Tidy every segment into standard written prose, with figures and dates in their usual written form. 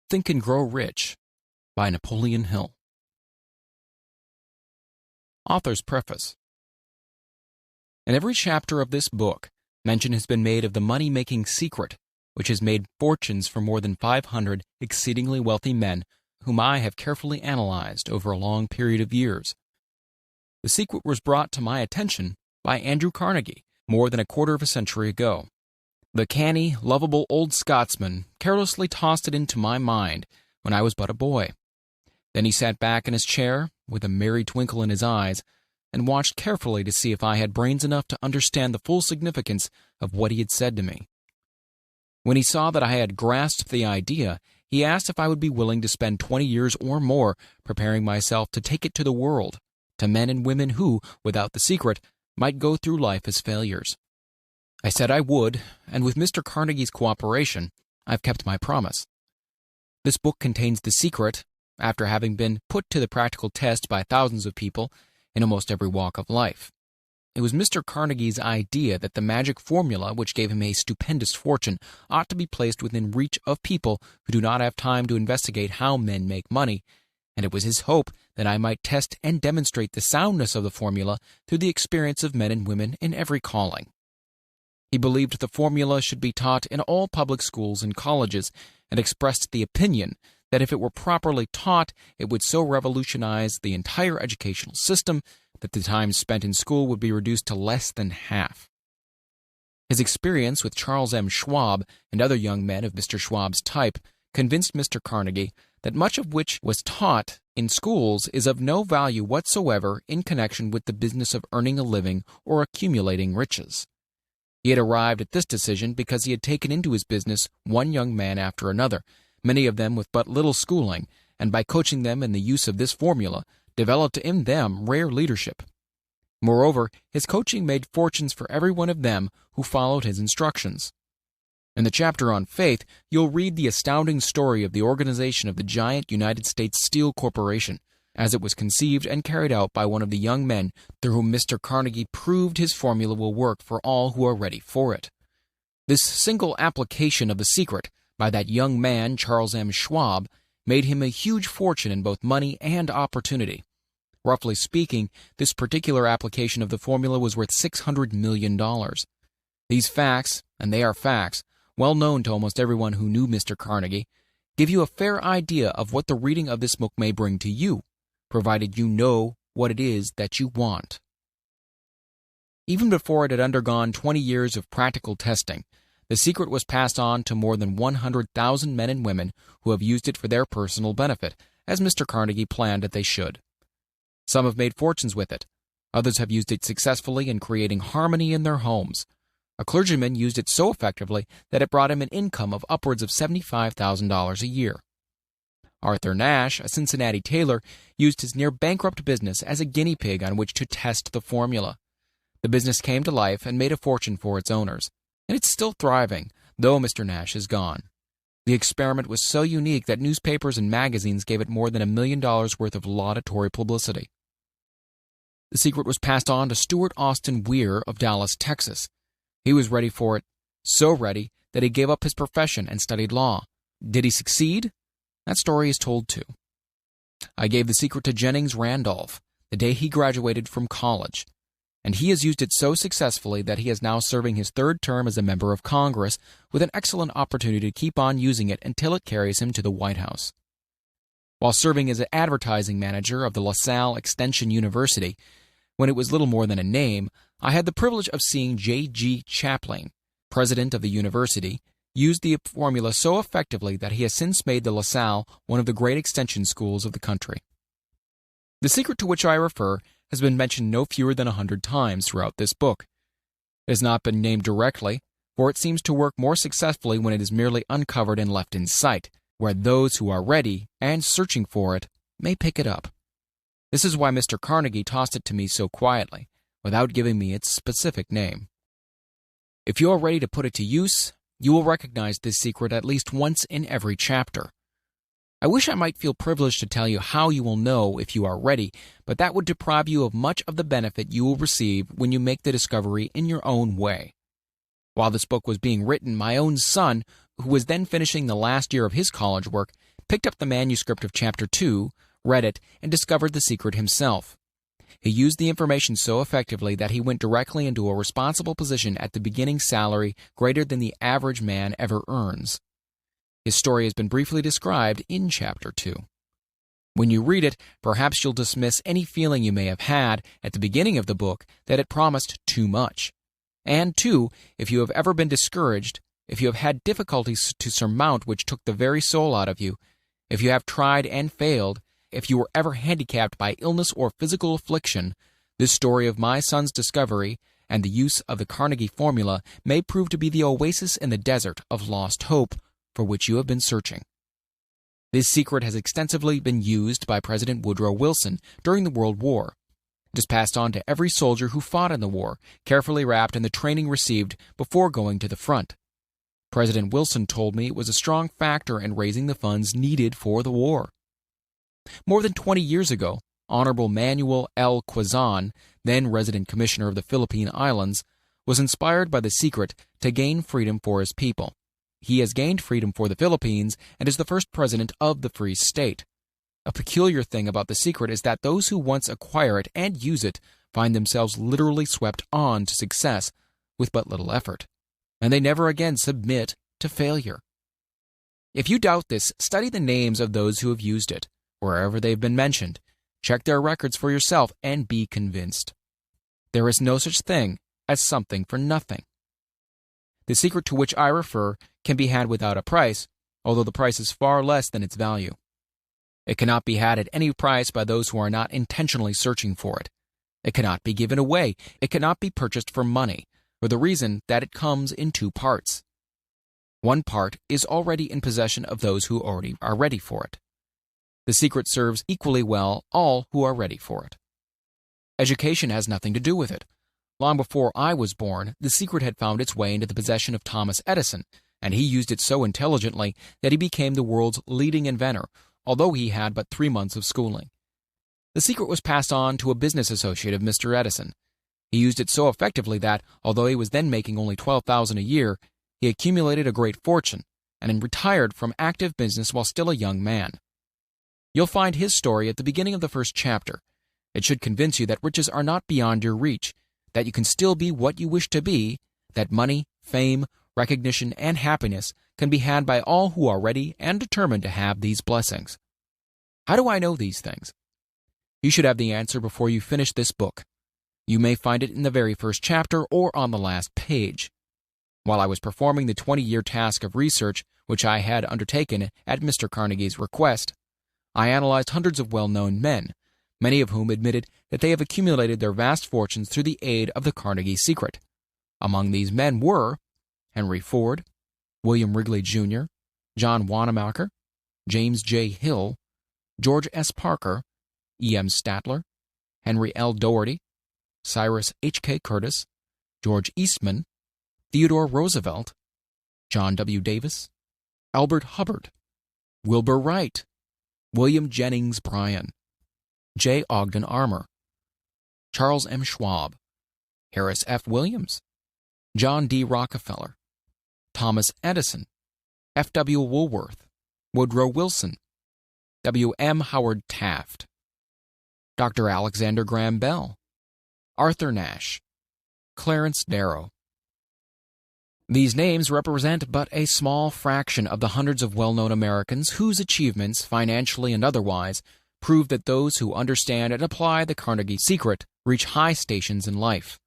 Think and Grow Rich by Napoleon Hill. Author's Preface. In every chapter of this book, mention has been made of the money-making secret, which has made fortunes for more than 500 exceedingly wealthy men whom I have carefully analyzed over a long period of years. The secret was brought to my attention by Andrew Carnegie more than a quarter of a century ago. The canny, lovable old Scotsman carelessly tossed it into my mind when I was but a boy. Then he sat back in his chair, with a merry twinkle in his eyes, and watched carefully to see if I had brains enough to understand the full significance of what he had said to me. When he saw that I had grasped the idea, he asked if I would be willing to spend 20 years or more preparing myself to take it to the world, to men and women who, without the secret, might go through life as failures. I said I would, and with Mr. Carnegie's cooperation, I've kept my promise. This book contains the secret, after having been put to the practical test by thousands of people in almost every walk of life. It was Mr. Carnegie's idea that the magic formula which gave him a stupendous fortune ought to be placed within reach of people who do not have time to investigate how men make money, and it was his hope that I might test and demonstrate the soundness of the formula through the experience of men and women in every calling. He believed the formula should be taught in all public schools and colleges, and expressed the opinion that if it were properly taught, it would so revolutionize the entire educational system that the time spent in school would be reduced to less than half. His experience with Charles M. Schwab and other young men of Mr. Schwab's type convinced Mr. Carnegie that much of which was taught in schools is of no value whatsoever in connection with the business of earning a living or accumulating riches. He had arrived at this decision because he had taken into his business one young man after another, many of them with but little schooling, and by coaching them in the use of this formula, developed in them rare leadership. Moreover, his coaching made fortunes for every one of them who followed his instructions. In the chapter on faith, you'll read the astounding story of the organization of the giant United States Steel Corporation, as it was conceived and carried out by one of the young men through whom Mr. Carnegie proved his formula will work for all who are ready for it. This single application of the secret by that young man, Charles M. Schwab, made him a huge fortune in both money and opportunity. Roughly speaking, this particular application of the formula was worth $600 million. These facts, and they are facts, well known to almost everyone who knew Mr. Carnegie, give you a fair idea of what the reading of this book may bring to you, provided you know what it is that you want. Even before it had undergone 20 years of practical testing, the secret was passed on to more than 100,000 men and women who have used it for their personal benefit, as Mr. Carnegie planned that they should. Some have made fortunes with it. Others have used it successfully in creating harmony in their homes. A clergyman used it so effectively that it brought him an income of upwards of $75,000 a year. Arthur Nash, a Cincinnati tailor, used his near-bankrupt business as a guinea pig on which to test the formula. The business came to life and made a fortune for its owners, and it's still thriving, though Mr. Nash is gone. The experiment was so unique that newspapers and magazines gave it more than $1 million worth of laudatory publicity. The secret was passed on to Stuart Austin Weir of Dallas, Texas. He was ready for it, so ready that he gave up his profession and studied law. Did he succeed? That story is told too. I gave the secret to Jennings Randolph the day he graduated from college, and he has used it so successfully that he is now serving his third term as a member of Congress with an excellent opportunity to keep on using it until it carries him to the White House. While serving as an advertising manager of the LaSalle Extension University, when it was little more than a name, I had the privilege of seeing J.G. Chaplin, president of the university, used the formula so effectively that he has since made the LaSalle one of the great extension schools of the country. The secret to which I refer has been mentioned no fewer than 100 times throughout this book. It has not been named directly, for it seems to work more successfully when it is merely uncovered and left in sight, where those who are ready and searching for it may pick it up. This is why Mr. Carnegie tossed it to me so quietly, without giving me its specific name. If you are ready to put it to use, you will recognize this secret at least once in every chapter. I wish I might feel privileged to tell you how you will know if you are ready, but that would deprive you of much of the benefit you will receive when you make the discovery in your own way. While this book was being written, my own son, who was then finishing the last year of his college work, picked up the manuscript of Chapter 2, read it, and discovered the secret himself. He used the information so effectively that he went directly into a responsible position at the beginning salary greater than the average man ever earns. His story has been briefly described in Chapter 2. When you read it, perhaps you'll dismiss any feeling you may have had at the beginning of the book that it promised too much. And, too, if you have ever been discouraged, if you have had difficulties to surmount which took the very soul out of you, if you have tried and failed, if you were ever handicapped by illness or physical affliction, this story of my son's discovery and the use of the Carnegie formula may prove to be the oasis in the desert of lost hope for which you have been searching. This secret has extensively been used by President Woodrow Wilson during the World War. It is passed on to every soldier who fought in the war, carefully wrapped in the training received before going to the front. President Wilson told me it was a strong factor in raising the funds needed for the war. More than 20 years ago, Honorable Manuel L. Quezon, then resident commissioner of the Philippine Islands, was inspired by the secret to gain freedom for his people. He has gained freedom for the Philippines and is the first president of the free state. A peculiar thing about the secret is that those who once acquire it and use it find themselves literally swept on to success with but little effort, and they never again submit to failure. If you doubt this, study the names of those who have used it, wherever they've been mentioned. Check their records for yourself and be convinced. There is no such thing as something for nothing. The secret to which I refer can be had without a price, although the price is far less than its value. It cannot be had at any price by those who are not intentionally searching for it. It cannot be given away. It cannot be purchased for money, for the reason that it comes in two parts. One part is already in possession of those who already are ready for it. The secret serves equally well all who are ready for it. Education has nothing to do with it. Long before I was born, the secret had found its way into the possession of Thomas Edison, and he used it so intelligently that he became the world's leading inventor, although he had but 3 months of schooling. The secret was passed on to a business associate of Mr. Edison. He used it so effectively that, although he was then making only $12,000 a year, he accumulated a great fortune, and retired from active business while still a young man. You'll find his story at the beginning of the first chapter. It should convince you that riches are not beyond your reach, that you can still be what you wish to be, that money, fame, recognition, and happiness can be had by all who are ready and determined to have these blessings. How do I know these things? You should have the answer before you finish this book. You may find it in the very first chapter or on the last page. While I was performing the 20-year task of research which I had undertaken at Mr. Carnegie's request, I analyzed hundreds of well-known men, many of whom admitted that they have accumulated their vast fortunes through the aid of the Carnegie secret. Among these men were Henry Ford, William Wrigley, Jr., John Wanamaker, James J. Hill, George S. Parker, E. M. Statler, Henry L. Doherty, Cyrus H. K. Curtis, George Eastman, Theodore Roosevelt, John W. Davis, Albert Hubbard, Wilbur Wright, William Jennings Bryan, J. Ogden Armour, Charles M. Schwab, Harris F. Williams, John D. Rockefeller, Thomas Edison, F. W. Woolworth, Woodrow Wilson, W. M. Howard Taft, Dr. Alexander Graham Bell, Arthur Nash, Clarence Darrow. These names represent but a small fraction of the hundreds of well-known Americans whose achievements, financially and otherwise, prove that those who understand and apply the Carnegie secret reach high stations in life.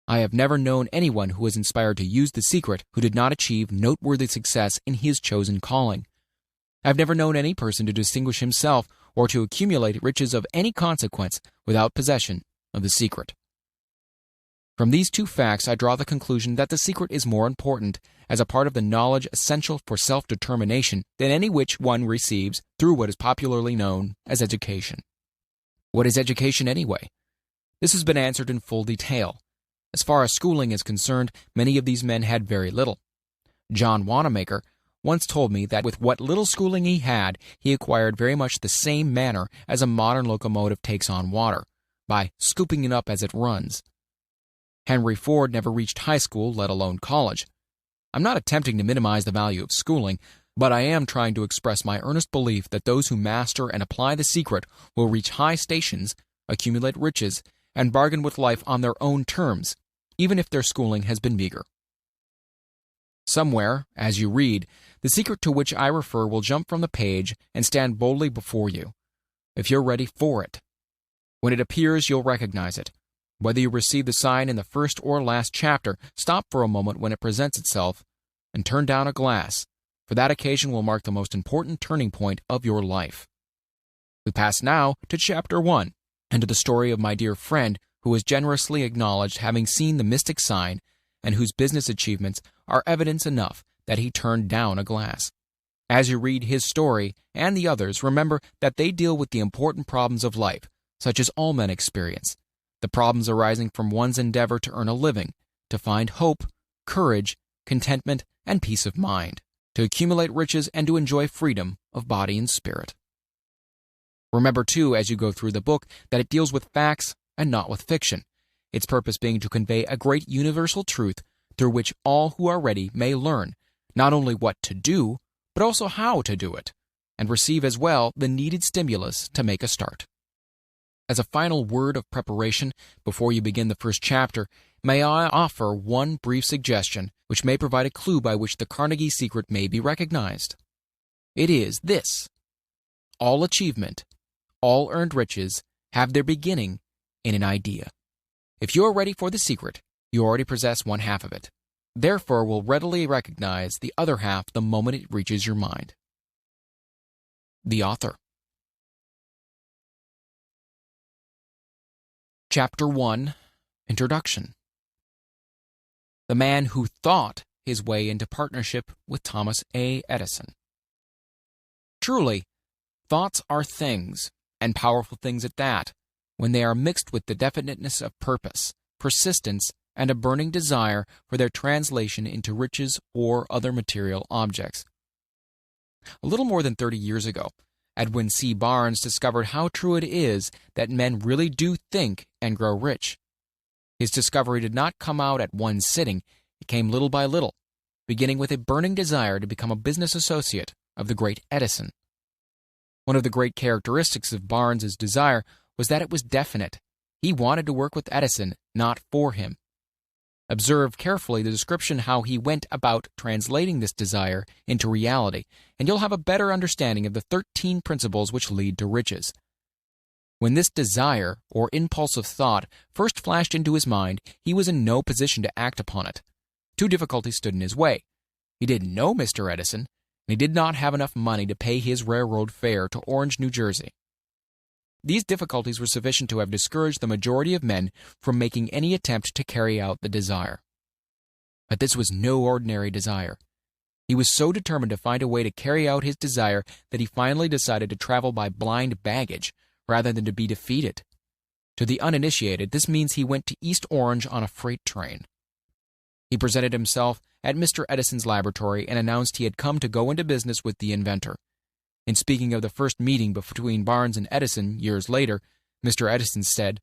I have never known anyone who was inspired to use the secret who did not achieve noteworthy success in his chosen calling. I have never known any person to distinguish himself or to accumulate riches of any consequence without possession of the secret. From these two facts, I draw the conclusion that the secret is more important as a part of the knowledge essential for self-determination than any which one receives through what is popularly known as education. What is education anyway? This has been answered in full detail. As far as schooling is concerned, many of these men had very little. John Wanamaker once told me that with what little schooling he had, he acquired very much the same manner as a modern locomotive takes on water, by scooping it up as it runs. Henry Ford never reached high school, let alone college. I'm not attempting to minimize the value of schooling, But I am trying to express my earnest belief that those who master and apply the secret will reach high stations, accumulate riches, and bargain with life on their own terms, even if their schooling has been meager. Somewhere, as you read, the secret to which I refer will jump from the page and stand boldly before you, if you're ready for it. When it appears, you'll recognize it. Whether you receive the sign in the first or last chapter, stop for a moment when it presents itself and turn down a glass, for that occasion will mark the most important turning point of your life. We pass now to Chapter 1, and to the story of my dear friend who has generously acknowledged having seen the mystic sign and whose business achievements are evidence enough that he turned down a glass. As you read his story and the others, remember that they deal with the important problems of life, such as all men experience, the problems arising from one's endeavor to earn a living, to find hope, courage, contentment, and peace of mind, to accumulate riches and to enjoy freedom of body and spirit. Remember, too, as you go through the book, that it deals with facts and not with fiction, its purpose being to convey a great universal truth through which all who are ready may learn not only what to do, but also how to do it, and receive as well the needed stimulus to make a start. As a final word of preparation before you begin the first chapter, may I offer one brief suggestion which may provide a clue by which the Carnegie secret may be recognized. It is this: all achievement, all earned riches have their beginning in an idea. If you are ready for the secret, you already possess one half of it. Therefore, will readily recognize the other half the moment it reaches your mind. The author. Chapter 1, Introduction. The man who thought his way into partnership with Thomas A. Edison. Truly, thoughts are things, and powerful things at that, when they are mixed with the definiteness of purpose, persistence, and a burning desire for their translation into riches or other material objects. A little more than 30 years ago, Edwin C. Barnes discovered how true it is that men really do think and grow rich. His discovery did not come out at one sitting, it came little by little, beginning with a burning desire to become a business associate of the great Edison. One of the great characteristics of Barnes's desire was that it was definite. He wanted to work with Edison, not for him. Observe carefully the description how he went about translating this desire into reality, and you'll have a better understanding of the 13 principles which lead to riches. When this desire, or impulse of thought, first flashed into his mind, he was in no position to act upon it. Two difficulties stood in his way. He didn't know Mr. Edison, and he did not have enough money to pay his railroad fare to Orange, New Jersey. These difficulties were sufficient to have discouraged the majority of men from making any attempt to carry out the desire. But this was no ordinary desire. He was so determined to find a way to carry out his desire that he finally decided to travel by blind baggage rather than to be defeated. To the uninitiated, this means he went to East Orange on a freight train. He presented himself at Mr. Edison's laboratory and announced he had come to go into business with the inventor. In speaking of the first meeting between Barnes and Edison years later, Mr. Edison said,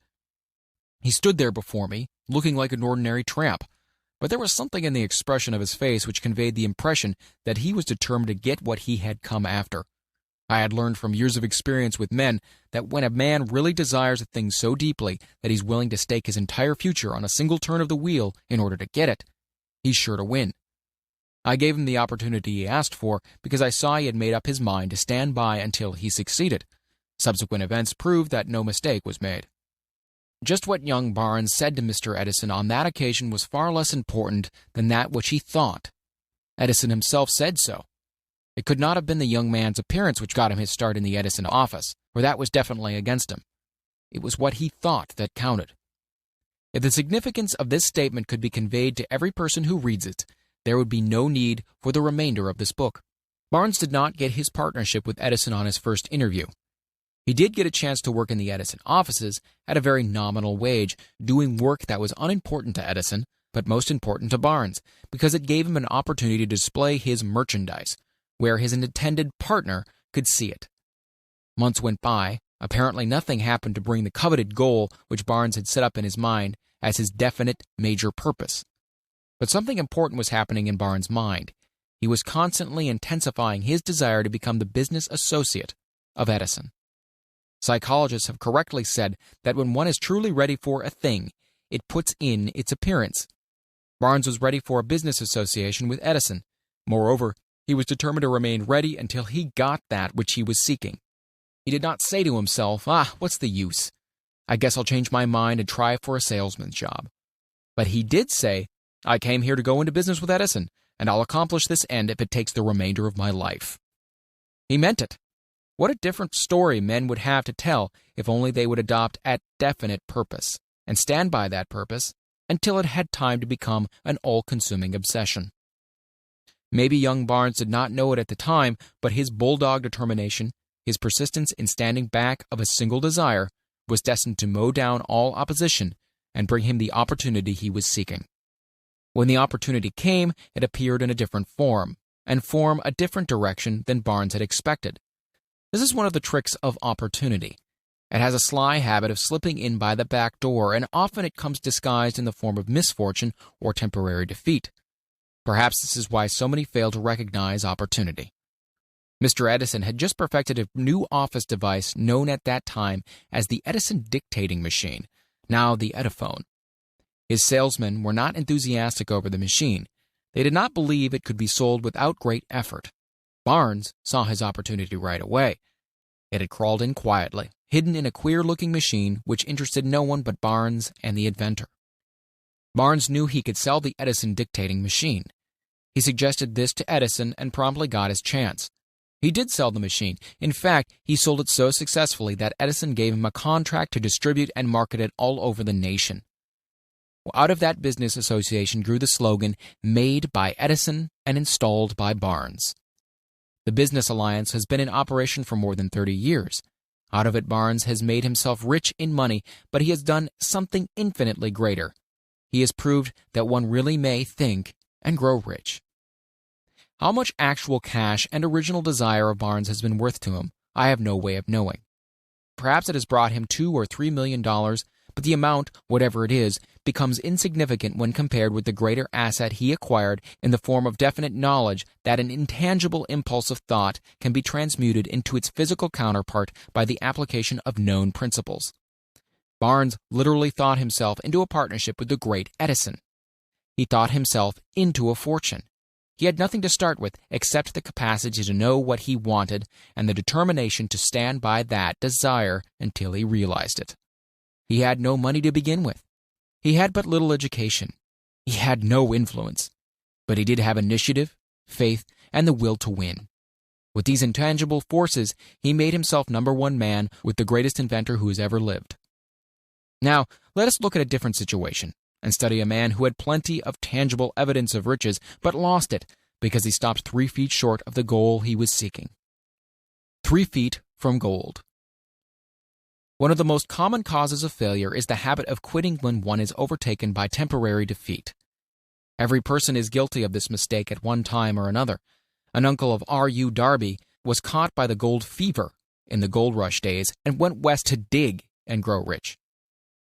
"He stood there before me, looking like an ordinary tramp, but there was something in the expression of his face which conveyed the impression that he was determined to get what he had come after. I had learned from years of experience with men that when a man really desires a thing so deeply that he's willing to stake his entire future on a single turn of the wheel in order to get it, he's sure to win. I gave him the opportunity he asked for because I saw he had made up his mind to stand by until he succeeded. Subsequent events proved that no mistake was made." Just what young Barnes said to Mr. Edison on that occasion was far less important than that which he thought. Edison himself said so. It could not have been the young man's appearance which got him his start in the Edison office, for that was definitely against him. It was what he thought that counted. If the significance of this statement could be conveyed to every person who reads it, there would be no need for the remainder of this book. Barnes did not get his partnership with Edison on his first interview. He did get a chance to work in the Edison offices at a very nominal wage, doing work that was unimportant to Edison, but most important to Barnes, because it gave him an opportunity to display his merchandise, where his intended partner could see it. Months went by. Apparently nothing happened to bring the coveted goal which Barnes had set up in his mind as his definite major purpose. But something important was happening in Barnes' mind. he was constantly intensifying his desire to become the business associate of Edison. Psychologists have correctly said that when one is truly ready for a thing, it puts in its appearance. Barnes was ready for a business association with Edison. Moreover, he was determined to remain ready until he got that which he was seeking. He did not say to himself, what's the use? I guess I'll change my mind and try for a salesman's job. But he did say, I came here to go into business with Edison, and I'll accomplish this end if it takes the remainder of my life. He meant it. What a different story men would have to tell if only they would adopt a definite purpose and stand by that purpose until it had time to become an all-consuming obsession. Maybe young Barnes did not know it at the time, but his bulldog determination, his persistence in standing back of a single desire, was destined to mow down all opposition and bring him the opportunity he was seeking. When the opportunity came, it appeared in a different form, and form a different direction than Barnes had expected. This is one of the tricks of opportunity. It has a sly habit of slipping in by the back door, and often it comes disguised in the form of misfortune or temporary defeat. Perhaps this is why so many fail to recognize opportunity. Mr. Edison had just perfected a new office device known at that time as the Edison dictating machine, now the Ediphone. His salesmen were not enthusiastic over the machine. They did not believe it could be sold without great effort. Barnes saw his opportunity right away. It had crawled in quietly, hidden in a queer-looking machine which interested no one but Barnes and the inventor. Barnes knew he could sell the Edison dictating machine. He suggested this to Edison and promptly got his chance. He did sell the machine. In fact, he sold it so successfully that Edison gave him a contract to distribute and market it all over the nation. Out of that business association grew the slogan, "Made by Edison and installed by Barnes." The business alliance has been in operation for more than 30 years. Out of it, Barnes has made himself rich in money, but he has done something infinitely greater. He has proved that one really may think and grow rich. How much actual cash and original desire of Barnes has been worth to him, I have no way of knowing. Perhaps it has brought him $2 or $3 million, but the amount, whatever it is, becomes insignificant when compared with the greater asset he acquired in the form of definite knowledge that an intangible impulse of thought can be transmuted into its physical counterpart by the application of known principles. Barnes literally thought himself into a partnership with the great Edison. He thought himself into a fortune. He had nothing to start with except the capacity to know what he wanted and the determination to stand by that desire until he realized it. He had no money to begin with. He had but little education. He had no influence. But he did have initiative, faith, and the will to win. With these intangible forces, he made himself #1 man with the greatest inventor who has ever lived. Now, let us look at a different situation and study a man who had plenty of tangible evidence of riches, but lost it because he stopped 3 feet short of the goal he was seeking. 3 feet from gold. One of the most common causes of failure is the habit of quitting when one is overtaken by temporary defeat. Every person is guilty of this mistake at one time or another. An uncle of R.U. Darby was caught by the gold fever in the gold rush days and went west to dig and grow rich.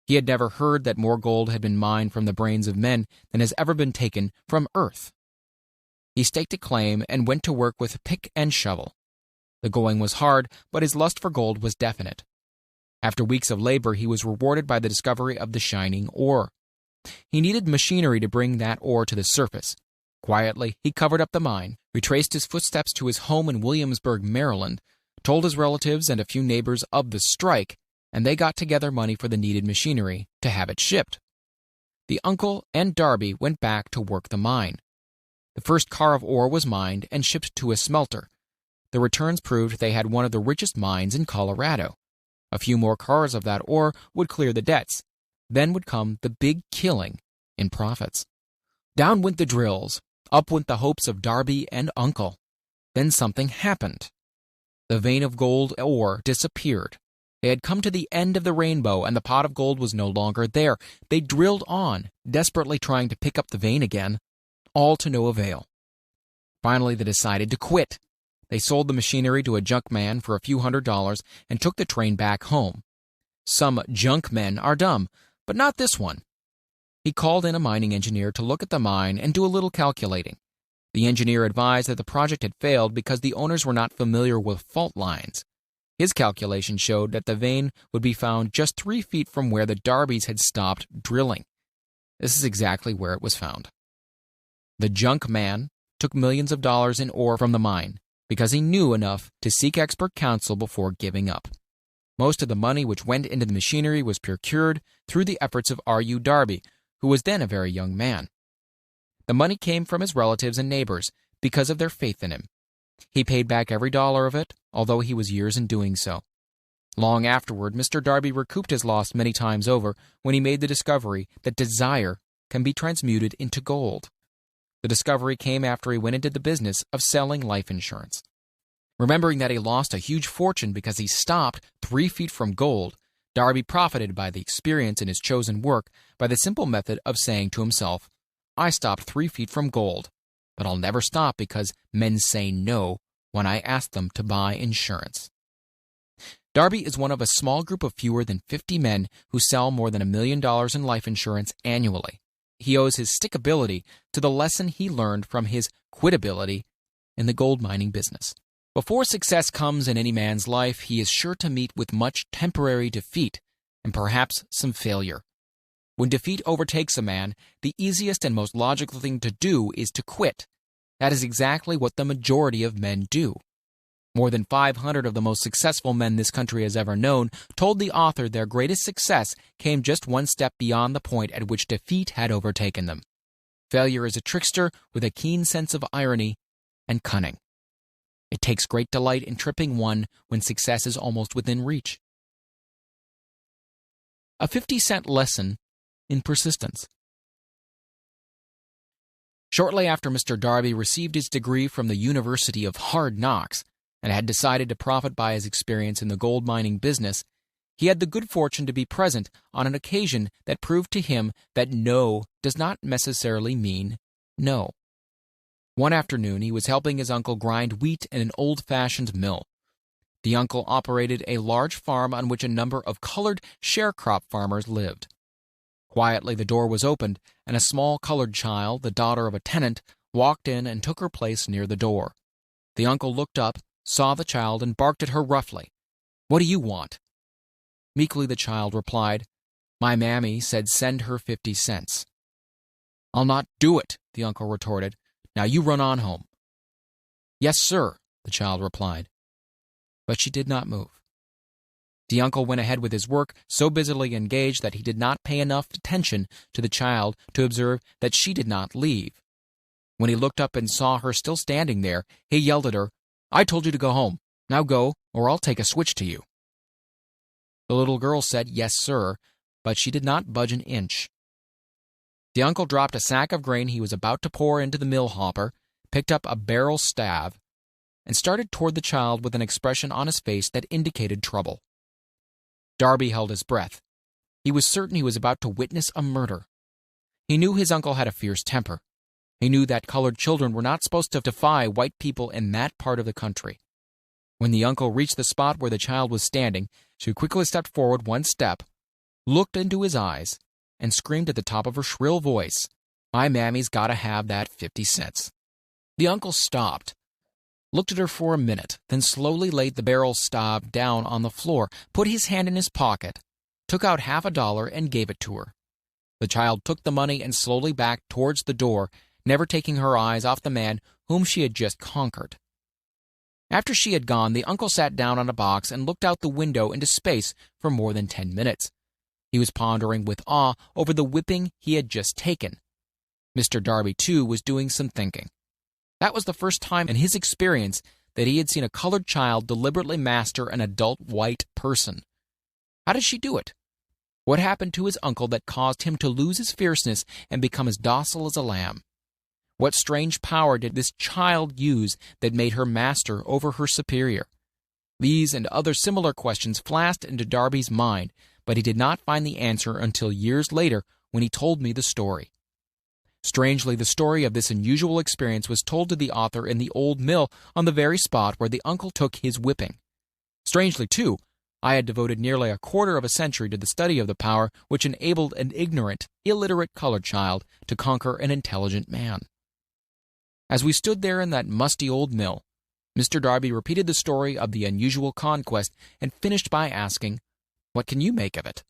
He had never heard that more gold had been mined from the brains of men than has ever been taken from earth. He staked a claim and went to work with pick and shovel. The going was hard, but his lust for gold was definite. After weeks of labor, he was rewarded by the discovery of the shining ore. He needed machinery to bring that ore to the surface. Quietly, he covered up the mine, retraced his footsteps to his home in Williamsburg, Maryland, told his relatives and a few neighbors of the strike, and they got together money for the needed machinery to have it shipped. The uncle and Darby went back to work the mine. The first car of ore was mined and shipped to a smelter. The returns proved they had one of the richest mines in Colorado. A few more cars of that ore would clear the debts. Then would come the big killing in profits. Down went the drills. Up went the hopes of Darby and Uncle. Then something happened. The vein of gold ore disappeared. They had come to the end of the rainbow, and the pot of gold was no longer there. They drilled on, desperately trying to pick up the vein again, all to no avail. Finally, they decided to quit. They sold the machinery to a junk man for a few $100s and took the train back home. Some junk men are dumb, but not this one. He called in a mining engineer to look at the mine and do a little calculating. The engineer advised that the project had failed because the owners were not familiar with fault lines. His calculation showed that the vein would be found just 3 feet from where the Darbys had stopped drilling. This is exactly where it was found. The junk man took millions of dollars in ore from the mine because he knew enough to seek expert counsel before giving up. Most of the money which went into the machinery was procured through the efforts of R.U. Darby, who was then a very young man. The money came from his relatives and neighbors because of their faith in him. He paid back every dollar of it, although he was years in doing so. Long afterward, Mr. Darby recouped his loss many times over when he made the discovery that desire can be transmuted into gold. The discovery came after he went into the business of selling life insurance. Remembering that he lost a huge fortune because he stopped 3 feet from gold, Darby profited by the experience in his chosen work by the simple method of saying to himself, "I stopped 3 feet from gold, but I'll never stop because men say no when I ask them to buy insurance." Darby is one of a small group of fewer than 50 men who sell more than $1 million in life insurance annually. He owes his stickability to the lesson he learned from his quitability in the gold mining business. Before success comes in any man's life, he is sure to meet with much temporary defeat and perhaps some failure. When defeat overtakes a man, the easiest and most logical thing to do is to quit. That is exactly what the majority of men do. More than 500 of the most successful men this country has ever known told the author their greatest success came just one step beyond the point at which defeat had overtaken them. Failure is a trickster with a keen sense of irony and cunning. It takes great delight in tripping one when success is almost within reach. A 50-cent lesson in persistence. Shortly after Mr. Darby received his degree from the University of Hard Knocks and had decided to profit by his experience in the gold mining business, he had the good fortune to be present on an occasion that proved to him that no does not necessarily mean no. One afternoon, he was helping his uncle grind wheat in an old-fashioned mill. The uncle operated a large farm on which a number of colored sharecrop farmers lived. Quietly, the door was opened, and a small colored child, the daughter of a tenant, walked in and took her place near the door. The uncle looked up, saw the child, and barked at her roughly. "What do you want?" Meekly the child replied, "My mammy said send her 50 cents. "I'll not do it," the uncle retorted. "Now you run on home." "Yes, sir," the child replied. But she did not move. The uncle went ahead with his work, so busily engaged that he did not pay enough attention to the child to observe that she did not leave. When he looked up and saw her still standing there, he yelled at her, "I told you to go home. Now go, or I'll take a switch to you." The little girl said, "Yes, sir," but she did not budge an inch. The uncle dropped a sack of grain he was about to pour into the mill hopper, picked up a barrel staff, and started toward the child with an expression on his face that indicated trouble. Darby held his breath. He was certain he was about to witness a murder. He knew his uncle had a fierce temper. He knew that colored children were not supposed to defy white people in that part of the country. When the uncle reached the spot where the child was standing, she quickly stepped forward one step, looked into his eyes, and screamed at the top of her shrill voice, "My mammy's got to have that 50 cents. The uncle stopped, looked at her for a minute, then slowly laid the barrel staff down on the floor, put his hand in his pocket, took out $50 and gave it to her. The child took the money and slowly backed towards the door, never taking her eyes off the man whom she had just conquered. After she had gone, the uncle sat down on a box and looked out the window into space for more than 10 minutes. He was pondering with awe over the whipping he had just taken. Mr. Darby, too, was doing some thinking. That was the first time in his experience that he had seen a colored child deliberately master an adult white person. How did she do it? What happened to his uncle that caused him to lose his fierceness and become as docile as a lamb? What strange power did this child use that made her master over her superior? These and other similar questions flashed into Darby's mind, but he did not find the answer until years later when he told me the story. Strangely, the story of this unusual experience was told to the author in the old mill on the very spot where the uncle took his whipping. Strangely, too, I had devoted nearly a quarter of a century to the study of the power which enabled an ignorant, illiterate colored child to conquer an intelligent man. As we stood there in that musty old mill, Mr. Darby repeated the story of the unusual conquest and finished by asking, "What can you make of it?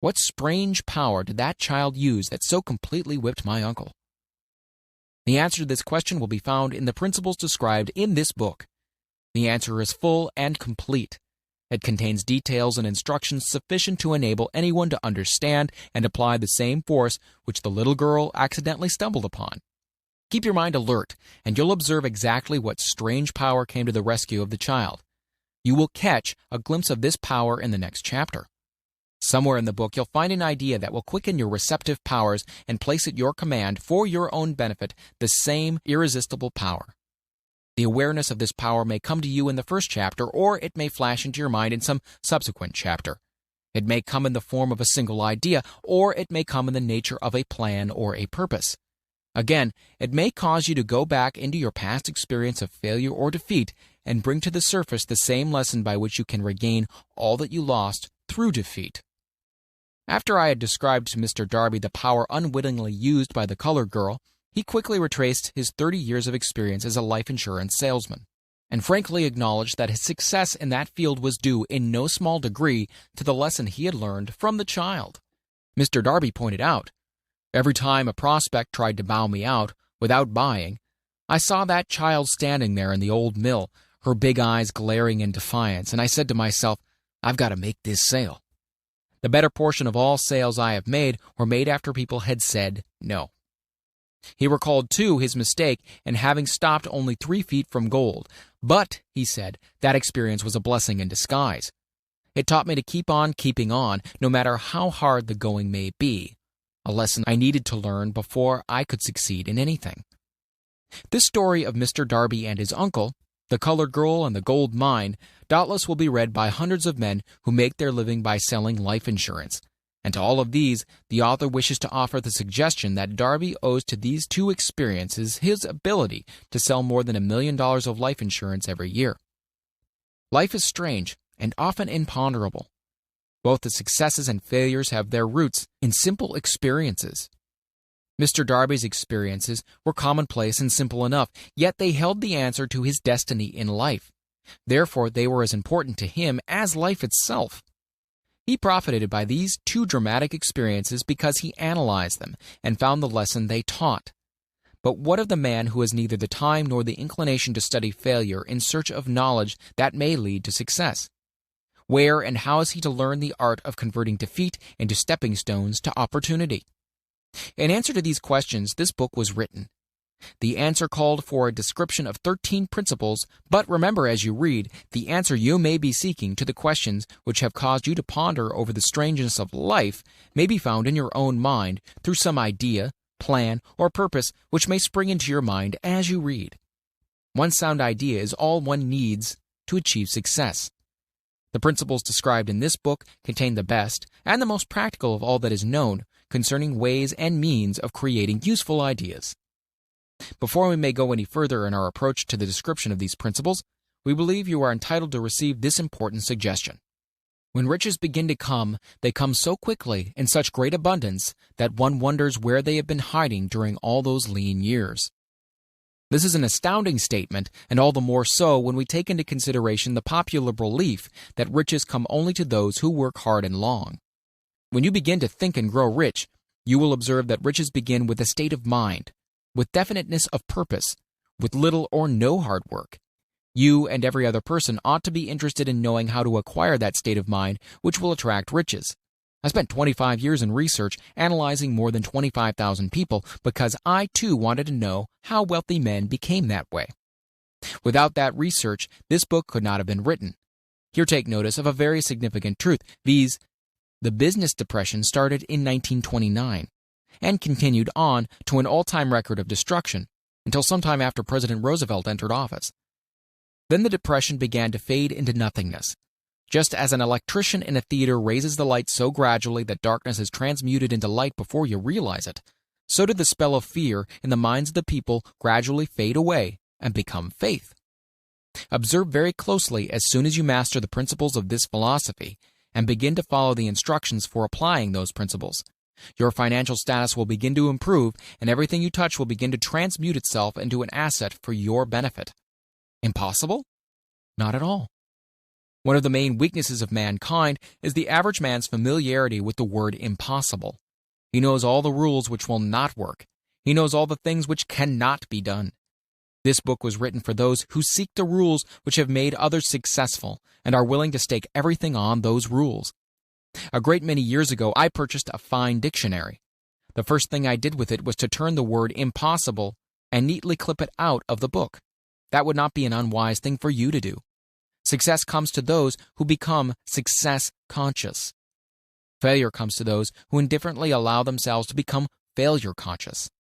What strange power did that child use that so completely whipped my uncle?" The answer to this question will be found in the principles described in this book. The answer is full and complete. It contains details and instructions sufficient to enable anyone to understand and apply the same force which the little girl accidentally stumbled upon. Keep your mind alert, and you'll observe exactly what strange power came to the rescue of the child. You will catch a glimpse of this power in the next chapter. Somewhere in the book, you'll find an idea that will quicken your receptive powers and place at your command, for your own benefit, the same irresistible power. The awareness of this power may come to you in the first chapter, or it may flash into your mind in some subsequent chapter. It may come in the form of a single idea, or it may come in the nature of a plan or a purpose. Again, it may cause you to go back into your past experience of failure or defeat and bring to the surface the same lesson by which you can regain all that you lost through defeat. After I had described to Mr. Darby the power unwittingly used by the colored girl, he quickly retraced his 30 years of experience as a life insurance salesman, and frankly acknowledged that his success in that field was due in no small degree to the lesson he had learned from the child. Mr. Darby pointed out, "Every time a prospect tried to bow me out without buying, I saw that child standing there in the old mill, her big eyes glaring in defiance, and I said to myself, I've got to make this sale." The better portion of all sales I have made were made after people had said no. He recalled, too, his mistake in having stopped only 3 feet from gold. But, he said, that experience was a blessing in disguise. It taught me to keep on keeping on, no matter how hard the going may be, a lesson I needed to learn before I could succeed in anything. This story of Mr. Darby and his uncle, the colored girl and the gold mine, doubtless will be read by hundreds of men who make their living by selling life insurance. And to all of these, the author wishes to offer the suggestion that Darby owes to these 2 experiences his ability to sell more than $1 million of life insurance every year. Life is strange and often imponderable. Both the successes and failures have their roots in simple experiences. Mr. Darby's experiences were commonplace and simple enough, yet they held the answer to his destiny in life. Therefore, they were as important to him as life itself. He profited by these 2 dramatic experiences because he analyzed them and found the lesson they taught. But what of the man who has neither the time nor the inclination to study failure in search of knowledge that may lead to success? Where and how is he to learn the art of converting defeat into stepping stones to opportunity? In answer to these questions, this book was written. The answer called for a description of 13 principles, but remember as you read, the answer you may be seeking to the questions which have caused you to ponder over the strangeness of life may be found in your own mind through some idea, plan, or purpose which may spring into your mind as you read. One sound idea is all one needs to achieve success. The principles described in this book contain the best and the most practical of all that is known concerning ways and means of creating useful ideas. Before we may go any further in our approach to the description of these principles, we believe you are entitled to receive this important suggestion. When riches begin to come, they come so quickly in such great abundance that one wonders where they have been hiding during all those lean years. This is an astounding statement, and all the more so when we take into consideration the popular belief that riches come only to those who work hard and long. When you begin to think and grow rich, you will observe that riches begin with a state of mind, with definiteness of purpose, with little or no hard work. You and every other person ought to be interested in knowing how to acquire that state of mind which will attract riches. I spent 25 years in research analyzing more than 25,000 people because I too wanted to know how wealthy men became that way. Without that research, this book could not have been written. Here take notice of a very significant truth, viz. The business depression started in 1929 and continued on to an all-time record of destruction until sometime after President Roosevelt entered office. Then the depression began to fade into nothingness. Just as an electrician in a theater raises the light so gradually that darkness is transmuted into light before you realize it, so did the spell of fear in the minds of the people gradually fade away and become faith. Observe very closely as soon as you master the principles of this philosophy and begin to follow the instructions for applying those principles, Your financial status will begin to improve, and everything you touch will begin to transmute itself into an asset for your benefit. Impossible? Not at all. One of the main weaknesses of mankind is the average man's familiarity with the word impossible. He knows all the rules which will not work. He knows all the things which cannot be done. This book was written for those who seek the rules which have made others successful and are willing to stake everything on those rules. A great many years ago, I purchased a fine dictionary. The first thing I did with it was to turn the word impossible and neatly clip it out of the book. That would not be an unwise thing for you to do. Success comes to those who become success conscious. Failure comes to those who indifferently allow themselves to become failure conscious.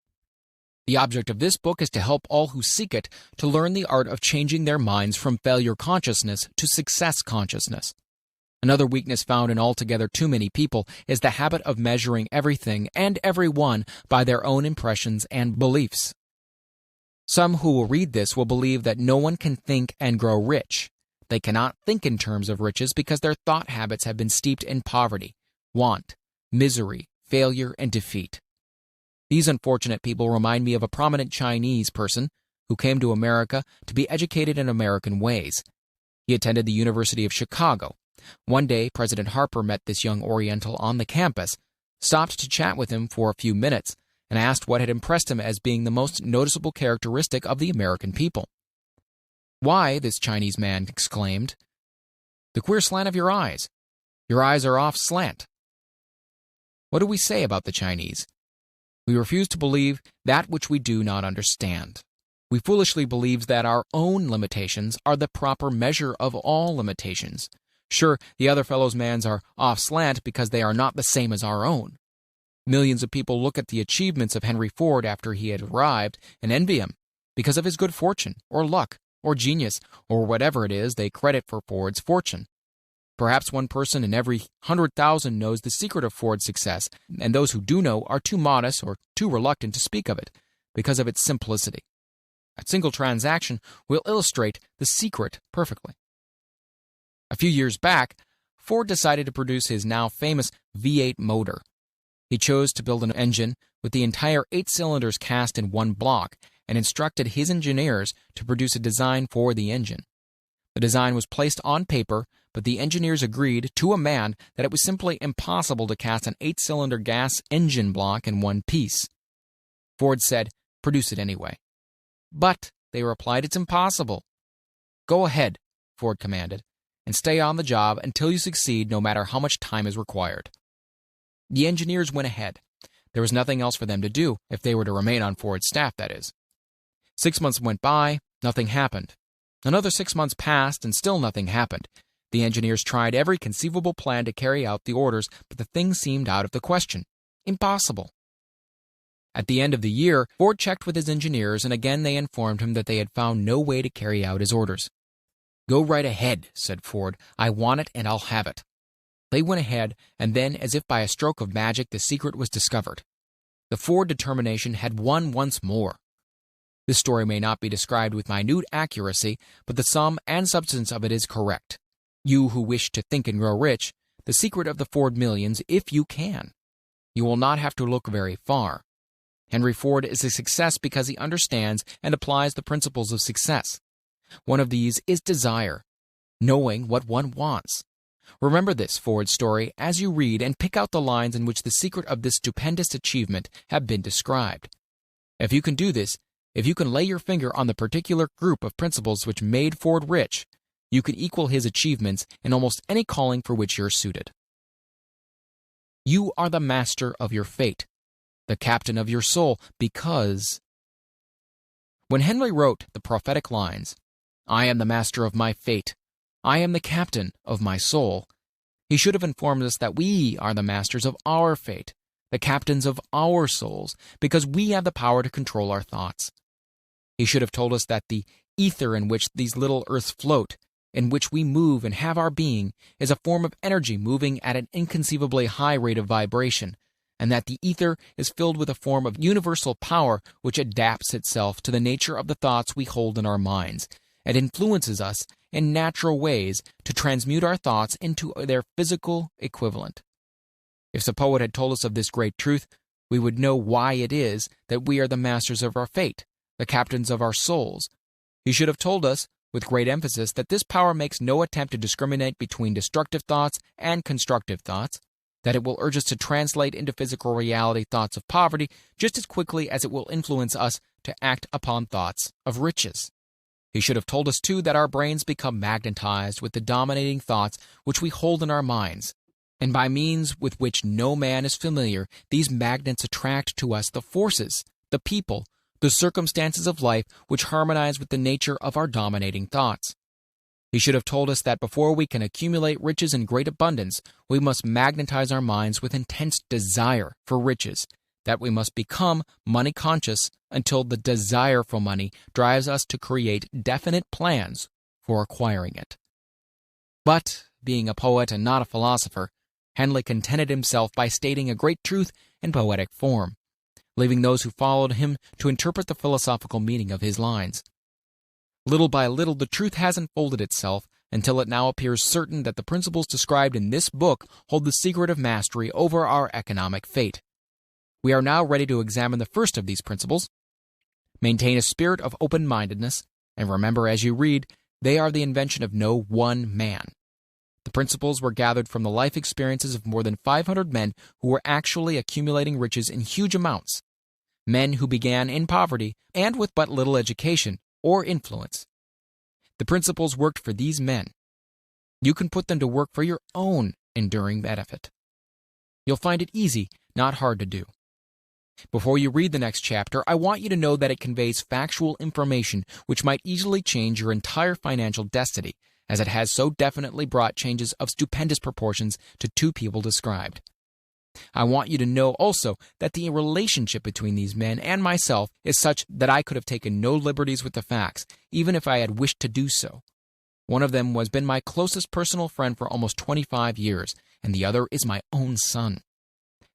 The object of this book is to help all who seek it to learn the art of changing their minds from failure consciousness to success consciousness. Another weakness found in altogether too many people is the habit of measuring everything and everyone by their own impressions and beliefs. Some who will read this will believe that no one can think and grow rich. They cannot think in terms of riches because their thought habits have been steeped in poverty, want, misery, failure, and defeat. These unfortunate people remind me of a prominent Chinese person who came to America to be educated in American ways. He attended the University of Chicago. One day, President Harper met this young Oriental on the campus, stopped to chat with him for a few minutes, and asked what had impressed him as being the most noticeable characteristic of the American people. "Why," this Chinese man exclaimed, "the queer slant of your eyes. Your eyes are off slant." What do we say about the Chinese? We refuse to believe that which we do not understand. We foolishly believe that our own limitations are the proper measure of all limitations. Sure, the other fellow's mans are off slant because they are not the same as our own. Millions of people look at the achievements of Henry Ford after he had arrived and envy him because of his good fortune, or luck, or genius, or whatever it is they credit for Ford's fortune. Perhaps one person in every 100,000 knows the secret of Ford's success, and those who do know are too modest or too reluctant to speak of it because of its simplicity. A single transaction will illustrate the secret perfectly. A few years back, Ford decided to produce his now famous V8 motor. He chose to build an engine with the entire 8 cylinders cast in one block and instructed his engineers to produce a design for the engine. The design was placed on paper, but the engineers agreed to a man that it was simply impossible to cast an 8-cylinder gas engine block in one piece. Ford said, "Produce it anyway." "But," they replied, "it's impossible." "Go ahead," Ford commanded, "and stay on the job until you succeed, no matter how much time is required." The engineers went ahead. There was nothing else for them to do, if they were to remain on Ford's staff, that is. 6 months went by, nothing happened. Another 6 months passed, and still nothing happened. The engineers tried every conceivable plan to carry out the orders, but the thing seemed out of the question. Impossible. At the end of the year, Ford checked with his engineers, and again they informed him that they had found no way to carry out his orders. "Go right ahead," said Ford. "I want it, and I'll have it." They went ahead, and then, as if by a stroke of magic, the secret was discovered. The Ford determination had won once more. This story may not be described with minute accuracy, but the sum and substance of it is correct. You who wish to think and grow rich, the secret of the Ford millions, if you can. You will not have to look very far. Henry Ford is a success because he understands and applies the principles of success. One of these is desire, knowing what one wants. Remember this Ford story as you read and pick out the lines in which the secret of this stupendous achievement have been described. If you can do this, if you can lay your finger on the particular group of principles which made Ford rich, you can equal his achievements in almost any calling for which you're suited. You are the master of your fate, the captain of your soul, because... When Henry wrote the prophetic lines, "I am the master of my fate, I am the captain of my soul," he should have informed us that we are the masters of our fate, the captains of our souls, because we have the power to control our thoughts. He should have told us that the ether in which these little earths float, in which we move and have our being, is a form of energy moving at an inconceivably high rate of vibration, and that the ether is filled with a form of universal power which adapts itself to the nature of the thoughts we hold in our minds, and influences us in natural ways to transmute our thoughts into their physical equivalent. If the poet had told us of this great truth, we would know why it is that we are the masters of our fate, the captains of our souls. He should have told us, with great emphasis, that this power makes no attempt to discriminate between destructive thoughts and constructive thoughts, that it will urge us to translate into physical reality thoughts of poverty just as quickly as it will influence us to act upon thoughts of riches. He should have told us, too, that our brains become magnetized with the dominating thoughts which we hold in our minds, and by means with which no man is familiar, these magnets attract to us the forces, the people, the circumstances of life which harmonize with the nature of our dominating thoughts. He should have told us that before we can accumulate riches in great abundance, we must magnetize our minds with intense desire for riches, that we must become money conscious until the desire for money drives us to create definite plans for acquiring it. But, being a poet and not a philosopher, Henley contented himself by stating a great truth in poetic form, leaving those who followed him to interpret the philosophical meaning of his lines. Little by little, the truth has unfolded itself until it now appears certain that the principles described in this book hold the secret of mastery over our economic fate. We are now ready to examine the first of these principles. Maintain a spirit of open-mindedness, and remember as you read, they are the invention of no one man. The principles were gathered from the life experiences of more than 500 men who were actually accumulating riches in huge amounts, men who began in poverty and with but little education or influence. The principles worked for these men. You can put them to work for your own enduring benefit. You'll find it easy, not hard to do. Before you read the next chapter, I want you to know that it conveys factual information which might easily change your entire financial destiny, as it has so definitely brought changes of stupendous proportions to two people described. I want you to know also that the relationship between these men and myself is such that I could have taken no liberties with the facts, even if I had wished to do so. One of them has been my closest personal friend for almost 25 years, and the other is my own son.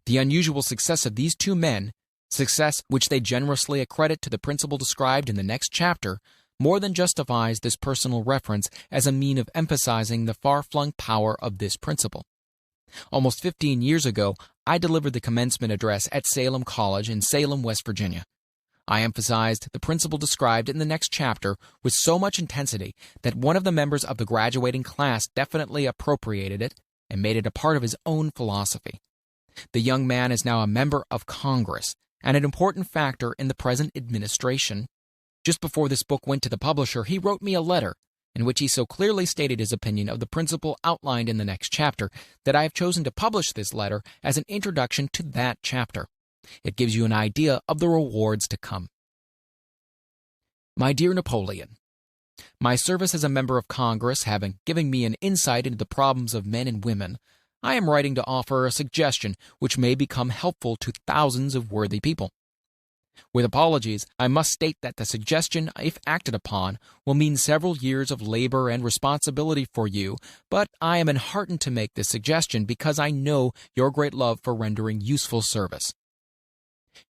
The unusual success of these two men, success which they generously accredit to the principle described in the next chapter, more than justifies this personal reference as a mean of emphasizing the far-flung power of this principle. Almost 15 years ago, I delivered the commencement address at Salem College in Salem, West Virginia. I emphasized the principle described in the next chapter with so much intensity that one of the members of the graduating class definitely appropriated it and made it a part of his own philosophy. The young man is now a member of Congress and an important factor in the present administration. Just before this book went to the publisher, he wrote me a letter in which he so clearly stated his opinion of the principle outlined in the next chapter that I have chosen to publish this letter as an introduction to that chapter. It gives you an idea of the rewards to come. My dear Napoleon, my service as a member of Congress having given me an insight into the problems of men and women, I am writing to offer a suggestion which may become helpful to thousands of worthy people. With apologies, I must state that the suggestion, if acted upon, will mean several years of labor and responsibility for you, but I am enheartened to make this suggestion because I know your great love for rendering useful service.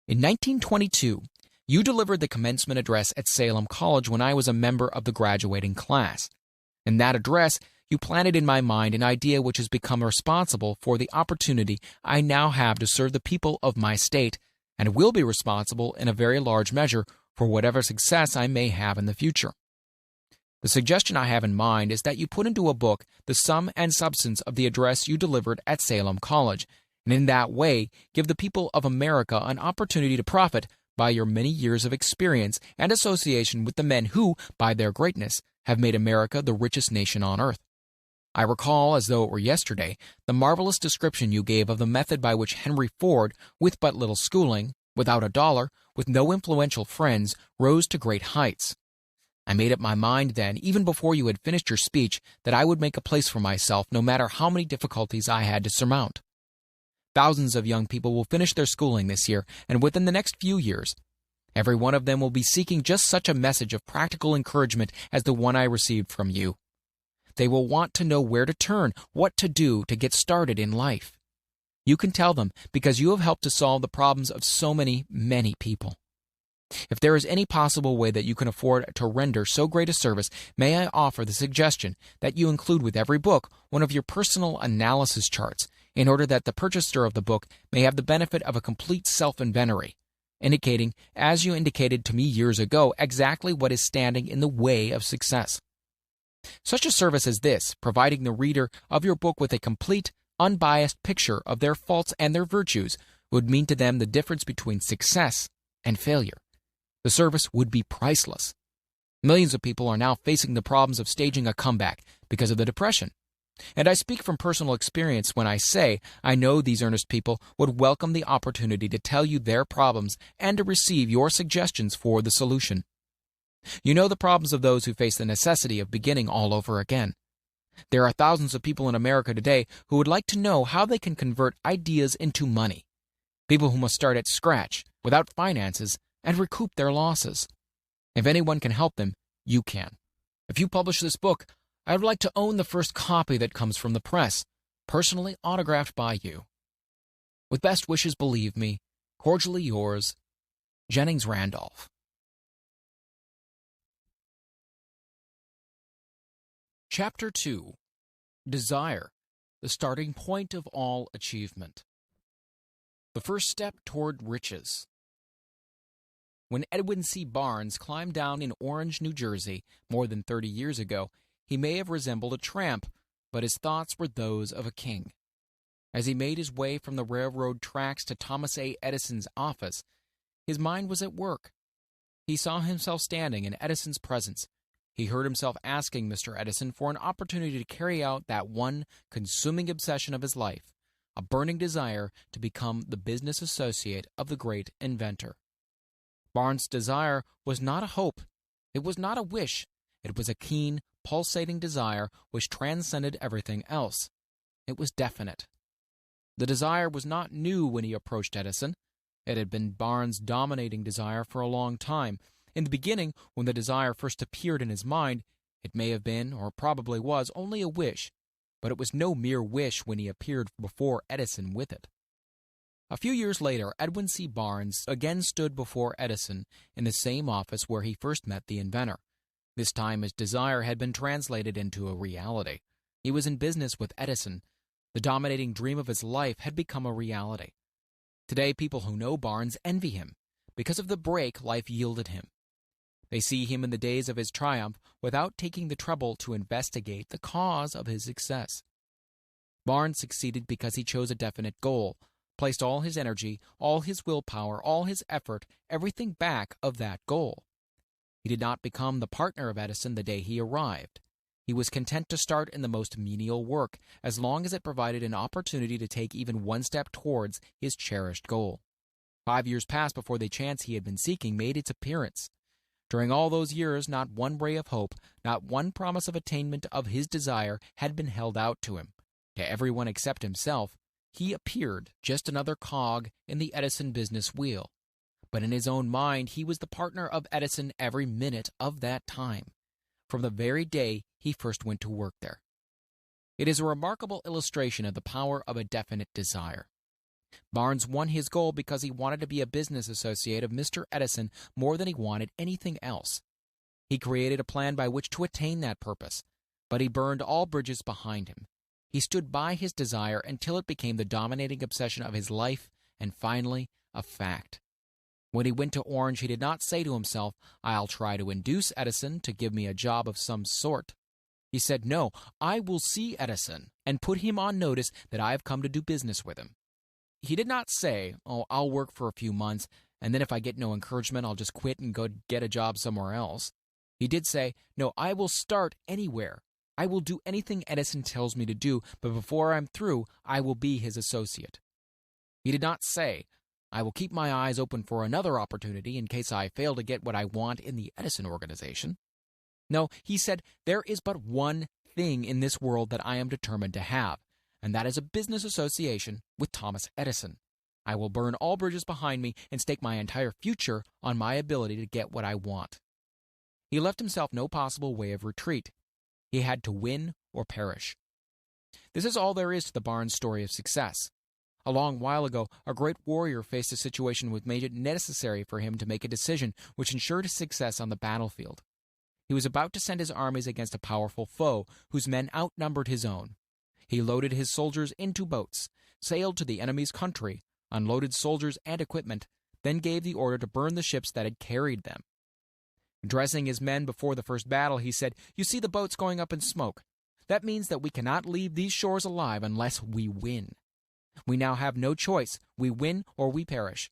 In 1922, you delivered the commencement address at Salem College when I was a member of the graduating class. In that address, you planted in my mind an idea which has become responsible for the opportunity I now have to serve the people of my state, and will be responsible in a very large measure for whatever success I may have in the future. The suggestion I have in mind is that you put into a book the sum and substance of the address you delivered at Salem College, and in that way give the people of America an opportunity to profit by your many years of experience and association with the men who, by their greatness, have made America the richest nation on earth. I recall, as though it were yesterday, the marvelous description you gave of the method by which Henry Ford, with but little schooling, without a dollar, with no influential friends, rose to great heights. I made up my mind then, even before you had finished your speech, that I would make a place for myself no matter how many difficulties I had to surmount. Thousands of young people will finish their schooling this year, and within the next few years. Every one of them will be seeking just such a message of practical encouragement as the one I received from you. They will want to know where to turn, what to do to get started in life. You can tell them because you have helped to solve the problems of so many, many people. If there is any possible way that you can afford to render so great a service, may I offer the suggestion that you include with every book one of your personal analysis charts, in order that the purchaser of the book may have the benefit of a complete self-inventory, indicating, as you indicated to me years ago, exactly what is standing in the way of success. Such a service as this, providing the reader of your book with a complete, unbiased picture of their faults and their virtues, would mean to them the difference between success and failure. The service would be priceless. Millions of people are now facing the problems of staging a comeback because of the Depression. And I speak from personal experience when I say I know these earnest people would welcome the opportunity to tell you their problems and to receive your suggestions for the solution. You know the problems of those who face the necessity of beginning all over again. There are thousands of people in America today who would like to know how they can convert ideas into money. People who must start at scratch, without finances, and recoup their losses. If anyone can help them, you can. If you publish this book, I would like to own the first copy that comes from the press, personally autographed by you. With best wishes, believe me, cordially yours, Jennings Randolph. Chapter 2. Desire, the starting point of all achievement. The first step toward riches. When Edwin C. Barnes climbed down in Orange, New Jersey, more than 30 years ago, he may have resembled a tramp, but his thoughts were those of a king. As he made his way from the railroad tracks to Thomas A. Edison's office, his mind was at work. He saw himself standing in Edison's presence. He heard himself asking Mr. Edison for an opportunity to carry out that one consuming obsession of his life, a burning desire to become the business associate of the great inventor. Barnes' desire was not a hope. It was not a wish. It was a keen, pulsating desire which transcended everything else. It was definite. The desire was not new when he approached Edison. It had been Barnes' dominating desire for a long time. In the beginning, when the desire first appeared in his mind, it may have been, or probably was, only a wish, but it was no mere wish when he appeared before Edison with it. A few years later, Edwin C. Barnes again stood before Edison in the same office where he first met the inventor. This time his desire had been translated into a reality. He was in business with Edison. The dominating dream of his life had become a reality. Today, people who know Barnes envy him because of the break life yielded him. They see him in the days of his triumph without taking the trouble to investigate the cause of his success. Barnes succeeded because he chose a definite goal, placed all his energy, all his willpower, all his effort, everything back of that goal. He did not become the partner of Edison the day he arrived. He was content to start in the most menial work, as long as it provided an opportunity to take even one step towards his cherished goal. 5 years passed before the chance he had been seeking made its appearance. During all those years, not one ray of hope, not one promise of attainment of his desire had been held out to him. To everyone except himself, he appeared just another cog in the Edison business wheel. But in his own mind, he was the partner of Edison every minute of that time, from the very day he first went to work there. It is a remarkable illustration of the power of a definite desire. Barnes won his goal because he wanted to be a business associate of Mr. Edison more than he wanted anything else. He created a plan by which to attain that purpose, but he burned all bridges behind him. He stood by his desire until it became the dominating obsession of his life and finally a fact. When he went to Orange, he did not say to himself, "I'll try to induce Edison to give me a job of some sort." He said, "No, I will see Edison and put him on notice that I have come to do business with him." He did not say, "Oh, I'll work for a few months, and then if I get no encouragement, I'll just quit and go get a job somewhere else." He did say, "No, I will start anywhere. I will do anything Edison tells me to do, but before I'm through, I will be his associate." He did not say, "I will keep my eyes open for another opportunity in case I fail to get what I want in the Edison organization." No, he said, "There is but one thing in this world that I am determined to have, and that is a business association with Thomas Edison. I will burn all bridges behind me and stake my entire future on my ability to get what I want." He left himself no possible way of retreat. He had to win or perish. This is all there is to the Barnes story of success. A long while ago, a great warrior faced a situation which made it necessary for him to make a decision which ensured his success on the battlefield. He was about to send his armies against a powerful foe whose men outnumbered his own. He loaded his soldiers into boats, sailed to the enemy's country, unloaded soldiers and equipment, then gave the order to burn the ships that had carried them. Addressing his men before the first battle, he said, "You see the boats going up in smoke. That means that we cannot leave these shores alive unless we win. We now have no choice. We win or we perish."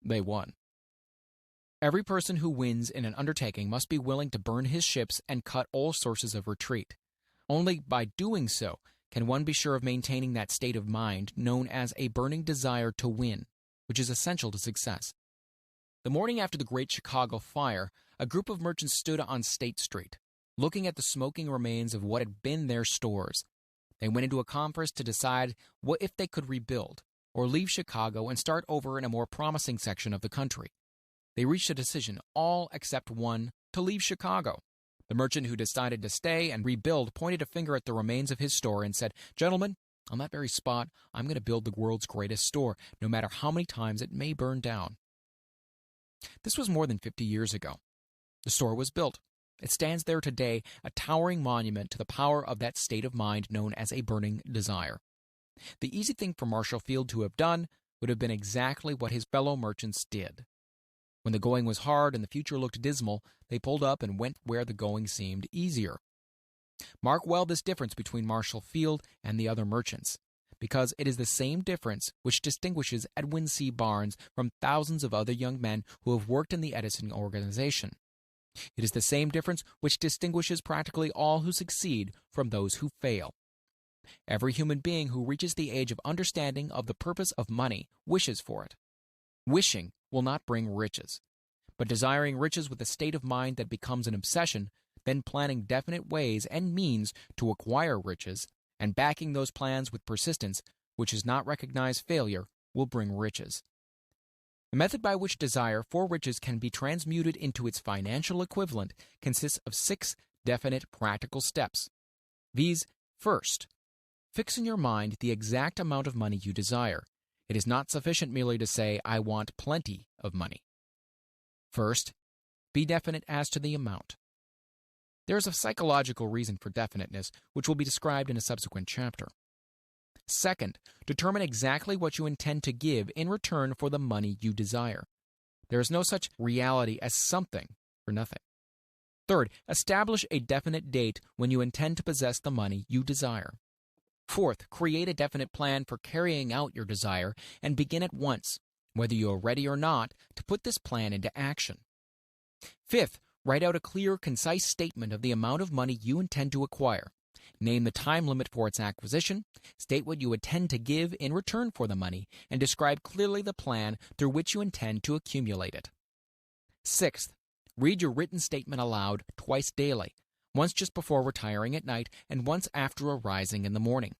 They won. Every person who wins in an undertaking must be willing to burn his ships and cut all sources of retreat. Only by doing so can one be sure of maintaining that state of mind known as a burning desire to win, which is essential to success. The morning after the Great Chicago Fire, a group of merchants stood on State Street, looking at the smoking remains of what had been their stores. They went into a conference to decide what if they could rebuild, or leave Chicago and start over in a more promising section of the country. They reached a decision, all except one, to leave Chicago. The merchant who decided to stay and rebuild pointed a finger at the remains of his store and said, "Gentlemen, on that very spot, I'm going to build the world's greatest store, no matter how many times it may burn down." This was more than 50 years ago. The store was built. It stands there today, a towering monument to the power of that state of mind known as a burning desire. The easy thing for Marshall Field to have done would have been exactly what his fellow merchants did. When the going was hard and the future looked dismal, they pulled up and went where the going seemed easier. Mark well this difference between Marshall Field and the other merchants, because it is the same difference which distinguishes Edwin C. Barnes from thousands of other young men who have worked in the Edison organization. It is the same difference which distinguishes practically all who succeed from those who fail. Every human being who reaches the age of understanding of the purpose of money wishes for it. Wishing will not bring riches, but desiring riches with a state of mind that becomes an obsession, then planning definite ways and means to acquire riches, and backing those plans with persistence, which does not recognize failure, will bring riches. The method by which desire for riches can be transmuted into its financial equivalent consists of 6 definite practical steps. These: first, fix in your mind the exact amount of money you desire. It is not sufficient merely to say, "I want plenty of money." First, be definite as to the amount. There is a psychological reason for definiteness, which will be described in a subsequent chapter. Second, determine exactly what you intend to give in return for the money you desire. There is no such reality as something for nothing. Third, establish a definite date when you intend to possess the money you desire. Fourth, create a definite plan for carrying out your desire and begin at once, whether you are ready or not, to put this plan into action. Fifth, write out a clear, concise statement of the amount of money you intend to acquire. Name the time limit for its acquisition, state what you intend to give in return for the money, and describe clearly the plan through which you intend to accumulate it. Sixth, read your written statement aloud twice daily, once just before retiring at night and once after arising in the morning.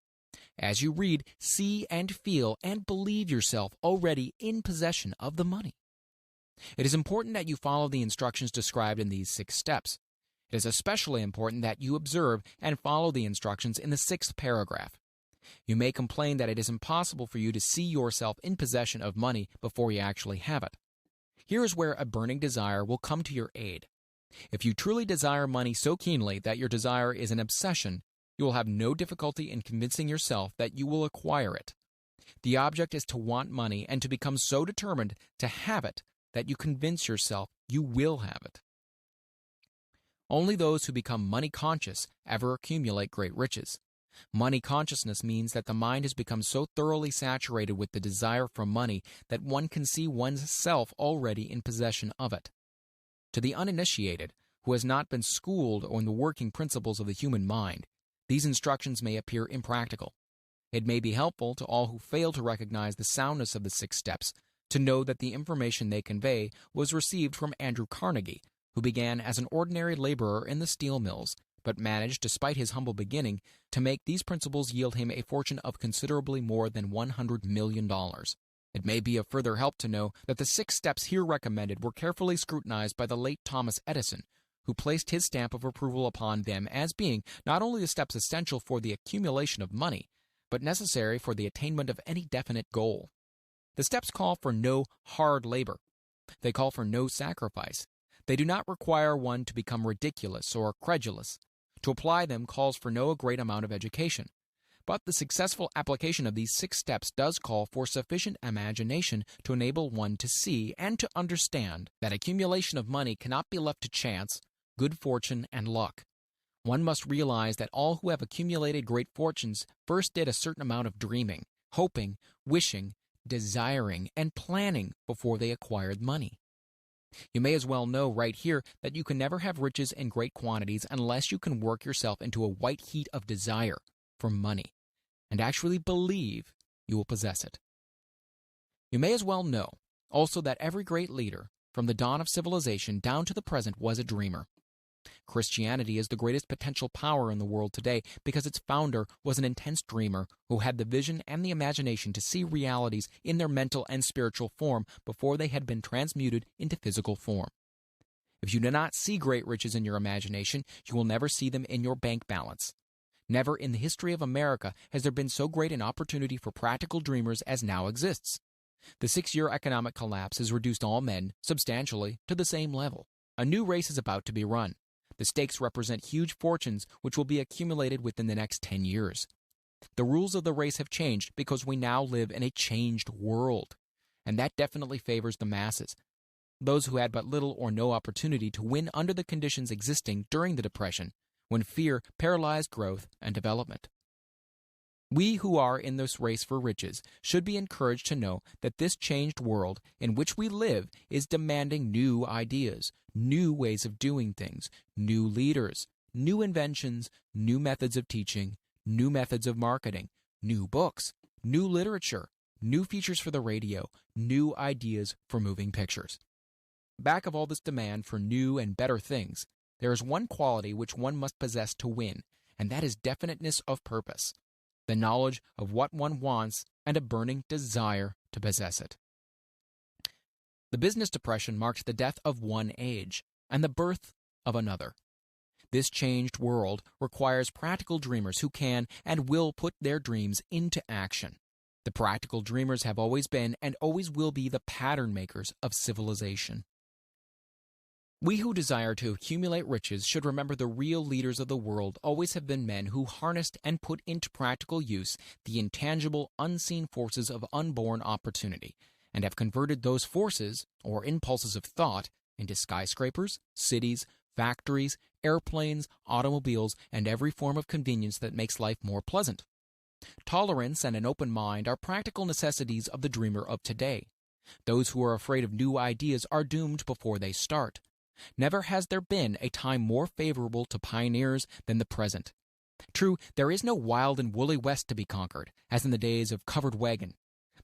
As you read, see and feel and believe yourself already in possession of the money. It is important that you follow the instructions described in these 6 steps. It is especially important that you observe and follow the instructions in the 6th paragraph. You may complain that it is impossible for you to see yourself in possession of money before you actually have it. Here is where a burning desire will come to your aid. If you truly desire money so keenly that your desire is an obsession, you will have no difficulty in convincing yourself that you will acquire it. The object is to want money and to become so determined to have it that you convince yourself you will have it. Only those who become money conscious ever accumulate great riches. Money consciousness means that the mind has become so thoroughly saturated with the desire for money that one can see one's self already in possession of it. To the uninitiated, who has not been schooled on the working principles of the human mind, these instructions may appear impractical. It may be helpful to all who fail to recognize the soundness of the 6 steps to know that the information they convey was received from Andrew Carnegie, who began as an ordinary laborer in the steel mills, but managed, despite his humble beginning, to make these principles yield him a fortune of considerably more than $100 million. It may be of further help to know that the 6 steps here recommended were carefully scrutinized by the late Thomas Edison, who placed his stamp of approval upon them as being not only the steps essential for the accumulation of money, but necessary for the attainment of any definite goal. The steps call for no hard labor. They call for no sacrifice. They do not require one to become ridiculous or credulous. To apply them calls for no great amount of education. But the successful application of these 6 steps does call for sufficient imagination to enable one to see and to understand that accumulation of money cannot be left to chance, good fortune, and luck. One must realize that all who have accumulated great fortunes first did a certain amount of dreaming, hoping, wishing, desiring, and planning before they acquired money. You may as well know right here that you can never have riches in great quantities unless you can work yourself into a white heat of desire for money and actually believe you will possess it. You may as well know also that every great leader, from the dawn of civilization down to the present, was a dreamer. Christianity is the greatest potential power in the world today because its founder was an intense dreamer who had the vision and the imagination to see realities in their mental and spiritual form before they had been transmuted into physical form. If you do not see great riches in your imagination, you will never see them in your bank balance. Never in the history of America has there been so great an opportunity for practical dreamers as now exists. The 6-year economic collapse has reduced all men, substantially, to the same level. A new race is about to be run. The stakes represent huge fortunes which will be accumulated within the next 10 years. The rules of the race have changed because we now live in a changed world, and that definitely favors the masses, those who had but little or no opportunity to win under the conditions existing during the Depression, when fear paralyzed growth and development. We who are in this race for riches should be encouraged to know that this changed world in which we live is demanding new ideas, new ways of doing things, new leaders, new inventions, new methods of teaching, new methods of marketing, new books, new literature, new features for the radio, new ideas for moving pictures. Back of all this demand for new and better things, there is one quality which one must possess to win, and that is definiteness of purpose. The knowledge of what one wants, and a burning desire to possess it. The business depression marked the death of one age and the birth of another. This changed world requires practical dreamers who can and will put their dreams into action. The practical dreamers have always been and always will be the pattern makers of civilization. We who desire to accumulate riches should remember the real leaders of the world always have been men who harnessed and put into practical use the intangible, unseen forces of unborn opportunity, and have converted those forces, or impulses of thought, into skyscrapers, cities, factories, airplanes, automobiles, and every form of convenience that makes life more pleasant. Tolerance and an open mind are practical necessities of the dreamer of today. Those who are afraid of new ideas are doomed before they start. Never has there been a time more favorable to pioneers than the present. True, there is no wild and woolly West to be conquered, as in the days of covered wagon,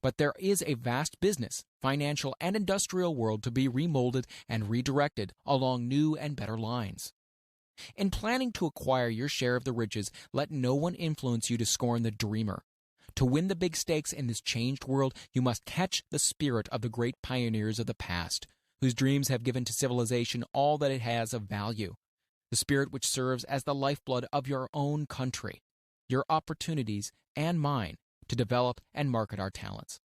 but there is a vast business, financial, and industrial world to be remolded and redirected along new and better lines. In planning to acquire your share of the riches, let no one influence you to scorn the dreamer. To win the big stakes in this changed world, you must catch the spirit of the great pioneers of the past, whose dreams have given to civilization all that it has of value, the spirit which serves as the lifeblood of your own country, your opportunities, and mine, to develop and market our talents.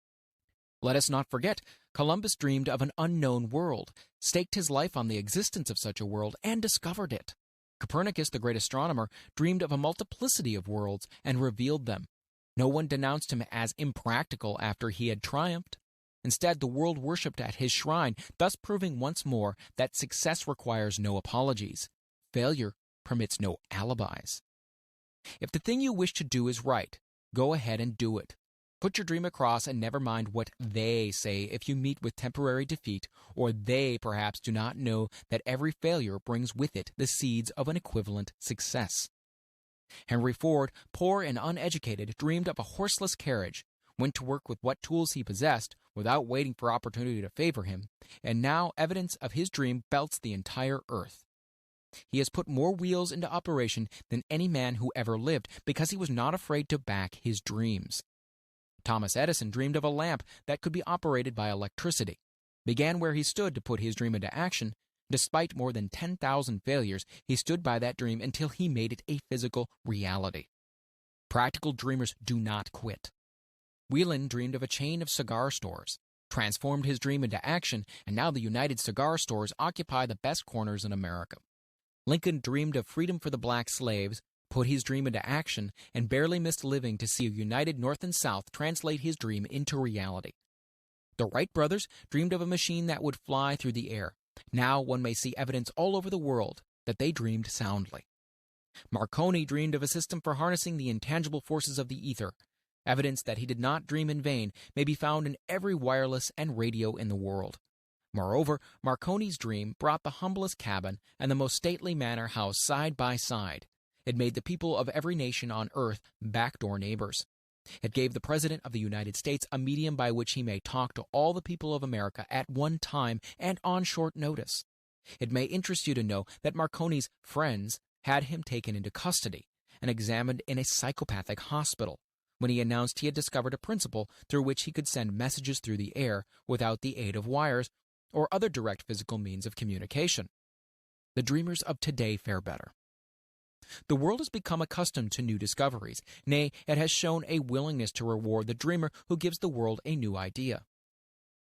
Let us not forget, Columbus dreamed of an unknown world, staked his life on the existence of such a world, and discovered it. Copernicus, the great astronomer, dreamed of a multiplicity of worlds and revealed them. No one denounced him as impractical after he had triumphed. Instead, the world worshipped at his shrine, thus proving once more that success requires no apologies. Failure permits no alibis. If the thing you wish to do is right, go ahead and do it. Put your dream across and never mind what they say if you meet with temporary defeat, or they perhaps do not know that every failure brings with it the seeds of an equivalent success. Henry Ford, poor and uneducated, dreamed of a horseless carriage, went to work with what tools he possessed without waiting for opportunity to favor him, and now evidence of his dream belts the entire earth. He has put more wheels into operation than any man who ever lived because he was not afraid to back his dreams. Thomas Edison dreamed of a lamp that could be operated by electricity, began where he stood to put his dream into action. Despite more than 10,000 failures, he stood by that dream until he made it a physical reality. Practical dreamers do not quit. Whelan dreamed of a chain of cigar stores, transformed his dream into action, and now the United Cigar Stores occupy the best corners in America. Lincoln dreamed of freedom for the black slaves, put his dream into action, and barely missed living to see a united North and South translate his dream into reality. The Wright brothers dreamed of a machine that would fly through the air. Now one may see evidence all over the world that they dreamed soundly. Marconi dreamed of a system for harnessing the intangible forces of the ether. Evidence that he did not dream in vain may be found in every wireless and radio in the world. Moreover, Marconi's dream brought the humblest cabin and the most stately manor house side by side. It made the people of every nation on earth backdoor neighbors. It gave the President of the United States a medium by which he may talk to all the people of America at one time and on short notice. It may interest you to know that Marconi's friends had him taken into custody and examined in a psychopathic hospital when he announced he had discovered a principle through which he could send messages through the air without the aid of wires or other direct physical means of communication. The dreamers of today fare better. The world has become accustomed to new discoveries. Nay, it has shown a willingness to reward the dreamer who gives the world a new idea.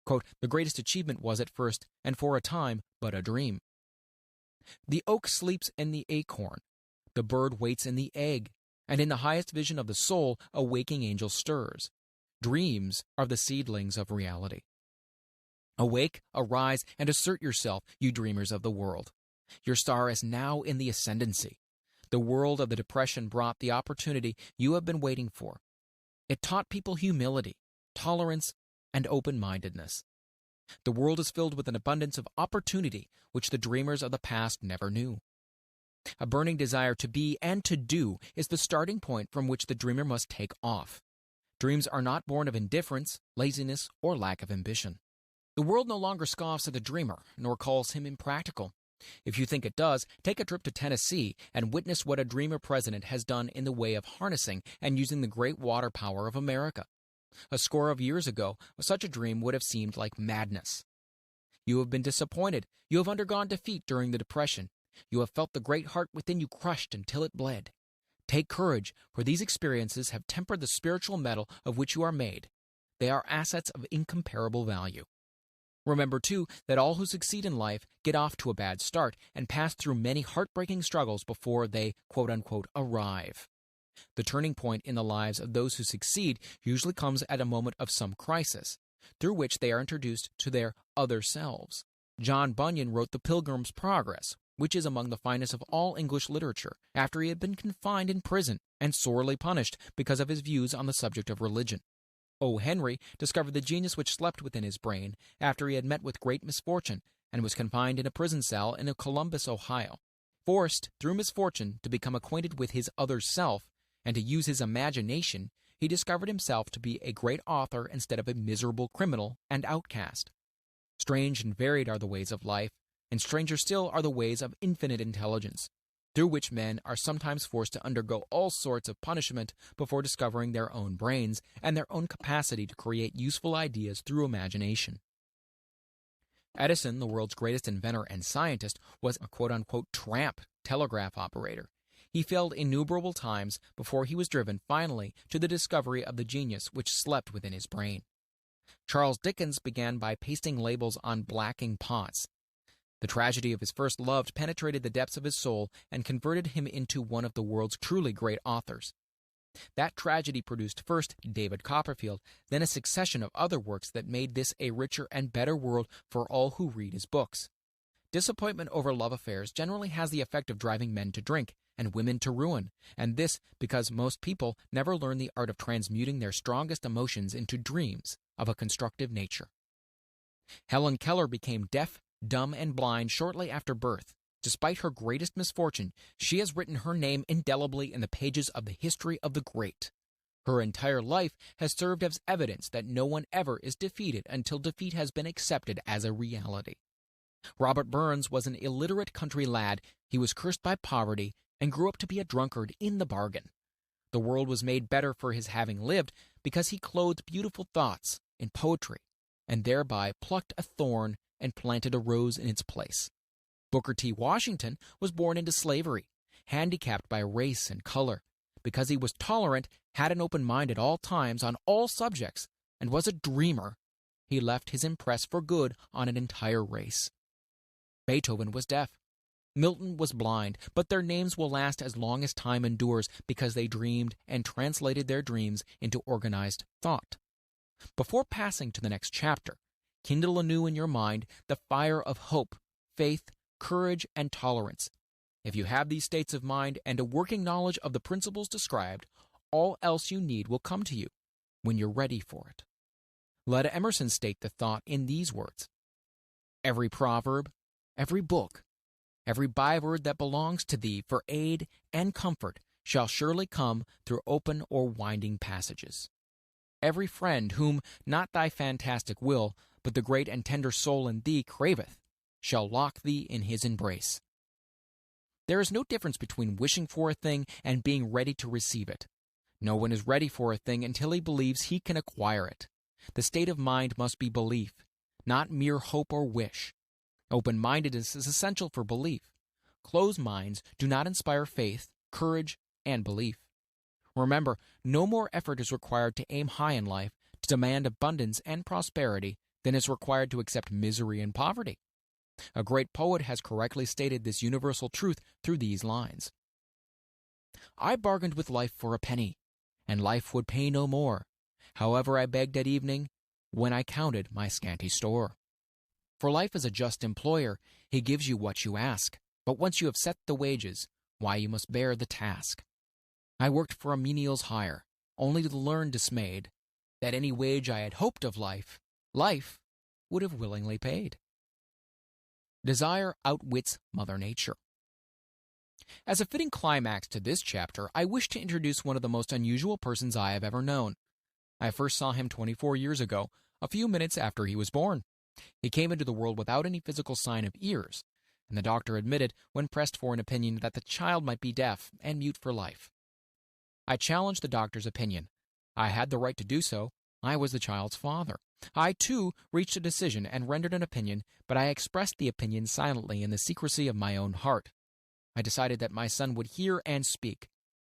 Quote, the greatest achievement was at first, and for a time, but a dream. The oak sleeps in the acorn. The bird waits in the egg. And in the highest vision of the soul, a waking angel stirs. Dreams are the seedlings of reality. Awake, arise, and assert yourself, you dreamers of the world. Your star is now in the ascendancy. The world of the Depression brought the opportunity you have been waiting for. It taught people humility, tolerance, and open-mindedness. The world is filled with an abundance of opportunity which the dreamers of the past never knew. A burning desire to be and to do is the starting point from which the dreamer must take off. Dreams are not born of indifference, laziness, or lack of ambition. The world no longer scoffs at the dreamer, nor calls him impractical. If you think it does, take a trip to Tennessee and witness what a dreamer president has done in the way of harnessing and using the great water power of America. A score of years ago, such a dream would have seemed like madness. You have been disappointed. You have undergone defeat during the Depression. You have felt the great heart within you crushed until it bled. Take courage, for these experiences have tempered the spiritual metal of which you are made. They are assets of incomparable value. Remember, too, that all who succeed in life get off to a bad start and pass through many heartbreaking struggles before they, quote-unquote, arrive. The turning point in the lives of those who succeed usually comes at a moment of some crisis, through which they are introduced to their other selves. John Bunyan wrote The Pilgrim's Progress, which is among the finest of all English literature, after he had been confined in prison and sorely punished because of his views on the subject of religion. O. Henry discovered the genius which slept within his brain after he had met with great misfortune and was confined in a prison cell in Columbus, Ohio. Forced, through misfortune, to become acquainted with his other self and to use his imagination, he discovered himself to be a great author instead of a miserable criminal and outcast. Strange and varied are the ways of life, and stranger still are the ways of infinite intelligence, through which men are sometimes forced to undergo all sorts of punishment before discovering their own brains and their own capacity to create useful ideas through imagination. Edison, the world's greatest inventor and scientist, was a quote-unquote tramp telegraph operator. He failed innumerable times before he was driven finally to the discovery of the genius which slept within his brain. Charles Dickens began by pasting labels on blacking pots. The tragedy of his first love penetrated the depths of his soul and converted him into one of the world's truly great authors. That tragedy produced first David Copperfield, then a succession of other works that made this a richer and better world for all who read his books. Disappointment over love affairs generally has the effect of driving men to drink and women to ruin, and this because most people never learn the art of transmuting their strongest emotions into dreams of a constructive nature. Helen Keller became deaf, dumb, and blind shortly after birth. Despite her greatest misfortune, she has written her name indelibly in the pages of the history of the great. Her entire life has served as evidence that no one ever is defeated until defeat has been accepted as a reality. Robert Burns was an illiterate country lad. He was cursed by poverty and grew up to be a drunkard in the bargain. The world was made better for his having lived because he clothed beautiful thoughts in poetry and thereby plucked a thorn and planted a rose in its place. Booker T. Washington was born into slavery, handicapped by race and color. Because he was tolerant, had an open mind at all times on all subjects, and was a dreamer, he left his impress for good on an entire race. Beethoven was deaf. Milton was blind, but their names will last as long as time endures because they dreamed and translated their dreams into organized thought. Before passing to the next chapter, kindle anew in your mind the fire of hope, faith, courage, and tolerance. If you have these states of mind and a working knowledge of the principles described, all else you need will come to you when you're ready for it. Let Emerson state the thought in these words: every proverb, every book, every byword that belongs to thee for aid and comfort shall surely come through open or winding passages. Every friend whom not thy fantastic will, but the great and tender soul in thee craveth, shall lock thee in his embrace. There is no difference between wishing for a thing and being ready to receive it. No one is ready for a thing until he believes he can acquire it. The state of mind must be belief, not mere hope or wish. Open-mindedness is essential for belief. Closed minds do not inspire faith, courage, and belief. Remember, no more effort is required to aim high in life, to demand abundance and prosperity, than is required to accept misery and poverty. A great poet has correctly stated this universal truth through these lines: I bargained with life for a penny, and life would pay no more. However, I begged at evening, when I counted my scanty store. For life is a just employer, he gives you what you ask, but once you have set the wages, why you must bear the task. I worked for a menial's hire, only to learn dismayed, that any wage I had hoped of life, life would have willingly paid. Desire outwits Mother Nature. As a fitting climax to this chapter, I wish to introduce one of the most unusual persons I have ever known. I first saw him 24 years ago, a few minutes after he was born. He came into the world without any physical sign of ears, and the doctor admitted, when pressed for an opinion, that the child might be deaf and mute for life. I challenged the doctor's opinion. I had the right to do so. I was the child's father. I, too, reached a decision and rendered an opinion, but I expressed the opinion silently in the secrecy of my own heart. I decided that my son would hear and speak.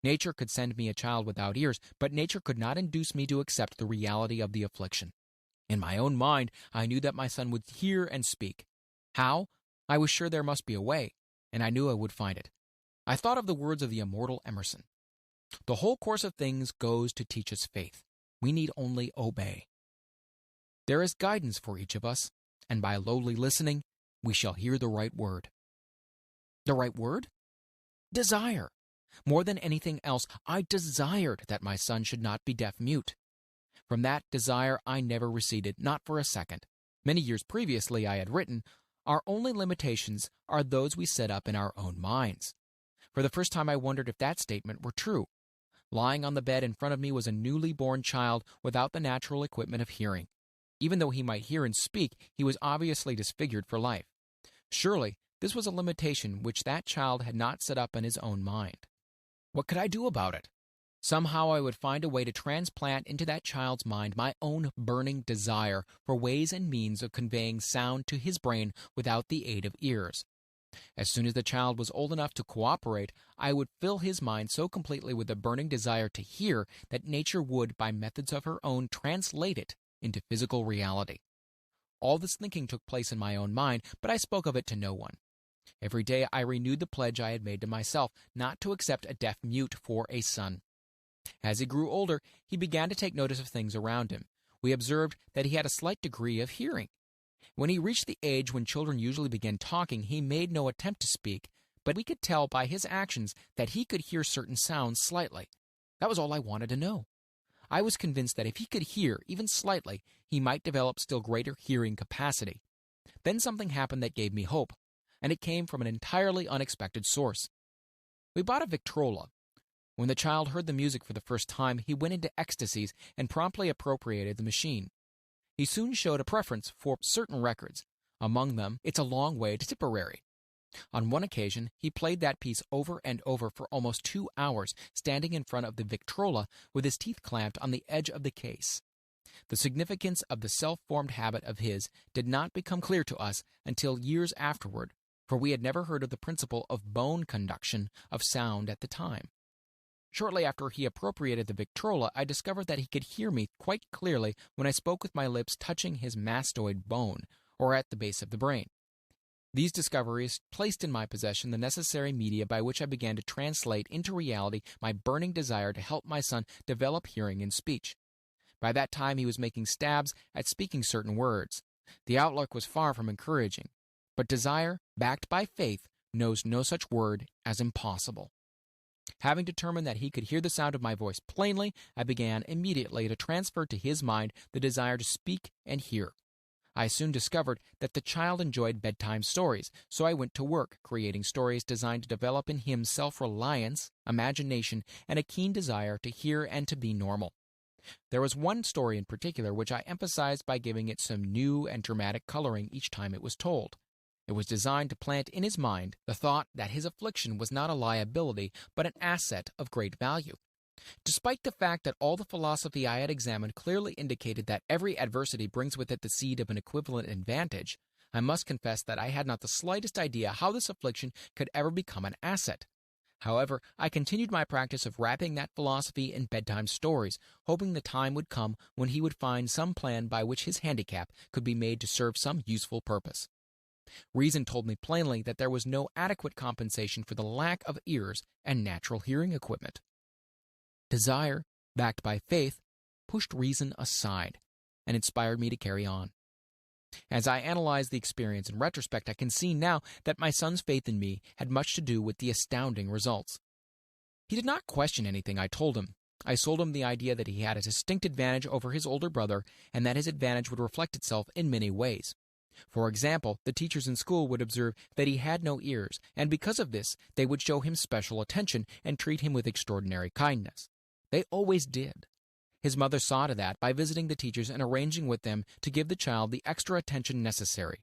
Nature could send me a child without ears, but nature could not induce me to accept the reality of the affliction. In my own mind, I knew that my son would hear and speak. How? I was sure there must be a way, and I knew I would find it. I thought of the words of the immortal Emerson: the whole course of things goes to teach us faith. We need only obey. There is guidance for each of us, and by lowly listening, we shall hear the right word. The right word? Desire. More than anything else, I desired that my son should not be deaf-mute. From that desire I never receded, not for a second. Many years previously I had written, our only limitations are those we set up in our own minds. For the first time I wondered if that statement were true. Lying on the bed in front of me was a newly born child without the natural equipment of hearing. Even though he might hear and speak, he was obviously disfigured for life. Surely, this was a limitation which that child had not set up in his own mind. What could I do about it? Somehow I would find a way to transplant into that child's mind my own burning desire for ways and means of conveying sound to his brain without the aid of ears. As soon as the child was old enough to cooperate, I would fill his mind so completely with the burning desire to hear that nature would, by methods of her own, translate it into physical reality. All this thinking took place in my own mind, but I spoke of it to no one. Every day I renewed the pledge I had made to myself not to accept a deaf-mute for a son. As he grew older, he began to take notice of things around him. We observed that he had a slight degree of hearing. When he reached the age when children usually begin talking, he made no attempt to speak, but we could tell by his actions that he could hear certain sounds slightly. That was all I wanted to know. I was convinced that if he could hear, even slightly, he might develop still greater hearing capacity. Then something happened that gave me hope, and it came from an entirely unexpected source. We bought a Victrola. When the child heard the music for the first time, he went into ecstasies and promptly appropriated the machine. He soon showed a preference for certain records, among them It's a Long Way to Tipperary. On one occasion, he played that piece over and over for almost 2 hours, standing in front of the Victrola with his teeth clamped on the edge of the case. The significance of the self-formed habit of his did not become clear to us until years afterward, for we had never heard of the principle of bone conduction of sound at the time. Shortly after he appropriated the Victrola, I discovered that he could hear me quite clearly when I spoke with my lips touching his mastoid bone, or at the base of the brain. These discoveries placed in my possession the necessary media by which I began to translate into reality my burning desire to help my son develop hearing and speech. By that time, he was making stabs at speaking certain words. The outlook was far from encouraging, but desire, backed by faith, knows no such word as impossible. Having determined that he could hear the sound of my voice plainly, I began immediately to transfer to his mind the desire to speak and hear. I soon discovered that the child enjoyed bedtime stories, so I went to work creating stories designed to develop in him self-reliance, imagination, and a keen desire to hear and to be normal. There was one story in particular which I emphasized by giving it some new and dramatic coloring each time it was told. It was designed to plant in his mind the thought that his affliction was not a liability but an asset of great value. Despite the fact that all the philosophy I had examined clearly indicated that every adversity brings with it the seed of an equivalent advantage, I must confess that I had not the slightest idea how this affliction could ever become an asset. However, I continued my practice of wrapping that philosophy in bedtime stories, hoping the time would come when he would find some plan by which his handicap could be made to serve some useful purpose. Reason told me plainly that there was no adequate compensation for the lack of ears and natural hearing equipment. Desire, backed by faith, pushed reason aside and inspired me to carry on. As I analyze the experience in retrospect, I can see now that my son's faith in me had much to do with the astounding results. He did not question anything I told him. I sold him the idea that he had a distinct advantage over his older brother and that his advantage would reflect itself in many ways. For example, the teachers in school would observe that he had no ears, and because of this, they would show him special attention and treat him with extraordinary kindness. They always did. His mother saw to that by visiting the teachers and arranging with them to give the child the extra attention necessary.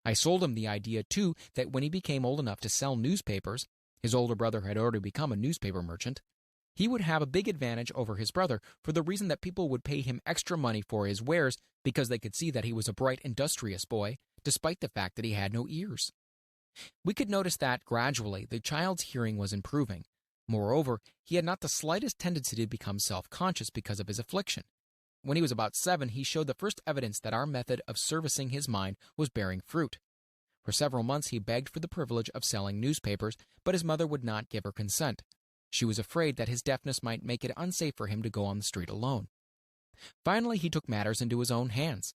I sold him the idea, too, that when he became old enough to sell newspapers — his older brother had already become a newspaper merchant — he would have a big advantage over his brother for the reason that people would pay him extra money for his wares because they could see that he was a bright, industrious boy, despite the fact that he had no ears. We could notice that, gradually, the child's hearing was improving. Moreover, he had not the slightest tendency to become self-conscious because of his affliction. When he was about 7, he showed the first evidence that our method of servicing his mind was bearing fruit. For several months he begged for the privilege of selling newspapers, but his mother would not give her consent. She was afraid that his deafness might make it unsafe for him to go on the street alone. Finally, he took matters into his own hands.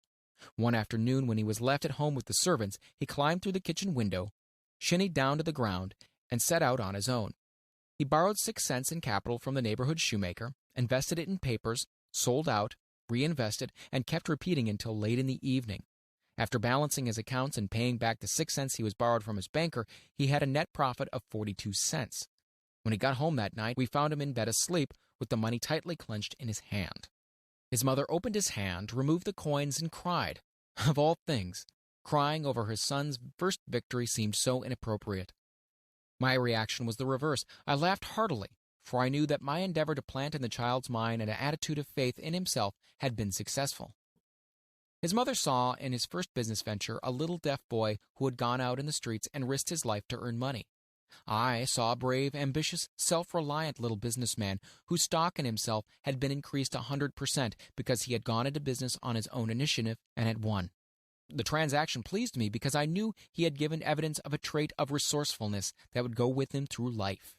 One afternoon, when he was left at home with the servants, he climbed through the kitchen window, shinnied down to the ground, and set out on his own. He borrowed 6 cents in capital from the neighborhood shoemaker, invested it in papers, sold out, reinvested, and kept repeating until late in the evening. After balancing his accounts and paying back the 6 cents he was borrowed from his banker, he had a net profit of 42 cents. When he got home that night, we found him in bed asleep with the money tightly clenched in his hand. His mother opened his hand, removed the coins, and cried. Of all things, crying over her son's first victory seemed so inappropriate. My reaction was the reverse. I laughed heartily, for I knew that my endeavor to plant in the child's mind an attitude of faith in himself had been successful. His mother saw in his first business venture a little deaf boy who had gone out in the streets and risked his life to earn money. I saw a brave, ambitious, self-reliant little businessman whose stock in himself had been increased 100% because he had gone into business on his own initiative and had won. The transaction pleased me because I knew he had given evidence of a trait of resourcefulness that would go with him through life.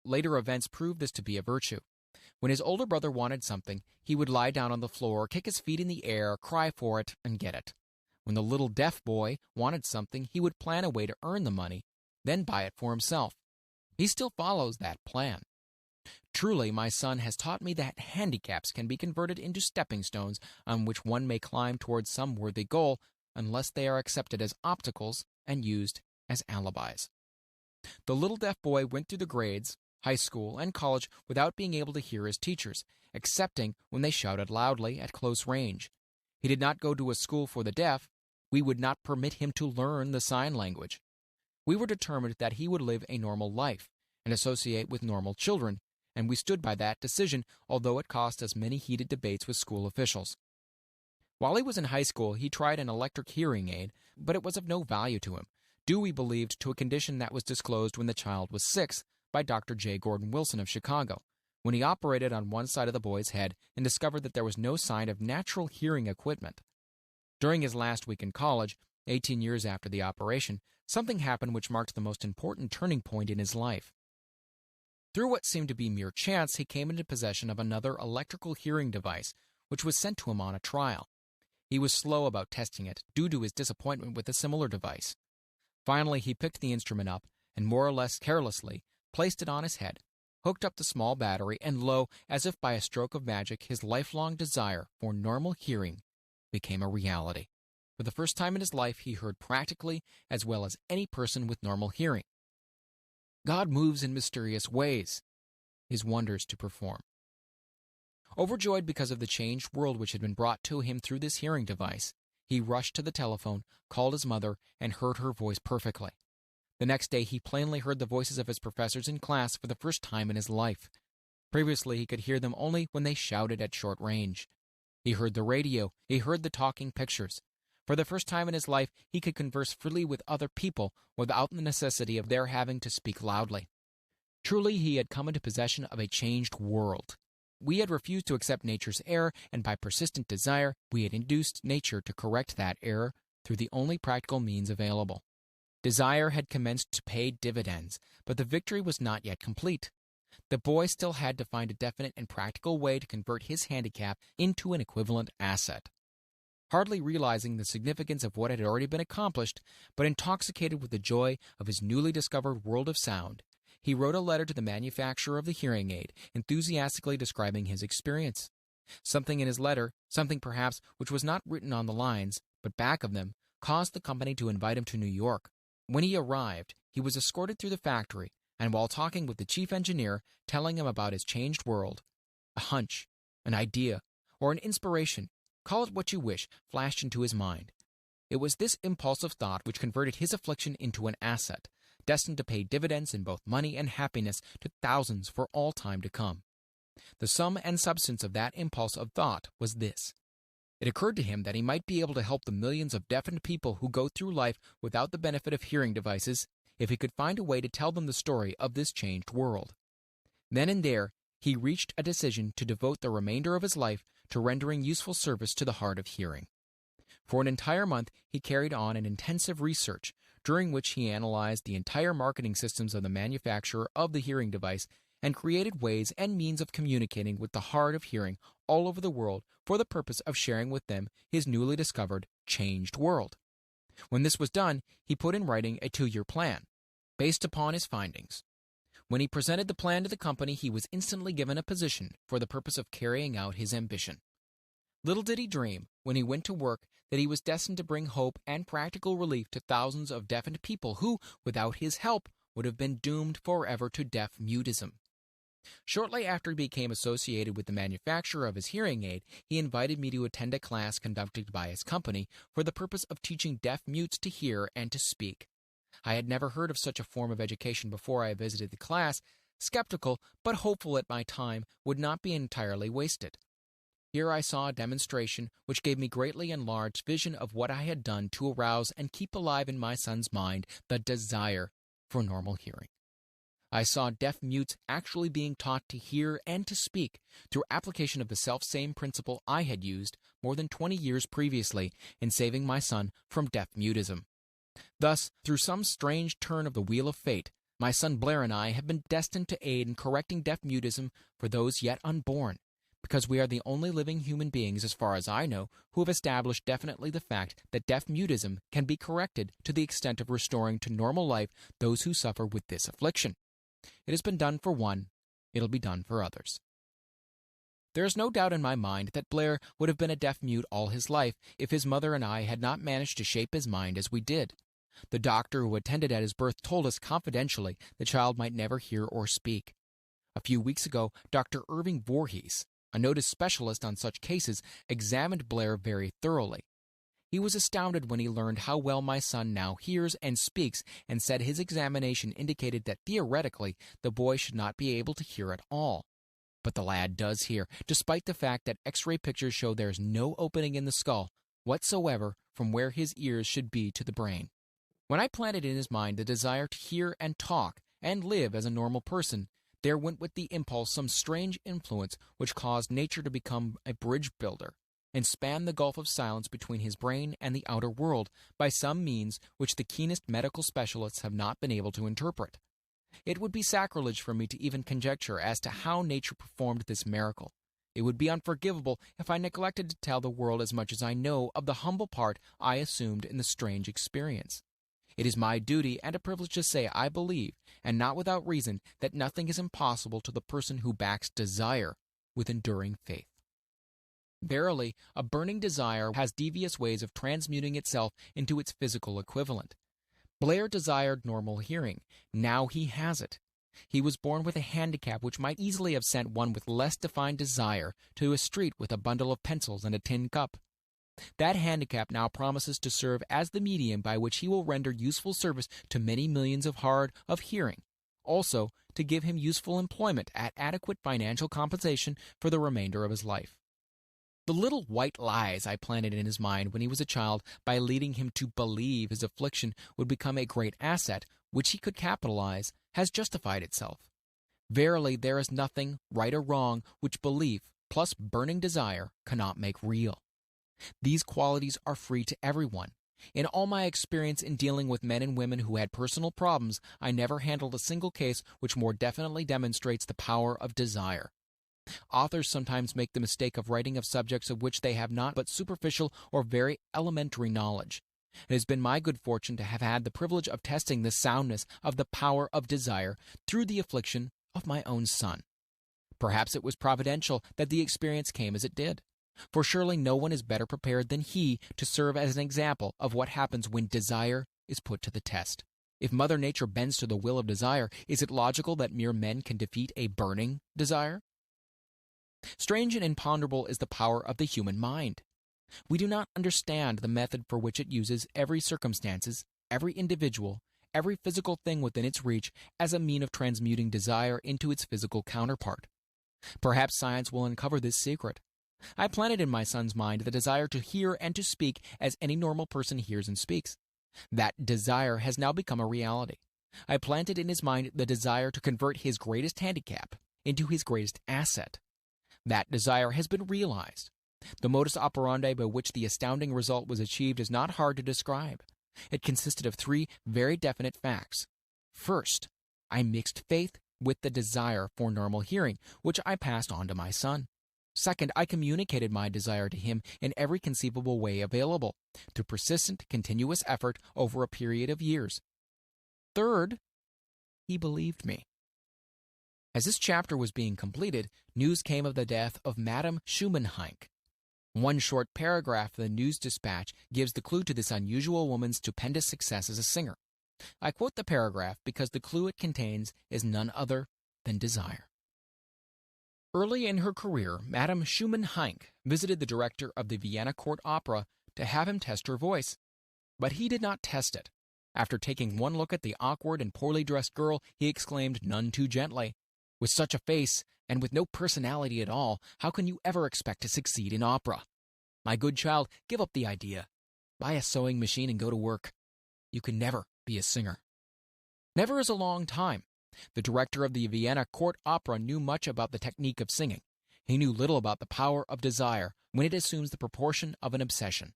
Later events proved this to be a virtue. When his older brother wanted something, he would lie down on the floor, kick his feet in the air, cry for it, and get it. When the little deaf boy wanted something, he would plan a way to earn the money, then buy it for himself. He still follows that plan. Truly, my son has taught me that handicaps can be converted into stepping stones on which one may climb towards some worthy goal, unless they are accepted as obstacles and used as alibis. The little deaf boy went through the grades, high school, and college without being able to hear his teachers, excepting when they shouted loudly at close range. He did not go to a school for the deaf. We would not permit him to learn the sign language. We were determined that he would live a normal life and associate with normal children, and we stood by that decision, although it cost us many heated debates with school officials. While he was in high school, he tried an electric hearing aid, but it was of no value to him, due, we believed, to a condition that was disclosed when the child was 6 by Dr. J. Gordon Wilson of Chicago, when he operated on one side of the boy's head and discovered that there was no sign of natural hearing equipment. During his last week in college, 18 years after the operation, something happened which marked the most important turning point in his life. Through what seemed to be mere chance, he came into possession of another electrical hearing device, which was sent to him on a trial. He was slow about testing it, due to his disappointment with a similar device. Finally, he picked the instrument up and, more or less carelessly, placed it on his head, hooked up the small battery, and lo, as if by a stroke of magic, his lifelong desire for normal hearing became a reality. For the first time in his life, he heard practically as well as any person with normal hearing. God moves in mysterious ways, his wonders to perform. Overjoyed because of the changed world which had been brought to him through this hearing device, he rushed to the telephone, called his mother, and heard her voice perfectly. The next day, he plainly heard the voices of his professors in class for the first time in his life. Previously, he could hear them only when they shouted at short range. He heard the radio. He heard the talking pictures. For the first time in his life, he could converse freely with other people without the necessity of their having to speak loudly. Truly, he had come into possession of a changed world. We had refused to accept nature's error, and by persistent desire, we had induced nature to correct that error through the only practical means available. Desire had commenced to pay dividends, but the victory was not yet complete. The boy still had to find a definite and practical way to convert his handicap into an equivalent asset. Hardly realizing the significance of what had already been accomplished, but intoxicated with the joy of his newly discovered world of sound, he wrote a letter to the manufacturer of the hearing aid, enthusiastically describing his experience. Something in his letter, something perhaps which was not written on the lines, but back of them, caused the company to invite him to New York. When he arrived, he was escorted through the factory, and while talking with the chief engineer, telling him about his changed world, a hunch, an idea, or an inspiration, call it what you wish, flashed into his mind. It was this impulsive thought which converted his affliction into an asset, destined to pay dividends in both money and happiness to thousands for all time to come. The sum and substance of that impulse of thought was this. It occurred to him that he might be able to help the millions of deafened people who go through life without the benefit of hearing devices if he could find a way to tell them the story of this changed world. Then and there, he reached a decision to devote the remainder of his life to rendering useful service to the hard of hearing. For an entire month, he carried on an intensive research, during which he analyzed the entire marketing systems of the manufacturer of the hearing device and created ways and means of communicating with the hard of hearing all over the world for the purpose of sharing with them his newly discovered, changed world. When this was done, he put in writing a 2-year plan, based upon his findings. When he presented the plan to the company, he was instantly given a position for the purpose of carrying out his ambition. Little did he dream, when he went to work, that he was destined to bring hope and practical relief to thousands of deafened people who, without his help, would have been doomed forever to deaf-mutism. Shortly after he became associated with the manufacturer of his hearing aid, he invited me to attend a class conducted by his company for the purpose of teaching deaf-mutes to hear and to speak. I had never heard of such a form of education before I visited the class, skeptical but hopeful that my time would not be entirely wasted. Here I saw a demonstration which gave me greatly enlarged vision of what I had done to arouse and keep alive in my son's mind the desire for normal hearing. I saw deaf-mutes actually being taught to hear and to speak through application of the self-same principle I had used more than 20 years previously in saving my son from deaf-mutism. Thus, through some strange turn of the wheel of fate, my son Blair and I have been destined to aid in correcting deaf-mutism for those yet unborn, because we are the only living human beings, as far as I know, who have established definitely the fact that deaf-mutism can be corrected to the extent of restoring to normal life those who suffer with this affliction. It has been done for one, it'll be done for others. There is no doubt in my mind that Blair would have been a deaf-mute all his life if his mother and I had not managed to shape his mind as we did. The doctor who attended at his birth told us confidentially the child might never hear or speak. A few weeks ago, Dr. Irving Voorhees, a noted specialist on such cases, examined Blair very thoroughly. He was astounded when he learned how well my son now hears and speaks, and said his examination indicated that theoretically the boy should not be able to hear at all. But the lad does hear, despite the fact that X-ray pictures show there is no opening in the skull whatsoever from where his ears should be to the brain. When I planted in his mind the desire to hear and talk and live as a normal person, there went with the impulse some strange influence which caused nature to become a bridge builder. and span the gulf of silence between his brain and the outer world by some means which the keenest medical specialists have not been able to interpret. It would be sacrilege for me to even conjecture as to how nature performed this miracle. It would be unforgivable if I neglected to tell the world as much as I know of the humble part I assumed in the strange experience. It is my duty and a privilege to say I believe, and not without reason, that nothing is impossible to the person who backs desire with enduring faith. Verily, a burning desire has devious ways of transmuting itself into its physical equivalent. Blair desired normal hearing. Now he has it. He was born with a handicap which might easily have sent one with less defined desire to a street with a bundle of pencils and a tin cup. That handicap now promises to serve as the medium by which he will render useful service to many millions of hard of hearing, also to give him useful employment at adequate financial compensation for the remainder of his life. The little white lies I planted in his mind when he was a child by leading him to believe his affliction would become a great asset which he could capitalize has justified itself. Verily, there is nothing, right or wrong, which belief plus burning desire cannot make real. These qualities are free to everyone. In all my experience in dealing with men and women who had personal problems, I never handled a single case which more definitely demonstrates the power of desire. Authors sometimes make the mistake of writing of subjects of which they have not but superficial or very elementary knowledge. It has been my good fortune to have had the privilege of testing the soundness of the power of desire through the affliction of my own son. Perhaps it was providential that the experience came as it did, for surely no one is better prepared than he to serve as an example of what happens when desire is put to the test. If Mother Nature bends to the will of desire, is it logical that mere men can defeat a burning desire? Strange and imponderable is the power of the human mind. We do not understand the method for which it uses every circumstances, every individual, every physical thing within its reach as a mean of transmuting desire into its physical counterpart. Perhaps science will uncover this secret. I planted in my son's mind the desire to hear and to speak as any normal person hears and speaks. That desire has now become a reality. I planted in his mind the desire to convert his greatest handicap into his greatest asset. That desire has been realized. The modus operandi by which the astounding result was achieved is not hard to describe. It consisted of three very definite facts. First, I mixed faith with the desire for normal hearing, which I passed on to my son. Second, I communicated my desire to him in every conceivable way available, through persistent, continuous effort over a period of years. Third, he believed me. As this chapter was being completed, news came of the death of Madame Schumann-Heink. One short paragraph of the news dispatch gives the clue to this unusual woman's stupendous success as a singer. I quote the paragraph because the clue it contains is none other than desire. Early in her career, Madame Schumann-Heink visited the director of the Vienna Court Opera to have him test her voice. But he did not test it. After taking one look at the awkward and poorly dressed girl, he exclaimed none too gently, "With such a face, and with no personality at all, how can you ever expect to succeed in opera? My good child, give up the idea. Buy a sewing machine and go to work. You can never be a singer." Never is a long time. The director of the Vienna Court Opera knew much about the technique of singing. He knew little about the power of desire when it assumes the proportion of an obsession.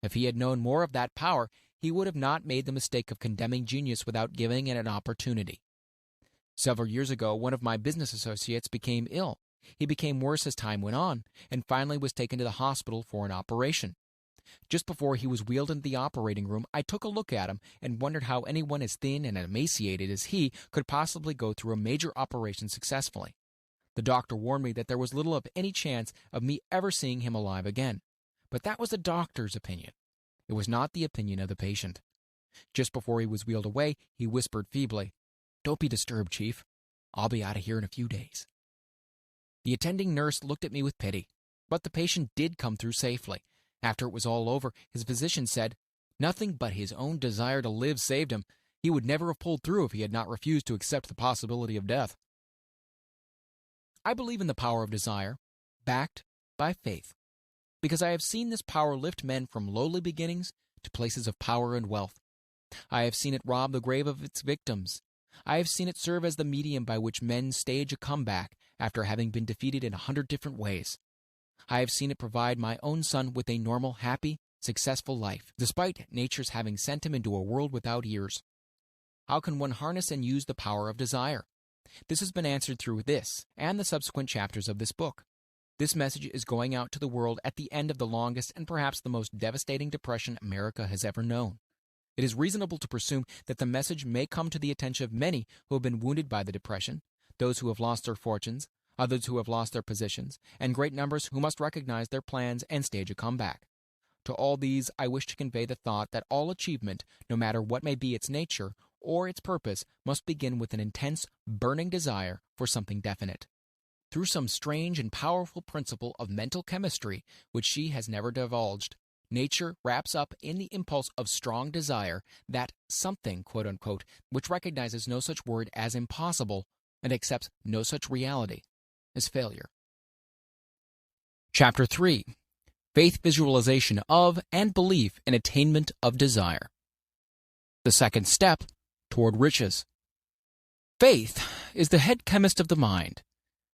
If he had known more of that power, he would have not made the mistake of condemning genius without giving it an opportunity. Several years ago, one of my business associates became ill. He became worse as time went on, and finally was taken to the hospital for an operation. Just before he was wheeled into the operating room, I took a look at him and wondered how anyone as thin and emaciated as he could possibly go through a major operation successfully. The doctor warned me that there was little of any chance of me ever seeing him alive again. But that was the doctor's opinion. It was not the opinion of the patient. Just before he was wheeled away, he whispered feebly, "Don't be disturbed, Chief. I'll be out of here in a few days." The attending nurse looked at me with pity, but the patient did come through safely. After it was all over, his physician said, "Nothing but his own desire to live saved him. He would never have pulled through if he had not refused to accept the possibility of death." I believe in the power of desire, backed by faith, because I have seen this power lift men from lowly beginnings to places of power and wealth. I have seen it rob the grave of its victims. I have seen it serve as the medium by which men stage a comeback after having been defeated in 100 different ways. I have seen it provide my own son with a normal, happy, successful life, despite nature's having sent him into a world without ears. How can one harness and use the power of desire? This has been answered through this and the subsequent chapters of this book. This message is going out to the world at the end of the longest and perhaps the most devastating depression America has ever known. It is reasonable to presume that the message may come to the attention of many who have been wounded by the depression, those who have lost their fortunes, others who have lost their positions, and great numbers who must recognize their plans and stage a comeback. To all these, I wish to convey the thought that all achievement, no matter what may be its nature or its purpose, must begin with an intense, burning desire for something definite. Through some strange and powerful principle of mental chemistry, which she has never divulged, nature wraps up in the impulse of strong desire that something, quote-unquote, which recognizes no such word as impossible and accepts no such reality as failure. Chapter 3. Faith visualization of and belief in attainment of desire. The second step toward riches. Faith is the head chemist of the mind.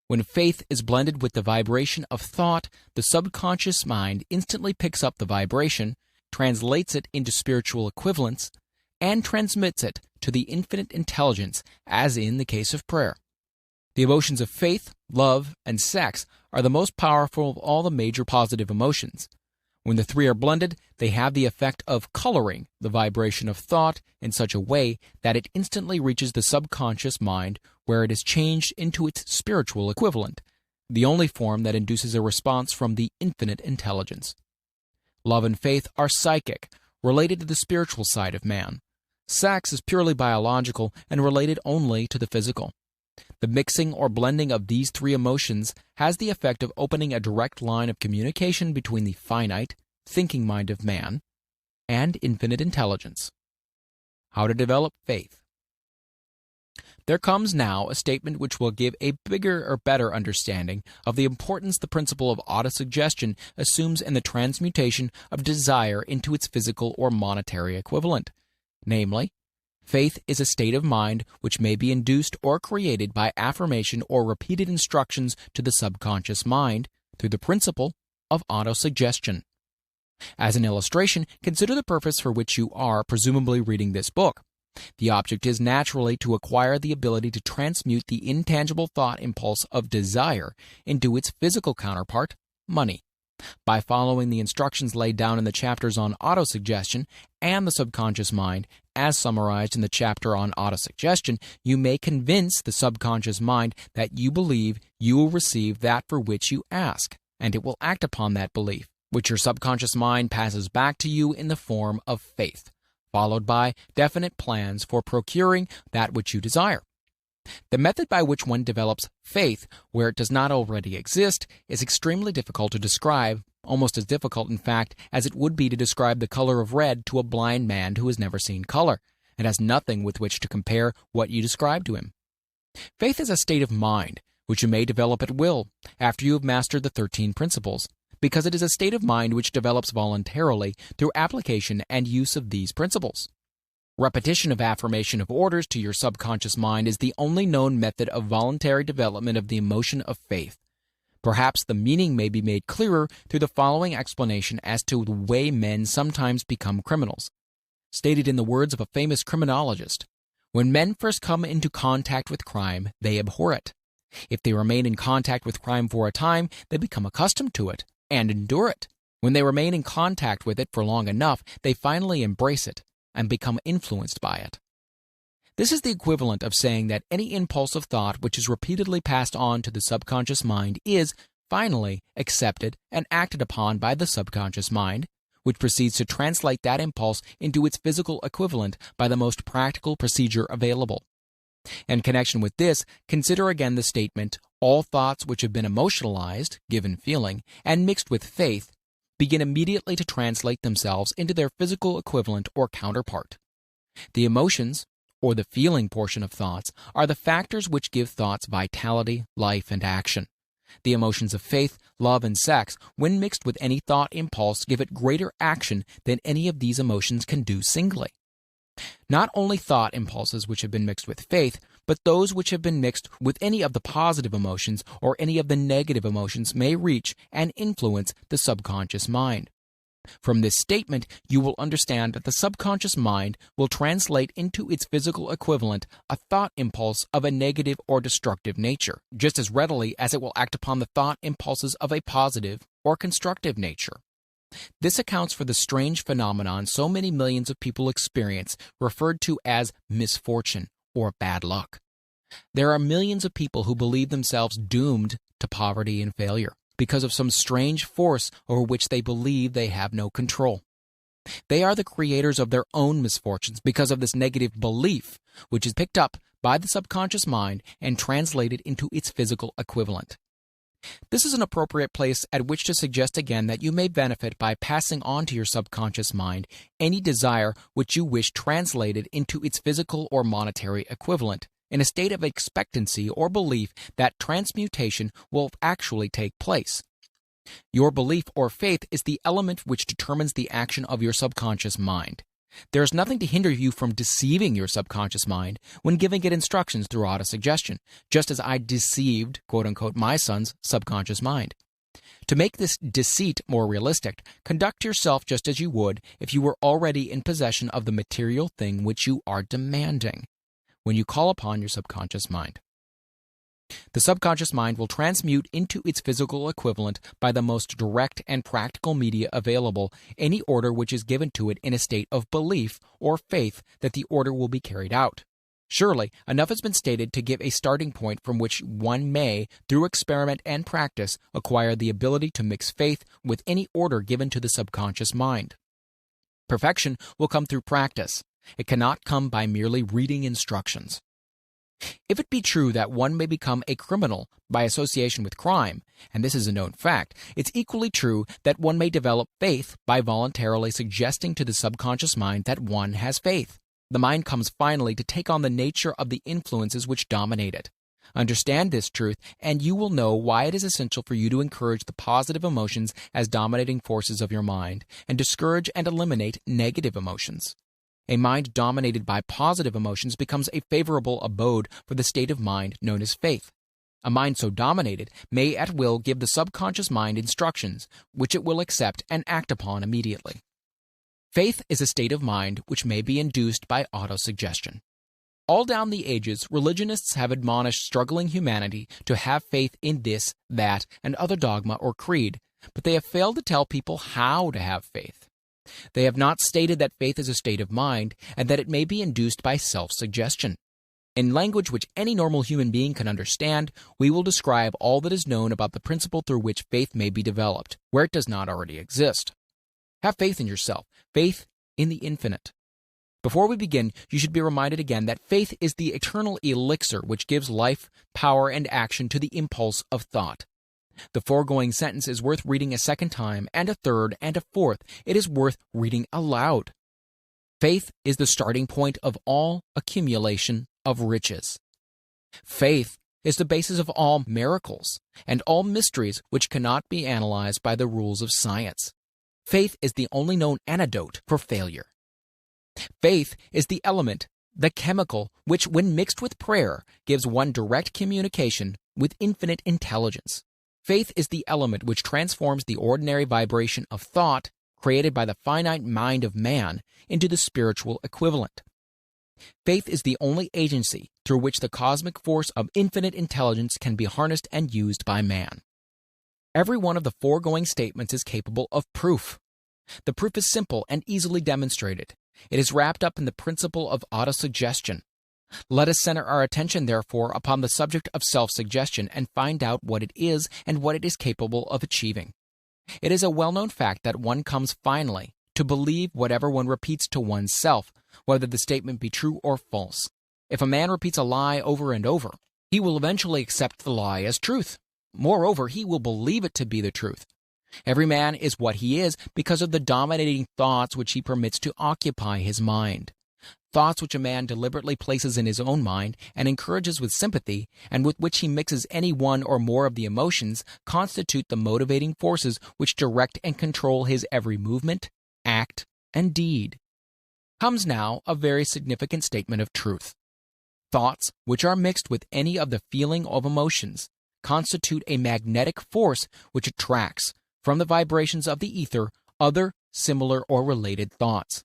When faith is blended with the vibration of thought, the subconscious mind instantly picks up the vibration, translates it into spiritual equivalents, and transmits it to the infinite intelligence, as in the case of prayer. The emotions of faith, love, and sex are the most powerful of all the major positive emotions. When the three are blended, they have the effect of coloring the vibration of thought in such a way that it instantly reaches the subconscious mind, where it is changed into its spiritual equivalent, the only form that induces a response from the infinite intelligence. Love and faith are psychic, related to the spiritual side of man. Sex is purely biological and related only to the physical. The mixing or blending of these three emotions has the effect of opening a direct line of communication between the finite, thinking mind of man and infinite intelligence. How to develop faith. There comes now a statement which will give a bigger or better understanding of the importance the principle of autosuggestion assumes in the transmutation of desire into its physical or monetary equivalent. Namely, faith is a state of mind which may be induced or created by affirmation or repeated instructions to the subconscious mind through the principle of autosuggestion. As an illustration, consider the purpose for which you are presumably reading this book. The object is naturally to acquire the ability to transmute the intangible thought impulse of desire into its physical counterpart, money. By following the instructions laid down in the chapters on autosuggestion and the subconscious mind, as summarized in the chapter on autosuggestion, you may convince the subconscious mind that you believe you will receive that for which you ask, and it will act upon that belief, which your subconscious mind passes back to you in the form of faith, followed by definite plans for procuring that which you desire. The method by which one develops faith where it does not already exist is extremely difficult to describe, almost as difficult, in fact, as it would be to describe the color of red to a blind man who has never seen color and has nothing with which to compare what you describe to him. Faith is a state of mind which you may develop at will after you have mastered the 13 principles, because it is a state of mind which develops voluntarily through application and use of these principles. Repetition of affirmation of orders to your subconscious mind is the only known method of voluntary development of the emotion of faith. Perhaps the meaning may be made clearer through the following explanation as to the way men sometimes become criminals. Stated in the words of a famous criminologist, when men first come into contact with crime, they abhor it. If they remain in contact with crime for a time, they become accustomed to it and endure it. When they remain in contact with it for long enough, they finally embrace it and become influenced by it. This is the equivalent of saying that any impulse of thought which is repeatedly passed on to the subconscious mind is, finally, accepted and acted upon by the subconscious mind, which proceeds to translate that impulse into its physical equivalent by the most practical procedure available. In connection with this, consider again the statement, all thoughts which have been emotionalized, given feeling, and mixed with faith, begin immediately to translate themselves into their physical equivalent or counterpart. The emotions, or the feeling portion of thoughts, are the factors which give thoughts vitality, life, and action. The emotions of faith, love, and sex, when mixed with any thought impulse, give it greater action than any of these emotions can do singly. Not only thought impulses which have been mixed with faith, but those which have been mixed with any of the positive emotions or any of the negative emotions may reach and influence the subconscious mind. From this statement, you will understand that the subconscious mind will translate into its physical equivalent a thought impulse of a negative or destructive nature, just as readily as it will act upon the thought impulses of a positive or constructive nature. This accounts for the strange phenomenon so many millions of people experience, referred to as misfortune or bad luck. There are millions of people who believe themselves doomed to poverty and failure because of some strange force over which they believe they have no control. They are the creators of their own misfortunes because of this negative belief, which is picked up by the subconscious mind and translated into its physical equivalent. This is an appropriate place at which to suggest again that you may benefit by passing on to your subconscious mind any desire which you wish translated into its physical or monetary equivalent, in a state of expectancy or belief that transmutation will actually take place. Your belief or faith is the element which determines the action of your subconscious mind. There is nothing to hinder you from deceiving your subconscious mind when giving it instructions through autosuggestion, just as I deceived, quote-unquote, my son's subconscious mind. To make this deceit more realistic, conduct yourself just as you would if you were already in possession of the material thing which you are demanding when you call upon your subconscious mind. The subconscious mind will transmute into its physical equivalent by the most direct and practical media available any order which is given to it in a state of belief or faith that the order will be carried out. Surely, enough has been stated to give a starting point from which one may, through experiment and practice, acquire the ability to mix faith with any order given to the subconscious mind. Perfection will come through practice. It cannot come by merely reading instructions. If it be true that one may become a criminal by association with crime, and this is a known fact, it's equally true that one may develop faith by voluntarily suggesting to the subconscious mind that one has faith. The mind comes finally to take on the nature of the influences which dominate it. Understand this truth, and you will know why it is essential for you to encourage the positive emotions as dominating forces of your mind, and discourage and eliminate negative emotions. A mind dominated by positive emotions becomes a favorable abode for the state of mind known as faith. A mind so dominated may at will give the subconscious mind instructions, which it will accept and act upon immediately. Faith is a state of mind which may be induced by autosuggestion. All down the ages, religionists have admonished struggling humanity to have faith in this, that, and other dogma or creed, but they have failed to tell people how to have faith. They have not stated that faith is a state of mind and that it may be induced by self-suggestion. In language which any normal human being can understand, we will describe all that is known about the principle through which faith may be developed, where it does not already exist. Have faith in yourself, faith in the infinite. Before we begin, you should be reminded again that faith is the eternal elixir which gives life, power, and action to the impulse of thought. The foregoing sentence is worth reading a second time, and a third, and a fourth. It is worth reading aloud. Faith is the starting point of all accumulation of riches. Faith is the basis of all miracles and all mysteries which cannot be analyzed by the rules of science. Faith is the only known antidote for failure. Faith is the element, the chemical, which, when mixed with prayer, gives one direct communication with infinite intelligence. Faith is the element which transforms the ordinary vibration of thought created by the finite mind of man into the spiritual equivalent. Faith is the only agency through which the cosmic force of infinite intelligence can be harnessed and used by man. Every one of the foregoing statements is capable of proof. The proof is simple and easily demonstrated. It is wrapped up in the principle of autosuggestion. Let us center our attention, therefore, upon the subject of self-suggestion and find out what it is and what it is capable of achieving. It is a well-known fact that one comes finally to believe whatever one repeats to oneself, whether the statement be true or false. If a man repeats a lie over and over, he will eventually accept the lie as truth. Moreover, he will believe it to be the truth. Every man is what he is because of the dominating thoughts which he permits to occupy his mind. Thoughts which a man deliberately places in his own mind and encourages with sympathy, and with which he mixes any one or more of the emotions, constitute the motivating forces which direct and control his every movement, act, and deed. Comes now a very significant statement of truth. Thoughts, which are mixed with any of the feeling of emotions, constitute a magnetic force which attracts, from the vibrations of the ether, other similar or related thoughts.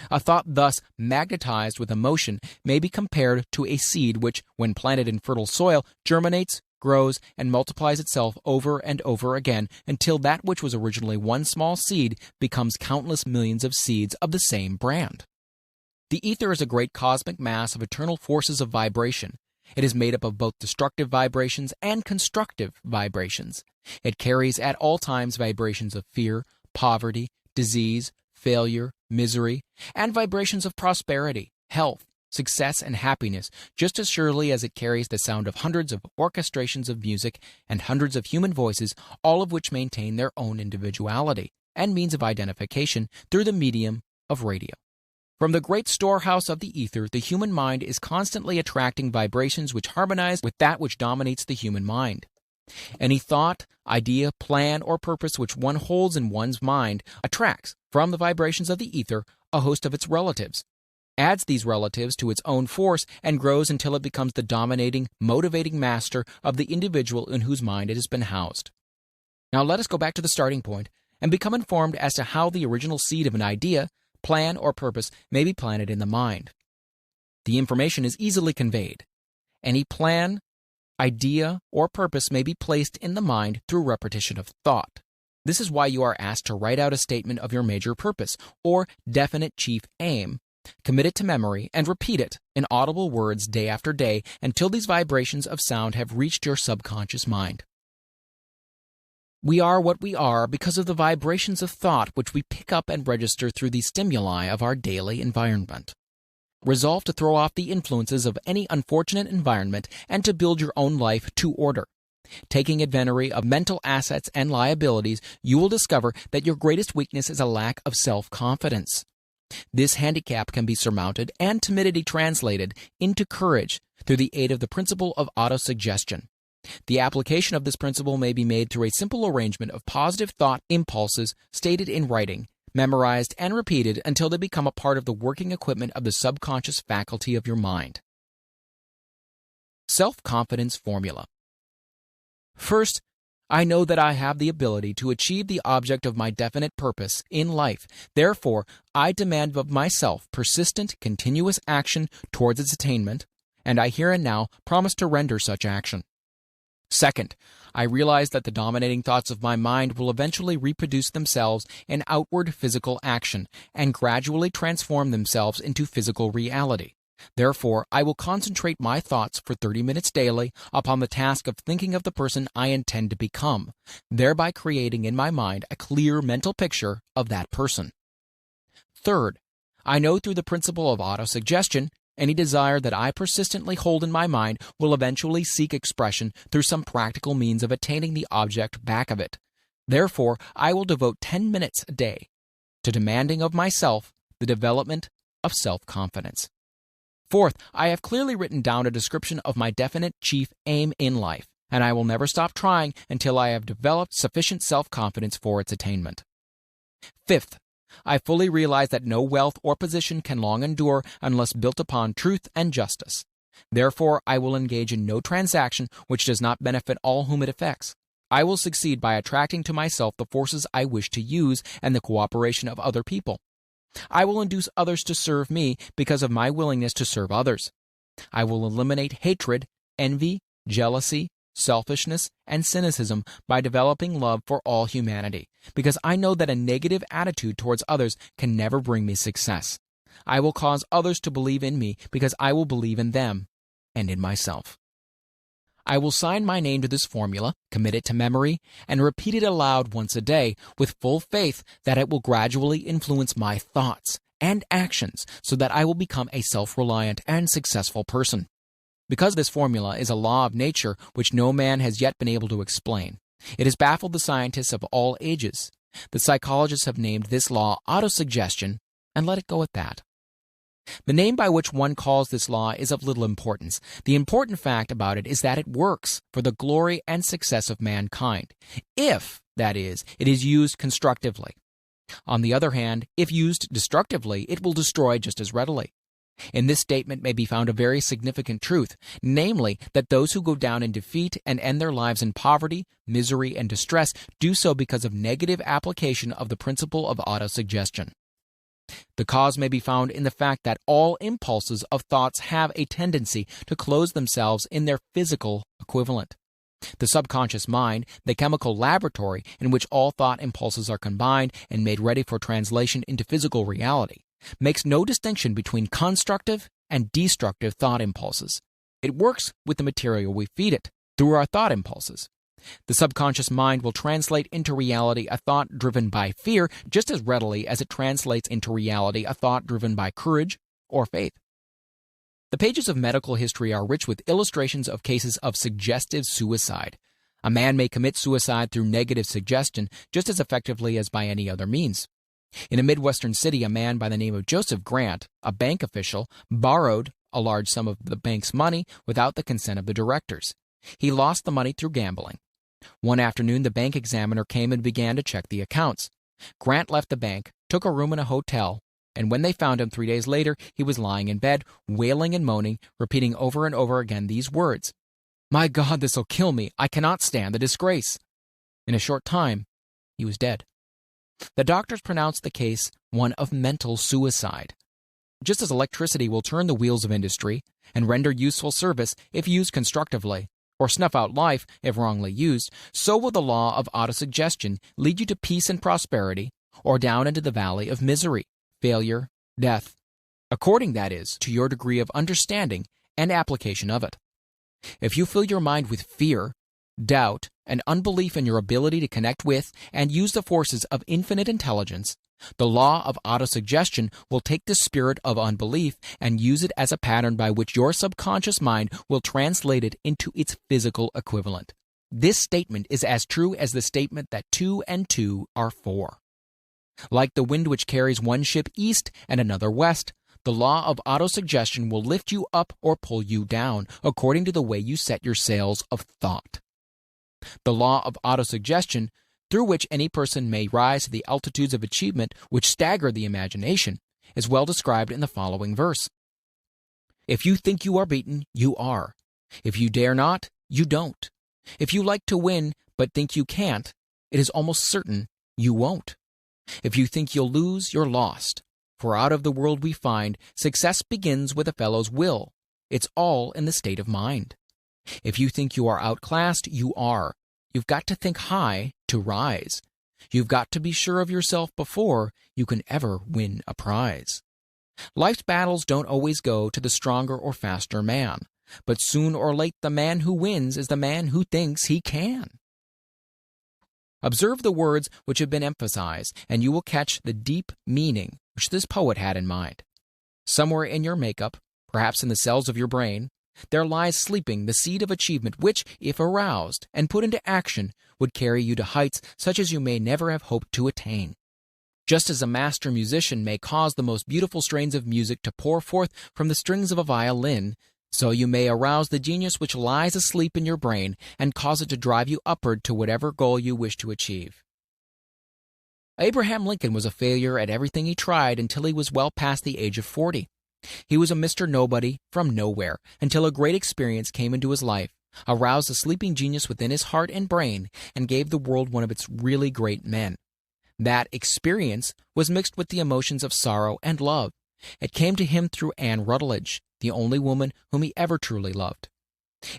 A thought thus magnetized with emotion may be compared to a seed which, when planted in fertile soil, germinates, grows, and multiplies itself over and over again until that which was originally one small seed becomes countless millions of seeds of the same brand. The ether is a great cosmic mass of eternal forces of vibration. It is made up of both destructive vibrations and constructive vibrations. It carries at all times vibrations of fear, poverty, disease, failure, misery, and vibrations of prosperity, health, success, and happiness, just as surely as it carries the sound of hundreds of orchestrations of music and hundreds of human voices, all of which maintain their own individuality and means of identification through the medium of radio. From the great storehouse of the ether, the human mind is constantly attracting vibrations which harmonize with that which dominates the human mind. Any thought, idea, plan, or purpose which one holds in one's mind attracts, from the vibrations of the ether, a host of its relatives, adds these relatives to its own force, and grows until it becomes the dominating, motivating master of the individual in whose mind it has been housed. Now let us go back to the starting point and become informed as to how the original seed of an idea, plan, or purpose may be planted in the mind. The information is easily conveyed. Any plan, idea, or purpose may be placed in the mind through repetition of thought. This is why you are asked to write out a statement of your major purpose, or definite chief aim, commit it to memory, and repeat it in audible words day after day until these vibrations of sound have reached your subconscious mind. We are what we are because of the vibrations of thought which we pick up and register through the stimuli of our daily environment. Resolve to throw off the influences of any unfortunate environment and to build your own life to order. Taking inventory of mental assets and liabilities, you will discover that your greatest weakness is a lack of self-confidence. This handicap can be surmounted and timidity translated into courage through the aid of the principle of autosuggestion. The application of this principle may be made through a simple arrangement of positive thought impulses stated in writing, memorized and repeated until they become a part of the working equipment of the subconscious faculty of your mind. Self-confidence formula. First, I know that I have the ability to achieve the object of my definite purpose in life. Therefore, I demand of myself persistent, continuous action towards its attainment, and I here and now promise to render such action. Second, I realize that the dominating thoughts of my mind will eventually reproduce themselves in outward physical action and gradually transform themselves into physical reality. Therefore, I will concentrate my thoughts for 30 minutes daily upon the task of thinking of the person I intend to become, thereby creating in my mind a clear mental picture of that person. Third, I know through the principle of autosuggestion, any desire that I persistently hold in my mind will eventually seek expression through some practical means of attaining the object back of it. Therefore, I will devote 10 minutes a day to demanding of myself the development of self-confidence. Fourth, I have clearly written down a description of my definite chief aim in life, and I will never stop trying until I have developed sufficient self-confidence for its attainment. Fifth, I fully realize that no wealth or position can long endure unless built upon truth and justice. Therefore, I will engage in no transaction which does not benefit all whom it affects. I will succeed by attracting to myself the forces I wish to use and the cooperation of other people. I will induce others to serve me because of my willingness to serve others. I will eliminate hatred, envy, jealousy, selfishness, and cynicism by developing love for all humanity, because I know that a negative attitude towards others can never bring me success. I will cause others to believe in me because I will believe in them and in myself. I will sign my name to this formula, commit it to memory, and repeat it aloud once a day with full faith that it will gradually influence my thoughts and actions so that I will become a self-reliant and successful person. Because this formula is a law of nature which no man has yet been able to explain, it has baffled the scientists of all ages. The psychologists have named this law autosuggestion and let it go at that. The name by which one calls this law is of little importance. The important fact about it is that it works for the glory and success of mankind, if, that is, it is used constructively. On the other hand, if used destructively, it will destroy just as readily. In this statement may be found a very significant truth, namely that those who go down in defeat and end their lives in poverty, misery, and distress do so because of negative application of the principle of autosuggestion. The cause may be found in the fact that all impulses of thoughts have a tendency to close themselves in their physical equivalent. The subconscious mind, the chemical laboratory in which all thought impulses are combined and made ready for translation into physical reality, makes no distinction between constructive and destructive thought impulses. It works with the material we feed it, through our thought impulses. The subconscious mind will translate into reality a thought driven by fear just as readily as it translates into reality a thought driven by courage or faith. The pages of medical history are rich with illustrations of cases of suggestive suicide. A man may commit suicide through negative suggestion just as effectively as by any other means. In a Midwestern city, a man by the name of Joseph Grant, a bank official, borrowed a large sum of the bank's money without the consent of the directors. He lost the money through gambling. One afternoon, the bank examiner came and began to check the accounts. Grant left the bank, took a room in a hotel, and when they found him 3 days later, he was lying in bed, wailing and moaning, repeating over and over again these words, "My God, this'll kill me. I cannot stand the disgrace." In a short time, he was dead. The doctors pronounced the case one of mental suicide. Just as electricity will turn the wheels of industry and render useful service if used constructively, or snuff out life if wrongly used, so will the law of autosuggestion lead you to peace and prosperity, or down into the valley of misery, failure, death, according, that is, to your degree of understanding and application of it. If you fill your mind with fear, doubt, and unbelief in your ability to connect with and use the forces of infinite intelligence, the law of autosuggestion will take the spirit of unbelief and use it as a pattern by which your subconscious mind will translate it into its physical equivalent. This statement is as true as the statement that 2 and 2 are 4. Like the wind which carries one ship east and another west, the law of autosuggestion will lift you up or pull you down according to the way you set your sails of thought. The law of autosuggestion, through which any person may rise to the altitudes of achievement which stagger the imagination, is well described in the following verse. If you think you are beaten, you are. If you dare not, you don't. If you like to win but think you can't, it is almost certain you won't. If you think you'll lose, you're lost. For out of the world we find, success begins with a fellow's will. It's all in the state of mind. If you think you are outclassed, you are. You've got to think high to rise. You've got to be sure of yourself before you can ever win a prize. Life's battles don't always go to the stronger or faster man, but soon or late the man who wins is the man who thinks he can. Observe the words which have been emphasized, and you will catch the deep meaning which this poet had in mind. Somewhere in your makeup, perhaps in the cells of your brain, there lies sleeping the seed of achievement which, if aroused and put into action, would carry you to heights such as you may never have hoped to attain. Just as a master musician may cause the most beautiful strains of music to pour forth from the strings of a violin, so you may arouse the genius which lies asleep in your brain and cause it to drive you upward to whatever goal you wish to achieve. Abraham Lincoln was a failure at everything he tried until he was well past the age of 40. He was a Mr. Nobody from nowhere until a great experience came into his life, aroused a sleeping genius within his heart and brain, and gave the world one of its really great men. That experience was mixed with the emotions of sorrow and love. It came to him through Anne Rutledge, the only woman whom he ever truly loved.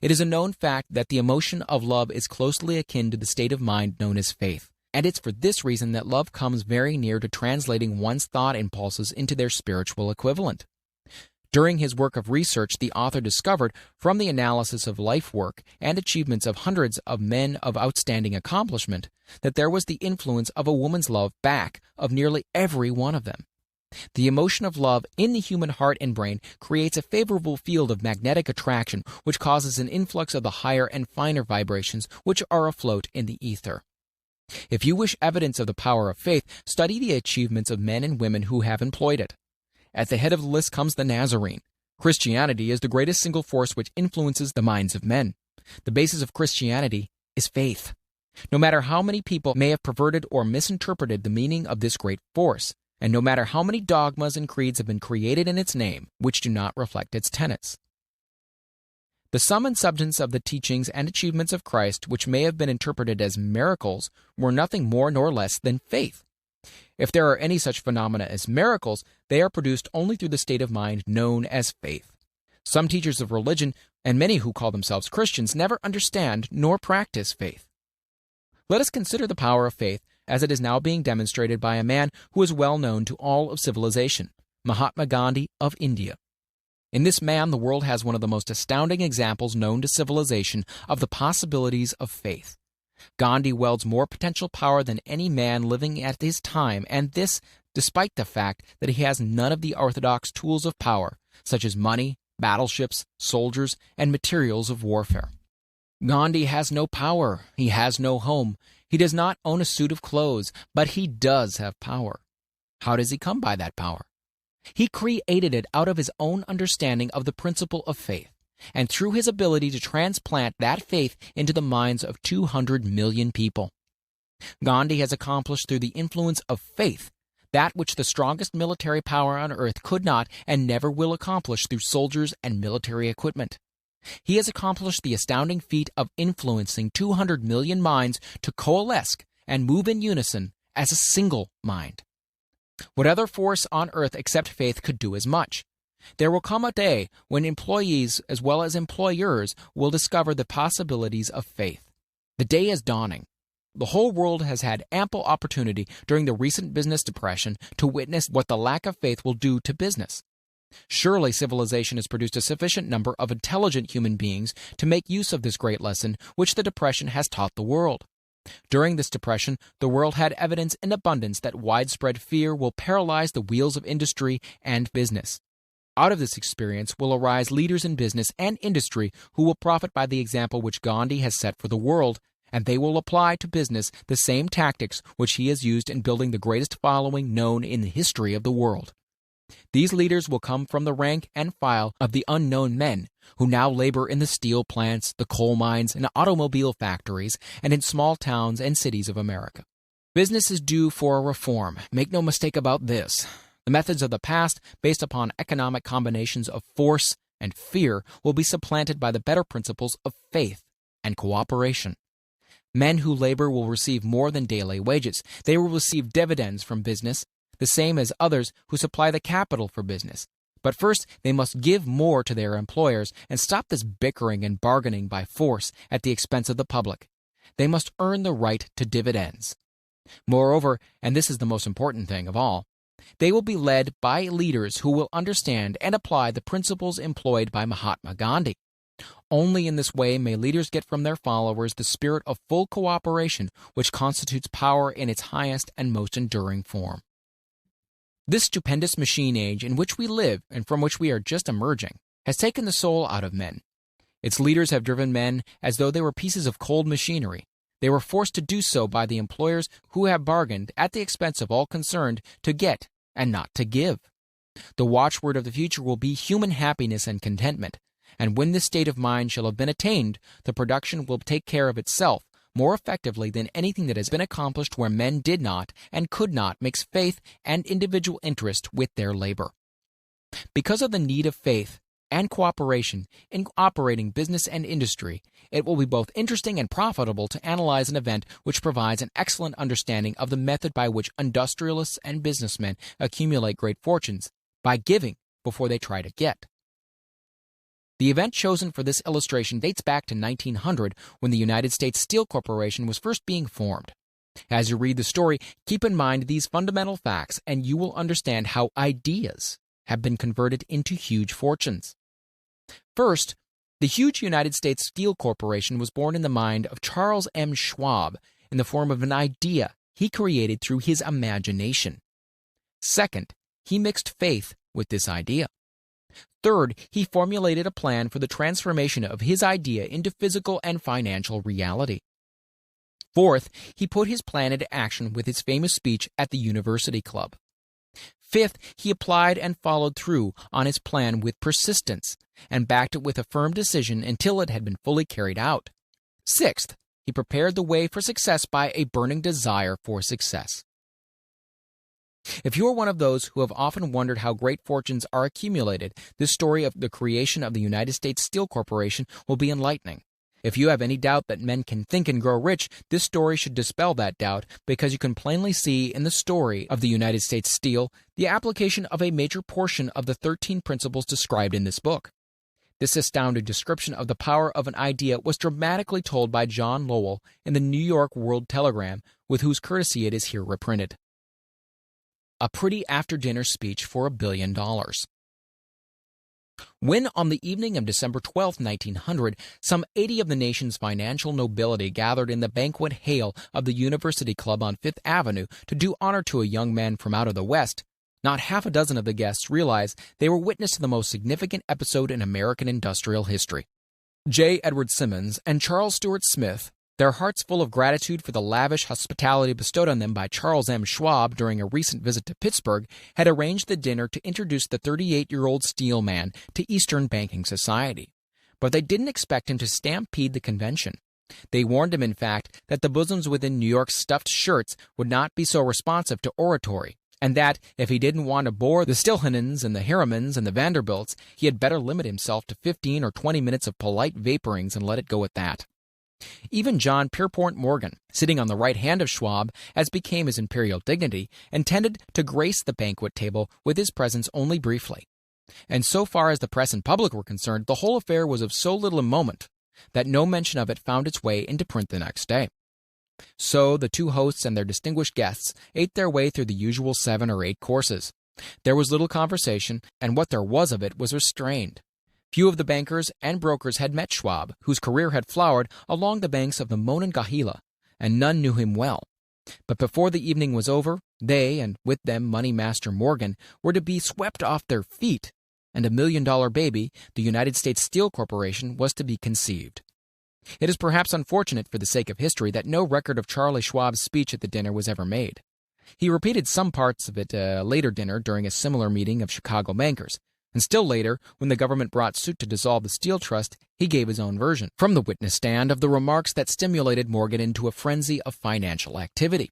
It is a known fact that the emotion of love is closely akin to the state of mind known as faith, and it's for this reason that love comes very near to translating one's thought impulses into their spiritual equivalent. During his work of research, the author discovered, from the analysis of life work and achievements of hundreds of men of outstanding accomplishment, that there was the influence of a woman's love back of nearly every one of them. The emotion of love in the human heart and brain creates a favorable field of magnetic attraction which causes an influx of the higher and finer vibrations which are afloat in the ether. If you wish evidence of the power of faith, study the achievements of men and women who have employed it. At the head of the list comes the Nazarene. Christianity is the greatest single force which influences the minds of men. The basis of Christianity is faith. No matter how many people may have perverted or misinterpreted the meaning of this great force, and no matter how many dogmas and creeds have been created in its name, which do not reflect its tenets. The sum and substance of the teachings and achievements of Christ, which may have been interpreted as miracles, were nothing more nor less than faith. If there are any such phenomena as miracles, they are produced only through the state of mind known as faith. Some teachers of religion, and many who call themselves Christians, never understand nor practice faith. Let us consider the power of faith as it is now being demonstrated by a man who is well known to all of civilization, Mahatma Gandhi of India. In this man, the world has one of the most astounding examples known to civilization of the possibilities of faith. Gandhi wields more potential power than any man living at his time, and this despite the fact that he has none of the orthodox tools of power, such as money, battleships, soldiers, and materials of warfare. Gandhi has no power, he has no home, he does not own a suit of clothes, but he does have power. How does he come by that power? He created it out of his own understanding of the principle of faith, and through his ability to transplant that faith into the minds of 200 million people. Gandhi has accomplished through the influence of faith that which the strongest military power on earth could not and never will accomplish through soldiers and military equipment. He has accomplished the astounding feat of influencing 200 million minds to coalesce and move in unison as a single mind. What other force on earth except faith could do as much? There will come a day when employees as well as employers will discover the possibilities of faith. The day is dawning. The whole world has had ample opportunity during the recent business depression to witness what the lack of faith will do to business. Surely civilization has produced a sufficient number of intelligent human beings to make use of this great lesson which the depression has taught the world. During this depression, the world had evidence in abundance that widespread fear will paralyze the wheels of industry and business. Out of this experience will arise leaders in business and industry who will profit by the example which Gandhi has set for the world, and they will apply to business the same tactics which he has used in building the greatest following known in the history of the world. These leaders will come from the rank and file of the unknown men who now labor in the steel plants, the coal mines, and automobile factories, and in small towns and cities of America. Business is due for a reform. Make no mistake about this. The methods of the past, based upon economic combinations of force and fear, will be supplanted by the better principles of faith and cooperation. Men who labor will receive more than daily wages. They will receive dividends from business, the same as others who supply the capital for business. But first, they must give more to their employers and stop this bickering and bargaining by force at the expense of the public. They must earn the right to dividends. Moreover, and this is the most important thing of all, they will be led by leaders who will understand and apply the principles employed by Mahatma Gandhi. Only in this way may leaders get from their followers the spirit of full cooperation which constitutes power in its highest and most enduring form. This stupendous machine age in which we live and from which we are just emerging has taken the soul out of men. Its leaders have driven men as though they were pieces of cold machinery. They were forced to do so by the employers who have bargained at the expense of all concerned to get and not to give. The watchword of the future will be human happiness and contentment, and when this state of mind shall have been attained, the production will take care of itself more effectively than anything that has been accomplished where men did not and could not mix faith and individual interest with their labor. Because of the need of faith and cooperation in operating business and industry, it will be both interesting and profitable to analyze an event which provides an excellent understanding of the method by which industrialists and businessmen accumulate great fortunes, by giving before they try to get. The event chosen for this illustration dates back to 1900, when the United States Steel Corporation was first being formed. As you read the story, keep in mind these fundamental facts, and you will understand how ideas have been converted into huge fortunes. First, the huge United States Steel Corporation was born in the mind of Charles M. Schwab in the form of an idea he created through his imagination. Second, he mixed faith with this idea. Third, he formulated a plan for the transformation of his idea into physical and financial reality. Fourth, he put his plan into action with his famous speech at the University Club. Fifth, he applied and followed through on his plan with persistence and backed it with a firm decision until it had been fully carried out. Sixth, he prepared the way for success by a burning desire for success. If you're one of those who have often wondered how great fortunes are accumulated, this story of the creation of the United States Steel Corporation will be enlightening. If you have any doubt that men can think and grow rich, this story should dispel that doubt, because you can plainly see in the story of the United States Steel the application of a major portion of the 13 principles described in this book. This astounding description of the power of an idea was dramatically told by John Lowell in the New York World Telegram, with whose courtesy it is here reprinted. A pretty after-dinner speech for $1 billion. When, on the evening of December 12, 1900, some 80 of the nation's financial nobility gathered in the banquet hall of the University Club on Fifth Avenue to do honor to a young man from out of the West, not half a dozen of the guests realized they were witness to the most significant episode in American industrial history. J. Edward Simmons and Charles Stewart Smith, their hearts full of gratitude for the lavish hospitality bestowed on them by Charles M. Schwab during a recent visit to Pittsburgh, had arranged the dinner to introduce the 38-year-old steel man to Eastern banking society. But they didn't expect him to stampede the convention. They warned him, in fact, that the bosoms within New York's stuffed shirts would not be so responsive to oratory, and that, if he didn't want to bore the Stilhanens and the Harrimans and the Vanderbilts, he had better limit himself to 15 or 20 minutes of polite vaporings and let it go at that. Even John Pierpont Morgan, sitting on the right hand of Schwab, as became his imperial dignity, intended to grace the banquet table with his presence only briefly. And so far as the press and public were concerned, the whole affair was of so little moment that no mention of it found its way into print the next day. So the two hosts and their distinguished guests ate their way through the usual 7 or 8 courses. There was little conversation, and what there was of it was restrained. Few of the bankers and brokers had met Schwab, whose career had flowered along the banks of the Monongahela, and none knew him well. But before the evening was over, they, and with them Money Master Morgan, were to be swept off their feet, and $1 million baby, the United States Steel Corporation, was to be conceived. It is perhaps unfortunate, for the sake of history, that no record of Charlie Schwab's speech at the dinner was ever made. He repeated some parts of it at a later dinner during a similar meeting of Chicago bankers. And still later, when the government brought suit to dissolve the Steel Trust, he gave his own version, from the witness stand, of the remarks that stimulated Morgan into a frenzy of financial activity.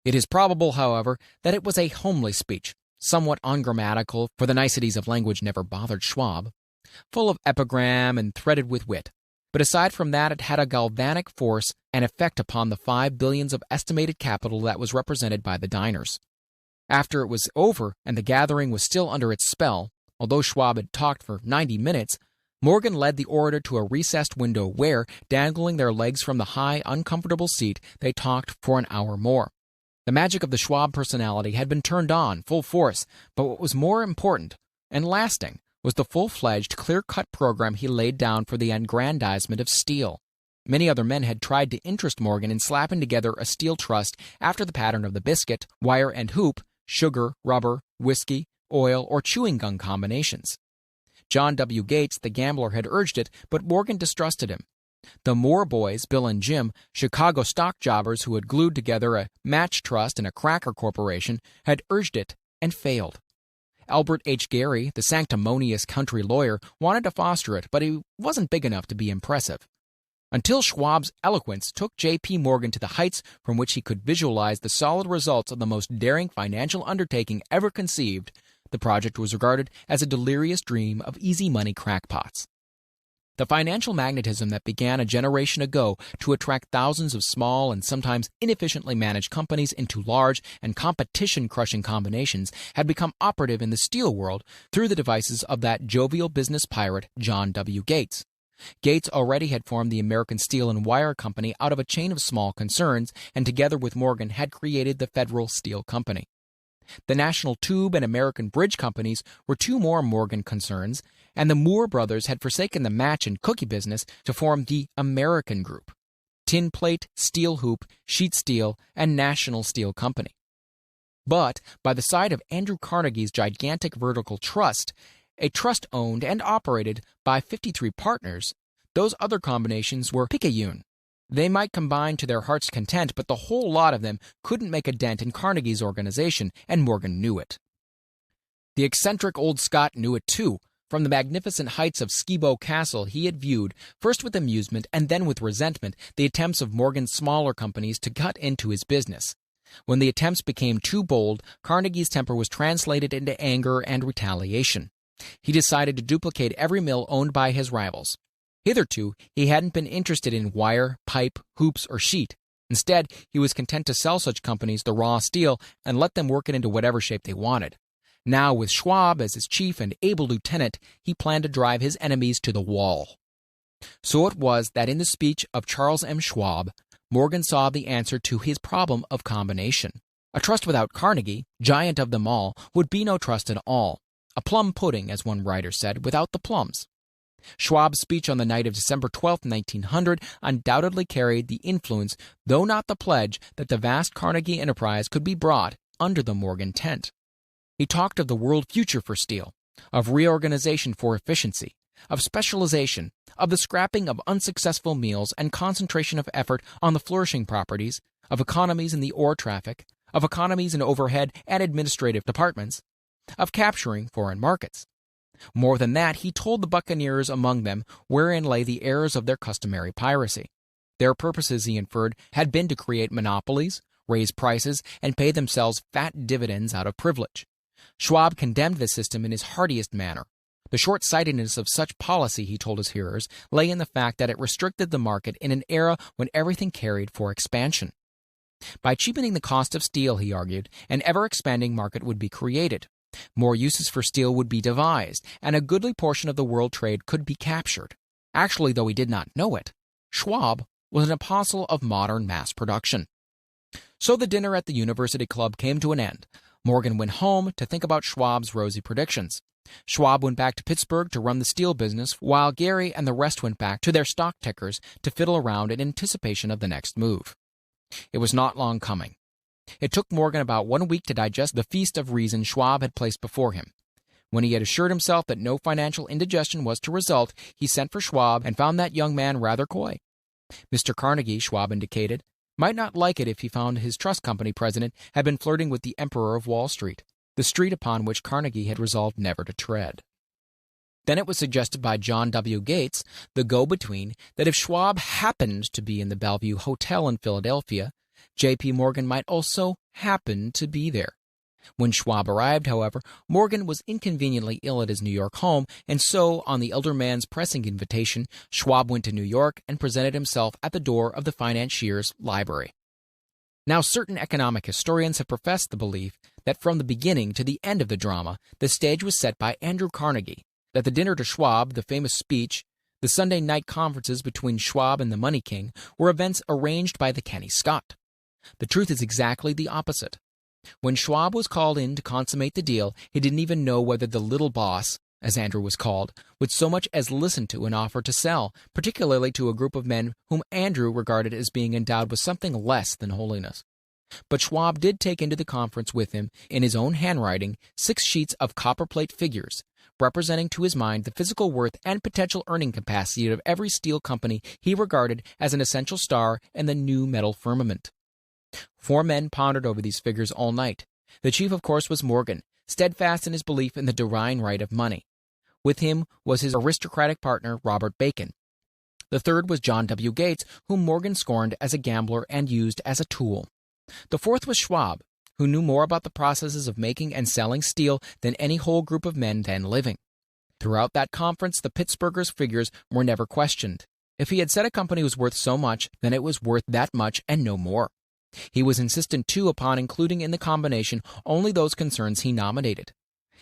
It is probable, however, that it was a homely speech, somewhat ungrammatical, for the niceties of language never bothered Schwab, full of epigram and threaded with wit. But aside from that, it had a galvanic force and effect upon the 5 billions of estimated capital that was represented by the diners. After it was over and the gathering was still under its spell, although Schwab had talked for 90 minutes, Morgan led the orator to a recessed window where, dangling their legs from the high, uncomfortable seat, they talked for an hour more. The magic of the Schwab personality had been turned on full force, but what was more important and lasting was the full-fledged, clear-cut program he laid down for the aggrandizement of steel. Many other men had tried to interest Morgan in slapping together a steel trust after the pattern of the biscuit, wire and hoop, sugar, rubber, whiskey, oil, or chewing gum combinations. John W. Gates, the gambler, had urged it, but Morgan distrusted him. The Moore boys, Bill and Jim, Chicago stock jobbers who had glued together a match trust and a cracker corporation, had urged it and failed. Albert H. Gary, the sanctimonious country lawyer, wanted to foster it, but he wasn't big enough to be impressive. Until Schwab's eloquence took J.P. Morgan to the heights from which he could visualize the solid results of the most daring financial undertaking ever conceived, the project was regarded as a delirious dream of easy money crackpots. The financial magnetism that began a generation ago to attract thousands of small and sometimes inefficiently managed companies into large and competition-crushing combinations had become operative in the steel world through the devices of that jovial business pirate, John W. Gates. Gates already had formed the American Steel and Wire Company out of a chain of small concerns, and together with Morgan had created the Federal Steel Company. The National Tube and American Bridge Companies were 2 more Morgan concerns, and the Moore brothers had forsaken the match and cookie business to form the American Group: Tin Plate, Steel Hoop, Sheet Steel, and National Steel Company. But by the side of Andrew Carnegie's gigantic vertical trust, a trust owned and operated by 53 partners, those other combinations were picayune. They might combine to their heart's content, but the whole lot of them couldn't make a dent in Carnegie's organization, and Morgan knew it. The eccentric old Scot knew it too. From the magnificent heights of Skibo Castle, he had viewed, first with amusement and then with resentment, the attempts of Morgan's smaller companies to cut into his business. When the attempts became too bold, Carnegie's temper was translated into anger and retaliation. He decided to duplicate every mill owned by his rivals. Hitherto, he hadn't been interested in wire, pipe, hoops, or sheet. Instead, he was content to sell such companies the raw steel and let them work it into whatever shape they wanted. Now, with Schwab as his chief and able lieutenant, he planned to drive his enemies to the wall. So it was that in the speech of Charles M. Schwab, Morgan saw the answer to his problem of combination. A trust without Carnegie, giant of them all, would be no trust at all. A plum pudding, as one writer said, without the plums. Schwab's speech on the night of December 12, 1900, undoubtedly carried the influence, though not the pledge, that the vast Carnegie enterprise could be brought under the Morgan tent. He talked of the world future for steel, of reorganization for efficiency, of specialization, of the scrapping of unsuccessful meals and concentration of effort on the flourishing properties, of economies in the ore traffic, of economies in overhead and administrative departments, of capturing foreign markets. More than that, he told the buccaneers among them wherein lay the errors of their customary piracy. Their purposes, he inferred, had been to create monopolies, raise prices, and pay themselves fat dividends out of privilege. Schwab condemned this system in his heartiest manner. The short-sightedness of such policy, he told his hearers, lay in the fact that it restricted the market in an era when everything carried for expansion. By cheapening the cost of steel, he argued, an ever-expanding market would be created. More uses for steel would be devised, and a goodly portion of the world trade could be captured. Actually, though he did not know it, Schwab was an apostle of modern mass production. So the dinner at the University Club came to an end. Morgan went home to think about Schwab's rosy predictions. Schwab went back to Pittsburgh to run the steel business, while Gary and the rest went back to their stock tickers to fiddle around in anticipation of the next move. It was not long coming. It took Morgan about 1 week to digest the feast of reason Schwab had placed before him. When he had assured himself that no financial indigestion was to result, he sent for Schwab and found that young man rather coy. Mr. Carnegie, Schwab indicated, might not like it if he found his trust company president had been flirting with the Emperor of Wall Street, the street upon which Carnegie had resolved never to tread. Then it was suggested by John W. Gates, the go-between, that if Schwab happened to be in the Bellevue Hotel in Philadelphia, J.P. Morgan might also happen to be there. When Schwab arrived, however, Morgan was inconveniently ill at his New York home, and so, on the elder man's pressing invitation, Schwab went to New York and presented himself at the door of the financier's library. Now, certain economic historians have professed the belief that from the beginning to the end of the drama, the stage was set by Andrew Carnegie, that the dinner to Schwab, the famous speech, the Sunday night conferences between Schwab and the Money King were events arranged by the canny Scot. The truth is exactly the opposite. When Schwab was called in to consummate the deal, he didn't even know whether the little boss, as Andrew was called, would so much as listen to an offer to sell, particularly to a group of men whom Andrew regarded as being endowed with something less than holiness. But Schwab did take into the conference with him, in his own handwriting, 6 sheets of copperplate figures, representing to his mind the physical worth and potential earning capacity of every steel company he regarded as an essential star in the new metal firmament. 4 men pondered over these figures all night. The chief, of course, was Morgan, steadfast in his belief in the divine right of money. With him was his aristocratic partner, Robert Bacon. The third was John W. Gates, whom Morgan scorned as a gambler and used as a tool. The fourth was Schwab, who knew more about the processes of making and selling steel than any whole group of men then living. Throughout that conference, the Pittsburghers' figures were never questioned. If he had said a company was worth so much, then it was worth that much and no more. He was insistent, too, upon including in the combination only those concerns he nominated.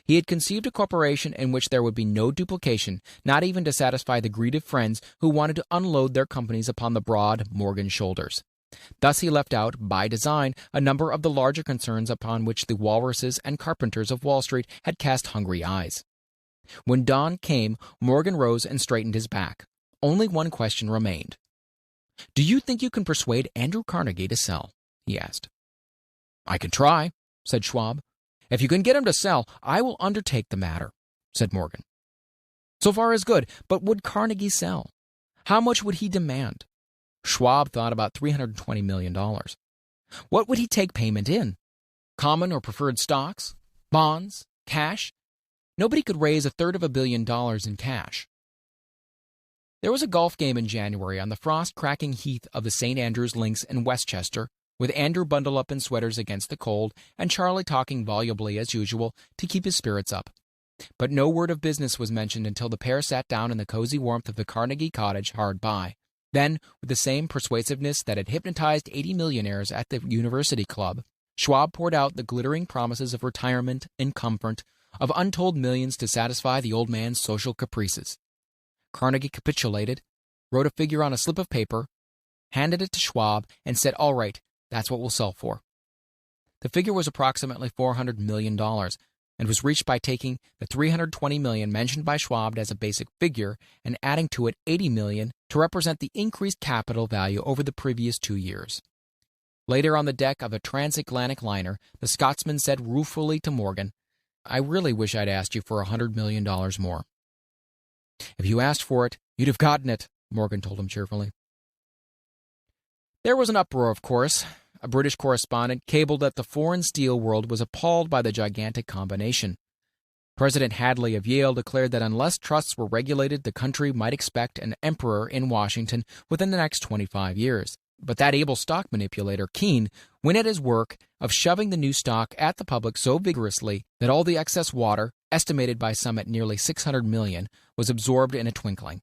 He had conceived a corporation in which there would be no duplication, not even to satisfy the greed of friends who wanted to unload their companies upon the broad Morgan shoulders. Thus he left out, by design, a number of the larger concerns upon which the walruses and carpenters of Wall Street had cast hungry eyes. When dawn came, Morgan rose and straightened his back. Only one question remained. "Do you think you can persuade Andrew Carnegie to sell?" he asked. "I can try," said Schwab. "If you can get him to sell, I will undertake the matter," said Morgan. So far as good, but would Carnegie sell? How much would he demand? Schwab thought about $320 million. What would he take payment in? Common or preferred stocks? Bonds? Cash? Nobody could raise $350 million in cash. There was a golf game in January on the frost-cracking heath of the St. Andrews Links in Westchester, with Andrew bundled up in sweaters against the cold and Charlie talking volubly as usual to keep his spirits up. But no word of business was mentioned until the pair sat down in the cozy warmth of the Carnegie cottage hard by. Then, with the same persuasiveness that had hypnotized 80 millionaires at the University Club, Schwab poured out the glittering promises of retirement and comfort, of untold millions to satisfy the old man's social caprices. Carnegie capitulated, wrote a figure on a slip of paper, handed it to Schwab, and said, "All right, that's what we'll sell for." The figure was approximately $400 million, and was reached by taking the $320 million mentioned by Schwab as a basic figure and adding to it $80 million to represent the increased capital value over the previous 2 years. Later on the deck of a transatlantic liner, the Scotsman said ruefully to Morgan, "I really wish I'd asked you for $100 million more." "If you asked for it, you'd have gotten it," Morgan told him cheerfully. There was an uproar, of course. A British correspondent cabled that the foreign steel world was appalled by the gigantic combination. President Hadley of Yale declared that unless trusts were regulated, the country might expect an emperor in Washington within the next 25 years. But that able stock manipulator, Keene, went at his work of shoving the new stock at the public so vigorously that all the excess water, estimated by some at nearly $600 million, was absorbed in a twinkling.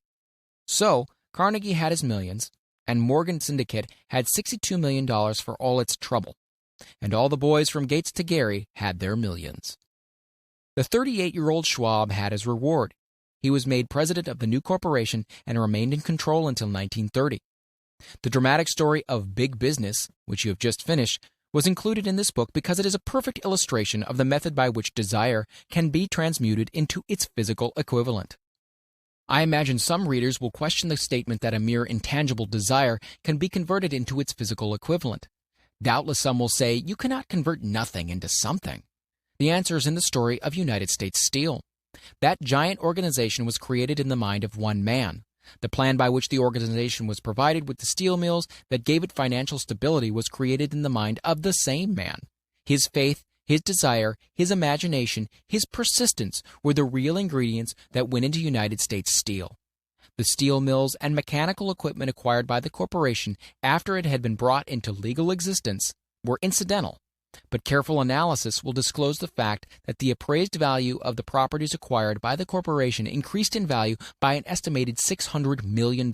So, Carnegie had his millions, and Morgan Syndicate had $62 million for all its trouble. And all the boys from Gates to Gary had their millions. The 38-year-old Schwab had his reward. He was made president of the new corporation and remained in control until 1930. The dramatic story of Big Business, which you have just finished, was included in this book because it is a perfect illustration of the method by which desire can be transmuted into its physical equivalent. I imagine some readers will question the statement that a mere intangible desire can be converted into its physical equivalent. Doubtless some will say, you cannot convert nothing into something. The answer is in the story of United States Steel. That giant organization was created in the mind of one man. The plan by which the organization was provided with the steel mills that gave it financial stability was created in the mind of the same man. His faith, his desire, his imagination, his persistence were the real ingredients that went into United States Steel. The steel mills and mechanical equipment acquired by the corporation after it had been brought into legal existence were incidental, but careful analysis will disclose the fact that the appraised value of the properties acquired by the corporation increased in value by an estimated $600 million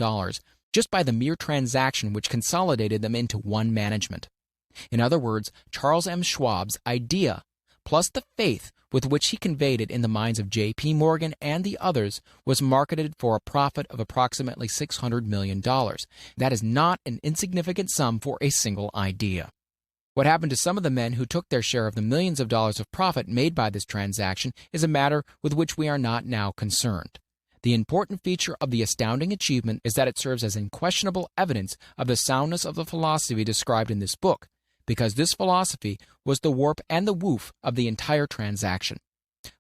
just by the mere transaction which consolidated them into one management. In other words, Charles M. Schwab's idea, plus the faith with which he conveyed it in the minds of J.P. Morgan and the others, was marketed for a profit of approximately $600 million. That is not an insignificant sum for a single idea. What happened to some of the men who took their share of the millions of dollars of profit made by this transaction is a matter with which we are not now concerned. The important feature of the astounding achievement is that it serves as unquestionable evidence of the soundness of the philosophy described in this book, because this philosophy was the warp and the woof of the entire transaction.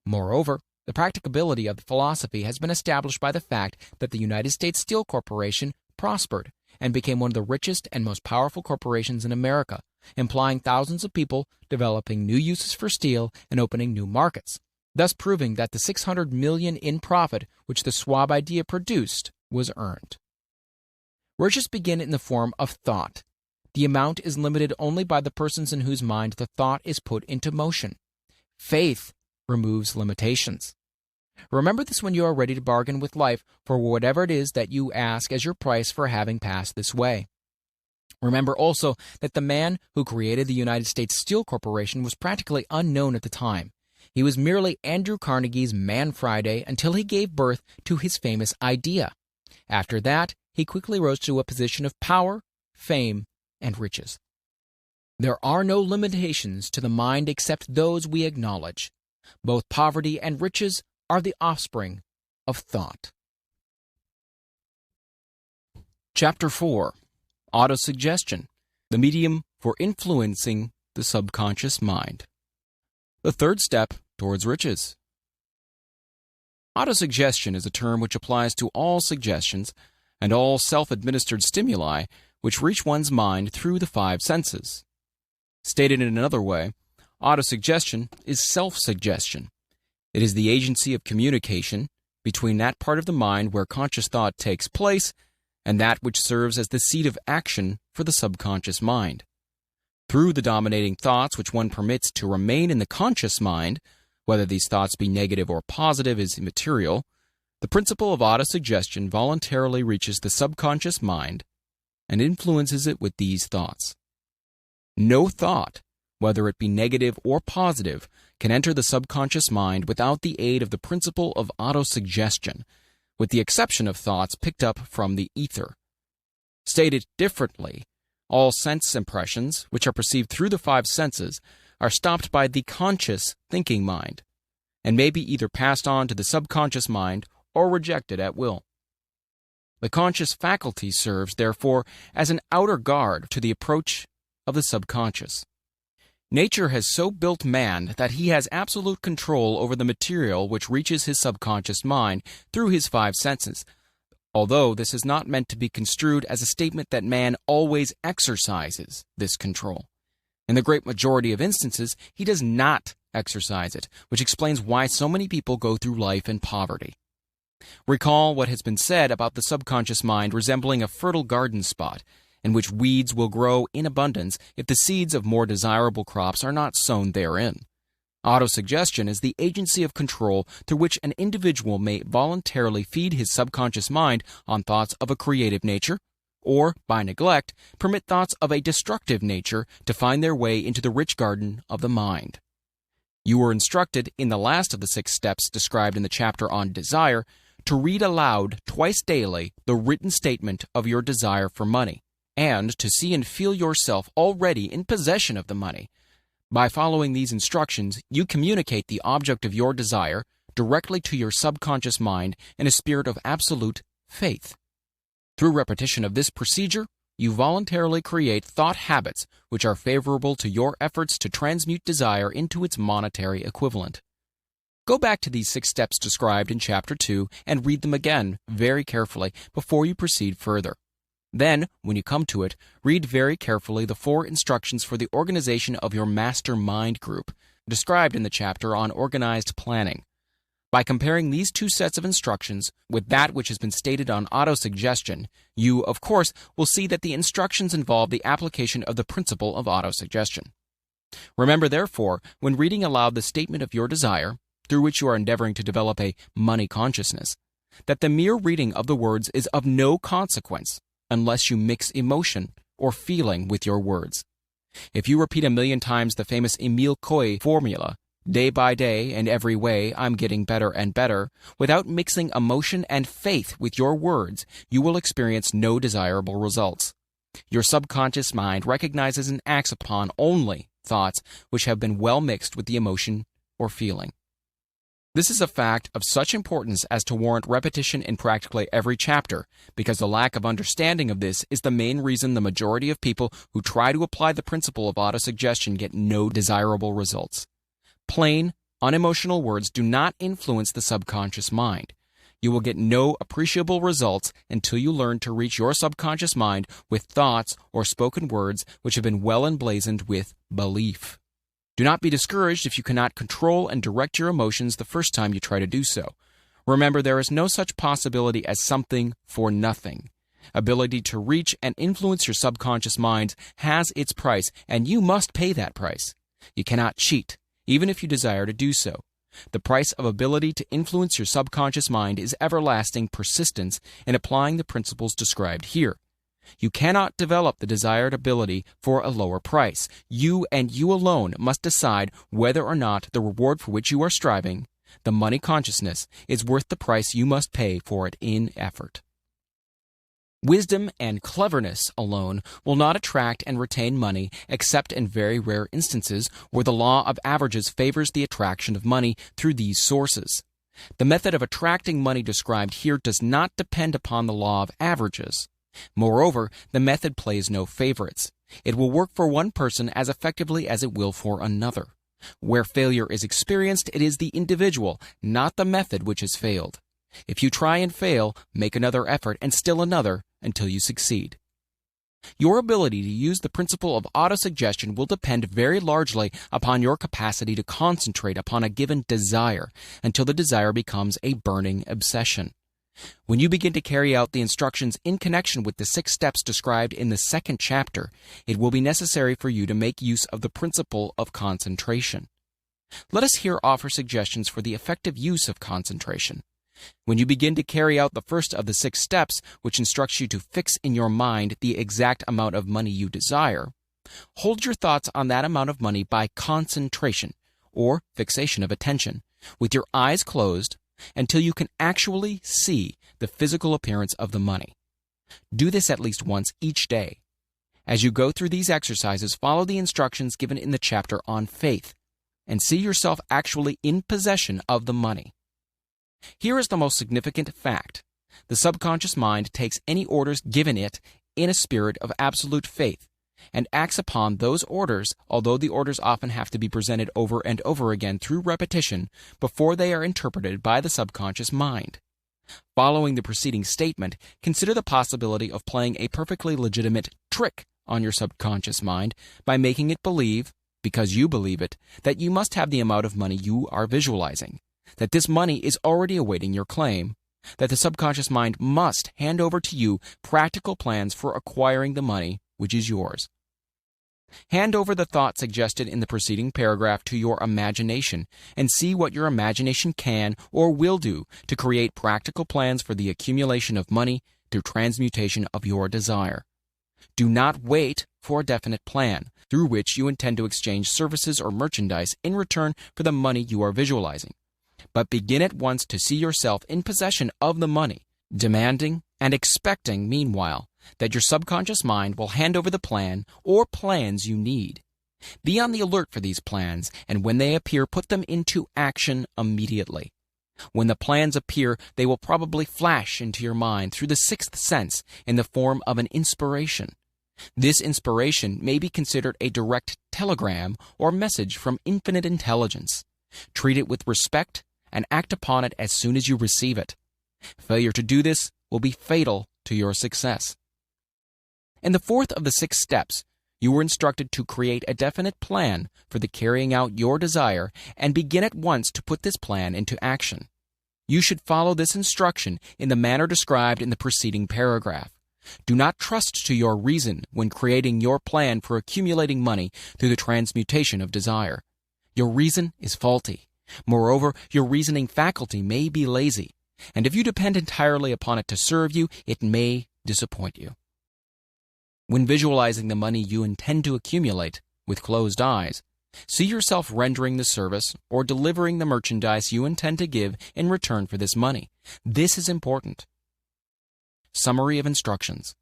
Moreover, the practicability of the philosophy has been established by the fact that the United States Steel Corporation prospered and became one of the richest and most powerful corporations in America, employing thousands of people, developing new uses for steel, and opening new markets, thus proving that the $600 million in profit which the Schwab idea produced was earned. Riches begin in the form of thought. The amount is limited only by the persons in whose mind the thought is put into motion. Faith removes limitations. Remember this when you are ready to bargain with life for whatever it is that you ask as your price for having passed this way. Remember also that the man who created the United States Steel Corporation was practically unknown at the time. He was merely Andrew Carnegie's Man Friday until he gave birth to his famous idea. After that, he quickly rose to a position of power, fame, and riches. There are no limitations to the mind except those we acknowledge. Both poverty and riches are the offspring of thought. Chapter 4. Autosuggestion, the medium for influencing the subconscious mind. The third step towards riches. Autosuggestion is a term which applies to all suggestions and all self-administered stimuli which reach one's mind through the five senses. Stated in another way, autosuggestion is self-suggestion. It is the agency of communication between that part of the mind where conscious thought takes place and that which serves as the seat of action for the subconscious mind. Through the dominating thoughts which one permits to remain in the conscious mind, whether these thoughts be negative or positive is immaterial, the principle of autosuggestion voluntarily reaches the subconscious mind and influences it with these thoughts. No thought, whether it be negative or positive, can enter the subconscious mind without the aid of the principle of autosuggestion, with the exception of thoughts picked up from the ether. Stated differently, all sense impressions, which are perceived through the five senses, are stopped by the conscious thinking mind, and may be either passed on to the subconscious mind or rejected at will. The conscious faculty serves, therefore, as an outer guard to the approach of the subconscious. Nature has so built man that he has absolute control over the material which reaches his subconscious mind through his five senses, although this is not meant to be construed as a statement that man always exercises this control. In the great majority of instances, he does not exercise it, which explains why so many people go through life in poverty. Recall what has been said about the subconscious mind resembling a fertile garden spot, in which weeds will grow in abundance if the seeds of more desirable crops are not sown therein. Autosuggestion is the agency of control through which an individual may voluntarily feed his subconscious mind on thoughts of a creative nature, or, by neglect, permit thoughts of a destructive nature to find their way into the rich garden of the mind. You were instructed in the last of the 6 steps described in the chapter on desire to read aloud twice daily the written statement of your desire for money, and to see and feel yourself already in possession of the money. By following these instructions, you communicate the object of your desire directly to your subconscious mind in a spirit of absolute faith. Through repetition of this procedure, you voluntarily create thought habits which are favorable to your efforts to transmute desire into its monetary equivalent. Go back to these 6 steps described in Chapter 2 and read them again very carefully before you proceed further. Then, when you come to it, read very carefully the 4 instructions for the organization of your master mind group, described in the chapter on organized planning. By comparing these 2 sets of instructions with that which has been stated on autosuggestion, you, of course, will see that the instructions involve the application of the principle of autosuggestion. Remember, therefore, when reading aloud the statement of your desire, through which you are endeavoring to develop a money consciousness, that the mere reading of the words is of no consequence unless you mix emotion or feeling with your words. If you repeat 1,000,000 times the famous Emile Coué formula, day by day and every way I'm getting better and better, without mixing emotion and faith with your words, you will experience no desirable results. Your subconscious mind recognizes and acts upon only thoughts which have been well mixed with the emotion or feeling. This is a fact of such importance as to warrant repetition in practically every chapter, because the lack of understanding of this is the main reason the majority of people who try to apply the principle of autosuggestion get no desirable results. Plain, unemotional words do not influence the subconscious mind. You will get no appreciable results until you learn to reach your subconscious mind with thoughts or spoken words which have been well emblazoned with belief. Do not be discouraged if you cannot control and direct your emotions the first time you try to do so. Remember, there is no such possibility as something for nothing. Ability to reach and influence your subconscious mind has its price, and you must pay that price. You cannot cheat, even if you desire to do so. The price of ability to influence your subconscious mind is everlasting persistence in applying the principles described here. You cannot develop the desired ability for a lower price. You and you alone must decide whether or not the reward for which you are striving, the money consciousness, is worth the price you must pay for it in effort. Wisdom and cleverness alone will not attract and retain money except in very rare instances where the law of averages favors the attraction of money through these sources. The method of attracting money described here does not depend upon the law of averages. Moreover, the method plays no favorites. It will work for one person as effectively as it will for another. Where failure is experienced, it is the individual, not the method, which has failed. If you try and fail, make another effort and still another until you succeed. Your ability to use the principle of autosuggestion will depend very largely upon your capacity to concentrate upon a given desire until the desire becomes a burning obsession. When you begin to carry out the instructions in connection with the 6 steps described in the 2nd chapter, it will be necessary for you to make use of the principle of concentration. Let us here offer suggestions for the effective use of concentration. When you begin to carry out the first of the 6 steps, which instructs you to fix in your mind the exact amount of money you desire, hold your thoughts on that amount of money by concentration, or fixation of attention, with your eyes closed, until you can actually see the physical appearance of the money. Do this at least once each day. As you go through these exercises, follow the instructions given in the chapter on faith, and see yourself actually in possession of the money. Here is the most significant fact. The subconscious mind takes any orders given it in a spirit of absolute faith, and acts upon those orders, although the orders often have to be presented over and over again through repetition before they are interpreted by the subconscious mind. Following the preceding statement, consider the possibility of playing a perfectly legitimate trick on your subconscious mind by making it believe, because you believe it, that you must have the amount of money you are visualizing, that this money is already awaiting your claim, that the subconscious mind must hand over to you practical plans for acquiring the money which is yours. Hand over the thought suggested in the preceding paragraph to your imagination and see what your imagination can or will do to create practical plans for the accumulation of money through transmutation of your desire. Do not wait for a definite plan through which you intend to exchange services or merchandise in return for the money you are visualizing, but begin at once to see yourself in possession of the money, demanding and expecting, meanwhile, that your subconscious mind will hand over the plan or plans you need. Be on the alert for these plans, and when they appear, put them into action immediately. When the plans appear, they will probably flash into your mind through the 6th sense in the form of an inspiration. This inspiration may be considered a direct telegram or message from infinite intelligence. Treat it with respect and act upon it as soon as you receive it. Failure to do this will be fatal to your success. In the 4th of the 6 steps, you were instructed to create a definite plan for the carrying out your desire and begin at once to put this plan into action. You should follow this instruction in the manner described in the preceding paragraph. Do not trust to your reason when creating your plan for accumulating money through the transmutation of desire. Your reason is faulty. Moreover, your reasoning faculty may be lazy, and if you depend entirely upon it to serve you, it may disappoint you. When visualizing the money you intend to accumulate with closed eyes, see yourself rendering the service or delivering the merchandise you intend to give in return for this money. This is important. Summary of instructions.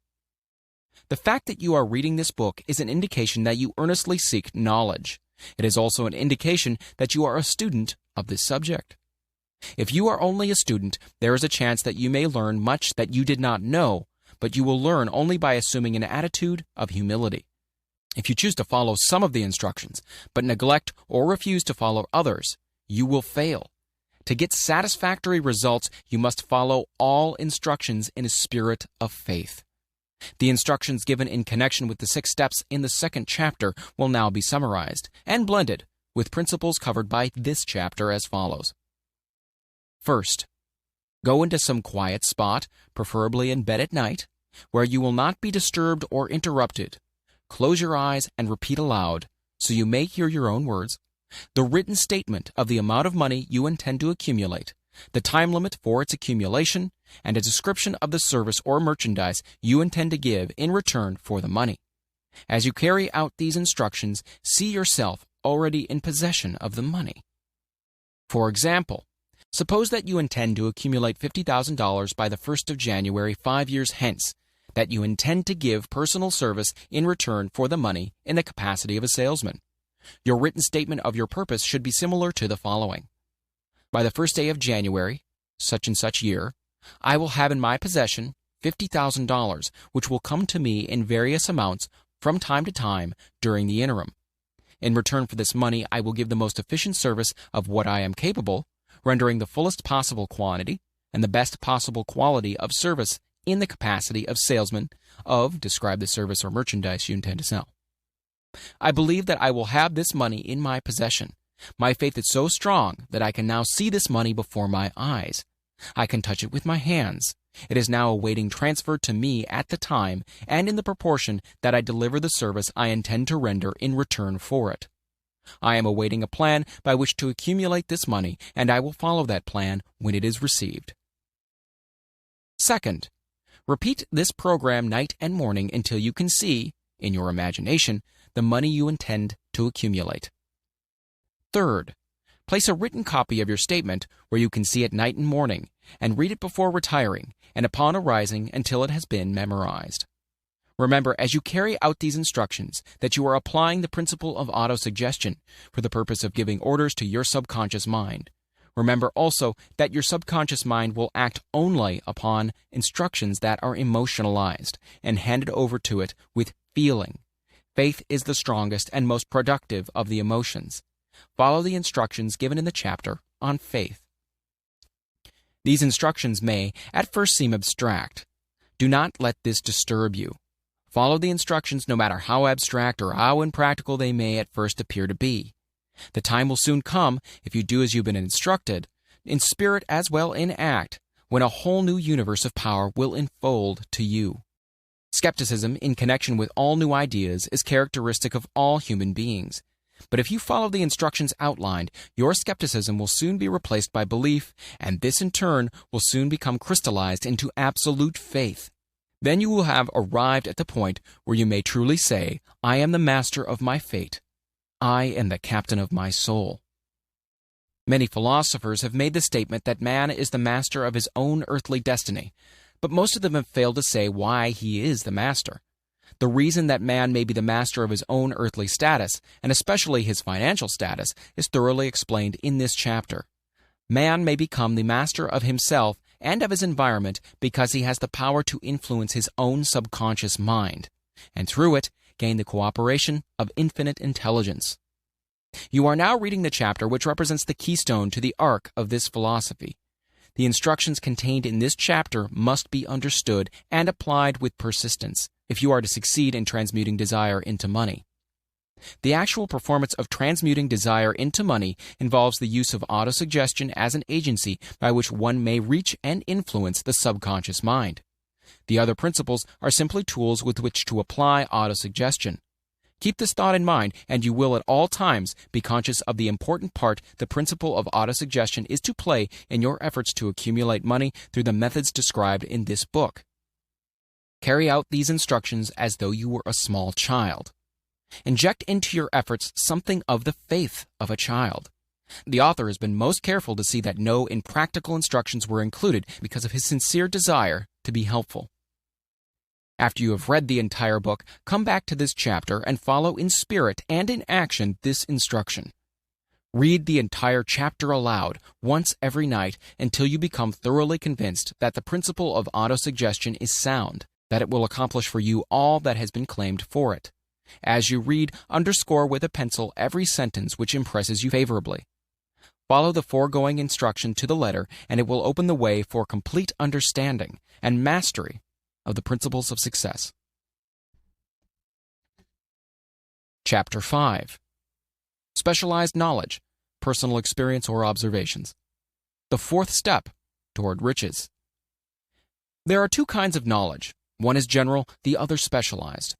The fact that you are reading this book is an indication that you earnestly seek knowledge. It is also an indication that you are a student of this subject. If you are only a student, there is a chance that you may learn much that you did not know, but you will learn only by assuming an attitude of humility. If you choose to follow some of the instructions, but neglect or refuse to follow others, you will fail. To get satisfactory results, you must follow all instructions in a spirit of faith. The instructions given in connection with the 6 steps in the 2nd chapter will now be summarized and blended with principles covered by this chapter as follows. First, go into some quiet spot, preferably in bed at night, where you will not be disturbed or interrupted. Close your eyes and repeat aloud, so you may hear your own words, the written statement of the amount of money you intend to accumulate, the time limit for its accumulation, and a description of the service or merchandise you intend to give in return for the money. As you carry out these instructions, see yourself already in possession of the money. For example, suppose that you intend to accumulate $50,000 by the 1st of January 5 years hence, that you intend to give personal service in return for the money in the capacity of a salesman. Your written statement of your purpose should be similar to the following. By the 1st day of January, such and such year, I will have in my possession $50,000, which will come to me in various amounts from time to time during the interim. In return for this money, I will give the most efficient service of what I am capable, rendering the fullest possible quantity and the best possible quality of service in the capacity of salesman of describe the service or merchandise you intend to sell. I believe that I will have this money in my possession. My faith is so strong that I can now see this money before my eyes. I can touch it with my hands. It is now awaiting transfer to me at the time and in the proportion that I deliver the service I intend to render in return for it. I am awaiting a plan by which to accumulate this money, and I will follow that plan when it is received. Second, repeat this program night and morning until you can see, in your imagination, the money you intend to accumulate. Third, place a written copy of your statement where you can see it night and morning, and read it before retiring and upon arising until it has been memorized. Remember, as you carry out these instructions, that you are applying the principle of autosuggestion for the purpose of giving orders to your subconscious mind. Remember also that your subconscious mind will act only upon instructions that are emotionalized and handed over to it with feeling. Faith is the strongest and most productive of the emotions. Follow the instructions given in the chapter on faith. These instructions may at first seem abstract. Do not let this disturb you. Follow the instructions no matter how abstract or how impractical they may at first appear to be. The time will soon come, if you do as you've been instructed, in spirit as well in act, when a whole new universe of power will enfold to you. Skepticism in connection with all new ideas is characteristic of all human beings. But if you follow the instructions outlined, your skepticism will soon be replaced by belief, and this in turn will soon become crystallized into absolute faith. Then you will have arrived at the point where you may truly say, I am the master of my fate. I am the captain of my soul. Many philosophers have made the statement that man is the master of his own earthly destiny, but most of them have failed to say why he is the master. The reason that man may be the master of his own earthly status, and especially his financial status, is thoroughly explained in this chapter. Man may become the master of himself and of his environment because he has the power to influence his own subconscious mind, and through it, gain the cooperation of infinite intelligence. You are now reading the chapter which represents the keystone to the arc of this philosophy. The instructions contained in this chapter must be understood and applied with persistence if you are to succeed in transmuting desire into money. The actual performance of transmuting desire into money involves the use of autosuggestion as an agency by which one may reach and influence the subconscious mind. The other principles are simply tools with which to apply autosuggestion. Keep this thought in mind, and you will at all times be conscious of the important part the principle of autosuggestion is to play in your efforts to accumulate money through the methods described in this book. Carry out these instructions as though you were a small child. Inject into your efforts something of the faith of a child. The author has been most careful to see that no impractical instructions were included because of his sincere desire to be helpful. After you have read the entire book, come back to this chapter and follow in spirit and in action this instruction. Read the entire chapter aloud once every night until you become thoroughly convinced that the principle of autosuggestion is sound, that it will accomplish for you all that has been claimed for it. As you read, underscore with a pencil every sentence which impresses you favorably. Follow the foregoing instruction to the letter, and it will open the way for complete understanding and mastery of the principles of success. Chapter 5. Specialized knowledge, personal experience or observations. The fourth step toward riches. There are two kinds of knowledge. One is general, the other specialized.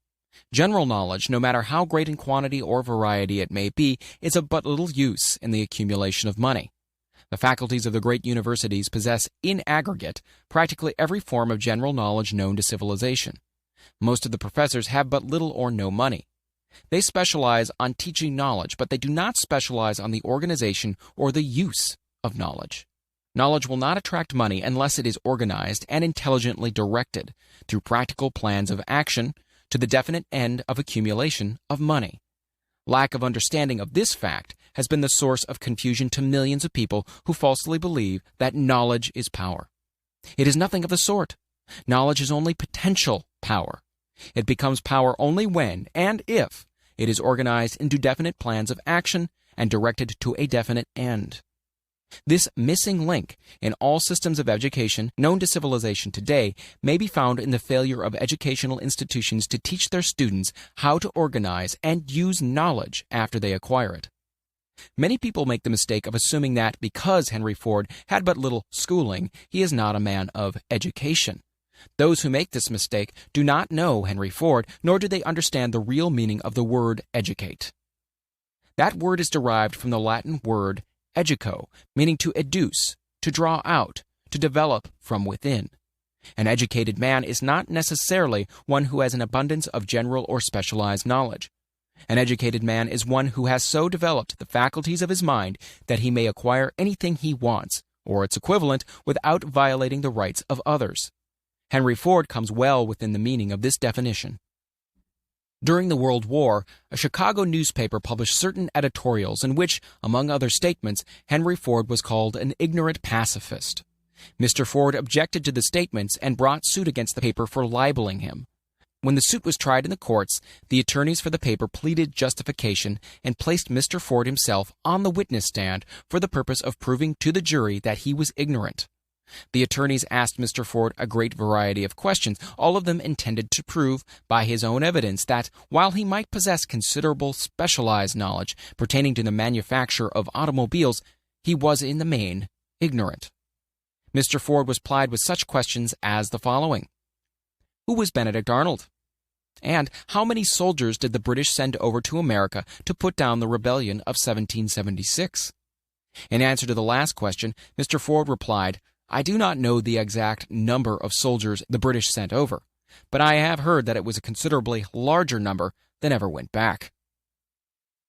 General knowledge, no matter how great in quantity or variety it may be, is of but little use in the accumulation of money. The faculties of the great universities possess, in aggregate, practically every form of general knowledge known to civilization. Most of the professors have but little or no money. They specialize on teaching knowledge, but they do not specialize on the organization or the use of knowledge. Knowledge will not attract money unless it is organized and intelligently directed through practical plans of action to the definite end of accumulation of money. Lack of understanding of this fact has been the source of confusion to millions of people who falsely believe that knowledge is power. It is nothing of the sort. Knowledge is only potential power. It becomes power only when, and if, it is organized into definite plans of action and directed to a definite end. This missing link in all systems of education known to civilization today may be found in the failure of educational institutions to teach their students how to organize and use knowledge after they acquire it. Many people make the mistake of assuming that because Henry Ford had but little schooling, he is not a man of education. Those who make this mistake do not know Henry Ford, nor do they understand the real meaning of the word educate. That word is derived from the Latin word educo, meaning to educe, to draw out, to develop from within. An educated man is not necessarily one who has an abundance of general or specialized knowledge. An educated man is one who has so developed the faculties of his mind that he may acquire anything he wants, or its equivalent, without violating the rights of others. Henry Ford comes well within the meaning of this definition. During the World War, a Chicago newspaper published certain editorials in which, among other statements, Henry Ford was called an ignorant pacifist. Mr. Ford objected to the statements and brought suit against the paper for libeling him. When the suit was tried in the courts, the attorneys for the paper pleaded justification and placed Mr. Ford himself on the witness stand for the purpose of proving to the jury that he was ignorant. The attorneys asked Mr. Ford a great variety of questions, all of them intended to prove, by his own evidence, that while he might possess considerable specialized knowledge pertaining to the manufacture of automobiles, he was in the main ignorant. Mr. Ford was plied with such questions as the following. Who was Benedict Arnold? And how many soldiers did the British send over to America to put down the rebellion of 1776? In answer to the last question, Mr. Ford replied, I do not know the exact number of soldiers the British sent over, but I have heard that it was a considerably larger number than ever went back.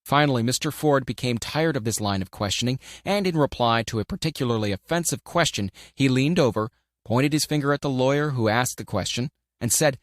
Finally, Mr. Ford became tired of this line of questioning, and in reply to a particularly offensive question, he leaned over, pointed his finger at the lawyer who asked the question, and said,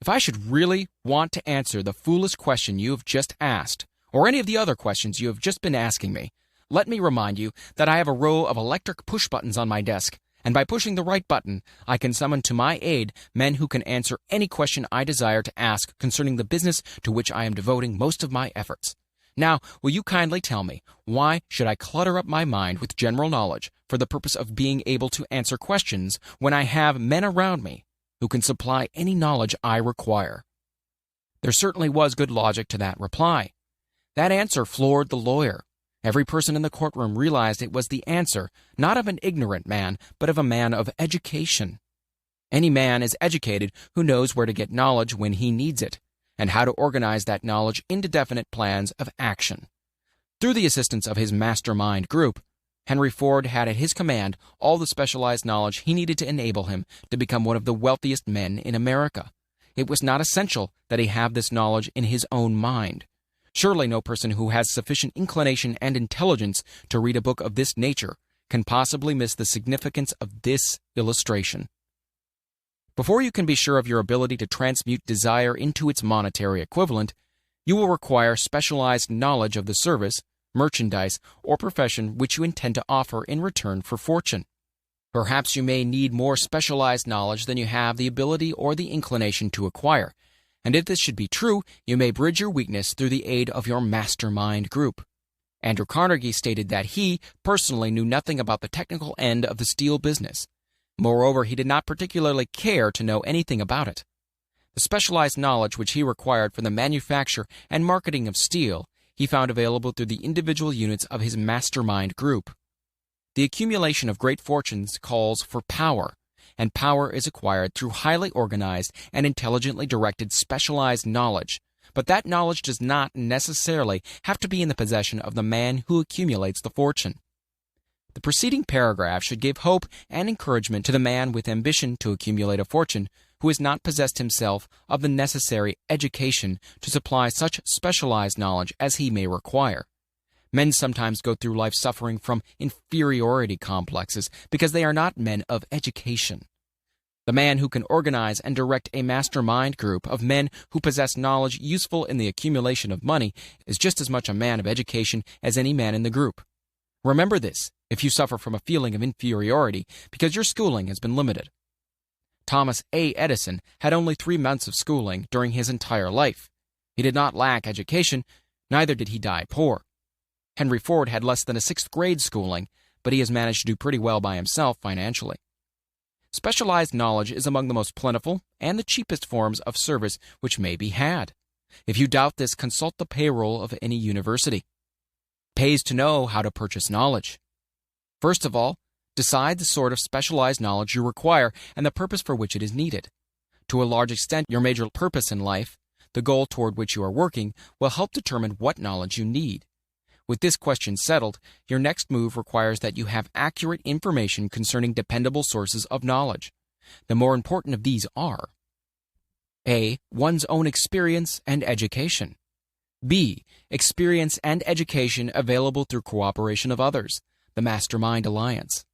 If I should really want to answer the foolish question you have just asked, or any of the other questions you have just been asking me, let me remind you that I have a row of electric push buttons on my desk, and by pushing the right button, I can summon to my aid men who can answer any question I desire to ask concerning the business to which I am devoting most of my efforts. Now, will you kindly tell me, why should I clutter up my mind with general knowledge for the purpose of being able to answer questions when I have men around me who can supply any knowledge I require? There certainly was good logic to that reply. That answer floored the lawyer. Every person in the courtroom realized it was the answer, not of an ignorant man, but of a man of education. Any man is educated who knows where to get knowledge when he needs it, and how to organize that knowledge into definite plans of action. Through the assistance of his mastermind group, Henry Ford had at his command all the specialized knowledge he needed to enable him to become one of the wealthiest men in America. It was not essential that he have this knowledge in his own mind. Surely no person who has sufficient inclination and intelligence to read a book of this nature can possibly miss the significance of this illustration. Before you can be sure of your ability to transmute desire into its monetary equivalent, you will require specialized knowledge of the service, merchandise, or profession which you intend to offer in return for fortune. Perhaps you may need more specialized knowledge than you have the ability or the inclination to acquire, and if this should be true, you may bridge your weakness through the aid of your mastermind group. Andrew Carnegie stated that he personally knew nothing about the technical end of the steel business. Moreover, he did not particularly care to know anything about it. The specialized knowledge which he required for the manufacture and marketing of steel, he found available through the individual units of his mastermind group. The accumulation of great fortunes calls for power, and power is acquired through highly organized and intelligently directed specialized knowledge, but that knowledge does not necessarily have to be in the possession of the man who accumulates the fortune. The preceding paragraph should give hope and encouragement to the man with ambition to accumulate a fortune who has not possessed himself of the necessary education to supply such specialized knowledge as he may require. Men sometimes go through life suffering from inferiority complexes because they are not men of education. The man who can organize and direct a mastermind group of men who possess knowledge useful in the accumulation of money is just as much a man of education as any man in the group. Remember this if you suffer from a feeling of inferiority because your schooling has been limited. Thomas A. Edison had only 3 months of schooling during his entire life. He did not lack education, neither did he die poor. Henry Ford had less than a 6th grade schooling, but he has managed to do pretty well by himself financially. Specialized knowledge is among the most plentiful and the cheapest forms of service which may be had. If you doubt this, consult the payroll of any university. pays to know how to purchase knowledge. First of all, decide the sort of specialized knowledge you require and the purpose for which it is needed. To a large extent, your major purpose in life, the goal toward which you are working, will help determine what knowledge you need. With this question settled, your next move requires that you have accurate information concerning dependable sources of knowledge. The more important of these are: A. One's own experience and education. B. Experience and education available through cooperation of others, the Mastermind Alliance.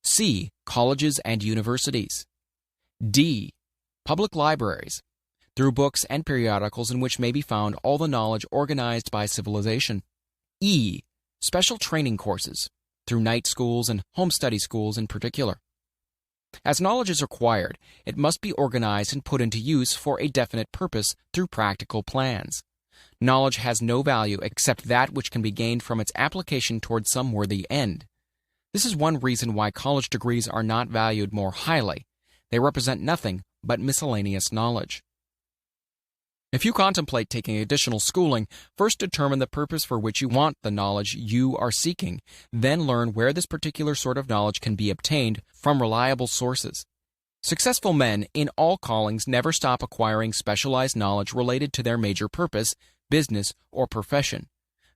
C. Colleges and universities. D. Public libraries, through books and periodicals in which may be found all the knowledge organized by civilization. E. Special training courses, through night schools and home study schools in particular. As knowledge is acquired, it must be organized and put into use for a definite purpose through practical plans. Knowledge has no value except that which can be gained from its application toward some worthy end. This is one reason why college degrees are not valued more highly. They represent nothing but miscellaneous knowledge. If you contemplate taking additional schooling, first determine the purpose for which you want the knowledge you are seeking, then learn where this particular sort of knowledge can be obtained from reliable sources. Successful men in all callings never stop acquiring specialized knowledge related to their major purpose, business, or profession.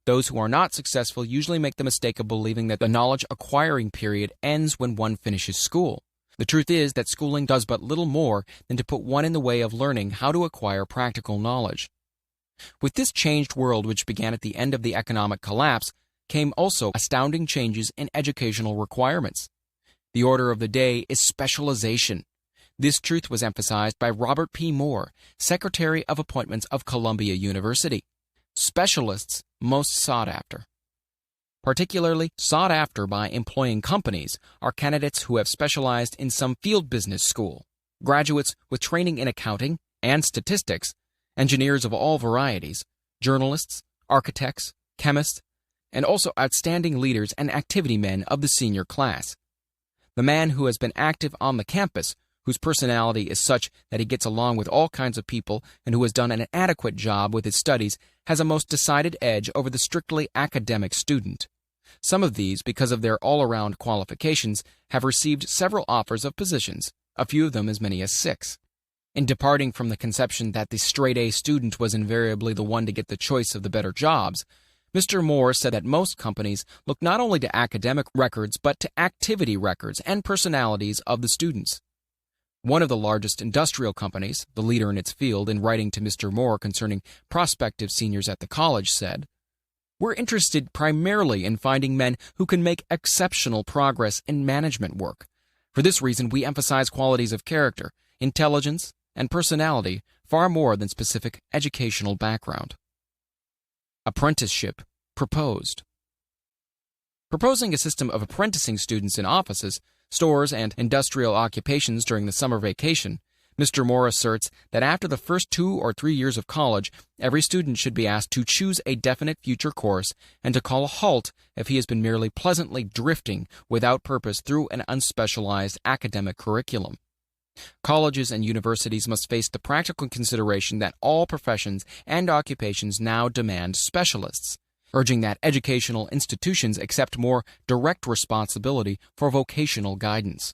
Those who are not successful usually make the mistake of believing that the knowledge acquiring period ends when one finishes school. The truth is that schooling does but little more than to put one in the way of learning how to acquire practical knowledge. With this changed world, which began at the end of the economic collapse, came also astounding changes in educational requirements. The order of the day is specialization. This truth was emphasized by Robert P. Moore, Secretary of Appointments of Columbia University. Specialists most sought after. Particularly sought after by employing companies are candidates who have specialized in some field business school, graduates with training in accounting and statistics, engineers of all varieties, journalists, architects, chemists, and also outstanding leaders and activity men of the senior class. The man who has been active on the campus, whose personality is such that he gets along with all kinds of people and who has done an adequate job with his studies, has a most decided edge over the strictly academic student. Some of these, because of their all-around qualifications, have received several offers of positions, a few of them as many as 6. In departing from the conception that the straight-A student was invariably the one to get the choice of the better jobs, Mr. Moore said that most companies look not only to academic records but to activity records and personalities of the students. One of the largest industrial companies, the leader in its field, in writing to Mr. Moore concerning prospective seniors at the college, said, "We're interested primarily in finding men who can make exceptional progress in management work. For this reason, we emphasize qualities of character, intelligence, and personality far more than specific educational background." Apprenticeship proposed. Proposing a system of apprenticing students in offices, stores, and industrial occupations during the summer vacation, Mr. Moore asserts that after the first 2 or 3 years of college, every student should be asked to choose a definite future course and to call a halt if he has been merely pleasantly drifting without purpose through an unspecialized academic curriculum. Colleges and universities must face the practical consideration that all professions and occupations now demand specialists, urging that educational institutions accept more direct responsibility for vocational guidance.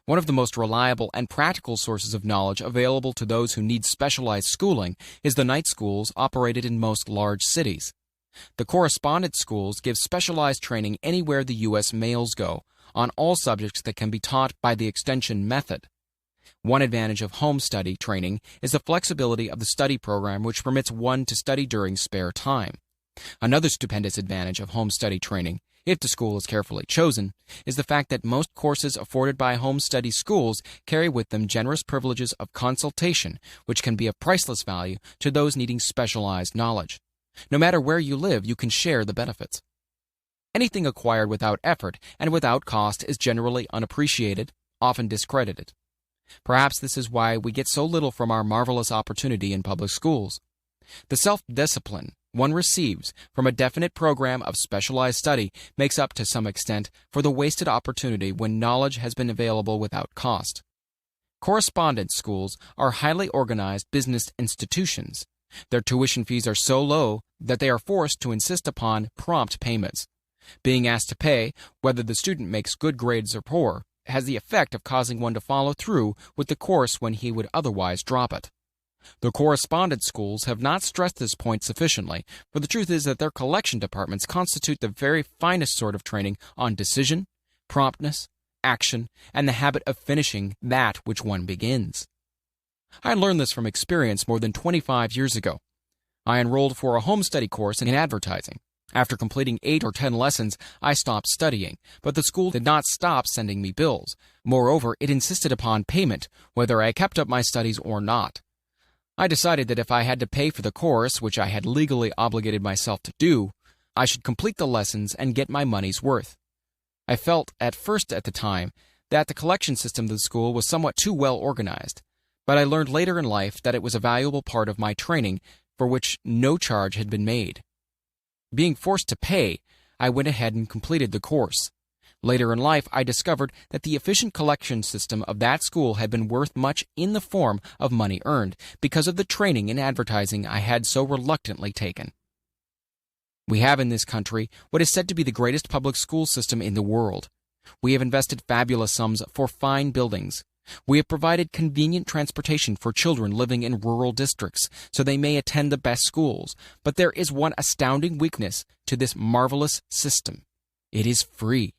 One of the most reliable and practical sources of knowledge available to those who need specialized schooling is the night schools operated in most large cities. The correspondence schools give specialized training anywhere the U.S. mails go, on all subjects that can be taught by the extension method. One advantage of home study training is the flexibility of the study program, which permits one to study during spare time. Another stupendous advantage of home study training, if the school is carefully chosen, is the fact that most courses afforded by home study schools carry with them generous privileges of consultation, which can be of priceless value to those needing specialized knowledge. No matter where you live, you can share the benefits. Anything acquired without effort and without cost is generally unappreciated, often discredited. Perhaps this is why we get so little from our marvelous opportunity in public schools. The self-discipline one receives from a definite program of specialized study makes up to some extent for the wasted opportunity when knowledge has been available without cost. Correspondence schools are highly organized business institutions. Their tuition fees are so low that they are forced to insist upon prompt payments. Being asked to pay, whether the student makes good grades or poor, has the effect of causing one to follow through with the course when he would otherwise drop it. The correspondence schools have not stressed this point sufficiently, for the truth is that their collection departments constitute the very finest sort of training on decision, promptness, action, and the habit of finishing that which one begins. I learned this from experience more than 25 years ago. I enrolled for a home study course in advertising. After completing 8 or 10 lessons, I stopped studying, but the school did not stop sending me bills. Moreover, it insisted upon payment, whether I kept up my studies or not. I decided that if I had to pay for the course, which I had legally obligated myself to do, I should complete the lessons and get my money's worth. I felt at first at the time that the collection system of the school was somewhat too well organized, but I learned later in life that it was a valuable part of my training for which no charge had been made. Being forced to pay, I went ahead and completed the course. Later in life, I discovered that the efficient collection system of that school had been worth much in the form of money earned because of the training in advertising I had so reluctantly taken. We have in this country what is said to be the greatest public school system in the world. We have invested fabulous sums for fine buildings. We have provided convenient transportation for children living in rural districts so they may attend the best schools. But there is one astounding weakness to this marvelous system. It is free.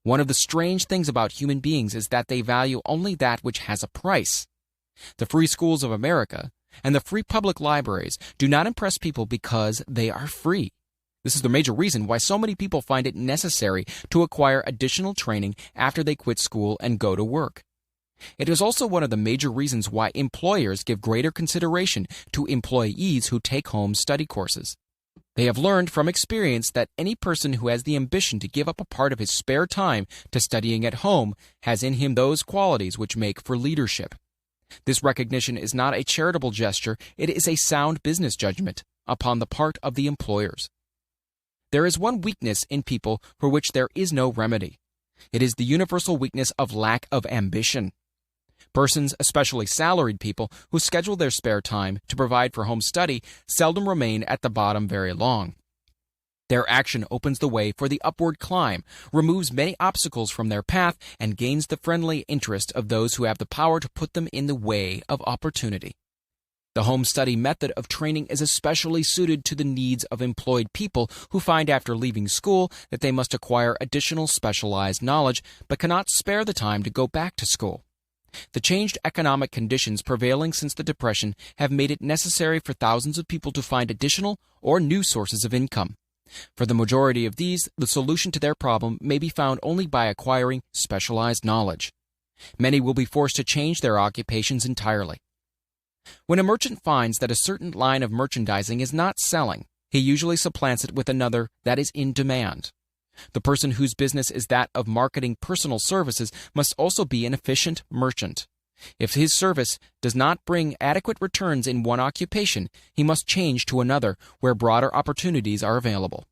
One of the strange things about human beings is that they value only that which has a price. The free schools of America and the free public libraries do not impress people because they are free. This is the major reason why so many people find it necessary to acquire additional training after they quit school and go to work. It is also one of the major reasons why employers give greater consideration to employees who take home study courses. They have learned from experience that any person who has the ambition to give up a part of his spare time to studying at home has in him those qualities which make for leadership. This recognition is not a charitable gesture, it is a sound business judgment upon the part of the employers. There is one weakness in people for which there is no remedy. It is the universal weakness of lack of ambition. Persons, especially salaried people, who schedule their spare time to provide for home study seldom remain at the bottom very long. Their action opens the way for the upward climb, removes many obstacles from their path, and gains the friendly interest of those who have the power to put them in the way of opportunity. The home study method of training is especially suited to the needs of employed people who find after leaving school that they must acquire additional specialized knowledge but cannot spare the time to go back to school. The changed economic conditions prevailing since the Depression have made it necessary for thousands of people to find additional or new sources of income. For the majority of these, the solution to their problem may be found only by acquiring specialized knowledge. Many will be forced to change their occupations entirely. When a merchant finds that a certain line of merchandising is not selling, he usually supplants it with another that is in demand. The person whose business is that of marketing personal services must also be an efficient merchant. If his service does not bring adequate returns in one occupation, he must change to another where broader opportunities are available.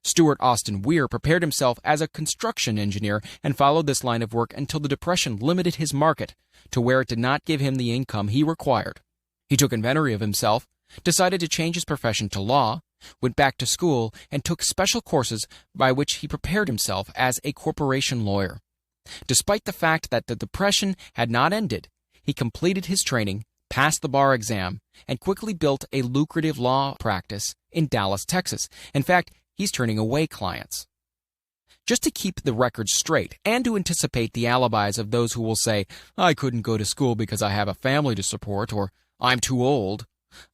Stuart Austin Weir prepared himself as a construction engineer and followed this line of work until the Depression limited his market to where it did not give him the income he required. He took inventory of himself, decided to change his profession to law, went back to school, and took special courses by which he prepared himself as a corporation lawyer. Despite the fact that the Depression had not ended, he completed his training, passed the bar exam, and quickly built a lucrative law practice in Dallas, Texas. In fact, he's turning away clients. Just to keep the record straight and to anticipate the alibis of those who will say, "I couldn't go to school because I have a family to support," or "I'm too old,"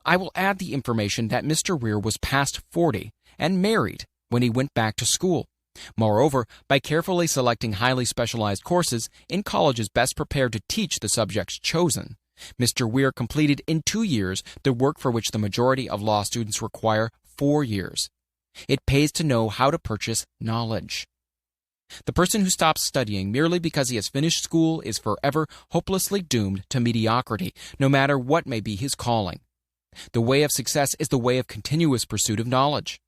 I will add the information that Mr. Weir was past 40 and married when he went back to school. Moreover, by carefully selecting highly specialized courses in colleges best prepared to teach the subjects chosen, Mr. Weir completed in 2 years the work for which the majority of law students require 4 years. It pays to know how to purchase knowledge. The person who stops studying merely because he has finished school is forever hopelessly doomed to mediocrity, no matter what may be his calling. The way of success is the way of continuous pursuit of knowledge.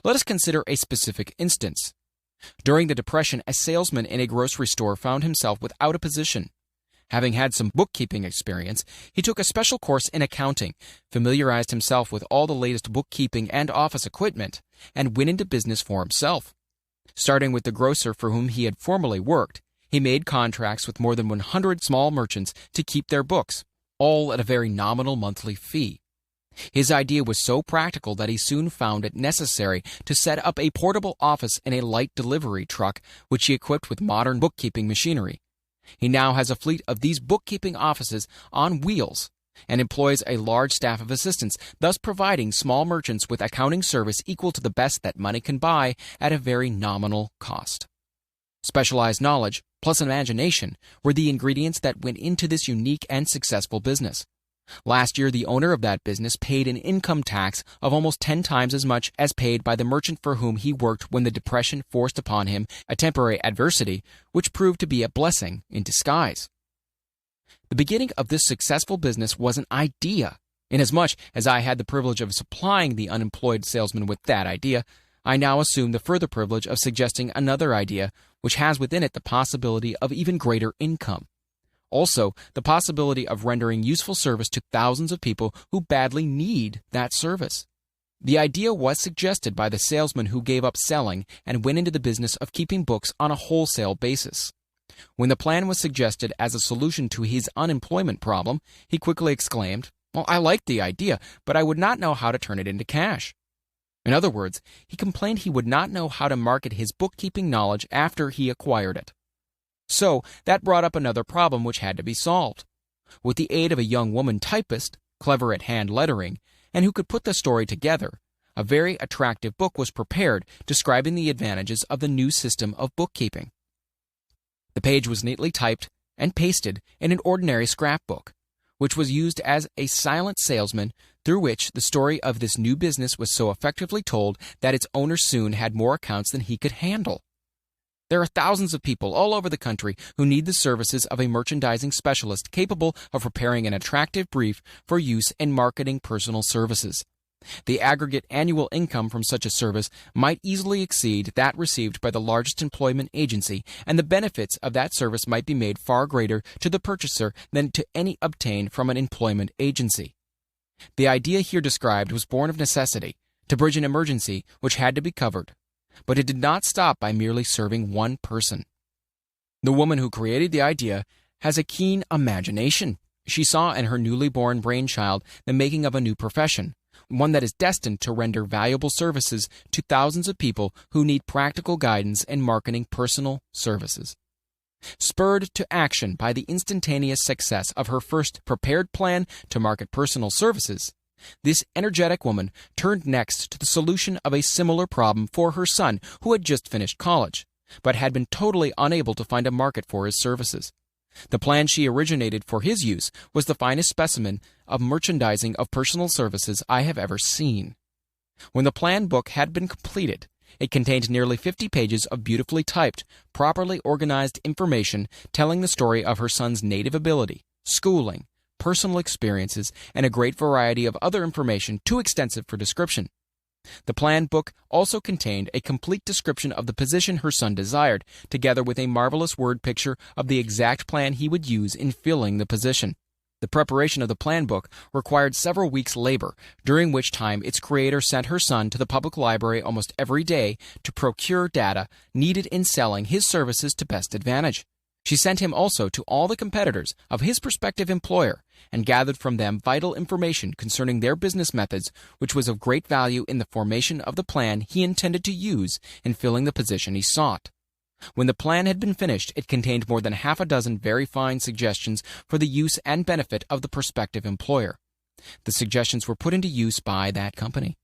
Let us consider a specific instance. During the Depression, a salesman in a grocery store found himself without a position. Having had some bookkeeping experience, he took a special course in accounting, familiarized himself with all the latest bookkeeping and office equipment, and went into business for himself. Starting with the grocer for whom he had formerly worked, he made contracts with more than 100 small merchants to keep their books, all at a very nominal monthly fee. His idea was so practical that he soon found it necessary to set up a portable office in a light delivery truck, which he equipped with modern bookkeeping machinery. He now has a fleet of these bookkeeping offices on wheels and employs a large staff of assistants, thus providing small merchants with accounting service equal to the best that money can buy at a very nominal cost. Specialized knowledge plus imagination were the ingredients that went into this unique and successful business. Last year, the owner of that business paid an income tax of almost 10 times as much as paid by the merchant for whom he worked when the Depression forced upon him a temporary adversity, which proved to be a blessing in disguise. The beginning of this successful business was an idea. Inasmuch as I had the privilege of supplying the unemployed salesman with that idea, I now assume the further privilege of suggesting another idea which has within it the possibility of even greater income. Also, the possibility of rendering useful service to thousands of people who badly need that service. The idea was suggested by the salesman who gave up selling and went into the business of keeping books on a wholesale basis. When the plan was suggested as a solution to his unemployment problem, he quickly exclaimed, "Well, I like the idea, but I would not know how to turn it into cash." In other words, he complained he would not know how to market his bookkeeping knowledge after he acquired it. So that brought up another problem which had to be solved. With the aid of a young woman typist, clever at hand lettering, and who could put the story together, a very attractive book was prepared describing the advantages of the new system of bookkeeping. The page was neatly typed and pasted in an ordinary scrapbook, which was used as a silent salesman through which the story of this new business was so effectively told that its owner soon had more accounts than he could handle. There are thousands of people all over the country who need the services of a merchandising specialist capable of preparing an attractive brief for use in marketing personal services. The aggregate annual income from such a service might easily exceed that received by the largest employment agency, and the benefits of that service might be made far greater to the purchaser than to any obtained from an employment agency. The idea here described was born of necessity, to bridge an emergency which had to be covered. But it did not stop by merely serving one person. The woman who created the idea has a keen imagination. She saw in her newly born brainchild the making of a new profession, one that is destined to render valuable services to thousands of people who need practical guidance in marketing personal services. Spurred to action by the instantaneous success of her first prepared plan to market personal services, this energetic woman turned next to the solution of a similar problem for her son, who had just finished college, but had been totally unable to find a market for his services. The plan she originated for his use was the finest specimen of merchandising of personal services I have ever seen. When the plan book had been completed, it contained nearly 50 pages of beautifully typed, properly organized information telling the story of her son's native ability, schooling, personal experiences, and a great variety of other information too extensive for description. The plan book also contained a complete description of the position her son desired, together with a marvelous word picture of the exact plan he would use in filling the position. The preparation of the plan book required several weeks' labor, during which time its creator sent her son to the public library almost every day to procure data needed in selling his services to best advantage. She sent him also to all the competitors of his prospective employer and gathered from them vital information concerning their business methods, which was of great value in the formation of the plan he intended to use in filling the position he sought. When the plan had been finished, it contained more than half a dozen very fine suggestions for the use and benefit of the prospective employer. The suggestions were put into use by that company.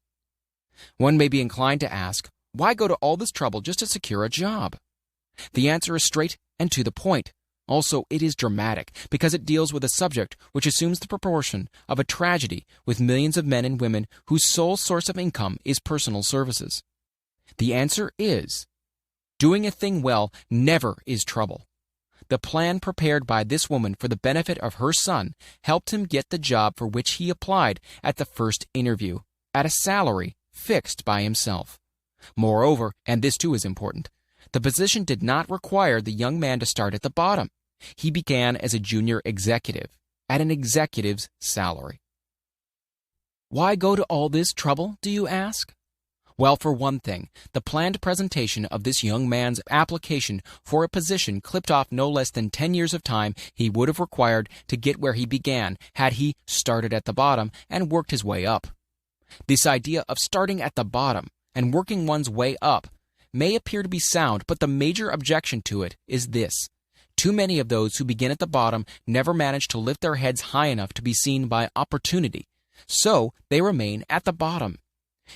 One may be inclined to ask, why go to all this trouble just to secure a job? The answer is straight and to the point. Also, it is dramatic because it deals with a subject which assumes the proportion of a tragedy with millions of men and women whose sole source of income is personal services. The answer is, doing a thing well never is trouble. The plan prepared by this woman for the benefit of her son helped him get the job for which he applied at the first interview, at a salary fixed by himself. Moreover, and this too is important, the position did not require the young man to start at the bottom. He began as a junior executive at an executive's salary. Why go to all this trouble, do you ask? Well, for one thing, the planned presentation of this young man's application for a position clipped off no less than 10 years of time he would have required to get where he began had he started at the bottom and worked his way up. This idea of starting at the bottom and working one's way up may appear to be sound, but the major objection to it is this. Too many of those who begin at the bottom never manage to lift their heads high enough to be seen by opportunity, so they remain at the bottom.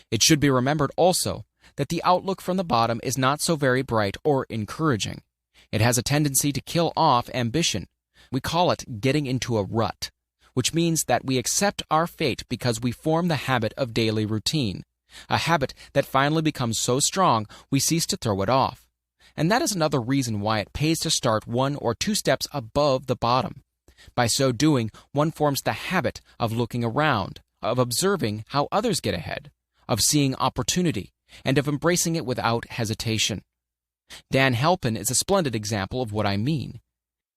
It should be remembered also that the outlook from the bottom is not so very bright or encouraging. It has a tendency to kill off ambition. We call it getting into a rut, which means that we accept our fate because we form the habit of daily routine, a habit that finally becomes so strong we cease to throw it off. And that is another reason why it pays to start 1 or 2 steps above the bottom. By so doing, one forms the habit of looking around, of observing how others get ahead, of seeing opportunity, and of embracing it without hesitation. Dan Halpin is a splendid example of what I mean.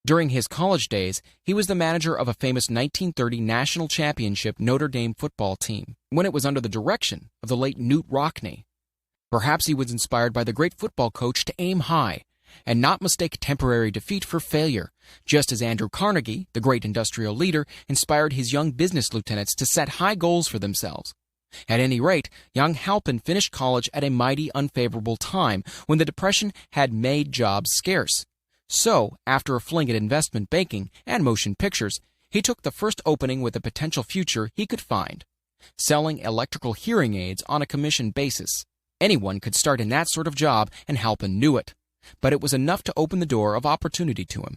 During his college days, he was the manager of a famous 1930 national championship Notre Dame football team, when it was under the direction of the late Knute Rockne. Perhaps he was inspired by the great football coach to aim high, and not mistake temporary defeat for failure, just as Andrew Carnegie, the great industrial leader, inspired his young business lieutenants to set high goals for themselves. At any rate, young Halpin finished college at a mighty unfavorable time when the Depression had made jobs scarce. So, after a fling at investment banking and motion pictures, he took the first opening with a potential future he could find, selling electrical hearing aids on a commission basis. Anyone could start in that sort of job, and Halpin knew it, but it was enough to open the door of opportunity to him.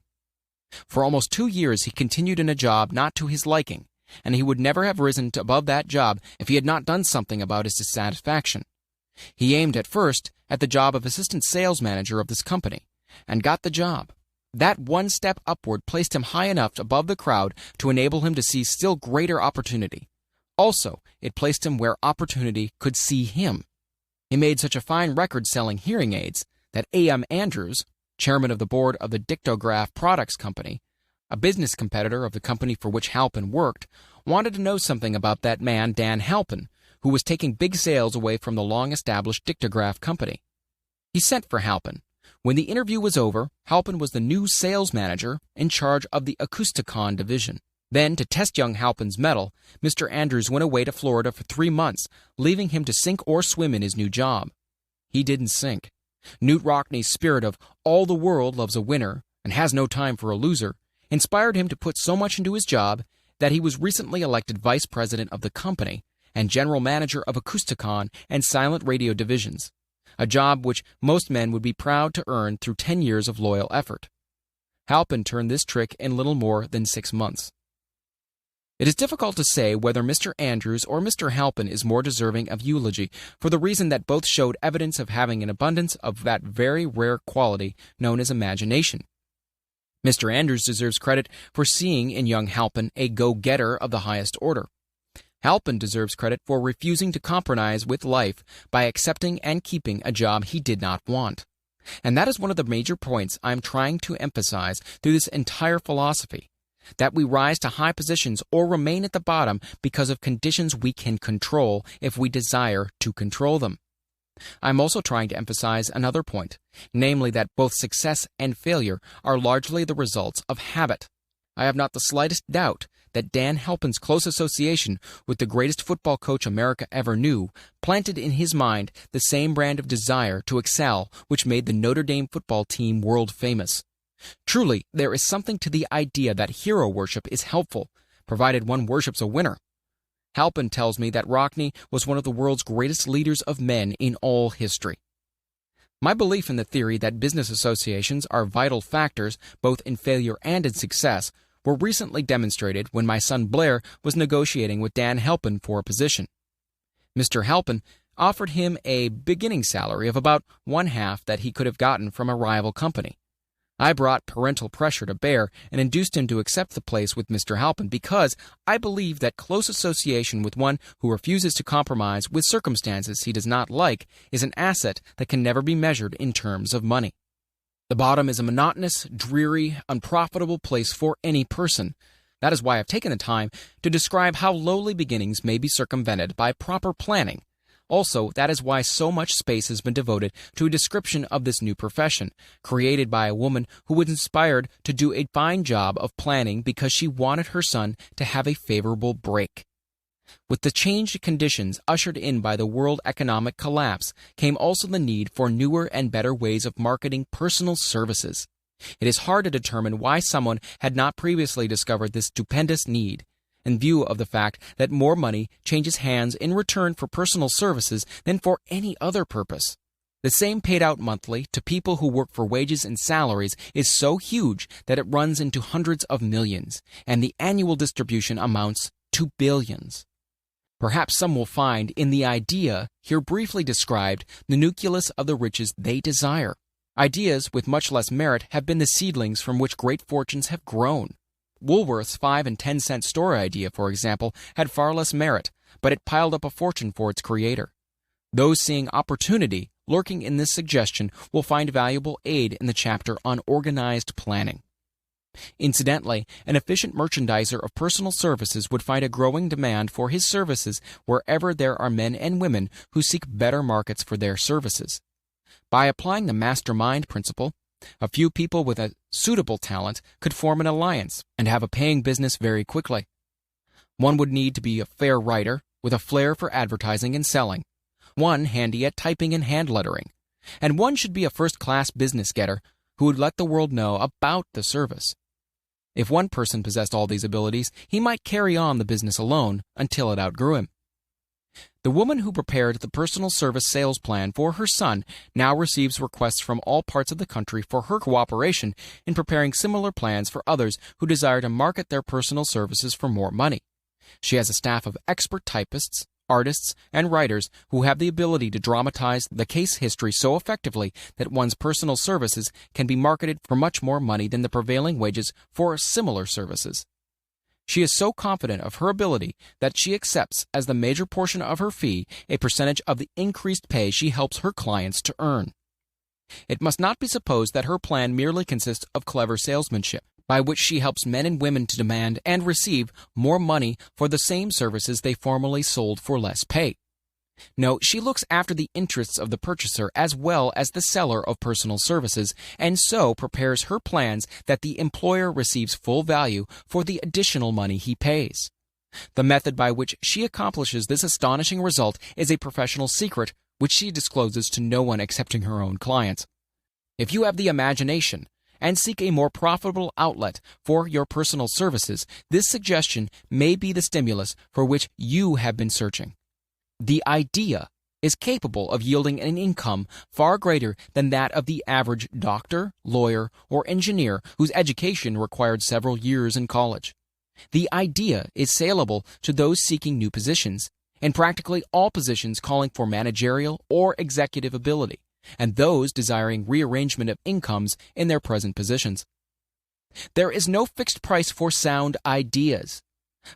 For almost 2 years he continued in a job not to his liking, and he would never have risen above that job if he had not done something about his dissatisfaction. He aimed at first at the job of assistant sales manager of this company, and got the job. That one step upward placed him high enough above the crowd to enable him to see still greater opportunity. Also, it placed him where opportunity could see him. He made such a fine record selling hearing aids that A.M. Andrews, chairman of the board of the Dictograph Products Company, a business competitor of the company for which Halpin worked, wanted to know something about that man Dan Halpin, who was taking big sales away from the long-established Dictograph Company. He sent for Halpin. When the interview was over, Halpin was the new sales manager in charge of the Acousticon division. Then, to test young Halpin's mettle, Mr. Andrews went away to Florida for 3 months, leaving him to sink or swim in his new job. He didn't sink. Knute Rockne's spirit of all the world loves a winner and has no time for a loser inspired him to put so much into his job that he was recently elected vice president of the company and general manager of Acousticon and silent radio divisions, a job which most men would be proud to earn through 10 years of loyal effort. Halpin turned this trick in little more than 6 months. It is difficult to say whether Mr. Andrews or Mr. Halpin is more deserving of eulogy, for the reason that both showed evidence of having an abundance of that very rare quality known as imagination. Mr. Andrews deserves credit for seeing in young Halpin a go-getter of the highest order. Halpin deserves credit for refusing to compromise with life by accepting and keeping a job he did not want. And that is one of the major points I'm trying to emphasize through this entire philosophy, that we rise to high positions or remain at the bottom because of conditions we can control if we desire to control them. I'm also trying to emphasize another point, namely that both success and failure are largely the results of habit. I have not the slightest doubt that Dan Halpin's close association with the greatest football coach America ever knew planted in his mind the same brand of desire to excel which made the Notre Dame football team world famous. Truly, there is something to the idea that hero worship is helpful, provided one worships a winner. Halpin tells me that Rockne was one of the world's greatest leaders of men in all history. My belief in the theory that business associations are vital factors both in failure and in success were recently demonstrated when my son Blair was negotiating with Dan Halpin for a position. Mr. Halpin offered him a beginning salary of about 1/2 that he could have gotten from a rival company. I brought parental pressure to bear and induced him to accept the place with Mr. Halpin because I believe that close association with one who refuses to compromise with circumstances he does not like is an asset that can never be measured in terms of money. The bottom is a monotonous, dreary, unprofitable place for any person. That is why I've taken the time to describe how lowly beginnings may be circumvented by proper planning. Also, that is why so much space has been devoted to a description of this new profession, created by a woman who was inspired to do a fine job of planning because she wanted her son to have a favorable break. With the changed conditions ushered in by the world economic collapse came also the need for newer and better ways of marketing personal services. It is hard to determine why someone had not previously discovered this stupendous need, in view of the fact that more money changes hands in return for personal services than for any other purpose. The same paid out monthly to people who work for wages and salaries is so huge that it runs into hundreds of millions, and the annual distribution amounts to billions. Perhaps some will find in the idea here briefly described the nucleus of the riches they desire. Ideas with much less merit have been the seedlings from which great fortunes have grown. Woolworth's 5 and 10 cent store idea, for example, had far less merit, but it piled up a fortune for its creator. Those seeing opportunity lurking in this suggestion will find valuable aid in the chapter on organized planning. Incidentally, an efficient merchandiser of personal services would find a growing demand for his services wherever there are men and women who seek better markets for their services. By applying the mastermind principle, a few people with a suitable talent could form an alliance and have a paying business very quickly. One would need to be a fair writer with a flair for advertising and selling, one handy at typing and hand lettering, and one should be a first-class business getter who would let the world know about the service. If one person possessed all these abilities, he might carry on the business alone until it outgrew him. The woman who prepared the personal service sales plan for her son now receives requests from all parts of the country for her cooperation in preparing similar plans for others who desire to market their personal services for more money. She has a staff of expert typists, artists, and writers who have the ability to dramatize the case history so effectively that one's personal services can be marketed for much more money than the prevailing wages for similar services. She is so confident of her ability that she accepts as the major portion of her fee a percentage of the increased pay she helps her clients to earn. It must not be supposed that her plan merely consists of clever salesmanship, by which she helps men and women to demand and receive more money for the same services they formerly sold for less pay. No, she looks after the interests of the purchaser as well as the seller of personal services, and so prepares her plans that the employer receives full value for the additional money he pays. The method by which she accomplishes this astonishing result is a professional secret which she discloses to no one excepting her own clients. If you have the imagination and seek a more profitable outlet for your personal services, this suggestion may be the stimulus for which you have been searching. The idea is capable of yielding an income far greater than that of the average doctor, lawyer, or engineer whose education required several years in college. The idea is saleable to those seeking new positions, in practically all positions calling for managerial or executive ability, and those desiring rearrangement of incomes in their present positions. There is no fixed price for sound ideas.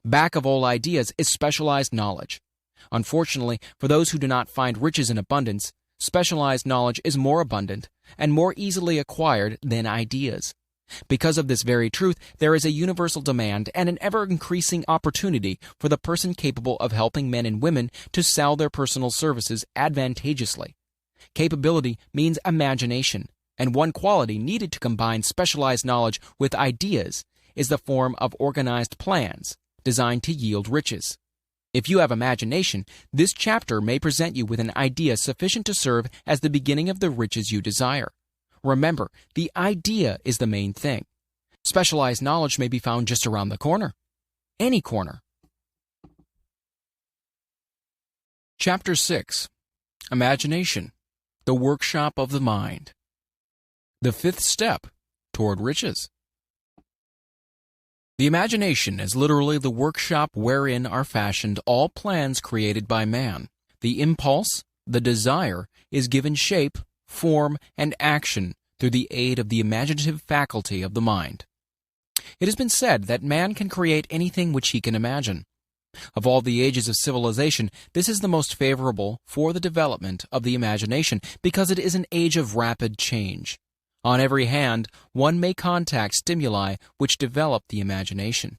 Back of all ideas is specialized knowledge. Unfortunately, for those who do not find riches in abundance, specialized knowledge is more abundant and more easily acquired than ideas. Because of this very truth, there is a universal demand and an ever-increasing opportunity for the person capable of helping men and women to sell their personal services advantageously. Capability means imagination, and one quality needed to combine specialized knowledge with ideas is the form of organized plans designed to yield riches. If you have imagination, this chapter may present you with an idea sufficient to serve as the beginning of the riches you desire. Remember, the idea is the main thing. Specialized knowledge may be found just around the corner. Any corner. Chapter 6. Imagination, the workshop of the mind. The fifth step toward riches. The imagination is literally the workshop wherein are fashioned all plans created by man. The impulse, the desire, is given shape, form, and action through the aid of the imaginative faculty of the mind. It has been said that man can create anything which he can imagine. Of all the ages of civilization, this is the most favorable for the development of the imagination because it is an age of rapid change. On every hand, one may contact stimuli which develop the imagination.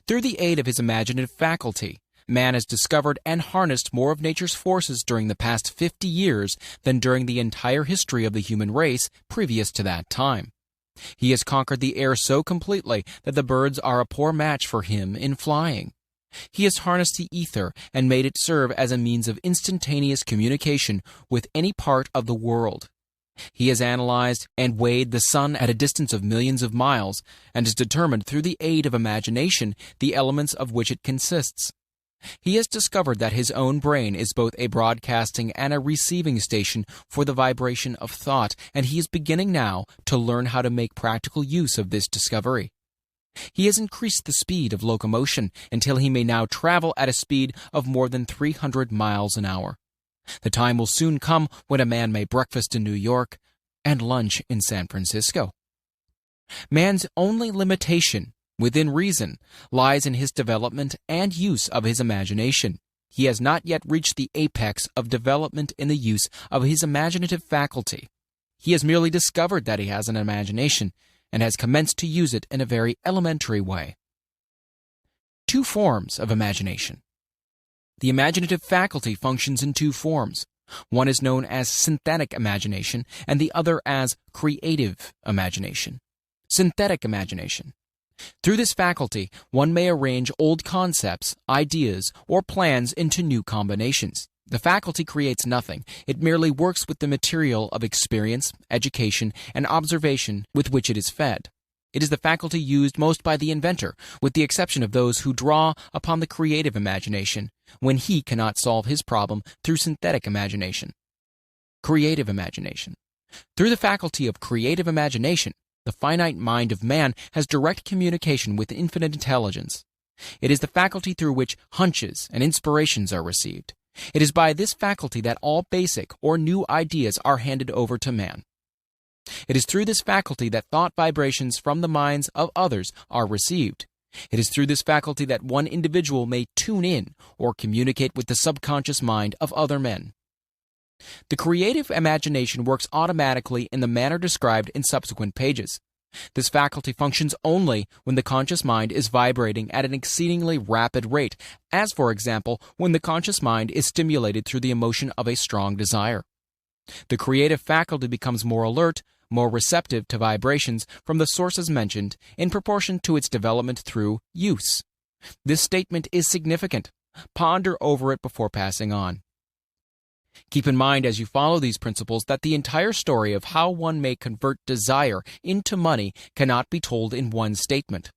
Through the aid of his imaginative faculty, man has discovered and harnessed more of nature's forces during the past 50 years than during the entire history of the human race previous to that time. He has conquered the air so completely that the birds are a poor match for him in flying. He has harnessed the ether and made it serve as a means of instantaneous communication with any part of the world. He has analyzed and weighed the sun at a distance of millions of miles, and has determined through the aid of imagination the elements of which it consists. He has discovered that his own brain is both a broadcasting and a receiving station for the vibration of thought, and he is beginning now to learn how to make practical use of this discovery. He has increased the speed of locomotion until he may now travel at a speed of more than 300 miles an hour. The time will soon come when a man may breakfast in New York and lunch in San Francisco. Man's only limitation, within reason, lies in his development and use of his imagination. He has not yet reached the apex of development in the use of his imaginative faculty. He has merely discovered that he has an imagination and has commenced to use it in a very elementary way. Two forms of imagination. The imaginative faculty functions in two forms. One is known as synthetic imagination, and the other as creative imagination. Synthetic imagination. Through this faculty, one may arrange old concepts, ideas, or plans into new combinations. The faculty creates nothing. It merely works with the material of experience, education, and observation with which it is fed. It is the faculty used most by the inventor, with the exception of those who draw upon the creative imagination when he cannot solve his problem through synthetic imagination. Creative imagination. Through the faculty of creative imagination, the finite mind of man has direct communication with infinite intelligence. It is the faculty through which hunches and inspirations are received. It is by this faculty that all basic or new ideas are handed over to man. It is through this faculty that thought vibrations from the minds of others are received. It is through this faculty that one individual may tune in or communicate with the subconscious mind of other men. The creative imagination works automatically in the manner described in subsequent pages. This faculty functions only when the conscious mind is vibrating at an exceedingly rapid rate, as for example, when the conscious mind is stimulated through the emotion of a strong desire. The creative faculty becomes more alert, more receptive to vibrations from the sources mentioned in proportion to its development through use. This statement is significant. Ponder over it before passing on. Keep in mind as you follow these principles that the entire story of how one may convert desire into money cannot be told in one statement.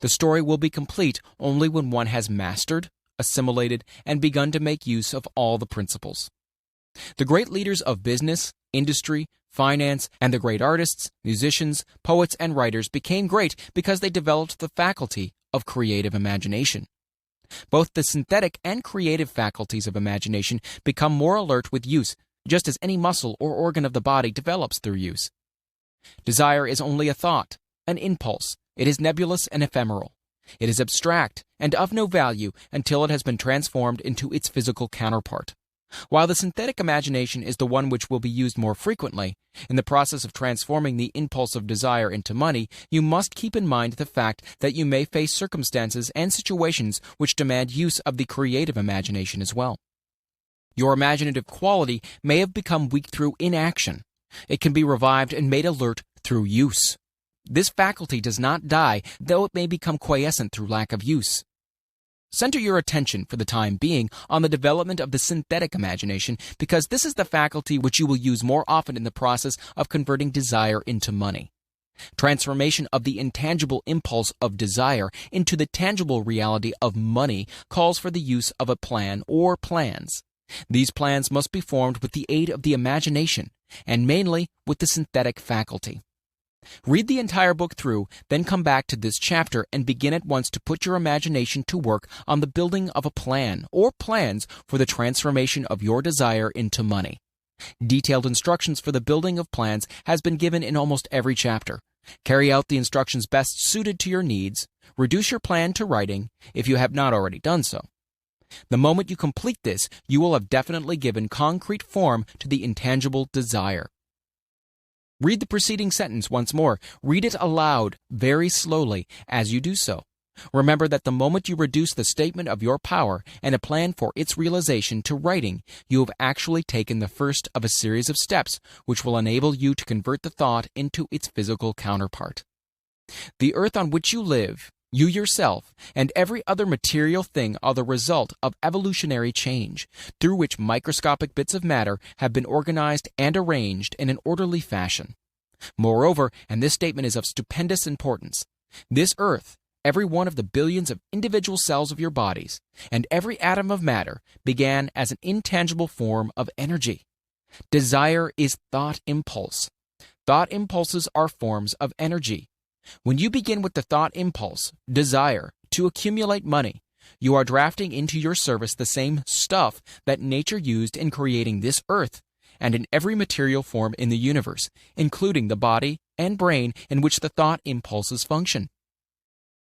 The story will be complete only when one has mastered, assimilated, and begun to make use of all the principles. The great leaders of business, industry, finance, and the great artists, musicians, poets, and writers became great because they developed the faculty of creative imagination. Both the synthetic and creative faculties of imagination become more alert with use, just as any muscle or organ of the body develops through use. Desire is only a thought, an impulse. It is nebulous and ephemeral. It is abstract and of no value until it has been transformed into its physical counterpart. While the synthetic imagination is the one which will be used more frequently, in the process of transforming the impulse of desire into money, you must keep in mind the fact that you may face circumstances and situations which demand use of the creative imagination as well. Your imaginative quality may have become weak through inaction. It can be revived and made alert through use. This faculty does not die, though it may become quiescent through lack of use. Center your attention for the time being on the development of the synthetic imagination, because this is the faculty which you will use more often in the process of converting desire into money. Transformation of the intangible impulse of desire into the tangible reality of money calls for the use of a plan or plans. These plans must be formed with the aid of the imagination, and mainly with the synthetic faculty. Read the entire book through, then come back to this chapter and begin at once to put your imagination to work on the building of a plan or plans for the transformation of your desire into money. Detailed instructions for the building of plans has been given in almost every chapter. Carry out the instructions best suited to your needs. Reduce your plan to writing if you have not already done so. The moment you complete this, you will have definitely given concrete form to the intangible desire. Read the preceding sentence once more. Read it aloud, very slowly, as you do so. Remember that the moment you reduce the statement of your power and a plan for its realization to writing, you have actually taken the first of a series of steps which will enable you to convert the thought into its physical counterpart. The earth on which you live, you yourself, and every other material thing are the result of evolutionary change, through which microscopic bits of matter have been organized and arranged in an orderly fashion. Moreover, and this statement is of stupendous importance, this earth, every one of the billions of individual cells of your bodies, and every atom of matter began as an intangible form of energy. Desire is thought impulse. Thought impulses are forms of energy. When you begin with the thought impulse, desire, to accumulate money, you are drafting into your service the same stuff that nature used in creating this earth and in every material form in the universe, including the body and brain in which the thought impulses function.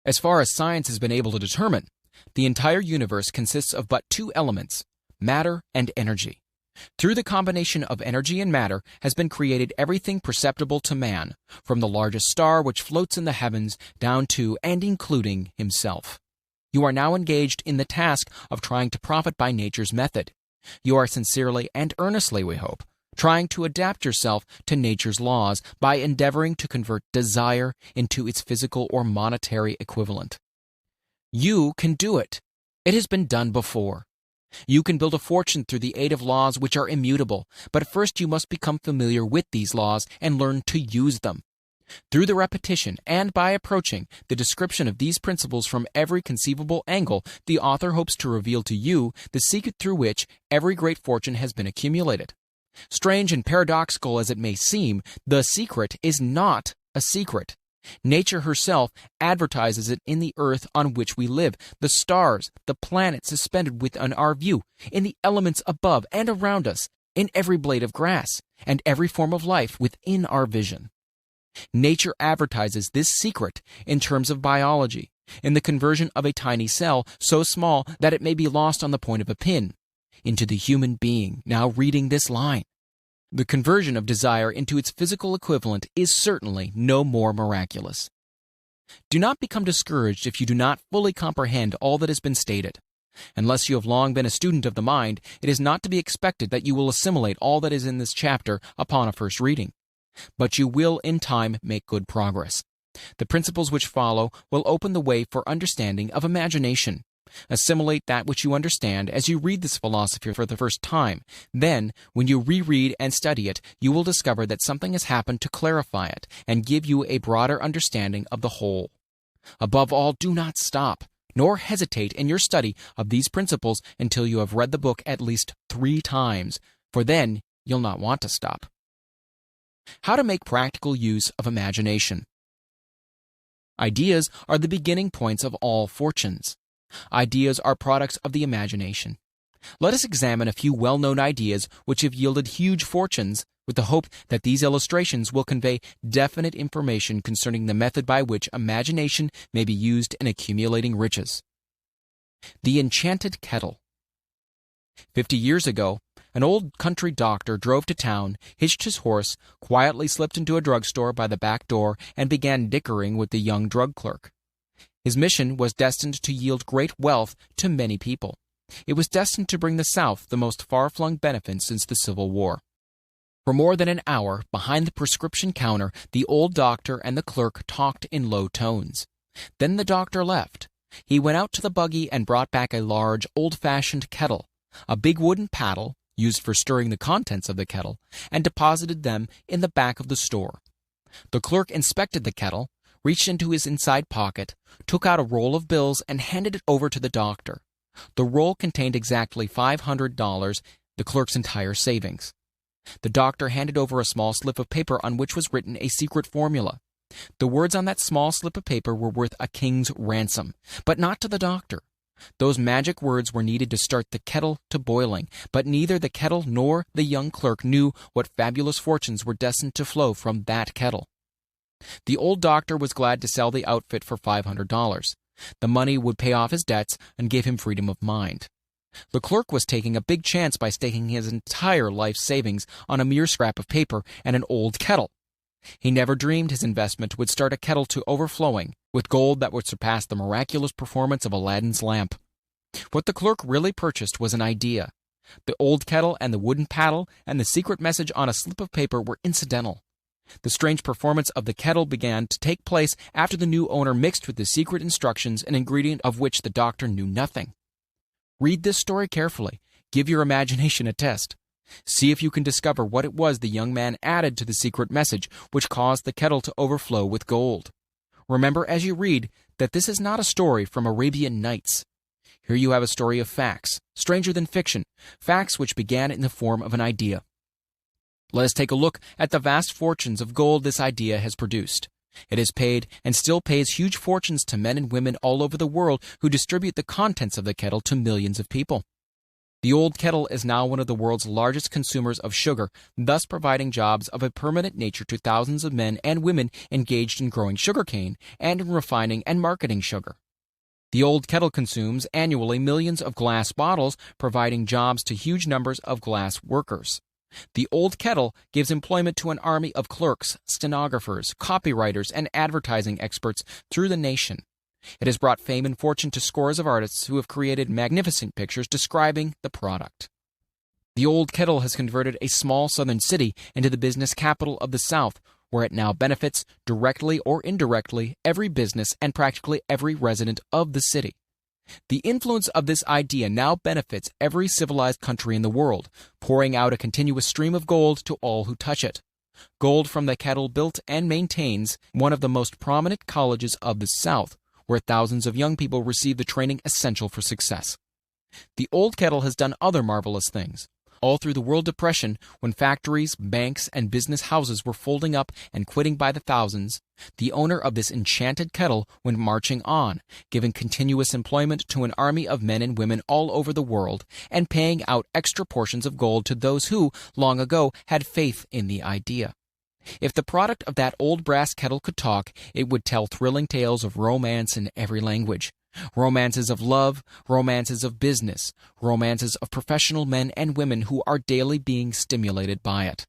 As far as science has been able to determine, the entire universe consists of but two elements, matter and energy. Through the combination of energy and matter has been created everything perceptible to man, from the largest star which floats in the heavens down to and including himself. You are now engaged in the task of trying to profit by nature's method. You are sincerely and earnestly, we hope, trying to adapt yourself to nature's laws by endeavoring to convert desire into its physical or monetary equivalent. You can do it. It has been done before. You can build a fortune through the aid of laws which are immutable, but first you must become familiar with these laws and learn to use them. Through the repetition and by approaching the description of these principles from every conceivable angle, the author hopes to reveal to you the secret through which every great fortune has been accumulated. Strange and paradoxical as it may seem, the secret is not a secret. Nature herself advertises it in the earth on which we live, the stars, the planets suspended within our view, in the elements above and around us, in every blade of grass, and every form of life within our vision. Nature advertises this secret in terms of biology, in the conversion of a tiny cell so small that it may be lost on the point of a pin, into the human being now reading this line. The conversion of desire into its physical equivalent is certainly no more miraculous. Do not become discouraged if you do not fully comprehend all that has been stated. Unless you have long been a student of the mind, it is not to be expected that you will assimilate all that is in this chapter upon a first reading. But you will in time make good progress. The principles which follow will open the way for understanding of imagination. Assimilate that which you understand as you read this philosophy for the first time. Then, when you reread and study it, you will discover that something has happened to clarify it and give you a broader understanding of the whole. Above all, do not stop, nor hesitate in your study of these principles until you have read the book at least 3 times, for then you'll not want to stop. How to make practical use of imagination. Ideas are the beginning points of all fortunes. Ideas are products of the imagination. Let us examine a few well-known ideas which have yielded huge fortunes, with the hope that these illustrations will convey definite information concerning the method by which imagination may be used in accumulating riches. The enchanted kettle. 50 years ago, an old country doctor drove to town, hitched his horse, quietly slipped into a drugstore by the back door, and began dickering with the young drug clerk. His mission was destined to yield great wealth to many people. It was destined to bring the South the most far-flung benefits since the Civil War. For more than an hour, behind the prescription counter, the old doctor and the clerk talked in low tones. Then the doctor left. He went out to the buggy and brought back a large, old-fashioned kettle, a big wooden paddle, used for stirring the contents of the kettle, and deposited them in the back of the store. The clerk inspected the kettle, reached into his inside pocket, took out a roll of bills, and handed it over to the doctor. The roll contained exactly $500, the clerk's entire savings. The doctor handed over a small slip of paper on which was written a secret formula. The words on that small slip of paper were worth a king's ransom, but not to the doctor. Those magic words were needed to start the kettle to boiling, but neither the kettle nor the young clerk knew what fabulous fortunes were destined to flow from that kettle. The old doctor was glad to sell the outfit for $500. The money would pay off his debts and give him freedom of mind. The clerk was taking a big chance by staking his entire life savings on a mere scrap of paper and an old kettle. He never dreamed his investment would start a kettle to overflowing with gold that would surpass the miraculous performance of Aladdin's lamp. What the clerk really purchased was an idea. The old kettle and the wooden paddle and the secret message on a slip of paper were incidental. The strange performance of the kettle began to take place after the new owner mixed with the secret instructions an ingredient of which the doctor knew nothing. Read this story carefully. Give your imagination a test. See if you can discover what it was the young man added to the secret message which caused the kettle to overflow with gold. Remember as you read that this is not a story from Arabian Nights. Here you have a story of facts, stranger than fiction, facts which began in the form of an idea. Let us take a look at the vast fortunes of gold this idea has produced. It has paid and still pays huge fortunes to men and women all over the world who distribute the contents of the kettle to millions of people. The old kettle is now one of the world's largest consumers of sugar, thus providing jobs of a permanent nature to thousands of men and women engaged in growing sugarcane and in refining and marketing sugar. The old kettle consumes annually millions of glass bottles, providing jobs to huge numbers of glass workers. The old kettle gives employment to an army of clerks, stenographers, copywriters, and advertising experts through the nation. It has brought fame and fortune to scores of artists who have created magnificent pictures describing the product. The old kettle has converted a small southern city into the business capital of the South, where it now benefits, directly or indirectly, every business and practically every resident of the city. The influence of this idea now benefits every civilized country in the world, pouring out a continuous stream of gold to all who touch it. Gold from the kettle built and maintains one of the most prominent colleges of the South, where thousands of young people receive the training essential for success. The old kettle has done other marvelous things. All through the World Depression, when factories, banks, and business houses were folding up and quitting by the thousands, the owner of this enchanted kettle went marching on, giving continuous employment to an army of men and women all over the world, and paying out extra portions of gold to those who, long ago, had faith in the idea. If the product of that old brass kettle could talk, it would tell thrilling tales of romance in every language. Romances of love, romances of business, romances of professional men and women who are daily being stimulated by it.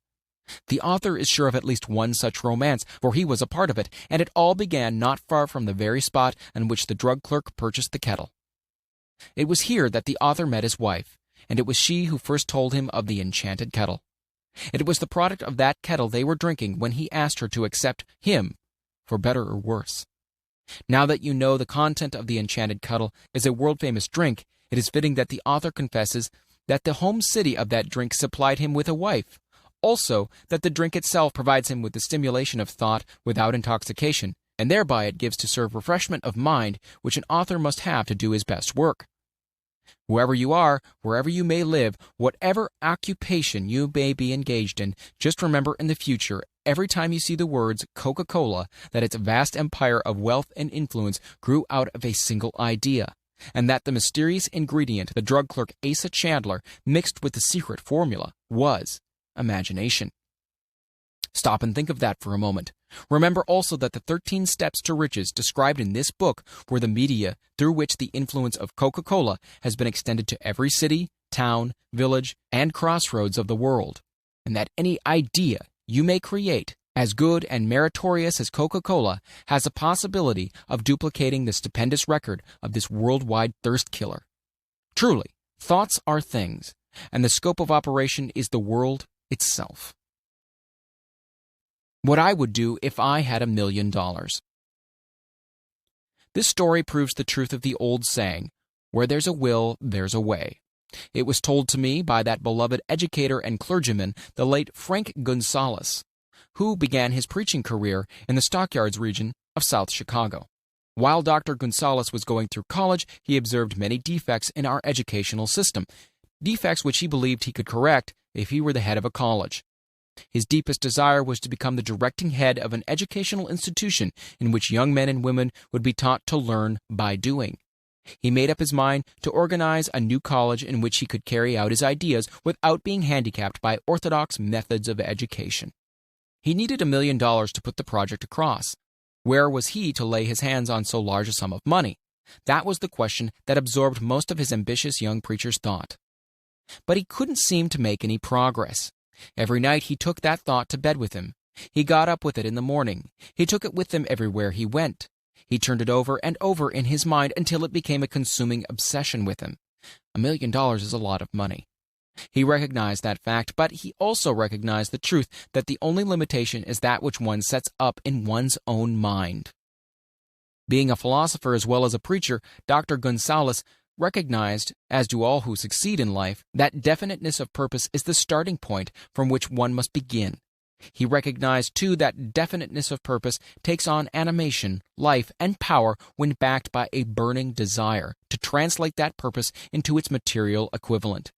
The author is sure of at least one such romance, for he was a part of it, and it all began not far from the very spot on which the drug clerk purchased the kettle. It was here that the author met his wife, and it was she who first told him of the enchanted kettle. It was the product of that kettle they were drinking when he asked her to accept him, for better or worse. Now that you know the content of the enchanted kettle is a world-famous drink, it is fitting that the author confesses that the home city of that drink supplied him with a wife. Also, that the drink itself provides him with the stimulation of thought without intoxication, and thereby it gives to serve refreshment of mind, which an author must have to do his best work. Whoever you are, wherever you may live, whatever occupation you may be engaged in, just remember in the future, every time you see the words Coca-Cola, that its vast empire of wealth and influence grew out of a single idea, and that the mysterious ingredient the drug clerk Asa Chandler mixed with the secret formula was imagination. Stop and think of that for a moment. Remember also that the 13 steps to riches described in this book were the media through which the influence of Coca-Cola has been extended to every city, town, village, and crossroads of the world, and that any idea you may create, as good and meritorious as Coca-Cola, has a possibility of duplicating the stupendous record of this worldwide thirst killer. Truly, thoughts are things, and the scope of operation is the world itself. What I would do if I had $1 million. This story proves the truth of the old saying, where there's a will, there's a way. It was told to me by that beloved educator and clergyman, the late Frank Gonzalez, who began his preaching career in the Stockyards region of South Chicago. While Dr. Gonzalez was going through college, he observed many defects in our educational system, defects which he believed he could correct if he were the head of a college. His deepest desire was to become the directing head of an educational institution in which young men and women would be taught to learn by doing. He made up his mind to organize a new college in which he could carry out his ideas without being handicapped by orthodox methods of education. He needed $1 million to put the project across. Where was he to lay his hands on so large a sum of money? That was the question that absorbed most of his ambitious young preacher's thought. But he couldn't seem to make any progress. Every night he took that thought to bed with him, He got up with it in the morning. He took it with him everywhere he went. He turned it over and over in his mind until it became a consuming obsession with him. $1 million is a lot of money. He recognized that fact, but he also recognized the truth that the only limitation is that which one sets up in one's own mind. Being a philosopher as well as a preacher, Dr. Gonzalez recognized, as do all who succeed in life, that definiteness of purpose is the starting point from which one must begin. He recognized, too, that definiteness of purpose takes on animation, life, and power when backed by a burning desire to translate that purpose into its material equivalent.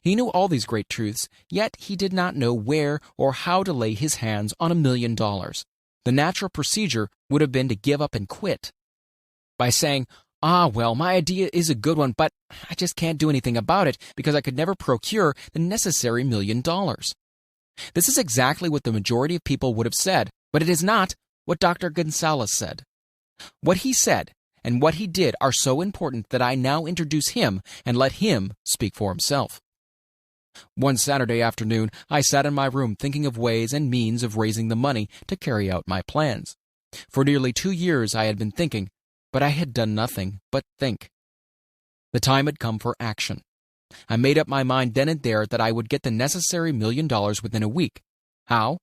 He knew all these great truths, yet he did not know where or how to lay his hands on $1 million. The natural procedure would have been to give up and quit. By saying, well, my idea is a good one, but I just can't do anything about it because I could never procure the necessary $1 million. This is exactly what the majority of people would have said, but it is not what Dr. Gonzalez said. What he said and what he did are so important that I now introduce him and let him speak for himself. One Saturday afternoon, I sat in my room thinking of ways and means of raising the money to carry out my plans. For nearly 2 years I had been thinking, but I had done nothing but think. The time had come for action. I made up my mind then and there that I would get the necessary $1 million within a week. How?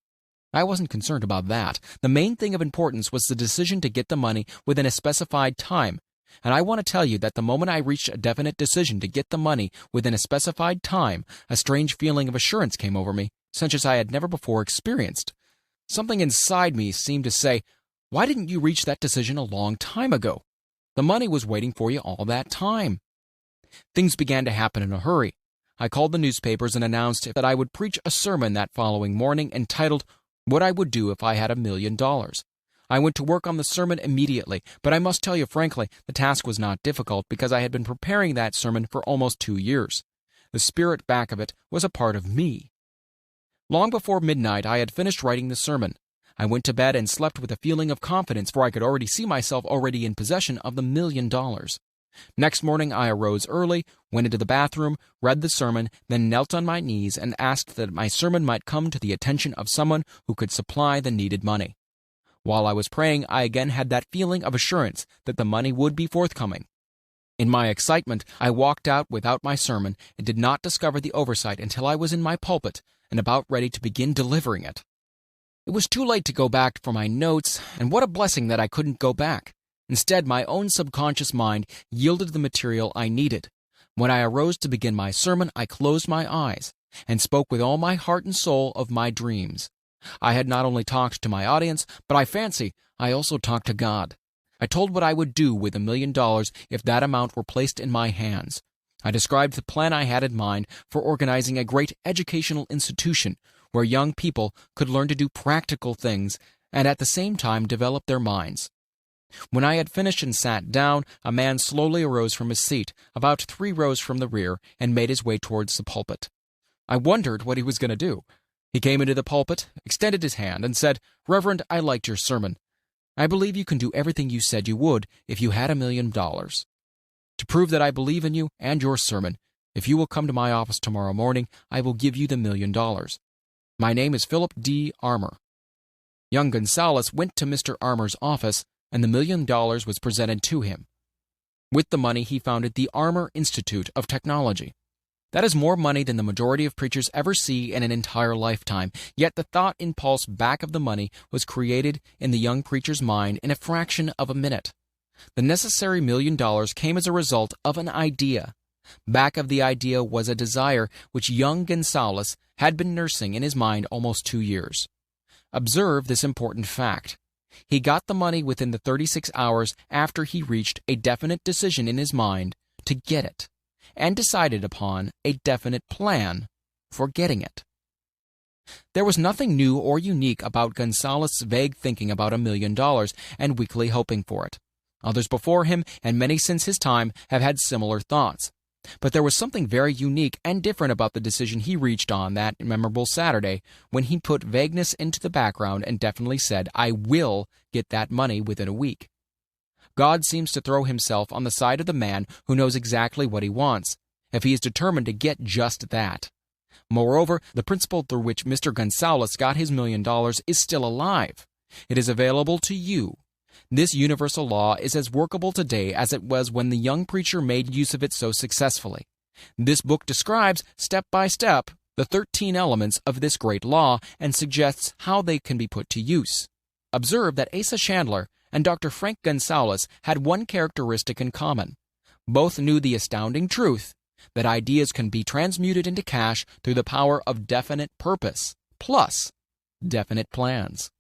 I wasn't concerned about that. The main thing of importance was the decision to get the money within a specified time. And I want to tell you that the moment I reached a definite decision to get the money within a specified time, a strange feeling of assurance came over me, such as I had never before experienced. Something inside me seemed to say, "Why didn't you reach that decision a long time ago? The money was waiting for you all that time." Things began to happen in a hurry. I called the newspapers and announced that I would preach a sermon that following morning entitled, "What I Would Do If I Had $1 Million." I went to work on the sermon immediately, but I must tell you frankly, the task was not difficult because I had been preparing that sermon for almost 2 years. The spirit back of it was a part of me. Long before midnight, I had finished writing the sermon. I went to bed and slept with a feeling of confidence, for I could already see myself already in possession of the $1 million. Next morning, I arose early, went into the bathroom, read the sermon, then knelt on my knees and asked that my sermon might come to the attention of someone who could supply the needed money. While I was praying, I again had that feeling of assurance that the money would be forthcoming. In my excitement, I walked out without my sermon and did not discover the oversight until I was in my pulpit and about ready to begin delivering it. It was too late to go back for my notes, and what a blessing that I couldn't go back. Instead, my own subconscious mind yielded the material I needed. When I arose to begin my sermon, I closed my eyes and spoke with all my heart and soul of my dreams. I had not only talked to my audience, but I fancy I also talked to God. I told what I would do with $1 million if that amount were placed in my hands. I described the plan I had in mind for organizing a great educational institution where young people could learn to do practical things and at the same time develop their minds. When I had finished and sat down, a man slowly arose from his seat, about 3 rows from the rear, and made his way towards the pulpit. I wondered what he was going to do. He came into the pulpit, extended his hand, and said, "Reverend, I liked your sermon. I believe you can do everything you said you would if you had $1 million. To prove that I believe in you and your sermon, if you will come to my office tomorrow morning, I will give you the $1 million. My name is Philip D. Armour." Young Gonzalez went to Mr. Armour's office, and the $1 million was presented to him. With the money, he founded the Armour Institute of Technology. That is more money than the majority of preachers ever see in an entire lifetime, yet the thought impulse back of the money was created in the young preacher's mind in a fraction of a minute. The necessary $1 million came as a result of an idea. Back of the idea was a desire which young Gonzalez had been nursing in his mind almost 2 years. Observe this important fact. He got the money within the 36 hours after he reached a definite decision in his mind to get it, and decided upon a definite plan for getting it. There was nothing new or unique about Gonzalez's vague thinking about $1 million and weakly hoping for it. Others before him, and many since his time, have had similar thoughts. But there was something very unique and different about the decision he reached on that memorable Saturday when he put vagueness into the background and definitely said, "I will get that money within a week." God seems to throw himself on the side of the man who knows exactly what he wants, if he is determined to get just that. Moreover, the principle through which Mr. Gonzalez got his $1 million is still alive. It is available to you. This universal law is as workable today as it was when the young preacher made use of it so successfully. This book describes, step by step, the 13 elements of this great law and suggests how they can be put to use. Observe that Asa Chandler and Dr. Frank Gonzalez had one characteristic in common. Both knew the astounding truth that ideas can be transmuted into cash through the power of definite purpose, plus definite plans.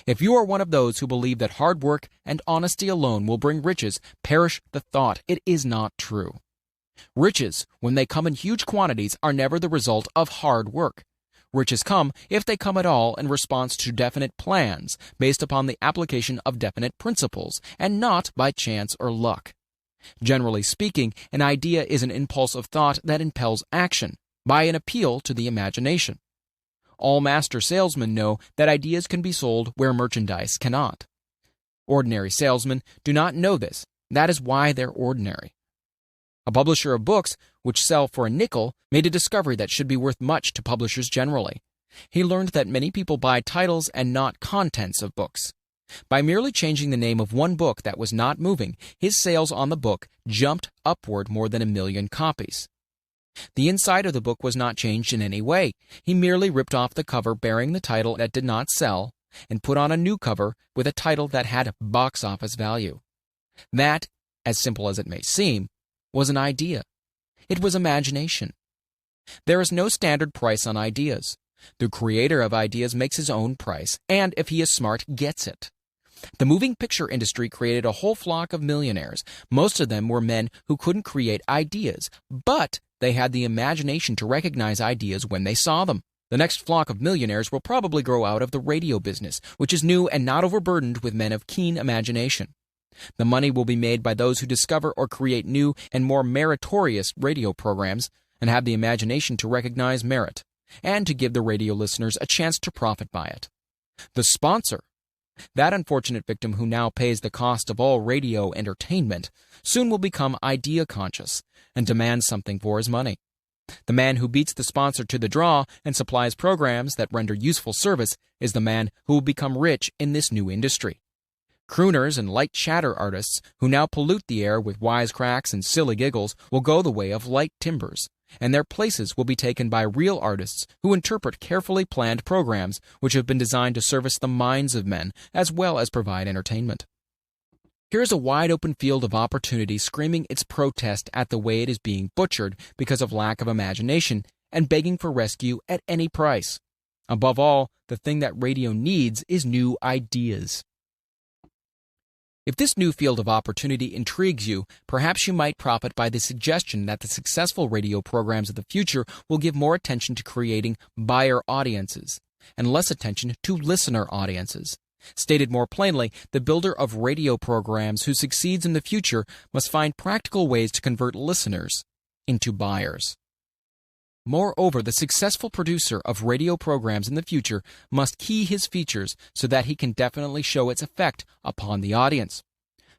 If you are one of those who believe that hard work and honesty alone will bring riches, perish the thought. It is not true. Riches, when they come in huge quantities, are never the result of hard work. Riches come, if they come at all, in response to definite plans, based upon the application of definite principles, and not by chance or luck. Generally speaking, an idea is an impulse of thought that impels action, by an appeal to the imagination. All master salesmen know that ideas can be sold where merchandise cannot. Ordinary salesmen do not know this. That is why they're ordinary. A publisher of books, which sell for a nickel, made a discovery that should be worth much to publishers generally. He learned that many people buy titles and not contents of books. By merely changing the name of one book that was not moving, his sales on the book jumped upward more than 1 million copies. The inside of the book was not changed in any way. He merely ripped off the cover bearing the title that did not sell and put on a new cover with a title that had box office value. That, as simple as it may seem, was an idea. It was imagination. There is no standard price on ideas. The creator of ideas makes his own price, and if he is smart, gets it. The moving picture industry created a whole flock of millionaires. Most of them were men who couldn't create ideas, but they had the imagination to recognize ideas when they saw them. The next flock of millionaires will probably grow out of the radio business, which is new and not overburdened with men of keen imagination. The money will be made by those who discover or create new and more meritorious radio programs and have the imagination to recognize merit, and to give the radio listeners a chance to profit by it. The sponsor, that unfortunate victim who now pays the cost of all radio entertainment, soon will become idea-conscious and demand something for his money. The man who beats the sponsor to the draw and supplies programs that render useful service is the man who will become rich in this new industry. Crooners and light chatter artists who now pollute the air with wisecracks and silly giggles will go the way of light timbers, and their places will be taken by real artists who interpret carefully planned programs which have been designed to service the minds of men as well as provide entertainment. Here is a wide-open field of opportunity screaming its protest at the way it is being butchered because of lack of imagination and begging for rescue at any price. Above all, the thing that radio needs is new ideas. If this new field of opportunity intrigues you, perhaps you might profit by the suggestion that the successful radio programs of the future will give more attention to creating buyer audiences and less attention to listener audiences. Stated more plainly, the builder of radio programs who succeeds in the future must find practical ways to convert listeners into buyers. Moreover, the successful producer of radio programs in the future must key his features so that he can definitely show its effect upon the audience.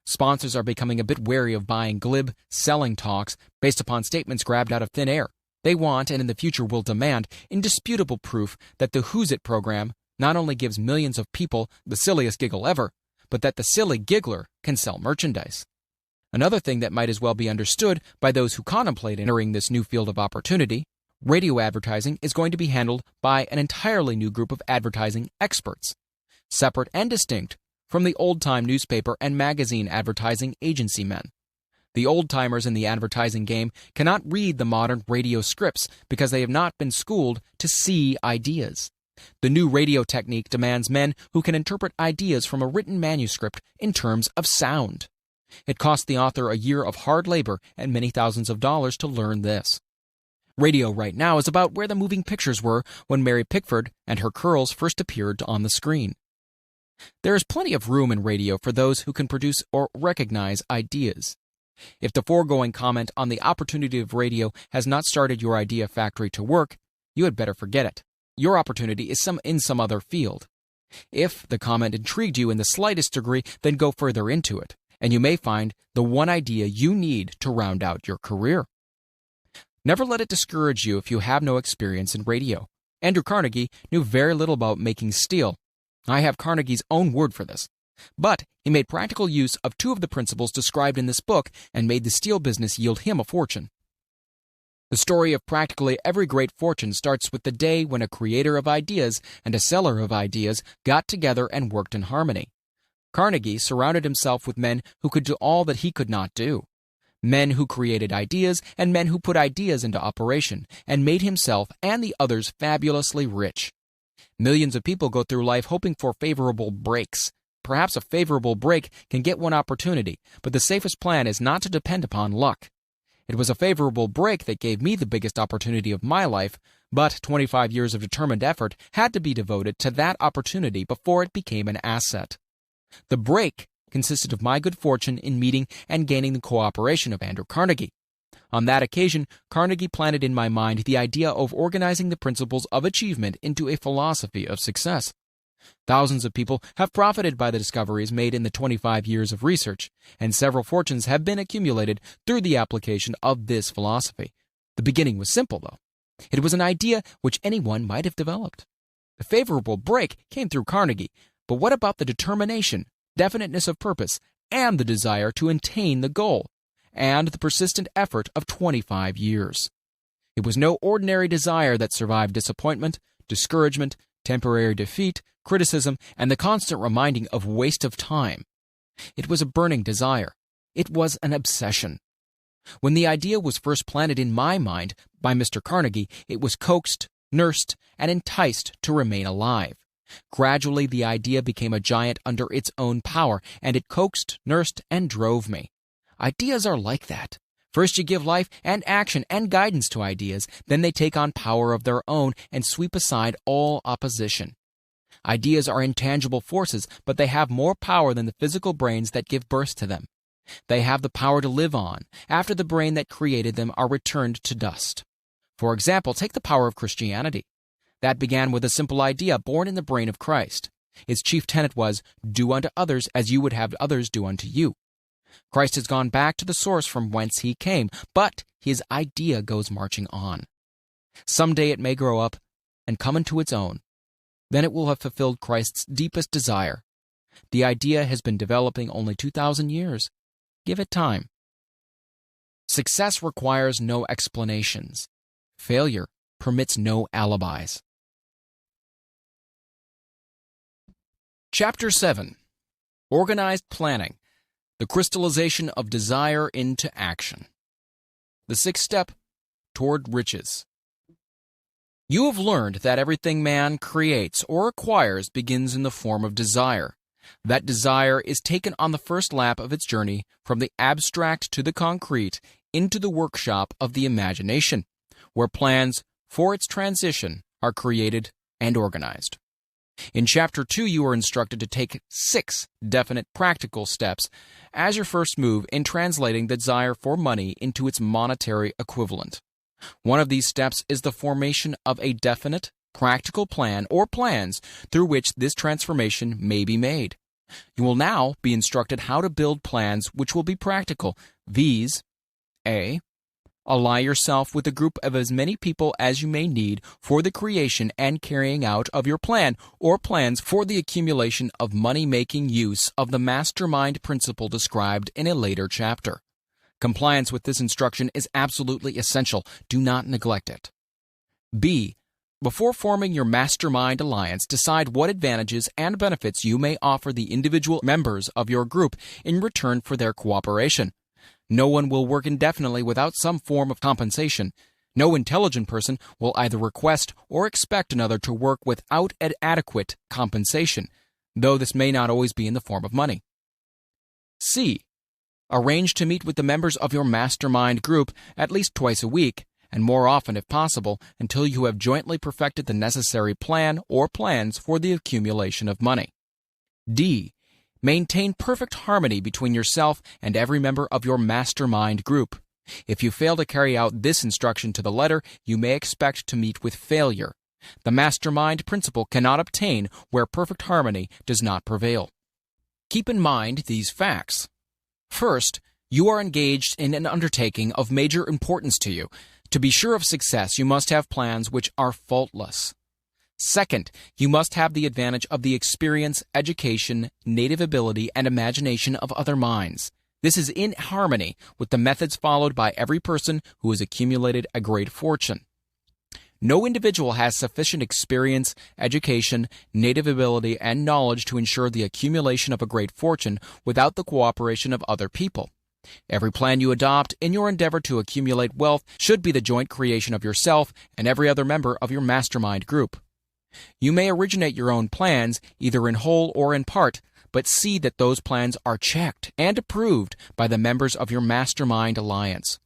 Sponsors are becoming a bit wary of buying glib, selling talks based upon statements grabbed out of thin air. They want, and in the future will demand, indisputable proof that the Who's It program not only gives millions of people the silliest giggle ever, but that the silly giggler can sell merchandise. Another thing that might as well be understood by those who contemplate entering this new field of opportunity: radio advertising is going to be handled by an entirely new group of advertising experts, separate and distinct from the old-time newspaper and magazine advertising agency men. The old-timers in the advertising game cannot read the modern radio scripts because they have not been schooled to see ideas. The new radio technique demands men who can interpret ideas from a written manuscript in terms of sound. It cost the author a year of hard labor and many thousands of dollars to learn this. Radio right now is about where the moving pictures were when Mary Pickford and her curls first appeared on the screen. There is plenty of room in radio for those who can produce or recognize ideas. If the foregoing comment on the opportunity of radio has not started your idea factory to work, you had better forget it. Your opportunity is in some other field. If the comment intrigued you in the slightest degree, then go further into it, and you may find the one idea you need to round out your career. Never let it discourage you if you have no experience in radio. Andrew Carnegie knew very little about making steel. I have Carnegie's own word for this. But he made practical use of two of the principles described in this book and made the steel business yield him a fortune. The story of practically every great fortune starts with the day when a creator of ideas and a seller of ideas got together and worked in harmony. Carnegie surrounded himself with men who could do all that he could not do. Men who created ideas and men who put ideas into operation and made himself and the others fabulously rich. Millions of people go through life hoping for favorable breaks. Perhaps a favorable break can get one opportunity, but the safest plan is not to depend upon luck. It was a favorable break that gave me the biggest opportunity of my life, but 25 years of determined effort had to be devoted to that opportunity before it became an asset. The break consisted of my good fortune in meeting and gaining the cooperation of Andrew Carnegie. On that occasion, Carnegie planted in my mind the idea of organizing the principles of achievement into a philosophy of success. Thousands of people have profited by the discoveries made in the 25 years of research, and several fortunes have been accumulated through the application of this philosophy. The beginning was simple, though. It was an idea which anyone might have developed. The favorable break came through Carnegie, but what about the determination, definiteness of purpose, and the desire to attain the goal, and the persistent effort of 25 years? It was no ordinary desire that survived disappointment, discouragement, temporary defeat, criticism, and the constant reminding of waste of time. It was a burning desire. It was an obsession. When the idea was first planted in my mind by Mr. Carnegie, it was coaxed, nursed, and enticed to remain alive. Gradually, the idea became a giant under its own power, and it coaxed, nursed, and drove me. Ideas are like that. First you give life and action and guidance to ideas, then they take on power of their own and sweep aside all opposition. Ideas are intangible forces, but they have more power than the physical brains that give birth to them. They have the power to live on, after the brain that created them are returned to dust. For example, take the power of Christianity. That began with a simple idea born in the brain of Christ. Its chief tenet was, do unto others as you would have others do unto you. Christ has gone back to the source from whence he came, but his idea goes marching on. Someday it may grow up and come into its own. Then it will have fulfilled Christ's deepest desire. The idea has been developing only 2,000 years. Give it time. Success requires no explanations. Failure permits no alibis. Chapter 7. Organized Planning. The Crystallization of Desire into Action. The sixth step toward riches. You have learned that everything man creates or acquires begins in the form of desire. That desire is taken on the first lap of its journey from the abstract to the concrete into the workshop of the imagination, where plans for its transition are created and organized. In Chapter 2, you are instructed to take 6 definite practical steps as your first move in translating the desire for money into its monetary equivalent. One of these steps is the formation of a definite, practical plan or plans through which this transformation may be made. You will now be instructed how to build plans which will be practical. These: A. Ally yourself with a group of as many people as you may need for the creation and carrying out of your plan or plans for the accumulation of money-making use of the mastermind principle described in a later chapter. Compliance with this instruction is absolutely essential. Do not neglect it. B. Before forming your mastermind alliance, decide what advantages and benefits you may offer the individual members of your group in return for their cooperation. No one will work indefinitely without some form of compensation. No intelligent person will either request or expect another to work without adequate compensation, though this may not always be in the form of money. C. Arrange to meet with the members of your mastermind group at least twice a week, and more often if possible, until you have jointly perfected the necessary plan or plans for the accumulation of money. D. Maintain perfect harmony between yourself and every member of your mastermind group. If you fail to carry out this instruction to the letter, you may expect to meet with failure. The mastermind principle cannot obtain where perfect harmony does not prevail. Keep in mind these facts. First, you are engaged in an undertaking of major importance to you. To be sure of success, you must have plans which are faultless. Second, you must have the advantage of the experience, education, native ability, and imagination of other minds. This is in harmony with the methods followed by every person who has accumulated a great fortune. No individual has sufficient experience, education, native ability, and knowledge to ensure the accumulation of a great fortune without the cooperation of other people. Every plan you adopt in your endeavor to accumulate wealth should be the joint creation of yourself and every other member of your mastermind group. You may originate your own plans, either in whole or in part, but see that those plans are checked and approved by the members of your mastermind alliance.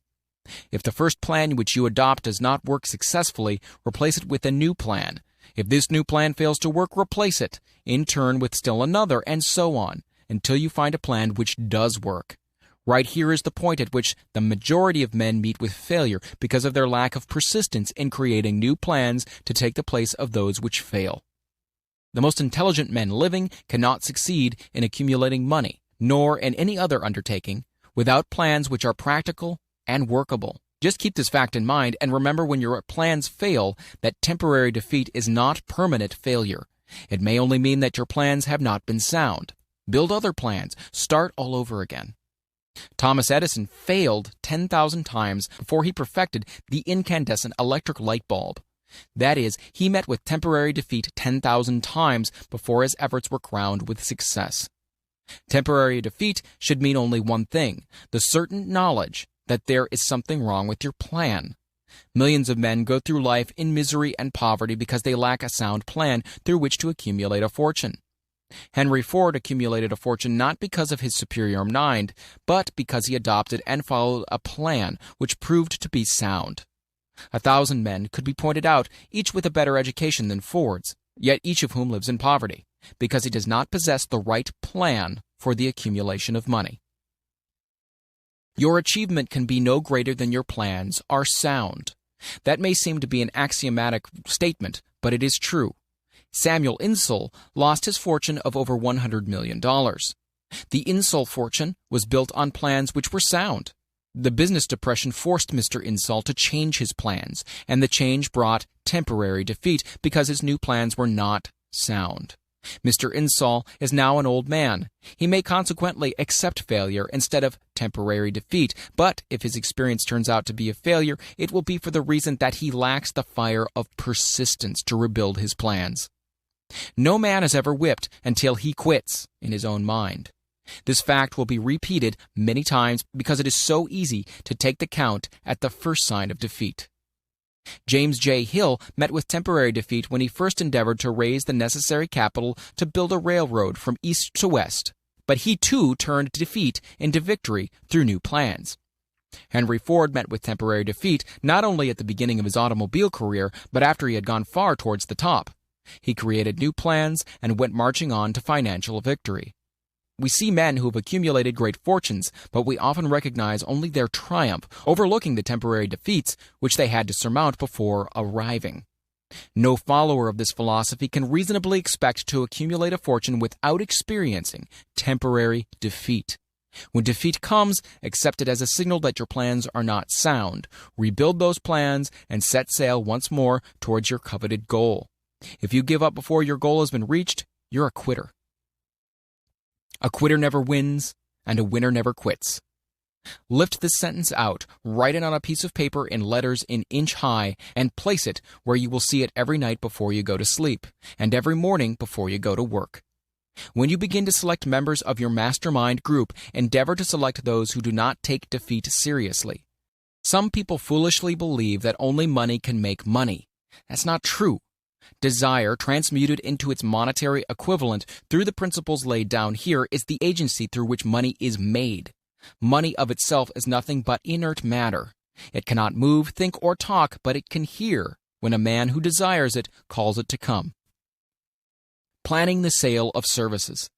If the first plan which you adopt does not work successfully, replace it with a new plan. If this new plan fails to work, replace it, in turn with still another, and so on, until you find a plan which does work. Right here is the point at which the majority of men meet with failure because of their lack of persistence in creating new plans to take the place of those which fail. The most intelligent men living cannot succeed in accumulating money, nor in any other undertaking, without plans which are practical and workable. Just keep this fact in mind and remember when your plans fail that temporary defeat is not permanent failure. It may only mean that your plans have not been sound. Build other plans. Start all over again. Thomas Edison failed 10,000 times before he perfected the incandescent electric light bulb. That is, he met with temporary defeat 10,000 times before his efforts were crowned with success. Temporary defeat should mean only one thing, the certain knowledge that there is something wrong with your plan. Millions of men go through life in misery and poverty because they lack a sound plan through which to accumulate a fortune. Henry Ford accumulated a fortune not because of his superior mind, but because he adopted and followed a plan which proved to be sound. 1,000 men could be pointed out, each with a better education than Ford's, yet each of whom lives in poverty, because he does not possess the right plan for the accumulation of money. Your achievement can be no greater than your plans are sound. That may seem to be an axiomatic statement, but it is true. Samuel Insull lost his fortune of over $100 million. The Insull fortune was built on plans which were sound. The business depression forced Mr. Insull to change his plans, and the change brought temporary defeat because his new plans were not sound. Mr. Insull is now an old man. He may consequently accept failure instead of temporary defeat, but if his experience turns out to be a failure, it will be for the reason that he lacks the fire of persistence to rebuild his plans. No man is ever whipped until he quits in his own mind. This fact will be repeated many times because it is so easy to take the count at the first sign of defeat. James J. Hill met with temporary defeat when he first endeavored to raise the necessary capital to build a railroad from east to west, but he too turned defeat into victory through new plans. Henry Ford met with temporary defeat not only at the beginning of his automobile career, but after he had gone far towards the top. He created new plans and went marching on to financial victory. We see men who have accumulated great fortunes, but we often recognize only their triumph, overlooking the temporary defeats which they had to surmount before arriving. No follower of this philosophy can reasonably expect to accumulate a fortune without experiencing temporary defeat. When defeat comes, accept it as a signal that your plans are not sound. Rebuild those plans and set sail once more towards your coveted goal. If you give up before your goal has been reached, you're a quitter. A quitter never wins, and a winner never quits. Lift this sentence out, write it on a piece of paper in letters an inch high, and place it where you will see it every night before you go to sleep, and every morning before you go to work. When you begin to select members of your mastermind group, endeavor to select those who do not take defeat seriously. Some people foolishly believe that only money can make money. That's not true. Desire, transmuted into its monetary equivalent through the principles laid down here, is the agency through which money is made. Money of itself is nothing but inert matter. It cannot move, think, or talk, but it can hear when a man who desires it calls it to come. Planning the sale of services.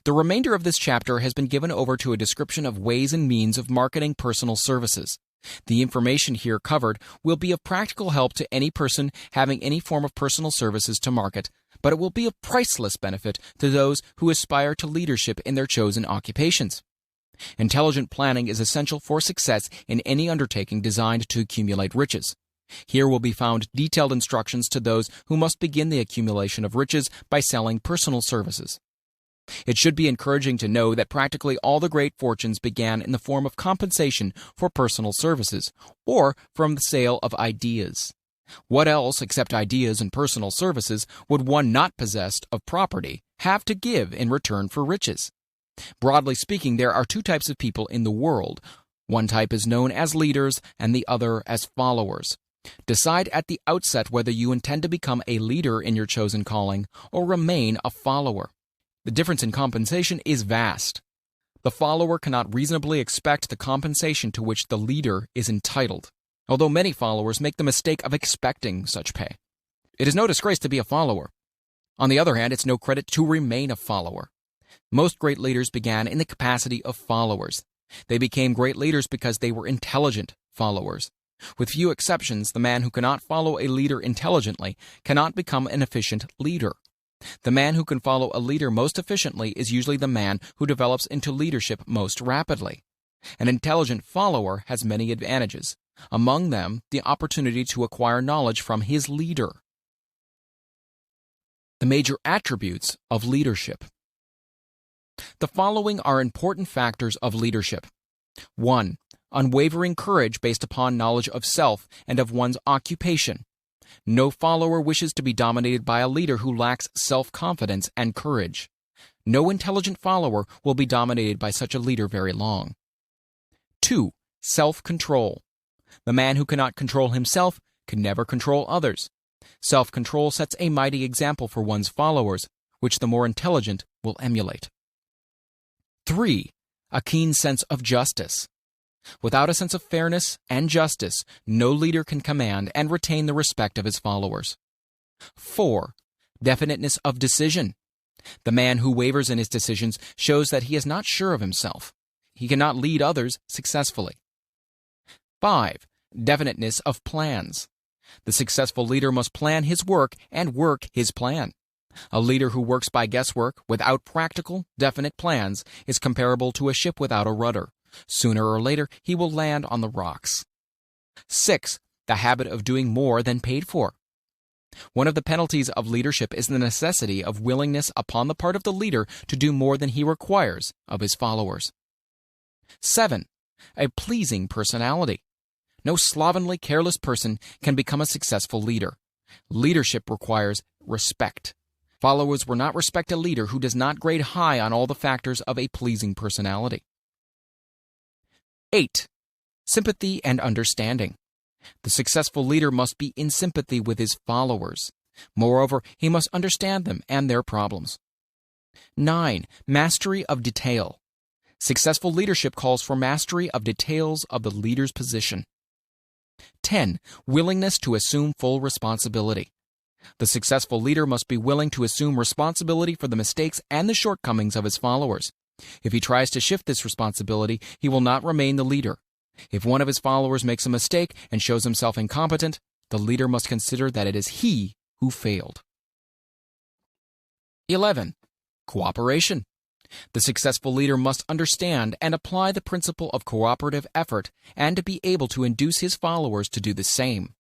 The remainder of this chapter has been given over to a description of ways and means of marketing personal services. The information here covered will be of practical help to any person having any form of personal services to market, but it will be of priceless benefit to those who aspire to leadership in their chosen occupations. Intelligent planning is essential for success in any undertaking designed to accumulate riches. Here will be found detailed instructions to those who must begin the accumulation of riches by selling personal services. It should be encouraging to know that practically all the great fortunes began in the form of compensation for personal services, or from the sale of ideas. What else, except ideas and personal services, would one not possessed of property have to give in return for riches? Broadly speaking, there are two types of people in the world. One type is known as leaders and the other as followers. Decide at the outset whether you intend to become a leader in your chosen calling or remain a follower. The difference in compensation is vast. The follower cannot reasonably expect the compensation to which the leader is entitled, although many followers make the mistake of expecting such pay. It is no disgrace to be a follower. On the other hand, it's no credit to remain a follower. Most great leaders began in the capacity of followers. They became great leaders because they were intelligent followers. With few exceptions, the man who cannot follow a leader intelligently cannot become an efficient leader. The man who can follow a leader most efficiently is usually the man who develops into leadership most rapidly. An intelligent follower has many advantages, among them the opportunity to acquire knowledge from his leader. The major attributes of leadership. The following are important factors of leadership. 1. Unwavering courage based upon knowledge of self and of one's occupation. No follower wishes to be dominated by a leader who lacks self-confidence and courage. No intelligent follower will be dominated by such a leader very long. 2. Self-control. The man who cannot control himself can never control others. Self-control sets a mighty example for one's followers, which the more intelligent will emulate. 3. A keen sense of justice. Without a sense of fairness and justice, no leader can command and retain the respect of his followers. 4. Definiteness of decision. The man who wavers in his decisions shows that he is not sure of himself. He cannot lead others successfully. 5. Definiteness of plans. The successful leader must plan his work and work his plan. A leader who works by guesswork, without practical, definite plans, is comparable to a ship without a rudder. Sooner or later, he will land on the rocks. 6. The habit of doing more than paid for. One of the penalties of leadership is the necessity of willingness upon the part of the leader to do more than he requires of his followers. 7. A pleasing personality. No slovenly, careless person can become a successful leader. Leadership requires respect. Followers will not respect a leader who does not grade high on all the factors of a pleasing personality. 8. Sympathy and understanding. The successful leader must be in sympathy with his followers. Moreover, he must understand them and their problems. 9. Mastery of detail. Successful leadership calls for mastery of details of the leader's position. 10. Willingness to assume full responsibility. The successful leader must be willing to assume responsibility for the mistakes and the shortcomings of his followers. If he tries to shift this responsibility, he will not remain the leader. If one of his followers makes a mistake and shows himself incompetent, the leader must consider that it is he who failed. 11. Cooperation. The successful leader must understand and apply the principle of cooperative effort and to be able to induce his followers to do the same.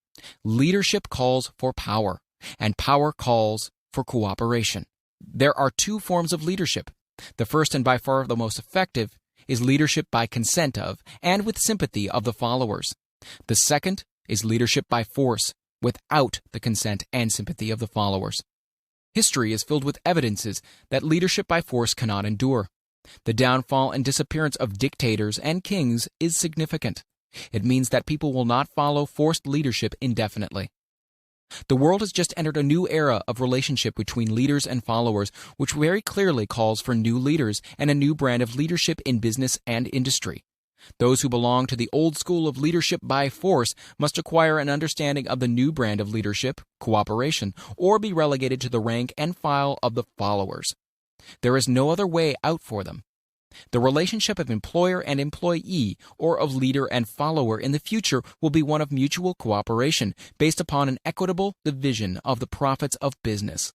Leadership calls for power, and power calls for cooperation. There are two forms of leadership. The first and by far the most effective is leadership by consent of and with sympathy of the followers. The second is leadership by force, without the consent and sympathy of the followers. History is filled with evidences that leadership by force cannot endure. The downfall and disappearance of dictators and kings is significant. It means that people will not follow forced leadership indefinitely. The world has just entered a new era of relationship between leaders and followers, which very clearly calls for new leaders and a new brand of leadership in business and industry. Those who belong to the old school of leadership by force must acquire an understanding of the new brand of leadership, cooperation, or be relegated to the rank and file of the followers. There is no other way out for them. The relationship of employer and employee, or of leader and follower in the future, will be one of mutual cooperation, based upon an equitable division of the profits of business.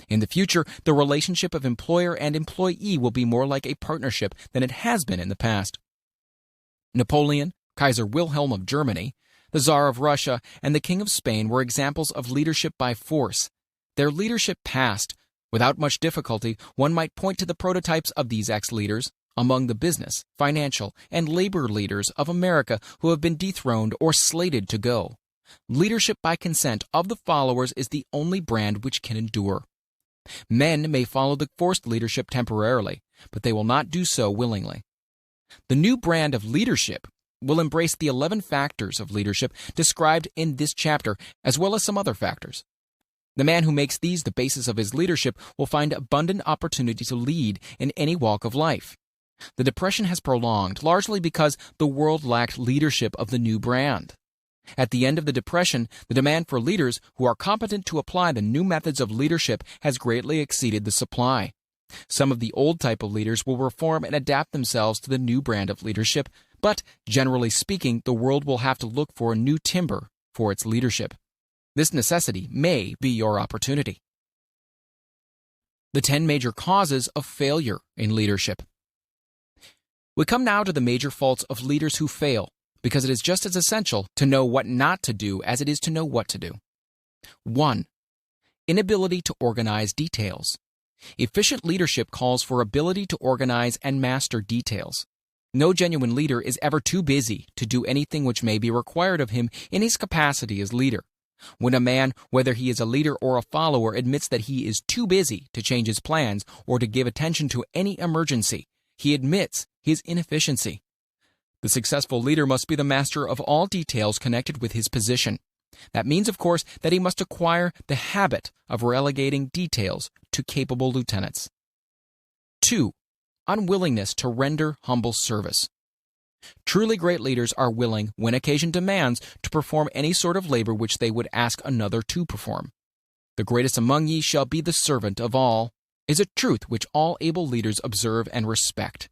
In the future, the relationship of employer and employee will be more like a partnership than it has been in the past. Napoleon, Kaiser Wilhelm of Germany, the Tsar of Russia, and the King of Spain were examples of leadership by force. Their leadership passed. Without much difficulty, one might point to the prototypes of these ex-leaders among the business, financial, and labor leaders of America who have been dethroned or slated to go. Leadership by consent of the followers is the only brand which can endure. Men may follow the forced leadership temporarily, but they will not do so willingly. The new brand of leadership will embrace the 11 factors of leadership described in this chapter, as well as some other factors. The man who makes these the basis of his leadership will find abundant opportunity to lead in any walk of life. The Depression has prolonged, largely because the world lacked leadership of the new brand. At the end of the Depression, the demand for leaders who are competent to apply the new methods of leadership has greatly exceeded the supply. Some of the old type of leaders will reform and adapt themselves to the new brand of leadership, but, generally speaking, the world will have to look for a new timber for its leadership. This necessity may be your opportunity. The 10 major causes of failure in leadership. We come now to the major faults of leaders who fail, because it is just as essential to know what not to do as it is to know what to do. 1. Inability to organize details. Efficient leadership calls for ability to organize and master details. No genuine leader is ever too busy to do anything which may be required of him in his capacity as leader. When a man, whether he is a leader or a follower, admits that he is too busy to change his plans or to give attention to any emergency, he admits his inefficiency. The successful leader must be the master of all details connected with his position. That means, of course, that he must acquire the habit of relegating details to capable lieutenants. 2. Unwillingness to render humble service. Truly great leaders are willing, when occasion demands, to perform any sort of labor which they would ask another to perform. The greatest among ye shall be the servant of all, is a truth which all able leaders observe and respect.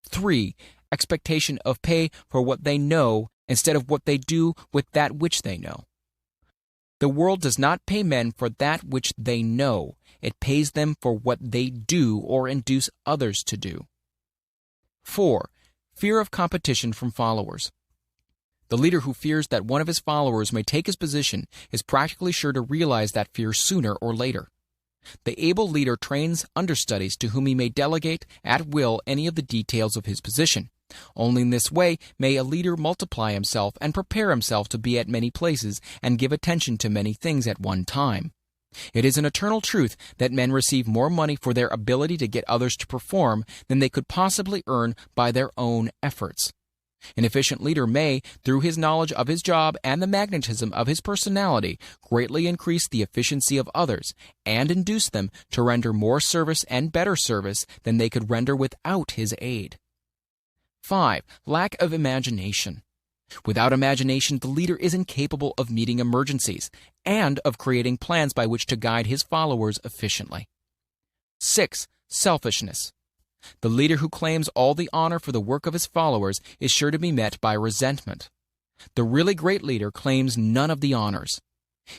3. Expectation of pay for what they know instead of what they do with that which they know. The world does not pay men for that which they know. It pays them for what they do or induce others to do. 4. Fear of competition from followers. The leader who fears that one of his followers may take his position is practically sure to realize that fear sooner or later. The able leader trains understudies to whom he may delegate at will any of the details of his position. Only in this way may a leader multiply himself and prepare himself to be at many places and give attention to many things at one time. It is an eternal truth that men receive more money for their ability to get others to perform than they could possibly earn by their own efforts. An efficient leader may, through his knowledge of his job and the magnetism of his personality, greatly increase the efficiency of others and induce them to render more service and better service than they could render without his aid. 5. Lack of imagination. Without imagination, the leader is incapable of meeting emergencies and of creating plans by which to guide his followers efficiently. 6. Selfishness. The leader who claims all the honor for the work of his followers is sure to be met by resentment. The really great leader claims none of the honors.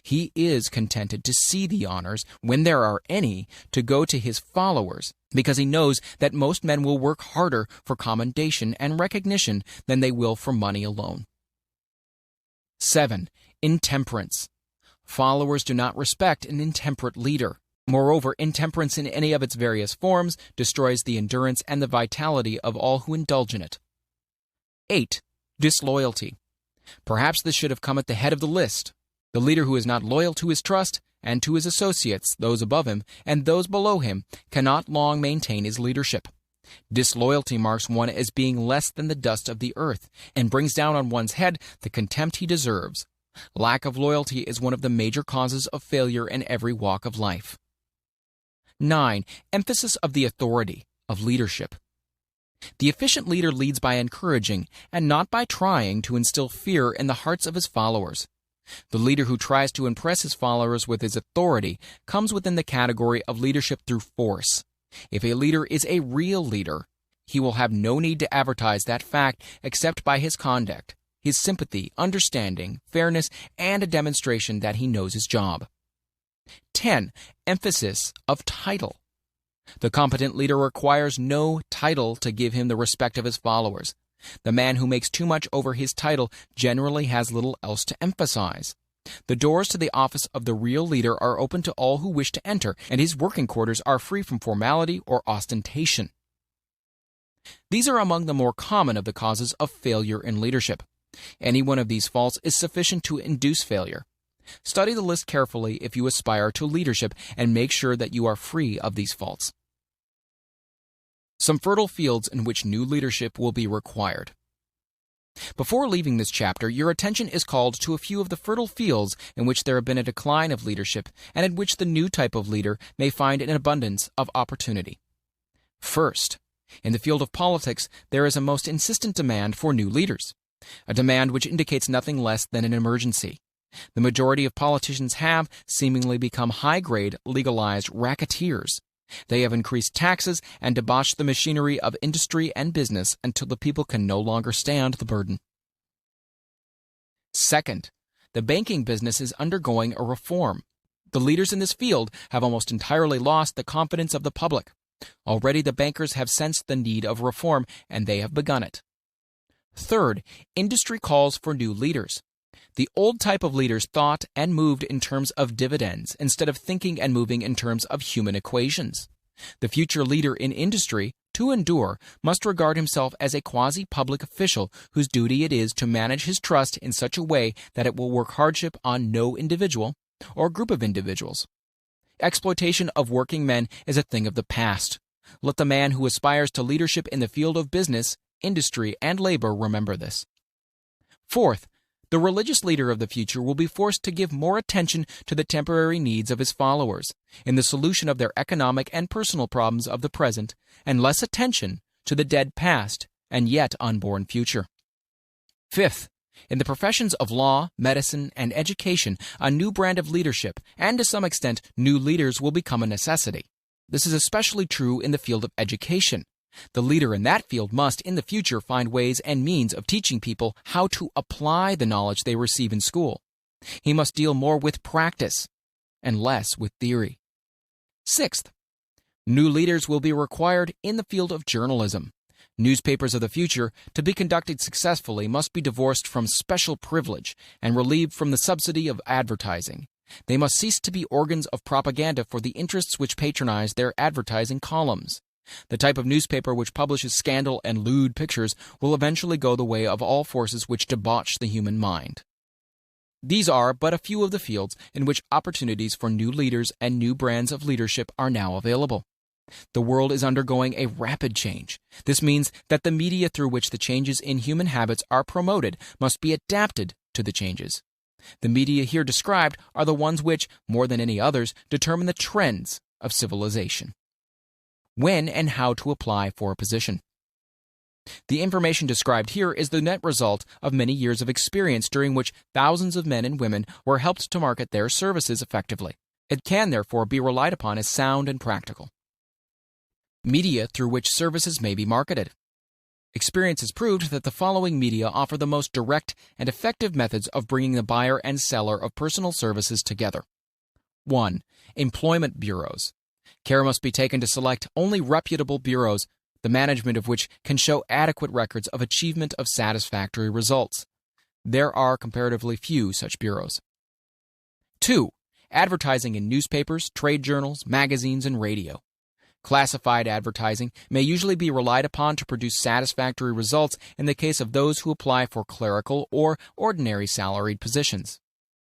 He is contented to see the honors, when there are any, to go to his followers, because he knows that most men will work harder for commendation and recognition than they will for money alone. 7. Intemperance. Followers do not respect an intemperate leader. Moreover, intemperance in any of its various forms destroys the endurance and the vitality of all who indulge in it. 8. Disloyalty. Perhaps this should have come at the head of the list. The leader who is not loyal to his trust and to his associates, those above him, and those below him, cannot long maintain his leadership. Disloyalty marks one as being less than the dust of the earth, and brings down on one's head the contempt he deserves. Lack of loyalty is one of the major causes of failure in every walk of life. 9. Emphasis of the authority of leadership. The efficient leader leads by encouraging, and not by trying to instill fear in the hearts of his followers. The leader who tries to impress his followers with his authority comes within the category of leadership through force. If a leader is a real leader, he will have no need to advertise that fact except by his conduct, his sympathy, understanding, fairness, and a demonstration that he knows his job. 10. Emphasis of title. The competent leader requires no title to give him the respect of his followers. The man who makes too much over his title generally has little else to emphasize. The doors to the office of the real leader are open to all who wish to enter, and his working quarters are free from formality or ostentation. These are among the more common of the causes of failure in leadership. Any one of these faults is sufficient to induce failure. Study the list carefully if you aspire to leadership and make sure that you are free of these faults. Some fertile fields in which new leadership will be required. Before leaving this chapter, your attention is called to a few of the fertile fields in which there have been a decline of leadership and in which the new type of leader may find an abundance of opportunity. First, in the field of politics, there is a most insistent demand for new leaders, a demand which indicates nothing less than an emergency. The majority of politicians have seemingly become high-grade, legalized racketeers. They have increased taxes and debauched the machinery of industry and business until the people can no longer stand the burden. Second, the banking business is undergoing a reform. The leaders in this field have almost entirely lost the confidence of the public. Already the bankers have sensed the need of reform, and they have begun it. Third, industry calls for new leaders. The old type of leaders thought and moved in terms of dividends instead of thinking and moving in terms of human equations. The future leader in industry, to endure, must regard himself as a quasi-public official whose duty it is to manage his trust in such a way that it will work hardship on no individual or group of individuals. Exploitation of working men is a thing of the past. Let the man who aspires to leadership in the field of business, industry, and labor remember this. Fourth, the religious leader of the future will be forced to give more attention to the temporary needs of his followers in the solution of their economic and personal problems of the present, and less attention to the dead past and yet unborn future. Fifth, in the professions of law, medicine, and education, a new brand of leadership, and to some extent, new leaders will become a necessity. This is especially true in the field of education. The leader in that field must, in the future, find ways and means of teaching people how to apply the knowledge they receive in school. He must deal more with practice and less with theory. Sixth, new leaders will be required in the field of journalism. Newspapers of the future, to be conducted successfully, must be divorced from special privilege and relieved from the subsidy of advertising. They must cease to be organs of propaganda for the interests which patronize their advertising columns. The type of newspaper which publishes scandal and lewd pictures will eventually go the way of all forces which debauch the human mind. These are but a few of the fields in which opportunities for new leaders and new brands of leadership are now available. The world is undergoing a rapid change. This means that the media through which the changes in human habits are promoted must be adapted to the changes. The media here described are the ones which, more than any others, determine the trends of civilization. When and how to apply for a position. The information described here is the net result of many years of experience during which thousands of men and women were helped to market their services effectively. It can therefore be relied upon as sound and practical. Media through which services may be marketed. Experience has proved that the following media offer the most direct and effective methods of bringing the buyer and seller of personal services together. 1. Employment bureaus. Care must be taken to select only reputable bureaus, the management of which can show adequate records of achievement of satisfactory results. There are comparatively few such bureaus. 2. Advertising in newspapers, trade journals, magazines, and radio. Classified advertising may usually be relied upon to produce satisfactory results in the case of those who apply for clerical or ordinary salaried positions.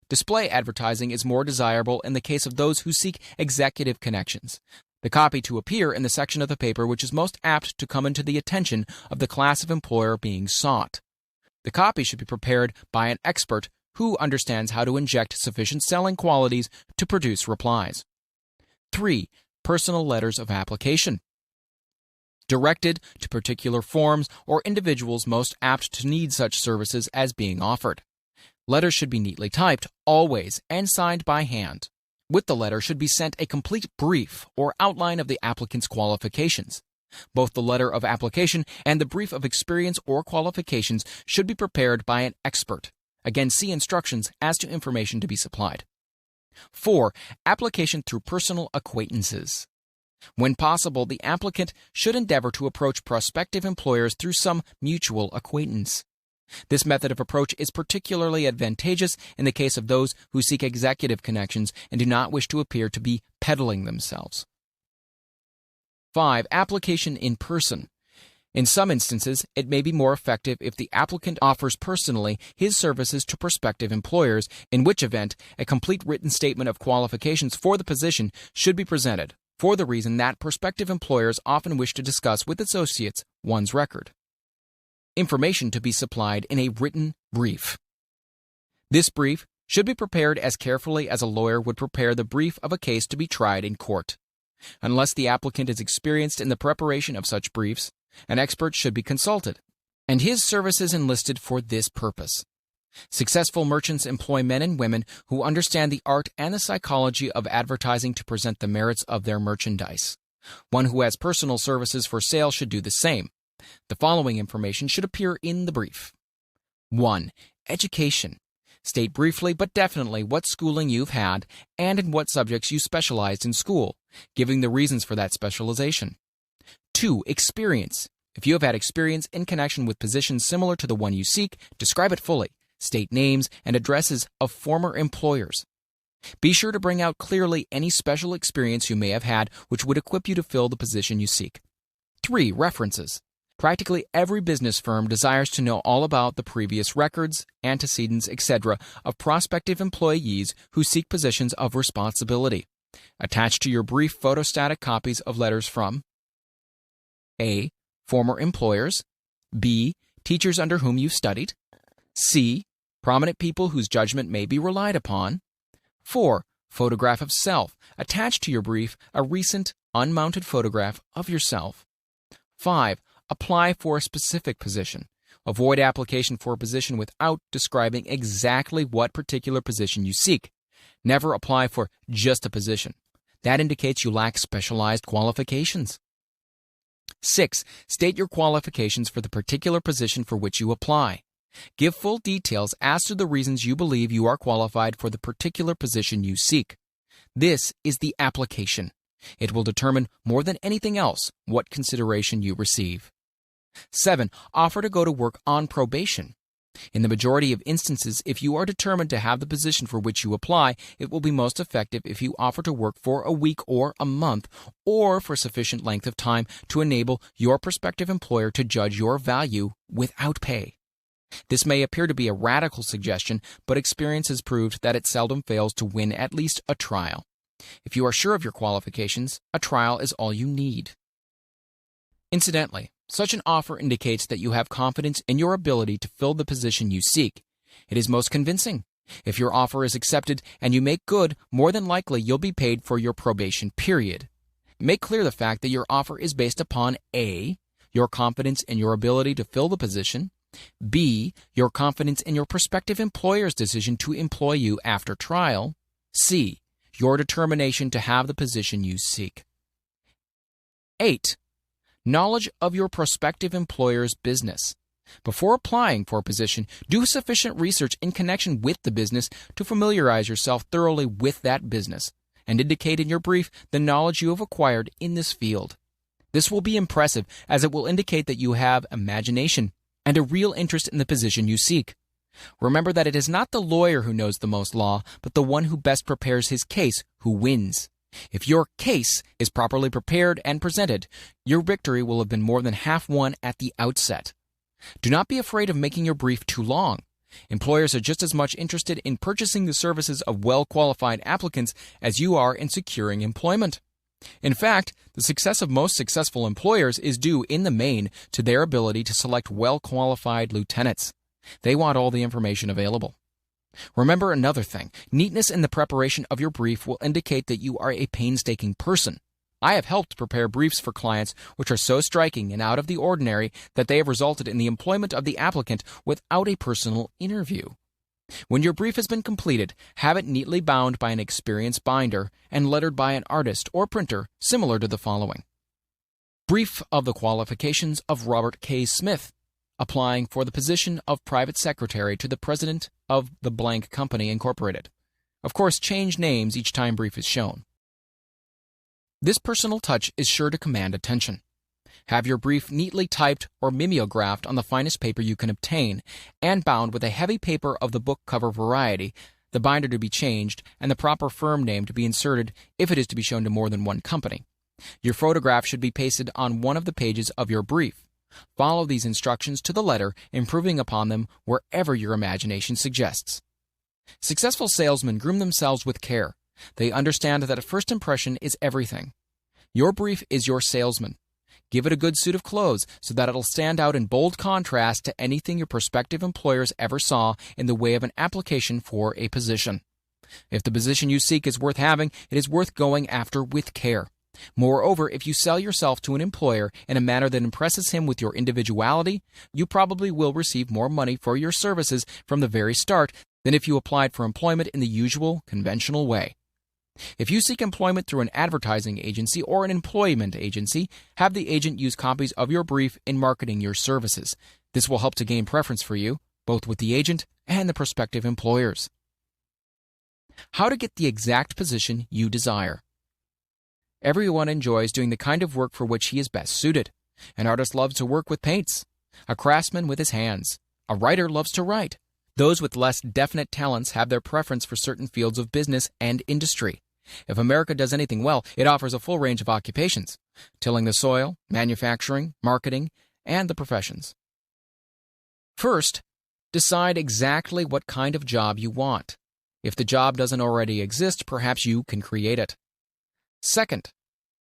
Display advertising is more desirable in the case of those who seek executive connections. The copy to appear in the section of the paper which is most apt to come into the attention of the class of employer being sought. The copy should be prepared by an expert who understands how to inject sufficient selling qualities to produce replies. 3. Personal letters of application. Directed to particular forms or individuals most apt to need such services as being offered. Letters should be neatly typed, always, and signed by hand. With the letter should be sent a complete brief or outline of the applicant's qualifications. Both the letter of application and the brief of experience or qualifications should be prepared by an expert. Again, see instructions as to information to be supplied. 4. Application through personal acquaintances. When possible, the applicant should endeavor to approach prospective employers through some mutual acquaintance. This method of approach is particularly advantageous in the case of those who seek executive connections and do not wish to appear to be peddling themselves. 5. Application in person. In some instances, it may be more effective if the applicant offers personally his services to prospective employers, in which event a complete written statement of qualifications for the position should be presented, for the reason that prospective employers often wish to discuss with associates one's record. Information to be supplied in a written brief. This brief should be prepared as carefully as a lawyer would prepare the brief of a case to be tried in court. Unless the applicant is experienced in the preparation of such briefs, an expert should be consulted, and his services enlisted for this purpose. Successful merchants employ men and women who understand the art and the psychology of advertising to present the merits of their merchandise. One who has personal services for sale should do the same. The following information should appear in the brief. 1. Education. State briefly but definitely what schooling you've had and in what subjects you specialized in school, giving the reasons for that specialization. 2. Experience. If you have had experience in connection with positions similar to the one you seek, describe it fully. State names and addresses of former employers. Be sure to bring out clearly any special experience you may have had which would equip you to fill the position you seek. 3. References. Practically every business firm desires to know all about the previous records, antecedents, etc. of prospective employees who seek positions of responsibility. Attach to your brief photostatic copies of letters from A. Former employers. B. Teachers under whom you studied. C. Prominent people whose judgment may be relied upon. 4. Photograph of self. Attach to your brief a recent, unmounted photograph of yourself. 5. Apply for a specific position. Avoid application for a position without describing exactly what particular position you seek. Never apply for just a position. That indicates you lack specialized qualifications. 6. State your qualifications for the particular position for which you apply. Give full details as to the reasons you believe you are qualified for the particular position you seek. This is the application. It will determine more than anything else what consideration you receive. 7. Offer to go to work on probation. In the majority of instances, if you are determined to have the position for which you apply, it will be most effective if you offer to work for a week or a month, or for sufficient length of time to enable your prospective employer to judge your value without pay. This may appear to be a radical suggestion, but experience has proved that it seldom fails to win at least a trial. If you are sure of your qualifications, a trial is all you need. Incidentally, such an offer indicates that you have confidence in your ability to fill the position you seek. It is most convincing. If your offer is accepted and you make good, more than likely you'll be paid for your probation period. Make clear the fact that your offer is based upon A. Your confidence in your ability to fill the position, B. Your confidence in your prospective employer's decision to employ you after trial, C. Your determination to have the position you seek. 8. Knowledge of your prospective employer's business. Before applying for a position, do sufficient research in connection with the business to familiarize yourself thoroughly with that business, and indicate in your brief the knowledge you have acquired in this field. This will be impressive, as it will indicate that you have imagination and a real interest in the position you seek. Remember that it is not the lawyer who knows the most law, but the one who best prepares his case who wins. If your case is properly prepared and presented, your victory will have been more than half won at the outset. Do not be afraid of making your brief too long. Employers are just as much interested in purchasing the services of well-qualified applicants as you are in securing employment. In fact, the success of most successful employers is due, in the main, to their ability to select well-qualified lieutenants. They want all the information available. Remember another thing. Neatness in the preparation of your brief will indicate that you are a painstaking person. I have helped prepare briefs for clients which are so striking and out of the ordinary that they have resulted in the employment of the applicant without a personal interview. When your brief has been completed, have it neatly bound by an experienced binder and lettered by an artist or printer similar to the following. Brief of the qualifications of Robert K. Smith, applying for the position of private secretary to the president of the blank company incorporated. Of course, change names each time brief is shown. This personal touch is sure to command attention. Have your brief neatly typed or mimeographed on the finest paper you can obtain, and bound with a heavy paper of the book cover variety, the binder to be changed, and the proper firm name to be inserted if it is to be shown to more than one company. Your photograph should be pasted on one of the pages of your brief. Follow these instructions to the letter, improving upon them wherever your imagination suggests. Successful salesmen groom themselves with care. They understand that a first impression is everything. Your brief is your salesman. Give it a good suit of clothes so that it'll stand out in bold contrast to anything your prospective employers ever saw in the way of an application for a position. If the position you seek is worth having, it is worth going after with care. Moreover, if you sell yourself to an employer in a manner that impresses him with your individuality, you probably will receive more money for your services from the very start than if you applied for employment in the usual, conventional way. If you seek employment through an advertising agency or an employment agency, have the agent use copies of your brief in marketing your services. This will help to gain preference for you, both with the agent and the prospective employers. How to get the exact position you desire. Everyone enjoys doing the kind of work for which he is best suited. An artist loves to work with paints, a craftsman with his hands, a writer loves to write. Those with less definite talents have their preference for certain fields of business and industry. If America does anything well, it offers a full range of occupations: tilling the soil, manufacturing, marketing, and the professions. First, decide exactly what kind of job you want. If the job doesn't already exist, perhaps you can create it. Second,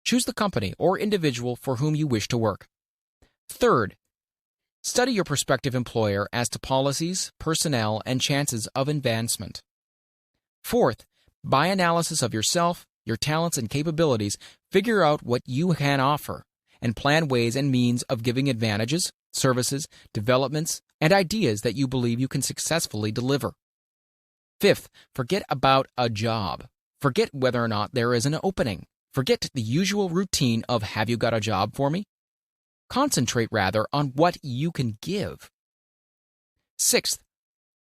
choose the company or individual for whom you wish to work. Third, study your prospective employer as to policies, personnel, and chances of advancement. Fourth, by analysis of yourself, your talents and capabilities, figure out what you can offer and plan ways and means of giving advantages, services, developments, and ideas that you believe you can successfully deliver. Fifth, forget about a job. Forget whether or not there is an opening. Forget the usual routine of "have you got a job for me?" Concentrate rather on what you can give. Sixth,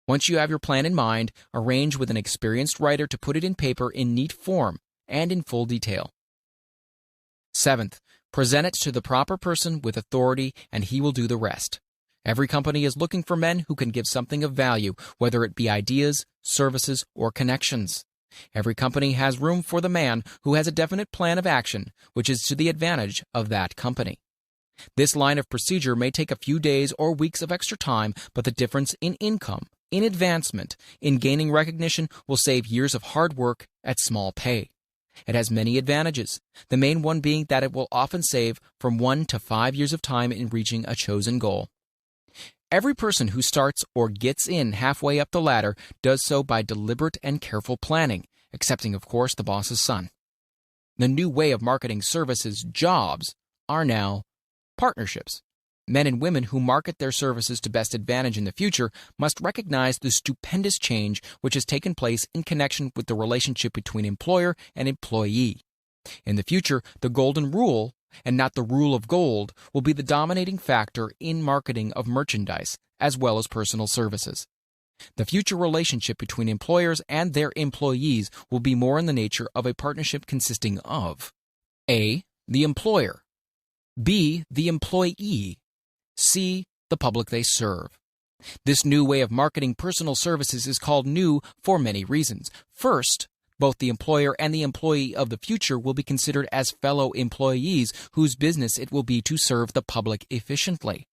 once you have your plan in mind, arrange with an experienced writer to put it in paper in neat form and in full detail. Seventh, present it to the proper person with authority, and he will do the rest. Every company is looking for men who can give something of value, whether it be ideas, services, or connections. Every company has room for the man who has a definite plan of action, which is to the advantage of that company. This line of procedure may take a few days or weeks of extra time, but the difference in income, in advancement, in gaining recognition will save years of hard work at small pay. It has many advantages, the main one being that it will often save from 1 to 5 years of time in reaching a chosen goal. Every person who starts or gets in halfway up the ladder does so by deliberate and careful planning, excepting, of course, the boss's son. The new way of marketing services jobs are now partnerships. Men and women who market their services to best advantage in the future must recognize the stupendous change which has taken place in connection with the relationship between employer and employee. In the future, the golden rule, and not the rule of gold, will be the dominating factor in marketing of merchandise as well as personal services. The future relationship between employers and their employees will be more in the nature of a partnership consisting of A. The employer, B. The employee, C. The public they serve. This new way of marketing personal services is called new for many reasons. First, both the employer and the employee of the future will be considered as fellow employees whose business it will be to serve the public efficiently.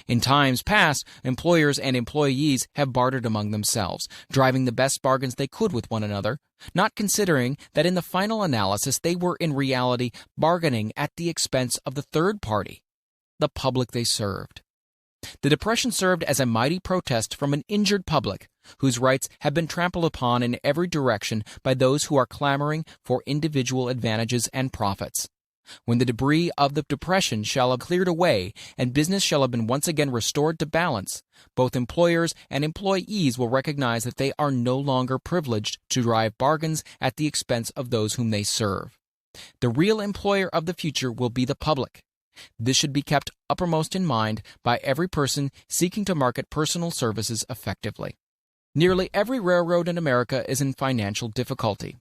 In times past, employers and employees have bartered among themselves, driving the best bargains they could with one another, not considering that in the final analysis they were in reality bargaining at the expense of the third party, the public they served. The Depression served as a mighty protest from an injured public whose rights have been trampled upon in every direction by those who are clamoring for individual advantages and profits. When the debris of the Depression shall have cleared away and business shall have been once again restored to balance, both employers and employees will recognize that they are no longer privileged to drive bargains at the expense of those whom they serve. The real employer of the future will be the public. This should be kept uppermost in mind by every person seeking to market personal services effectively. Nearly every railroad in America is in financial difficulty.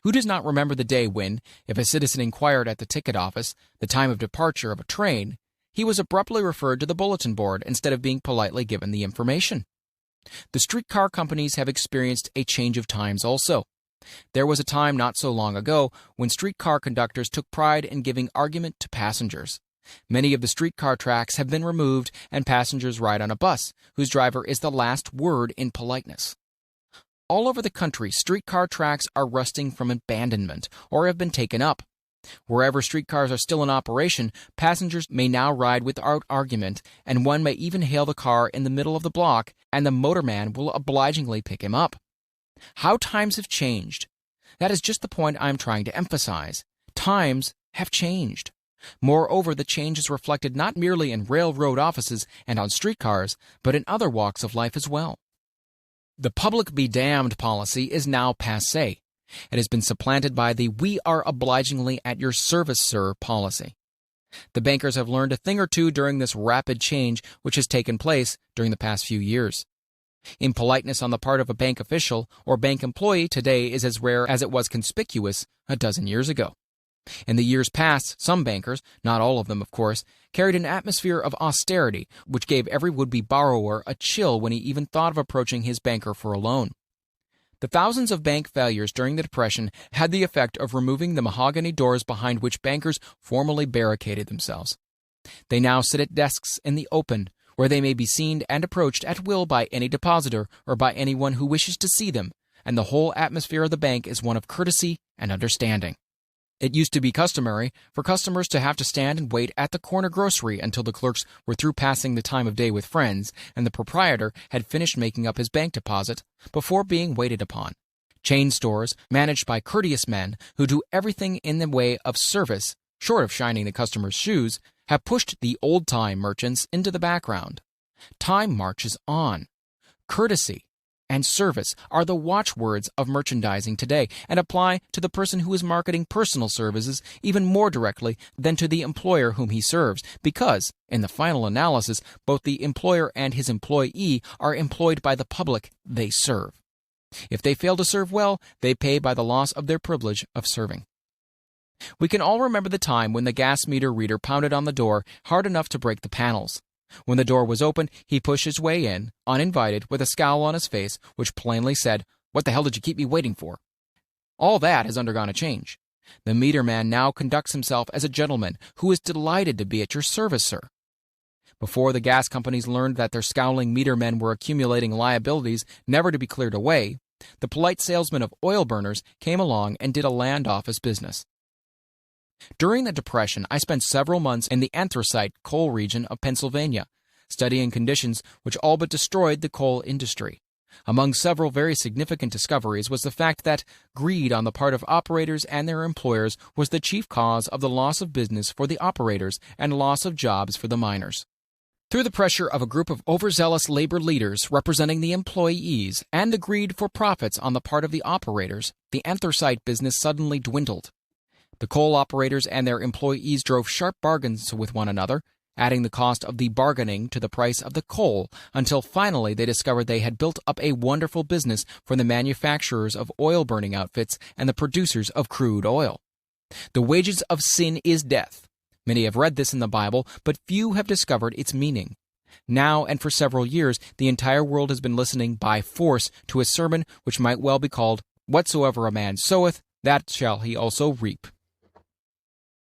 Who does not remember the day when, if a citizen inquired at the ticket office the time of departure of a train, he was abruptly referred to the bulletin board instead of being politely given the information? The streetcar companies have experienced a change of times also. There was a time not so long ago when streetcar conductors took pride in giving argument to passengers. Many of the streetcar tracks have been removed and passengers ride on a bus, whose driver is the last word in politeness. All over the country, streetcar tracks are rusting from abandonment or have been taken up. Wherever streetcars are still in operation, passengers may now ride without argument, and one may even hail the car in the middle of the block, and the motorman will obligingly pick him up. How times have changed. That is just the point I am trying to emphasize. Times have changed. Moreover, the change is reflected not merely in railroad offices and on streetcars, but in other walks of life as well. The public be damned policy is now passé. It has been supplanted by the we are obligingly at your service, sir policy. The bankers have learned a thing or two during this rapid change which has taken place during the past few years. Impoliteness on the part of a bank official or bank employee today is as rare as it was conspicuous a dozen years ago. In the years past, some bankers, not all of them of course, carried an atmosphere of austerity which gave every would-be borrower a chill when he even thought of approaching his banker for a loan. The thousands of bank failures during the Depression had the effect of removing the mahogany doors behind which bankers formerly barricaded themselves. They now sit at desks in the open, where they may be seen and approached at will by any depositor or by anyone who wishes to see them, and the whole atmosphere of the bank is one of courtesy and understanding. It used to be customary for customers to have to stand and wait at the corner grocery until the clerks were through passing the time of day with friends and the proprietor had finished making up his bank deposit before being waited upon. Chain stores, managed by courteous men who do everything in the way of service, short of shining the customer's shoes, have pushed the old-time merchants into the background. Time marches on. Courtesy and service are the watchwords of merchandising today and apply to the person who is marketing personal services even more directly than to the employer whom he serves, because, in the final analysis, both the employer and his employee are employed by the public they serve. If they fail to serve well, they pay by the loss of their privilege of serving. We can all remember the time when the gas meter reader pounded on the door hard enough to break the panels. When the door was opened, he pushed his way in, uninvited, with a scowl on his face, which plainly said, "What the hell did you keep me waiting for?" All that has undergone a change. The meter man now conducts himself as a gentleman who is delighted to be at your service, sir. Before the gas companies learned that their scowling meter men were accumulating liabilities never to be cleared away, the polite salesman of oil burners came along and did a land office business. During the Depression, I spent several months in the anthracite coal region of Pennsylvania, studying conditions which all but destroyed the coal industry. Among several very significant discoveries was the fact that greed on the part of operators and their employers was the chief cause of the loss of business for the operators and loss of jobs for the miners. Through the pressure of a group of overzealous labor leaders representing the employees and the greed for profits on the part of the operators, the anthracite business suddenly dwindled. The coal operators and their employees drove sharp bargains with one another, adding the cost of the bargaining to the price of the coal, until finally they discovered they had built up a wonderful business for the manufacturers of oil-burning outfits and the producers of crude oil. The wages of sin is death. Many have read this in the Bible, but few have discovered its meaning. Now and for several years, the entire world has been listening by force to a sermon which might well be called, "Whatsoever a man soweth, that shall he also reap."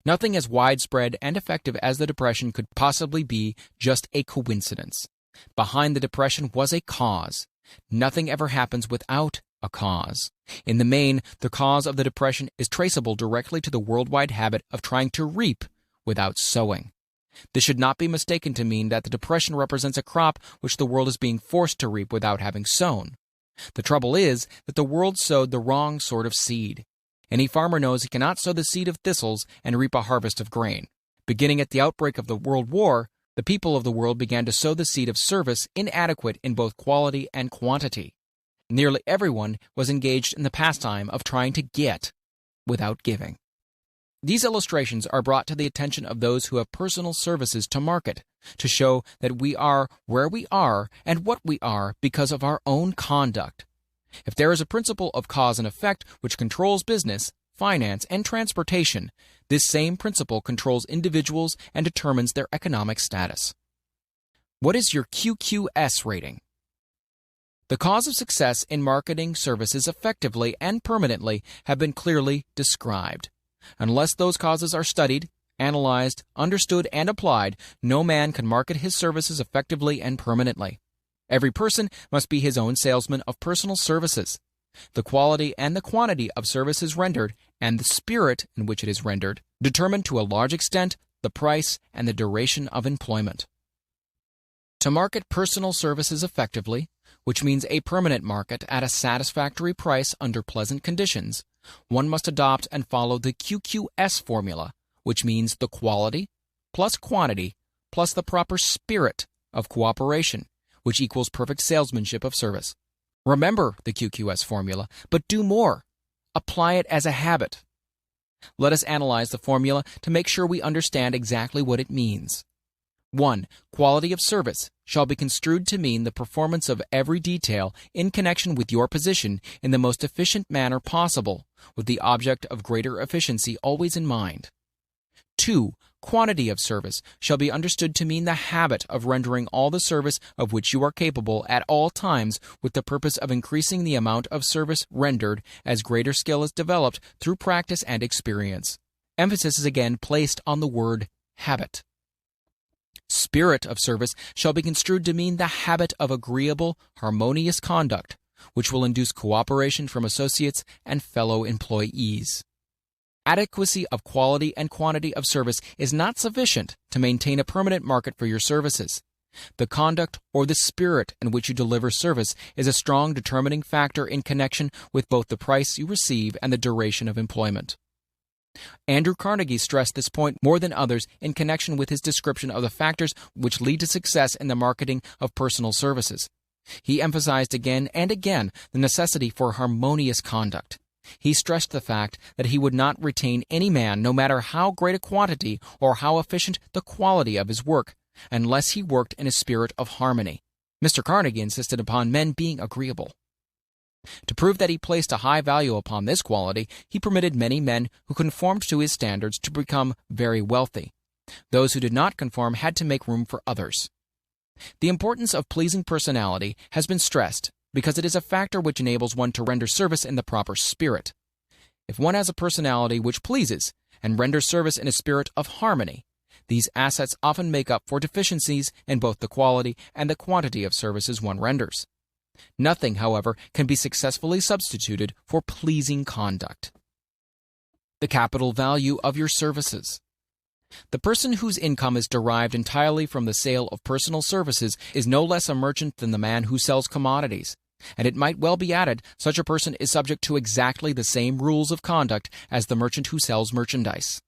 Nothing as widespread and effective as the Depression could possibly be just a coincidence. Behind the Depression was a cause. Nothing ever happens without a cause. In the main, the cause of the Depression is traceable directly to the worldwide habit of trying to reap without sowing. This should not be mistaken to mean that the Depression represents a crop which the world is being forced to reap without having sown. The trouble is that the world sowed the wrong sort of seed. Any farmer knows he cannot sow the seed of thistles and reap a harvest of grain. Beginning at the outbreak of the World War, the people of the world began to sow the seed of service inadequate in both quality and quantity. Nearly everyone was engaged in the pastime of trying to get without giving. These illustrations are brought to the attention of those who have personal services to market, to show that we are where we are and what we are because of our own conduct. If there is a principle of cause and effect which controls business, finance, and transportation, this same principle controls individuals and determines their economic status. What is your QQS rating? The cause of success in marketing services effectively and permanently have been clearly described. Unless those causes are studied, analyzed, understood, and applied, no man can market his services effectively and permanently. Every person must be his own salesman of personal services. The quality and the quantity of services rendered, and the spirit in which it is rendered, determine to a large extent the price and the duration of employment. To market personal services effectively, which means a permanent market at a satisfactory price under pleasant conditions, one must adopt and follow the QQS formula, which means the quality plus quantity plus the proper spirit of cooperation, which equals perfect salesmanship of service. Remember the QQS formula, but do more. Apply it as a habit. Let us analyze the formula to make sure we understand exactly what it means. 1. Quality of service shall be construed to mean the performance of every detail in connection with your position in the most efficient manner possible, with the object of greater efficiency always in mind. 2. Quantity of service shall be understood to mean the habit of rendering all the service of which you are capable at all times with the purpose of increasing the amount of service rendered as greater skill is developed through practice and experience. Emphasis is again placed on the word habit. Spirit of service shall be construed to mean the habit of agreeable, harmonious conduct, which will induce cooperation from associates and fellow employees. Adequacy of quality and quantity of service is not sufficient to maintain a permanent market for your services. The conduct or the spirit in which you deliver service is a strong determining factor in connection with both the price you receive and the duration of employment. Andrew Carnegie stressed this point more than others in connection with his description of the factors which lead to success in the marketing of personal services. He emphasized again and again the necessity for harmonious conduct. He stressed the fact that he would not retain any man, no matter how great a quantity or how efficient the quality of his work, unless he worked in a spirit of harmony. Mr. Carnegie insisted upon men being agreeable. To prove that he placed a high value upon this quality, he permitted many men who conformed to his standards to become very wealthy. Those who did not conform had to make room for others. The importance of pleasing personality has been stressed because it is a factor which enables one to render service in the proper spirit. If one has a personality which pleases and renders service in a spirit of harmony, these assets often make up for deficiencies in both the quality and the quantity of services one renders. Nothing, however, can be successfully substituted for pleasing conduct. The capital value of your services. The person whose income is derived entirely from the sale of personal services is no less a merchant than the man who sells commodities. And it might well be added, such a person is subject to exactly the same rules of conduct as the merchant who sells merchandise.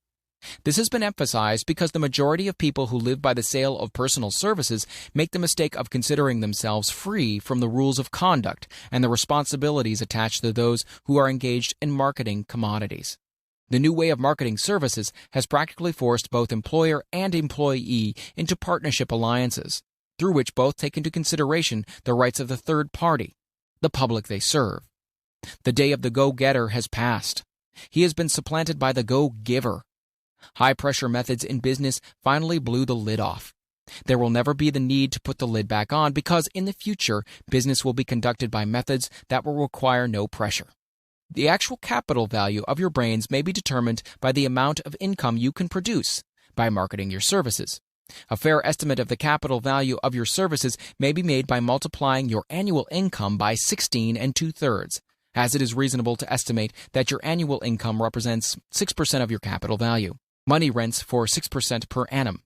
This has been emphasized because the majority of people who live by the sale of personal services make the mistake of considering themselves free from the rules of conduct and the responsibilities attached to those who are engaged in marketing commodities. The new way of marketing services has practically forced both employer and employee into partnership alliances, through which both take into consideration the rights of the third party, the public they serve. The day of the go-getter has passed. He has been supplanted by the go-giver. High-pressure methods in business finally blew the lid off. There will never be the need to put the lid back on because in the future, business will be conducted by methods that will require no pressure. The actual capital value of your brains may be determined by the amount of income you can produce by marketing your services. A fair estimate of the capital value of your services may be made by multiplying your annual income by 16 2/3, as it is reasonable to estimate that your annual income represents 6% of your capital value. Money rents for 6% per annum.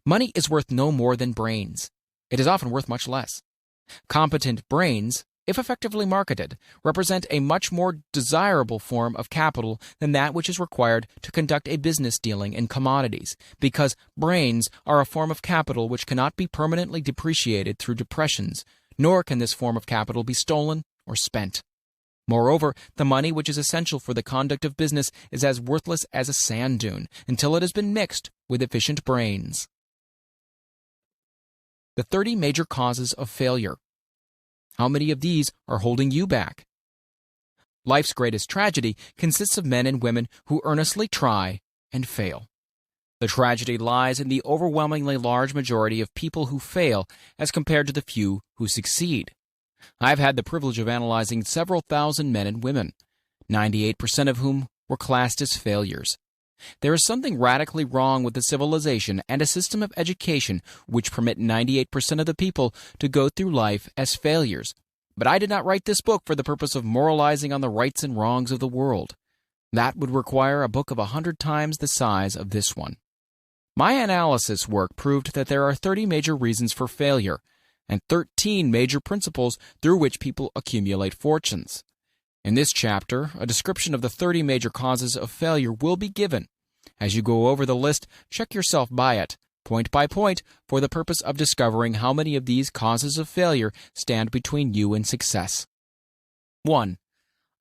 Money is worth no more than brains. It is often worth much less. Competent brains, if effectively marketed, represent a much more desirable form of capital than that which is required to conduct a business dealing in commodities, because brains are a form of capital which cannot be permanently depreciated through depressions, nor can this form of capital be stolen or spent. Moreover, the money which is essential for the conduct of business is as worthless as a sand dune until it has been mixed with efficient brains. The 30 major causes of failure. How many of these are holding you back? Life's greatest tragedy consists of men and women who earnestly try and fail. The tragedy lies in the overwhelmingly large majority of people who fail as compared to the few who succeed. I've had the privilege of analyzing several thousand men and women, 98% of whom were classed as failures. There is something radically wrong with a civilization and a system of education which permit 98% of the people to go through life as failures. But I did not write this book for the purpose of moralizing on the rights and wrongs of the world. That would require a book of 100 times the size of this one. My analysis work proved that there are 30 major reasons for failure, and 13 major principles through which people accumulate fortunes. In this chapter, a description of the 30 major causes of failure will be given. As you go over the list, check yourself by it, point by point, for the purpose of discovering how many of these causes of failure stand between you and success. 1.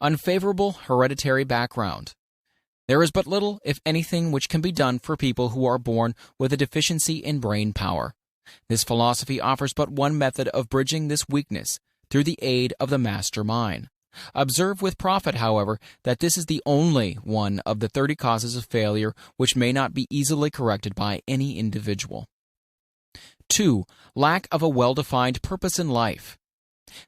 Unfavorable hereditary background. There is but little, if anything, which can be done for people who are born with a deficiency in brain power. This philosophy offers but one method of bridging this weakness, through the aid of the master mind. Observe with profit, however, that this is the only one of the 30 causes of failure which may not be easily corrected by any individual. 2. Lack of a well-defined purpose in life.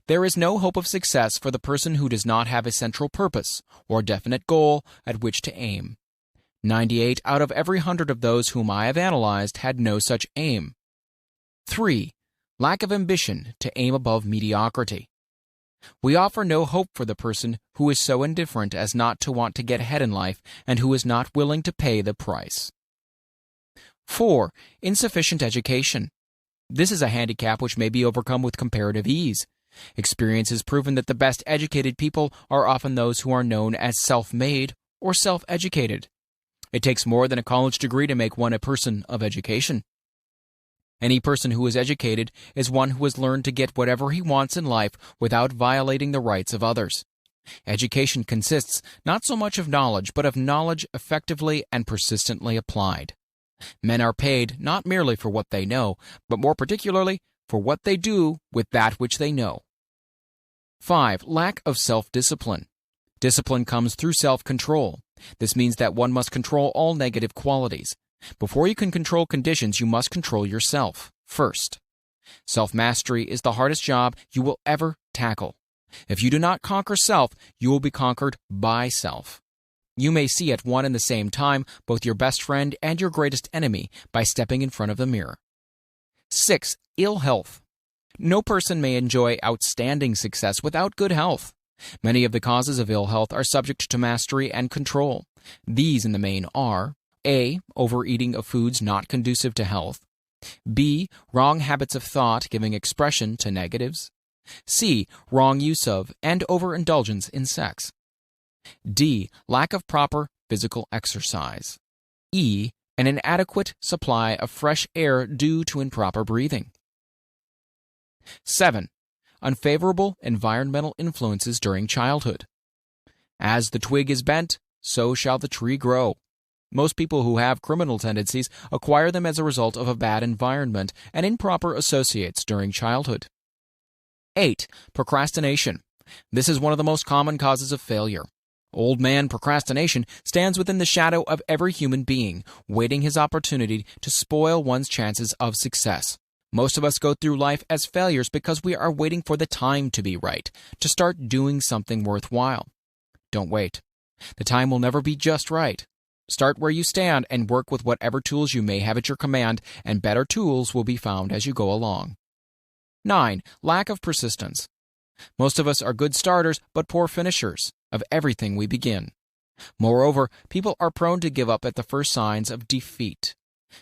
There is no hope of success for the person who does not have a central purpose or definite goal at which to aim. 98 out of every 100 of those whom I have analyzed had no such aim. 3. Lack of ambition to aim above mediocrity. We offer no hope for the person who is so indifferent as not to want to get ahead in life and who is not willing to pay the price. 4. Insufficient education. This is a handicap which may be overcome with comparative ease. Experience has proven that the best educated people are often those who are known as self-made or self-educated. It takes more than a college degree to make one a person of education. Any person who is educated is one who has learned to get whatever he wants in life without violating the rights of others. Education consists not so much of knowledge, but of knowledge effectively and persistently applied. Men are paid not merely for what they know, but more particularly for what they do with that which they know. 5. Lack of self-discipline. Discipline comes through self-control. This means that one must control all negative qualities. Before you can control conditions, you must control yourself first. Self-mastery is the hardest job you will ever tackle. If you do not conquer self, you will be conquered by self. You may see at one and the same time both your best friend and your greatest enemy by stepping in front of the mirror. 6. Ill health. No person may enjoy outstanding success without good health. Many of the causes of ill health are subject to mastery and control. These in the main are: A. Overeating of foods not conducive to health. B. Wrong habits of thought giving expression to negatives. C. Wrong use of and overindulgence in sex. D. Lack of proper physical exercise. E. An inadequate supply of fresh air due to improper breathing. 7. Unfavorable environmental influences during childhood. As the twig is bent, so shall the tree grow. Most people who have criminal tendencies acquire them as a result of a bad environment and improper associates during childhood. 8. Procrastination. This is one of the most common causes of failure. Old man procrastination stands within the shadow of every human being, waiting his opportunity to spoil one's chances of success. Most of us go through life as failures because we are waiting for the time to be right, to start doing something worthwhile. Don't wait. The time will never be just right. Start where you stand and work with whatever tools you may have at your command, and better tools will be found as you go along. 9. Lack of persistence. Most of us are good starters but poor finishers of everything we begin. Moreover, people are prone to give up at the first signs of defeat.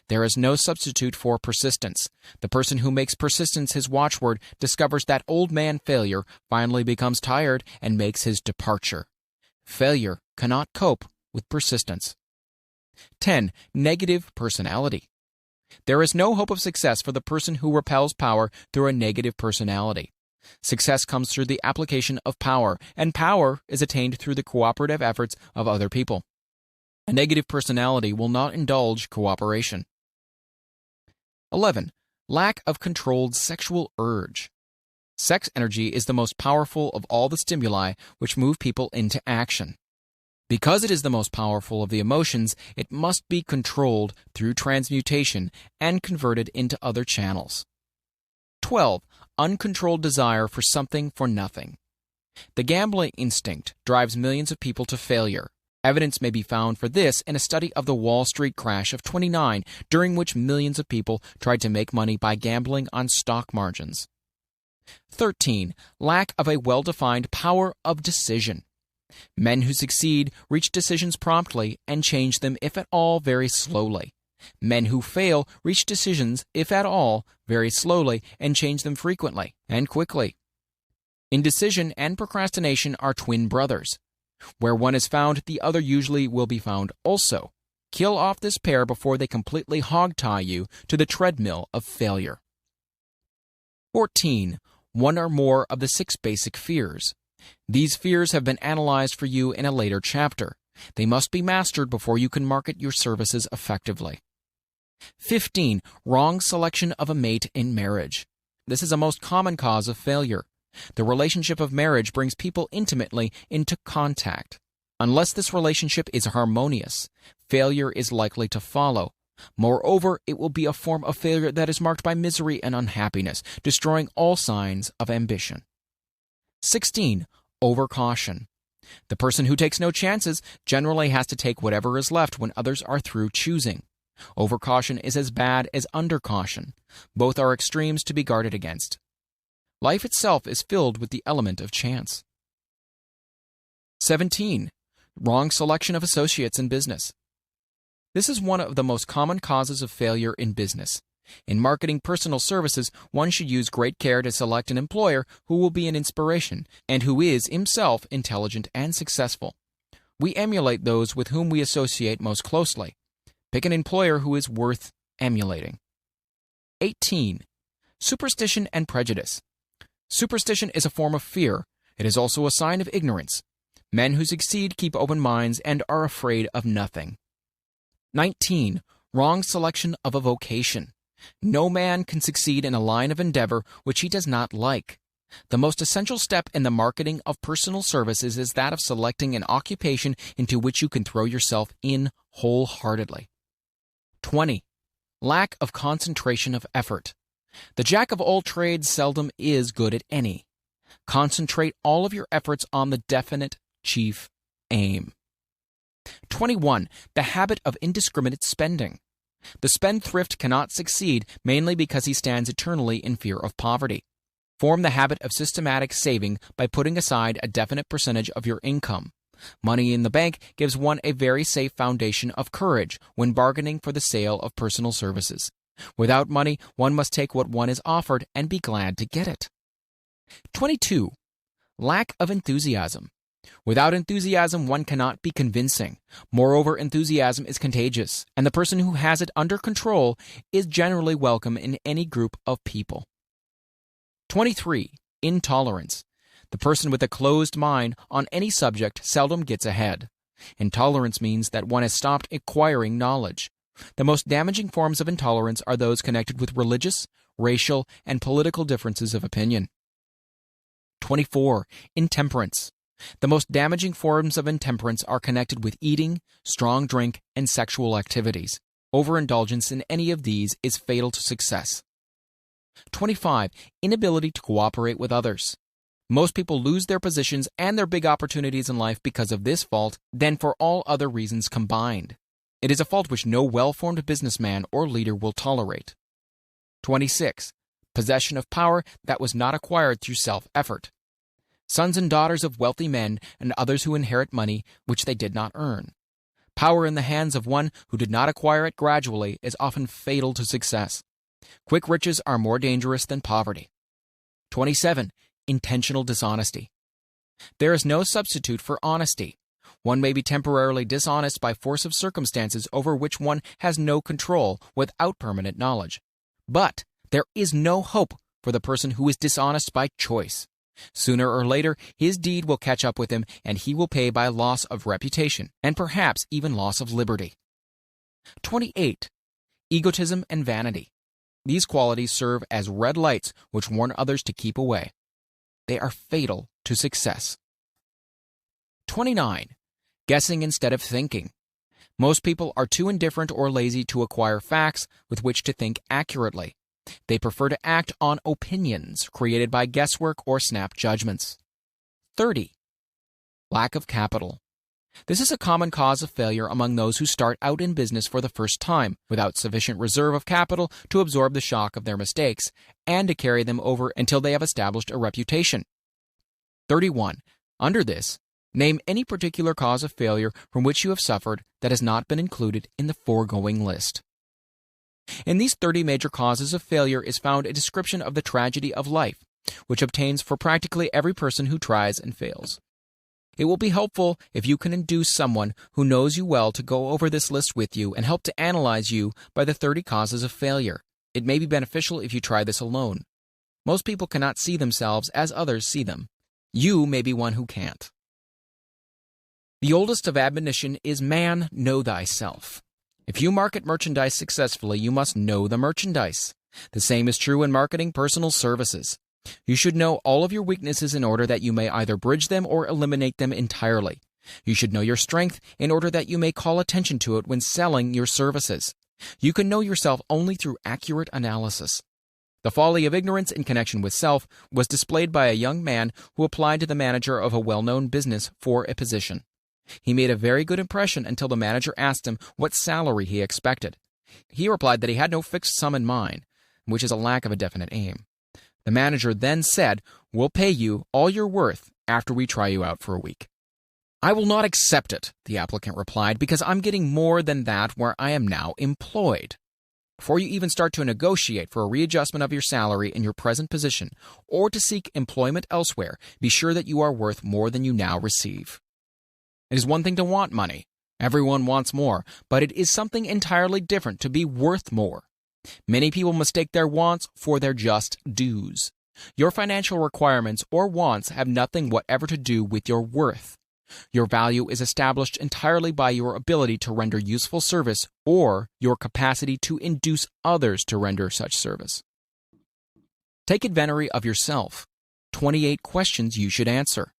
There is no substitute for persistence. The person who makes persistence his watchword discovers that old man failure, finally becomes tired, and makes his departure. Failure cannot cope with persistence. 10. Negative personality. There is no hope of success for the person who repels power through a negative personality. Success comes through the application of power, and power is attained through the cooperative efforts of other people. A negative personality will not indulge cooperation. 11. Lack of controlled sexual urge. Sex energy is the most powerful of all the stimuli which move people into action. Because it is the most powerful of the emotions, it must be controlled through transmutation and converted into other channels. 12. Uncontrolled desire for something for nothing. The gambling instinct drives millions of people to failure. Evidence may be found for this in a study of the Wall Street crash of '29, during which millions of people tried to make money by gambling on stock margins. 13. Lack of a well-defined power of decision. Men who succeed reach decisions promptly and change them, if at all, very slowly. Men who fail reach decisions, if at all, very slowly and change them frequently and quickly. Indecision and procrastination are twin brothers. Where one is found, the other usually will be found also. Kill off this pair before they completely hog-tie you to the treadmill of failure. 14. One or more of the 6 basic fears. These fears have been analyzed for you in a later chapter. They must be mastered before you can market your services effectively. 15. Wrong selection of a mate in marriage. This is a most common cause of failure. The relationship of marriage brings people intimately into contact. Unless this relationship is harmonious, failure is likely to follow. Moreover, it will be a form of failure that is marked by misery and unhappiness, destroying all signs of ambition. 16. Overcaution. The person who takes no chances generally has to take whatever is left when others are through choosing. Overcaution is as bad as undercaution. Both are extremes to be guarded against. Life itself is filled with the element of chance. 17. Wrong selection of associates in business. This is one of the most common causes of failure in business. In marketing personal services, one should use great care to select an employer who will be an inspiration and who is himself intelligent and successful. We emulate those with whom we associate most closely. Pick an employer who is worth emulating. 18. Superstition and prejudice. Superstition is a form of fear. It is also a sign of ignorance. Men who succeed keep open minds and are afraid of nothing. 19. Wrong selection of a vocation. No man can succeed in a line of endeavor which he does not like. The most essential step in the marketing of personal services is that of selecting an occupation into which you can throw yourself in wholeheartedly. 20. Lack of concentration of effort. The jack of all trades seldom is good at any. Concentrate all of your efforts on the definite chief aim. 21. The habit of indiscriminate spending. The spendthrift cannot succeed mainly because he stands eternally in fear of poverty. Form the habit of systematic saving by putting aside a definite percentage of your income. Money in the bank gives one a very safe foundation of courage when bargaining for the sale of personal services. Without money, one must take what one is offered and be glad to get it. 22. Lack of enthusiasm. Without enthusiasm, one cannot be convincing. Moreover, enthusiasm is contagious, and the person who has it under control is generally welcome in any group of people. 23. Intolerance. The person with a closed mind on any subject seldom gets ahead. Intolerance means that one has stopped acquiring knowledge. The most damaging forms of intolerance are those connected with religious, racial, and political differences of opinion. 24. Intemperance. The most damaging forms of intemperance are connected with eating, strong drink, and sexual activities. Overindulgence in any of these is fatal to success. 25. Inability to cooperate with others. Most people lose their positions and their big opportunities in life because of this fault than for all other reasons combined. It is a fault which no well-formed businessman or leader will tolerate. 26. Possession of power that was not acquired through self-effort. Sons and daughters of wealthy men and others who inherit money which they did not earn. Power in the hands of one who did not acquire it gradually is often fatal to success. Quick riches are more dangerous than poverty. 27. Intentional dishonesty. There is no substitute for honesty. One may be temporarily dishonest by force of circumstances over which one has no control without permanent knowledge. But there is no hope for the person who is dishonest by choice. Sooner or later, his deed will catch up with him, and he will pay by loss of reputation, and perhaps even loss of liberty. 28. Egotism and vanity. These qualities serve as red lights which warn others to keep away. They are fatal to success. 29. Guessing instead of thinking. Most people are too indifferent or lazy to acquire facts with which to think accurately. They prefer to act on opinions created by guesswork or snap judgments. 30. Lack of capital. This is a common cause of failure among those who start out in business for the first time, without sufficient reserve of capital to absorb the shock of their mistakes and to carry them over until they have established a reputation. 31. Under this, name any particular cause of failure from which you have suffered that has not been included in the foregoing list. In these 30 major causes of failure is found a description of the tragedy of life, which obtains for practically every person who tries and fails. It will be helpful if you can induce someone who knows you well to go over this list with you and help to analyze you by the 30 causes of failure. It may be beneficial if you try this alone. Most people cannot see themselves as others see them. You may be one who can't. The oldest of admonition is man, know thyself. If you market merchandise successfully, you must know the merchandise. The same is true in marketing personal services. You should know all of your weaknesses in order that you may either bridge them or eliminate them entirely. You should know your strength in order that you may call attention to it when selling your services. You can know yourself only through accurate analysis. The folly of ignorance in connection with self was displayed by a young man who applied to the manager of a well-known business for a position. He made a very good impression until the manager asked him what salary he expected. He replied that he had no fixed sum in mind, which is a lack of a definite aim. The manager then said, "We'll pay you all you're worth after we try you out for a week." "I will not accept it," the applicant replied, "because I'm getting more than that where I am now employed." Before you even start to negotiate for a readjustment of your salary in your present position or to seek employment elsewhere, be sure that you are worth more than you now receive. It is one thing to want money. Everyone wants more, but it is something entirely different to be worth more. Many people mistake their wants for their just dues. Your financial requirements or wants have nothing whatever to do with your worth. Your value is established entirely by your ability to render useful service or your capacity to induce others to render such service. Take inventory of yourself. 28 questions you should answer.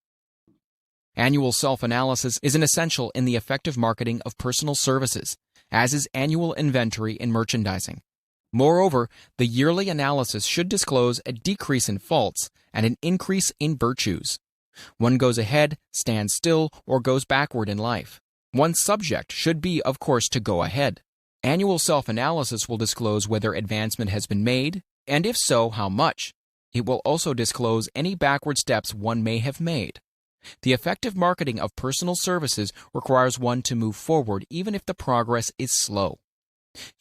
Annual self-analysis is an essential in the effective marketing of personal services, as is annual inventory in merchandising. Moreover, the yearly analysis should disclose a decrease in faults and an increase in virtues. One goes ahead, stands still, or goes backward in life. One's subject should be, of course, to go ahead. Annual self-analysis will disclose whether advancement has been made, and if so, how much. It will also disclose any backward steps one may have made. The effective marketing of personal services requires one to move forward even if the progress is slow.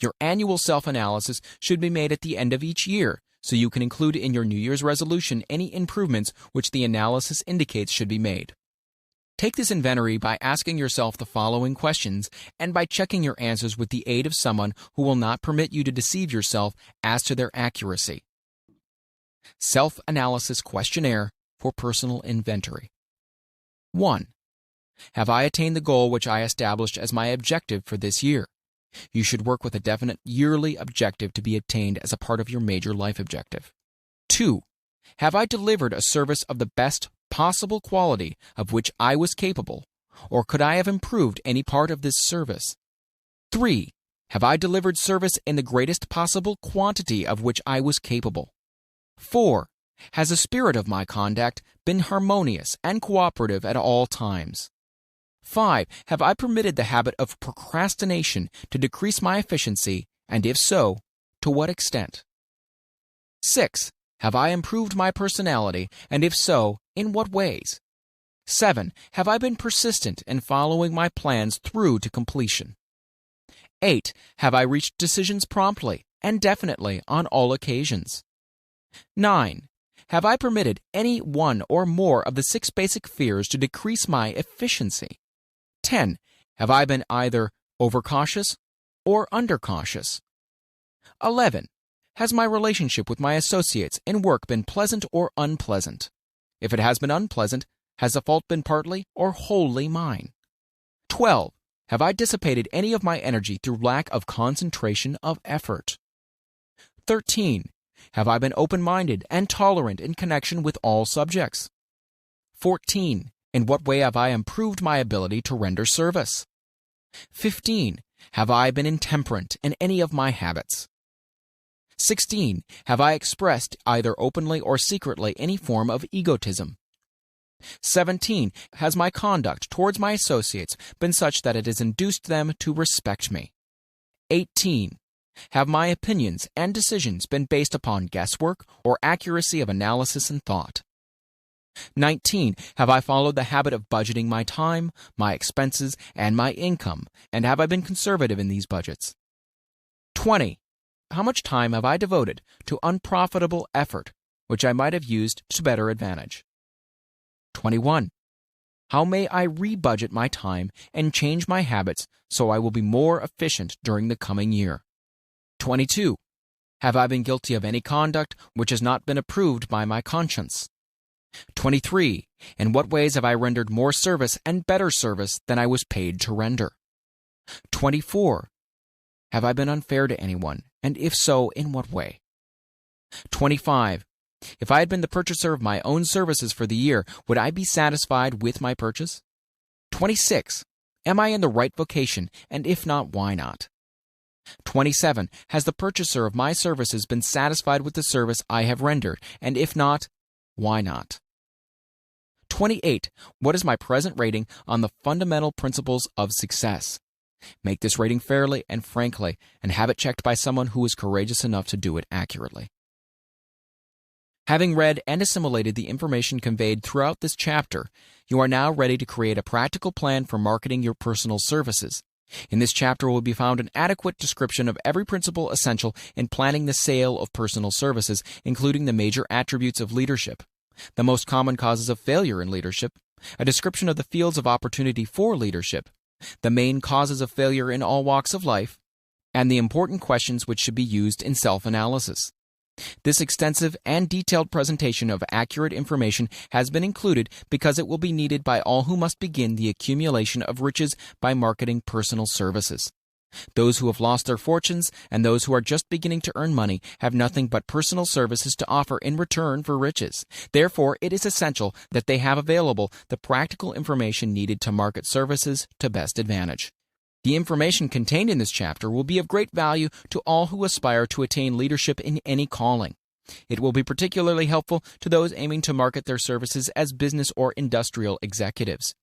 Your annual self-analysis should be made at the end of each year, so you can include in your New Year's resolution any improvements which the analysis indicates should be made. Take this inventory by asking yourself the following questions and by checking your answers with the aid of someone who will not permit you to deceive yourself as to their accuracy. Self-analysis questionnaire for personal inventory. 1. Have I attained the goal which I established as my objective for this year? You should work with a definite yearly objective to be attained as a part of your major life objective. 2. Have I delivered a service of the best possible quality of which I was capable, or could I have improved any part of this service? 3. Have I delivered service in the greatest possible quantity of which I was capable? 4. Has the spirit of my conduct been harmonious and cooperative at all times? 5. Have I permitted the habit of procrastination to decrease my efficiency, and if so, to what extent? 6. Have I improved my personality, and if so, in what ways? 7. Have I been persistent in following my plans through to completion? 8. Have I reached decisions promptly and definitely on all occasions? 9. Have I permitted any one or more of the 6 basic fears to decrease my efficiency? 10. Have I been either overcautious or undercautious? 11. Has my relationship with my associates in work been pleasant or unpleasant? If it has been unpleasant, has the fault been partly or wholly mine? 12. Have I dissipated any of my energy through lack of concentration of effort? 13. Have I been open-minded and tolerant in connection with all subjects? 14. In what way have I improved my ability to render service? 15. Have I been intemperate in any of my habits? 16. Have I expressed, either openly or secretly, any form of egotism? 17. Has my conduct towards my associates been such that it has induced them to respect me? 18. Have my opinions and decisions been based upon guesswork or accuracy of analysis and thought? 19. Have I followed the habit of budgeting my time, my expenses, and my income, and have I been conservative in these budgets? 20. How much time have I devoted to unprofitable effort, which I might have used to better advantage? 21. How may I rebudget my time and change my habits so I will be more efficient during the coming year? 22. Have I been guilty of any conduct which has not been approved by my conscience? 23. In what ways have I rendered more service and better service than I was paid to render? 24. Have I been unfair to anyone, and if so, in what way? 25. If I had been the purchaser of my own services for the year, would I be satisfied with my purchase? 26. Am I in the right vocation, and if not, why not? 27. Has the purchaser of my services been satisfied with the service I have rendered, and if not, why not? 28. What is my present rating on the fundamental principles of success? Make this rating fairly and frankly, and have it checked by someone who is courageous enough to do it accurately. Having read and assimilated the information conveyed throughout this chapter, you are now ready to create a practical plan for marketing your personal services. In this chapter will be found an adequate description of every principle essential in planning the sale of personal services, including the major attributes of leadership, the most common causes of failure in leadership, a description of the fields of opportunity for leadership, the main causes of failure in all walks of life, and the important questions which should be used in self-analysis. This extensive and detailed presentation of accurate information has been included because it will be needed by all who must begin the accumulation of riches by marketing personal services. Those who have lost their fortunes and those who are just beginning to earn money have nothing but personal services to offer in return for riches. Therefore, it is essential that they have available the practical information needed to market services to best advantage. The information contained in this chapter will be of great value to all who aspire to attain leadership in any calling. It will be particularly helpful to those aiming to market their services as business or industrial executives.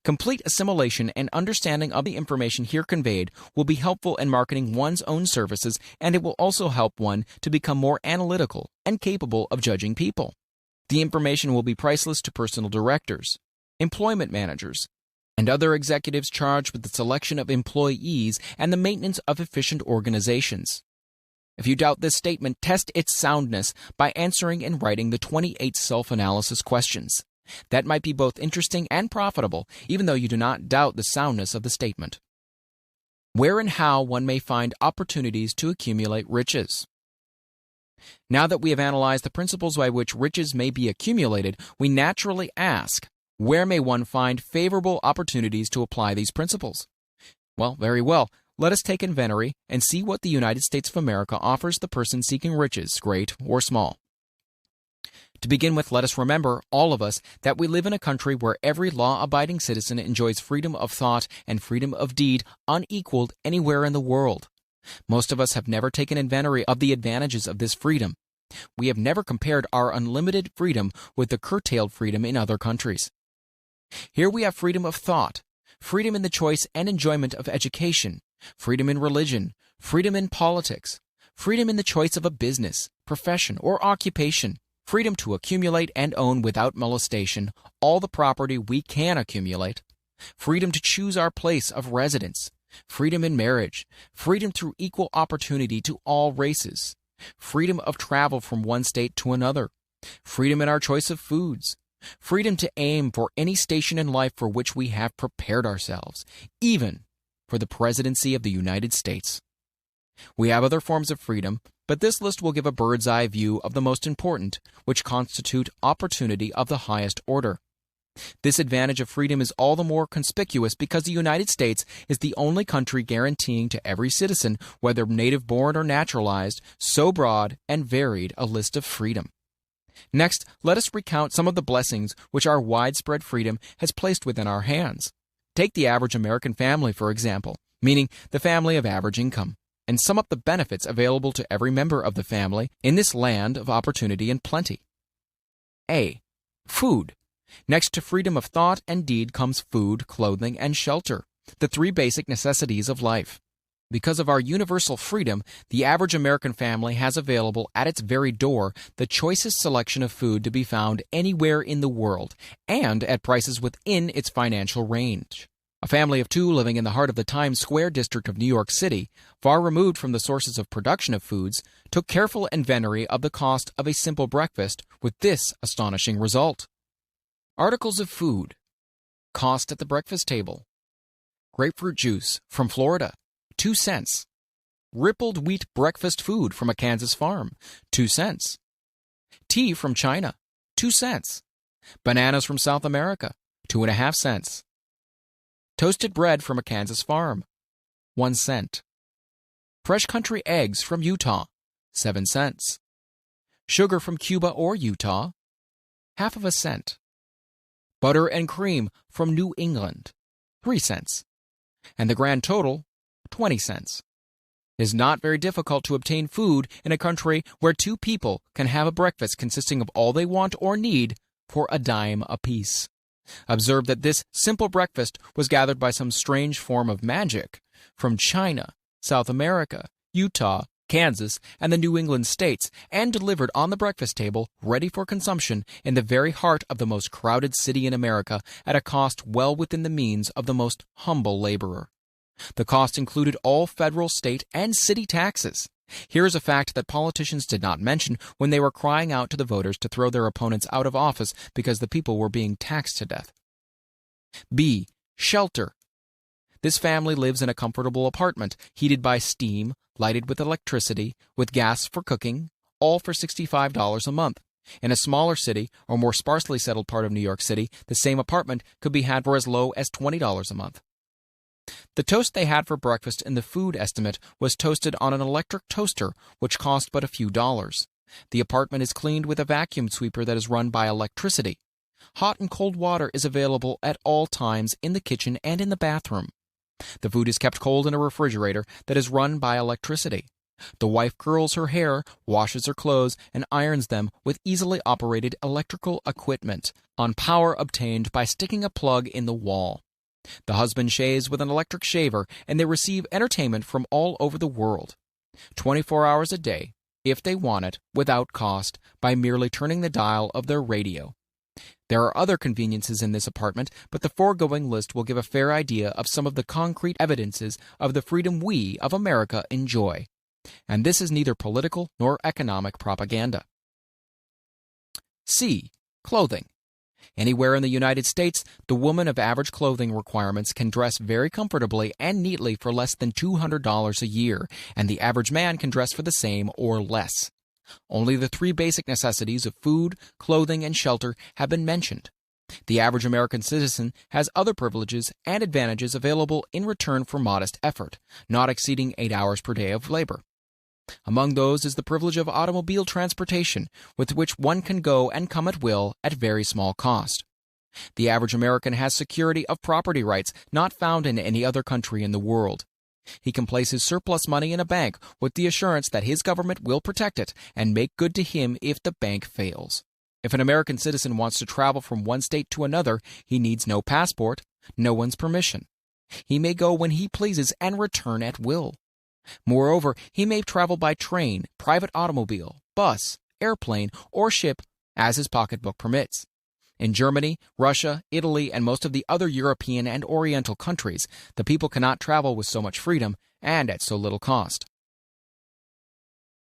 Complete assimilation and understanding of the information here conveyed will be helpful in marketing one's own services, and it will also help one to become more analytical and capable of judging people. The information will be priceless to personal directors, employment managers, and other executives charged with the selection of employees and the maintenance of efficient organizations. If you doubt this statement, test its soundness by answering and writing the 28 self-analysis questions. That might be both interesting and profitable, even though you do not doubt the soundness of the statement. Where and how one may find opportunities to accumulate riches. Now that we have analyzed the principles by which riches may be accumulated, we naturally ask, where may one find favorable opportunities to apply these principles? Well, very well. Let us take inventory and see what the United States of America offers the person seeking riches, great or small. To begin with, let us remember, all of us, that we live in a country where every law-abiding citizen enjoys freedom of thought and freedom of deed unequaled anywhere in the world. Most of us have never taken inventory of the advantages of this freedom. We have never compared our unlimited freedom with the curtailed freedom in other countries. Here we have freedom of thought, freedom in the choice and enjoyment of education, freedom in religion, freedom in politics, freedom in the choice of a business, profession, or occupation, freedom to accumulate and own without molestation all the property we can accumulate, freedom to choose our place of residence, freedom in marriage, freedom through equal opportunity to all races, freedom of travel from one state to another, freedom in our choice of foods, freedom to aim for any station in life for which we have prepared ourselves, even for the presidency of the United States. We have other forms of freedom, but this list will give a bird's eye view of the most important, which constitute opportunity of the highest order. This advantage of freedom is all the more conspicuous because the United States is the only country guaranteeing to every citizen, whether native-born or naturalized, so broad and varied a list of freedom. Next, let us recount some of the blessings which our widespread freedom has placed within our hands. Take the average American family, for example, meaning the family of average income, and sum up the benefits available to every member of the family in this land of opportunity and plenty. A. Food. Next to freedom of thought and deed comes food, clothing, and shelter, the three basic necessities of life. Because of our universal freedom, the average American family has available at its very door the choicest selection of food to be found anywhere in the world, and at prices within its financial range. A family of two living in the heart of the Times Square district of New York City, far removed from the sources of production of foods, took careful inventory of the cost of a simple breakfast with this astonishing result. Articles of food. Cost at the breakfast table. Grapefruit juice from Florida, 2 cents. Rippled wheat breakfast food from a Kansas farm, 2 cents. Tea from China, 2 cents. Bananas from South America, 2.5 cents. Toasted bread from a Kansas farm, 1 cent. Fresh country eggs from Utah, 7 cents. Sugar from Cuba or Utah, half of a cent. Butter and cream from New England, 3 cents. And the grand total, 20 cents. It is not very difficult to obtain food in a country where two people can have a breakfast consisting of all they want or need for a dime apiece. Observe that this simple breakfast was gathered by some strange form of magic from China, South America, Utah, Kansas, and the New England states, and delivered on the breakfast table, ready for consumption, in the very heart of the most crowded city in America, at a cost well within the means of the most humble laborer. The cost included all federal, state, and city taxes. Here is a fact that politicians did not mention when they were crying out to the voters to throw their opponents out of office because the people were being taxed to death. B. Shelter. This family lives in a comfortable apartment, heated by steam, lighted with electricity, with gas for cooking, all for $65 a month. In a smaller city, or more sparsely settled part of New York City, the same apartment could be had for as low as $20 a month. The toast they had for breakfast in the food estimate was toasted on an electric toaster, which cost but a few dollars. The apartment is cleaned with a vacuum sweeper that is run by electricity. Hot and cold water is available at all times in the kitchen and in the bathroom. The food is kept cold in a refrigerator that is run by electricity. The wife curls her hair, washes her clothes, and irons them with easily operated electrical equipment on power obtained by sticking a plug in the wall. The husband shaves with an electric shaver, and they receive entertainment from all over the world, 24 hours a day, if they want it, without cost, by merely turning the dial of their radio. There are other conveniences in this apartment, but the foregoing list will give a fair idea of some of the concrete evidences of the freedom we of America enjoy. And this is neither political nor economic propaganda. C. Clothing. Anywhere in the United States, the woman of average clothing requirements can dress very comfortably and neatly for less than $200 a year, and the average man can dress for the same or less. Only the three basic necessities of food, clothing, and shelter have been mentioned. The average American citizen has other privileges and advantages available in return for modest effort, not exceeding 8 hours per day of labor. Among those is the privilege of automobile transportation, with which one can go and come at will at very small cost. The average American has security of property rights not found in any other country in the world. He can place his surplus money in a bank with the assurance that his government will protect it and make good to him if the bank fails. If an American citizen wants to travel from one state to another, he needs no passport, no one's permission. He may go when he pleases and return at will. Moreover, he may travel by train, private automobile, bus, airplane, or ship as his pocketbook permits. In Germany, Russia, Italy, and most of the other European and Oriental countries, the people cannot travel with so much freedom and at so little cost.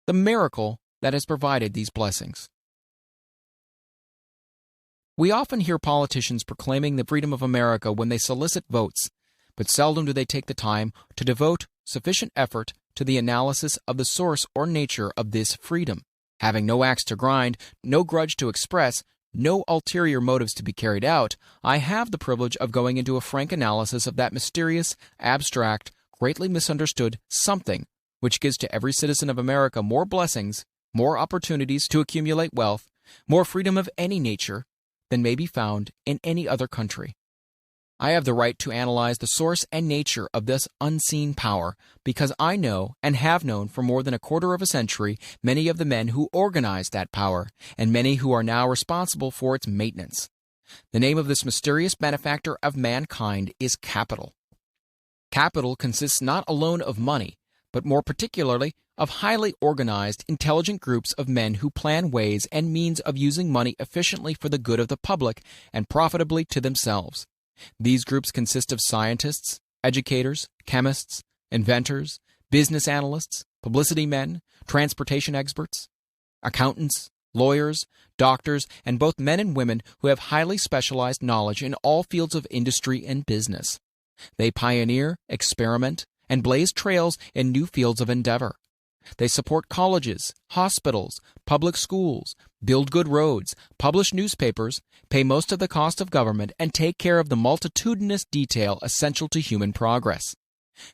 The miracle that has provided these blessings. We often hear politicians proclaiming the freedom of America when they solicit votes, but seldom do they take the time to devote sufficient effort to the analysis of the source or nature of this freedom. Having no axe to grind, no grudge to express, no ulterior motives to be carried out, I have the privilege of going into a frank analysis of that mysterious, abstract, greatly misunderstood something which gives to every citizen of America more blessings, more opportunities to accumulate wealth, more freedom of any nature than may be found in any other country. I have the right to analyze the source and nature of this unseen power because I know and have known for more than a quarter of a century many of the men who organized that power and many who are now responsible for its maintenance. The name of this mysterious benefactor of mankind is capital. Capital consists not alone of money, but more particularly of highly organized, intelligent groups of men who plan ways and means of using money efficiently for the good of the public and profitably to themselves. These groups consist of scientists, educators, chemists, inventors, business analysts, publicity men, transportation experts, accountants, lawyers, doctors, and both men and women who have highly specialized knowledge in all fields of industry and business. They pioneer, experiment, and blaze trails in new fields of endeavor. They support colleges, hospitals, public schools, build good roads, publish newspapers, pay most of the cost of government, and take care of the multitudinous detail essential to human progress.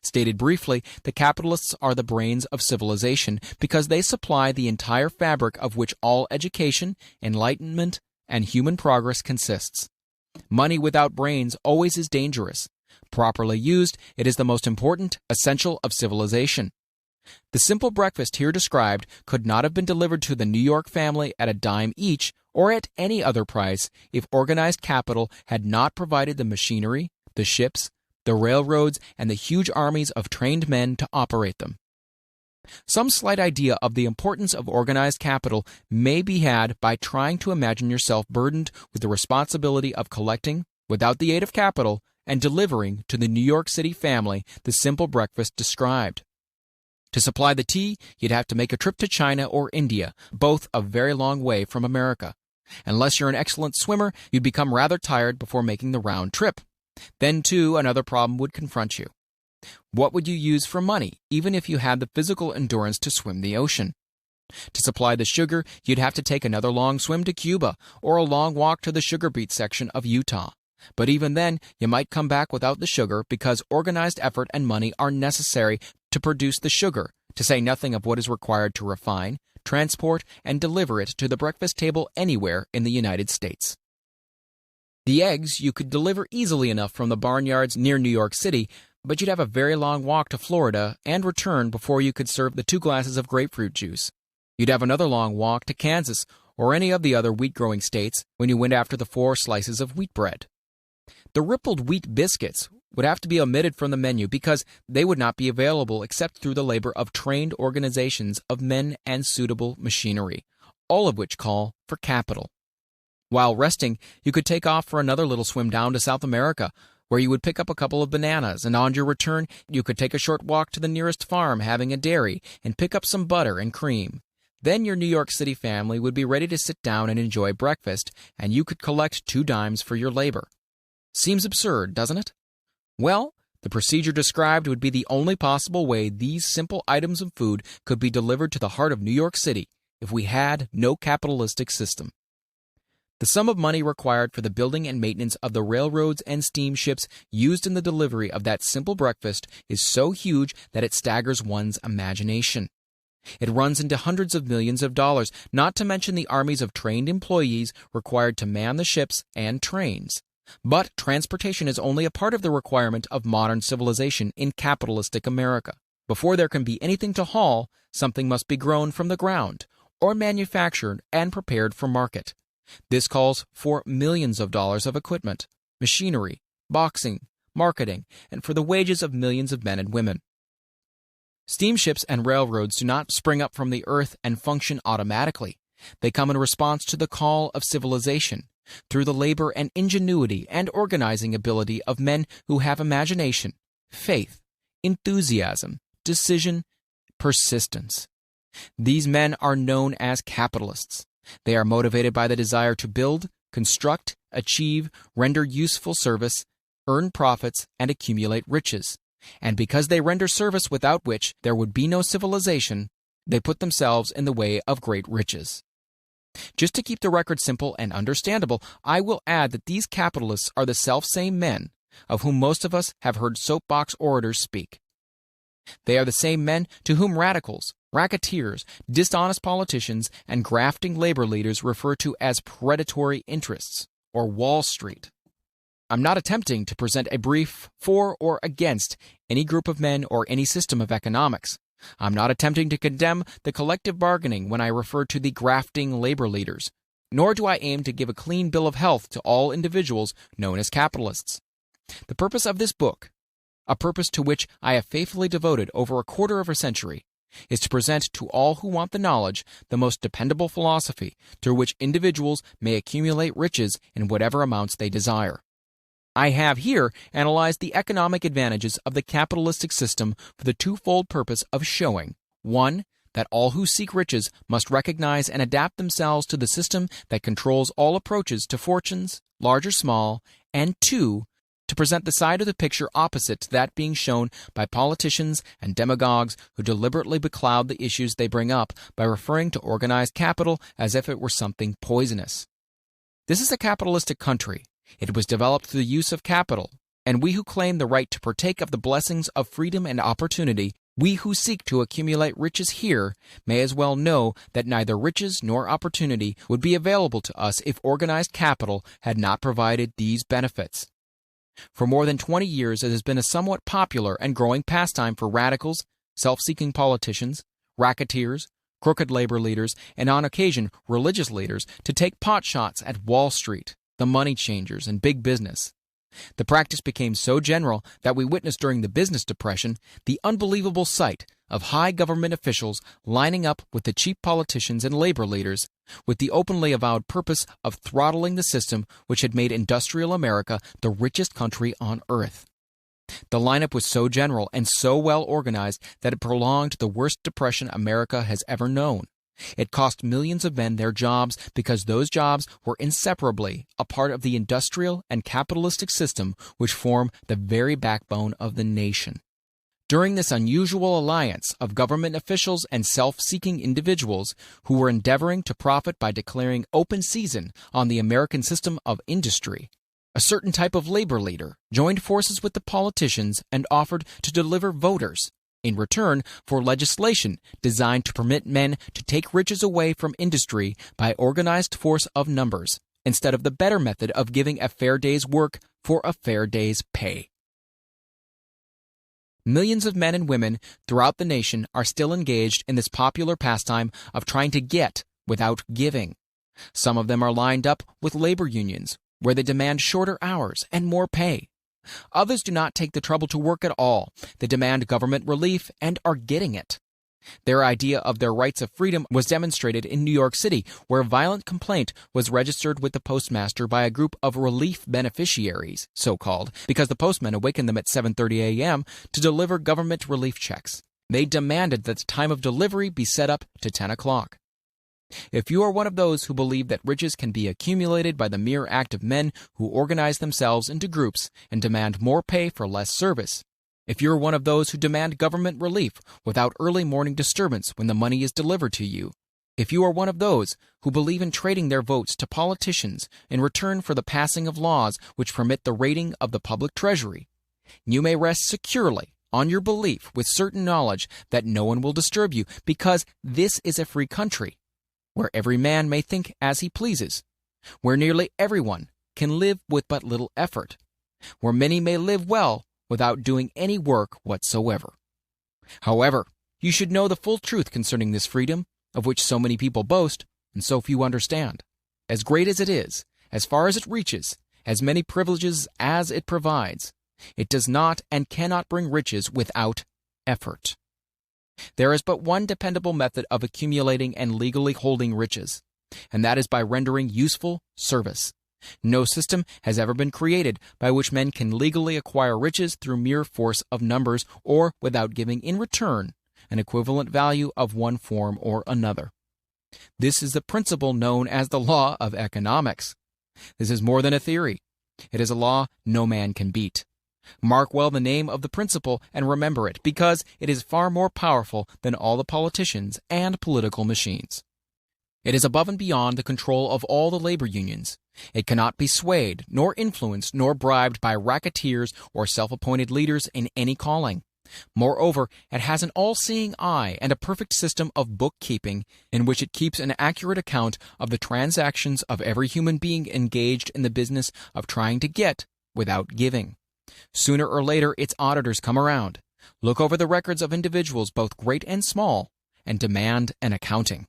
Stated briefly, the capitalists are the brains of civilization because they supply the entire fabric of which all education, enlightenment, and human progress consists. Money without brains always is dangerous. Properly used, it is the most important essential of civilization. The simple breakfast here described could not have been delivered to the New York family at a dime each or at any other price if organized capital had not provided the machinery, the ships, the railroads, and the huge armies of trained men to operate them. Some slight idea of the importance of organized capital may be had by trying to imagine yourself burdened with the responsibility of collecting, without the aid of capital, and delivering to the New York City family the simple breakfast described. To supply the tea, you'd have to make a trip to China or India, both a very long way from America. Unless you're an excellent swimmer, you'd become rather tired before making the round trip. Then, too, another problem would confront you. What would you use for money, even if you had the physical endurance to swim the ocean? To supply the sugar, you'd have to take another long swim to Cuba or a long walk to the sugar beet section of Utah. But even then, you might come back without the sugar because organized effort and money are necessary to produce the sugar, to say nothing of what is required to refine, transport, and deliver it to the breakfast table anywhere in the United States. The eggs you could deliver easily enough from the barnyards near New York City, but you'd have a very long walk to Florida and return before you could serve the 2 glasses of grapefruit juice. You'd have another long walk to Kansas or any of the other wheat-growing states when you went after the 4 slices of wheat bread. The rippled wheat biscuits would have to be omitted from the menu because they would not be available except through the labor of trained organizations of men and suitable machinery, all of which call for capital. While resting, you could take off for another little swim down to South America, where you would pick up a couple of bananas, and on your return, you could take a short walk to the nearest farm having a dairy and pick up some butter and cream. Then your New York City family would be ready to sit down and enjoy breakfast, and you could collect 2 dimes for your labor. Seems absurd, doesn't it? Well, the procedure described would be the only possible way these simple items of food could be delivered to the heart of New York City if we had no capitalistic system. The sum of money required for the building and maintenance of the railroads and steamships used in the delivery of that simple breakfast is so huge that it staggers one's imagination. It runs into hundreds of millions of dollars, not to mention the armies of trained employees required to man the ships and trains. But transportation is only a part of the requirement of modern civilization in capitalistic America. Before there can be anything to haul, something must be grown from the ground, or manufactured and prepared for market. This calls for millions of dollars of equipment, machinery, boxing, marketing, and for the wages of millions of men and women. Steamships and railroads do not spring up from the earth and function automatically. They come in response to the call of civilization, through the labor and ingenuity and organizing ability of men who have imagination, faith, enthusiasm, decision, persistence. These men are known as capitalists. They are motivated by the desire to build, construct, achieve, render useful service, earn profits, and accumulate riches. And because they render service without which there would be no civilization, they put themselves in the way of great riches. Just to keep the record simple and understandable, I will add that these capitalists are the selfsame men of whom most of us have heard soapbox orators speak. They are the same men to whom radicals, racketeers, dishonest politicians, and grafting labor leaders refer to as predatory interests, or Wall Street. I'm not attempting to present a brief for or against any group of men or any system of economics. I'm not attempting to condemn the collective bargaining when I refer to the grafting labor leaders, nor do I aim to give a clean bill of health to all individuals known as capitalists. The purpose of this book, a purpose to which I have faithfully devoted over a quarter of a century, is to present to all who want the knowledge the most dependable philosophy through which individuals may accumulate riches in whatever amounts they desire. I have here analyzed the economic advantages of the capitalistic system for the twofold purpose of showing, 1, that all who seek riches must recognize and adapt themselves to the system that controls all approaches to fortunes, large or small, and 2, to present the side of the picture opposite to that being shown by politicians and demagogues who deliberately becloud the issues they bring up by referring to organized capital as if it were something poisonous. This is a capitalistic country. It was developed through the use of capital, and we who claim the right to partake of the blessings of freedom and opportunity, we who seek to accumulate riches here, may as well know that neither riches nor opportunity would be available to us if organized capital had not provided these benefits. For more than 20 years, it has been a somewhat popular and growing pastime for radicals, self-seeking politicians, racketeers, crooked labor leaders, and on occasion religious leaders to take potshots at Wall Street, the money changers, and big business. The practice became so general that we witnessed during the business depression the unbelievable sight of high government officials lining up with the cheap politicians and labor leaders with the openly avowed purpose of throttling the system which had made industrial America the richest country on earth. The lineup was so general and so well organized that it prolonged the worst depression America has ever known. It cost millions of men their jobs because those jobs were inseparably a part of the industrial and capitalistic system which form the very backbone of the nation. During this unusual alliance of government officials and self-seeking individuals who were endeavoring to profit by declaring open season on the American system of industry, a certain type of labor leader joined forces with the politicians and offered to deliver voters in return for legislation designed to permit men to take riches away from industry by organized force of numbers, instead of the better method of giving a fair day's work for a fair day's pay. Millions of men and women throughout the nation are still engaged in this popular pastime of trying to get without giving. Some of them are lined up with labor unions, where they demand shorter hours and more pay. Others do not take the trouble to work at all. They demand government relief and are getting it. Their idea of their rights of freedom was demonstrated in New York City, where a violent complaint was registered with the postmaster by a group of relief beneficiaries, so-called, because the postman awakened them at 7:30 a.m. to deliver government relief checks. They demanded that the time of delivery be set up to 10 o'clock. If you are one of those who believe that riches can be accumulated by the mere act of men who organize themselves into groups and demand more pay for less service, if you are one of those who demand government relief without early morning disturbance when the money is delivered to you, if you are one of those who believe in trading their votes to politicians in return for the passing of laws which permit the raiding of the public treasury, you may rest securely on your belief with certain knowledge that no one will disturb you, because this is a free country, where every man may think as he pleases, where nearly everyone can live with but little effort, where many may live well without doing any work whatsoever. However, you should know the full truth concerning this freedom, of which so many people boast and so few understand. As great as it is, as far as it reaches, as many privileges as it provides, it does not and cannot bring riches without effort. There is but one dependable method of accumulating and legally holding riches, and that is by rendering useful service. No system has ever been created by which men can legally acquire riches through mere force of numbers or without giving in return an equivalent value of one form or another. This is the principle known as the law of economics. This is more than a theory. It is a law no man can beat. Mark well the name of the principle and remember it, because it is far more powerful than all the politicians and political machines. It is above and beyond the control of all the labor unions. It cannot be swayed, nor influenced, nor bribed by racketeers or self-appointed leaders in any calling. Moreover, it has an all-seeing eye and a perfect system of bookkeeping in which it keeps an accurate account of the transactions of every human being engaged in the business of trying to get without giving. Sooner or later, its auditors come around, look over the records of individuals both great and small, and demand an accounting.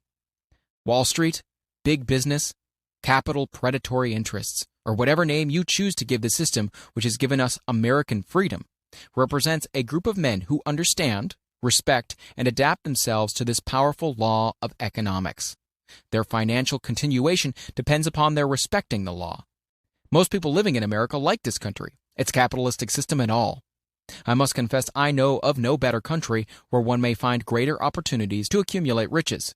Wall Street, big business, capital predatory interests, or whatever name you choose to give the system which has given us American freedom, represents a group of men who understand, respect, and adapt themselves to this powerful law of economics. Their financial continuation depends upon their respecting the law. Most people living in America like this country, its capitalistic system and all. I must confess I know of no better country where one may find greater opportunities to accumulate riches.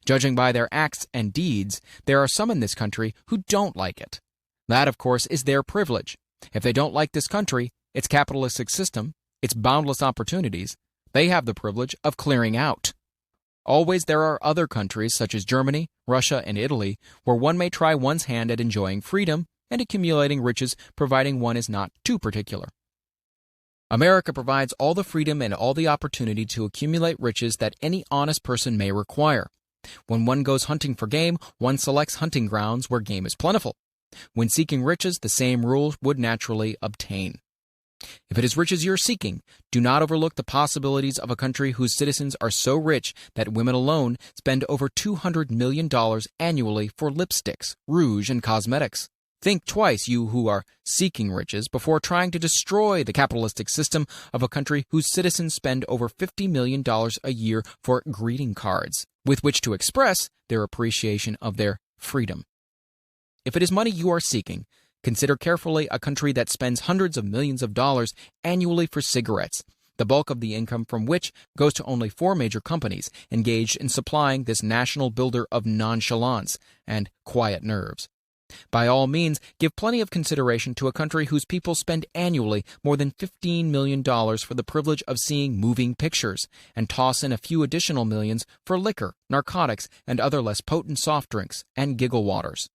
Judging by their acts and deeds, there are some in this country who don't like it. That, of course, is their privilege. If they don't like this country, its capitalistic system, its boundless opportunities, they have the privilege of clearing out. Always there are other countries, such as Germany, Russia, and Italy, where one may try one's hand at enjoying freedom and accumulating riches, providing one is not too particular. America provides all the freedom and all the opportunity to accumulate riches that any honest person may require. When one goes hunting for game, one selects hunting grounds where game is plentiful. When seeking riches, the same rules would naturally obtain. If it is riches you're seeking, do not overlook the possibilities of a country whose citizens are so rich that women alone spend over $200 million annually for lipsticks, rouge, and cosmetics. Think twice, you who are seeking riches, before trying to destroy the capitalistic system of a country whose citizens spend over $50 million a year for greeting cards, with which to express their appreciation of their freedom. If it is money you are seeking, consider carefully a country that spends hundreds of millions of dollars annually for cigarettes, the bulk of the income from which goes to only 4 major companies engaged in supplying this national builder of nonchalance and quiet nerves. By all means, give plenty of consideration to a country whose people spend annually more than $15 million for the privilege of seeing moving pictures, and toss in a few additional millions for liquor, narcotics, and other less potent soft drinks and giggle waters.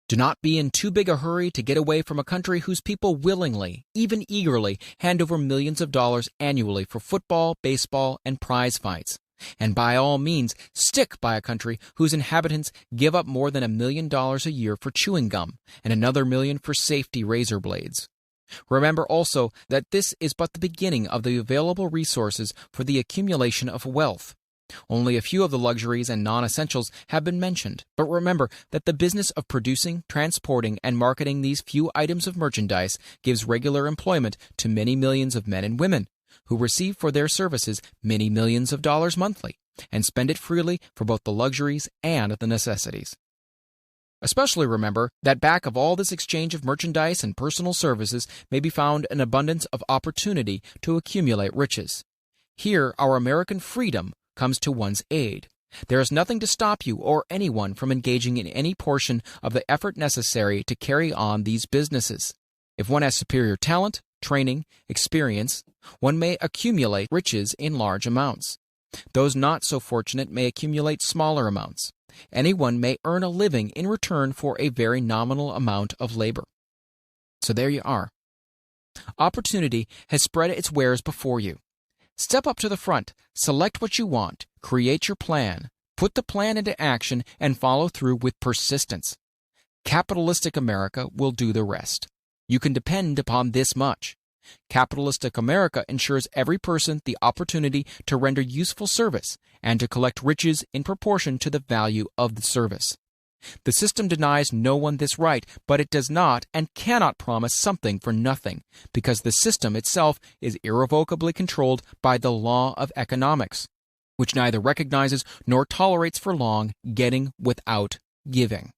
Do not be in too big a hurry to get away from a country whose people willingly, even eagerly, hand over millions of dollars annually for football, baseball, and prize fights. And by all means, stick by a country whose inhabitants give up more than $1 million a year for chewing gum and another $1 million for safety razor blades. Remember also that this is but the beginning of the available resources for the accumulation of wealth. Only a few of the luxuries and non-essentials have been mentioned, but remember that the business of producing, transporting, and marketing these few items of merchandise gives regular employment to many millions of men and women, who receive for their services many millions of dollars monthly, and spend it freely for both the luxuries and the necessities. Especially remember that back of all this exchange of merchandise and personal services may be found an abundance of opportunity to accumulate riches. Here our American freedom comes to one's aid. There is nothing to stop you or anyone from engaging in any portion of the effort necessary to carry on these businesses. If one has superior talent, training, experience, one may accumulate riches in large amounts. Those not so fortunate may accumulate smaller amounts. Anyone may earn a living in return for a very nominal amount of labor. So there you are. Opportunity has spread its wares before you. Step up to the front, select what you want, create your plan, put the plan into action, and follow through with persistence. Capitalistic America will do the rest. You can depend upon this much. Capitalistic America ensures every person the opportunity to render useful service and to collect riches in proportion to the value of the service. The system denies no one this right, but it does not and cannot promise something for nothing, because the system itself is irrevocably controlled by the law of economics, which neither recognizes nor tolerates for long getting without giving.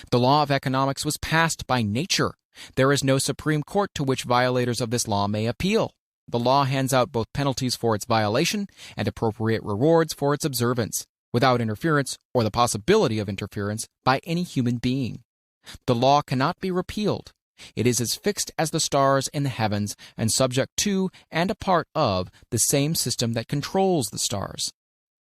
The law of economics was passed by nature. There is no Supreme Court to which violators of this law may appeal. The law hands out both penalties for its violation and appropriate rewards for its observance, without interference or the possibility of interference by any human being. The law cannot be repealed. It is as fixed as the stars in the heavens and subject to and a part of the same system that controls the stars.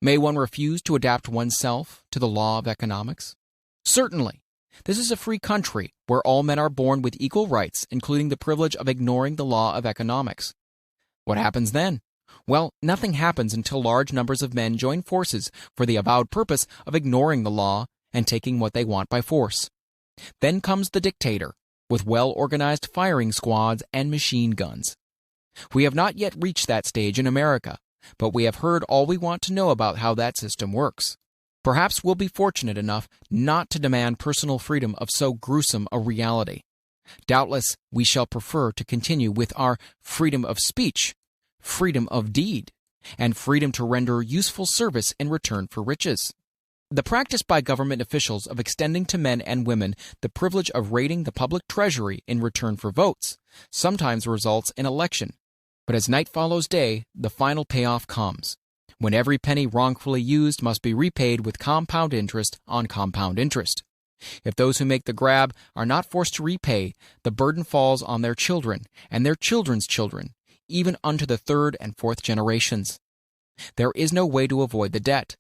May one refuse to adapt oneself to the law of economics? Certainly. This is a free country where all men are born with equal rights, including the privilege of ignoring the law of economics. What happens then? Well, nothing happens until large numbers of men join forces for the avowed purpose of ignoring the law and taking what they want by force. Then comes the dictator, with well-organized firing squads and machine guns. We have not yet reached that stage in America, but we have heard all we want to know about how that system works. Perhaps we'll be fortunate enough not to demand personal freedom of so gruesome a reality. Doubtless, we shall prefer to continue with our freedom of speech, freedom of deed, and freedom to render useful service in return for riches. The practice by government officials of extending to men and women the privilege of raiding the public treasury in return for votes sometimes results in election. But as night follows day, the final payoff comes, when every penny wrongfully used must be repaid with compound interest on compound interest. If those who make the grab are not forced to repay, the burden falls on their children and their children's children, even unto the third and fourth generations. There is no way to avoid the debt.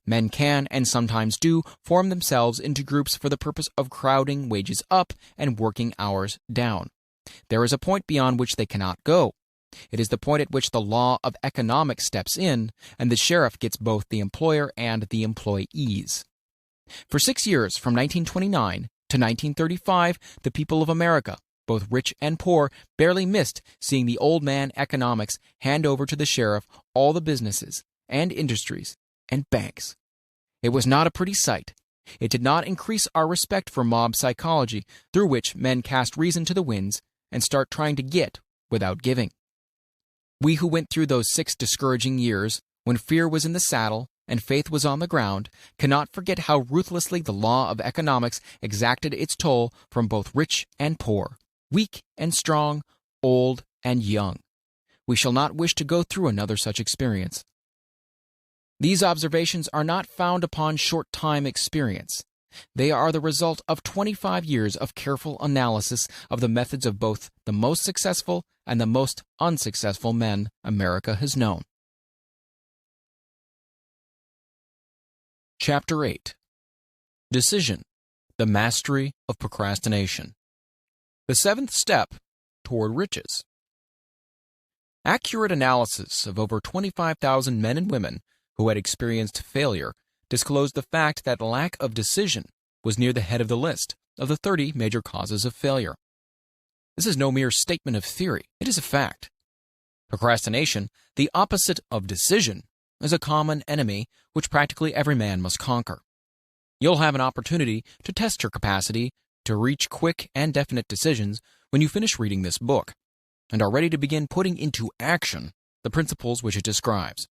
Men can, and sometimes do, form themselves into groups for the purpose of crowding wages up and working hours down. There is a point beyond which they cannot go. It is the point at which the law of economics steps in, and the sheriff gets both the employer and the employees. For 6 years, from 1929 to 1935, the people of America, both rich and poor, barely missed seeing the old man economics hand over to the sheriff all the businesses and industries and banks. It was not a pretty sight. It did not increase our respect for mob psychology, through which men cast reason to the winds and start trying to get without giving. We who went through those 6 discouraging years, when fear was in the saddle and faith was on the ground, cannot forget how ruthlessly the law of economics exacted its toll from both rich and poor, weak and strong, old and young. We shall not wish to go through another such experience. These observations are not found upon short-time experience. They are the result of 25 years of careful analysis of the methods of both the most successful and the most unsuccessful men America has known. Chapter 8. Decision, the Mastery of Procrastination. The 7th step toward riches. Accurate analysis of over 25,000 men and women who had experienced failure disclosed the fact that lack of decision was near the head of the list of the 30 major causes of failure. This is no mere statement of theory, it is a fact. Procrastination, the opposite of decision, is a common enemy which practically every man must conquer. You'll have an opportunity to test your capacity to reach quick and definite decisions when you finish reading this book and are ready to begin putting into action the principles which it describes.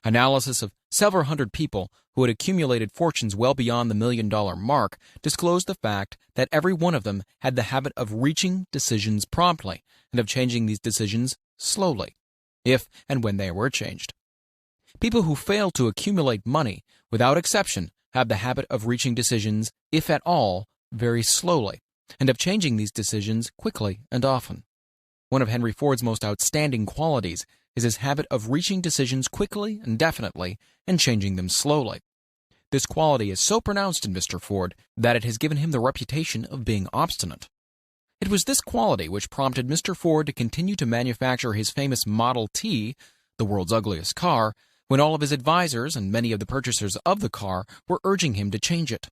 Analysis of several hundred people who had accumulated fortunes well beyond the $1 million mark disclosed the fact that every one of them had the habit of reaching decisions promptly and of changing these decisions slowly, if and when they were changed. People who fail to accumulate money, without exception, have the habit of reaching decisions, if at all, very slowly, and of changing these decisions quickly and often. One of Henry Ford's most outstanding qualities is his habit of reaching decisions quickly and definitely and changing them slowly. This quality is so pronounced in Mr. Ford that it has given him the reputation of being obstinate. It was this quality which prompted Mr. Ford to continue to manufacture his famous Model T, the world's ugliest car, when all of his advisors and many of the purchasers of the car were urging him to change it.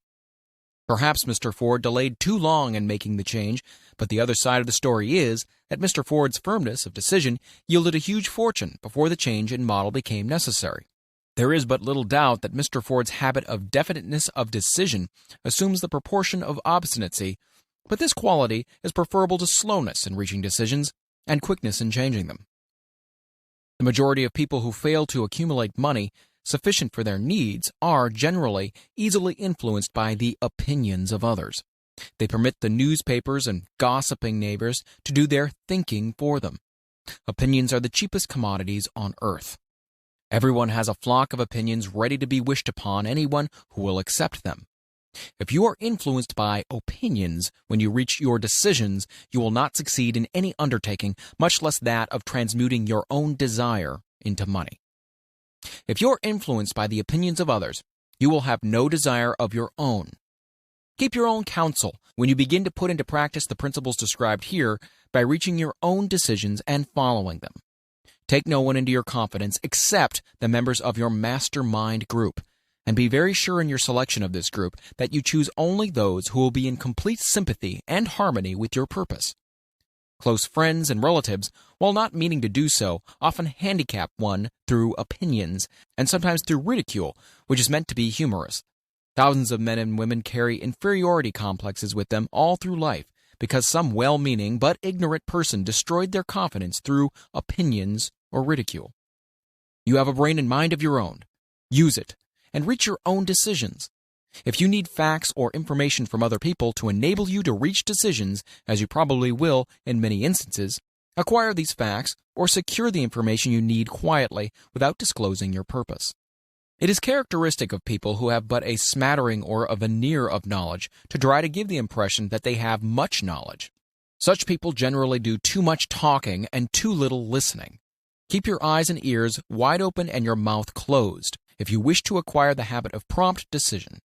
Perhaps Mr. Ford delayed too long in making the change, but the other side of the story is that Mr. Ford's firmness of decision yielded a huge fortune before the change in model became necessary. There is but little doubt that Mr. Ford's habit of definiteness of decision assumes the proportion of obstinacy, but this quality is preferable to slowness in reaching decisions and quickness in changing them. The majority of people who fail to accumulate money sufficient for their needs are generally easily influenced by the opinions of others. They permit the newspapers and gossiping neighbors to do their thinking for them. Opinions are the cheapest commodities on earth. Everyone has a flock of opinions ready to be wished upon anyone who will accept them. If you are influenced by opinions when you reach your decisions, you will not succeed in any undertaking, much less that of transmuting your own desire into money. If you are influenced by the opinions of others, you will have no desire of your own. Keep your own counsel when you begin to put into practice the principles described here by reaching your own decisions and following them. Take no one into your confidence except the members of your mastermind group, and be very sure in your selection of this group that you choose only those who will be in complete sympathy and harmony with your purpose. Close friends and relatives, while not meaning to do so, often handicap one through opinions and sometimes through ridicule, which is meant to be humorous. Thousands of men and women carry inferiority complexes with them all through life because some well-meaning but ignorant person destroyed their confidence through opinions or ridicule. You have a brain and mind of your own. Use it and reach your own decisions. If you need facts or information from other people to enable you to reach decisions, as you probably will in many instances, acquire these facts or secure the information you need quietly without disclosing your purpose. It is characteristic of people who have but a smattering or a veneer of knowledge to try to give the impression that they have much knowledge. Such people generally do too much talking and too little listening. Keep your eyes and ears wide open and your mouth closed if you wish to acquire the habit of prompt decision.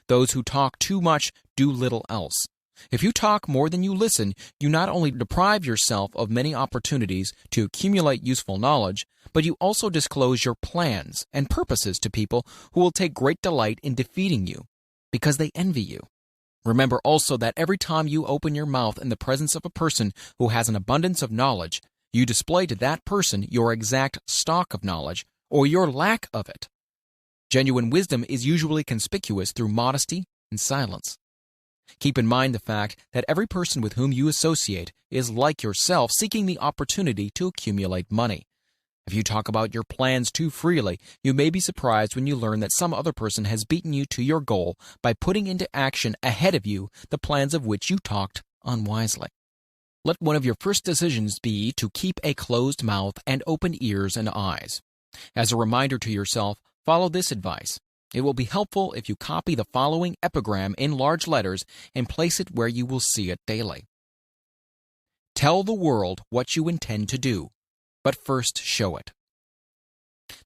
Those who talk too much do little else. If you talk more than you listen, you not only deprive yourself of many opportunities to accumulate useful knowledge, but you also disclose your plans and purposes to people who will take great delight in defeating you, because they envy you. Remember also that every time you open your mouth in the presence of a person who has an abundance of knowledge, you display to that person your exact stock of knowledge, or your lack of it. Genuine wisdom is usually conspicuous through modesty and silence. Keep in mind the fact that every person with whom you associate is like yourself, seeking the opportunity to accumulate money. If you talk about your plans too freely, you may be surprised when you learn that some other person has beaten you to your goal by putting into action ahead of you the plans of which you talked unwisely. Let one of your first decisions be to keep a closed mouth and open ears and eyes. As a reminder to yourself, follow this advice. It will be helpful if you copy the following epigram in large letters and place it where you will see it daily. Tell the world what you intend to do, but first show it.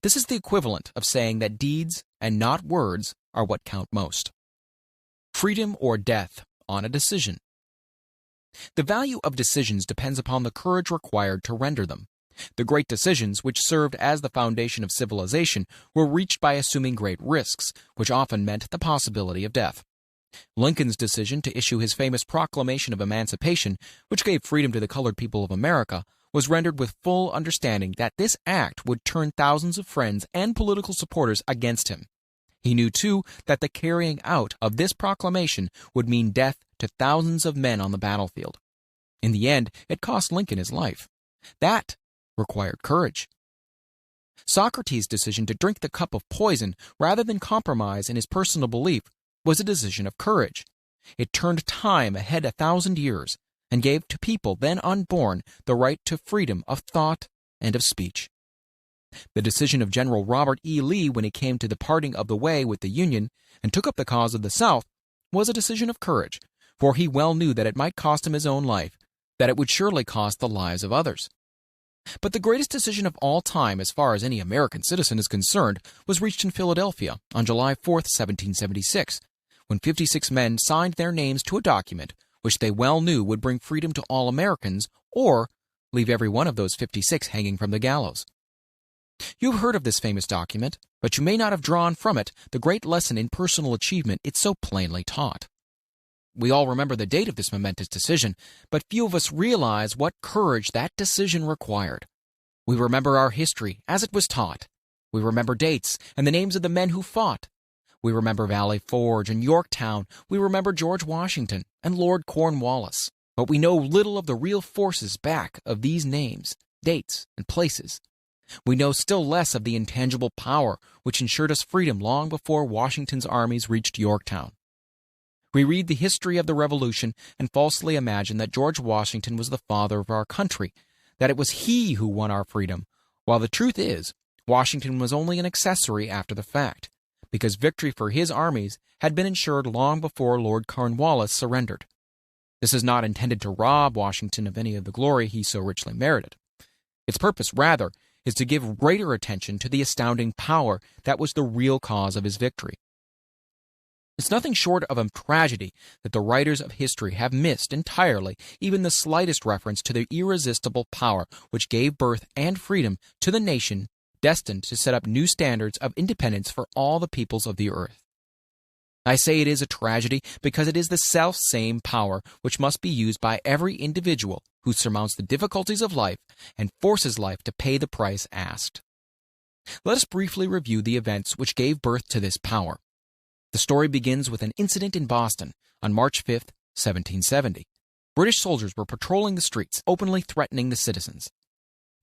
This is the equivalent of saying that deeds and not words are what count most. Freedom or death on a decision. The value of decisions depends upon the courage required to render them. The great decisions, which served as the foundation of civilization, were reached by assuming great risks, which often meant the possibility of death. Lincoln's decision to issue his famous Proclamation of Emancipation, which gave freedom to the colored people of America, was rendered with full understanding that this act would turn thousands of friends and political supporters against him. He knew, too, that the carrying out of this proclamation would mean death to thousands of men on the battlefield. In the end, it cost Lincoln his life. That required courage. Socrates' decision to drink the cup of poison rather than compromise in his personal belief was a decision of courage. It turned time ahead 1,000 years and gave to people then unborn the right to freedom of thought and of speech. The decision of General Robert E. Lee when he came to the parting of the way with the Union and took up the cause of the South was a decision of courage, for he well knew that it might cost him his own life, that it would surely cost the lives of others. But the greatest decision of all time, as far as any American citizen is concerned, was reached in Philadelphia on July 4, 1776, when 56 men signed their names to a document which they well knew would bring freedom to all Americans or leave every one of those 56 hanging from the gallows. You have heard of this famous document, but you may not have drawn from it the great lesson in personal achievement it so plainly taught. We all remember the date of this momentous decision, but few of us realize what courage that decision required. We remember our history as it was taught. We remember dates and the names of the men who fought. We remember Valley Forge and Yorktown. We remember George Washington and Lord Cornwallis. But we know little of the real forces back of these names, dates, and places. We know still less of the intangible power which ensured us freedom long before Washington's armies reached Yorktown. We read the history of the Revolution and falsely imagine that George Washington was the father of our country, that it was he who won our freedom, while the truth is, Washington was only an accessory after the fact. because victory for his armies had been ensured long before Lord Cornwallis surrendered. This is not intended to rob Washington of any of the glory he so richly merited. Its purpose, rather, is to give greater attention to the astounding power that was the real cause of his victory. It's nothing short of a tragedy that the writers of history have missed entirely even the slightest reference to the irresistible power which gave birth and freedom to the nation destined to set up new standards of independence for all the peoples of the earth. I say it is a tragedy because it is the self-same power which must be used by every individual who surmounts the difficulties of life and forces life to pay the price asked. Let us briefly review the events which gave birth to this power. The story begins with an incident in Boston on March 5, 1770. British soldiers were patrolling the streets, openly threatening the citizens.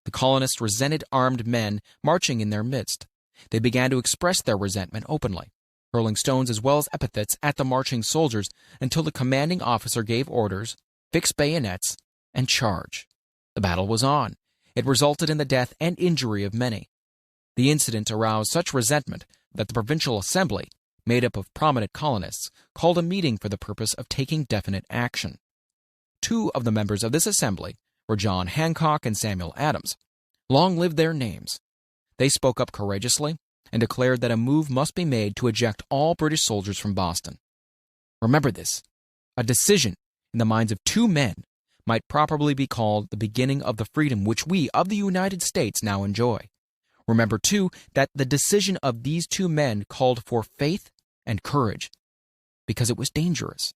The colonists resented armed men marching in their midst. They began to express their resentment openly, hurling stones as well as epithets at the marching soldiers until the commanding officer gave orders, fix bayonets, and charge. The battle was on. It resulted in the death and injury of many. The incident aroused such resentment that the Provincial Assembly, made up of prominent colonists, called a meeting for the purpose of taking definite action. Two of the members of this assembly were John Hancock and Samuel Adams. Long live their names. They spoke up courageously and declared that a move must be made to eject all British soldiers from Boston. Remember this. A decision in the minds of two men might properly be called the beginning of the freedom which we of the United States now enjoy. Remember, too, that the decision of these two men called for faith and courage, because it was dangerous.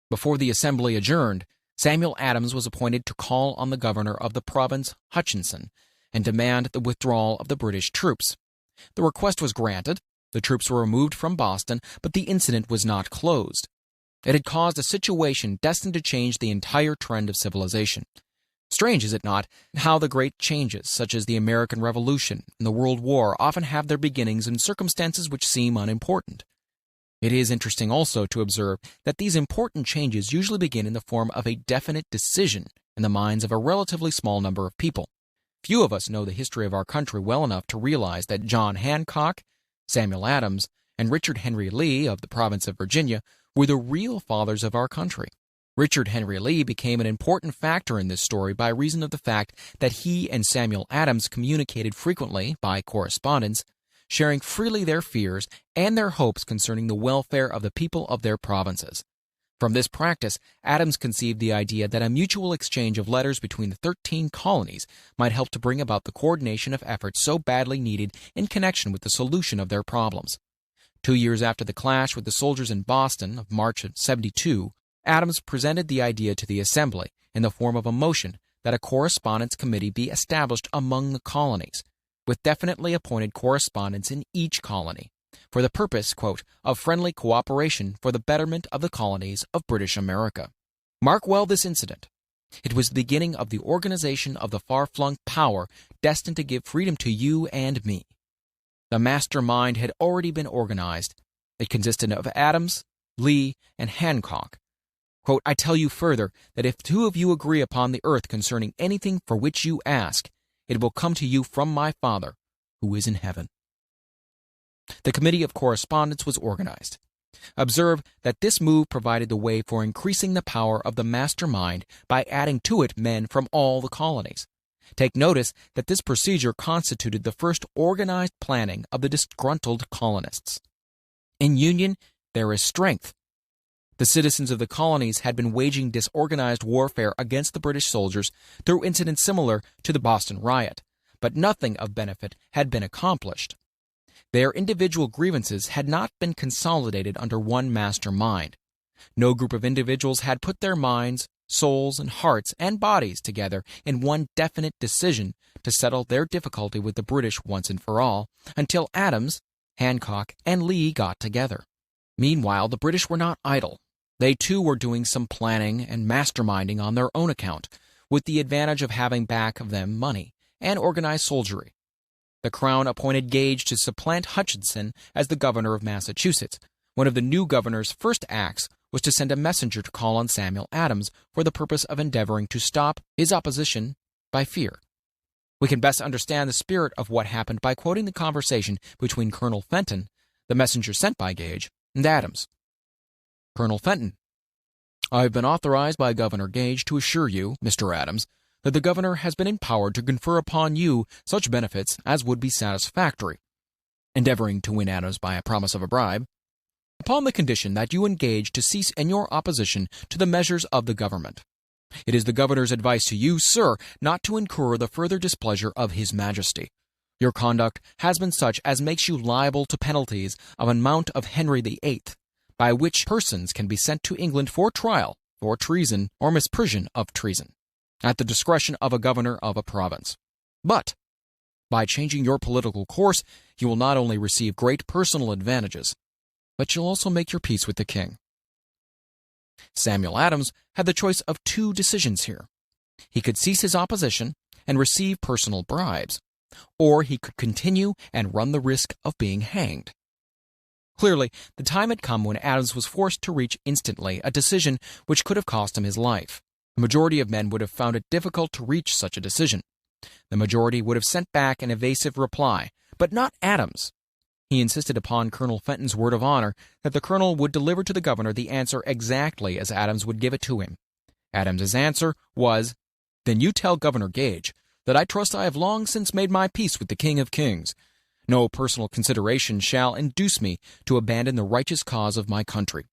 Before the assembly adjourned, Samuel Adams was appointed to call on the governor of the province, Hutchinson, and demand the withdrawal of the British troops. The request was granted, the troops were removed from Boston, but the incident was not closed. It had caused a situation destined to change the entire trend of civilization. Strange, is it not, how the great changes, such as the American Revolution and the World War, often have their beginnings in circumstances which seem unimportant. It is interesting also to observe that these important changes usually begin in the form of a definite decision in the minds of a relatively small number of people. Few of us know the history of our country well enough to realize that John Hancock, Samuel Adams, and Richard Henry Lee of the province of Virginia were the real fathers of our country. Richard Henry Lee became an important factor in this story by reason of the fact that he and Samuel Adams communicated frequently by correspondence, sharing freely their fears and their hopes concerning the welfare of the people of their provinces. From this practice, Adams conceived the idea that a mutual exchange of letters between the 13 colonies might help to bring about the coordination of efforts so badly needed in connection with the solution of their problems. 2 years after the clash with the soldiers in Boston of March of '72, Adams presented the idea to the Assembly in the form of a motion that a correspondence committee be established among the colonies, with definitely appointed correspondents in each colony, for the purpose, quote, of friendly cooperation for the betterment of the colonies of British America. Mark well this incident. It was the beginning of the organization of the far-flung power destined to give freedom to you and me. The mastermind had already been organized. It consisted of Adams, Lee, and Hancock. Quote, I tell you further that if two of you agree upon the earth concerning anything for which you ask, it will come to you from my Father, who is in heaven. The Committee of Correspondence was organized. Observe that this move provided the way for increasing the power of the mastermind by adding to it men from all the colonies. Take notice that this procedure constituted the first organized planning of the disgruntled colonists. In union, there is strength. The citizens of the colonies had been waging disorganized warfare against the British soldiers through incidents similar to the Boston riot, but nothing of benefit had been accomplished. Their individual grievances had not been consolidated under one master mind. No group of individuals had put their minds, souls, and hearts and bodies together in one definite decision to settle their difficulty with the British once and for all, until Adams, Hancock, and Lee got together. Meanwhile, the British were not idle. They too were doing some planning and masterminding on their own account, with the advantage of having back of them money and organized soldiery. The Crown appointed Gage to supplant Hutchinson as the governor of Massachusetts. One of the new governor's first acts was to send a messenger to call on Samuel Adams for the purpose of endeavoring to stop his opposition by fear. We can best understand the spirit of what happened by quoting the conversation between Colonel Fenton, the messenger sent by Gage, and Adams. Colonel Fenton: I have been authorized by Governor Gage to assure you, Mr. Adams, that the governor has been empowered to confer upon you such benefits as would be satisfactory, endeavoring to win Adams by a promise of a bribe, upon the condition that you engage to cease in your opposition to the measures of the government. It is the governor's advice to you, sir, not to incur the further displeasure of his majesty. Your conduct has been such as makes you liable to penalties of an amount of Henry VIII, by which persons can be sent to England for trial for treason or misprision of treason, at the discretion of a governor of a province. But, by changing your political course, you will not only receive great personal advantages, but you'll also make your peace with the king. Samuel Adams had the choice of two decisions here. He could cease his opposition and receive personal bribes, or he could continue and run the risk of being hanged. Clearly, the time had come when Adams was forced to reach instantly a decision which could have cost him his life. The majority of men would have found it difficult to reach such a decision. The majority would have sent back an evasive reply, but not Adams. He insisted upon Colonel Fenton's word of honor that the colonel would deliver to the governor the answer exactly as Adams would give it to him. Adams's answer was, "Then you tell Governor Gage that I trust I have long since made my peace with the King of Kings. No personal consideration shall induce me to abandon the righteous cause of my country.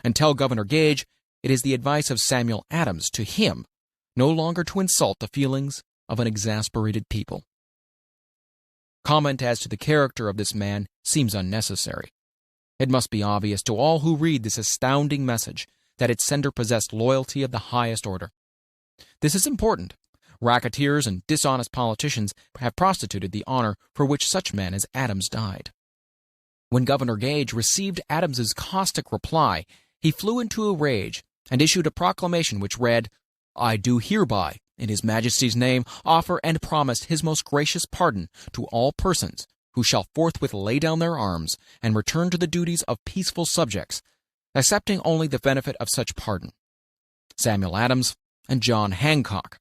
And tell Governor Gage it is the advice of Samuel Adams to him no longer to insult the feelings of an exasperated people." Comment as to the character of this man seems unnecessary. It must be obvious to all who read this astounding message that its sender possessed loyalty of the highest order. This is important. Racketeers and dishonest politicians have prostituted the honor for which such men as Adams died. When Governor Gage received Adams's caustic reply, he flew into a rage and issued a proclamation which read, "I do hereby, in His Majesty's name, offer and promise His most gracious pardon to all persons who shall forthwith lay down their arms and return to the duties of peaceful subjects, accepting only the benefit of such pardon: Samuel Adams and John Hancock,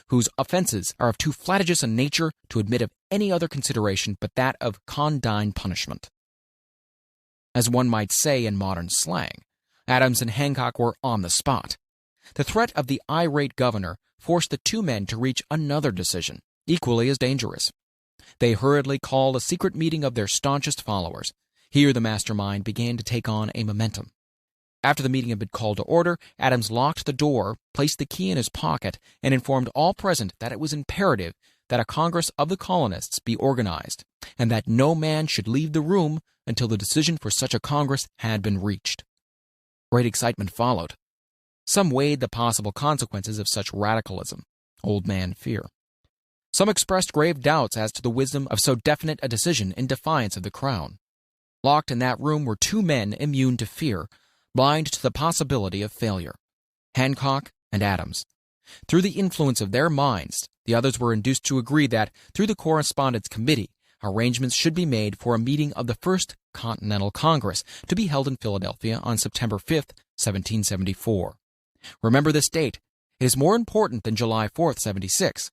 whose offenses are of too flagitious a nature to admit of any other consideration but that of condign punishment." As one might say in modern slang, Adams and Hancock were on the spot. The threat of the irate governor forced the two men to reach another decision, equally as dangerous. They hurriedly called a secret meeting of their staunchest followers. Here the mastermind began to take on a momentum. After the meeting had been called to order, Adams locked the door, placed the key in his pocket, and informed all present that it was imperative that a Congress of the colonists be organized, and that no man should leave the room until the decision for such a Congress had been reached. Great excitement followed. Some weighed the possible consequences of such radicalism, old man fear. Some expressed grave doubts as to the wisdom of so definite a decision in defiance of the crown. Locked in that room were two men immune to fear, blind to the possibility of failure: Hancock and Adams. Through the influence of their minds, the others were induced to agree that, through the Correspondence Committee, arrangements should be made for a meeting of the First Continental Congress to be held in Philadelphia on September 5, 1774. Remember this date. It is more important than July 4, 76.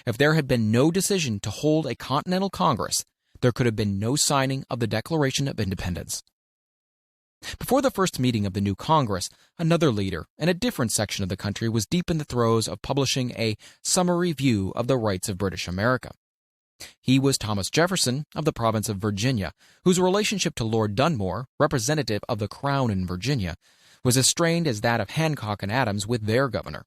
If there had been no decision to hold a Continental Congress, there could have been no signing of the Declaration of Independence. Before the first meeting of the new Congress, another leader in a different section of the country was deep in the throes of publishing a summary view of the rights of British America. He was Thomas Jefferson of the province of Virginia, whose relationship to Lord Dunmore, representative of the Crown in Virginia, was as strained as that of Hancock and Adams with their governor.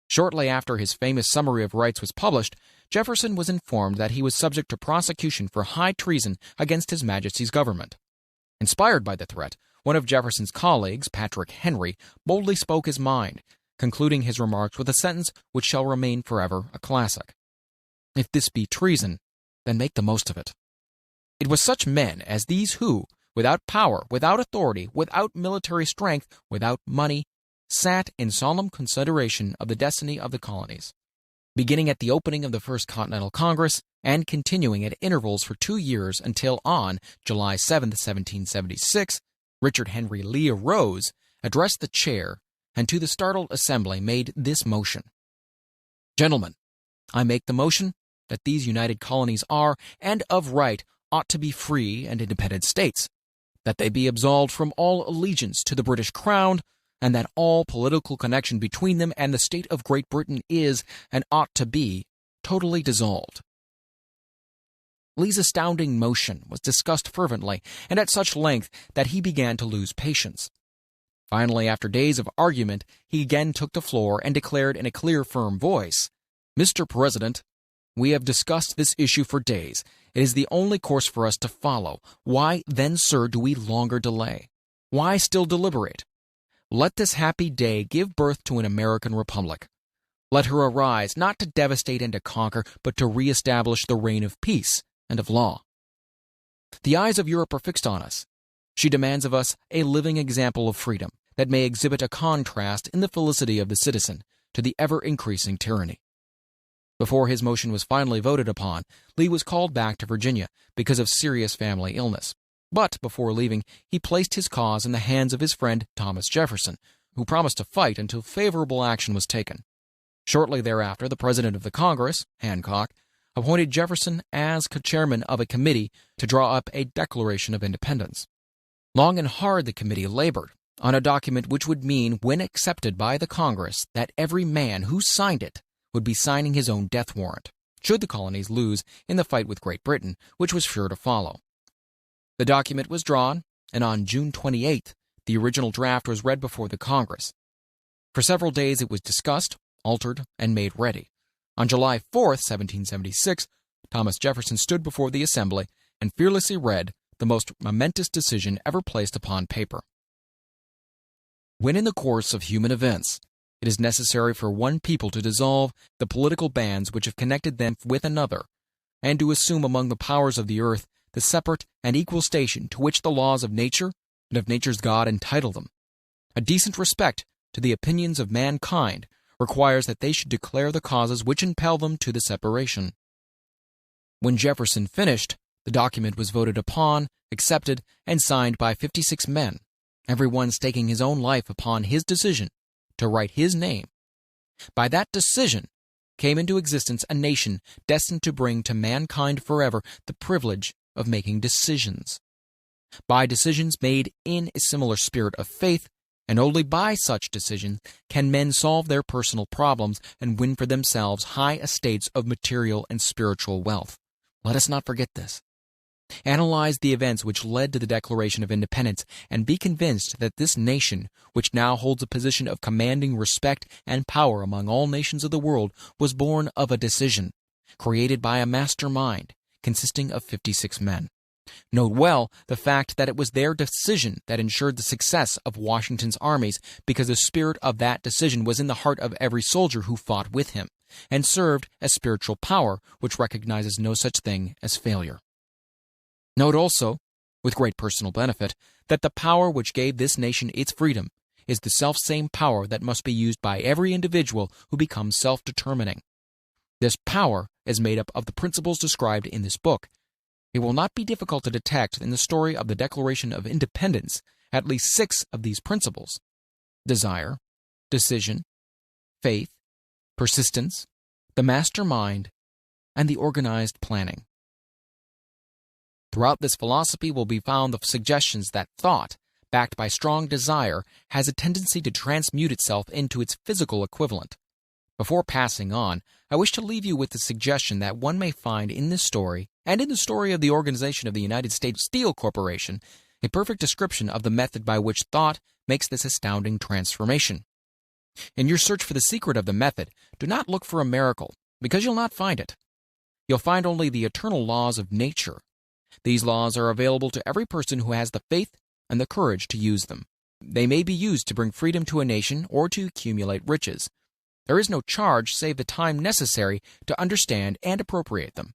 Shortly after his famous Summary of Rights was published, Jefferson was informed that he was subject to prosecution for high treason against His Majesty's government. Inspired by the threat, one of Jefferson's colleagues, Patrick Henry, boldly spoke his mind, concluding his remarks with a sentence which shall remain forever a classic: "If this be treason, then make the most of it." It was such men as these who, without power, without authority, without military strength, without money, sat in solemn consideration of the destiny of the colonies. Beginning at the opening of the First Continental Congress, and continuing at intervals for 2 years until on July 7, 1776, Richard Henry Lee arose, addressed the chair, and to the startled assembly made this motion: "Gentlemen, I make the motion that these united colonies are, and of right, ought to be free and independent states, that they be absolved from all allegiance to the British Crown, and that all political connection between them and the state of Great Britain is, and ought to be, totally dissolved. Lee's astounding motion was discussed fervently and at such length that he began to lose patience. Finally, after days of argument, he again took the floor and declared in a clear, firm voice, "Mr. President, we have discussed this issue for days. It is the only course for us to follow. Why, then, sir, do we longer delay? Why still deliberate? Let this happy day give birth to an American republic. Let her arise, not to devastate and to conquer, but to reestablish the reign of peace and of law. The eyes of Europe are fixed on us. She demands of us a living example of freedom that may exhibit a contrast in the felicity of the citizen to the ever-increasing tyranny." Before his motion was finally voted upon, Lee was called back to Virginia because of serious family illness. But before leaving, he placed his cause in the hands of his friend Thomas Jefferson, who promised to fight until favorable action was taken. Shortly thereafter, the President of the Congress, Hancock, appointed Jefferson as chairman of a committee to draw up a Declaration of Independence. Long and hard the committee labored on a document which would mean, when accepted by the Congress, that every man who signed it would be signing his own death warrant, should the colonies lose in the fight with Great Britain, which was sure to follow. The document was drawn, and on June 28th, the original draft was read before the Congress. For several days it was discussed, altered, and made ready. On July 4th, 1776, Thomas Jefferson stood before the Assembly and fearlessly read the most momentous decision ever placed upon paper. When in the course of human events it is necessary for one people to dissolve the political bands which have connected them with another, and to assume among the powers of the earth the separate and equal station to which the laws of nature and of nature's God entitle them, a decent respect to the opinions of mankind requires that they should declare the causes which impel them to the separation. When Jefferson finished, the document was voted upon, accepted, and signed by 56 men, every one staking his own life upon his decision to write his name. By that decision came into existence a nation destined to bring to mankind forever the privilege of making decisions. By decisions made in a similar spirit of faith, and only by such decisions can men solve their personal problems and win for themselves high estates of material and spiritual wealth. Let us not forget this. Analyze the events which led to the Declaration of Independence and be convinced that this nation, which now holds a position of commanding respect and power among all nations of the world, was born of a decision, created by a master mind, consisting of 56 men. Note well the fact that it was their decision that ensured the success of Washington's armies, because the spirit of that decision was in the heart of every soldier who fought with him, and served as spiritual power which recognizes no such thing as failure. Note also, with great personal benefit, that the power which gave this nation its freedom is the self-same power that must be used by every individual who becomes self-determining. This power is made up of the principles described in this book. It will not be difficult to detect in the story of the Declaration of Independence at least 6 of these principles: desire, decision, faith, persistence, the master mind, and the organized planning. Throughout this philosophy will be found the suggestions that thought, backed by strong desire, has a tendency to transmute itself into its physical equivalent. Before passing on, I wish to leave you with the suggestion that one may find in this story, and in the story of the organization of the United States Steel Corporation, a perfect description of the method by which thought makes this astounding transformation. In your search for the secret of the method, do not look for a miracle, because you'll not find it. You'll find only the eternal laws of nature. These laws are available to every person who has the faith and the courage to use them. They may be used to bring freedom to a nation or to accumulate riches. There is no charge save the time necessary to understand and appropriate them.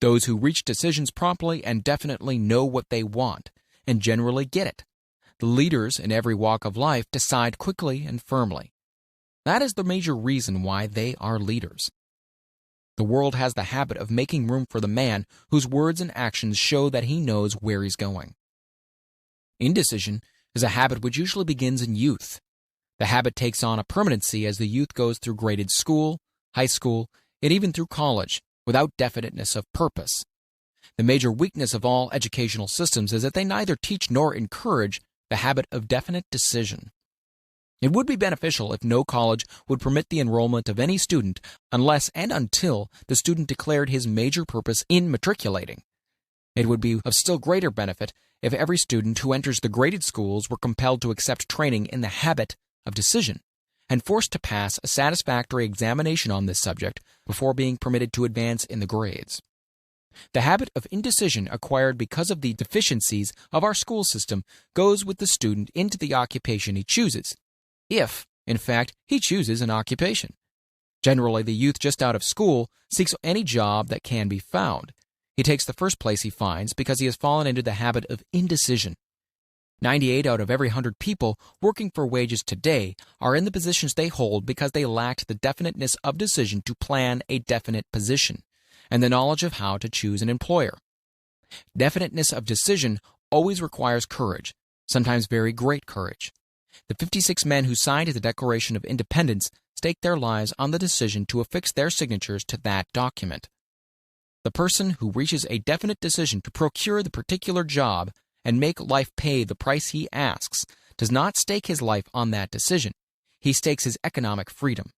Those who reach decisions promptly and definitely know what they want, and generally get it. The leaders in every walk of life decide quickly and firmly. That is the major reason why they are leaders. The world has the habit of making room for the man whose words and actions show that he knows where he's going. Indecision is a habit which usually begins in youth. The habit takes on a permanency as the youth goes through graded school, high school, and even through college, without definiteness of purpose. The major weakness of all educational systems is that they neither teach nor encourage the habit of definite decision. It would be beneficial if no college would permit the enrollment of any student unless and until the student declared his major purpose in matriculating. It would be of still greater benefit if every student who enters the graded schools were compelled to accept training in the habit of decision and forced to pass a satisfactory examination on this subject before being permitted to advance in the grades. The habit of indecision acquired because of the deficiencies of our school system goes with the student into the occupation he chooses, if, in fact, he chooses an occupation. Generally, the youth just out of school seeks any job that can be found. He takes the first place he finds because he has fallen into the habit of indecision. 98 out of every 100 people working for wages today are in the positions they hold because they lacked the definiteness of decision to plan a definite position and the knowledge of how to choose an employer. Definiteness of decision always requires courage, sometimes very great courage. The 56 men who signed the Declaration of Independence staked their lives on the decision to affix their signatures to that document. The person who reaches a definite decision to procure the particular job and make life pay the price he asks does not stake his life on that decision. He stakes his economic freedom.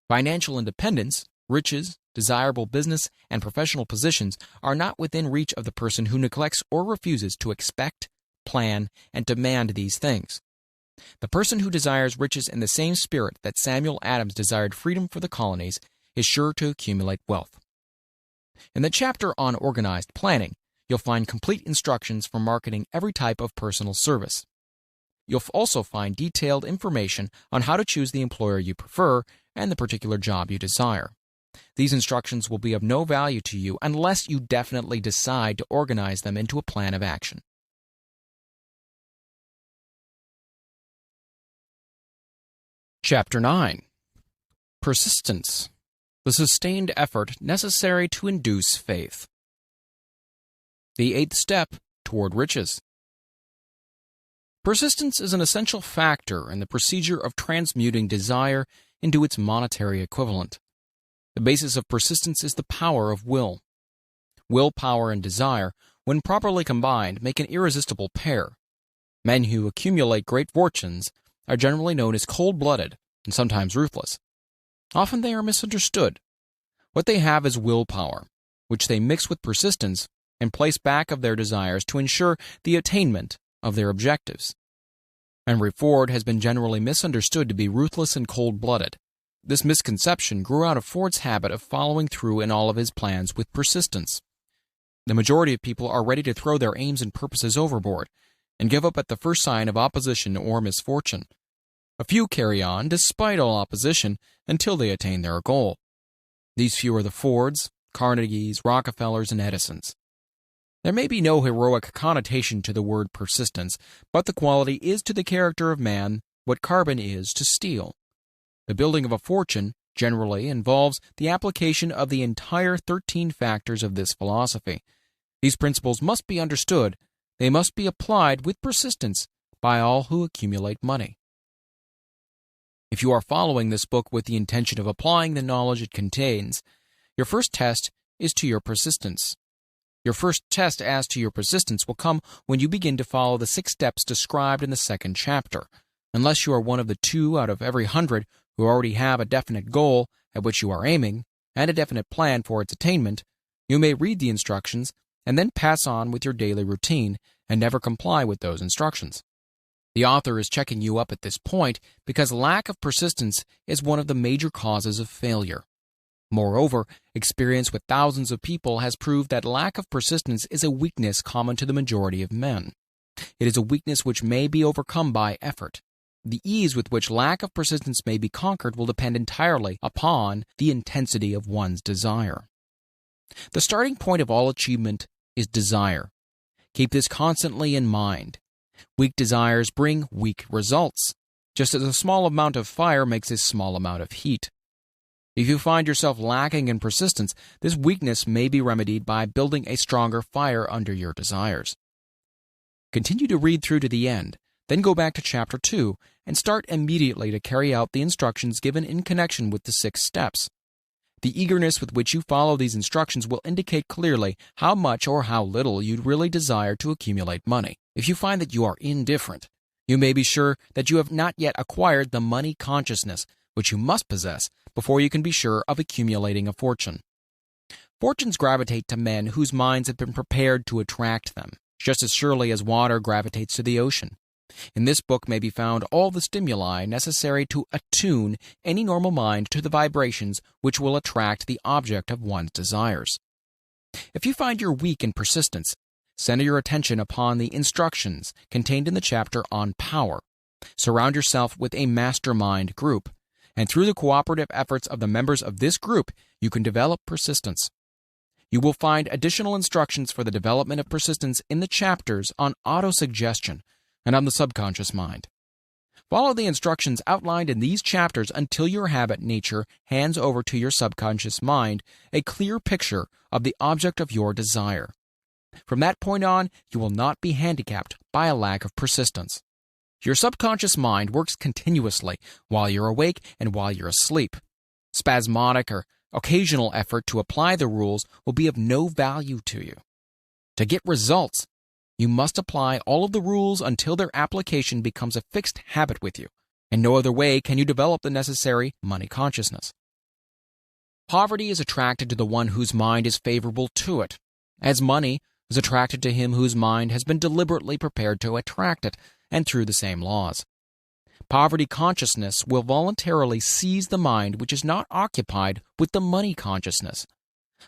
Financial independence, riches, desirable business, and professional positions are not within reach of the person who neglects or refuses to expect, plan, and demand these things. The person who desires riches in the same spirit that Samuel Adams desired freedom for the colonies is sure to accumulate wealth. In the chapter on organized planning, you'll find complete instructions for marketing every type of personal service. You'll also find detailed information on how to choose the employer you prefer and the particular job you desire. These instructions will be of no value to you unless you definitely decide to organize them into a plan of action. Chapter 9. Persistence, the sustained effort necessary to induce faith. The 8th step toward riches. Persistence is an essential factor in the procedure of transmuting desire into its monetary equivalent. The basis of persistence is the power of will. Willpower and desire, when properly combined, make an irresistible pair. Men who accumulate great fortunes are generally known as cold-blooded and sometimes ruthless. Often they are misunderstood. What they have is willpower, which they mix with persistence and place back of their desires to ensure the attainment of their objectives. Henry Ford has been generally misunderstood to be ruthless and cold-blooded. This misconception grew out of Ford's habit of following through in all of his plans with persistence. The majority of people are ready to throw their aims and purposes overboard and give up at the first sign of opposition or misfortune. A few carry on, despite all opposition, until they attain their goal. These few are the Fords, Carnegies, Rockefellers, and Edisons. There may be no heroic connotation to the word persistence, but the quality is to the character of man what carbon is to steel. The building of a fortune generally involves the application of the entire 13 factors of this philosophy. These principles must be understood. They must be applied with persistence by all who accumulate money. If you are following this book with the intention of applying the knowledge it contains, your first test is to your persistence. Your first test as to your persistence will come when you begin to follow the 6 steps described in the 2nd chapter. Unless you are one of the 2 out of every 100 who already have a definite goal at which you are aiming and a definite plan for its attainment, you may read the instructions and then pass on with your daily routine and never comply with those instructions. The author is checking you up at this point because lack of persistence is one of the major causes of failure. Moreover, experience with thousands of people has proved that lack of persistence is a weakness common to the majority of men. It is a weakness which may be overcome by effort. The ease with which lack of persistence may be conquered will depend entirely upon the intensity of one's desire. The starting point of all achievement is desire. Keep this constantly in mind. Weak desires bring weak results, just as a small amount of fire makes a small amount of heat. If you find yourself lacking in persistence, this weakness may be remedied by building a stronger fire under your desires. Continue to read through to the end, then go back to Chapter 2 and start immediately to carry out the instructions given in connection with the 6 steps. The eagerness with which you follow these instructions will indicate clearly how much or how little you'd really desire to accumulate money. If you find that you are indifferent, you may be sure that you have not yet acquired the money consciousness which you must possess before you can be sure of accumulating a fortune. Fortunes gravitate to men whose minds have been prepared to attract them, just as surely as water gravitates to the ocean. In this book may be found all the stimuli necessary to attune any normal mind to the vibrations which will attract the object of one's desires. If you find you're weak in persistence, center your attention upon the instructions contained in the chapter on power. Surround yourself with a mastermind group, and through the cooperative efforts of the members of this group, you can develop persistence. You will find additional instructions for the development of persistence in the chapters on autosuggestion and on the subconscious mind. Follow the instructions outlined in these chapters until your habit nature hands over to your subconscious mind a clear picture of the object of your desire. From that point on, you will not be handicapped by a lack of persistence. Your subconscious mind works continuously while you're awake and while you're asleep. Spasmodic or occasional effort to apply the rules will be of no value to you. To get results, you must apply all of the rules until their application becomes a fixed habit with you. In no other way can you develop the necessary money consciousness. Poverty is attracted to the one whose mind is favorable to it, as money is attracted to him whose mind has been deliberately prepared to attract it, and through the same laws. Poverty consciousness will voluntarily seize the mind which is not occupied with the money consciousness.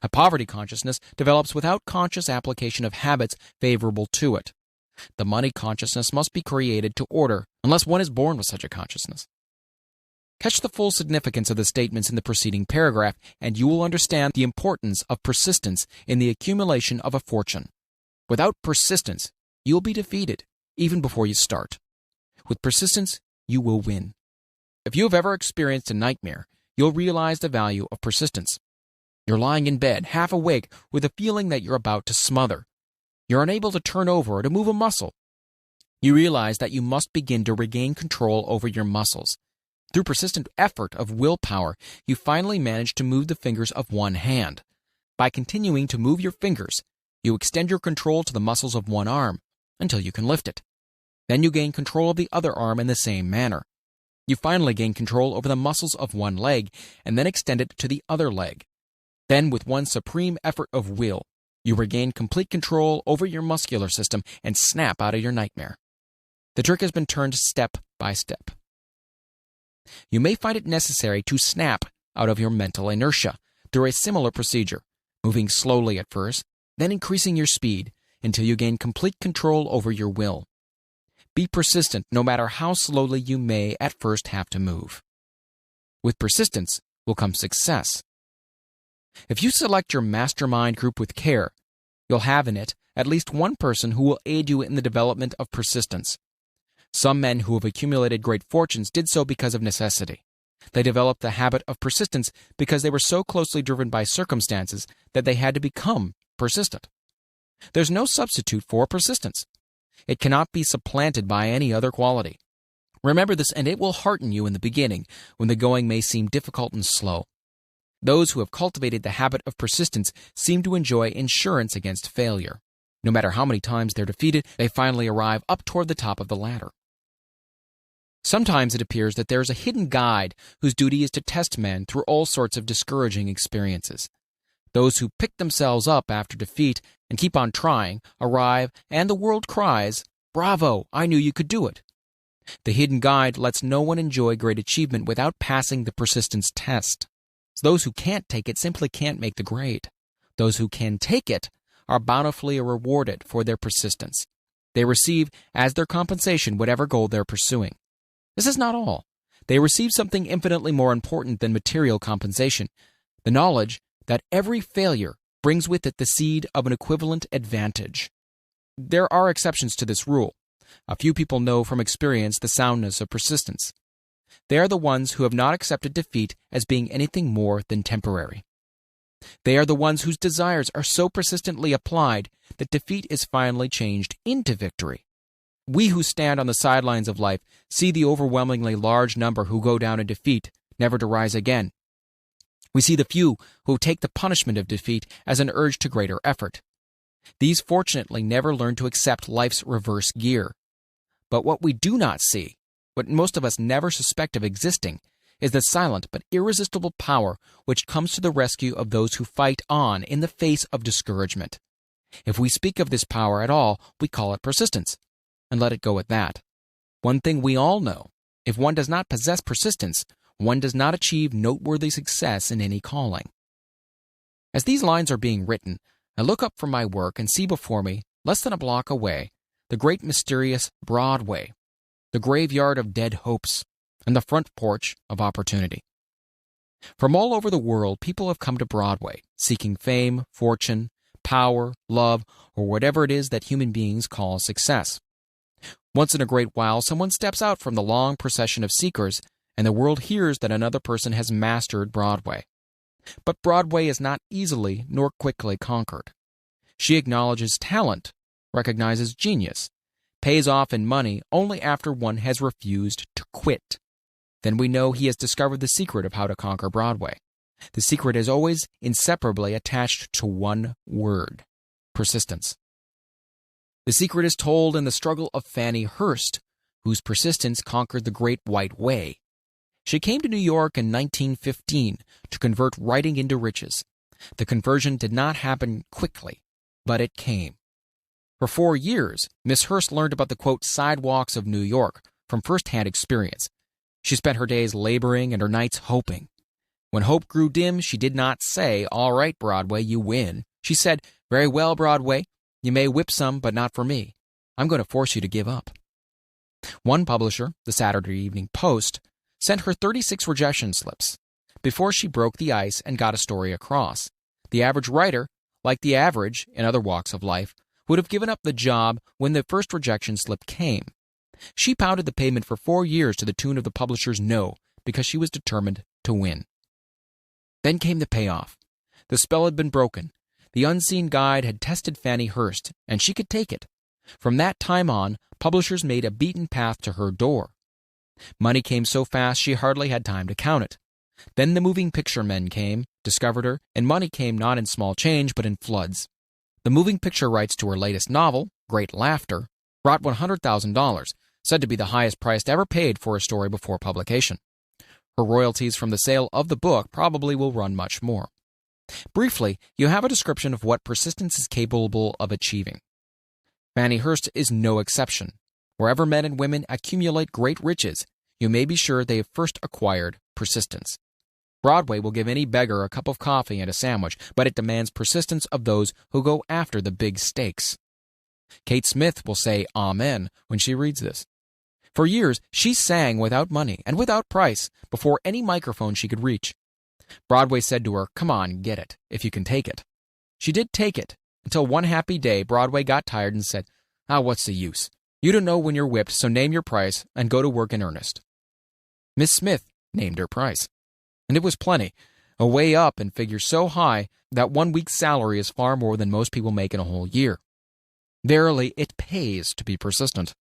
A poverty consciousness develops without conscious application of habits favorable to it. The money consciousness must be created to order, unless one is born with such a consciousness. Catch the full significance of the statements in the preceding paragraph, and you will understand the importance of persistence in the accumulation of a fortune. Without persistence, you will be defeated, even before you start. With persistence, you will win. If you have ever experienced a nightmare, you'll realize the value of persistence. You're lying in bed, half awake, with a feeling that you're about to smother. You're unable to turn over or to move a muscle. You realize that you must begin to regain control over your muscles. Through persistent effort of willpower, you finally manage to move the fingers of one hand. By continuing to move your fingers, you extend your control to the muscles of one arm until you can lift it. Then you gain control of the other arm in the same manner. You finally gain control over the muscles of one leg and then extend it to the other leg. Then, with one supreme effort of will, you regain complete control over your muscular system and snap out of your nightmare. The trick has been turned step by step. You may find it necessary to snap out of your mental inertia through a similar procedure, moving slowly at first, then increasing your speed until you gain complete control over your will. Be persistent no matter how slowly you may at first have to move. With persistence will come success. If you select your mastermind group with care, you'll have in it at least one person who will aid you in the development of persistence. Some men who have accumulated great fortunes did so because of necessity. They developed the habit of persistence because they were so closely driven by circumstances that they had to become persistent. There's no substitute for persistence. It cannot be supplanted by any other quality. Remember this, and it will hearten you in the beginning, when the going may seem difficult and slow. Those who have cultivated the habit of persistence seem to enjoy insurance against failure. No matter how many times they're defeated, they finally arrive up toward the top of the ladder. Sometimes it appears that there is a hidden guide whose duty is to test men through all sorts of discouraging experiences. Those who pick themselves up after defeat and keep on trying arrive, and the world cries, "Bravo, I knew you could do it." The hidden guide lets no one enjoy great achievement without passing the persistence test. Those who can't take it simply can't make the grade. Those who can take it are bountifully rewarded for their persistence. They receive as their compensation whatever goal they're pursuing. This is not all. They receive something infinitely more important than material compensation, the knowledge that every failure brings with it the seed of an equivalent advantage. There are exceptions to this rule. A few people know from experience the soundness of persistence. They are the ones who have not accepted defeat as being anything more than temporary. They are the ones whose desires are so persistently applied that defeat is finally changed into victory. We who stand on the sidelines of life see the overwhelmingly large number who go down in defeat, never to rise again. We see the few who take the punishment of defeat as an urge to greater effort. These fortunately never learn to accept life's reverse gear. But what we do not see, what most of us never suspect of existing, is the silent but irresistible power which comes to the rescue of those who fight on in the face of discouragement. If we speak of this power at all, we call it persistence, and let it go at that. One thing we all know, if one does not possess persistence, one does not achieve noteworthy success in any calling. As these lines are being written, I look up from my work and see before me, less than a block away, the great mysterious Broadway, the graveyard of dead hopes, and the front porch of opportunity. From all over the world, people have come to Broadway, seeking fame, fortune, power, love, or whatever it is that human beings call success. Once in a great while, someone steps out from the long procession of seekers, and the world hears that another person has mastered Broadway. But Broadway is not easily nor quickly conquered. She acknowledges talent, recognizes genius, pays off in money only after one has refused to quit. Then we know he has discovered the secret of how to conquer Broadway. The secret is always inseparably attached to one word: persistence. The secret is told in the struggle of Fannie Hurst, whose persistence conquered the Great White Way. She came to New York in 1915 to convert writing into riches. The conversion did not happen quickly, but it came. For 4 years, Miss Hurst learned about the, quote, sidewalks of New York from first-hand experience. She spent her days laboring and her nights hoping. When hope grew dim, she did not say, "All right, Broadway, you win." She said, "Very well, Broadway, you may whip some, but not for me. I'm going to force you to give up." One publisher, the Saturday Evening Post, sent her 36 rejection slips before she broke the ice and got a story across. The average writer, like the average in other walks of life, would have given up the job when the first rejection slip came. She pounded the pavement for 4 years to the tune of the publisher's no, because she was determined to win. Then came the payoff. The spell had been broken. The unseen guide had tested Fannie Hurst, and she could take it. From that time on, publishers made a beaten path to her door. Money came so fast she hardly had time to count it. Then the moving picture men came, discovered her, and money came not in small change but in floods. The moving picture rights to her latest novel, Great Laughter, brought $100,000, said to be the highest price ever paid for a story before publication. Her royalties from the sale of the book probably will run much more. Briefly, you have a description of what persistence is capable of achieving. Fannie Hurst is no exception. Wherever men and women accumulate great riches, you may be sure they have first acquired persistence. Broadway will give any beggar a cup of coffee and a sandwich, but it demands persistence of those who go after the big stakes. Kate Smith will say amen when she reads this. For years, she sang without money and without price before any microphone she could reach. Broadway said to her, "Come on, get it, if you can take it." She did take it, until one happy day Broadway got tired and said, "What's the use? You don't know when you're whipped, so name your price and go to work in earnest." Miss Smith named her price, and it was plenty, a way up in figures so high that 1 week's salary is far more than most people make in a whole year. Verily, it pays to be persistent.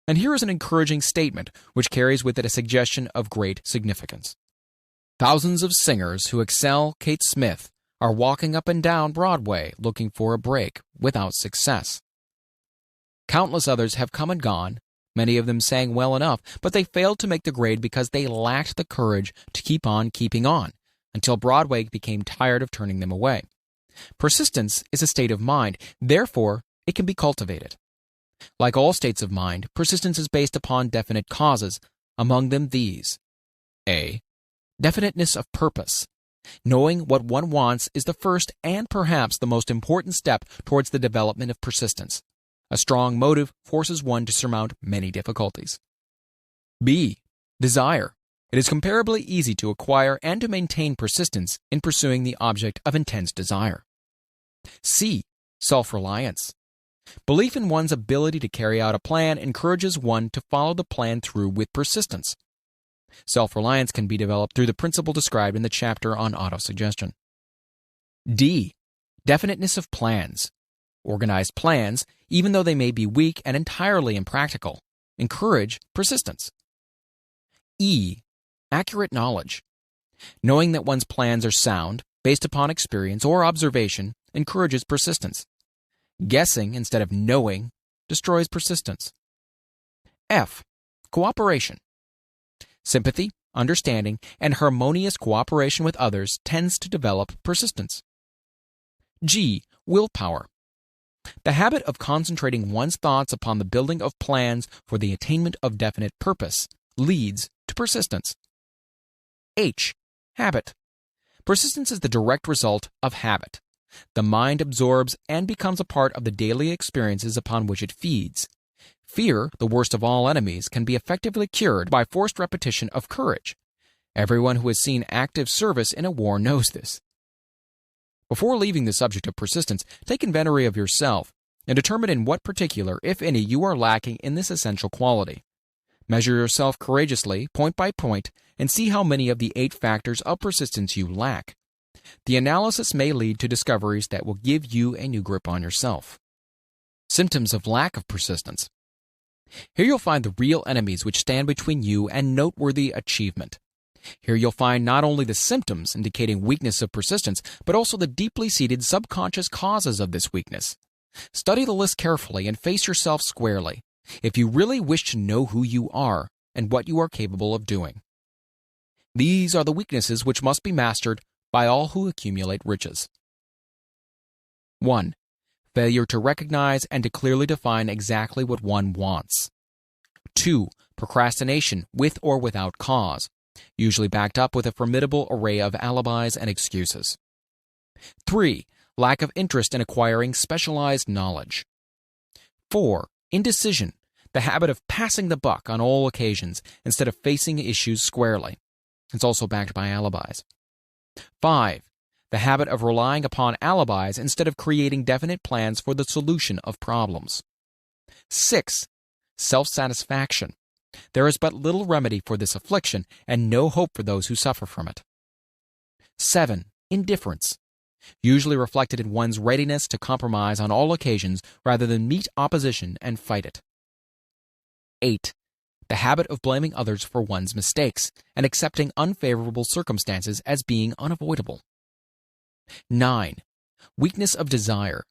And here is an encouraging statement which carries with it a suggestion of great significance. Thousands of singers who excel Kate Smith are walking up and down Broadway looking for a break without success. Countless others have come and gone. Many of them sang well enough, but they failed to make the grade because they lacked the courage to keep on keeping on, until Broadway became tired of turning them away. Persistence is a state of mind, therefore it can be cultivated. Like all states of mind, persistence is based upon definite causes, among them these. A. Definiteness of purpose. Knowing what one wants is the first and perhaps the most important step towards the development of persistence. A strong motive forces one to surmount many difficulties. B. Desire. It is comparably easy to acquire and to maintain persistence in pursuing the object of intense desire. C. Self-reliance. Belief in one's ability to carry out a plan encourages one to follow the plan through with persistence. Self-reliance can be developed through the principle described in the chapter on autosuggestion. D. Definiteness of plans. Organized plans, even though they may be weak and entirely impractical, encourage persistence. E. Accurate knowledge. Knowing that one's plans are sound, based upon experience or observation, encourages persistence. Guessing instead of knowing destroys persistence. F. Cooperation. Sympathy, understanding, and harmonious cooperation with others tends to develop persistence. G. Willpower. The habit of concentrating one's thoughts upon the building of plans for the attainment of definite purpose leads to persistence. H. Habit. Persistence is the direct result of habit. The mind absorbs and becomes a part of the daily experiences upon which it feeds. Fear, the worst of all enemies, can be effectively cured by forced repetition of courage. Everyone who has seen active service in a war knows this. Before leaving the subject of persistence, take inventory of yourself and determine in what particular, if any, you are lacking in this essential quality. Measure yourself courageously, point by point, and see how many of the 8 factors of persistence you lack. The analysis may lead to discoveries that will give you a new grip on yourself. Symptoms of lack of persistence. Here you'll find the real enemies which stand between you and noteworthy achievement. Here you'll find not only the symptoms indicating weakness of persistence, but also the deeply seated subconscious causes of this weakness. Study the list carefully and face yourself squarely, if you really wish to know who you are and what you are capable of doing. These are the weaknesses which must be mastered by all who accumulate riches. 1. Failure to recognize and to clearly define exactly what one wants. 2. Procrastination with or without cause, usually backed up with a formidable array of alibis and excuses. 3. Lack of interest in acquiring specialized knowledge. 4. Indecision, the habit of passing the buck on all occasions instead of facing issues squarely. It's also backed by alibis. 5. The habit of relying upon alibis instead of creating definite plans for the solution of problems. 6. Self-satisfaction. There is but little remedy for this affliction and no hope for those who suffer from it. 7. Indifference, usually reflected in one's readiness to compromise on all occasions rather than meet opposition and fight it. 8. The habit of blaming others for one's mistakes and accepting unfavorable circumstances as being unavoidable. 9. Weakness of desire,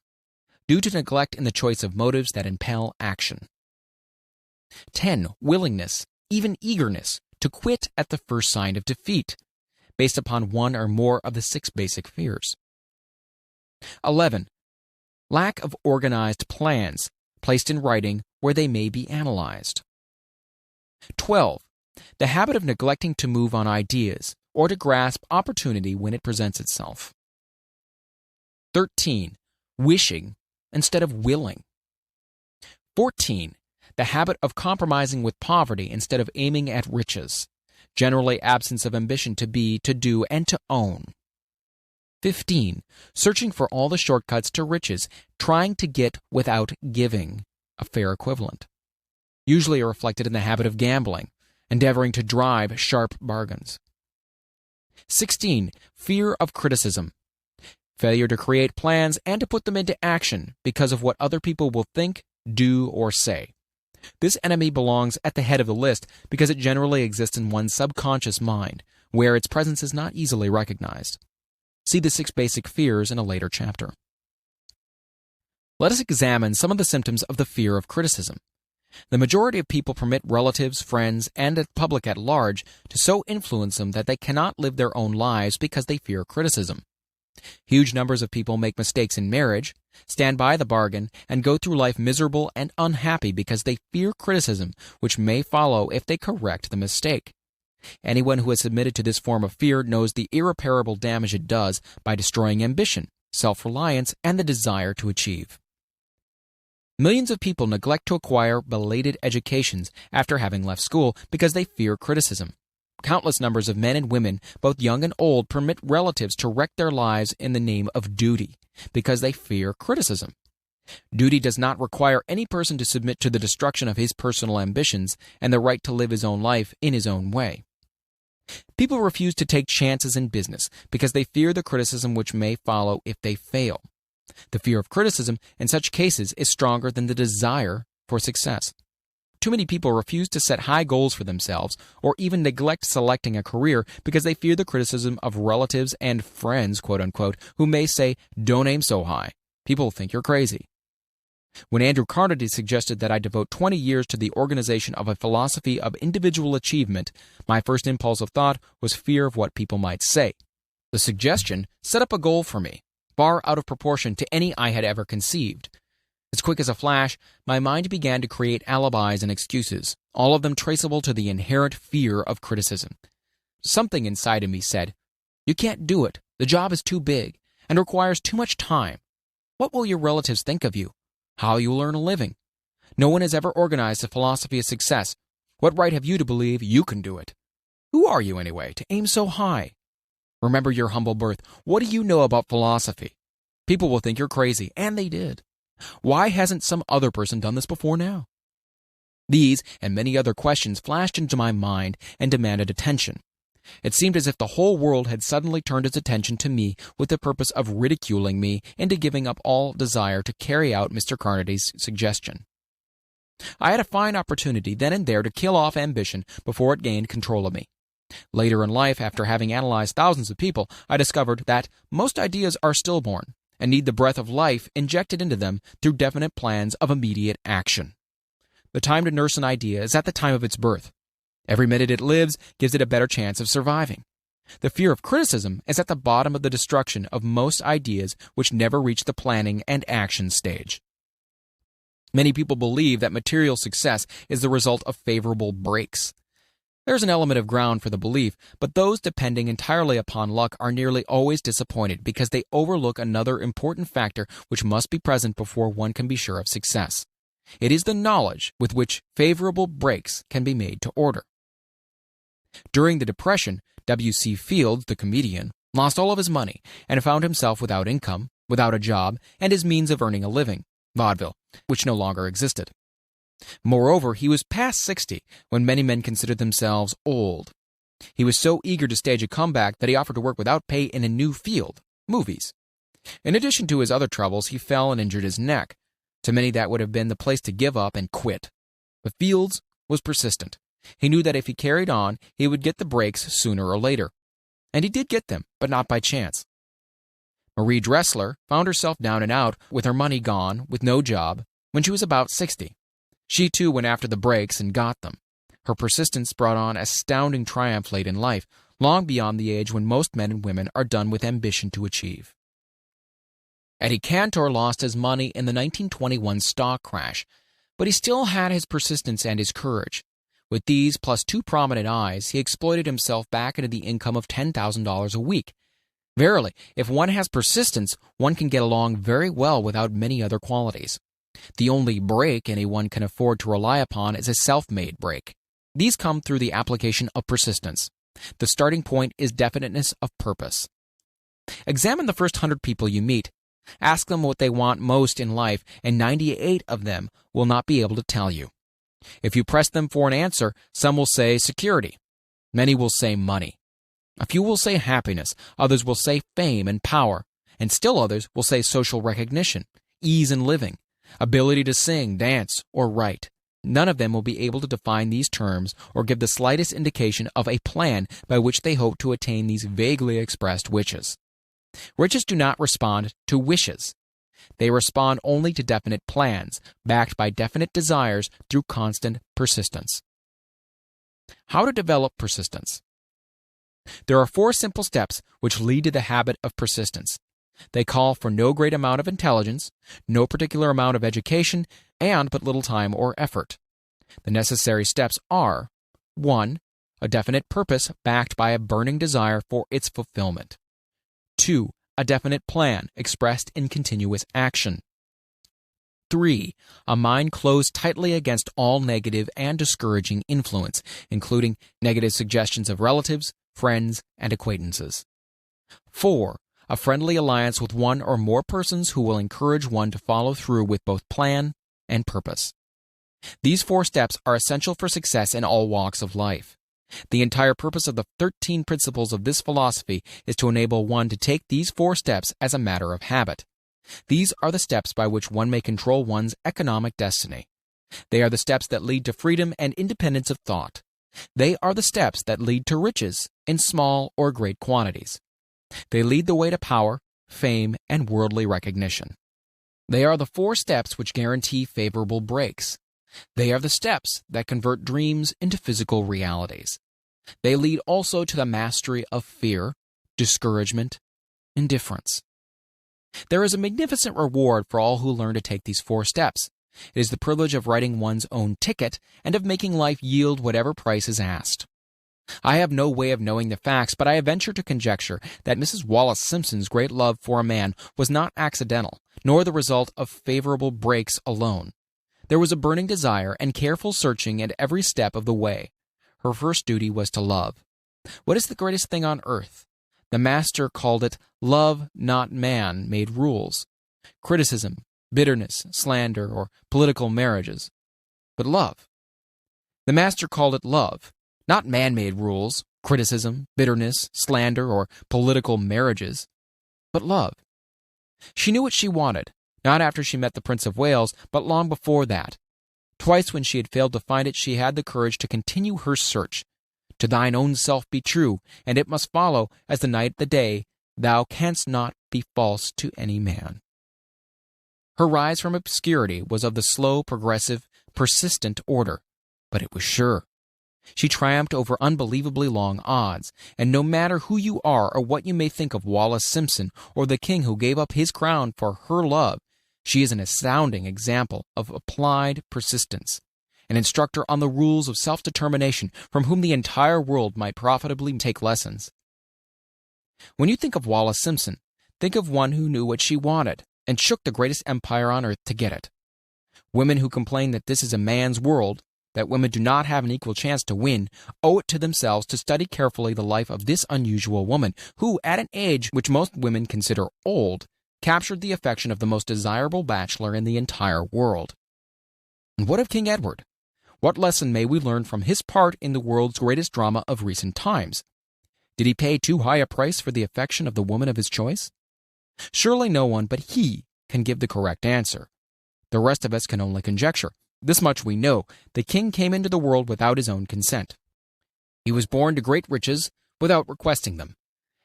due to neglect in the choice of motives that impel action. 10. Willingness, even eagerness, to quit at the first sign of defeat, based upon one or more of the 6 basic fears. 11. Lack of organized plans, placed in writing where they may be analyzed. 12. The habit of neglecting to move on ideas or to grasp opportunity when it presents itself. 13. Wishing instead of willing. 14. The habit of compromising with poverty instead of aiming at riches, generally absence of ambition to be, to do, and to own. 15. Searching for all the shortcuts to riches, trying to get without giving, a fair equivalent. Usually reflected in the habit of gambling, endeavoring to drive sharp bargains. 16. Fear of criticism. Failure to create plans and to put them into action because of what other people will think, do, or say. This enemy belongs at the head of the list because it generally exists in one's subconscious mind, where its presence is not easily recognized. See the 6 basic fears in a later chapter. Let us examine some of the symptoms of the fear of criticism. The majority of people permit relatives, friends, and the public at large to so influence them that they cannot live their own lives because they fear criticism. Huge numbers of people make mistakes in marriage, stand by the bargain, and go through life miserable and unhappy because they fear criticism, which may follow if they correct the mistake. Anyone who has submitted to this form of fear knows the irreparable damage it does by destroying ambition, self-reliance, and the desire to achieve. Millions of people neglect to acquire belated educations after having left school because they fear criticism. Countless numbers of men and women, both young and old, permit relatives to wreck their lives in the name of duty because they fear criticism. Duty does not require any person to submit to the destruction of his personal ambitions and the right to live his own life in his own way. People refuse to take chances in business because they fear the criticism which may follow if they fail. The fear of criticism in such cases is stronger than the desire for success. Too many people refuse to set high goals for themselves or even neglect selecting a career because they fear the criticism of relatives and friends, quote unquote, who may say, "Don't aim so high. People think you're crazy." When Andrew Carnegie suggested that I devote 20 years to the organization of a philosophy of individual achievement, my first impulse of thought was fear of what people might say. The suggestion set up a goal for me, far out of proportion to any I had ever conceived. As quick as a flash, my mind began to create alibis and excuses, all of them traceable to the inherent fear of criticism. Something inside of me said, "You can't do it. The job is too big and requires too much time. What will your relatives think of you? How you will earn a living? No one has ever organized a philosophy of success. What right have you to believe you can do it? Who are you, anyway, to aim so high? Remember your humble birth. What do you know about philosophy? People will think you're crazy," and they did. Why hasn't some other person done this before now? These and many other questions flashed into my mind and demanded attention. It seemed as if the whole world had suddenly turned its attention to me with the purpose of ridiculing me into giving up all desire to carry out Mr. Carnegie's suggestion. I had a fine opportunity then and there to kill off ambition before it gained control of me. Later in life, after having analyzed thousands of people, I discovered that most ideas are stillborn and need the breath of life injected into them through definite plans of immediate action. The time to nurse an idea is at the time of its birth. Every minute it lives gives it a better chance of surviving. The fear of criticism is at the bottom of the destruction of most ideas which never reach the planning and action stage. Many people believe that material success is the result of favorable breaks. There's an element of ground for the belief, but those depending entirely upon luck are nearly always disappointed because they overlook another important factor which must be present before one can be sure of success. It is the knowledge with which favorable breaks can be made to order. During the Depression, W.C. Fields, the comedian, lost all of his money and found himself without income, without a job, and his means of earning a living, vaudeville, which no longer existed. Moreover, he was past 60 when many men considered themselves old. He was so eager to stage a comeback that he offered to work without pay in a new field, movies. In addition to his other troubles, he fell and injured his neck. To many that would have been the place to give up and quit. But Fields was persistent. He knew that if he carried on, he would get the breaks sooner or later. And he did get them, but not by chance. Marie Dressler found herself down and out, with her money gone, with no job, when she was about 60. She too went after the breaks and got them. Her persistence brought on astounding triumph late in life, long beyond the age when most men and women are done with ambition to achieve. Eddie Cantor lost his money in the 1921 stock crash, but he still had his persistence and his courage. With these, plus 2 prominent eyes, he exploited himself back into the income of $10,000 a week. Verily, if one has persistence, one can get along very well without many other qualities. The only break anyone can afford to rely upon is a self-made break. These come through the application of persistence. The starting point is definiteness of purpose. Examine the first 100 people you meet. Ask them what they want most in life, and 98 of them will not be able to tell you. If you press them for an answer, some will say security. Many will say money. A few will say happiness. Others will say fame and power. And still others will say social recognition, ease in living, ability to sing, dance, or write. None of them will be able to define these terms or give the slightest indication of a plan by which they hope to attain these vaguely expressed wishes. Riches do not respond to wishes. They respond only to definite plans, backed by definite desires through constant persistence. How to develop persistence? There are 4 simple steps which lead to the habit of persistence. They call for no great amount of intelligence, no particular amount of education, and but little time or effort. The necessary steps are: 1. A definite purpose backed by a burning desire for its fulfillment. 2. A definite plan expressed in continuous action. 3. A mind closed tightly against all negative and discouraging influence, including negative suggestions of relatives, friends, and acquaintances. 4. A friendly alliance with one or more persons who will encourage one to follow through with both plan and purpose. These 4 steps are essential for success in all walks of life. The entire purpose of the 13 principles of this philosophy is to enable one to take these 4 steps as a matter of habit. These are the steps by which one may control one's economic destiny. They are the steps that lead to freedom and independence of thought. They are the steps that lead to riches in small or great quantities. They lead the way to power, fame, and worldly recognition. They are the 4 steps which guarantee favorable breaks. They are the steps that convert dreams into physical realities. They lead also to the mastery of fear, discouragement, indifference. There is a magnificent reward for all who learn to take these 4 steps. It is the privilege of writing one's own ticket and of making life yield whatever price is asked. I have no way of knowing the facts, but I venture to conjecture that Mrs. Wallace Simpson's great love for a man was not accidental, nor the result of favorable breaks alone. There was a burning desire and careful searching at every step of the way. Her first duty was to love. What is the greatest thing on earth? The master called it love, not man, made rules. Criticism, bitterness, slander, or political marriages. But love. The master called it love, not man-made rules, criticism, bitterness, slander, or political marriages, but love. She knew what she wanted, not after she met the Prince of Wales, but long before that. Twice when she had failed to find it, she had the courage to continue her search. To thine own self be true, and it must follow, as the night the day, thou canst not be false to any man. Her rise from obscurity was of the slow, progressive, persistent order, but it was sure. She triumphed over unbelievably long odds, and no matter who you are or what you may think of Wallace Simpson or the king who gave up his crown for her love, she is an astounding example of applied persistence, an instructor on the rules of self-determination from whom the entire world might profitably take lessons. When you think of Wallace Simpson, think of one who knew what she wanted and shook the greatest empire on earth to get it. Women who complain that this is a man's world, that women do not have an equal chance to win, owe it to themselves to study carefully the life of this unusual woman, who, at an age which most women consider old, captured the affection of the most desirable bachelor in the entire world. And what of King Edward? What lesson may we learn from his part in the world's greatest drama of recent times? Did he pay too high a price for the affection of the woman of his choice? Surely no one but he can give the correct answer. The rest of us can only conjecture. This much we know: the king came into the world without his own consent. He was born to great riches without requesting them.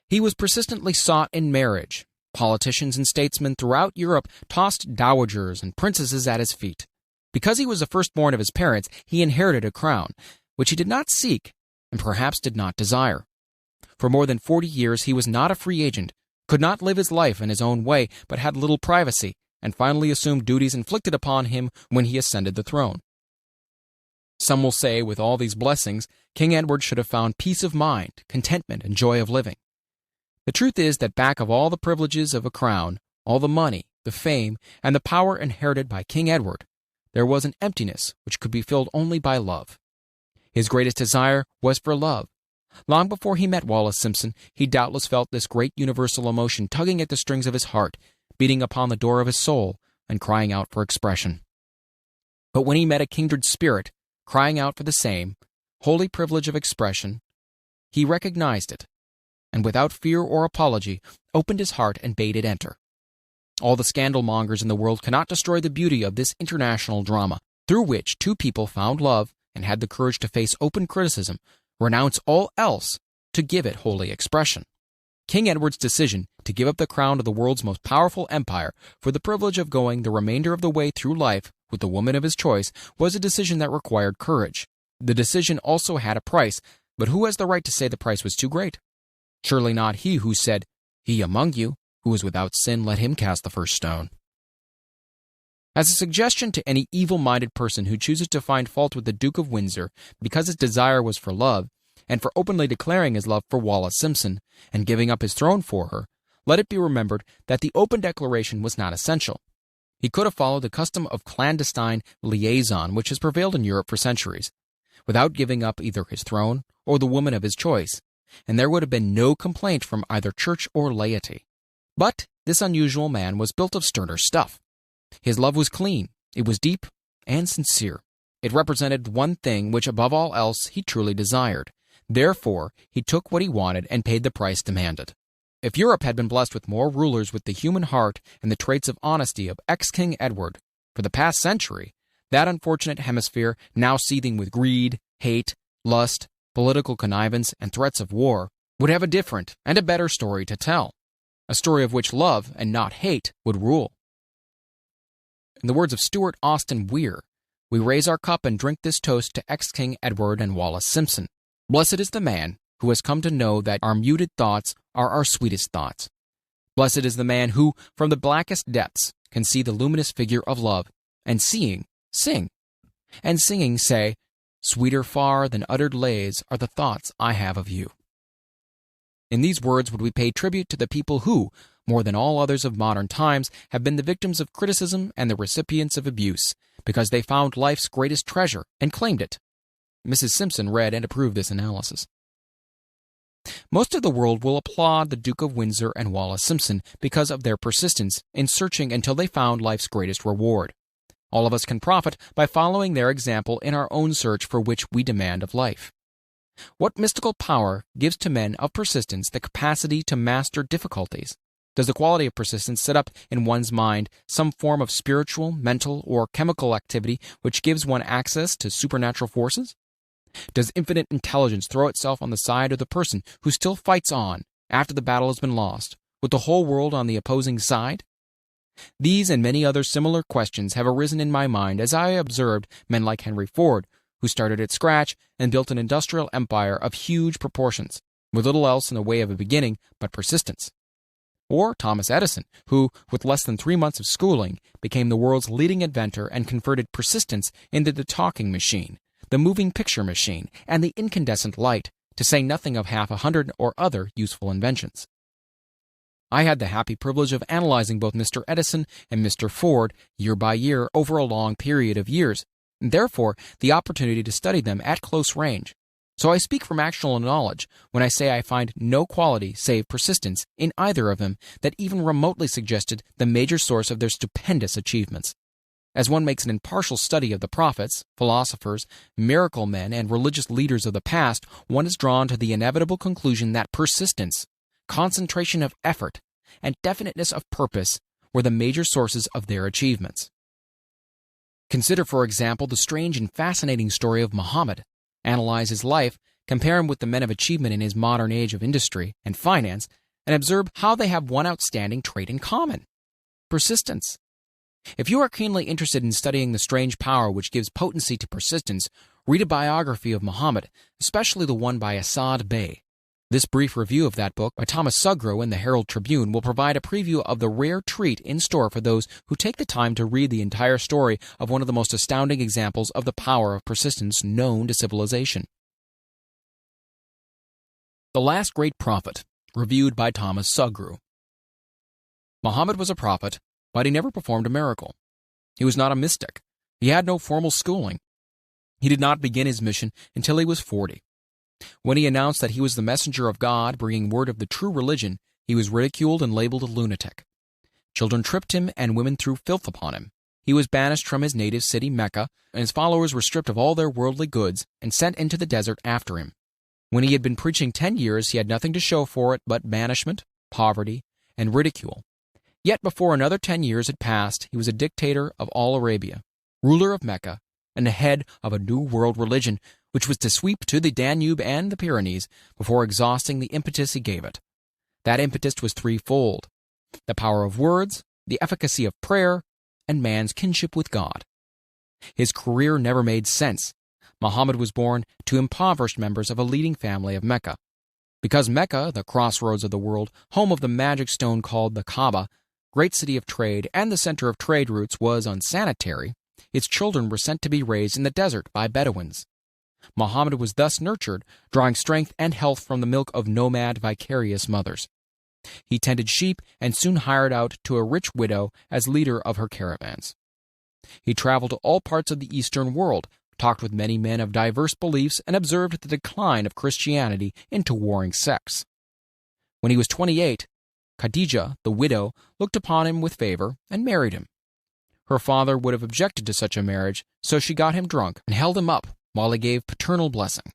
He was persistently sought in marriage. Politicians and statesmen throughout Europe tossed dowagers and princesses at his feet. Because he was the firstborn of his parents, he inherited a crown, which he did not seek and perhaps did not desire. For more than 40 years he was not a free agent, could not live his life in his own way, but had little privacy, and finally assumed duties inflicted upon him when he ascended the throne. Some will say, with all these blessings, King Edward should have found peace of mind, contentment, and joy of living. The truth is that back of all the privileges of a crown, all the money, the fame, and the power inherited by King Edward, there was an emptiness which could be filled only by love. His greatest desire was for love. Long before he met Wallace Simpson, he doubtless felt this great universal emotion tugging at the strings of his heart, beating upon the door of his soul, and crying out for expression. But when he met a kindred spirit, crying out for the same holy privilege of expression, he recognized it, and without fear or apology, opened his heart and bade it enter. All the scandal-mongers in the world cannot destroy the beauty of this international drama, through which 2 people found love and had the courage to face open criticism, renounce all else, to give it holy expression. King Edward's decision to give up the crown of the world's most powerful empire for the privilege of going the remainder of the way through life with the woman of his choice was a decision that required courage. The decision also had a price, but who has the right to say the price was too great? Surely not he who said, "He among you who is without sin, let him cast the first stone." As a suggestion to any evil-minded person who chooses to find fault with the Duke of Windsor because his desire was for love, and for openly declaring his love for Wallace Simpson, and giving up his throne for her, let it be remembered that the open declaration was not essential. He could have followed the custom of clandestine liaison which has prevailed in Europe for centuries, without giving up either his throne or the woman of his choice, and there would have been no complaint from either church or laity. But this unusual man was built of sterner stuff. His love was clean, it was deep and sincere. It represented one thing which above all else he truly desired. Therefore, he took what he wanted and paid the price demanded. If Europe had been blessed with more rulers with the human heart and the traits of honesty of ex-King Edward for the past century, That unfortunate hemisphere, now seething with greed, hate, lust, political connivance, and threats of war, would have a different and a better story to tell, a story of which love and not hate would rule. In the words of Stuart Austin Weir, we raise our cup and drink this toast to ex-King Edward and Wallace Simpson. Blessed is the man who has come to know that our muted thoughts are our sweetest thoughts. Blessed is the man who, from the blackest depths, can see the luminous figure of love, and seeing, sing, and singing say, sweeter far than uttered lays are the thoughts I have of you. In these words would we pay tribute to the people who, more than all others of modern times, have been the victims of criticism and the recipients of abuse, because they found life's greatest treasure and claimed it. Mrs. Simpson read and approved this analysis. Most of the world will applaud the Duke of Windsor and Wallace Simpson because of their persistence in searching until they found life's greatest reward. All of us can profit by following their example in our own search for which we demand of life. What mystical power gives to men of persistence the capacity to master difficulties? Does the quality of persistence set up in one's mind some form of spiritual, mental, or chemical activity which gives one access to supernatural forces? Does infinite intelligence throw itself on the side of the person who still fights on after the battle has been lost, with the whole world on the opposing side? These and many other similar questions have arisen in my mind as I observed men like Henry Ford, who started at scratch and built an industrial empire of huge proportions, with little else in the way of a beginning but persistence. Or Thomas Edison, who, with less than 3 months of schooling, became the world's leading inventor and converted persistence into the talking machine, the moving picture machine, and the incandescent light, to say nothing of 100 or other useful inventions. I had the happy privilege of analyzing both Mr. Edison and Mr. Ford year by year over a long period of years, and therefore the opportunity to study them at close range. So I speak from actual knowledge when I say I find no quality save persistence in either of them that even remotely suggested the major source of their stupendous achievements. As one makes an impartial study of the prophets, philosophers, miracle men, and religious leaders of the past, one is drawn to the inevitable conclusion that persistence, concentration of effort, and definiteness of purpose were the major sources of their achievements. Consider, for example, the strange and fascinating story of Muhammad. Analyze his life, compare him with the men of achievement in his modern age of industry and finance, and observe how they have one outstanding trait in common: persistence. If you are keenly interested in studying the strange power which gives potency to persistence, read a biography of Muhammad, especially the one by Asad Bey. This brief review of that book by Thomas Sugrow in the Herald Tribune will provide a preview of the rare treat in store for those who take the time to read the entire story of one of the most astounding examples of the power of persistence known to civilization. The Last Great Prophet, reviewed by Thomas Sugrow. Muhammad was a prophet, but he never performed a miracle. He was not a mystic. He had no formal schooling. He did not begin his mission until he was 40. When he announced that he was the messenger of God bringing word of the true religion, he was ridiculed and labeled a lunatic. Children tripped him and women threw filth upon him. He was banished from his native city, Mecca, and his followers were stripped of all their worldly goods and sent into the desert after him. When he had been preaching 10 years, he had nothing to show for it but banishment, poverty, and ridicule. Yet before another 10 years had passed, he was a dictator of all Arabia, ruler of Mecca, and the head of a new world religion, which was to sweep to the Danube and the Pyrenees before exhausting the impetus he gave it. That impetus was threefold: the power of words, the efficacy of prayer, and man's kinship with God. His career never made sense. Muhammad was born to impoverished members of a leading family of Mecca. Because Mecca, the crossroads of the world, home of the magic stone called the Kaaba, great city of trade and the center of trade routes, was unsanitary, its children were sent to be raised in the desert by Bedouins. Muhammad was thus nurtured, drawing strength and health from the milk of nomad, vicarious mothers. He tended sheep and soon hired out to a rich widow as leader of her caravans. He traveled to all parts of the Eastern world, talked with many men of diverse beliefs, and observed the decline of Christianity into warring sects. When he was 28, Khadijah, the widow, looked upon him with favor and married him. Her father would have objected to such a marriage, so she got him drunk and held him up while he gave paternal blessing.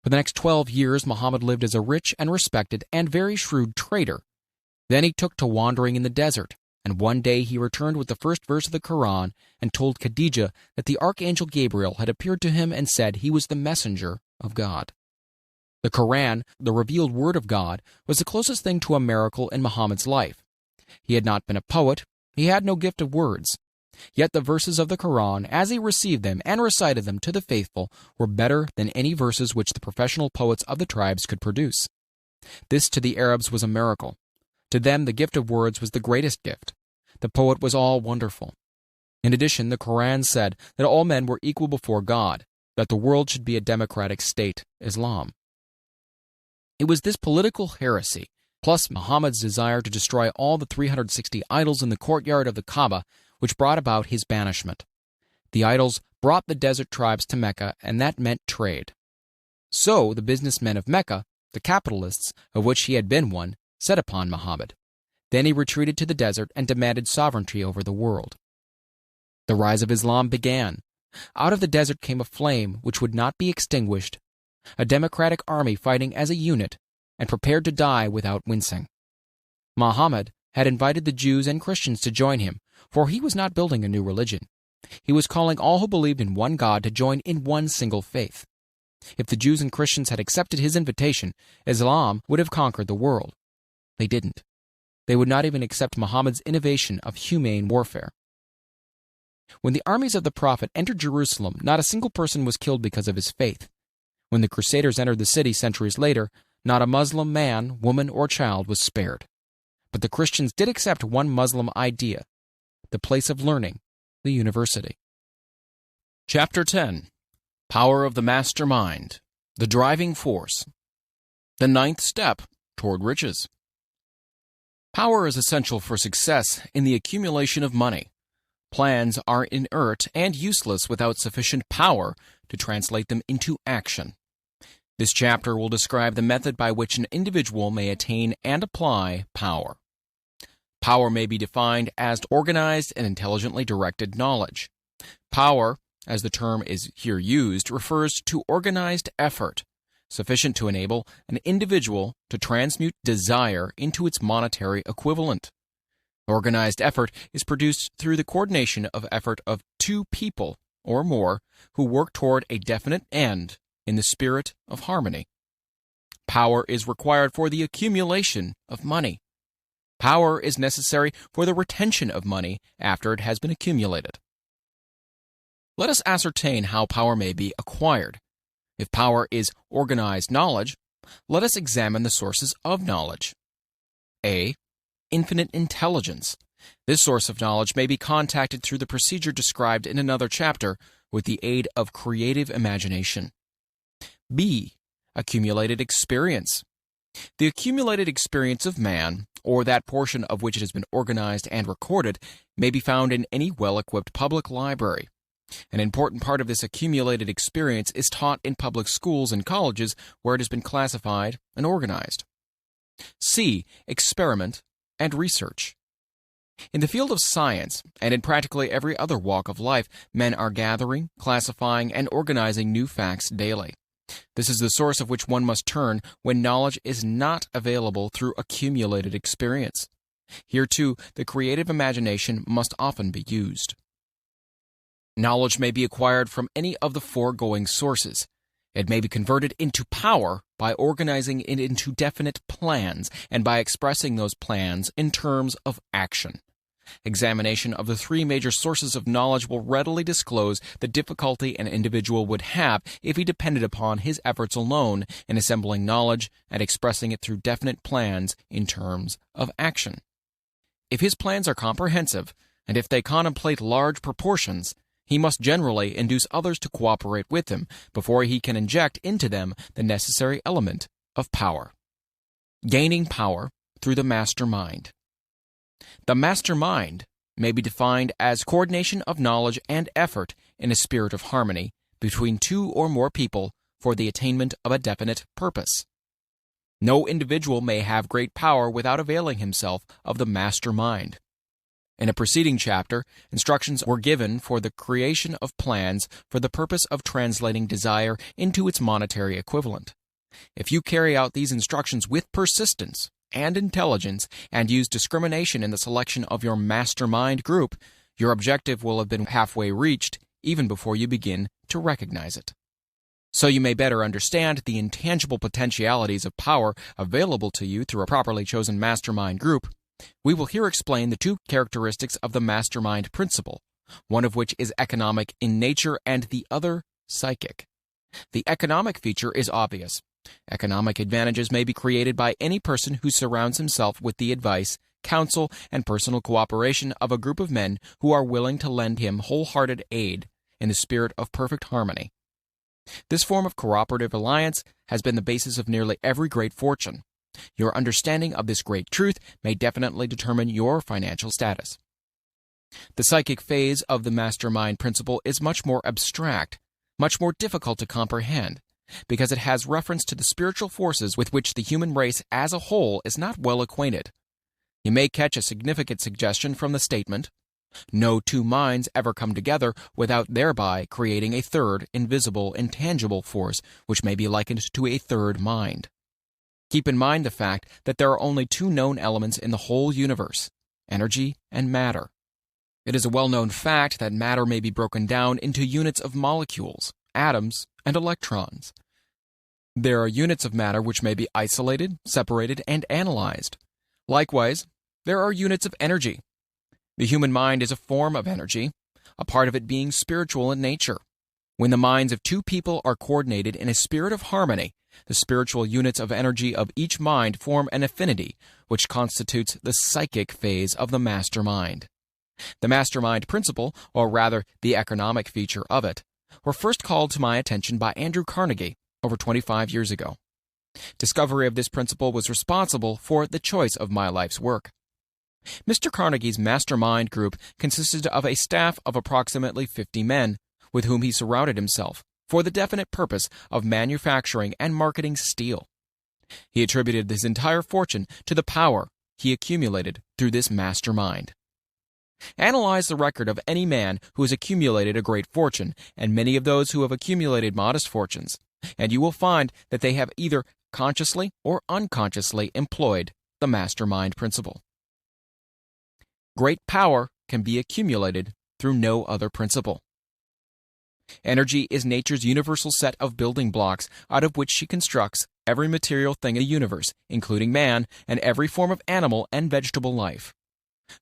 For the next 12 years, Muhammad lived as a rich and respected and very shrewd trader. Then he took to wandering in the desert, and one day he returned with the first verse of the Quran and told Khadijah that the archangel Gabriel had appeared to him and said he was the messenger of God. The Quran, the revealed word of God, was the closest thing to a miracle in Muhammad's life. He had not been a poet, he had no gift of words. Yet the verses of the Quran, as he received them and recited them to the faithful, were better than any verses which the professional poets of the tribes could produce. This to the Arabs was a miracle. To them the gift of words was the greatest gift. The poet was all wonderful. In addition, the Quran said that all men were equal before God, that the world should be a democratic state, Islam. It was this political heresy, plus Muhammad's desire to destroy all the 360 idols in the courtyard of the Kaaba, which brought about his banishment. The idols brought the desert tribes to Mecca, and that meant trade. So the businessmen of Mecca, the capitalists, of which he had been one, set upon Muhammad. Then he retreated to the desert and demanded sovereignty over the world. The rise of Islam began. Out of the desert came a flame which would not be extinguished, a democratic army fighting as a unit and prepared to die without wincing. Muhammad had invited the Jews and Christians to join him, for he was not building a new religion. He was calling all who believed in one God to join in one single faith. If the Jews and Christians had accepted his invitation, Islam would have conquered the world. They didn't. They would not even accept Muhammad's innovation of humane warfare. When the armies of the Prophet entered Jerusalem, not a single person was killed because of his faith. When the Crusaders entered the city centuries later, not a Muslim man, woman, or child was spared. But the Christians did accept one Muslim idea, the place of learning, the university. Chapter 10. Power of the Mastermind, the Driving Force. The ninth step toward riches. Power is essential for success in the accumulation of money. Plans are inert and useless without sufficient power to translate them into action. This chapter will describe the method by which an individual may attain and apply power. Power may be defined as organized and intelligently directed knowledge. Power, as the term is here used, refers to organized effort, sufficient to enable an individual to transmute desire into its monetary equivalent. Organized effort is produced through the coordination of effort of two people or more who work toward a definite end in the spirit of harmony. Power is required for the accumulation of money. Power is necessary for the retention of money after it has been accumulated. Let us ascertain how power may be acquired. If power is organized knowledge, let us examine the sources of knowledge. A. Infinite intelligence. This source of knowledge may be contacted through the procedure described in another chapter with the aid of creative imagination. B. Accumulated experience. The accumulated experience of man, or that portion of which it has been organized and recorded, may be found in any well-equipped public library. An important part of this accumulated experience is taught in public schools and colleges where it has been classified and organized. C. Experiment and research. In the field of science, and in practically every other walk of life, men are gathering, classifying, and organizing new facts daily. This is the source of which one must turn when knowledge is not available through accumulated experience. Here, too, the creative imagination must often be used. Knowledge may be acquired from any of the foregoing sources. It may be converted into power by organizing it into definite plans and by expressing those plans in terms of action. Examination of the three major sources of knowledge will readily disclose the difficulty an individual would have if he depended upon his efforts alone in assembling knowledge and expressing it through definite plans in terms of action. If his plans are comprehensive, and if they contemplate large proportions, he must generally induce others to cooperate with him before he can inject into them the necessary element of power. Gaining power through the master mind. The master mind may be defined as coordination of knowledge and effort in a spirit of harmony between two or more people for the attainment of a definite purpose. No individual may have great power without availing himself of the master mind. In a preceding chapter, instructions were given for the creation of plans for the purpose of translating desire into its monetary equivalent. If you carry out these instructions with persistence, and intelligence and use discrimination in the selection of your mastermind group, your objective will have been halfway reached even before you begin to recognize it. So you may better understand the intangible potentialities of power available to you through a properly chosen mastermind group, we will here explain the two characteristics of the mastermind principle, one of which is economic in nature and the other psychic. The economic feature is obvious. Economic advantages may be created by any person who surrounds himself with the advice, counsel, and personal cooperation of a group of men who are willing to lend him wholehearted aid in the spirit of perfect harmony. This form of cooperative alliance has been the basis of nearly every great fortune. Your understanding of this great truth may definitely determine your financial status. The psychic phase of the mastermind principle is much more abstract, much more difficult to comprehend, because it has reference to the spiritual forces with which the human race as a whole is not well acquainted. You may catch a significant suggestion from the statement, "No two minds ever come together without thereby creating a third, invisible, intangible force which may be likened to a third mind." Keep in mind the fact that there are only two known elements in the whole universe, energy and matter. It is a well-known fact that matter may be broken down into units of molecules, atoms, and electrons. There are units of matter which may be isolated, separated, and analyzed. Likewise, there are units of energy. The human mind is a form of energy, a part of it being spiritual in nature. When the minds of two people are coordinated in a spirit of harmony, the spiritual units of energy of each mind form an affinity, which constitutes the psychic phase of the mastermind. The mastermind principle, or rather the economic feature of it, were first called to my attention by Andrew Carnegie over 25 years ago. Discovery of this principle was responsible for the choice of my life's work. Mr. Carnegie's mastermind group consisted of a staff of approximately 50 men, with whom he surrounded himself for the definite purpose of manufacturing and marketing steel. He attributed his entire fortune to the power he accumulated through this mastermind. Analyze the record of any man who has accumulated a great fortune and many of those who have accumulated modest fortunes, and you will find that they have either consciously or unconsciously employed the mastermind principle. Great power can be accumulated through no other principle. Energy is nature's universal set of building blocks out of which she constructs every material thing in the universe, including man and every form of animal and vegetable life.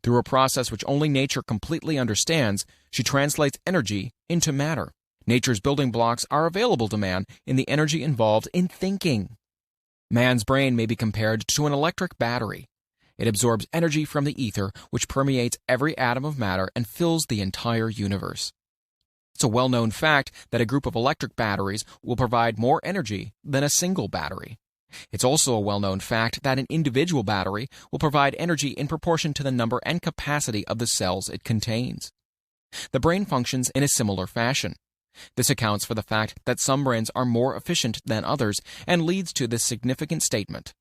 Through a process which only nature completely understands, she translates energy into matter. Nature's building blocks are available to man in the energy involved in thinking. Man's brain may be compared to an electric battery. It absorbs energy from the ether, which permeates every atom of matter and fills the entire universe. It's a well-known fact that a group of electric batteries will provide more energy than a single battery. It's also a well-known fact that an individual battery will provide energy in proportion to the number and capacity of the cells it contains. The brain functions in a similar fashion. This accounts for the fact that some brains are more efficient than others and leads to this significant statement.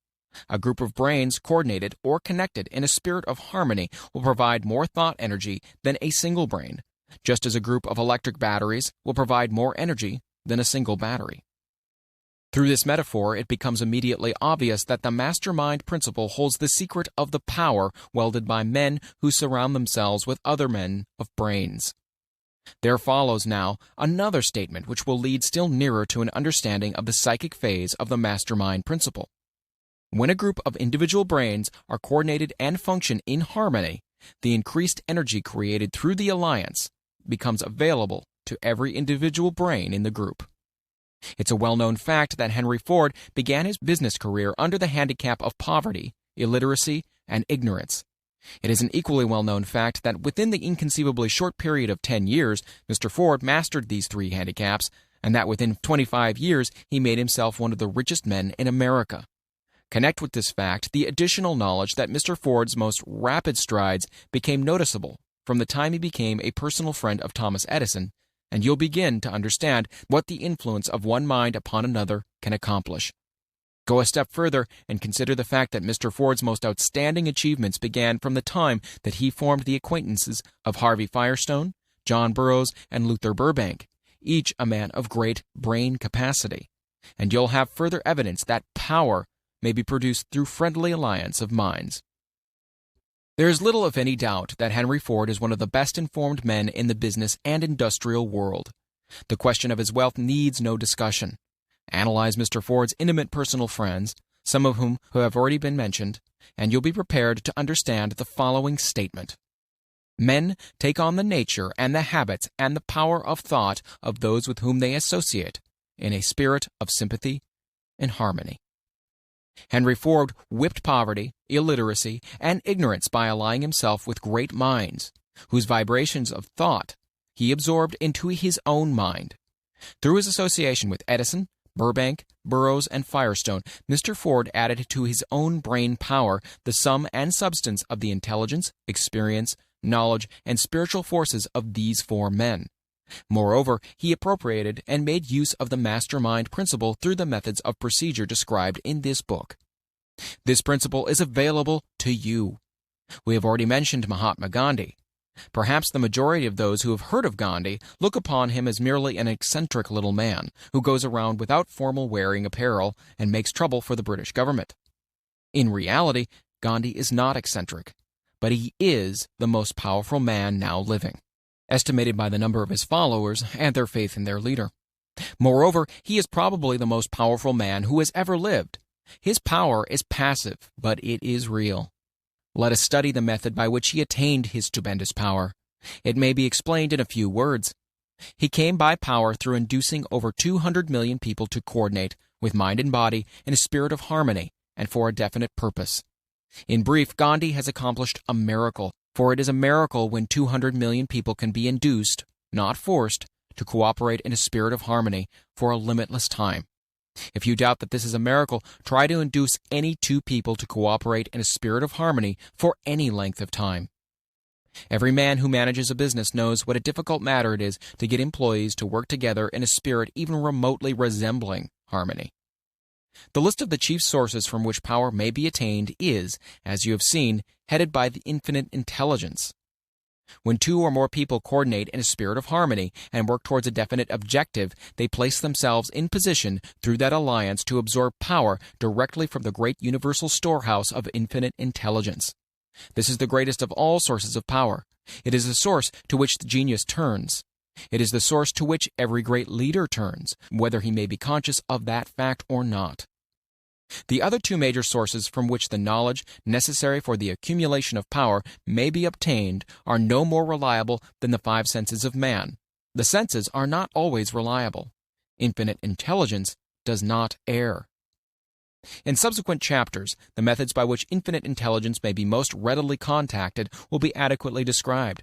A group of brains coordinated or connected in a spirit of harmony will provide more thought energy than a single brain, just as a group of electric batteries will provide more energy than a single battery. Through this metaphor, it becomes immediately obvious that the mastermind principle holds the secret of the power welded by men who surround themselves with other men of brains. There follows now another statement which will lead still nearer to an understanding of the psychic phase of the mastermind principle. When a group of individual brains are coordinated and function in harmony, the increased energy created through the alliance becomes available to every individual brain in the group. It's a well-known fact that Henry Ford began his business career under the handicap of poverty, illiteracy, and ignorance. It is an equally well-known fact that within the inconceivably short period of 10 years, Mr. Ford mastered these three handicaps, and that within 25 years he made himself one of the richest men in America. Connect with this fact the additional knowledge that Mr. Ford's most rapid strides became noticeable from the time he became a personal friend of Thomas Edison, and you'll begin to understand what the influence of one mind upon another can accomplish. Go a step further and consider the fact that Mr. Ford's most outstanding achievements began from the time that he formed the acquaintances of Harvey Firestone, John Burroughs, and Luther Burbank, each a man of great brain capacity. And you'll have further evidence that power may be produced through friendly alliance of minds. There is little, if any, doubt that Henry Ford is one of the best-informed men in the business and industrial world. The question of his wealth needs no discussion. Analyze Mr. Ford's intimate personal friends, some of whom have already been mentioned, and you'll be prepared to understand the following statement. Men take on the nature and the habits and the power of thought of those with whom they associate, in a spirit of sympathy and harmony. Henry Ford whipped poverty, illiteracy, and ignorance by allying himself with great minds, whose vibrations of thought he absorbed into his own mind. Through his association with Edison, Burbank, Burroughs, and Firestone, Mr. Ford added to his own brain power the sum and substance of the intelligence, experience, knowledge, and spiritual forces of these four men. Moreover, he appropriated and made use of the mastermind principle through the methods of procedure described in this book. This principle is available to you. We have already mentioned Mahatma Gandhi. Perhaps the majority of those who have heard of Gandhi look upon him as merely an eccentric little man who goes around without formal wearing apparel and makes trouble for the British government. In reality, Gandhi is not eccentric, but he is the most powerful man now living, estimated by the number of his followers and their faith in their leader. Moreover, he is probably the most powerful man who has ever lived. His power is passive, but it is real. Let us study the method by which he attained his stupendous power. It may be explained in a few words. He came by power through inducing over 200 million people to coordinate, with mind and body, in a spirit of harmony and for a definite purpose. In brief, Gandhi has accomplished a miracle, for it is a miracle when 200 million people can be induced, not forced, to cooperate in a spirit of harmony for a limitless time. If you doubt that this is a miracle, try to induce any two people to cooperate in a spirit of harmony for any length of time. Every man who manages a business knows what a difficult matter it is to get employees to work together in a spirit even remotely resembling harmony. The list of the chief sources from which power may be attained is, as you have seen, headed by the infinite intelligence. When two or more people coordinate in a spirit of harmony and work towards a definite objective, they place themselves in position through that alliance to absorb power directly from the great universal storehouse of infinite intelligence. This is the greatest of all sources of power. It is the source to which the genius turns. It is the source to which every great leader turns, whether he may be conscious of that fact or not. The other two major sources from which the knowledge necessary for the accumulation of power may be obtained are no more reliable than the five senses of man. The senses are not always reliable. Infinite intelligence does not err. In subsequent chapters, the methods by which infinite intelligence may be most readily contacted will be adequately described.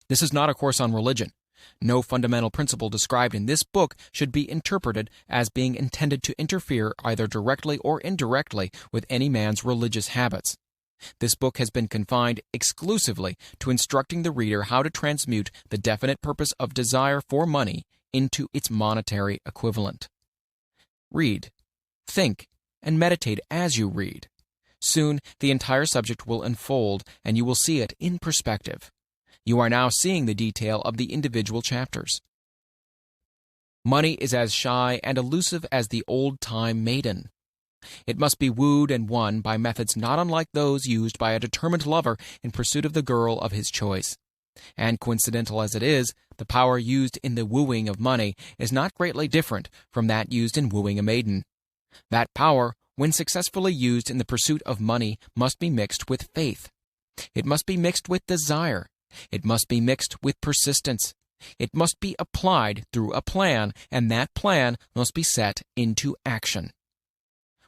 This is not a course on religion. No fundamental principle described in this book should be interpreted as being intended to interfere either directly or indirectly with any man's religious habits. This book has been confined exclusively to instructing the reader how to transmute the definite purpose of desire for money into its monetary equivalent. Read, think, and meditate as you read. Soon, the entire subject will unfold, and you will see it in perspective. You are now seeing the detail of the individual chapters. Money is as shy and elusive as the old-time maiden. It must be wooed and won by methods not unlike those used by a determined lover in pursuit of the girl of his choice. And coincidental as it is, the power used in the wooing of money is not greatly different from that used in wooing a maiden. That power, when successfully used in the pursuit of money, must be mixed with faith. It must be mixed with desire. It must be mixed with persistence. It must be applied through a plan, and that plan must be set into action.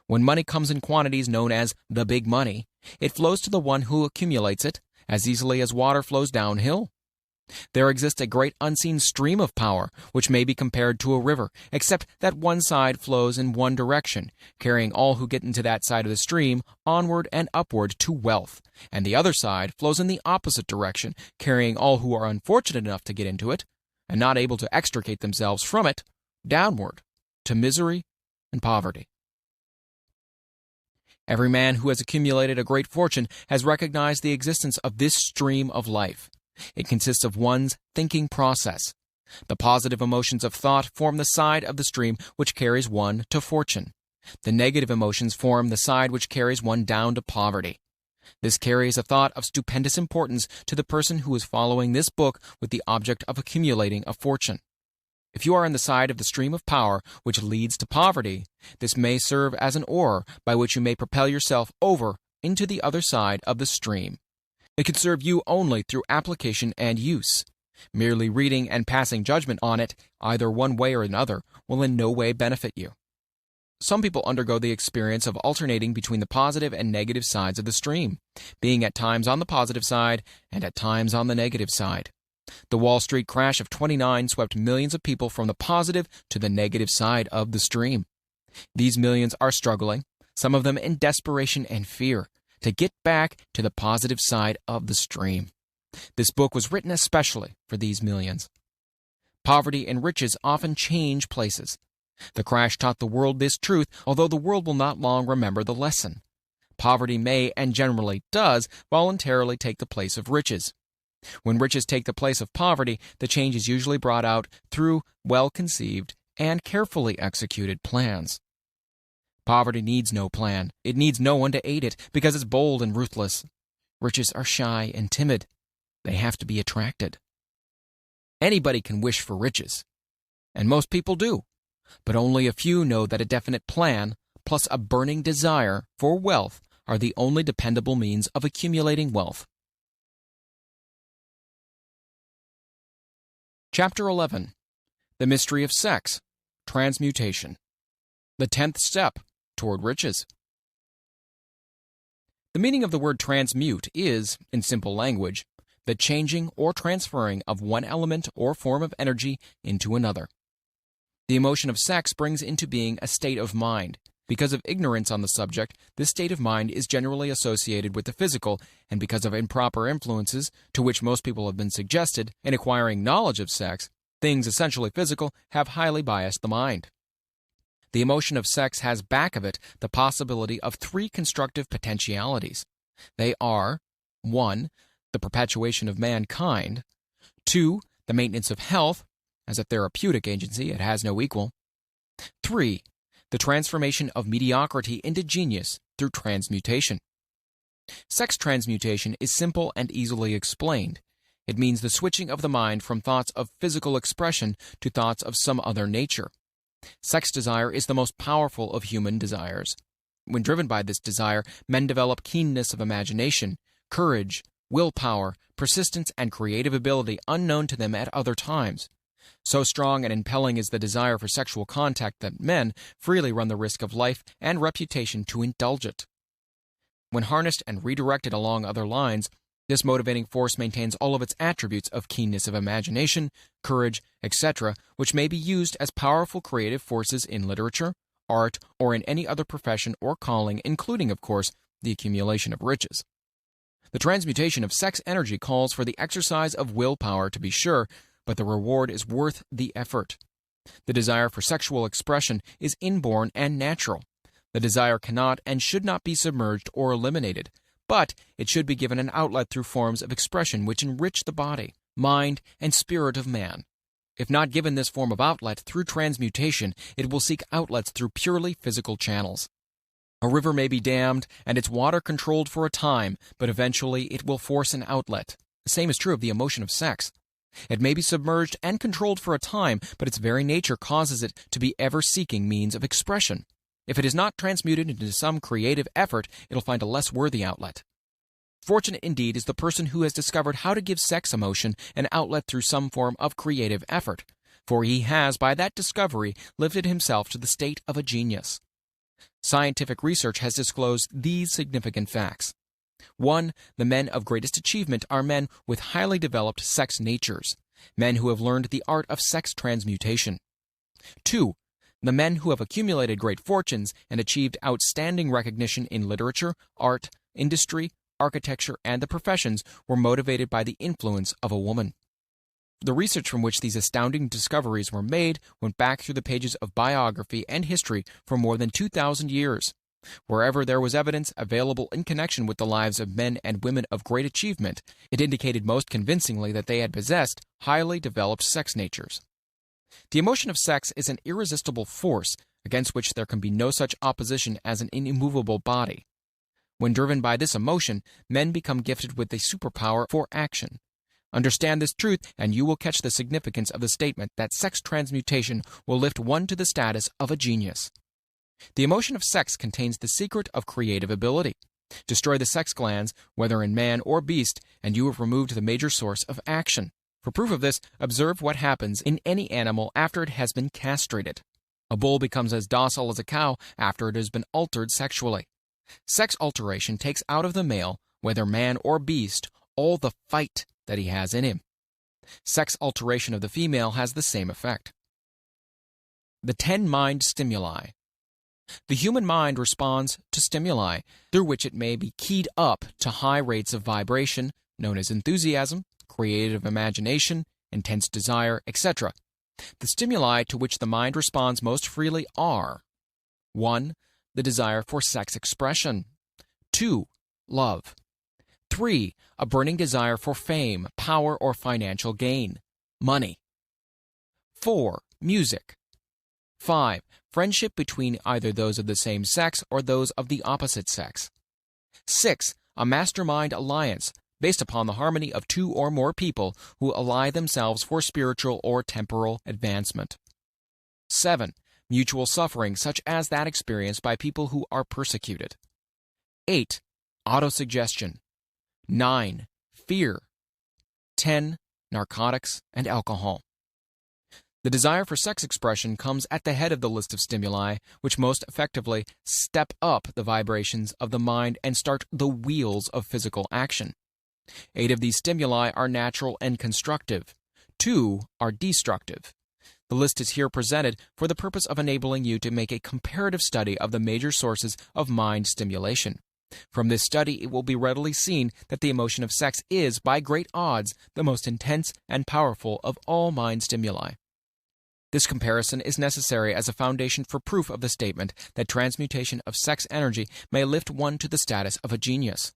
When money comes in quantities known as the big money, it flows to the one who accumulates it as easily as water flows downhill. There exists a great unseen stream of power, which may be compared to a river, except that one side flows in one direction, carrying all who get into that side of the stream onward and upward to wealth, and the other side flows in the opposite direction, carrying all who are unfortunate enough to get into it, and not able to extricate themselves from it, downward, to misery and poverty. Every man who has accumulated a great fortune has recognized the existence of this stream of life. It consists of one's thinking process. The positive emotions of thought form the side of the stream which carries one to fortune. The negative emotions form the side which carries one down to poverty. This carries a thought of stupendous importance to the person who is following this book with the object of accumulating a fortune. If you are on the side of the stream of power which leads to poverty, this may serve as an oar by which you may propel yourself over into the other side of the stream. It can serve you only through application and use. Merely reading and passing judgment on it, either one way or another, will in no way benefit you. Some people undergo the experience of alternating between the positive and negative sides of the stream, being at times on the positive side and at times on the negative side. The Wall Street crash of '29 swept millions of people from the positive to the negative side of the stream. These millions are struggling, some of them in desperation and fear, to get back to the positive side of the stream. This book was written especially for these millions. Poverty and riches often change places. The crash taught the world this truth, although the world will not long remember the lesson. Poverty may, and generally does, voluntarily take the place of riches. When riches take the place of poverty, the change is usually brought out through well-conceived and carefully executed plans. Poverty needs no plan. It needs no one to aid it, because it's bold and ruthless. Riches are shy and timid. They have to be attracted. Anybody can wish for riches, and most people do, but only a few know that a definite plan, plus a burning desire for wealth, are the only dependable means of accumulating wealth. Chapter 11. The Mystery of Sex, Transmutation. The 10th step toward riches. The meaning of the word transmute is, in simple language, the changing or transferring of one element or form of energy into another. The emotion of sex brings into being a state of mind. Because of ignorance on the subject, this state of mind is generally associated with the physical, and because of improper influences, to which most people have been suggested, in acquiring knowledge of sex, things essentially physical have highly biased the mind. The emotion of sex has back of it the possibility of three constructive potentialities. They are 1. The perpetuation of mankind, 2. The maintenance of health, as a therapeutic agency it has no equal, 3. The transformation of mediocrity into genius through transmutation. Sex transmutation is simple and easily explained. It means the switching of the mind from thoughts of physical expression to thoughts of some other nature. Sex desire is the most powerful of human desires. When driven by this desire, men develop keenness of imagination, courage, willpower, persistence, and creative ability unknown to them at other times. So strong and impelling is the desire for sexual contact that men freely run the risk of life and reputation to indulge it. When harnessed and redirected along other lines, this motivating force maintains all of its attributes of keenness of imagination, courage, etc., which may be used as powerful creative forces in literature, art, or in any other profession or calling, including, of course, the accumulation of riches. The transmutation of sex energy calls for the exercise of willpower, to be sure, but the reward is worth the effort. The desire for sexual expression is inborn and natural. The desire cannot and should not be submerged or eliminated, but it should be given an outlet through forms of expression which enrich the body, mind, and spirit of man. If not given this form of outlet through transmutation, it will seek outlets through purely physical channels. A river may be dammed and its water controlled for a time, but eventually it will force an outlet. The same is true of the emotion of sex. It may be submerged and controlled for a time, but its very nature causes it to be ever seeking means of expression. If it is not transmuted into some creative effort, it'll find a less worthy outlet. Fortunate indeed is the person who has discovered how to give sex emotion an outlet through some form of creative effort, for he has, by that discovery, lifted himself to the state of a genius. Scientific research has disclosed these significant facts. 1. The men of greatest achievement are men with highly developed sex natures, men who have learned the art of sex transmutation. 2. The men who have accumulated great fortunes and achieved outstanding recognition in literature, art, industry, architecture, and the professions were motivated by the influence of a woman. The research from which these astounding discoveries were made went back through the pages of biography and history for more than 2,000 years. Wherever there was evidence available in connection with the lives of men and women of great achievement, it indicated most convincingly that they had possessed highly developed sex natures. The emotion of sex is an irresistible force, against which there can be no such opposition as an immovable body. When driven by this emotion, men become gifted with a superpower for action. Understand this truth, and you will catch the significance of the statement that sex transmutation will lift one to the status of a genius. The emotion of sex contains the secret of creative ability. Destroy the sex glands, whether in man or beast, and you have removed the major source of action. For proof of this, observe what happens in any animal after it has been castrated. A bull becomes as docile as a cow after it has been altered sexually. Sex alteration takes out of the male, whether man or beast, all the fight that he has in him. Sex alteration of the female has the same effect. The 10 mind stimuli. The human mind responds to stimuli through which it may be keyed up to high rates of vibration, known as enthusiasm, creative imagination, intense desire, etc. The stimuli to which the mind responds most freely are: 1. The desire for sex expression. 2. Love. 3. A burning desire for fame, power, or financial gain. Money. 4. Music. 5. Friendship between either those of the same sex or those of the opposite sex. 6. A mastermind alliance based upon the harmony of 2 or more people who ally themselves for spiritual or temporal advancement. 7. Mutual suffering such as that experienced by people who are persecuted. 8. Autosuggestion. 9. Fear. 10. Narcotics and alcohol. The desire for sex expression comes at the head of the list of stimuli, which most effectively step up the vibrations of the mind and start the wheels of physical action. 8 of these stimuli are natural and constructive. 2 are destructive. The list is here presented for the purpose of enabling you to make a comparative study of the major sources of mind stimulation. From this study, it will be readily seen that the emotion of sex is, by great odds, the most intense and powerful of all mind stimuli. This comparison is necessary as a foundation for proof of the statement that transmutation of sex energy may lift one to the status of a genius.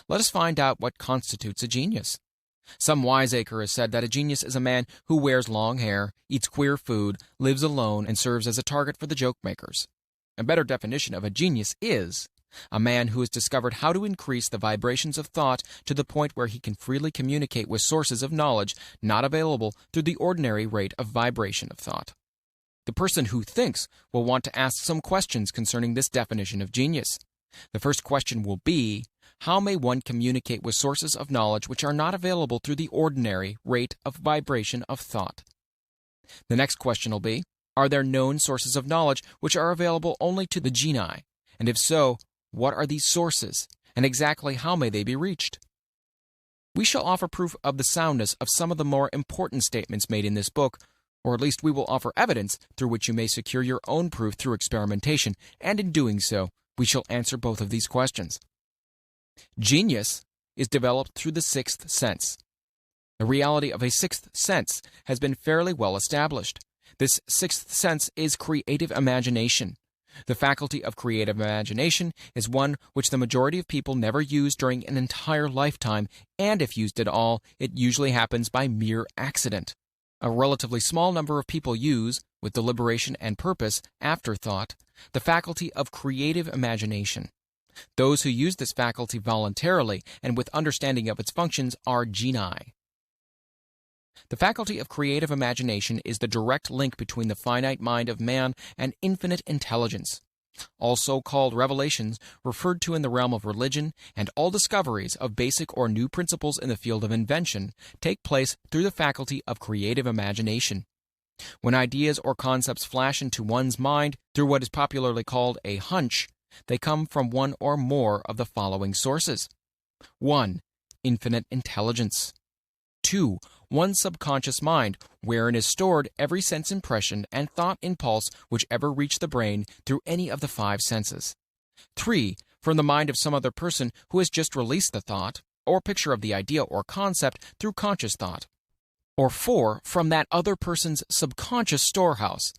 Let us find out what constitutes a genius. Some wiseacre has said that a genius is a man who wears long hair, eats queer food, lives alone, and serves as a target for the joke-makers. A better definition of a genius is a man who has discovered how to increase the vibrations of thought to the point where he can freely communicate with sources of knowledge not available through the ordinary rate of vibration of thought. The person who thinks will want to ask some questions concerning this definition of genius. The first question will be, how may one communicate with sources of knowledge which are not available through the ordinary rate of vibration of thought? The next question will be, are there known sources of knowledge which are available only to the genii? And if so, what are these sources, and exactly how may they be reached? We shall offer proof of the soundness of some of the more important statements made in this book, or at least we will offer evidence through which you may secure your own proof through experimentation, and in doing so, we shall answer both of these questions. Genius is developed through the sixth sense. The reality of a sixth sense has been fairly well established. This sixth sense is creative imagination. The faculty of creative imagination is one which the majority of people never use during an entire lifetime, and if used at all, it usually happens by mere accident. A relatively small number of people use, with deliberation and purpose, afterthought, the faculty of creative imagination. Those who use this faculty voluntarily and with understanding of its functions are genii. The faculty of creative imagination is the direct link between the finite mind of man and infinite intelligence. All so-called revelations referred to in the realm of religion and all discoveries of basic or new principles in the field of invention take place through the faculty of creative imagination. When ideas or concepts flash into one's mind through what is popularly called a hunch, they come from one or more of the following sources. 1. Infinite intelligence. 2. One's subconscious mind, wherein is stored every sense impression and thought impulse which ever reach the brain through any of the 5 senses. 3. From the mind of some other person who has just released the thought, or picture of the idea or concept through conscious thought. Or 4. From that other person's subconscious storehouse.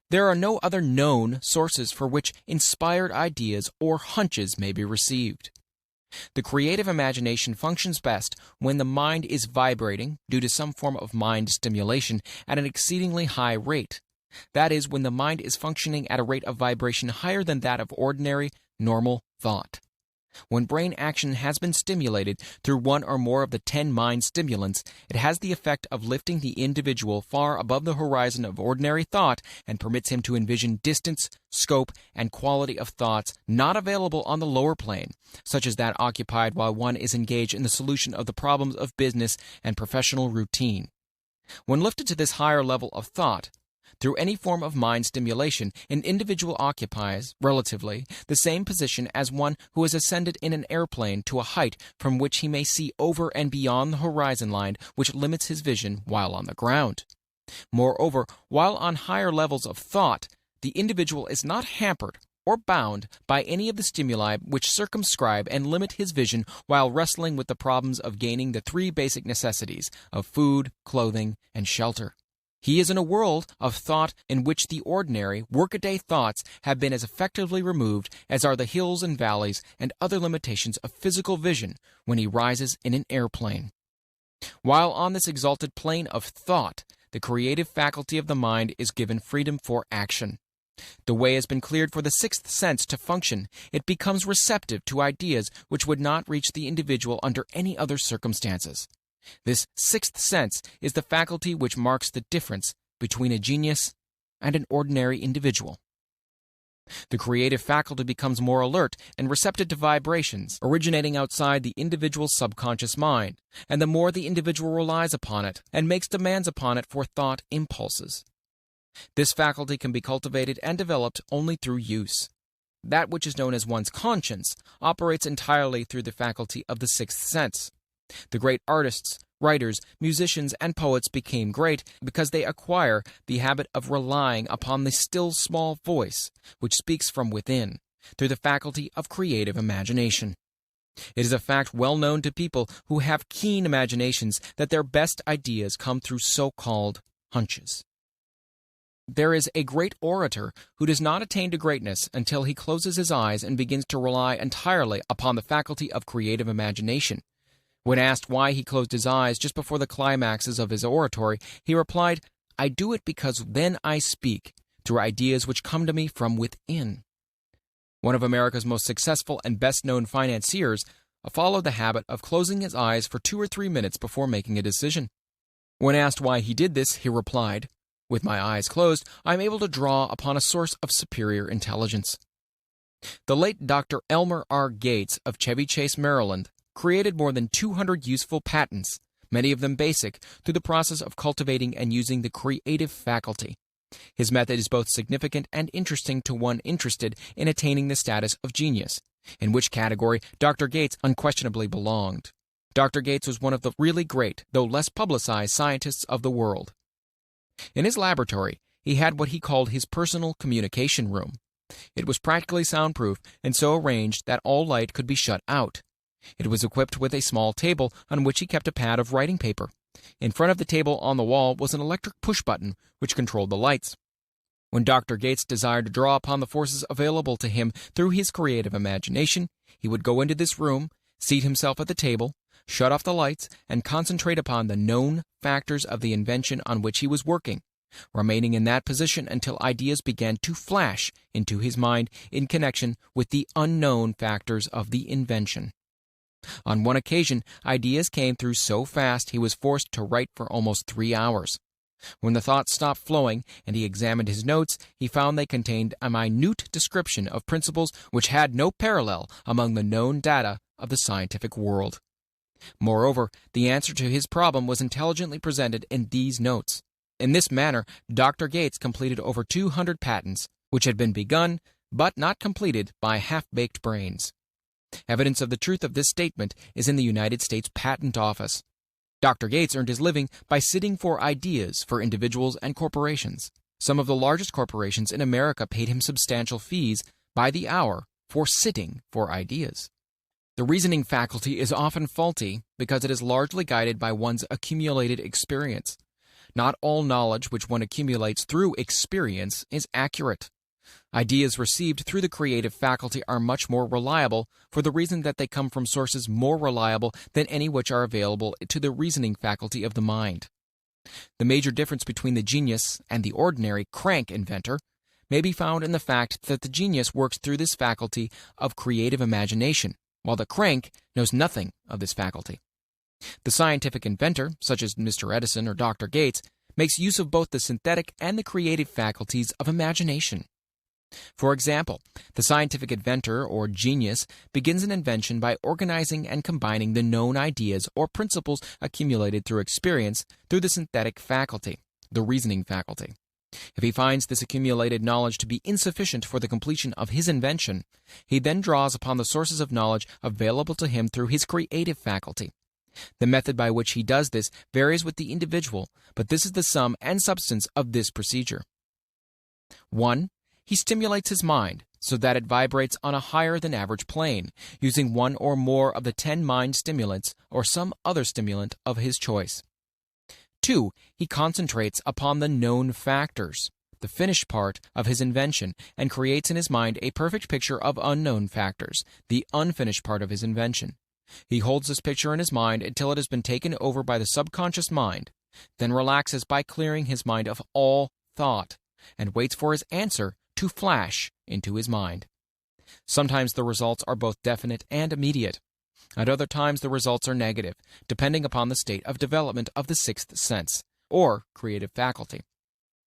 There are no other known sources for which inspired ideas or hunches may be received. The creative imagination functions best when the mind is vibrating due to some form of mind stimulation at an exceedingly high rate. That is, when the mind is functioning at a rate of vibration higher than that of ordinary, normal thought. When brain action has been stimulated through one or more of the 10 mind stimulants, it has the effect of lifting the individual far above the horizon of ordinary thought and permits him to envision distance, scope, and quality of thoughts not available on the lower plane, such as that occupied while one is engaged in the solution of the problems of business and professional routine. When lifted to this higher level of thought, through any form of mind stimulation, an individual occupies, relatively, the same position as one who has ascended in an airplane to a height from which he may see over and beyond the horizon line which limits his vision while on the ground. Moreover, while on higher levels of thought, the individual is not hampered or bound by any of the stimuli which circumscribe and limit his vision while wrestling with the problems of gaining the 3 basic necessities of food, clothing, and shelter. He is in a world of thought in which the ordinary, workaday thoughts have been as effectively removed as are the hills and valleys and other limitations of physical vision when he rises in an airplane. While on this exalted plane of thought, the creative faculty of the mind is given freedom for action. The way has been cleared for the 6th sense to function. It becomes receptive to ideas which would not reach the individual under any other circumstances. This 6th sense is the faculty which marks the difference between a genius and an ordinary individual. The creative faculty becomes more alert and receptive to vibrations originating outside the individual's subconscious mind, and the more the individual relies upon it and makes demands upon it for thought impulses. This faculty can be cultivated and developed only through use. That which is known as one's conscience operates entirely through the faculty of the 6th sense. The great artists, writers, musicians, and poets became great because they acquire the habit of relying upon the still small voice which speaks from within, through the faculty of creative imagination. It is a fact well known to people who have keen imaginations that their best ideas come through so-called hunches. There is a great orator who does not attain to greatness until he closes his eyes and begins to rely entirely upon the faculty of creative imagination. When asked why he closed his eyes just before the climaxes of his oratory, he replied, "I do it because then I speak through ideas which come to me from within." One of America's most successful and best-known financiers followed the habit of closing his eyes for 2 or 3 minutes before making a decision. When asked why he did this, he replied, "With my eyes closed, I am able to draw upon a source of superior intelligence." The late Dr. Elmer R. Gates of Chevy Chase, Maryland, created more than 200 useful patents, many of them basic, through the process of cultivating and using the creative faculty. His method is both significant and interesting to one interested in attaining the status of genius, in which category Dr. Gates unquestionably belonged. Dr. Gates was one of the really great, though less publicized, scientists of the world. In his laboratory, he had what he called his personal communication room. It was practically soundproof and so arranged that all light could be shut out. It was equipped with a small table on which he kept a pad of writing paper. In front of the table on the wall was an electric push-button which controlled the lights. When Dr. Gates desired to draw upon the forces available to him through his creative imagination, he would go into this room, seat himself at the table, shut off the lights, and concentrate upon the known factors of the invention on which he was working, remaining in that position until ideas began to flash into his mind in connection with the unknown factors of the invention. On one occasion, ideas came through so fast he was forced to write for almost 3 hours. When the thoughts stopped flowing and he examined his notes, he found they contained a minute description of principles which had no parallel among the known data of the scientific world. Moreover, the answer to his problem was intelligently presented in these notes. In this manner, Dr. Gates completed over 200 patents, which had been begun but not completed by half-baked brains. Evidence of the truth of this statement is in the United States Patent Office. Dr. Gates earned his living by sitting for ideas for individuals and corporations. Some of the largest corporations in America paid him substantial fees by the hour for sitting for ideas. The reasoning faculty is often faulty because it is largely guided by one's accumulated experience. Not all knowledge which one accumulates through experience is accurate. Ideas received through the creative faculty are much more reliable for the reason that they come from sources more reliable than any which are available to the reasoning faculty of the mind. The major difference between the genius and the ordinary crank inventor may be found in the fact that the genius works through this faculty of creative imagination, while the crank knows nothing of this faculty. The scientific inventor, such as Mr. Edison or Dr. Gates, makes use of both the synthetic and the creative faculties of imagination. For example, the scientific inventor or genius begins an invention by organizing and combining the known ideas or principles accumulated through experience through the synthetic faculty, the reasoning faculty. If he finds this accumulated knowledge to be insufficient for the completion of his invention, he then draws upon the sources of knowledge available to him through his creative faculty. The method by which he does this varies with the individual, but this is the sum and substance of this procedure. 1. He stimulates his mind so that it vibrates on a higher than average plane, using one or more of the 10 mind stimulants or some other stimulant of his choice. 2. He concentrates upon the known factors, the finished part of his invention, and creates in his mind a perfect picture of unknown factors, the unfinished part of his invention. He holds this picture in his mind until it has been taken over by the subconscious mind, then relaxes by clearing his mind of all thought, and waits for his answer to flash into his mind. Sometimes the results are both definite and immediate. At other times the results are negative, depending upon the state of development of the sixth sense, or creative faculty.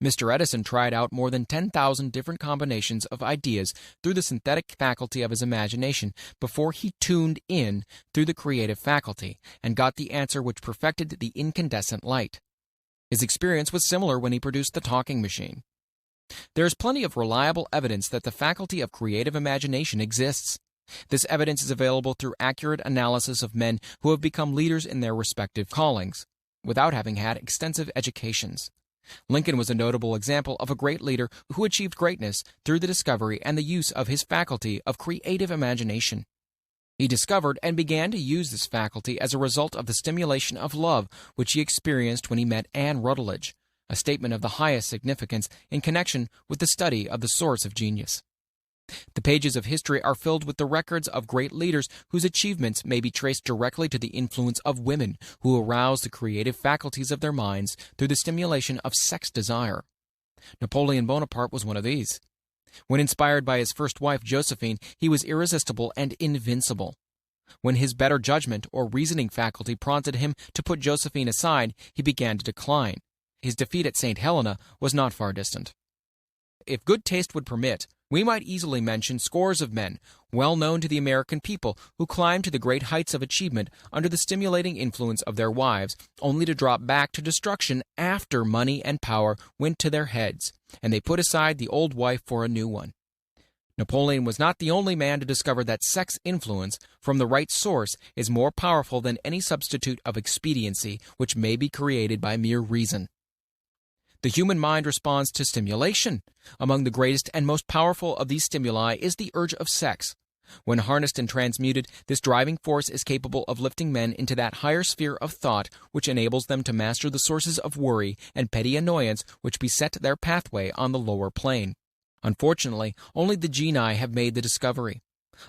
Mr. Edison tried out more than 10,000 different combinations of ideas through the synthetic faculty of his imagination before he tuned in through the creative faculty and got the answer which perfected the incandescent light. His experience was similar when he produced the talking machine. There is plenty of reliable evidence that the faculty of creative imagination exists. This evidence is available through accurate analysis of men who have become leaders in their respective callings, without having had extensive educations. Lincoln was a notable example of a great leader who achieved greatness through the discovery and the use of his faculty of creative imagination. He discovered and began to use this faculty as a result of the stimulation of love which he experienced when he met Anne Rutledge, a statement of the highest significance in connection with the study of the source of genius. The pages of history are filled with the records of great leaders whose achievements may be traced directly to the influence of women who aroused the creative faculties of their minds through the stimulation of sex desire. Napoleon Bonaparte was one of these. When inspired by his first wife, Josephine, he was irresistible and invincible. When his better judgment or reasoning faculty prompted him to put Josephine aside, he began to decline. His defeat at St. Helena was not far distant. If good taste would permit, we might easily mention scores of men, well known to the American people, who climbed to the great heights of achievement under the stimulating influence of their wives, only to drop back to destruction after money and power went to their heads, and they put aside the old wife for a new one. Napoleon was not the only man to discover that sex influence from the right source is more powerful than any substitute of expediency which may be created by mere reason. The human mind responds to stimulation. Among the greatest and most powerful of these stimuli is the urge of sex. When harnessed and transmuted, this driving force is capable of lifting men into that higher sphere of thought which enables them to master the sources of worry and petty annoyance which beset their pathway on the lower plane. Unfortunately, only the genii have made the discovery.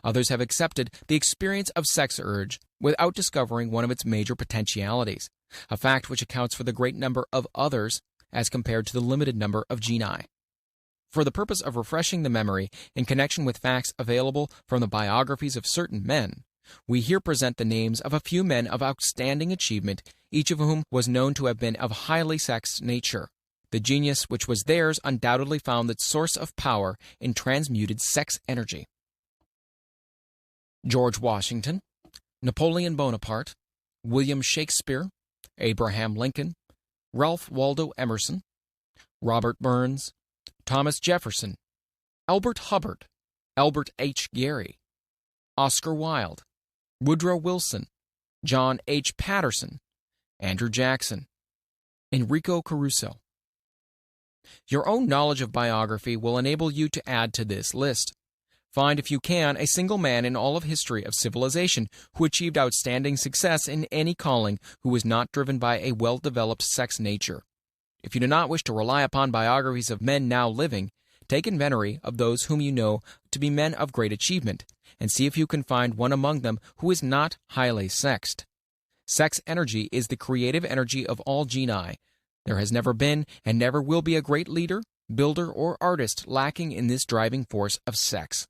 Others have accepted the experience of sex urge without discovering one of its major potentialities, a fact which accounts for the great number of others as compared to the limited number of genii. For the purpose of refreshing the memory in connection with facts available from the biographies of certain men, we here present the names of a few men of outstanding achievement, each of whom was known to have been of highly sexed nature. The genius which was theirs undoubtedly found its source of power in transmuted sex energy. George Washington, Napoleon Bonaparte, William Shakespeare, Abraham Lincoln, Ralph Waldo Emerson, Robert Burns, Thomas Jefferson, Albert Hubbard, Albert H. Gary, Oscar Wilde, Woodrow Wilson, John H. Patterson, Andrew Jackson, Enrico Caruso. Your own knowledge of biography will enable you to add to this list. Find, if you can, a single man in all of history of civilization who achieved outstanding success in any calling who was not driven by a well-developed sex nature. If you do not wish to rely upon biographies of men now living, take inventory of those whom you know to be men of great achievement, and see if you can find one among them who is not highly sexed. Sex energy is the creative energy of all genii. There has never been and never will be a great leader, builder, or artist lacking in this driving force of sex.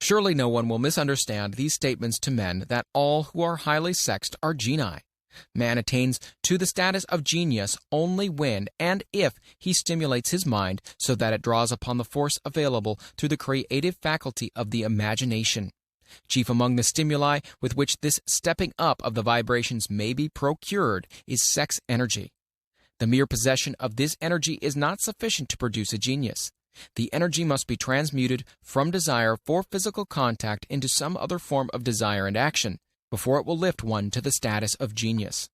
Surely no one will misunderstand these statements to men that all who are highly sexed are genii. Man attains to the status of genius only when and if he stimulates his mind so that it draws upon the force available through the creative faculty of the imagination. Chief among the stimuli with which this stepping up of the vibrations may be procured is sex energy. The mere possession of this energy is not sufficient to produce a genius. The energy must be transmuted from desire for physical contact into some other form of desire and action, before it will lift one to the status of genius.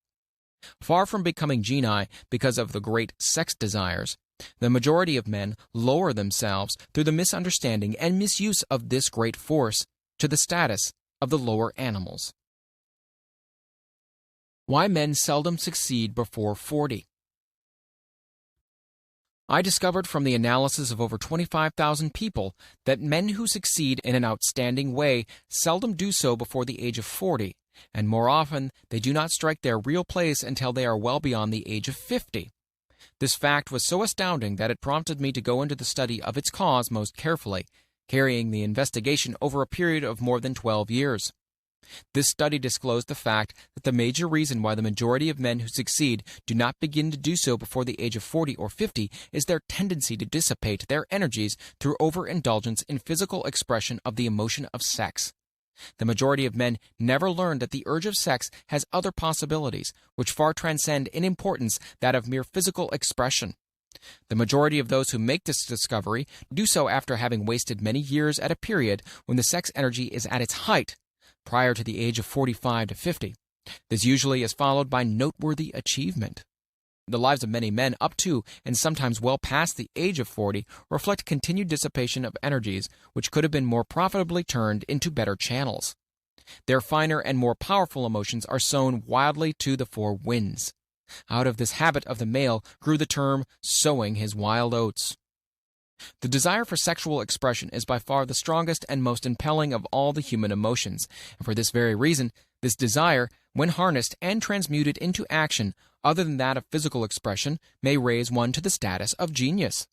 Far from becoming genii because of the great sex desires, the majority of men lower themselves through the misunderstanding and misuse of this great force to the status of the lower animals. Why men seldom succeed before 40. I discovered from the analysis of over 25,000 people that men who succeed in an outstanding way seldom do so before the age of 40, and more often they do not strike their real place until they are well beyond the age of 50. This fact was so astounding that it prompted me to go into the study of its cause most carefully, carrying the investigation over a period of more than 12 years. This study disclosed the fact that the major reason why the majority of men who succeed do not begin to do so before the age of 40 or 50 is their tendency to dissipate their energies through overindulgence in physical expression of the emotion of sex. The majority of men never learn that the urge of sex has other possibilities, which far transcend in importance that of mere physical expression. The majority of those who make this discovery do so after having wasted many years at a period when the sex energy is at its height, prior to the age of 45 to 50. This usually is followed by noteworthy achievement. The lives of many men up to and sometimes well past the age of 40 reflect continued dissipation of energies which could have been more profitably turned into better channels. Their finer and more powerful emotions are sown wildly to the four winds. Out of this habit of the male grew the term sowing his wild oats. The desire for sexual expression is by far the strongest and most impelling of all the human emotions, and for this very reason, this desire, when harnessed and transmuted into action other than that of physical expression, may raise one to the status of genius.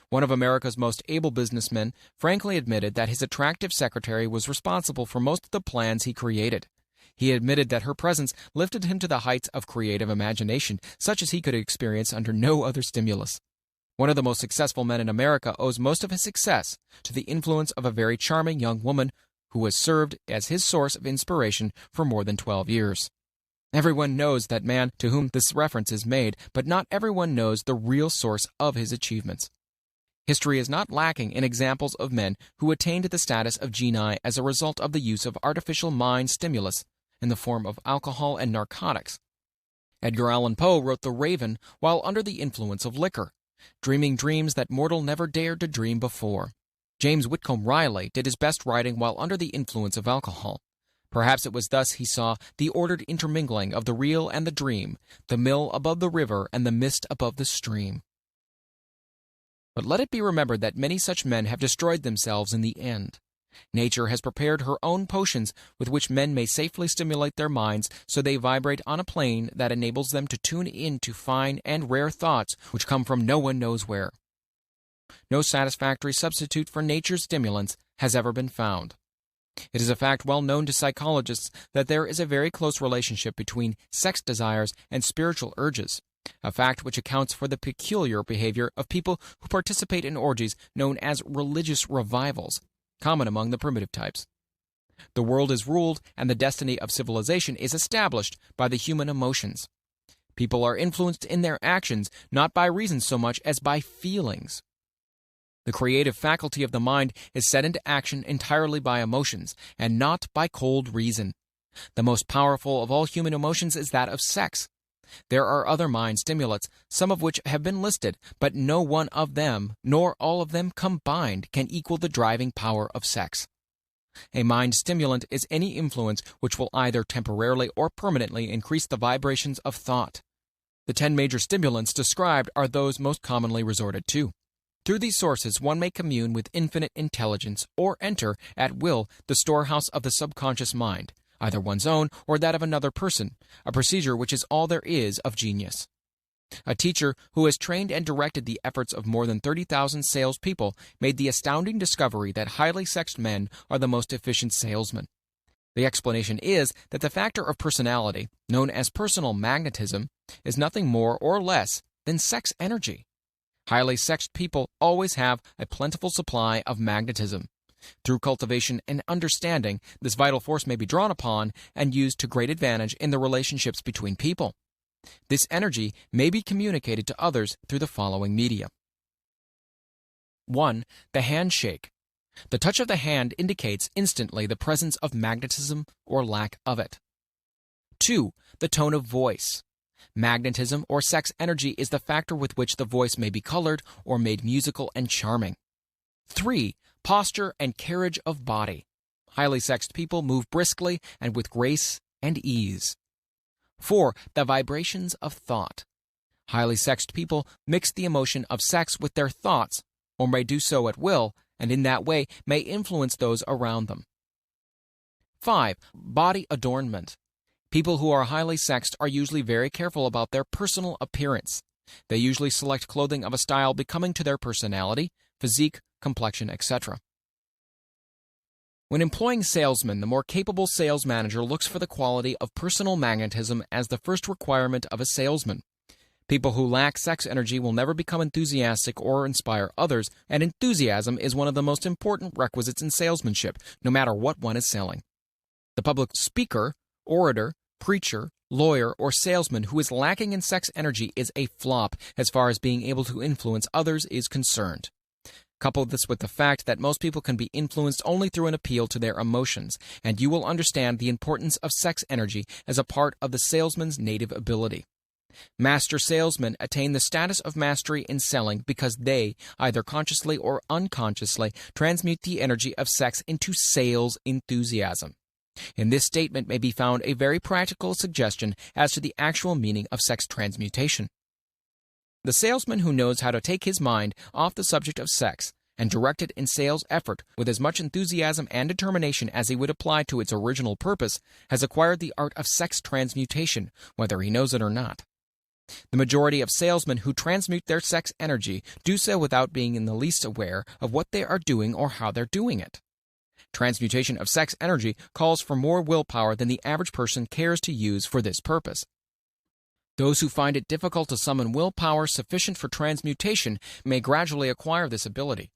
One of America's most able businessmen frankly admitted that his attractive secretary was responsible for most of the plans he created. He admitted that her presence lifted him to the heights of creative imagination, such as he could experience under no other stimulus. One of the most successful men in America owes most of his success to the influence of a very charming young woman who has served as his source of inspiration for more than 12 years. Everyone knows that man to whom this reference is made, but not everyone knows the real source of his achievements. History is not lacking in examples of men who attained the status of genii as a result of the use of artificial mind stimulus in the form of alcohol and narcotics. Edgar Allan Poe wrote The Raven while under the influence of liquor, dreaming dreams that mortal never dared to dream before. James Whitcomb Riley did his best writing while under the influence of alcohol. Perhaps it was thus he saw the ordered intermingling of the real and the dream, the mill above the river and the mist above the stream. But let it be remembered that many such men have destroyed themselves in the end. Nature has prepared her own potions with which men may safely stimulate their minds so they vibrate on a plane that enables them to tune in to fine and rare thoughts which come from no one knows where. No satisfactory substitute for nature's stimulants has ever been found. It is a fact well known to psychologists that there is a very close relationship between sex desires and spiritual urges, a fact which accounts for the peculiar behavior of people who participate in orgies known as religious revivals, common among the primitive types. The world is ruled and the destiny of civilization is established by the human emotions. People are influenced in their actions not by reason so much as by feelings. The creative faculty of the mind is set into action entirely by emotions, and not by cold reason. The most powerful of all human emotions is that of sex. There are other mind stimulants, some of which have been listed, but no one of them, nor all of them combined, can equal the driving power of sex. A mind stimulant is any influence which will either temporarily or permanently increase the vibrations of thought. The 10 major stimulants described are those most commonly resorted to. Through these sources, one may commune with infinite intelligence or enter, at will, the storehouse of the subconscious mind, either one's own or that of another person, a procedure which is all there is of genius. A teacher who has trained and directed the efforts of more than 30,000 salespeople made the astounding discovery that highly sexed men are the most efficient salesmen. The explanation is that the factor of personality, known as personal magnetism, is nothing more or less than sex energy. Highly sexed people always have a plentiful supply of magnetism. Through cultivation and understanding, this vital force may be drawn upon and used to great advantage in the relationships between people. This energy may be communicated to others through the following media. 1. The handshake. The touch of the hand indicates instantly the presence of magnetism or lack of it. 2. The tone of voice. Magnetism or sex energy is the factor with which the voice may be colored or made musical and charming. 3. Posture and carriage of body. Highly sexed people move briskly and with grace and ease. 4. The vibrations of thought. Highly sexed people mix the emotion of sex with their thoughts, or may do so at will, and in that way may influence those around them. 5. Body adornment. People who are highly sexed are usually very careful about their personal appearance. They usually select clothing of a style becoming to their personality, physique, complexion, etc. When employing salesmen, the more capable sales manager looks for the quality of personal magnetism as the first requirement of a salesman. People who lack sex energy will never become enthusiastic or inspire others, and enthusiasm is one of the most important requisites in salesmanship, no matter what one is selling. The public speaker, orator, preacher, lawyer, or salesman who is lacking in sex energy is a flop as far as being able to influence others is concerned. Couple this with the fact that most people can be influenced only through an appeal to their emotions, and you will understand the importance of sex energy as a part of the salesman's native ability. Master salesmen attain the status of mastery in selling because they, either consciously or unconsciously, transmute the energy of sex into sales enthusiasm. In this statement may be found a very practical suggestion as to the actual meaning of sex transmutation. The salesman who knows how to take his mind off the subject of sex and direct it in sales effort with as much enthusiasm and determination as he would apply to its original purpose has acquired the art of sex transmutation, whether he knows it or not. The majority of salesmen who transmute their sex energy do so without being in the least aware of what they are doing or how they're doing it. Transmutation of sex energy calls for more willpower than the average person cares to use for this purpose. Those who find it difficult to summon willpower sufficient for transmutation may gradually acquire this ability.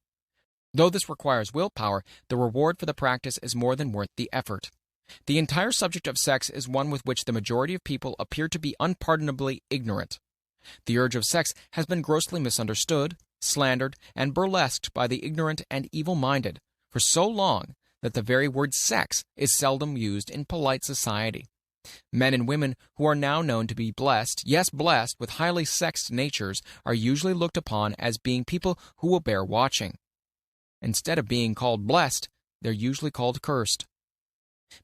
Though this requires willpower, the reward for the practice is more than worth the effort. The entire subject of sex is one with which the majority of people appear to be unpardonably ignorant. The urge of sex has been grossly misunderstood, slandered, and burlesqued by the ignorant and evil-minded for so long that the very word sex is seldom used in polite society. Men and women who are now known to be blessed, yes blessed, with highly sexed natures are usually looked upon as being people who will bear watching. Instead of being called blessed, they're usually called cursed.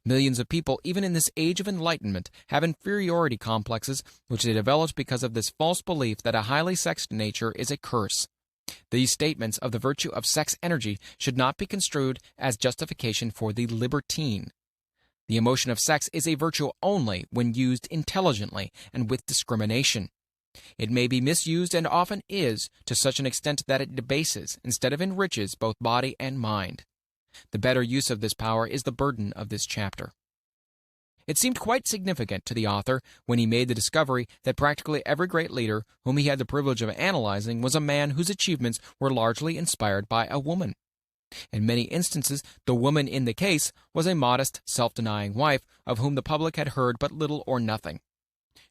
Millions of people, even in this age of enlightenment, have inferiority complexes which they developed because of this false belief that a highly sexed nature is a curse. These statements of the virtue of sex energy should not be construed as justification for the libertine. The emotion of sex is a virtue only when used intelligently and with discrimination. It may be misused and often is to such an extent that it debases instead of enriches both body and mind. The better use of this power is the burden of this chapter. It seemed quite significant to the author when he made the discovery that practically every great leader whom he had the privilege of analyzing was a man whose achievements were largely inspired by a woman. In many instances, the woman in the case was a modest, self-denying wife of whom the public had heard but little or nothing.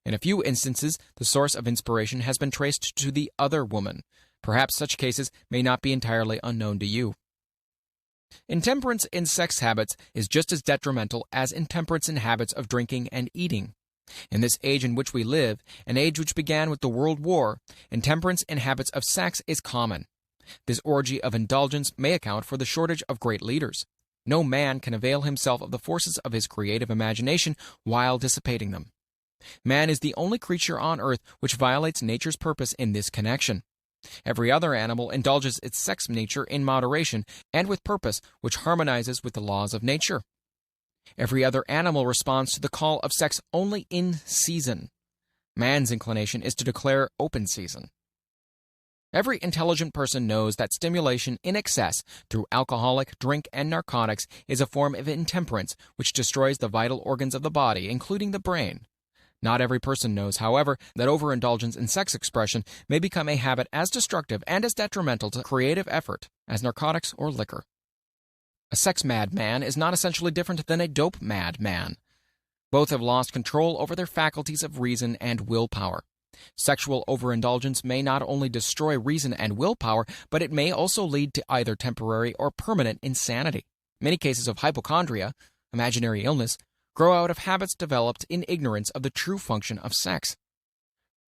In a few instances, the source of inspiration has been traced to the other woman. Perhaps such cases may not be entirely unknown to you. Intemperance in sex habits is just as detrimental as intemperance in habits of drinking and eating. In this age in which we live, an age which began with the World War, intemperance in habits of sex is common. This orgy of indulgence may account for the shortage of great leaders. No man can avail himself of the forces of his creative imagination while dissipating them. Man is the only creature on earth which violates nature's purpose in this connection. Every other animal indulges its sex nature in moderation and with purpose which harmonizes with the laws of nature. Every other animal responds to the call of sex only in season. Man's inclination is to declare open season. Every intelligent person knows that stimulation in excess through alcoholic, drink, and narcotics is a form of intemperance which destroys the vital organs of the body, including the brain. Not every person knows, however, that overindulgence in sex expression may become a habit as destructive and as detrimental to creative effort as narcotics or liquor. A sex-mad man is not essentially different than a dope-mad man. Both have lost control over their faculties of reason and willpower. Sexual overindulgence may not only destroy reason and willpower, but it may also lead to either temporary or permanent insanity. Many cases of hypochondria, imaginary illness, grow out of habits developed in ignorance of the true function of sex.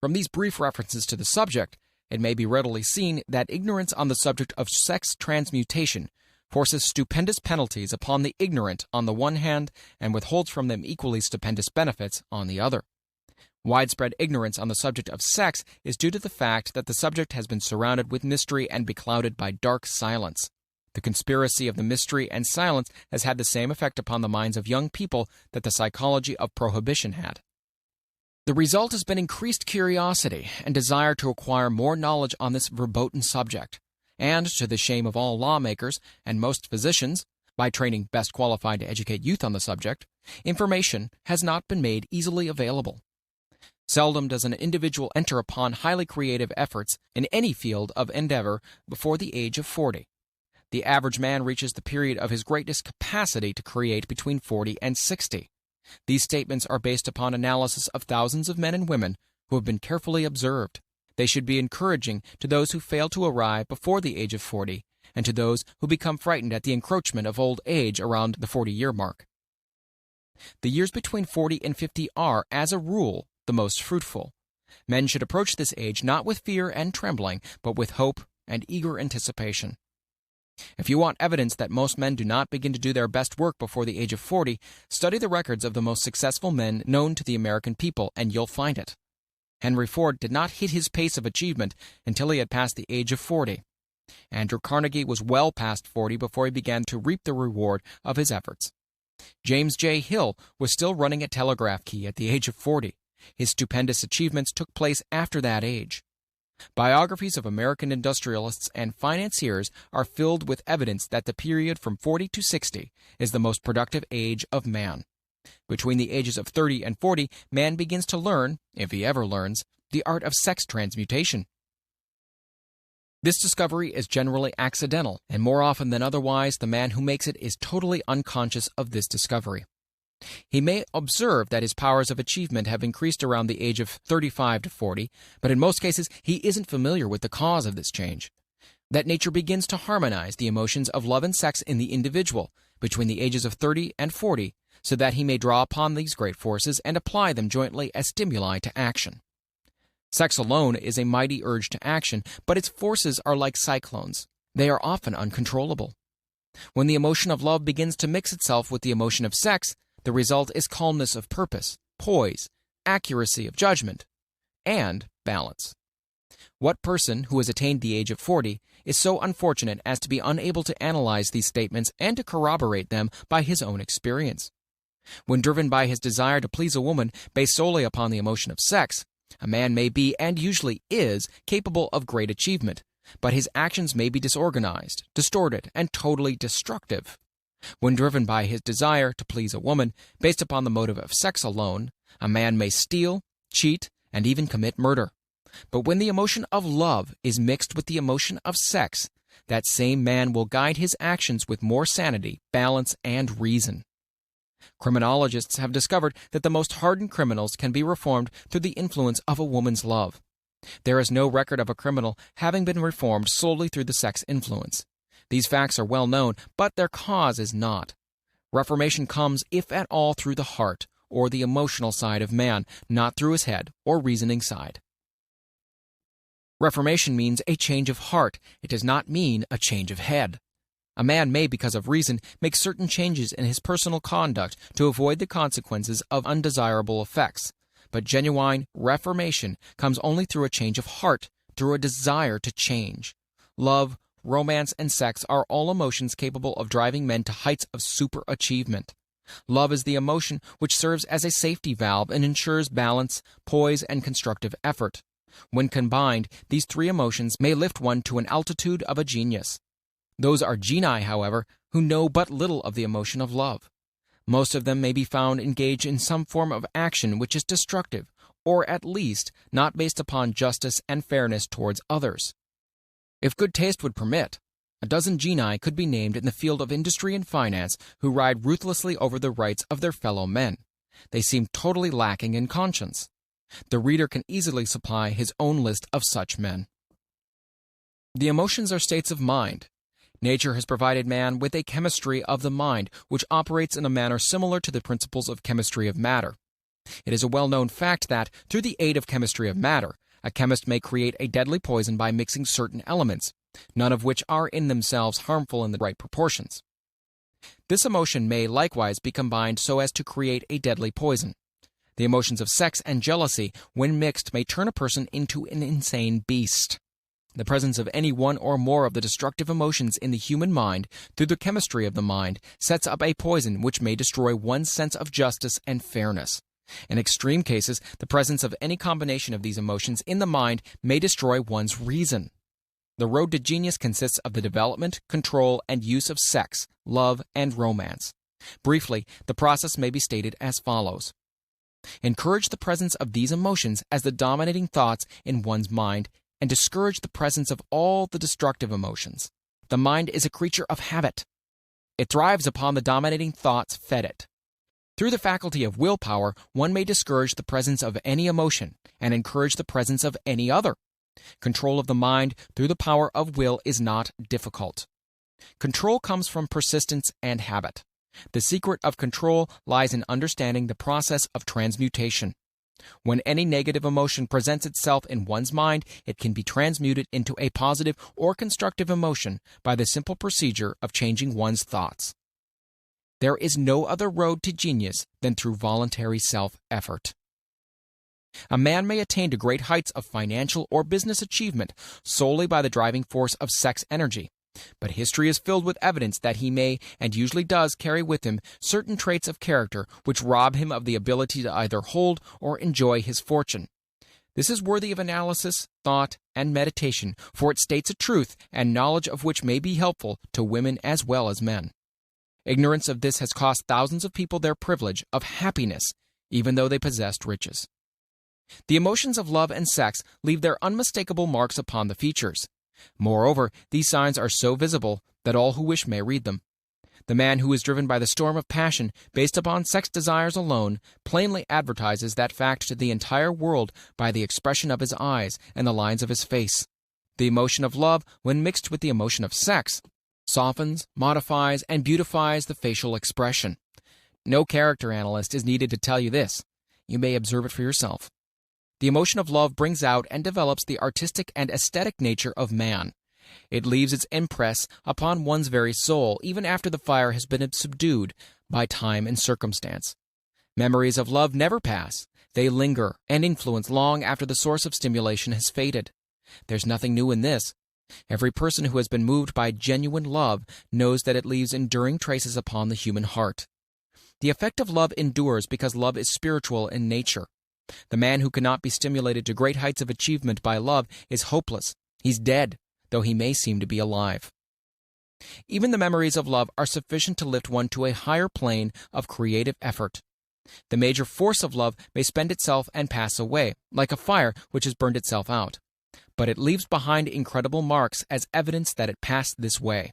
From these brief references to the subject, it may be readily seen that ignorance on the subject of sex transmutation forces stupendous penalties upon the ignorant on the one hand and withholds from them equally stupendous benefits on the other. Widespread ignorance on the subject of sex is due to the fact that the subject has been surrounded with mystery and beclouded by dark silence. The conspiracy of the mystery and silence has had the same effect upon the minds of young people that the psychology of prohibition had. The result has been increased curiosity and desire to acquire more knowledge on this verboten subject, and, to the shame of all lawmakers and most physicians, by training best qualified to educate youth on the subject, information has not been made easily available. Seldom does an individual enter upon highly creative efforts in any field of endeavor before the age of 40. The average man reaches the period of his greatest capacity to create between 40 and 60. These statements are based upon analysis of thousands of men and women who have been carefully observed. They should be encouraging to those who fail to arrive before the age of 40, and to those who become frightened at the encroachment of old age around the 40-year mark. The years between 40 and 50 are, as a rule, the most fruitful. Men should approach this age not with fear and trembling, but with hope and eager anticipation. If you want evidence that most men do not begin to do their best work before the age of 40, study the records of the most successful men known to the American people, and you'll find it. Henry Ford did not hit his pace of achievement until he had passed the age of 40. Andrew Carnegie was well past 40 before he began to reap the reward of his efforts. James J. Hill was still running a telegraph key at the age of 40. His stupendous achievements took place after that age. Biographies of American industrialists and financiers are filled with evidence that the period from 40 to 60 is the most productive age of man. Between the ages of 30 and 40, man begins to learn, if he ever learns, the art of sex transmutation. This discovery is generally accidental, and more often than otherwise, the man who makes it is totally unconscious of this discovery. He may observe that his powers of achievement have increased around the age of 35 to 40, but in most cases he isn't familiar with the cause of this change. That nature begins to harmonize the emotions of love and sex in the individual between the ages of 30 and 40, so that he may draw upon these great forces and apply them jointly as stimuli to action. Sex alone is a mighty urge to action, but its forces are like cyclones. They are often uncontrollable. When the emotion of love begins to mix itself with the emotion of sex, the result is calmness of purpose, poise, accuracy of judgment, and balance. What person who has attained the age of 40 is so unfortunate as to be unable to analyze these statements and to corroborate them by his own experience? When driven by his desire to please a woman based solely upon the emotion of sex, a man may be, and usually is, capable of great achievement, but his actions may be disorganized, distorted, and totally destructive. When driven by his desire to please a woman based upon the motive of sex alone, a man may steal, cheat, and even commit murder. But when the emotion of love is mixed with the emotion of sex, that same man will guide his actions with more sanity, balance, and reason. Criminologists have discovered that the most hardened criminals can be reformed through the influence of a woman's love. There is no record of a criminal having been reformed solely through the sex influence. These facts are well known, but their cause is not. Reformation comes, if at all, through the heart, or the emotional side of man, not through his head or reasoning side. Reformation means a change of heart. It does not mean a change of head. A man may, because of reason, make certain changes in his personal conduct to avoid the consequences of undesirable effects. But genuine reformation comes only through a change of heart, through a desire to change. Love, romance, and sex are all emotions capable of driving men to heights of superachievement. Love is the emotion which serves as a safety valve and ensures balance, poise, and constructive effort. When combined, these three emotions may lift one to an altitude of a genius. Those are genii, however, who know but little of the emotion of love. Most of them may be found engaged in some form of action which is destructive, or at least not based upon justice and fairness towards others. If good taste would permit, a dozen genii could be named in the field of industry and finance who ride ruthlessly over the rights of their fellow men. They seem totally lacking in conscience. The reader can easily supply his own list of such men. The emotions are states of mind. Nature has provided man with a chemistry of the mind, which operates in a manner similar to the principles of chemistry of matter. It is a well-known fact that, through the aid of chemistry of matter, a chemist may create a deadly poison by mixing certain elements, none of which are in themselves harmful in the right proportions. This emotion may likewise be combined so as to create a deadly poison. The emotions of sex and jealousy, when mixed, may turn a person into an insane beast. The presence of any one or more of the destructive emotions in the human mind, through the chemistry of the mind, sets up a poison which may destroy one's sense of justice and fairness. In extreme cases, the presence of any combination of these emotions in the mind may destroy one's reason. The road to genius consists of the development, control, and use of sex, love, and romance. Briefly, the process may be stated as follows. Encourage the presence of these emotions as the dominating thoughts in one's mind, and discourage the presence of all the destructive emotions. The mind is a creature of habit. It thrives upon the dominating thoughts fed it. Through the faculty of willpower, one may discourage the presence of any emotion and encourage the presence of any other. Control of the mind through the power of will is not difficult. Control comes from persistence and habit. The secret of control lies in understanding the process of transmutation. When any negative emotion presents itself in one's mind, it can be transmuted into a positive or constructive emotion by the simple procedure of changing one's thoughts. There is no other road to genius than through voluntary self-effort. A man may attain to great heights of financial or business achievement solely by the driving force of sex energy, but history is filled with evidence that he may, and usually does, carry with him certain traits of character which rob him of the ability to either hold or enjoy his fortune. This is worthy of analysis, thought, and meditation, for it states a truth and knowledge of which may be helpful to women as well as men. Ignorance of this has cost thousands of people their privilege of happiness, even though they possessed riches. The emotions of love and sex leave their unmistakable marks upon the features. Moreover, these signs are so visible that all who wish may read them. The man who is driven by the storm of passion based upon sex desires alone plainly advertises that fact to the entire world by the expression of his eyes and the lines of his face. The emotion of love, when mixed with the emotion of sex, softens, modifies, and beautifies the facial expression. No character analyst is needed to tell you this. You may observe it for yourself. The emotion of love brings out and develops the artistic and aesthetic nature of man. It leaves its impress upon one's very soul, even after the fire has been subdued by time and circumstance. Memories of love never pass. They linger and influence long after the source of stimulation has faded. There's nothing new in this. Every person who has been moved by genuine love knows that it leaves enduring traces upon the human heart. The effect of love endures because love is spiritual in nature. The man who cannot be stimulated to great heights of achievement by love is hopeless. He's dead, though he may seem to be alive. Even the memories of love are sufficient to lift one to a higher plane of creative effort. The major force of love may spend itself and pass away, like a fire which has burned itself out. But it leaves behind incredible marks as evidence that it passed this way.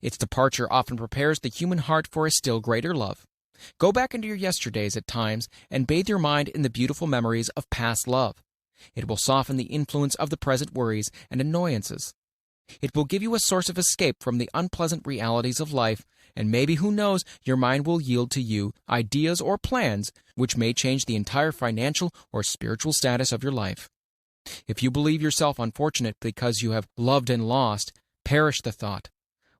Its departure often prepares the human heart for a still greater love. Go back into your yesterdays at times and bathe your mind in the beautiful memories of past love. It will soften the influence of the present worries and annoyances. It will give you a source of escape from the unpleasant realities of life, and maybe, who knows, your mind will yield to you ideas or plans which may change the entire financial or spiritual status of your life. If you believe yourself unfortunate because you have loved and lost, perish the thought.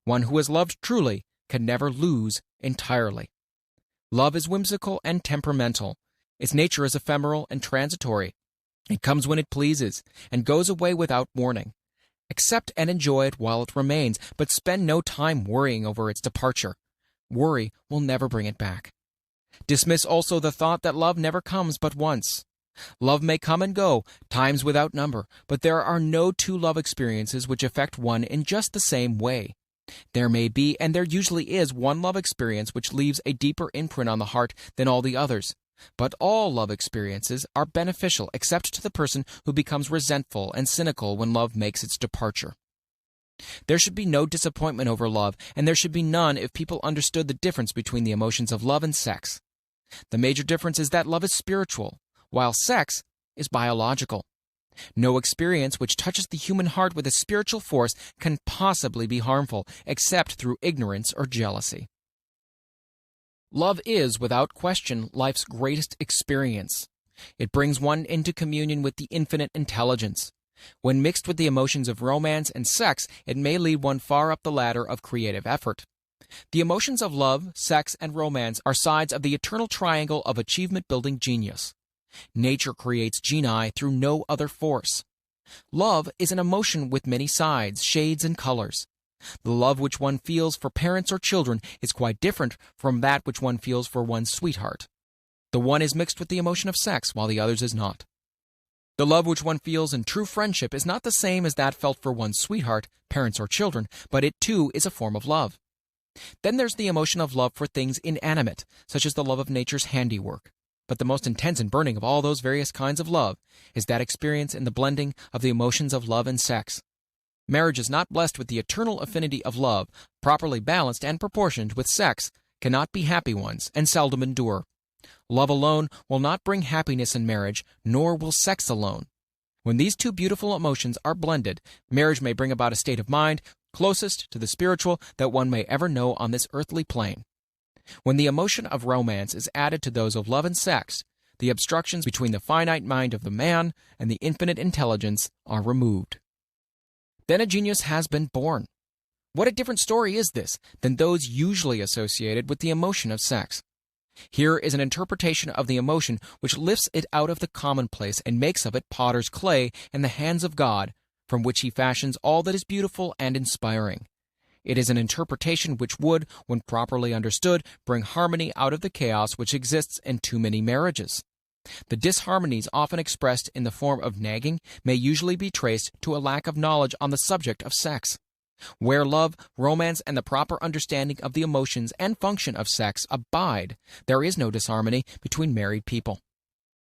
One who has loved truly can never lose entirely. Love is whimsical and temperamental. Its nature is ephemeral and transitory. It comes when it pleases, and goes away without warning. Accept and enjoy it while it remains, but spend no time worrying over its departure. Worry will never bring it back. Dismiss also the thought that love never comes but once. Love may come and go, times without number, but there are no two love experiences which affect one in just the same way. There may be, and there usually is, one love experience which leaves a deeper imprint on the heart than all the others. But all love experiences are beneficial except to the person who becomes resentful and cynical when love makes its departure. There should be no disappointment over love, and there should be none if people understood the difference between the emotions of love and sex. The major difference is that love is spiritual, while sex is biological. No experience which touches the human heart with a spiritual force can possibly be harmful, except through ignorance or jealousy. Love is, without question, life's greatest experience. It brings one into communion with the infinite intelligence. When mixed with the emotions of romance and sex, it may lead one far up the ladder of creative effort. The emotions of love, sex, and romance are sides of the eternal triangle of achievement-building genius. Nature creates genii through no other force. Love is an emotion with many sides, shades, and colors. The love which one feels for parents or children is quite different from that which one feels for one's sweetheart. The one is mixed with the emotion of sex, while the other's is not. The love which one feels in true friendship is not the same as that felt for one's sweetheart, parents, or children, but it too is a form of love. Then there's the emotion of love for things inanimate, such as the love of nature's handiwork. But the most intense and burning of all those various kinds of love is that experience in the blending of the emotions of love and sex. Marriage is not blessed with the eternal affinity of love, properly balanced and proportioned with sex, cannot be happy ones, and seldom endure. Love alone will not bring happiness in marriage, nor will sex alone. When these two beautiful emotions are blended, marriage may bring about a state of mind closest to the spiritual that one may ever know on this earthly plane. When the emotion of romance is added to those of love and sex, the obstructions between the finite mind of the man and the infinite intelligence are removed. Then a genius has been born. What a different story is this than those usually associated with the emotion of sex. Here is an interpretation of the emotion which lifts it out of the commonplace and makes of it potter's clay in the hands of God, from which he fashions all that is beautiful and inspiring. It is an interpretation which would, when properly understood, bring harmony out of the chaos which exists in too many marriages. The disharmonies often expressed in the form of nagging may usually be traced to a lack of knowledge on the subject of sex. Where love, romance, and the proper understanding of the emotions and function of sex abide, there is no disharmony between married people.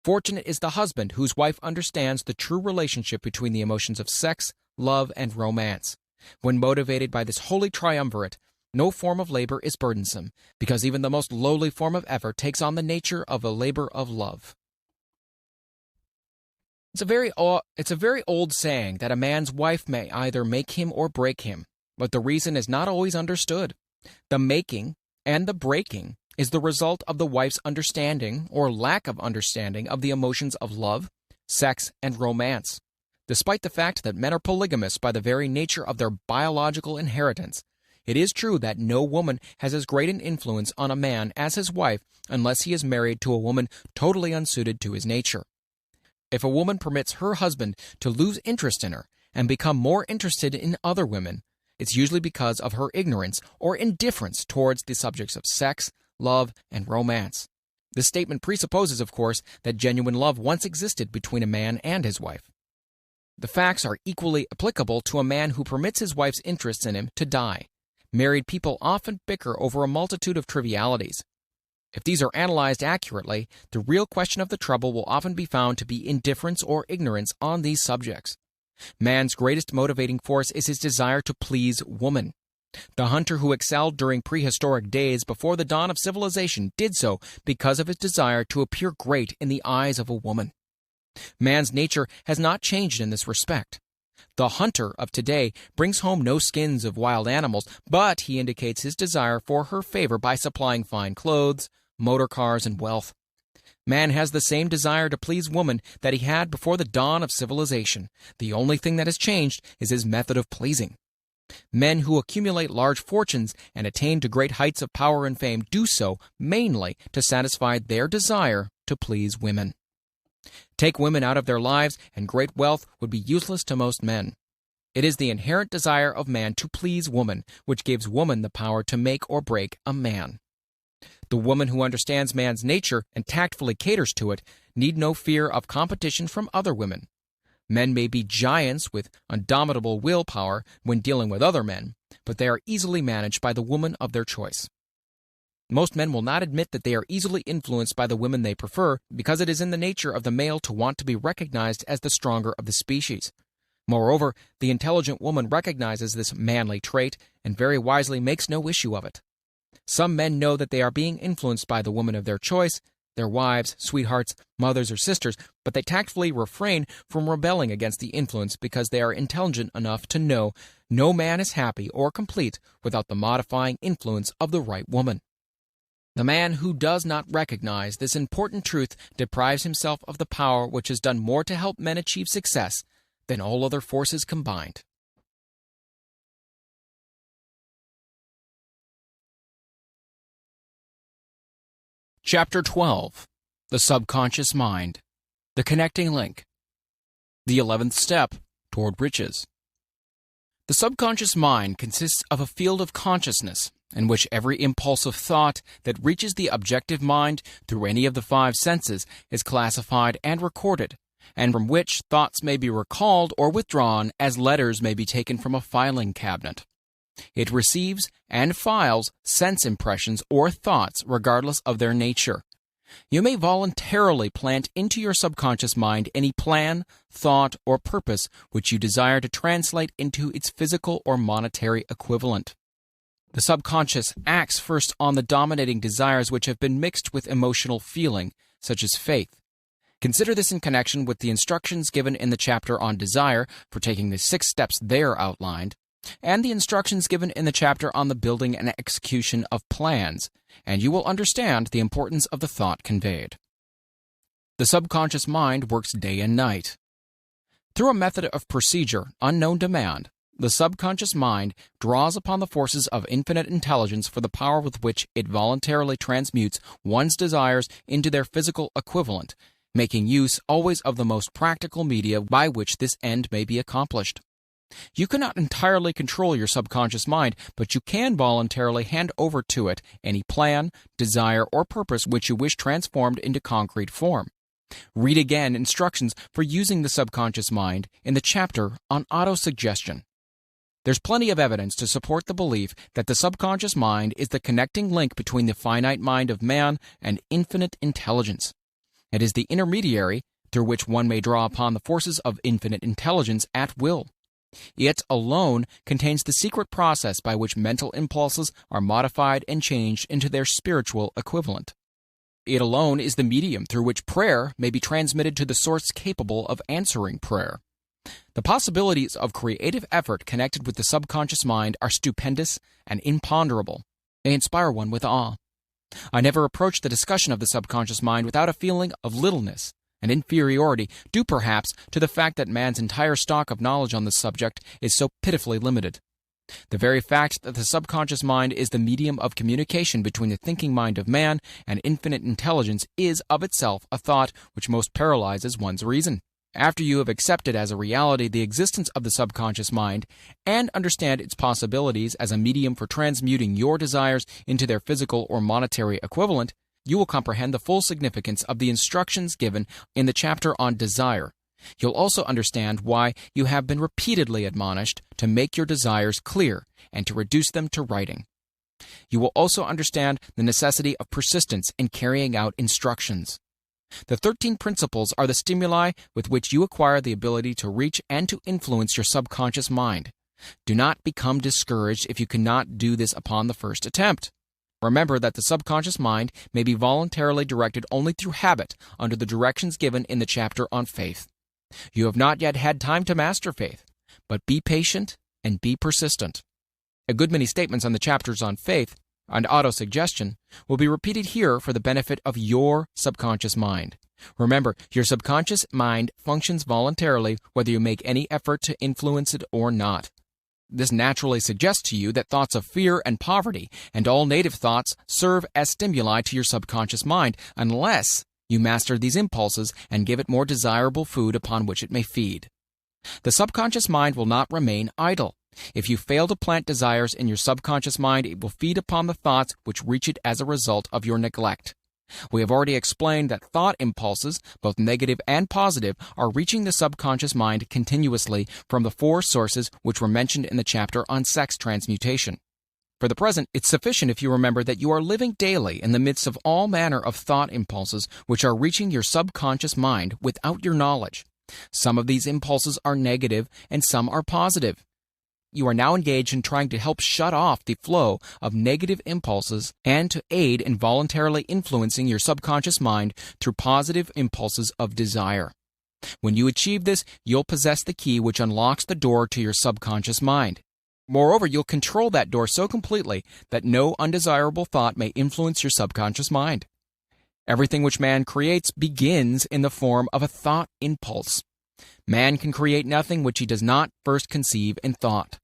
Fortunate is the husband whose wife understands the true relationship between the emotions of sex, love, and romance. When motivated by this holy triumvirate, no form of labor is burdensome, because even the most lowly form of effort takes on the nature of a labor of love. It's a very old saying that a man's wife may either make him or break him, but the reason is not always understood. The making and the breaking is the result of the wife's understanding or lack of understanding of the emotions of love, sex, and romance. Despite the fact that men are polygamous by the very nature of their biological inheritance, it is true that no woman has as great an influence on a man as his wife unless he is married to a woman totally unsuited to his nature. If a woman permits her husband to lose interest in her and become more interested in other women, it's usually because of her ignorance or indifference towards the subjects of sex, love, and romance. This statement presupposes, of course, that genuine love once existed between a man and his wife. The facts are equally applicable to a man who permits his wife's interests in him to die. Married people often bicker over a multitude of trivialities. If these are analyzed accurately, the real question of the trouble will often be found to be indifference or ignorance on these subjects. Man's greatest motivating force is his desire to please woman. The hunter who excelled during prehistoric days before the dawn of civilization did so because of his desire to appear great in the eyes of a woman. Man's nature has not changed in this respect. The hunter of today brings home no skins of wild animals, but he indicates his desire for her favor by supplying fine clothes, motor cars, and wealth. Man has the same desire to please woman that he had before the dawn of civilization. The only thing that has changed is his method of pleasing. Men who accumulate large fortunes and attain to great heights of power and fame do so mainly to satisfy their desire to please women. Take women out of their lives, and great wealth would be useless to most men. It is the inherent desire of man to please woman, which gives woman the power to make or break a man. The woman who understands man's nature and tactfully caters to it need no fear of competition from other women. Men may be giants with indomitable willpower when dealing with other men, but they are easily managed by the woman of their choice. Most men will not admit that they are easily influenced by the women they prefer because it is in the nature of the male to want to be recognized as the stronger of the species. Moreover, the intelligent woman recognizes this manly trait and very wisely makes no issue of it. Some men know that they are being influenced by the woman of their choice, their wives, sweethearts, mothers, or sisters, but they tactfully refrain from rebelling against the influence because they are intelligent enough to know no man is happy or complete without the modifying influence of the right woman. The man who does not recognize this important truth deprives himself of the power which has done more to help men achieve success than all other forces combined. Chapter 12. The Subconscious Mind. The Connecting Link. The 11th Step Toward Riches. The subconscious mind consists of a field of consciousness in which every impulse of thought that reaches the objective mind through any of the five senses is classified and recorded, and from which thoughts may be recalled or withdrawn as letters may be taken from a filing cabinet. It receives and files sense impressions or thoughts regardless of their nature. You may voluntarily plant into your subconscious mind any plan, thought, or purpose which you desire to translate into its physical or monetary equivalent. The subconscious acts first on the dominating desires which have been mixed with emotional feeling, such as faith. Consider this in connection with the instructions given in the chapter on desire for taking the 6 steps there outlined, and the instructions given in the chapter on the building and execution of plans, and you will understand the importance of the thought conveyed. The subconscious mind works day and night. Through a method of procedure unknown to man, the subconscious mind draws upon the forces of infinite intelligence for the power with which it voluntarily transmutes one's desires into their physical equivalent, making use always of the most practical media by which this end may be accomplished. You cannot entirely control your subconscious mind, but you can voluntarily hand over to it any plan, desire, or purpose which you wish transformed into concrete form. Read again instructions for using the subconscious mind in the chapter on autosuggestion. There's plenty of evidence to support the belief that the subconscious mind is the connecting link between the finite mind of man and infinite intelligence. It is the intermediary through which one may draw upon the forces of infinite intelligence at will. It alone contains the secret process by which mental impulses are modified and changed into their spiritual equivalent. It alone is the medium through which prayer may be transmitted to the source capable of answering prayer. The possibilities of creative effort connected with the subconscious mind are stupendous and imponderable. They inspire one with awe. I never approached the discussion of the subconscious mind without a feeling of littleness and inferiority, due perhaps to the fact that man's entire stock of knowledge on this subject is so pitifully limited. The very fact that the subconscious mind is the medium of communication between the thinking mind of man and infinite intelligence is of itself a thought which most paralyzes one's reason. After you have accepted as a reality the existence of the subconscious mind and understand its possibilities as a medium for transmuting your desires into their physical or monetary equivalent, you will comprehend the full significance of the instructions given in the chapter on desire. You'll also understand why you have been repeatedly admonished to make your desires clear and to reduce them to writing. You will also understand the necessity of persistence in carrying out instructions. The 13 principles are the stimuli with which you acquire the ability to reach and to influence your subconscious mind. Do not become discouraged if you cannot do this upon the first attempt. Remember that the subconscious mind may be voluntarily directed only through habit under the directions given in the chapter on faith. You have not yet had time to master faith, but be patient and be persistent. A good many statements on the chapters on faith and autosuggestion will be repeated here for the benefit of your subconscious mind. Remember, your subconscious mind functions voluntarily whether you make any effort to influence it or not. This naturally suggests to you that thoughts of fear and poverty and all native thoughts serve as stimuli to your subconscious mind unless you master these impulses and give it more desirable food upon which it may feed. The subconscious mind will not remain idle. If you fail to plant desires in your subconscious mind, it will feed upon the thoughts which reach it as a result of your neglect. We have already explained that thought impulses, both negative and positive, are reaching the subconscious mind continuously from the four sources which were mentioned in the chapter on sex transmutation. For the present, it's sufficient if you remember that you are living daily in the midst of all manner of thought impulses which are reaching your subconscious mind without your knowledge. Some of these impulses are negative and some are positive. You are now engaged in trying to help shut off the flow of negative impulses and to aid in voluntarily influencing your subconscious mind through positive impulses of desire. When you achieve this, you'll possess the key which unlocks the door to your subconscious mind. Moreover, you'll control that door so completely that no undesirable thought may influence your subconscious mind. Everything which man creates begins in the form of a thought impulse. Man can create nothing which he does not first conceive in thought.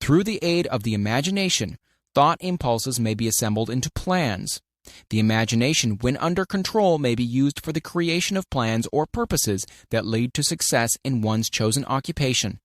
Through the aid of the imagination, thought impulses may be assembled into plans. The imagination, when under control, may be used for the creation of plans or purposes that lead to success in one's chosen occupation.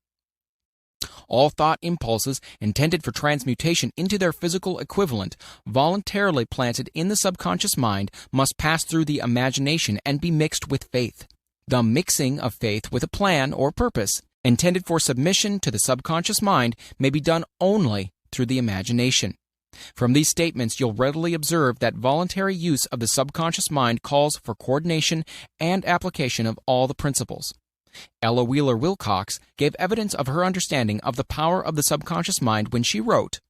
All thought impulses intended for transmutation into their physical equivalent, voluntarily planted in the subconscious mind, must pass through the imagination and be mixed with faith. The mixing of faith with a plan or purpose intended for submission to the subconscious mind may be done only through the imagination. From these statements, you'll readily observe that voluntary use of the subconscious mind calls for coordination and application of all the principles. Ella Wheeler Wilcox gave evidence of her understanding of the power of the subconscious mind when she wrote,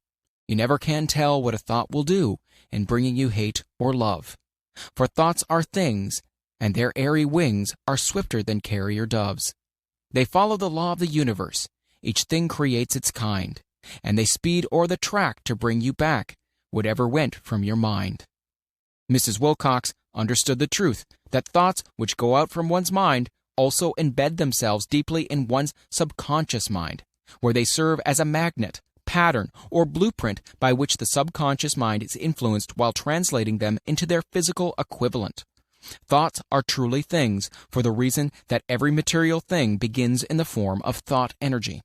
"You never can tell what a thought will do in bringing you hate or love. For thoughts are things, and their airy wings are swifter than carrier doves. They follow the law of the universe. Each thing creates its kind, and they speed o'er the track to bring you back whatever went from your mind." Mrs. Wilcox understood the truth that thoughts which go out from one's mind also embed themselves deeply in one's subconscious mind, where they serve as a magnet, pattern, or blueprint by which the subconscious mind is influenced while translating them into their physical equivalent. Thoughts are truly things for the reason that every material thing begins in the form of thought energy.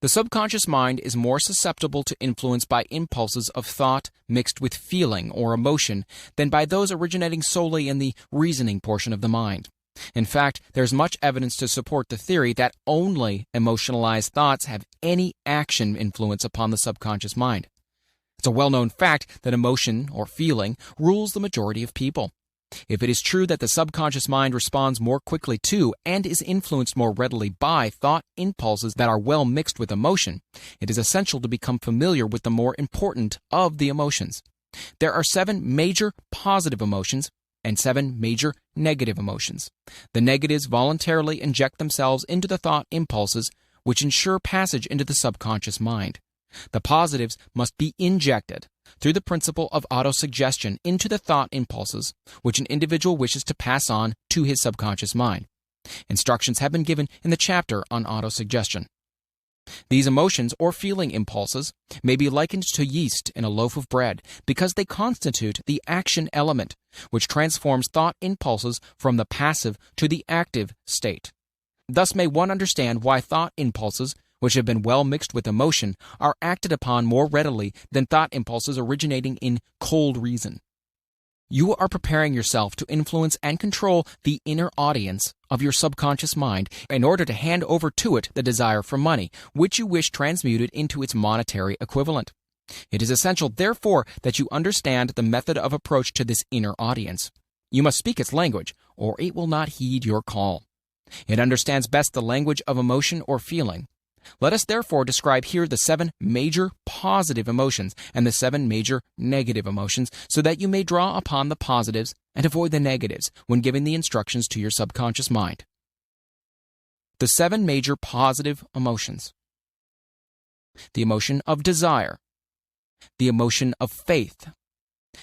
The subconscious mind is more susceptible to influence by impulses of thought mixed with feeling or emotion than by those originating solely in the reasoning portion of the mind. In fact, there's much evidence to support the theory that only emotionalized thoughts have any action influence upon the subconscious mind. It's a well-known fact that emotion or feeling rules the majority of people. If it is true that the subconscious mind responds more quickly to and is influenced more readily by thought impulses that are well mixed with emotion, it is essential to become familiar with the more important of the emotions. There are 7 major positive emotions and 7 major negative emotions. The negatives voluntarily inject themselves into the thought impulses, which ensure passage into the subconscious mind. The positives must be injected through the principle of autosuggestion into the thought impulses, which an individual wishes to pass on to his subconscious mind. Instructions have been given in the chapter on autosuggestion. These emotions or feeling impulses may be likened to yeast in a loaf of bread because they constitute the action element, which transforms thought impulses from the passive to the active state. Thus may one understand why thought impulses, which have been well mixed with emotion, are acted upon more readily than thought impulses originating in cold reason. You are preparing yourself to influence and control the inner audience of your subconscious mind in order to hand over to it the desire for money, which you wish transmuted into its monetary equivalent. It is essential, therefore, that you understand the method of approach to this inner audience. You must speak its language, or it will not heed your call. It understands best the language of emotion or feeling. Let us therefore describe here the 7 major positive emotions and the 7 major negative emotions so that you may draw upon the positives and avoid the negatives when giving the instructions to your subconscious mind. The 7 major positive emotions: the emotion of desire, the emotion of faith,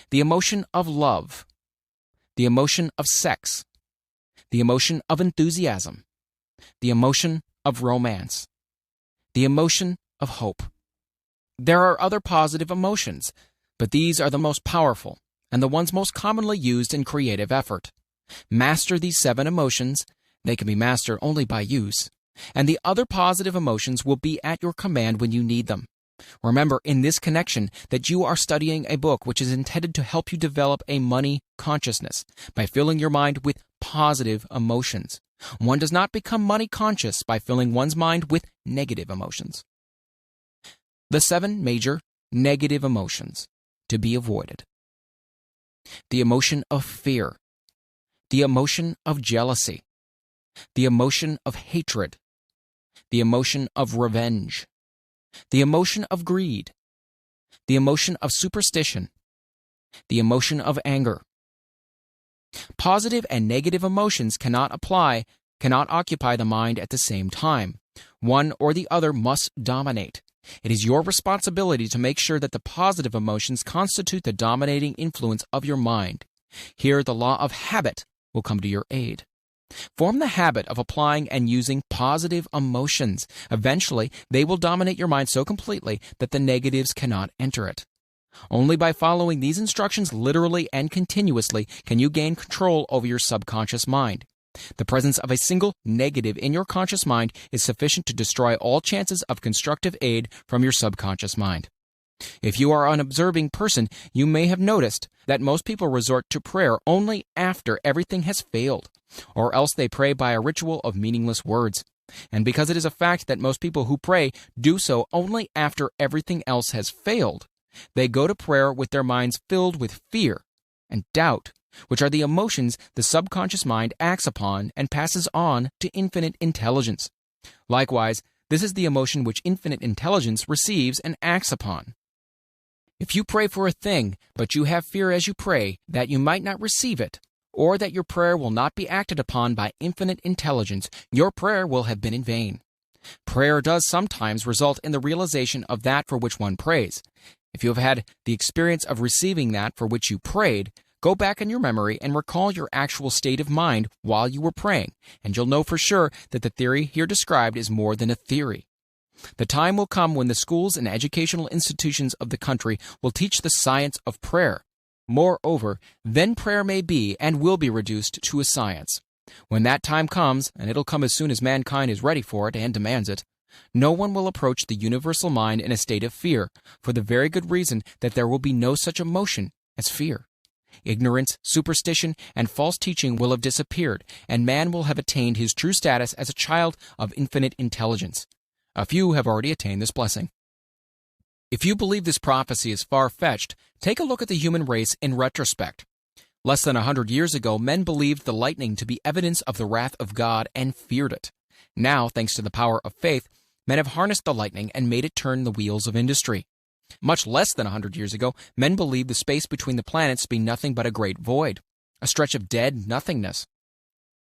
the emotion of love, the emotion of sex, the emotion of enthusiasm, the emotion of romance, the emotion of hope. There are other positive emotions, but these are the most powerful and the ones most commonly used in creative effort. Master these 7 emotions, They can be mastered only by use. And the other positive emotions will be at your command when you need them. Remember in this connection that you are studying a book which is intended to help you develop a money consciousness by filling your mind with positive emotions. One does not become money conscious by filling one's mind with negative emotions. The 7 major negative emotions to be avoided. The emotion of fear, the emotion of jealousy, the emotion of hatred, the emotion of revenge, the emotion of greed, the emotion of superstition, the emotion of anger. Positive and negative emotions cannot occupy the mind at the same time. One or the other must dominate. It is your responsibility to make sure that the positive emotions constitute the dominating influence of your mind. Here, the law of habit will come to your aid. Form the habit of applying and using positive emotions. Eventually, they will dominate your mind so completely that the negatives cannot enter it. Only by following these instructions literally and continuously can you gain control over your subconscious mind. The presence of a single negative in your conscious mind is sufficient to destroy all chances of constructive aid from your subconscious mind. If you are an observing person, you may have noticed that most people resort to prayer only after everything has failed, or else they pray by a ritual of meaningless words. And because it is a fact that most people who pray do so only after everything else has failed, they go to prayer with their minds filled with fear and doubt, which are the emotions the subconscious mind acts upon and passes on to infinite intelligence. Likewise, this is the emotion which infinite intelligence receives and acts upon. If you pray for a thing, but you have fear as you pray that you might not receive it, or that your prayer will not be acted upon by infinite intelligence, your prayer will have been in vain. Prayer does sometimes result in the realization of that for which one prays. If you have had the experience of receiving that for which you prayed, go back in your memory and recall your actual state of mind while you were praying, and you'll know for sure that the theory here described is more than a theory. The time will come when the schools and educational institutions of the country will teach the science of prayer. Moreover, then prayer may be and will be reduced to a science. When that time comes, and it'll come as soon as mankind is ready for it and demands it, no one will approach the universal mind in a state of fear, for the very good reason that there will be no such emotion as fear. Ignorance, superstition, and false teaching will have disappeared, and man will have attained his true status as a child of infinite intelligence. A few have already attained this blessing. If you believe this prophecy is far-fetched, take a look at the human race in retrospect. Less than 100 years ago, men believed the lightning to be evidence of the wrath of God and feared it. Now, thanks to the power of faith, men have harnessed the lightning and made it turn the wheels of industry. Much less than 100 years ago, men believed the space between the planets to be nothing but a great void, a stretch of dead nothingness.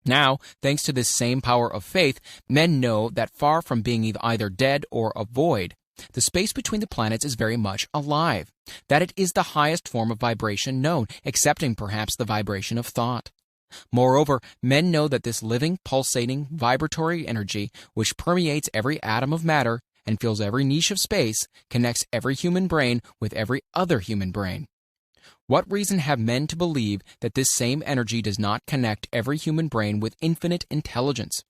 Now, thanks to this same power of faith, men know that far from being either dead or a void, the space between the planets is very much alive, that it is the highest form of vibration known, excepting perhaps the vibration of thought. Moreover, men know that this living, pulsating, vibratory energy, which permeates every atom of matter and fills every niche of space, connects every human brain with every other human brain. What reason have men to believe that this same energy does not connect every human brain with infinite intelligence?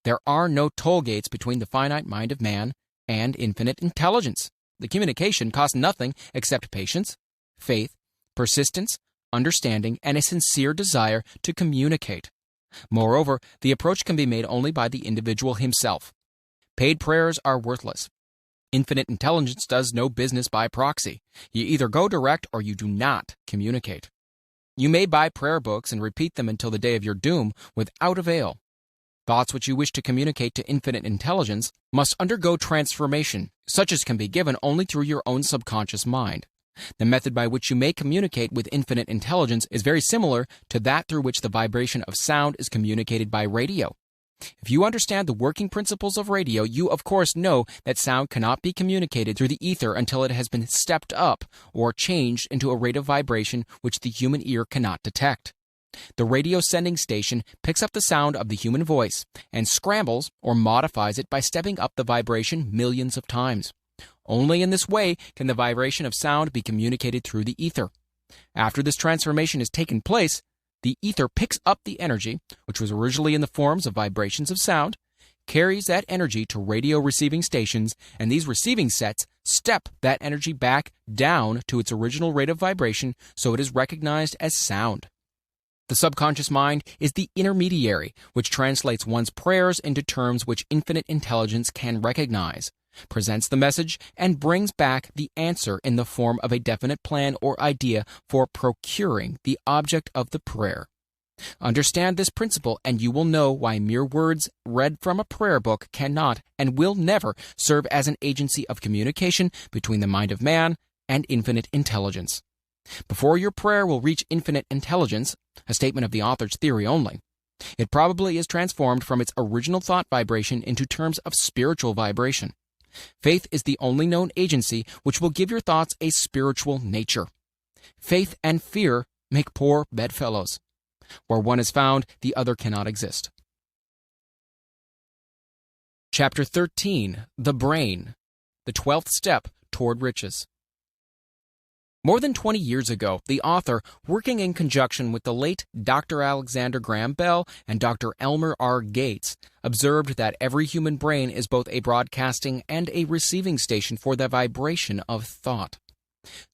There are no toll gates between the finite mind of man and infinite intelligence. The communication costs nothing except patience, faith, persistence, understanding, and a sincere desire to communicate. Moreover, the approach can be made only by the individual himself. Paid prayers are worthless. Infinite intelligence does no business by proxy. You either go direct or you do not communicate. You may buy prayer books and repeat them until the day of your doom without avail. Thoughts which you wish to communicate to infinite intelligence must undergo transformation, such as can be given only through your own subconscious mind. The method by which you may communicate with infinite intelligence is very similar to that through which the vibration of sound is communicated by radio. If you understand the working principles of radio, you of course know that sound cannot be communicated through the ether until it has been stepped up or changed into a rate of vibration which the human ear cannot detect. The radio sending station picks up the sound of the human voice and scrambles or modifies it by stepping up the vibration millions of times. Only in this way can the vibration of sound be communicated through the ether. After this transformation has taken place, The ether picks up the energy, which was originally in the forms of vibrations of sound, carries that energy to radio receiving stations, and these receiving sets step that energy back down to its original rate of vibration so it is recognized as sound. The subconscious mind is the intermediary, which translates one's prayers into terms which infinite intelligence can recognize, presents the message, and brings back the answer in the form of a definite plan or idea for procuring the object of the prayer. Understand this principle, and you will know why mere words read from a prayer book cannot and will never serve as an agency of communication between the mind of man and infinite intelligence. Before your prayer will reach infinite intelligence, a statement of the author's theory only, it probably is transformed from its original thought vibration into terms of spiritual vibration. Faith is the only known agency which will give your thoughts a spiritual nature. Faith and fear make poor bedfellows. Where one is found, the other cannot exist. Chapter 13. The Brain. The 12th Step Toward Riches. More than 20 years ago, the author, working in conjunction with the late Dr. Alexander Graham Bell and Dr. Elmer R. Gates, observed that every human brain is both a broadcasting and a receiving station for the vibration of thought.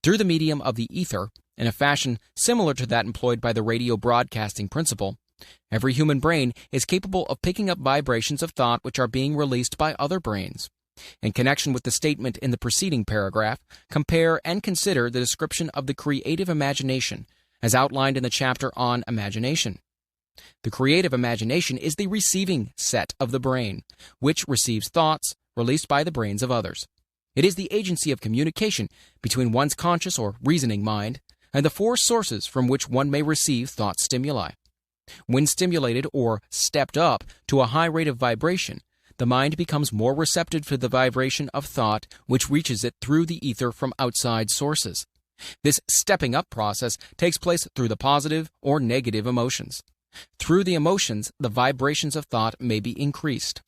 Through the medium of the ether, in a fashion similar to that employed by the radio broadcasting principle, every human brain is capable of picking up vibrations of thought which are being released by other brains. In connection with the statement in the preceding paragraph, compare and consider the description of the creative imagination, as outlined in the chapter on imagination. The creative imagination is the receiving set of the brain, which receives thoughts released by the brains of others. It is the agency of communication between one's conscious or reasoning mind and the four sources from which one may receive thought stimuli. When stimulated or stepped up to a high rate of vibration, the mind becomes more receptive to the vibration of thought which reaches it through the ether from outside sources. This stepping up process takes place through the positive or negative emotions. Through the emotions, the vibrations of thought may be increased.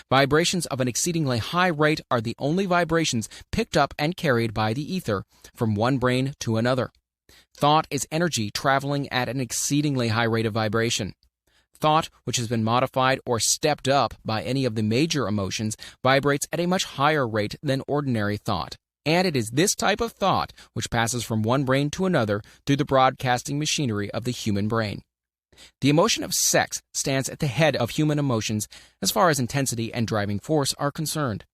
Vibrations of an exceedingly high rate are the only vibrations picked up and carried by the ether from one brain to another. Thought is energy traveling at an exceedingly high rate of vibration. Thought, which has been modified or stepped up by any of the major emotions, vibrates at a much higher rate than ordinary thought. And it is this type of thought which passes from one brain to another through the broadcasting machinery of the human brain. The emotion of sex stands at the head of human emotions as far as intensity and driving force are concerned.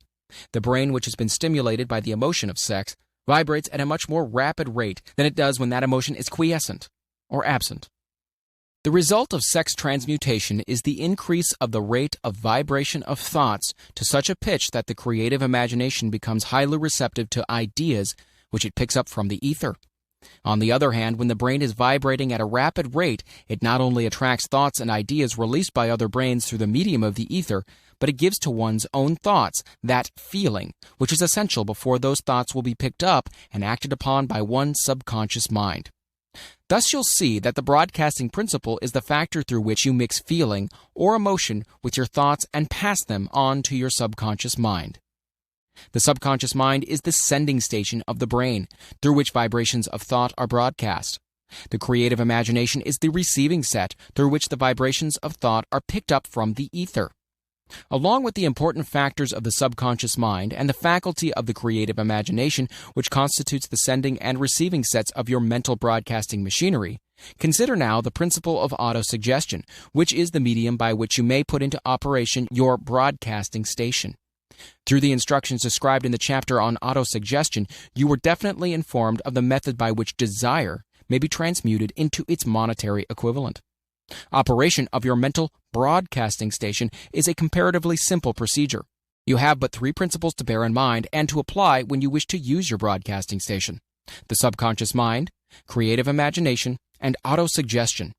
The brain which has been stimulated by the emotion of sex vibrates at a much more rapid rate than it does when that emotion is quiescent or absent. The result of sex transmutation is the increase of the rate of vibration of thoughts to such a pitch that the creative imagination becomes highly receptive to ideas which it picks up from the ether. On the other hand, when the brain is vibrating at a rapid rate, it not only attracts thoughts and ideas released by other brains through the medium of the ether, but it gives to one's own thoughts that feeling, which is essential before those thoughts will be picked up and acted upon by one's subconscious mind. Thus you'll see that the broadcasting principle is the factor through which you mix feeling or emotion with your thoughts and pass them on to your subconscious mind. The subconscious mind is the sending station of the brain, through which vibrations of thought are broadcast. The creative imagination is the receiving set, through which the vibrations of thought are picked up from the ether. Along with the important factors of the subconscious mind and the faculty of the creative imagination, which constitutes the sending and receiving sets of your mental broadcasting machinery, consider now the principle of autosuggestion, which is the medium by which you may put into operation your broadcasting station. Through the instructions described in the chapter on autosuggestion, you were definitely informed of the method by which desire may be transmuted into its monetary equivalent. Operation of your mental broadcasting station is a comparatively simple procedure. You have but three principles to bear in mind and to apply when you wish to use your broadcasting station: the subconscious mind, creative imagination, and autosuggestion.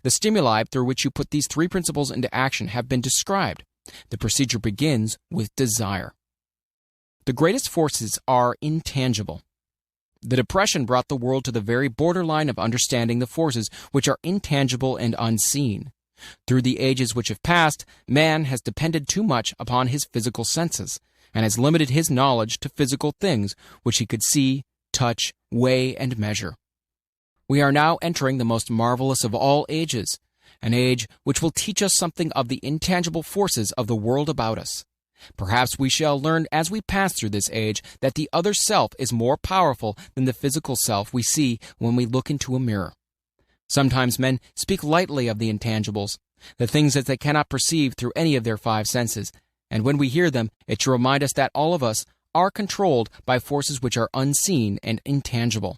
The stimuli through which you put these three principles into action have been described. The procedure begins with desire. The greatest forces are intangible. The Depression brought the world to the very borderline of understanding the forces which are intangible and unseen. Through the ages which have passed, man has depended too much upon his physical senses, and has limited his knowledge to physical things which he could see, touch, weigh, and measure. We are now entering the most marvelous of all ages, an age which will teach us something of the intangible forces of the world about us. Perhaps we shall learn as we pass through this age that the other self is more powerful than the physical self we see when we look into a mirror. Sometimes men speak lightly of the intangibles, the things that they cannot perceive through any of their five senses, and when we hear them, it should remind us that all of us are controlled by forces which are unseen and intangible.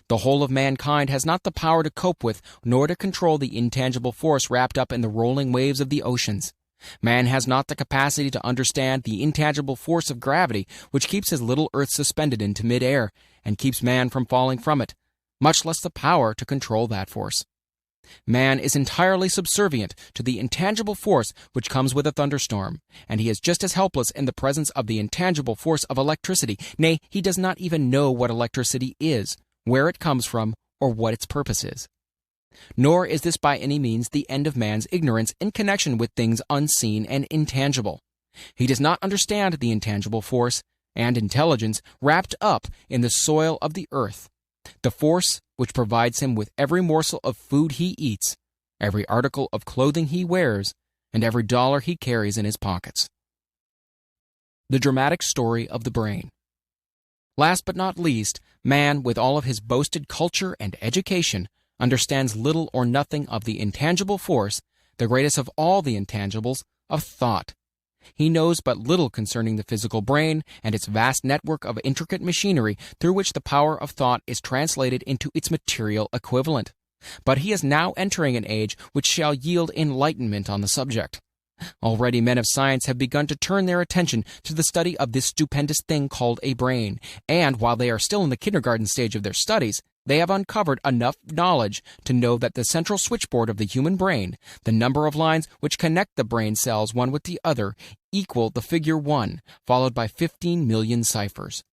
The whole of mankind has not the power to cope with nor to control the intangible force wrapped up in the rolling waves of the oceans. Man has not the capacity to understand the intangible force of gravity which keeps his little earth suspended into mid-air and keeps man from falling from it, much less the power to control that force. Man is entirely subservient to the intangible force which comes with a thunderstorm, and he is just as helpless in the presence of the intangible force of electricity. Nay, he does not even know what electricity is, where it comes from, or what its purpose is. Nor is this by any means the end of man's ignorance in connection with things unseen and intangible. He does not understand the intangible force and intelligence wrapped up in the soil of the earth, the force which provides him with every morsel of food he eats, every article of clothing he wears, and every dollar he carries in his pockets. The dramatic story of the brain. Last but not least, man, with all of his boasted culture and education, understands little or nothing of the intangible force, the greatest of all the intangibles, of thought. He knows but little concerning the physical brain and its vast network of intricate machinery through which the power of thought is translated into its material equivalent. But he is now entering an age which shall yield enlightenment on the subject. Already men of science have begun to turn their attention to the study of this stupendous thing called a brain, and while they are still in the kindergarten stage of their studies, they have uncovered enough knowledge to know that the central switchboard of the human brain, the number of lines which connect the brain cells one with the other, equal the figure 1, followed by 15 million ciphers.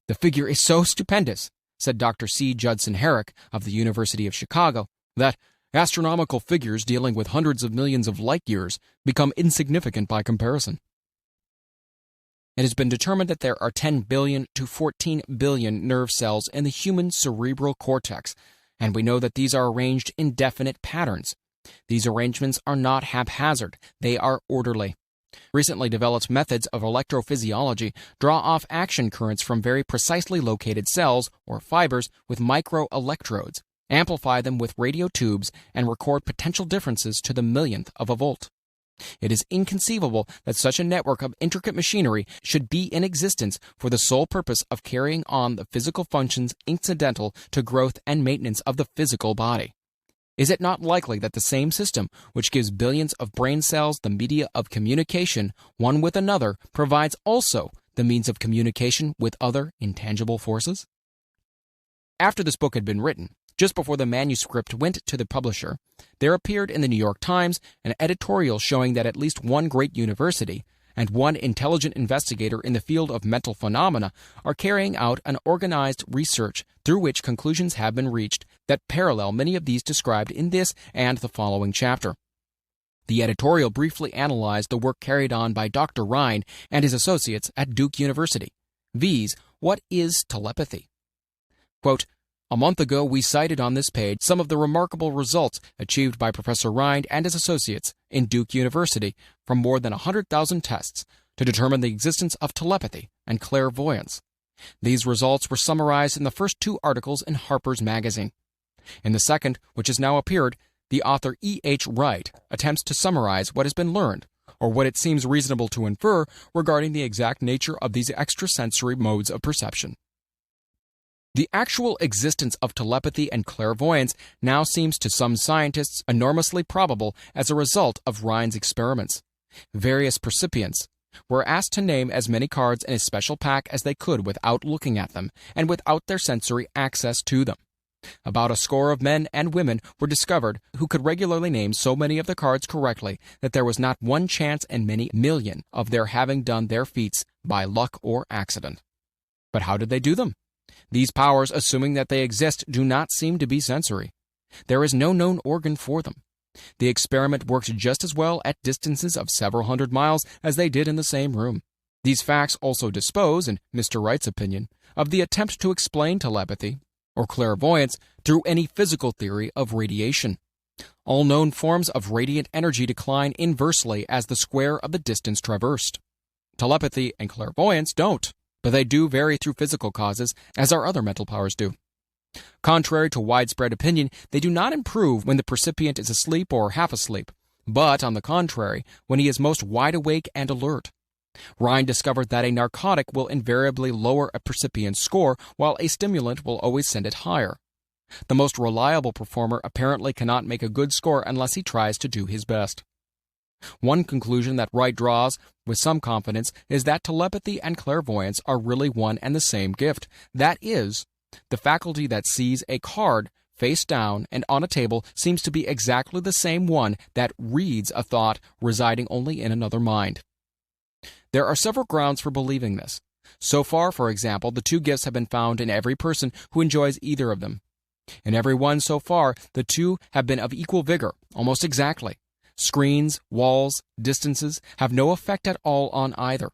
"The figure is so stupendous," said Dr. C. Judson Herrick of the University of Chicago, "that astronomical figures dealing with hundreds of millions of light years become insignificant by comparison." It has been determined that there are 10 billion to 14 billion nerve cells in the human cerebral cortex, and we know that these are arranged in definite patterns. These arrangements are not haphazard, they are orderly. Recently developed methods of electrophysiology draw off action currents from very precisely located cells or fibers with microelectrodes, amplify them with radio tubes, and record potential differences to the millionth of a volt. It is inconceivable that such a network of intricate machinery should be in existence for the sole purpose of carrying on the physical functions incidental to growth and maintenance of the physical body. Is it not likely that the same system which gives billions of brain cells the media of communication one with another provides also the means of communication with other intangible forces? After this book had been written, just before the manuscript went to the publisher, there appeared in the New York Times an editorial showing that at least one great university and one intelligent investigator in the field of mental phenomena are carrying out an organized research through which conclusions have been reached that parallel many of these described in this and the following chapter. The editorial briefly analyzed the work carried on by Dr. Rhine and his associates at Duke University, viz., what is telepathy? Quote, "A month ago, we cited on this page some of the remarkable results achieved by Professor Rind and his associates in Duke University from more than 100,000 tests to determine the existence of telepathy and clairvoyance. These results were summarized in the first 2 articles in Harper's Magazine. In the second, which has now appeared, the author E.H. Wright attempts to summarize what has been learned, or what it seems reasonable to infer regarding the exact nature of these extrasensory modes of perception. The actual existence of telepathy and clairvoyance now seems to some scientists enormously probable as a result of Rhine's experiments. Various percipients were asked to name as many cards in a special pack as they could without looking at them and without their sensory access to them. About a score of men and women were discovered who could regularly name so many of the cards correctly that there was not one chance in many million of their having done their feats by luck or accident. But how did they do them? These powers, assuming that they exist, do not seem to be sensory. There is no known organ for them. The experiment worked just as well at distances of several hundred miles as they did in the same room. These facts also dispose, in Mr. Wright's opinion, of the attempt to explain telepathy, or clairvoyance through any physical theory of radiation. All known forms of radiant energy decline inversely as the square of the distance traversed. Telepathy and clairvoyance don't, but they do vary through physical causes, as our other mental powers do. Contrary to widespread opinion, they do not improve when the percipient is asleep or half asleep, but, on the contrary, when he is most wide awake and alert. Rhine discovered that a narcotic will invariably lower a percipient's score, while a stimulant will always send it higher. The most reliable performer apparently cannot make a good score unless he tries to do his best. One conclusion that Wright draws with some confidence is that telepathy and clairvoyance are really one and the same gift. That is, the faculty that sees a card face down and on a table seems to be exactly the same one that reads a thought residing only in another mind. There are several grounds for believing this. So far, for example, the two gifts have been found in every person who enjoys either of them. In every one so far, the two have been of equal vigor, almost exactly. Screens, walls, distances have no effect at all on either.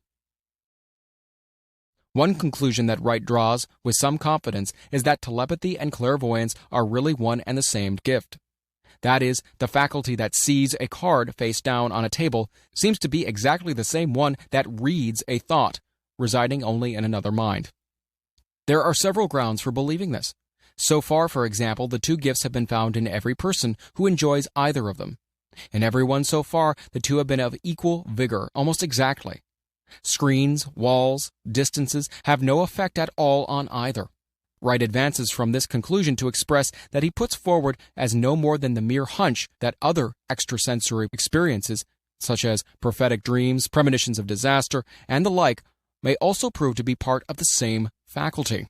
One conclusion that Wright draws with some confidence is that telepathy and clairvoyance are really one and the same gift. That is, the faculty that sees a card face down on a table seems to be exactly the same one that reads a thought, residing only in another mind. There are several grounds for believing this. So far, for example, the two gifts have been found in every person who enjoys either of them. In every one so far, the two have been of equal vigor, almost exactly. Screens, walls, distances have no effect at all on either. Wright advances from this conclusion to express that he puts forward as no more than the mere hunch that other extrasensory experiences, such as prophetic dreams, premonitions of disaster, and the like, may also prove to be part of the same faculty.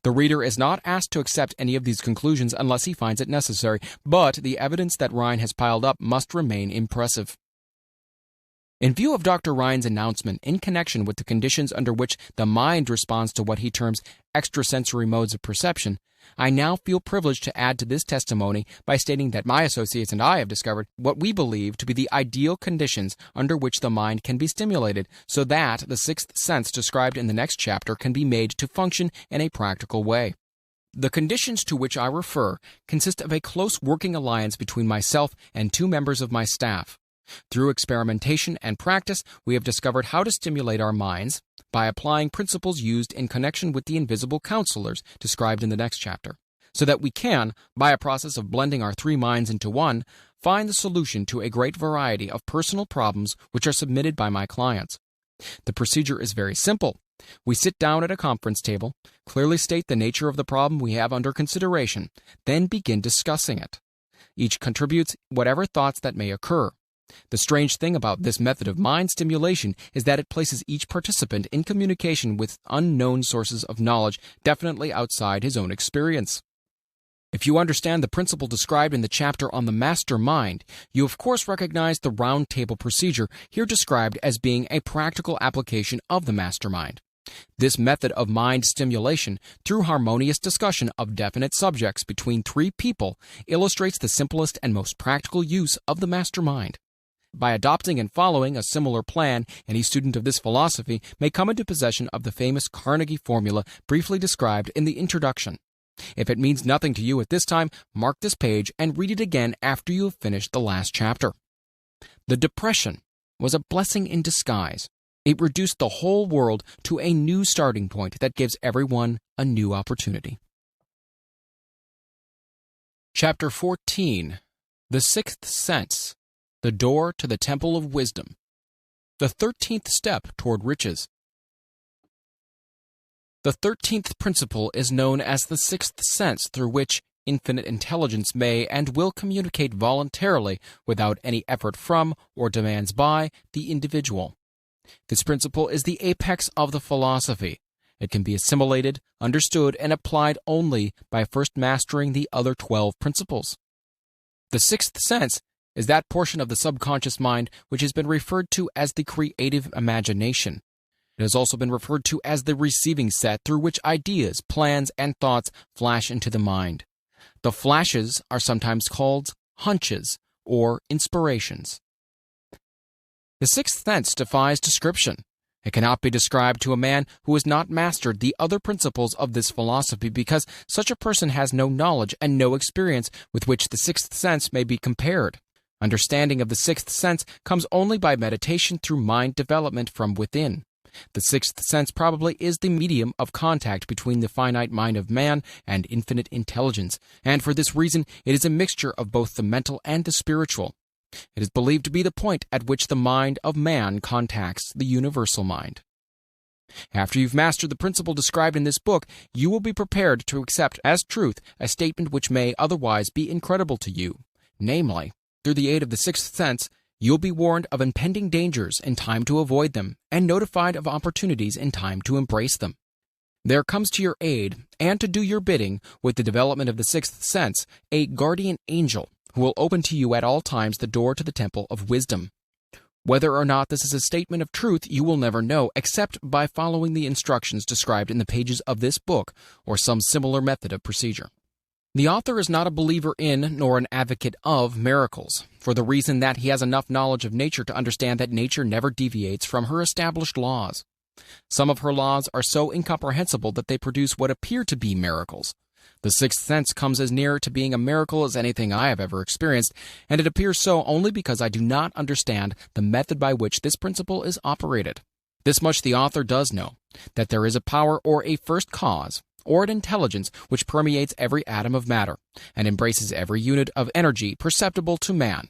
The reader is not asked to accept any of these conclusions unless he finds it necessary, but the evidence that Rhine has piled up must remain impressive. In view of Dr. Rhine's announcement in connection with the conditions under which the mind responds to what he terms extrasensory modes of perception, I now feel privileged to add to this testimony by stating that my associates and I have discovered what we believe to be the ideal conditions under which the mind can be stimulated, so that the sixth sense described in the next chapter can be made to function in a practical way. The conditions to which I refer consist of a close working alliance between myself and two members of my staff. Through experimentation and practice, we have discovered how to stimulate our minds by applying principles used in connection with the invisible counselors described in the next chapter, so that we can, by a process of blending our three minds into one, find the solution to a great variety of personal problems which are submitted by my clients. The procedure is very simple. We sit down at a conference table, clearly state the nature of the problem we have under consideration, then begin discussing it. Each contributes whatever thoughts that may occur. The strange thing about this method of mind stimulation is that it places each participant in communication with unknown sources of knowledge definitely outside his own experience. If you understand the principle described in the chapter on the master mind, you of course recognize the round table procedure here described as being a practical application of the master mind. This method of mind stimulation, through harmonious discussion of definite subjects between three people, illustrates the simplest and most practical use of the master mind. By adopting and following a similar plan, any student of this philosophy may come into possession of the famous Carnegie formula briefly described in the introduction. If it means nothing to you at this time, mark this page and read it again after you have finished the last chapter. The Depression was a blessing in disguise. It reduced the whole world to a new starting point that gives everyone a new opportunity. Chapter 14. The Sixth Sense. The Door to the Temple of Wisdom. The 13th Step Toward Riches. The 13th principle is known as the sixth sense, through which infinite intelligence may and will communicate voluntarily without any effort from or demands by the individual. This principle is the apex of the philosophy. It can be assimilated, understood, and applied only by first mastering the other 12 principles. The sixth sense is that portion of the subconscious mind which has been referred to as the creative imagination. It has also been referred to as the receiving set through which ideas, plans, and thoughts flash into the mind. The flashes are sometimes called hunches or inspirations. The sixth sense defies description. It cannot be described to a man who has not mastered the other principles of this philosophy, because such a person has no knowledge and no experience with which the sixth sense may be compared. Understanding of the sixth sense comes only by meditation through mind development from within. The sixth sense probably is the medium of contact between the finite mind of man and infinite intelligence, and for this reason it is a mixture of both the mental and the spiritual. It is believed to be the point at which the mind of man contacts the universal mind. After you've mastered the principle described in this book, you will be prepared to accept as truth a statement which may otherwise be incredible to you, namely, through the aid of the sixth sense, you'll be warned of impending dangers in time to avoid them, and notified of opportunities in time to embrace them. There comes to your aid, and to do your bidding, with the development of the sixth sense, a guardian angel, who will open to you at all times the door to the temple of wisdom. Whether or not this is a statement of truth you will never know, except by following the instructions described in the pages of this book, or some similar method of procedure. The author is not a believer in, nor an advocate of, miracles, for the reason that he has enough knowledge of nature to understand that nature never deviates from her established laws. Some of her laws are so incomprehensible that they produce what appear to be miracles. The sixth sense comes as near to being a miracle as anything I have ever experienced, and it appears so only because I do not understand the method by which this principle is operated. This much the author does know, that there is a power or a first cause, or an intelligence which permeates every atom of matter, and embraces every unit of energy perceptible to man,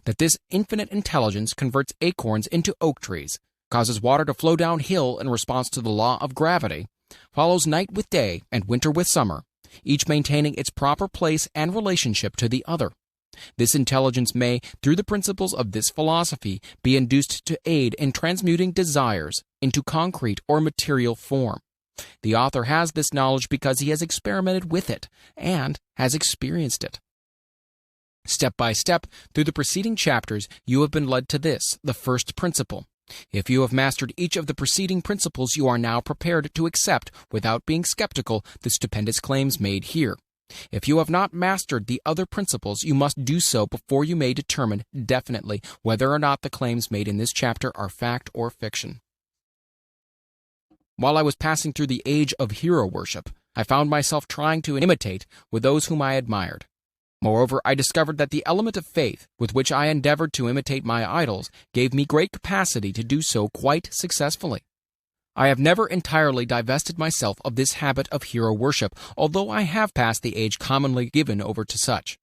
that this infinite intelligence converts acorns into oak trees, causes water to flow downhill in response to the law of gravity, follows night with day and winter with summer, each maintaining its proper place and relationship to the other. This intelligence may, through the principles of this philosophy, be induced to aid in transmuting desires into concrete or material form. The author has this knowledge because he has experimented with it and has experienced it. Step by step, through the preceding chapters, you have been led to this, the first principle. If you have mastered each of the preceding principles, you are now prepared to accept, without being skeptical, the stupendous claims made here. If you have not mastered the other principles, you must do so before you may determine definitely whether or not the claims made in this chapter are fact or fiction. While I was passing through the age of hero worship, I found myself trying to imitate with those whom I admired. Moreover, I discovered that the element of faith with which I endeavored to imitate my idols gave me great capacity to do so quite successfully. I have never entirely divested myself of this habit of hero worship, although I have passed the age commonly given over to such.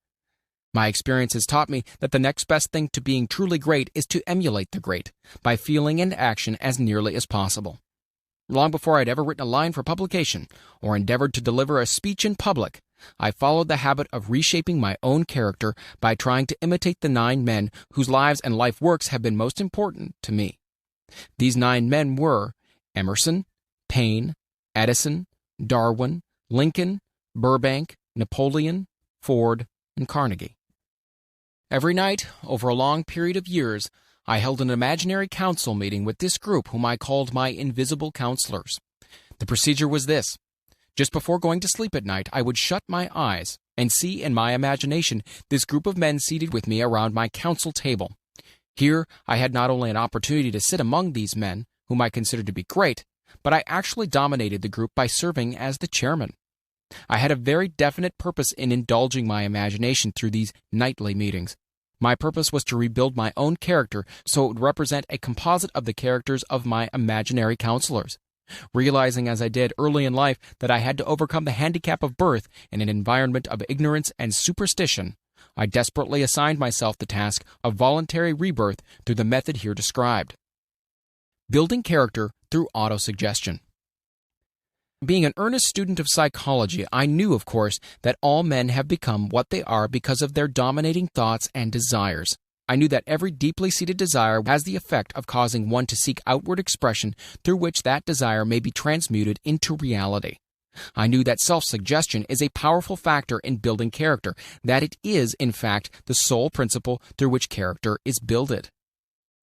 My experience has taught me that the next best thing to being truly great is to emulate the great, by feeling and action as nearly as possible. Long before I had ever written a line for publication, or endeavored to deliver a speech in public, I followed the habit of reshaping my own character by trying to imitate the 9 men whose lives and life works have been most important to me. These 9 men were Emerson, Paine, Edison, Darwin, Lincoln, Burbank, Napoleon, Ford, and Carnegie. Every night, over a long period of years, I held an imaginary council meeting with this group whom I called my invisible counselors. The procedure was this. Just before going to sleep at night, I would shut my eyes and see in my imagination this group of men seated with me around my council table. Here, I had not only an opportunity to sit among these men, whom I considered to be great, but I actually dominated the group by serving as the chairman. I had a very definite purpose in indulging my imagination through these nightly meetings. My purpose was to rebuild my own character so it would represent a composite of the characters of my imaginary counselors. Realizing as I did early in life that I had to overcome the handicap of birth in an environment of ignorance and superstition, I desperately assigned myself the task of voluntary rebirth through the method here described. Building character through autosuggestion. Being an earnest student of psychology, I knew, of course, that all men have become what they are because of their dominating thoughts and desires. I knew that every deeply seated desire has the effect of causing one to seek outward expression through which that desire may be transmuted into reality. I knew that self-suggestion is a powerful factor in building character, that it is, in fact, the sole principle through which character is builded.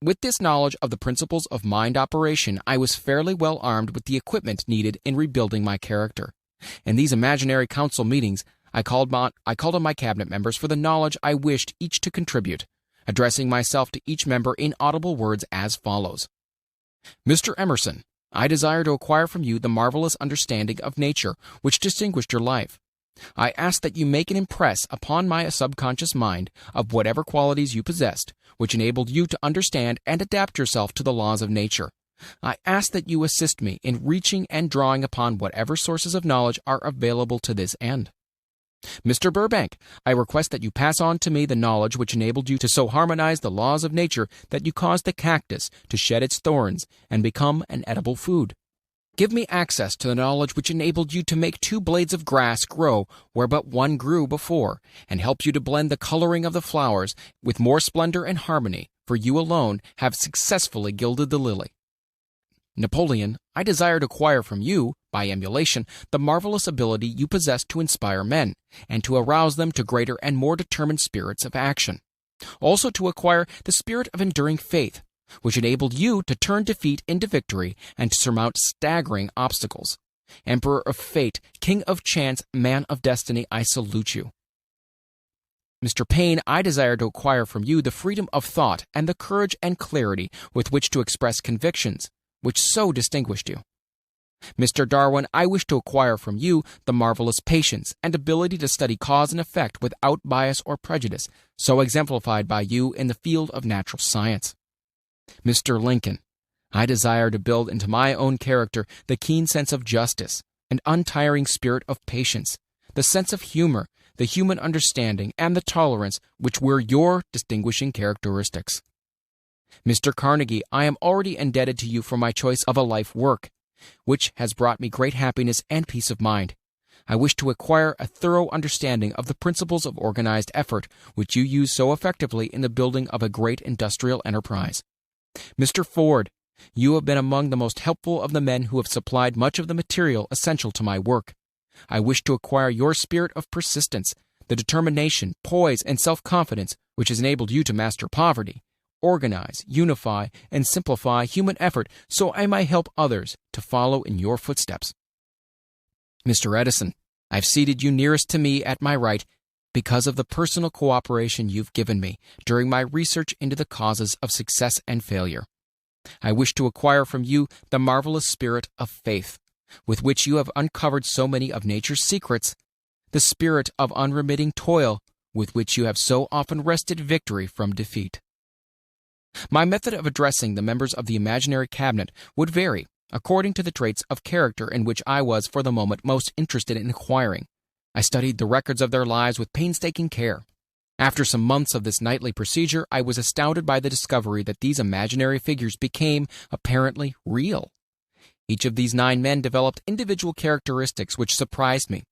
With this knowledge of the principles of mind operation, I was fairly well armed with the equipment needed in rebuilding my character. In these imaginary council meetings, I called on my cabinet members for the knowledge I wished each to contribute, addressing myself to each member in audible words as follows. Mr. Emerson, I desire to acquire from you the marvelous understanding of nature which distinguished your life. I ask that you make an impress upon my subconscious mind of whatever qualities you possessed, which enabled you to understand and adapt yourself to the laws of nature. I ask that you assist me in reaching and drawing upon whatever sources of knowledge are available to this end. Mr. Burbank, I request that you pass on to me the knowledge which enabled you to so harmonize the laws of nature that you caused the cactus to shed its thorns and become an edible food. Give me access to the knowledge which enabled you to make 2 blades of grass grow where but one grew before, and helped you to blend the coloring of the flowers with more splendor and harmony, for you alone have successfully gilded the lily. Napoleon, I desire to acquire from you, by emulation, the marvelous ability you possess to inspire men, and to arouse them to greater and more determined spirits of action. Also to acquire the spirit of enduring faith, which enabled you to turn defeat into victory and to surmount staggering obstacles. Emperor of fate, king of chance, man of destiny, I salute you. Mr. Payne, I desire to acquire from you the freedom of thought and the courage and clarity with which to express convictions, which so distinguished you. Mr. Darwin, I wish to acquire from you the marvelous patience and ability to study cause and effect without bias or prejudice, so exemplified by you in the field of natural science. Mr. Lincoln, I desire to build into my own character the keen sense of justice, an untiring spirit of patience, the sense of humor, the human understanding, and the tolerance which were your distinguishing characteristics. Mr. Carnegie, I am already indebted to you for my choice of a life work, which has brought me great happiness and peace of mind. I wish to acquire a thorough understanding of the principles of organized effort, which you use so effectively in the building of a great industrial enterprise. Mr. Ford, you have been among the most helpful of the men who have supplied much of the material essential to my work. I wish to acquire your spirit of persistence, the determination, poise, and self-confidence which has enabled you to master poverty, organize, unify, and simplify human effort so I might help others to follow in your footsteps. Mr. Edison, I've seated you nearest to me at my right because of the personal cooperation you've given me during my research into the causes of success and failure. I wish to acquire from you the marvelous spirit of faith, with which you have uncovered so many of nature's secrets, the spirit of unremitting toil, with which you have so often wrested victory from defeat. My method of addressing the members of the imaginary cabinet would vary according to the traits of character in which I was for the moment most interested in acquiring. I studied the records of their lives with painstaking care. After some months of this nightly procedure, I was astounded by the discovery that these imaginary figures became apparently real. Each of these 9 men developed individual characteristics which surprised me.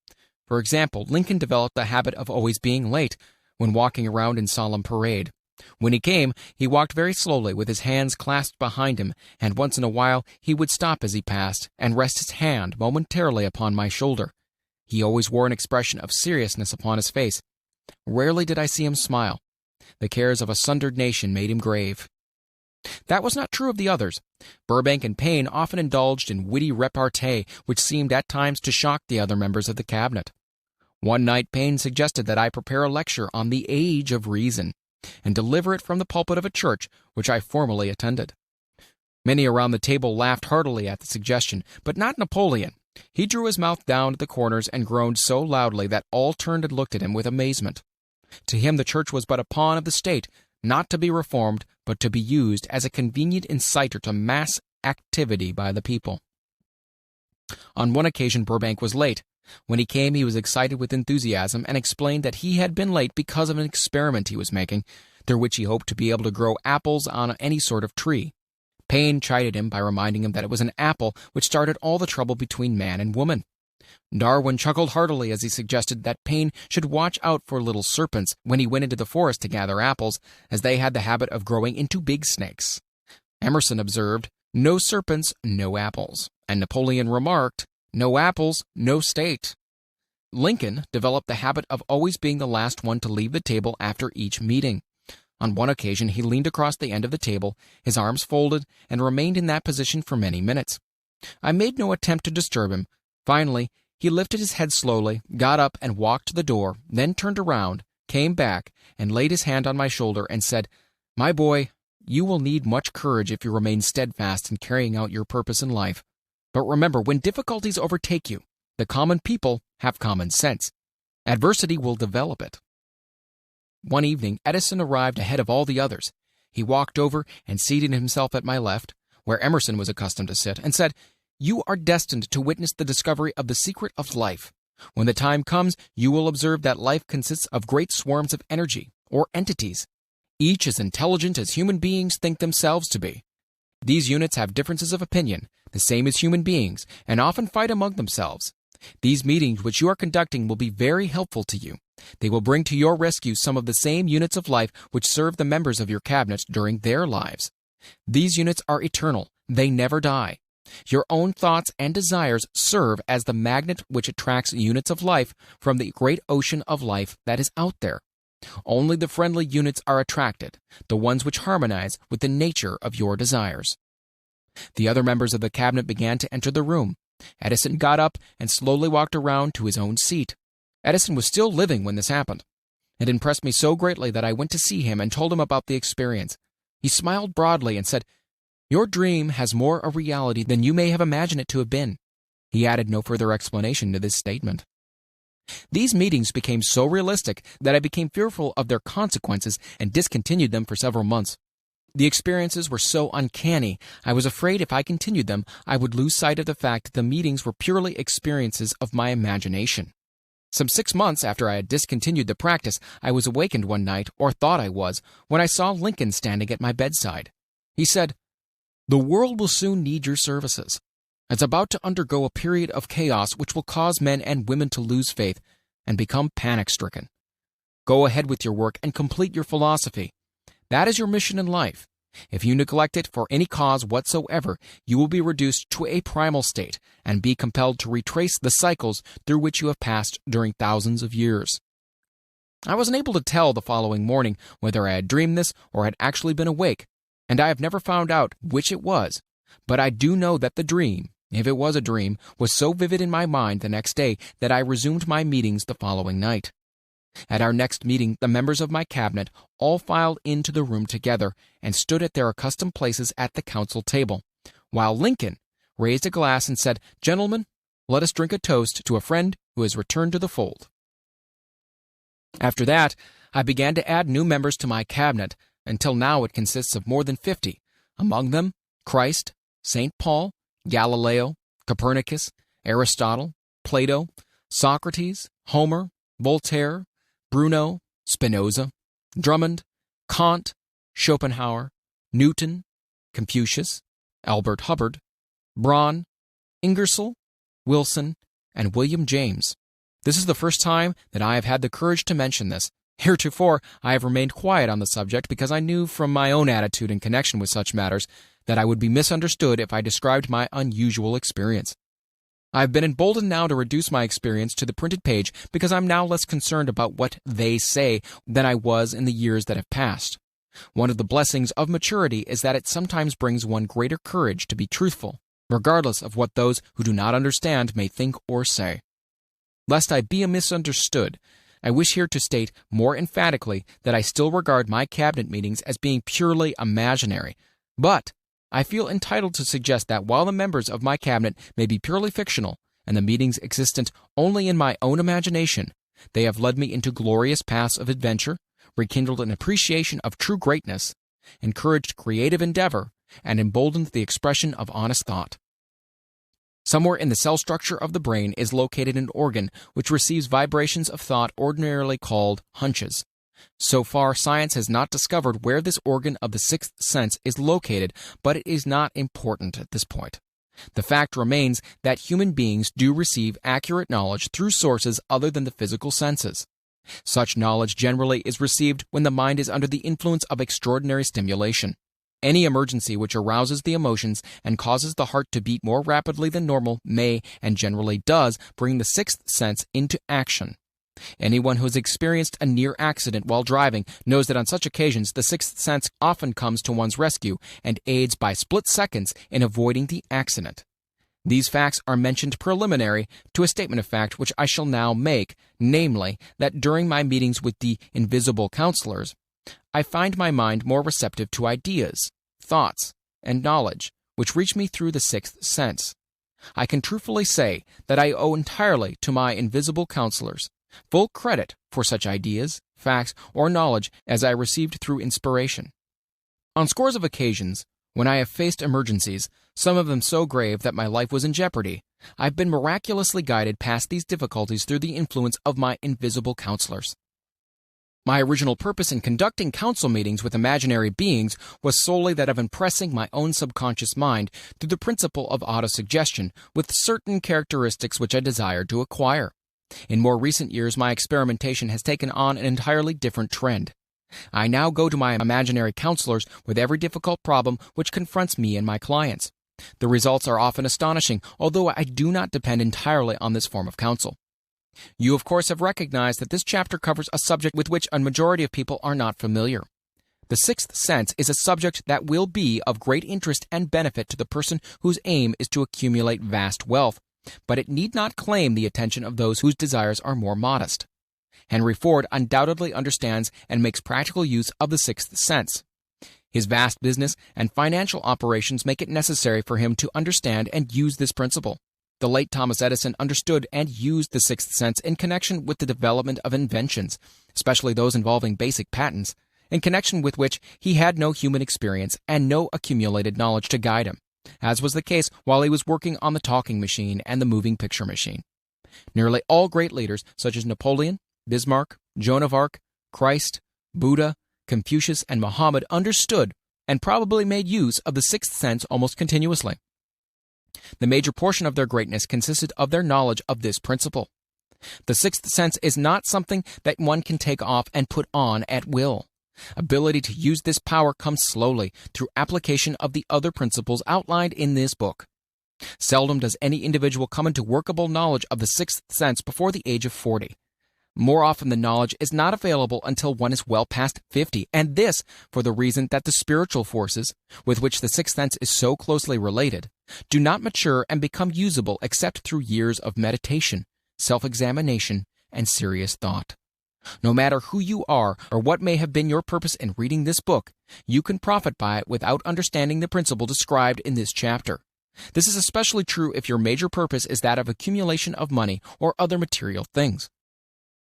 For example, Lincoln developed the habit of always being late when walking around in solemn parade. When he came, he walked very slowly with his hands clasped behind him, and once in a while he would stop as he passed and rest his hand momentarily upon my shoulder. He always wore an expression of seriousness upon his face. Rarely did I see him smile. The cares of a sundered nation made him grave. That was not true of the others. Burbank and Payne often indulged in witty repartee which seemed at times to shock the other members of the cabinet. One night Payne suggested that I prepare a lecture on the age of reason, and deliver it from the pulpit of a church which I formerly attended. Many around the table laughed heartily at the suggestion, but not Napoleon. He drew his mouth down at the corners and groaned so loudly that all turned and looked at him with amazement. To him the church was but a pawn of the state, not to be reformed, but to be used as a convenient inciter to mass activity by the people. On one occasion Burbank was late. When he came, he was excited with enthusiasm and explained that he had been late because of an experiment he was making, through which he hoped to be able to grow apples on any sort of tree. Payne chided him by reminding him that it was an apple which started all the trouble between man and woman. Darwin chuckled heartily as he suggested that Payne should watch out for little serpents when he went into the forest to gather apples, as they had the habit of growing into big snakes. Emerson observed, "No serpents, no apples," and Napoleon remarked, "No apples, no state." Lincoln developed the habit of always being the last one to leave the table after each meeting. On one occasion he leaned across the end of the table, his arms folded, and remained in that position for many minutes. I made no attempt to disturb him. Finally, he lifted his head slowly, got up and walked to the door, then turned around, came back, and laid his hand on my shoulder and said, "My boy, you will need much courage if you remain steadfast in carrying out your purpose in life. But remember, when difficulties overtake you, the common people have common sense. Adversity will develop it. One evening, Edison arrived ahead of all the others. He walked over and seated himself at my left, where Emerson was accustomed to sit, and said, "You are destined to witness the discovery of the secret of life. When the time comes, you will observe that life consists of great swarms of energy, or entities, each as intelligent as human beings think themselves to be. These units have differences of opinion, the same as human beings, and often fight among themselves. These meetings which you are conducting will be very helpful to you. They will bring to your rescue some of the same units of life which serve the members of your cabinet during their lives. These units are eternal. They never die. Your own thoughts and desires serve as the magnet which attracts units of life from the great ocean of life that is out there. Only the friendly units are attracted, the ones which harmonize with the nature of your desires." The other members of the cabinet began to enter the room. Edison got up and slowly walked around to his own seat. Edison was still living when this happened. It impressed me so greatly that I went to see him and told him about the experience. He smiled broadly and said, "Your dream has more a reality than you may have imagined it to have been." He added no further explanation to this statement. These meetings became so realistic that I became fearful of their consequences and discontinued them for several months. The experiences were so uncanny, I was afraid if I continued them, I would lose sight of the fact that the meetings were purely experiences of my imagination. Some 6 months after I had discontinued the practice, I was awakened one night, or thought I was, when I saw Lincoln standing at my bedside. He said, "The world will soon need your services. It's about to undergo a period of chaos which will cause men and women to lose faith and become panic-stricken. Go ahead with your work and complete your philosophy. That is your mission in life. If you neglect it for any cause whatsoever, you will be reduced to a primal state and be compelled to retrace the cycles through which you have passed during thousands of years." I was unable to tell the following morning whether I had dreamed this or had actually been awake, and I have never found out which it was, but I do know that the dream, if it was a dream, was so vivid in my mind the next day that I resumed my meetings the following night. At our next meeting, the members of my cabinet all filed into the room together and stood at their accustomed places at the council table, while Lincoln raised a glass and said, "Gentlemen, let us drink a toast to a friend who has returned to the fold." After that, I began to add new members to my cabinet, until now it consists of more than 50, among them Christ, St. Paul, Galileo, Copernicus, Aristotle, Plato, Socrates, Homer, Voltaire, Bruno, Spinoza, Drummond, Kant, Schopenhauer, Newton, Confucius, Albert Hubbard, Braun, Ingersoll, Wilson, and William James. This is the first time that I have had the courage to mention this. Heretofore, I have remained quiet on the subject because I knew from my own attitude in connection with such matters that I would be misunderstood if I described my unusual experience. I have been emboldened now to reduce my experience to the printed page because I'm now less concerned about what they say than I was in the years that have passed. One of the blessings of maturity is that it sometimes brings one greater courage to be truthful, regardless of what those who do not understand may think or say. Lest I be misunderstood, I wish here to state more emphatically that I still regard my cabinet meetings as being purely imaginary, but I feel entitled to suggest that while the members of my cabinet may be purely fictional, and the meetings existent only in my own imagination, they have led me into glorious paths of adventure, rekindled an appreciation of true greatness, encouraged creative endeavor, and emboldened the expression of honest thought. Somewhere in the cell structure of the brain is located an organ which receives vibrations of thought ordinarily called hunches. So far, science has not discovered where this organ of the sixth sense is located, but it is not important at this point. The fact remains that human beings do receive accurate knowledge through sources other than the physical senses. Such knowledge generally is received when the mind is under the influence of extraordinary stimulation. Any emergency which arouses the emotions and causes the heart to beat more rapidly than normal may, and generally does, bring the sixth sense into action. Anyone who has experienced a near accident while driving knows that on such occasions the sixth sense often comes to one's rescue and aids by split seconds in avoiding the accident. These facts are mentioned preliminary to a statement of fact which I shall now make, namely, that during my meetings with the invisible counselors, I find my mind more receptive to ideas, thoughts, and knowledge, which reach me through the sixth sense. I can truthfully say that I owe entirely to my invisible counselors full credit for such ideas, facts, or knowledge as I received through inspiration. On scores of occasions, when I have faced emergencies, some of them so grave that my life was in jeopardy, I've been miraculously guided past these difficulties through the influence of my invisible counselors. My original purpose in conducting council meetings with imaginary beings was solely that of impressing my own subconscious mind through the principle of autosuggestion with certain characteristics which I desired to acquire. In more recent years, my experimentation has taken on an entirely different trend. I now go to my imaginary counselors with every difficult problem which confronts me and my clients. The results are often astonishing, although I do not depend entirely on this form of counsel. You, of course, have recognized that this chapter covers a subject with which a majority of people are not familiar. The sixth sense is a subject that will be of great interest and benefit to the person whose aim is to accumulate vast wealth, but it need not claim the attention of those whose desires are more modest. Henry Ford undoubtedly understands and makes practical use of the sixth sense. His vast business and financial operations make it necessary for him to understand and use this principle. The late Thomas Edison understood and used the sixth sense in connection with the development of inventions, especially those involving basic patents, in connection with which he had no human experience and no accumulated knowledge to guide him, as was the case while he was working on the talking machine and the moving picture machine. Nearly all great leaders, such as Napoleon, Bismarck, Joan of Arc, Christ, Buddha, Confucius, and Muhammad, understood and probably made use of the sixth sense almost continuously. The major portion of their greatness consisted of their knowledge of this principle. The sixth sense is not something that one can take off and put on at will. Ability to use this power comes slowly through application of the other principles outlined in this book. Seldom does any individual come into workable knowledge of the sixth sense before the age of 40. More often, the knowledge is not available until one is well past 50, and this for the reason that the spiritual forces, with which the sixth sense is so closely related, do not mature and become usable except through years of meditation, self-examination, and serious thought. No matter who you are or what may have been your purpose in reading this book, you can profit by it without understanding the principle described in this chapter. This is especially true if your major purpose is that of accumulation of money or other material things.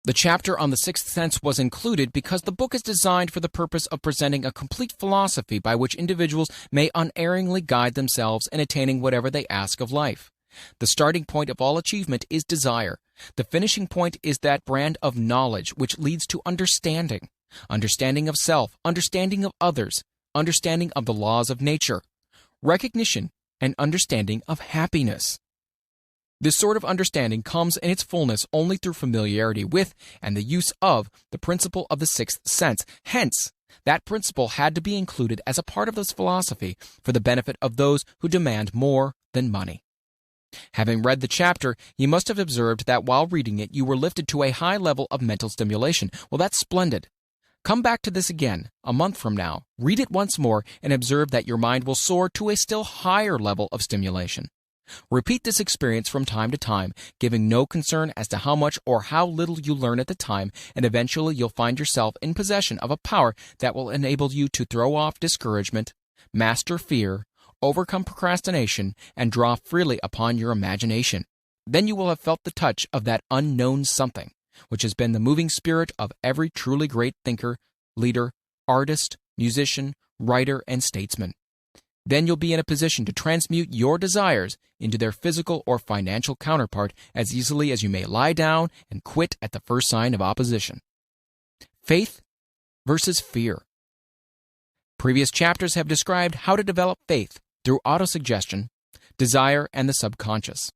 The chapter on the sixth sense was included because the book is designed for the purpose of presenting a complete philosophy by which individuals may unerringly guide themselves in attaining whatever they ask of life. The starting point of all achievement is desire. The finishing point is that brand of knowledge which leads to understanding. Understanding of self, understanding of others, understanding of the laws of nature, recognition, and understanding of happiness. This sort of understanding comes in its fullness only through familiarity with and the use of the principle of the sixth sense. Hence, that principle had to be included as a part of this philosophy for the benefit of those who demand more than money. Having read the chapter, you must have observed that while reading it, you were lifted to a high level of mental stimulation. Well, that's splendid. Come back to this again a month from now, read it once more, and observe that your mind will soar to a still higher level of stimulation. Repeat this experience from time to time, giving no concern as to how much or how little you learn at the time, and eventually you'll find yourself in possession of a power that will enable you to throw off discouragement, master fear, overcome procrastination, and draw freely upon your imagination. Then you will have felt the touch of that unknown something, which has been the moving spirit of every truly great thinker, leader, artist, musician, writer, and statesman. Then you'll be in a position to transmute your desires into their physical or financial counterpart as easily as you may lie down and quit at the first sign of opposition. Faith versus fear. Previous chapters have described how to develop faith through autosuggestion, desire, and the subconscious.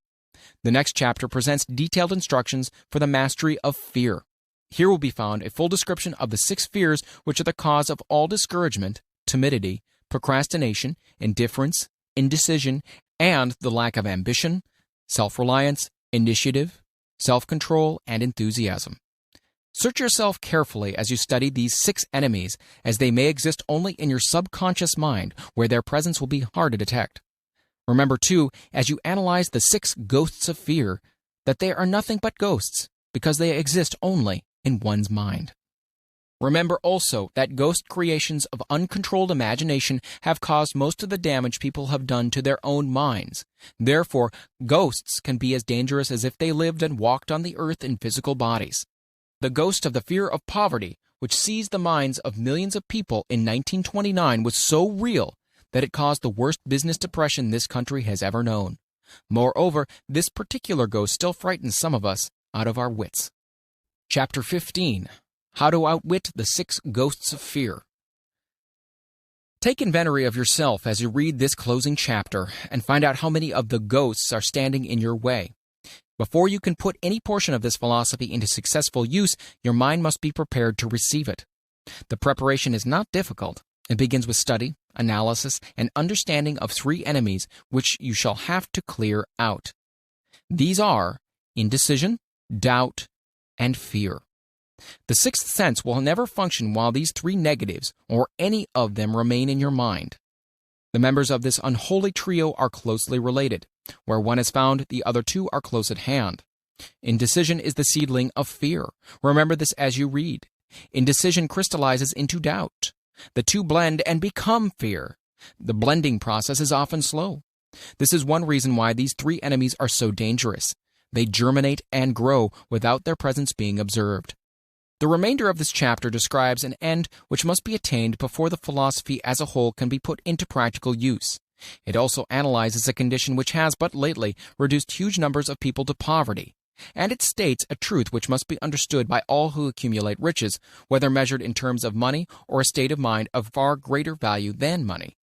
The next chapter presents detailed instructions for the mastery of fear. Here will be found a full description of the 6 fears which are the cause of all discouragement, timidity, procrastination, indifference, indecision, and the lack of ambition, self-reliance, initiative, self-control, and enthusiasm. Search yourself carefully as you study these 6 enemies, as they may exist only in your subconscious mind, where their presence will be hard to detect. Remember, too, as you analyze the 6 ghosts of fear, that they are nothing but ghosts, because they exist only in one's mind. Remember also that ghost creations of uncontrolled imagination have caused most of the damage people have done to their own minds. Therefore, ghosts can be as dangerous as if they lived and walked on the earth in physical bodies. The ghost of the fear of poverty, which seized the minds of millions of people in 1929, was so real that it caused the worst business depression this country has ever known. Moreover, this particular ghost still frightens some of us out of our wits. Chapter 15. How to Outwit the 6 Ghosts of Fear. Take inventory of yourself as you read this closing chapter and find out how many of the ghosts are standing in your way. Before you can put any portion of this philosophy into successful use, your mind must be prepared to receive it. The preparation is not difficult. It begins with study, analysis, and understanding of 3 enemies which you shall have to clear out. These are indecision, doubt, and fear. The 6th sense will never function while these 3 negatives, or any of them, remain in your mind. The members of this unholy trio are closely related. Where one is found, the other 2 are close at hand. Indecision is the seedling of fear. Remember this as you read. Indecision crystallizes into doubt. The 2 blend and become fear. The blending process is often slow. This is one reason why these 3 enemies are so dangerous. They germinate and grow without their presence being observed. The remainder of this chapter describes an end which must be attained before the philosophy as a whole can be put into practical use. It also analyzes a condition which has but lately reduced huge numbers of people to poverty, and it states a truth which must be understood by all who accumulate riches, whether measured in terms of money or a state of mind of far greater value than money.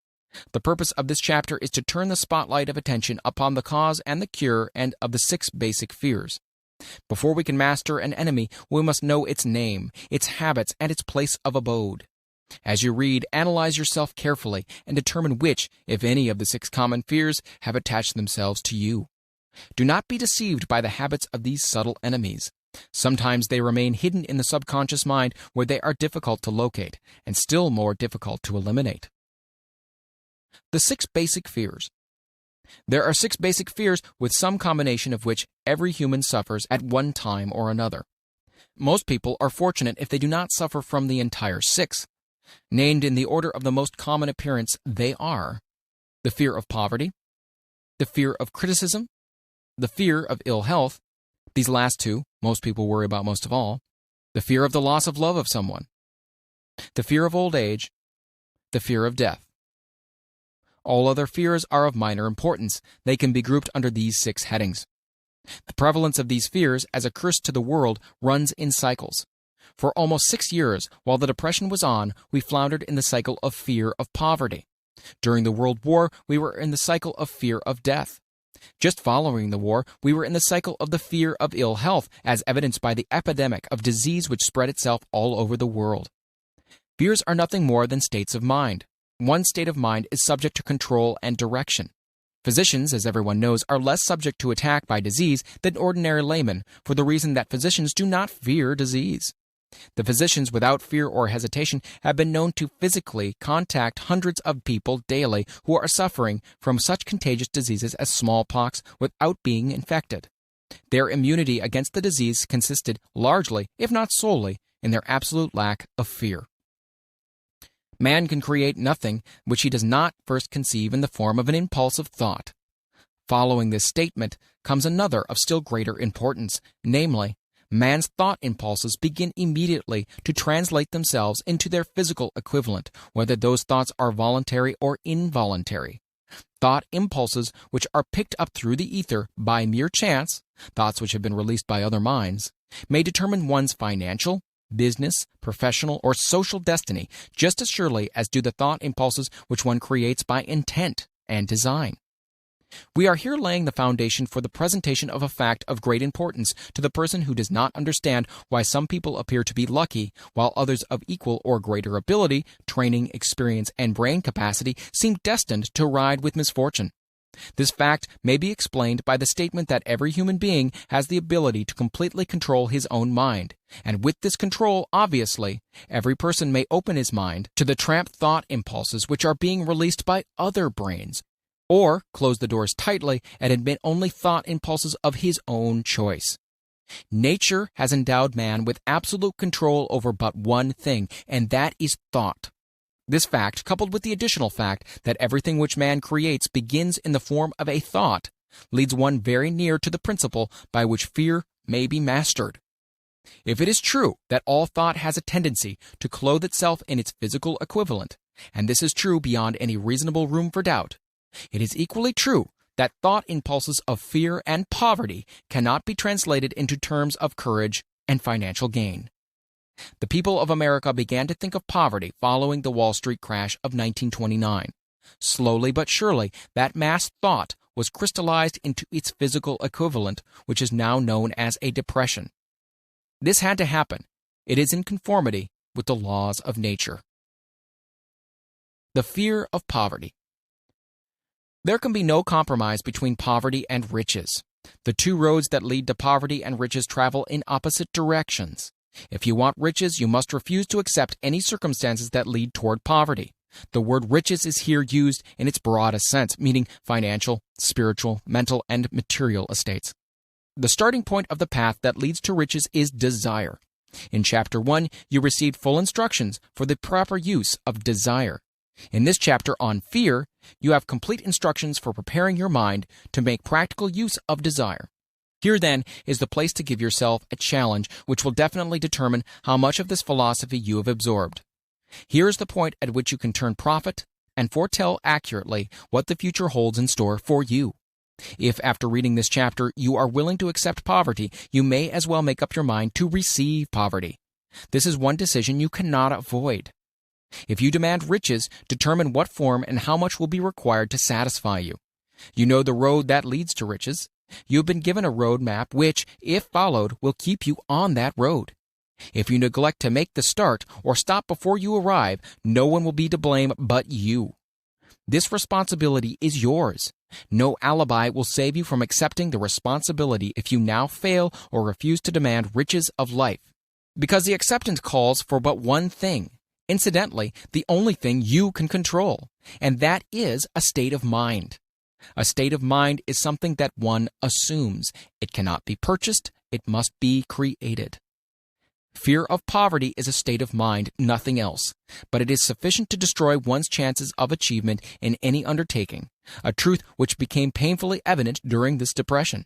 The purpose of this chapter is to turn the spotlight of attention upon the cause and the cure and of the 6 basic fears. Before we can master an enemy, we must know its name, its habits, and its place of abode. As you read, analyze yourself carefully and determine which, if any, of the 6 common fears have attached themselves to you. Do not be deceived by the habits of these subtle enemies. Sometimes they remain hidden in the subconscious mind where they are difficult to locate, and still more difficult to eliminate. The 6 basic fears. There are 6 basic fears with some combination of which every human suffers at one time or another. Most people are fortunate if they do not suffer from the entire 6. Named in the order of the most common appearance, they are the fear of poverty, the fear of criticism, the fear of ill health, these last 2 most people worry about most of all, the fear of the loss of love of someone, the fear of old age, the fear of death. All other fears are of minor importance. They can be grouped under these 6 headings. The prevalence of these fears as a curse to the world runs in cycles. For almost 6 years, while the Depression was on, we floundered in the cycle of fear of poverty. During the World War, we were in the cycle of fear of death. Just following the war, we were in the cycle of the fear of ill health, as evidenced by the epidemic of disease which spread itself all over the world. Fears are nothing more than states of mind. One state of mind is subject to control and direction. Physicians, as everyone knows, are less subject to attack by disease than ordinary laymen, for the reason that physicians do not fear disease. The physicians, without fear or hesitation, have been known to physically contact hundreds of people daily who are suffering from such contagious diseases as smallpox without being infected. Their immunity against the disease consisted largely, if not solely, in their absolute lack of fear. Man can create nothing which he does not first conceive in the form of an impulsive thought. Following this statement comes another of still greater importance, namely, man's thought impulses begin immediately to translate themselves into their physical equivalent, whether those thoughts are voluntary or involuntary. Thought impulses which are picked up through the ether by mere chance, thoughts which have been released by other minds, may determine one's financial, business, professional, or social destiny just as surely as do the thought impulses which one creates by intent and design. We are here laying the foundation for the presentation of a fact of great importance to the person who does not understand why some people appear to be lucky, while others of equal or greater ability, training, experience, and brain capacity seem destined to ride with misfortune. This fact may be explained by the statement that every human being has the ability to completely control his own mind, and with this control, obviously, every person may open his mind to the tramp thought impulses which are being released by other brains, or close the doors tightly and admit only thought impulses of his own choice. Nature has endowed man with absolute control over but one thing, and that is thought. This fact, coupled with the additional fact that everything which man creates begins in the form of a thought, leads one very near to the principle by which fear may be mastered. If it is true that all thought has a tendency to clothe itself in its physical equivalent, and this is true beyond any reasonable room for doubt, it is equally true that thought impulses of fear and poverty cannot be translated into terms of courage and financial gain. The people of America began to think of poverty following the Wall Street crash of 1929. Slowly but surely, that mass thought was crystallized into its physical equivalent, which is now known as a depression. This had to happen. It is in conformity with the laws of nature. The fear of poverty. There can be no compromise between poverty and riches. The two roads that lead to poverty and riches travel in opposite directions. If you want riches, you must refuse to accept any circumstances that lead toward poverty. The word riches is here used in its broadest sense, meaning financial, spiritual, mental, and material estates. The starting point of the path that leads to riches is desire. In Chapter 1, you received full instructions for the proper use of desire. In this chapter on fear, you have complete instructions for preparing your mind to make practical use of desire. Here, then, is the place to give yourself a challenge which will definitely determine how much of this philosophy you have absorbed. Here is the point at which you can turn prophet and foretell accurately what the future holds in store for you. If, after reading this chapter, you are willing to accept poverty, you may as well make up your mind to receive poverty. This is one decision you cannot avoid. If you demand riches, determine what form and how much will be required to satisfy you. You know the road that leads to riches. You have been given a road map which, if followed, will keep you on that road. If you neglect to make the start or stop before you arrive, no one will be to blame but you. This responsibility is yours. No alibi will save you from accepting the responsibility if you now fail or refuse to demand riches of life, because the acceptance calls for but one thing. Incidentally, the only thing you can control, and that is a state of mind. A state of mind is something that one assumes. It cannot be purchased, it must be created. Fear of poverty is a state of mind, nothing else, but it is sufficient to destroy one's chances of achievement in any undertaking, a truth which became painfully evident during this depression.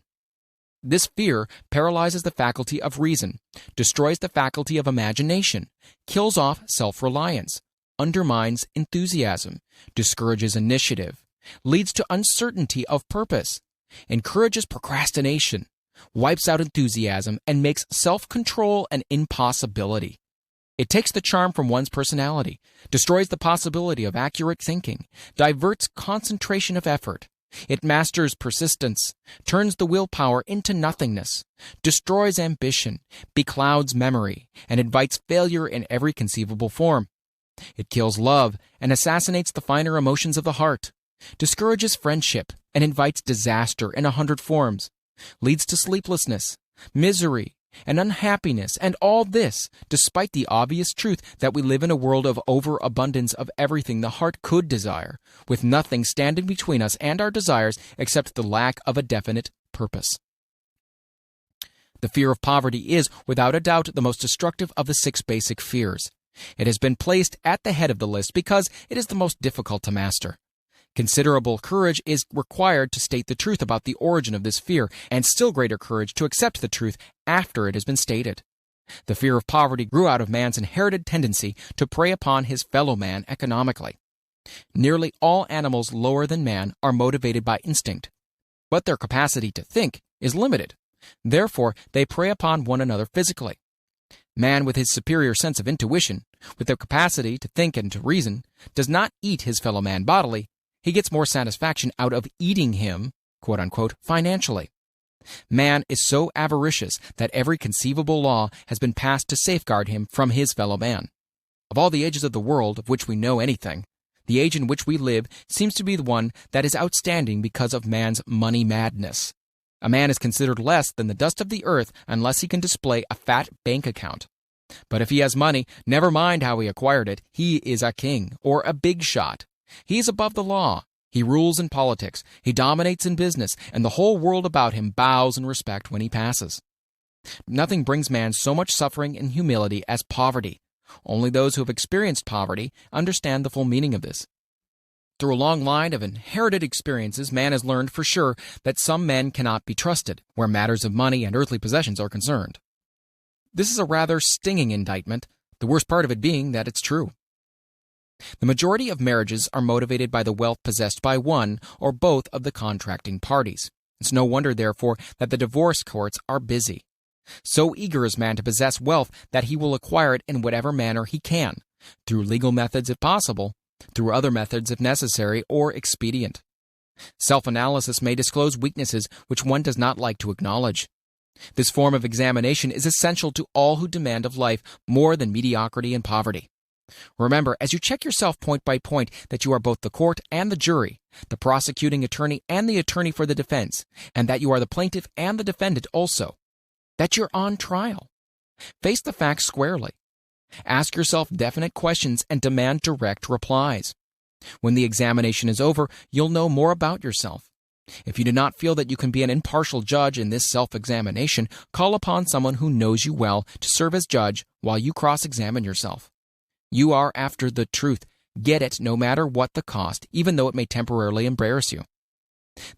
This fear paralyzes the faculty of reason, destroys the faculty of imagination, kills off self-reliance, undermines enthusiasm, discourages initiative, leads to uncertainty of purpose, encourages procrastination, wipes out enthusiasm, and makes self-control an impossibility. It takes the charm from one's personality, destroys the possibility of accurate thinking, diverts concentration of effort. It masters persistence, turns the willpower into nothingness, destroys ambition, beclouds memory, and invites failure in every conceivable form. It kills love and assassinates the finer emotions of the heart, discourages friendship and invites disaster in 100 forms, leads to sleeplessness, misery, and unhappiness, and all this despite the obvious truth that we live in a world of overabundance of everything the heart could desire, with nothing standing between us and our desires except the lack of a definite purpose. The fear of poverty is, without a doubt, the most destructive of the 6 basic fears. It has been placed at the head of the list because it is the most difficult to master. Considerable courage is required to state the truth about the origin of this fear, and still greater courage to accept the truth after it has been stated. The fear of poverty grew out of man's inherited tendency to prey upon his fellow man economically. Nearly all animals lower than man are motivated by instinct, but their capacity to think is limited. Therefore, they prey upon one another physically. Man, with his superior sense of intuition, with the capacity to think and to reason, does not eat his fellow man bodily. He gets more satisfaction out of eating him, quote unquote, financially. Man is so avaricious that every conceivable law has been passed to safeguard him from his fellow man. Of all the ages of the world of which we know anything, the age in which we live seems to be the one that is outstanding because of man's money madness. A man is considered less than the dust of the earth unless he can display a fat bank account. But if he has money, never mind how he acquired it, he is a king or a big shot. He is above the law. He rules in politics. He dominates in business, and the whole world about him bows in respect when he passes. Nothing brings man so much suffering and humility as poverty. Only those who have experienced poverty understand the full meaning of this. Through a long line of inherited experiences, man has learned for sure that some men cannot be trusted where matters of money and earthly possessions are concerned. This is a rather stinging indictment, the worst part of it being that it's true. The majority of marriages are motivated by the wealth possessed by one or both of the contracting parties. It's no wonder, therefore, that the divorce courts are busy. So eager is man to possess wealth that he will acquire it in whatever manner he can, through legal methods if possible, through other methods if necessary or expedient. Self-analysis may disclose weaknesses which one does not like to acknowledge. This form of examination is essential to all who demand of life more than mediocrity and poverty. Remember, as you check yourself point by point, that you are both the court and the jury, the prosecuting attorney and the attorney for the defense, and that you are the plaintiff and the defendant also. That you're on trial. Face the facts squarely. Ask yourself definite questions and demand direct replies. When the examination is over, you'll know more about yourself. If you do not feel that you can be an impartial judge in this self-examination, call upon someone who knows you well to serve as judge while you cross-examine yourself. You are after the truth. Get it no matter what the cost, even though it may temporarily embarrass you.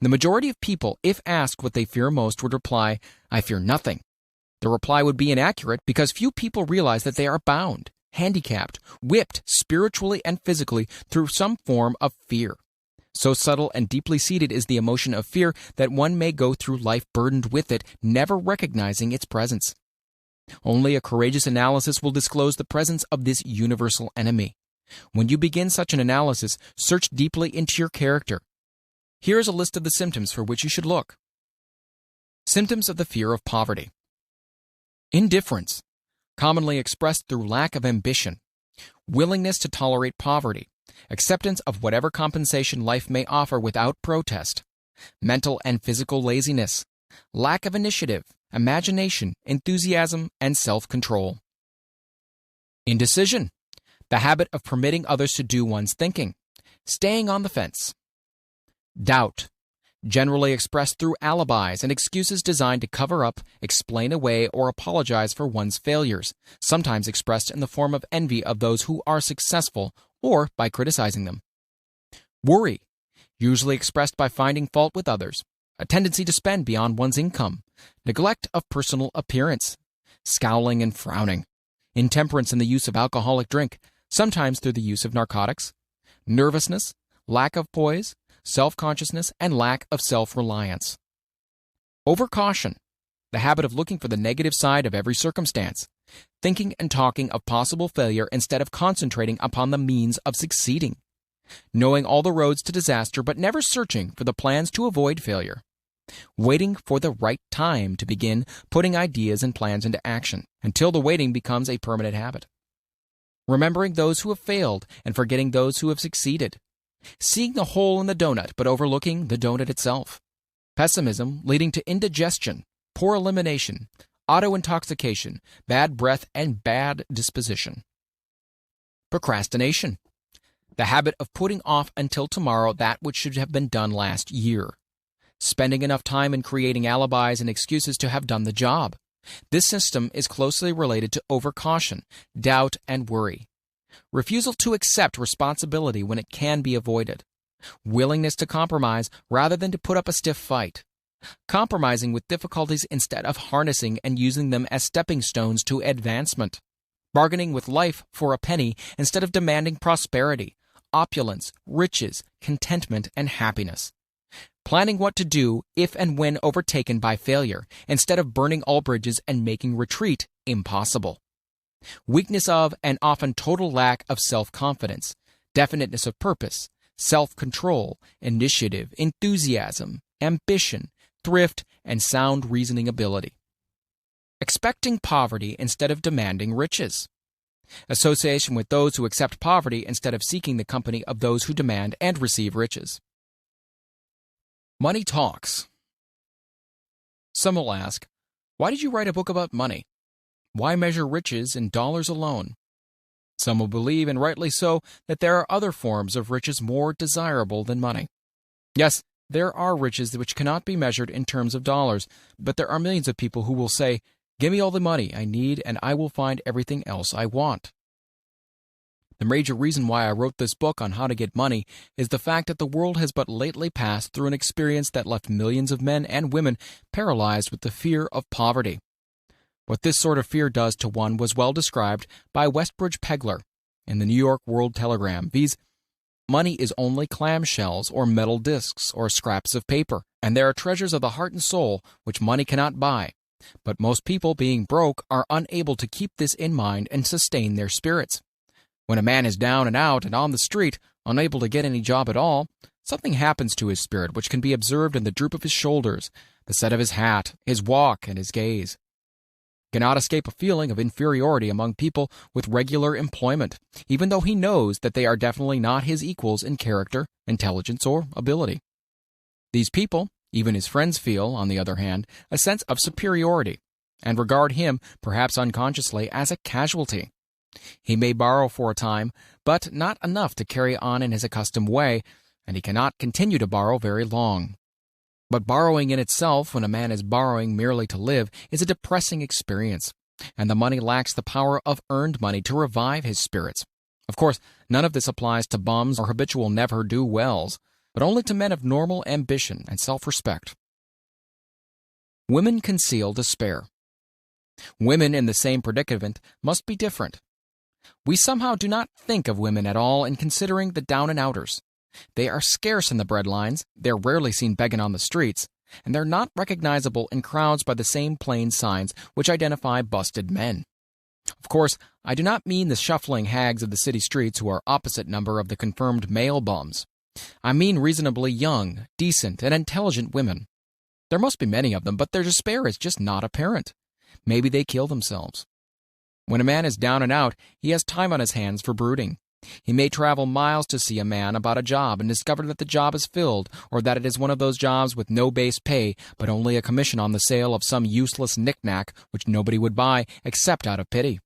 The majority of people, if asked what they fear most, would reply, "I fear nothing." The reply would be inaccurate because few people realize that they are bound, handicapped, whipped spiritually and physically through some form of fear. So subtle and deeply seated is the emotion of fear that one may go through life burdened with it, never recognizing its presence. Only a courageous analysis will disclose the presence of this universal enemy. When you begin such an analysis, search deeply into your character. Here is a list of the symptoms for which you should look. Symptoms of the fear of poverty. Indifference, commonly expressed through lack of ambition. Willingness to tolerate poverty. Acceptance of whatever compensation life may offer without protest. Mental and physical laziness. Lack of initiative, imagination, enthusiasm, and self-control. Indecision, the habit of permitting others to do one's thinking. Staying on the fence. Doubt, generally expressed through alibis and excuses designed to cover up, explain away, or apologize for one's failures, sometimes expressed in the form of envy of those who are successful or by criticizing them. Worry, usually expressed by finding fault with others, a tendency to spend beyond one's income, neglect of personal appearance, scowling and frowning, intemperance in the use of alcoholic drink, sometimes through the use of narcotics, nervousness, lack of poise, self-consciousness, and lack of self-reliance. Overcaution, the habit of looking for the negative side of every circumstance, thinking and talking of possible failure instead of concentrating upon the means of succeeding, knowing all the roads to disaster but never searching for the plans to avoid failure, waiting for the right time to begin putting ideas and plans into action until the waiting becomes a permanent habit, remembering those who have failed and forgetting those who have succeeded, seeing the hole in the donut but overlooking the donut itself, pessimism leading to indigestion, poor elimination, auto-intoxication, bad breath, and bad disposition. Procrastination, the habit of putting off until tomorrow that which should have been done last year, spending enough time in creating alibis and excuses to have done the job. This system is closely related to overcaution, doubt, and worry. Refusal to accept responsibility when it can be avoided. Willingness to compromise rather than to put up a stiff fight. Compromising with difficulties instead of harnessing and using them as stepping stones to advancement. Bargaining with life for a penny instead of demanding prosperity, opulence, riches, contentment, and happiness. Planning what to do if and when overtaken by failure instead of burning all bridges and making retreat impossible. Weakness of and often total lack of self-confidence, definiteness of purpose, self-control, initiative, enthusiasm, ambition, thrift, and sound reasoning ability. Expecting poverty instead of demanding riches. Association with those who accept poverty instead of seeking the company of those who demand and receive riches. Money talks. Some will ask, why did you write a book about money? Why measure riches in dollars alone? Some will believe, and rightly so, that there are other forms of riches more desirable than money. Yes, there are riches which cannot be measured in terms of dollars, but there are millions of people who will say, Give me all the money I need and I will find everything else I want. The major reason why I wrote this book on how to get money is the fact that the world has but lately passed through an experience that left millions of men and women paralyzed with the fear of poverty. What this sort of fear does to one was well described by Westbridge Pegler in the New York World Telegram, viz. Money is only clamshells or metal discs or scraps of paper, and there are treasures of the heart and soul which money cannot buy. But most people, being broke, are unable to keep this in mind and sustain their spirits. When a man is down and out and on the street, unable to get any job at all, something happens to his spirit which can be observed in the droop of his shoulders, the set of his hat, his walk, and his gaze. He cannot escape a feeling of inferiority among people with regular employment, even though he knows that they are definitely not his equals in character, intelligence, or ability. These people, even his friends, feel, on the other hand, a sense of superiority, and regard him, perhaps unconsciously, as a casualty. He may borrow for a time, but not enough to carry on in his accustomed way, and he cannot continue to borrow very long. But borrowing in itself, when a man is borrowing merely to live, is a depressing experience, and the money lacks the power of earned money to revive his spirits. Of course, none of this applies to bums or habitual never-do-wells, but only to men of normal ambition and self-respect. Women conceal despair. Women in the same predicament must be different. We somehow do not think of women at all in considering the down-and-outers. They are scarce in the breadlines, they're rarely seen begging on the streets, and they're not recognizable in crowds by the same plain signs which identify busted men. Of course, I do not mean the shuffling hags of the city streets who are opposite number of the confirmed male bums. I mean reasonably young, decent, and intelligent women. There must be many of them, but their despair is just not apparent. Maybe they kill themselves. When a man is down and out, he has time on his hands for brooding. He may travel miles to see a man about a job and discover that the job is filled, or that it is one of those jobs with no base pay, but only a commission on the sale of some useless knick-knack which nobody would buy except out of pity.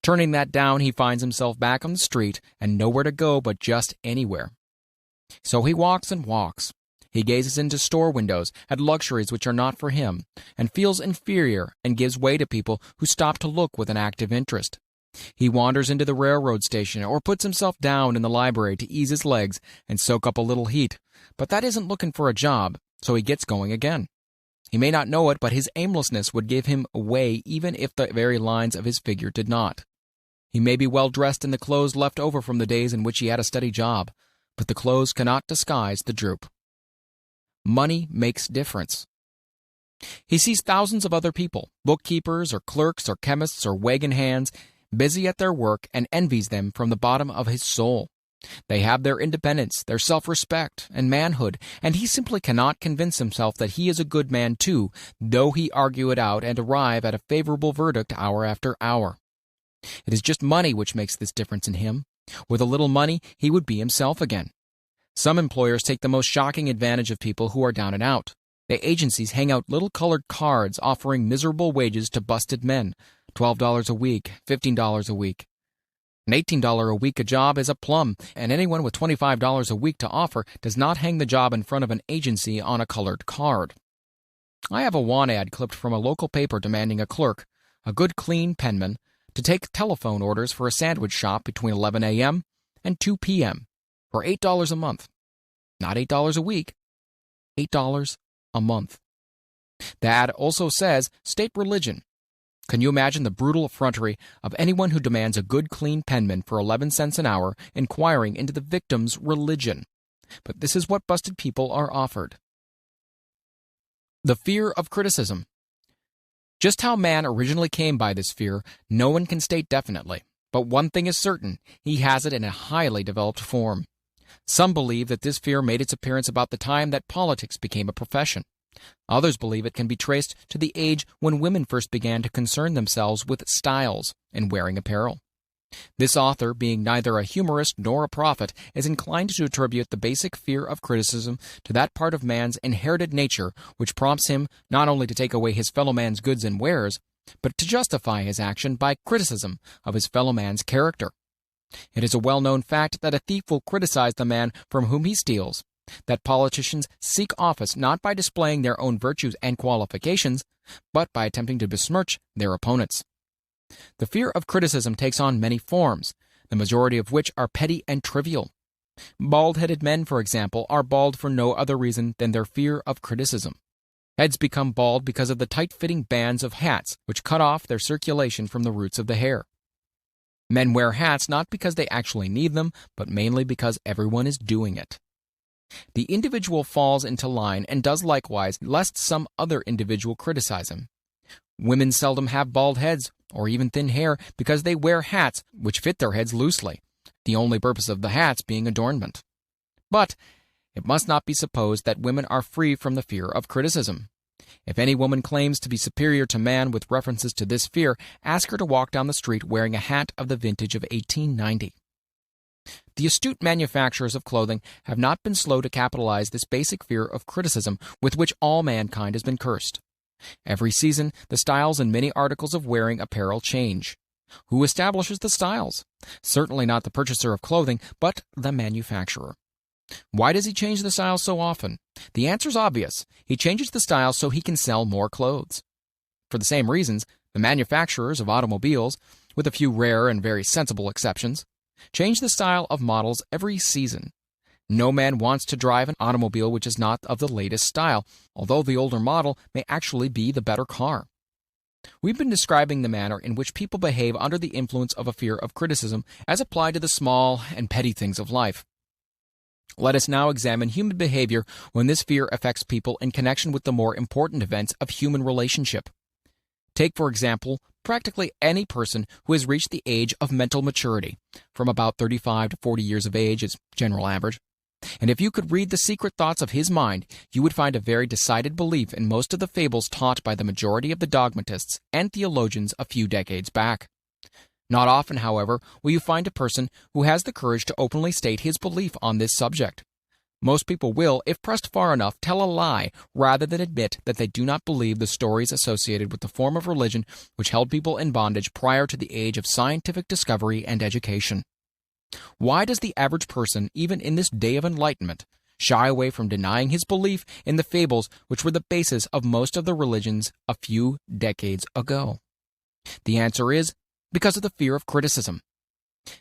Turning that down, he finds himself back on the street and nowhere to go but just anywhere. So he walks and walks. He gazes into store windows at luxuries which are not for him, and feels inferior and gives way to people who stop to look with an active interest. He wanders into the railroad station or puts himself down in the library to ease his legs and soak up a little heat, but that isn't looking for a job, so he gets going again. He may not know it, but his aimlessness would give him away even if the very lines of his figure did not. He may be well dressed in the clothes left over from the days in which he had a steady job, but the clothes cannot disguise the droop. Money makes difference. He sees thousands of other people, bookkeepers or clerks or chemists or wagon hands, busy at their work, and envies them from the bottom of his soul. They have their independence, their self-respect, and manhood, and he simply cannot convince himself that he is a good man too, though he argue it out and arrive at a favorable verdict hour after hour. It is just money which makes this difference in him. With a little money, he would be himself again. Some employers take the most shocking advantage of people who are down and out. The agencies hang out little colored cards offering miserable wages to busted men, $12 a week, $15 a week. An $18 a week a job is a plum, and anyone with $25 a week to offer does not hang the job in front of an agency on a colored card. I have a want ad clipped from a local paper demanding a clerk, a good clean penman, to take telephone orders for a sandwich shop between 11 a.m. and 2 p.m. for $8 a month. Not $8 a week, $8 a month. The ad also says, state religion. Can you imagine the brutal effrontery of anyone who demands a good clean penman for 11 cents an hour inquiring into the victim's religion? But this is what busted people are offered. The fear of criticism. Just how man originally came by this fear, no one can state definitely. But one thing is certain, he has it in a highly developed form. Some believe that this fear made its appearance about the time that politics became a profession. Others believe it can be traced to the age when women first began to concern themselves with styles in wearing apparel. This author, being neither a humorist nor a prophet, is inclined to attribute the basic fear of criticism to that part of man's inherited nature which prompts him not only to take away his fellow man's goods and wares, but to justify his action by criticism of his fellow man's character. It is a well-known fact that a thief will criticize the man from whom he steals, that politicians seek office not by displaying their own virtues and qualifications, but by attempting to besmirch their opponents. The fear of criticism takes on many forms, the majority of which are petty and trivial. Bald-headed men, for example, are bald for no other reason than their fear of criticism. Heads become bald because of the tight-fitting bands of hats which cut off their circulation from the roots of the hair. Men wear hats not because they actually need them, but mainly because everyone is doing it. The individual falls into line and does likewise lest some other individual criticize him. Women seldom have bald heads or even thin hair because they wear hats which fit their heads loosely, the only purpose of the hats being adornment. But it must not be supposed that women are free from the fear of criticism. If any woman claims to be superior to man with references to this fear, ask her to walk down the street wearing a hat of the vintage of 1890. The astute manufacturers of clothing have not been slow to capitalize this basic fear of criticism with which all mankind has been cursed. Every season, the styles in many articles of wearing apparel change. Who establishes the styles? Certainly not the purchaser of clothing, but the manufacturer. Why does he change the styles so often? The answer's obvious. He changes the styles so he can sell more clothes. For the same reasons, the manufacturers of automobiles, with a few rare and very sensible exceptions, change the style of models every season. No man wants to drive an automobile which is not of the latest style, although the older model may actually be the better car. We've been describing the manner in which people behave under the influence of a fear of criticism as applied to the small and petty things of life. Let us now examine human behavior when this fear affects people in connection with the more important events of human relationship. Take, for example, practically any person who has reached the age of mental maturity, from about 35 to 40 years of age is general average. And if you could read the secret thoughts of his mind, you would find a very decided belief in most of the fables taught by the majority of the dogmatists and theologians a few decades back. Not often, however, will you find a person who has the courage to openly state his belief on this subject. Most people will, if pressed far enough, tell a lie rather than admit that they do not believe the stories associated with the form of religion which held people in bondage prior to the age of scientific discovery and education. Why does the average person, even in this day of enlightenment, shy away from denying his belief in the fables which were the basis of most of the religions a few decades ago? The answer is because of the fear of criticism.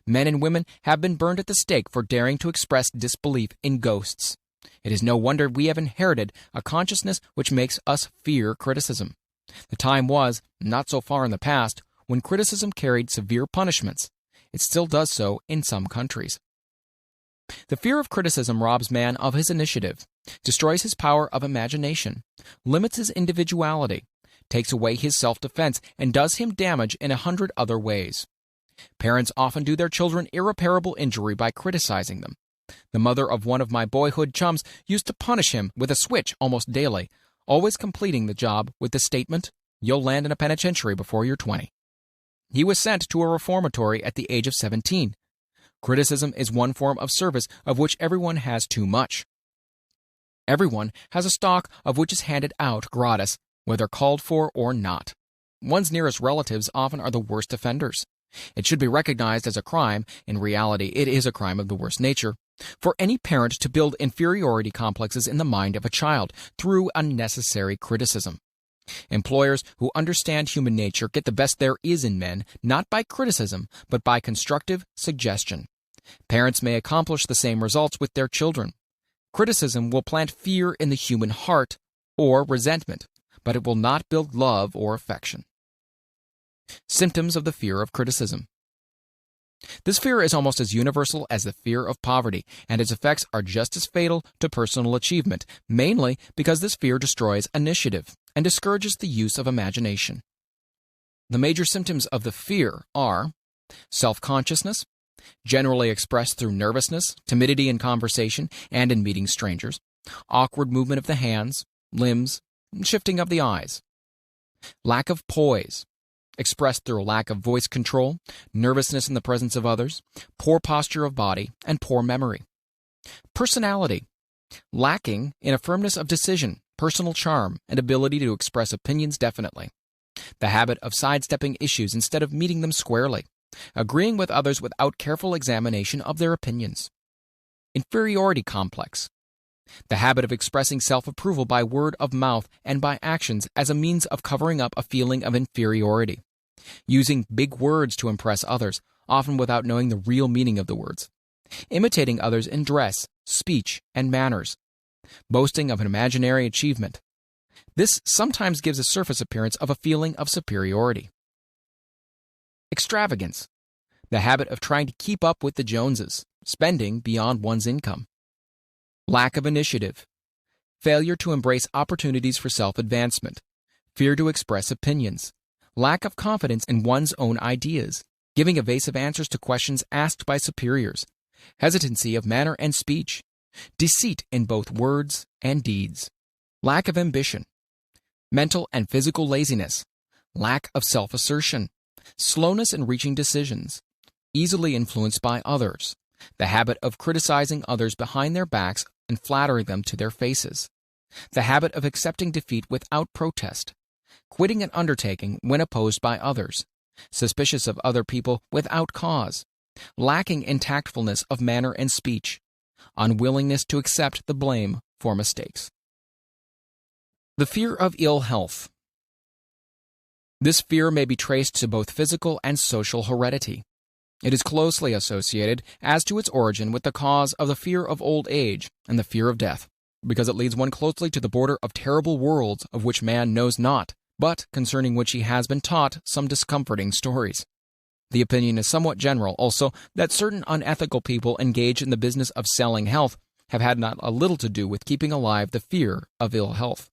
Men and women have been burned at the stake for daring to express disbelief in ghosts. It is no wonder we have inherited a consciousness which makes us fear criticism. The time was, not so far in the past, when criticism carried severe punishments. It still does so in some countries. The fear of criticism robs man of his initiative, destroys his power of imagination, limits his individuality, takes away his self-defense, and does him damage in 100 other ways. Parents often do their children irreparable injury by criticizing them. The mother of one of my boyhood chums used to punish him with a switch almost daily, always completing the job with the statement, "You'll land in a penitentiary before you're 20. He was sent to a reformatory at the age of 17. Criticism is one form of service of which everyone has too much. Everyone has a stock of which is handed out gratis, whether called for or not. One's nearest relatives often are the worst offenders. It should be recognized as a crime, in reality it is a crime of the worst nature, for any parent to build inferiority complexes in the mind of a child through unnecessary criticism. Employers who understand human nature get the best there is in men, not by criticism, but by constructive suggestion. Parents may accomplish the same results with their children. Criticism will plant fear in the human heart or resentment, but it will not build love or affection. Symptoms of the fear of criticism. This fear is almost as universal as the fear of poverty, and its effects are just as fatal to personal achievement, mainly because this fear destroys initiative and discourages the use of imagination. The major symptoms of the fear are self-consciousness, generally expressed through nervousness, timidity in conversation and in meeting strangers, awkward movement of the hands, limbs, and shifting of the eyes, lack of poise, expressed through a lack of voice control, nervousness in the presence of others, poor posture of body, and poor memory. Personality, lacking in a firmness of decision, personal charm, and ability to express opinions definitely. The habit of sidestepping issues instead of meeting them squarely, agreeing with others without careful examination of their opinions. Inferiority complex, The habit of expressing self-approval by word of mouth and by actions as a means of covering up a feeling of inferiority. Using big words to impress others, often without knowing the real meaning of the words. Imitating others in dress, speech, and manners. Boasting of an imaginary achievement. This sometimes gives a surface appearance of a feeling of superiority. Extravagance. The habit of trying to keep up with the Joneses, spending beyond one's income. Lack of initiative. Failure to embrace opportunities for self-advancement. Fear to express opinions. Lack of confidence in one's own ideas. Giving evasive answers to questions asked by superiors. Hesitancy of manner and speech. Deceit in both words and deeds. Lack of ambition. Mental and physical laziness. Lack of self-assertion. Slowness in reaching decisions. Easily influenced by others. The habit of criticizing others behind their backs and flattering them to their faces. The habit of accepting defeat without protest. Quitting an undertaking when opposed by others. Suspicious of other people without cause. Lacking in tactfulness of manner and speech. Unwillingness to accept the blame for mistakes. The fear of ill health. This fear may be traced to both physical and social heredity. It is closely associated as to its origin with the cause of the fear of old age and the fear of death, because it leads one closely to the border of terrible worlds of which man knows not, but concerning which he has been taught some discomforting stories. The opinion is somewhat general, also, that certain unethical people engaged in the business of selling health have had not a little to do with keeping alive the fear of ill health.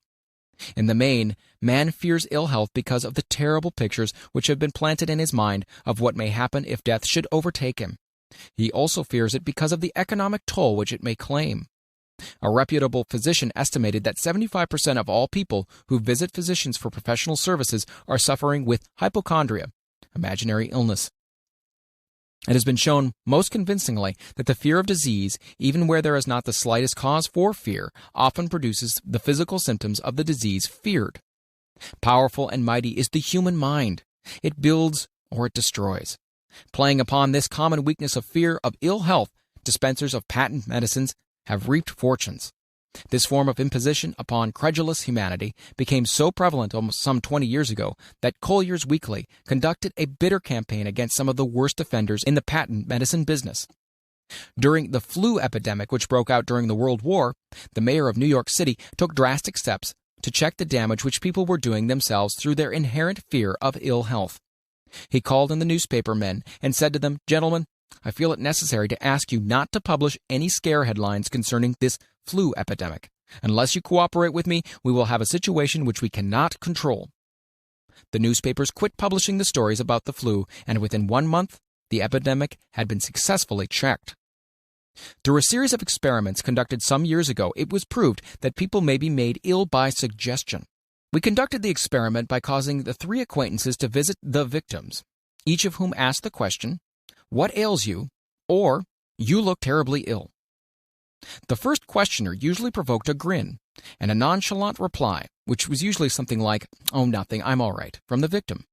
In the main, man fears ill health because of the terrible pictures which have been planted in his mind of what may happen if death should overtake him. He also fears it because of the economic toll which it may claim. A reputable physician estimated that 75% of all people who visit physicians for professional services are suffering with hypochondria, imaginary illness. It has been shown most convincingly that the fear of disease, even where there is not the slightest cause for fear, often produces the physical symptoms of the disease feared. Powerful and mighty is the human mind. It builds or it destroys. Playing upon this common weakness of fear of ill health, dispensers of patent medicines have reaped fortunes. This form of imposition upon credulous humanity became so prevalent almost some 20 years ago that Collier's Weekly conducted a bitter campaign against some of the worst offenders in the patent medicine business. During the flu epidemic which broke out during the World War, the mayor of New York City took drastic steps to check the damage which people were doing themselves through their inherent fear of ill health. He called in the newspaper men and said to them, "Gentlemen, I feel it necessary to ask you not to publish any scare headlines concerning this flu epidemic. Unless you cooperate with me, we will have a situation which we cannot control." The newspapers quit publishing the stories about the flu, and within 1 month, the epidemic had been successfully checked. Through a series of experiments conducted some years ago, it was proved that people may be made ill by suggestion. We conducted the experiment by causing the 3 acquaintances to visit the victims, each of whom asked the question, "What ails you?" or "You look terribly ill." The first questioner usually provoked a grin and a nonchalant reply, which was usually something like, "Oh, nothing, I'm all right," from the victim.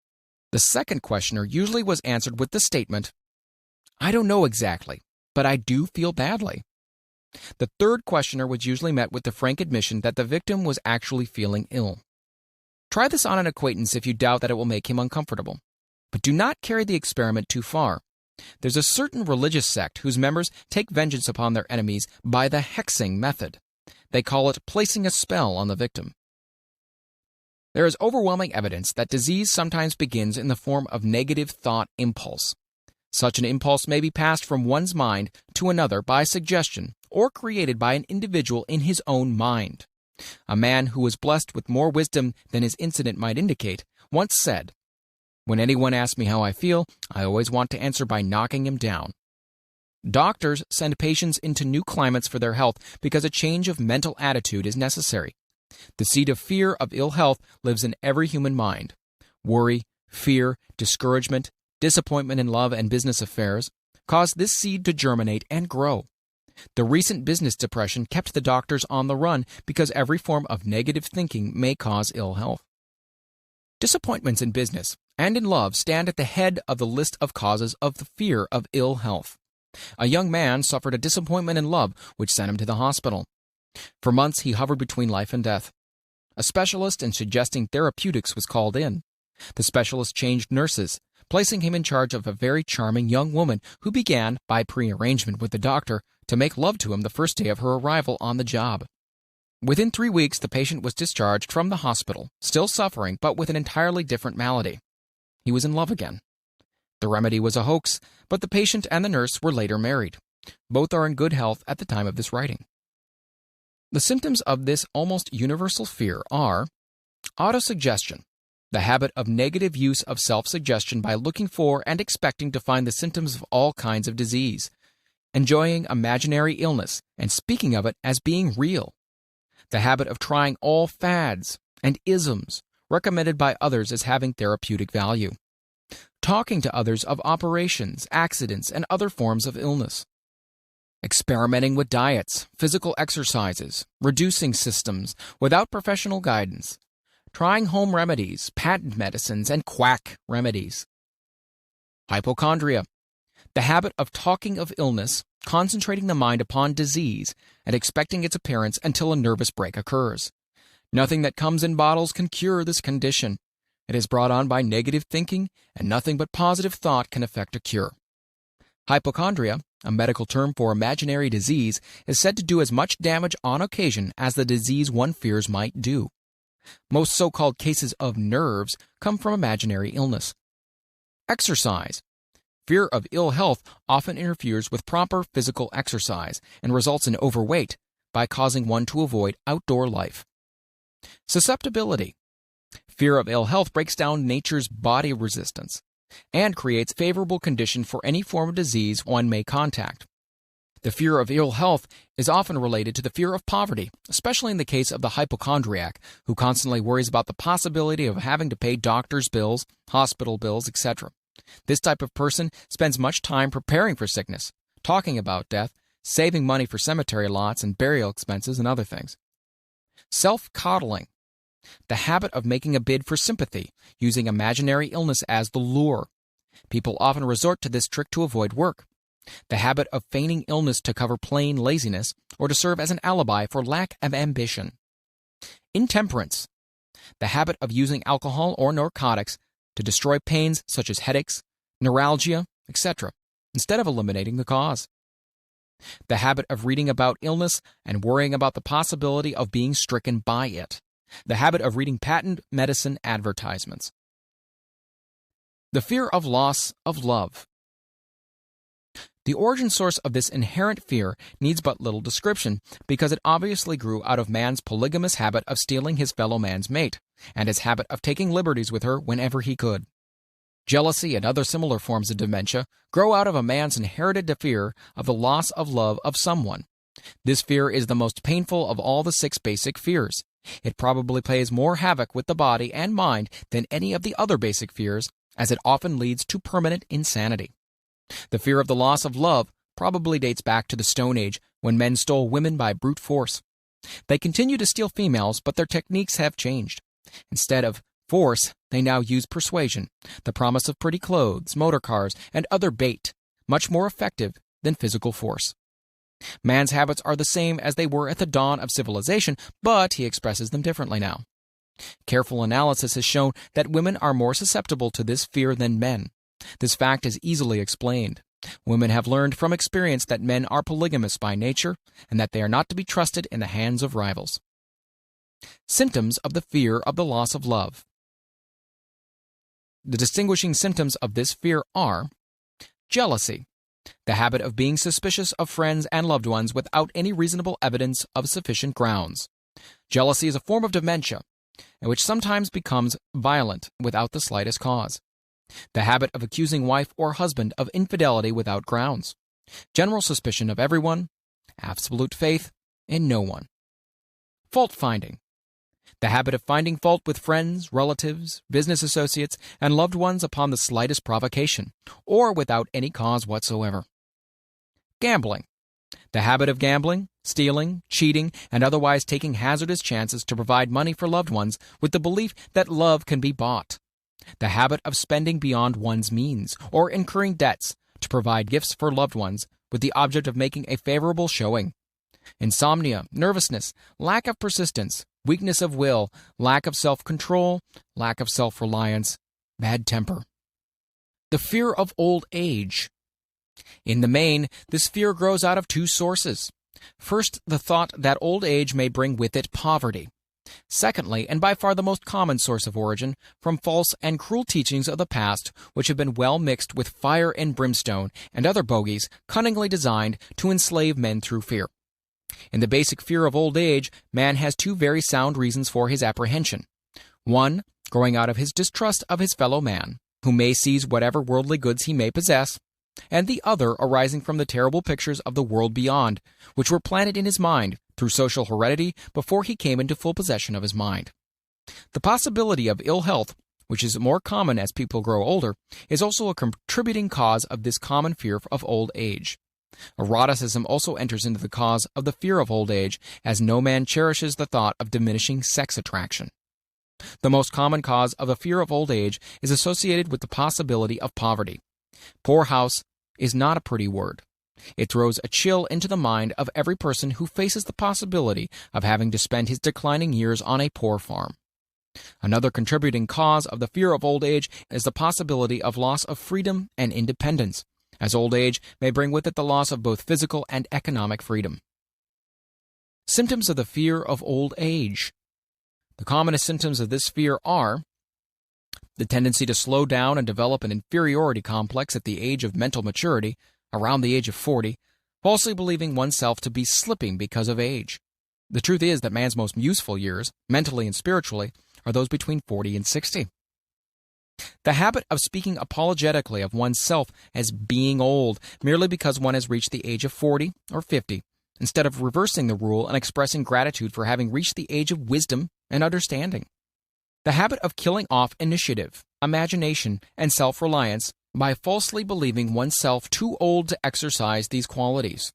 The second questioner usually was answered with the statement, "I don't know exactly, but I do feel badly." The third questioner was usually met with the frank admission that the victim was actually feeling ill. Try this on an acquaintance if you doubt that it will make him uncomfortable. But do not carry the experiment too far. There's a certain religious sect whose members take vengeance upon their enemies by the hexing method. They call it placing a spell on the victim. There is overwhelming evidence that disease sometimes begins in the form of negative thought impulse. Such an impulse may be passed from one's mind to another by suggestion or created by an individual in his own mind. A man who was blessed with more wisdom than his incident might indicate once said, "When anyone asks me how I feel, I always want to answer by knocking him down." Doctors send patients into new climates for their health because a change of mental attitude is necessary. The seed of fear of ill health lives in every human mind. Worry, fear, discouragement, disappointment in love and business affairs cause this seed to germinate and grow. The recent business depression kept the doctors on the run because every form of negative thinking may cause ill health. Disappointments in business and in love stand at the head of the list of causes of the fear of ill health. A young man suffered a disappointment in love which sent him to the hospital. For months, he hovered between life and death. A specialist in suggesting therapeutics was called in. The specialist changed nurses, placing him in charge of a very charming young woman who began, by prearrangement with the doctor, to make love to him the first day of her arrival on the job. Within 3 weeks, the patient was discharged from the hospital, still suffering, but with an entirely different malady. He was in love again. The remedy was a hoax, but the patient and the nurse were later married. Both are in good health at the time of this writing. The symptoms of this almost universal fear are autosuggestion, the habit of negative use of self-suggestion by looking for and expecting to find the symptoms of all kinds of disease, enjoying imaginary illness and speaking of it as being real, the habit of trying all fads and isms recommended by others as having therapeutic value, talking to others of operations, accidents, and other forms of illness, experimenting with diets, physical exercises, reducing systems without professional guidance, trying home remedies, patent medicines, and quack remedies. Hypochondria, the habit of talking of illness, concentrating the mind upon disease, and expecting its appearance until a nervous break occurs. Nothing that comes in bottles can cure this condition. It is brought on by negative thinking, and nothing but positive thought can effect a cure. Hypochondria, a medical term for imaginary disease, is said to do as much damage on occasion as the disease one fears might do. Most so-called cases of nerves come from imaginary illness. Exercise. Fear of ill health often interferes with proper physical exercise and results in overweight by causing one to avoid outdoor life. Susceptibility. Fear of ill health breaks down nature's body resistance and creates favorable condition for any form of disease one may contact. The fear of ill health is often related to the fear of poverty, especially in the case of the hypochondriac, who constantly worries about the possibility of having to pay doctor's bills, hospital bills, etc. This type of person spends much time preparing for sickness, talking about death, saving money for cemetery lots and burial expenses and other things. Self-coddling. The habit of making a bid for sympathy, using imaginary illness as the lure. People often resort to this trick to avoid work. The habit of feigning illness to cover plain laziness or to serve as an alibi for lack of ambition. Intemperance. The habit of using alcohol or narcotics to destroy pains such as headaches, neuralgia, etc., instead of eliminating the cause. The habit of reading about illness and worrying about the possibility of being stricken by it. The habit of reading patent medicine advertisements. The fear of loss of love. The origin source of this inherent fear needs but little description because it obviously grew out of man's polygamous habit of stealing his fellow man's mate and his habit of taking liberties with her whenever he could. Jealousy and other similar forms of dementia grow out of a man's inherited fear of the loss of love of someone. This fear is the most painful of all the 6 basic fears. It probably plays more havoc with the body and mind than any of the other basic fears, as it often leads to permanent insanity. The fear of the loss of love probably dates back to the Stone Age, when men stole women by brute force. They continue to steal females, but their techniques have changed. Instead of force, they now use persuasion, the promise of pretty clothes, motor cars, and other bait, much more effective than physical force. Man's habits are the same as they were at the dawn of civilization, but he expresses them differently now. Careful analysis has shown that women are more susceptible to this fear than men. This fact is easily explained. Women have learned from experience that men are polygamous by nature and that they are not to be trusted in the hands of rivals. Symptoms of the fear of the loss of love. The distinguishing symptoms of this fear are jealousy, the habit of being suspicious of friends and loved ones without any reasonable evidence of sufficient grounds. Jealousy is a form of dementia, which sometimes becomes violent without the slightest cause. The habit of accusing wife or husband of infidelity without grounds. General suspicion of everyone, absolute faith in no one. Fault-finding. The habit of finding fault with friends, relatives, business associates, and loved ones upon the slightest provocation, or without any cause whatsoever. Gambling. The habit of gambling, stealing, cheating, and otherwise taking hazardous chances to provide money for loved ones with the belief that love can be bought. The habit of spending beyond one's means, or incurring debts to provide gifts for loved ones with the object of making a favorable showing. insomnia, nervousness, lack of persistence, weakness of will, lack of self-control, lack of self-reliance, bad temper. The fear of old age. In the main, this fear grows out of two sources. First, the thought that old age may bring with it poverty. Secondly, and by far the most common source of origin, from false and cruel teachings of the past, which have been well mixed with fire and brimstone and other bogies cunningly designed to enslave men through fear. In the basic fear of old age, man has two very sound reasons for his apprehension. One, growing out of his distrust of his fellow man, who may seize whatever worldly goods he may possess, and the other arising from the terrible pictures of the world beyond, which were planted in his mind through social heredity before he came into full possession of his mind. The possibility of ill health, which is more common as people grow older, is also a contributing cause of this common fear of old age. Eroticism also enters into the cause of the fear of old age, as no man cherishes the thought of diminishing sex attraction. The most common cause of the fear of old age is associated with the possibility of poverty. Poorhouse is not a pretty word. It throws a chill into the mind of every person who faces the possibility of having to spend his declining years on a poor farm. Another contributing cause of the fear of old age is the possibility of loss of freedom and independence, as old age may bring with it the loss of both physical and economic freedom. Symptoms of the fear of old age. The commonest symptoms of this fear are the tendency to slow down and develop an inferiority complex at the age of mental maturity, around the age of 40, falsely believing oneself to be slipping because of age. The truth is that man's most useful years, mentally and spiritually, are those between 40 and 60. The habit of speaking apologetically of oneself as being old merely because one has reached the age of 40 or 50, instead of reversing the rule and expressing gratitude for having reached the age of wisdom and understanding. The habit of killing off initiative, imagination, and self-reliance by falsely believing oneself too old to exercise these qualities.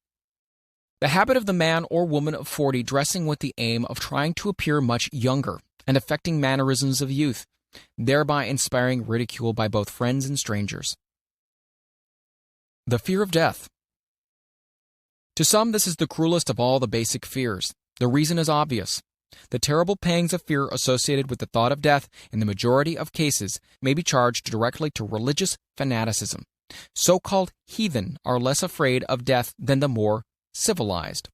The habit of the man or woman of 40 dressing with the aim of trying to appear much younger and affecting mannerisms of youth, thereby inspiring ridicule by both friends and strangers. The fear of death. To some, this is the cruelest of all the basic fears. The reason is obvious. The terrible pangs of fear associated with the thought of death, in the majority of cases, may be charged directly to religious fanaticism. So-called heathen are less afraid of death than the more civilized.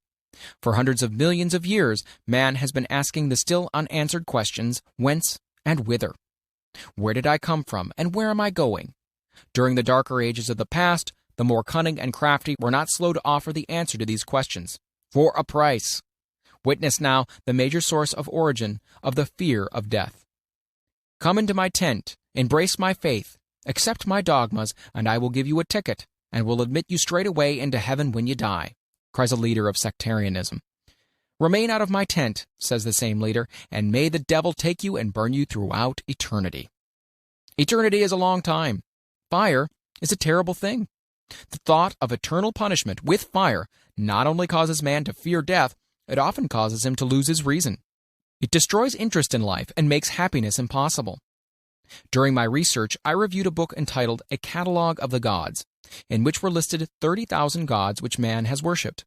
For hundreds of millions of years, man has been asking the still unanswered questions, whence and whither? Where did I come from, and where am I going? During the darker ages of the past, the more cunning and crafty were not slow to offer the answer to these questions, for a price. Witness now the major source of origin of the fear of death. Come into my tent, embrace my faith, accept my dogmas, and I will give you a ticket, and will admit you straight away into heaven when you die, cries a leader of sectarianism. Remain out of my tent, says the same leader, and may the devil take you and burn you throughout eternity. Eternity is a long time. Fire is a terrible thing. The thought of eternal punishment with fire not only causes man to fear death, it often causes him to lose his reason. It destroys interest in life and makes happiness impossible. During my research, I reviewed a book entitled A Catalogue of the Gods, in which were listed 30,000 gods which man has worshipped.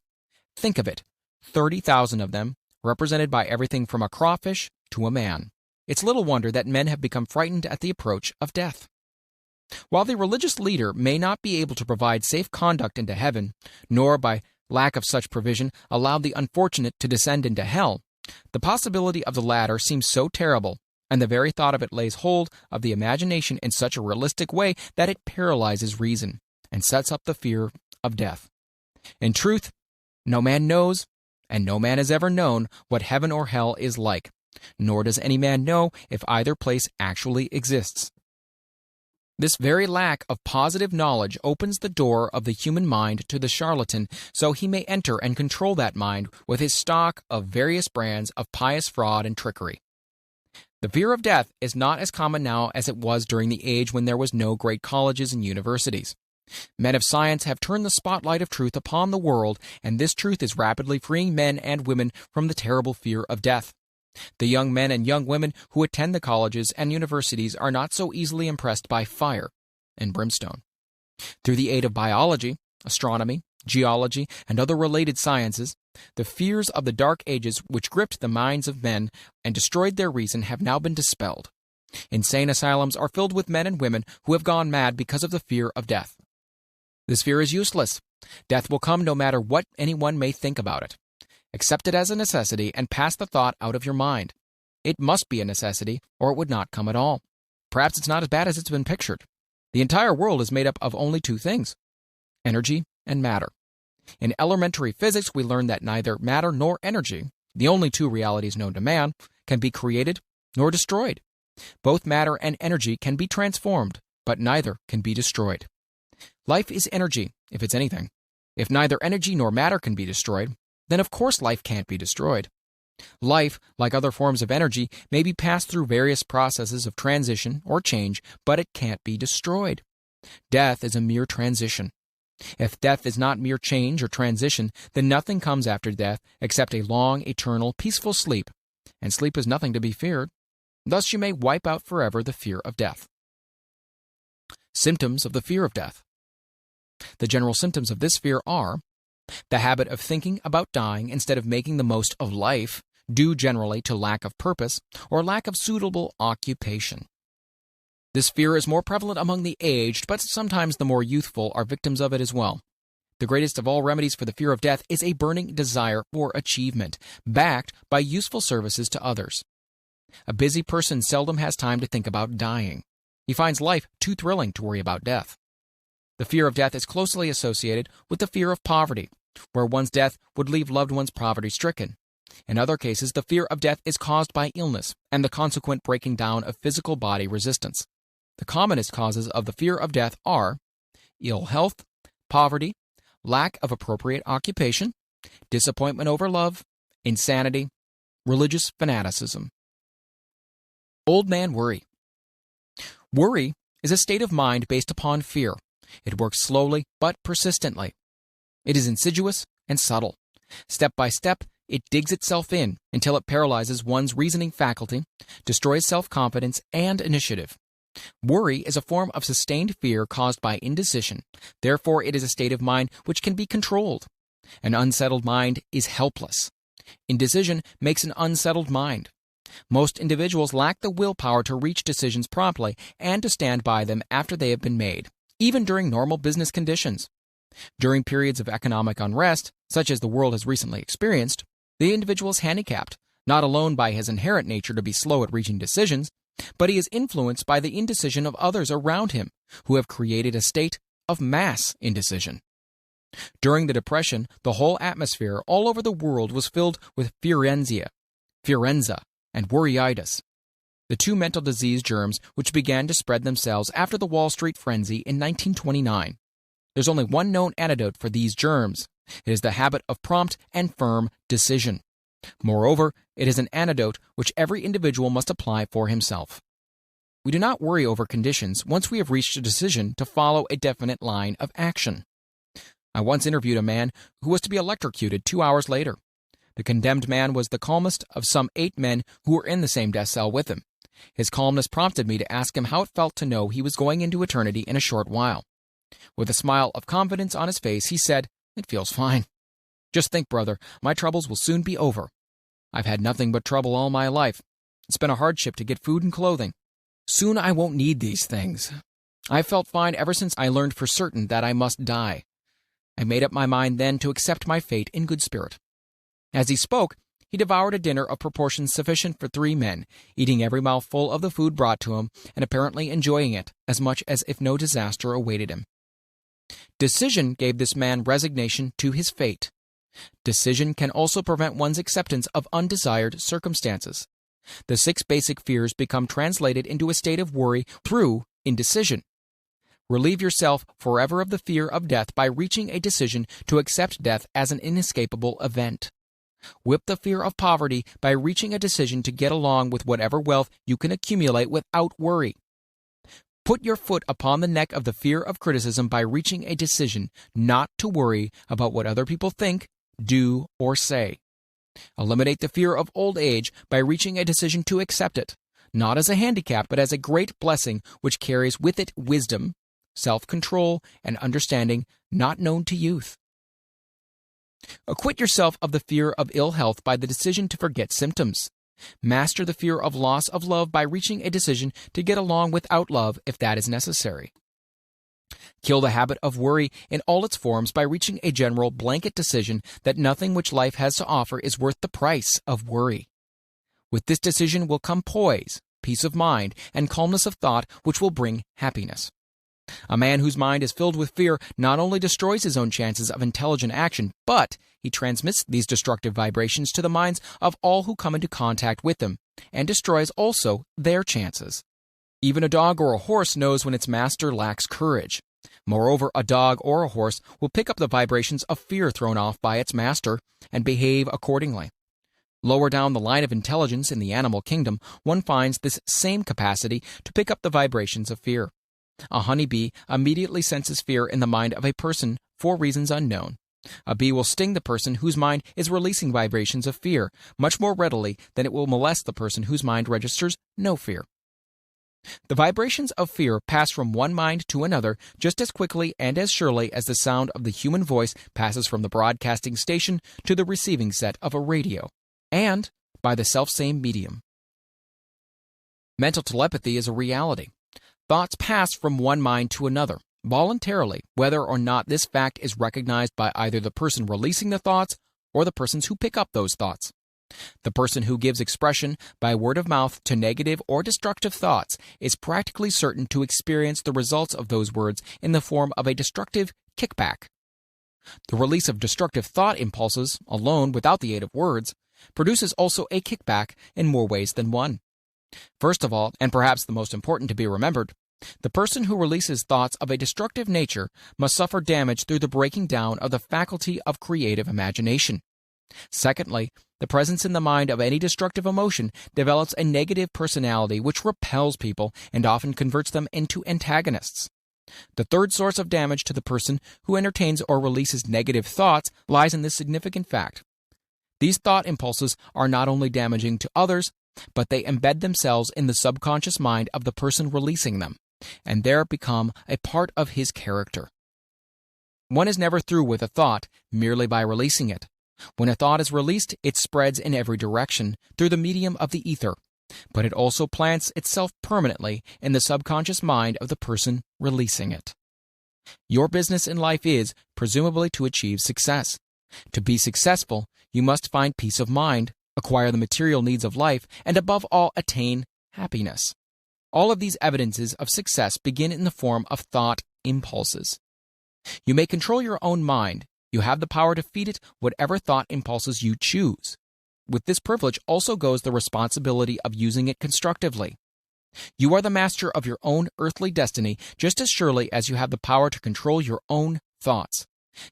Think of it, 30,000 of them, represented by everything from a crawfish to a man. It's little wonder that men have become frightened at the approach of death. While the religious leader may not be able to provide safe conduct into heaven, nor by lack of such provision allow the unfortunate to descend into hell, the possibility of the latter seems so terrible, and the very thought of it lays hold of the imagination in such a realistic way that it paralyzes reason and sets up the fear of death. In truth, no man knows, and no man has ever known, what heaven or hell is like, nor does any man know if either place actually exists. This very lack of positive knowledge opens the door of the human mind to the charlatan, so he may enter and control that mind with his stock of various brands of pious fraud and trickery. The fear of death is not as common now as it was during the age when there was no great colleges and universities. Men of science have turned the spotlight of truth upon the world, and this truth is rapidly freeing men and women from the terrible fear of death. The young men and young women who attend the colleges and universities are not so easily impressed by fire and brimstone. Through the aid of biology, astronomy, geology, and other related sciences, the fears of the Dark Ages which gripped the minds of men and destroyed their reason have now been dispelled. Insane asylums are filled with men and women who have gone mad because of the fear of death. This fear is useless. Death will come no matter what anyone may think about it. Accept it as a necessity and pass the thought out of your mind. It must be a necessity, or it would not come at all. Perhaps it's not as bad as it's been pictured. The entire world is made up of only two things: energy and matter. In elementary physics, we learn that neither matter nor energy, the only two realities known to man, can be created nor destroyed. Both matter and energy can be transformed, but neither can be destroyed. Life is energy, if it's anything. If neither energy nor matter can be destroyed, then of course life can't be destroyed. Life, like other forms of energy, may be passed through various processes of transition or change, but it can't be destroyed. Death is a mere transition. If death is not mere change or transition, then nothing comes after death except a long, eternal, peaceful sleep, and sleep is nothing to be feared. Thus you may wipe out forever the fear of death. Symptoms of the fear of death. The general symptoms of this fear are the habit of thinking about dying instead of making the most of life, due generally to lack of purpose or lack of suitable occupation. This fear is more prevalent among the aged, but sometimes the more youthful are victims of it as well. The greatest of all remedies for the fear of death is a burning desire for achievement, backed by useful services to others. A busy person seldom has time to think about dying. He finds life too thrilling to worry about death. The fear of death is closely associated with the fear of poverty, where one's death would leave loved ones poverty-stricken. In other cases, the fear of death is caused by illness and the consequent breaking down of physical body resistance. The commonest causes of the fear of death are ill health, poverty, lack of appropriate occupation, disappointment over love, insanity, religious fanaticism. Old man worry. Worry is a state of mind based upon fear. It works slowly but persistently. It is insidious and subtle. Step by step, it digs itself in until it paralyzes one's reasoning faculty, destroys self-confidence and initiative. Worry is a form of sustained fear caused by indecision. Therefore, it is a state of mind which can be controlled. An unsettled mind is helpless. Indecision makes an unsettled mind. Most individuals lack the willpower to reach decisions promptly and to stand by them after they have been made, even during normal business conditions. During periods of economic unrest, such as the world has recently experienced, the individual is handicapped, not alone by his inherent nature to be slow at reaching decisions, but he is influenced by the indecision of others around him, who have created a state of mass indecision. During the Depression, the whole atmosphere all over the world was filled with fierenza, and worryitis, the two mental disease germs which began to spread themselves after the Wall Street frenzy in 1929. There's only one known antidote for these germs. It is the habit of prompt and firm decision. Moreover, it is an antidote which every individual must apply for himself. We do not worry over conditions once we have reached a decision to follow a definite line of action. I once interviewed a man who was to be electrocuted 2 hours later. The condemned man was the calmest of some 8 men who were in the same death cell with him. His calmness prompted me to ask him how it felt to know he was going into eternity in a short while. With a smile of confidence on his face, he said, "It feels fine. Just think, brother, my troubles will soon be over. I've had nothing but trouble all my life. It's been a hardship to get food and clothing. Soon I won't need these things. I've felt fine ever since I learned for certain that I must die. I made up my mind then to accept my fate in good spirit." As he spoke, he devoured a dinner of proportions sufficient for 3 men, eating every mouthful of the food brought to him, and apparently enjoying it as much as if no disaster awaited him. Decision gave this man resignation to his fate. Decision can also prevent one's acceptance of undesired circumstances. The 6 basic fears become translated into a state of worry through indecision. Relieve yourself forever of the fear of death by reaching a decision to accept death as an inescapable event. Whip the fear of poverty by reaching a decision to get along with whatever wealth you can accumulate without worry. Put your foot upon the neck of the fear of criticism by reaching a decision not to worry about what other people think, do, or say. Eliminate the fear of old age by reaching a decision to accept it, not as a handicap, but as a great blessing which carries with it wisdom, self-control, and understanding not known to youth. Acquit yourself of the fear of ill health by the decision to forget symptoms. Master the fear of loss of love by reaching a decision to get along without love if that is necessary. Kill the habit of worry in all its forms by reaching a general blanket decision that nothing which life has to offer is worth the price of worry. With this decision will come poise, peace of mind, and calmness of thought which will bring happiness. A man whose mind is filled with fear not only destroys his own chances of intelligent action, but he transmits these destructive vibrations to the minds of all who come into contact with him, and destroys also their chances. Even a dog or a horse knows when its master lacks courage. Moreover, a dog or a horse will pick up the vibrations of fear thrown off by its master and behave accordingly. Lower down the line of intelligence in the animal kingdom, one finds this same capacity to pick up the vibrations of fear. A honeybee immediately senses fear in the mind of a person for reasons unknown. A bee will sting the person whose mind is releasing vibrations of fear much more readily than it will molest the person whose mind registers no fear. The vibrations of fear pass from one mind to another just as quickly and as surely as the sound of the human voice passes from the broadcasting station to the receiving set of a radio, and by the selfsame medium. Mental telepathy is a reality. Thoughts pass from one mind to another, voluntarily, whether or not this fact is recognized by either the person releasing the thoughts or the persons who pick up those thoughts. The person who gives expression by word of mouth to negative or destructive thoughts is practically certain to experience the results of those words in the form of a destructive kickback. The release of destructive thought impulses, alone without the aid of words, produces also a kickback in more ways than one. First of all, and perhaps the most important to be remembered, the person who releases thoughts of a destructive nature must suffer damage through the breaking down of the faculty of creative imagination. Secondly, the presence in the mind of any destructive emotion develops a negative personality which repels people and often converts them into antagonists. The third source of damage to the person who entertains or releases negative thoughts lies in this significant fact. These thought impulses are not only damaging to others, but they embed themselves in the subconscious mind of the person releasing them, and there become a part of his character. One is never through with a thought merely by releasing it. When a thought is released, it spreads in every direction through the medium of the ether, but it also plants itself permanently in the subconscious mind of the person releasing it. Your business in life is, presumably, to achieve success. To be successful, you must find peace of mind, acquire the material needs of life, and above all, attain happiness. All of these evidences of success begin in the form of thought impulses. You may control your own mind. You have the power to feed it whatever thought impulses you choose. With this privilege also goes the responsibility of using it constructively. You are the master of your own earthly destiny just as surely as you have the power to control your own thoughts.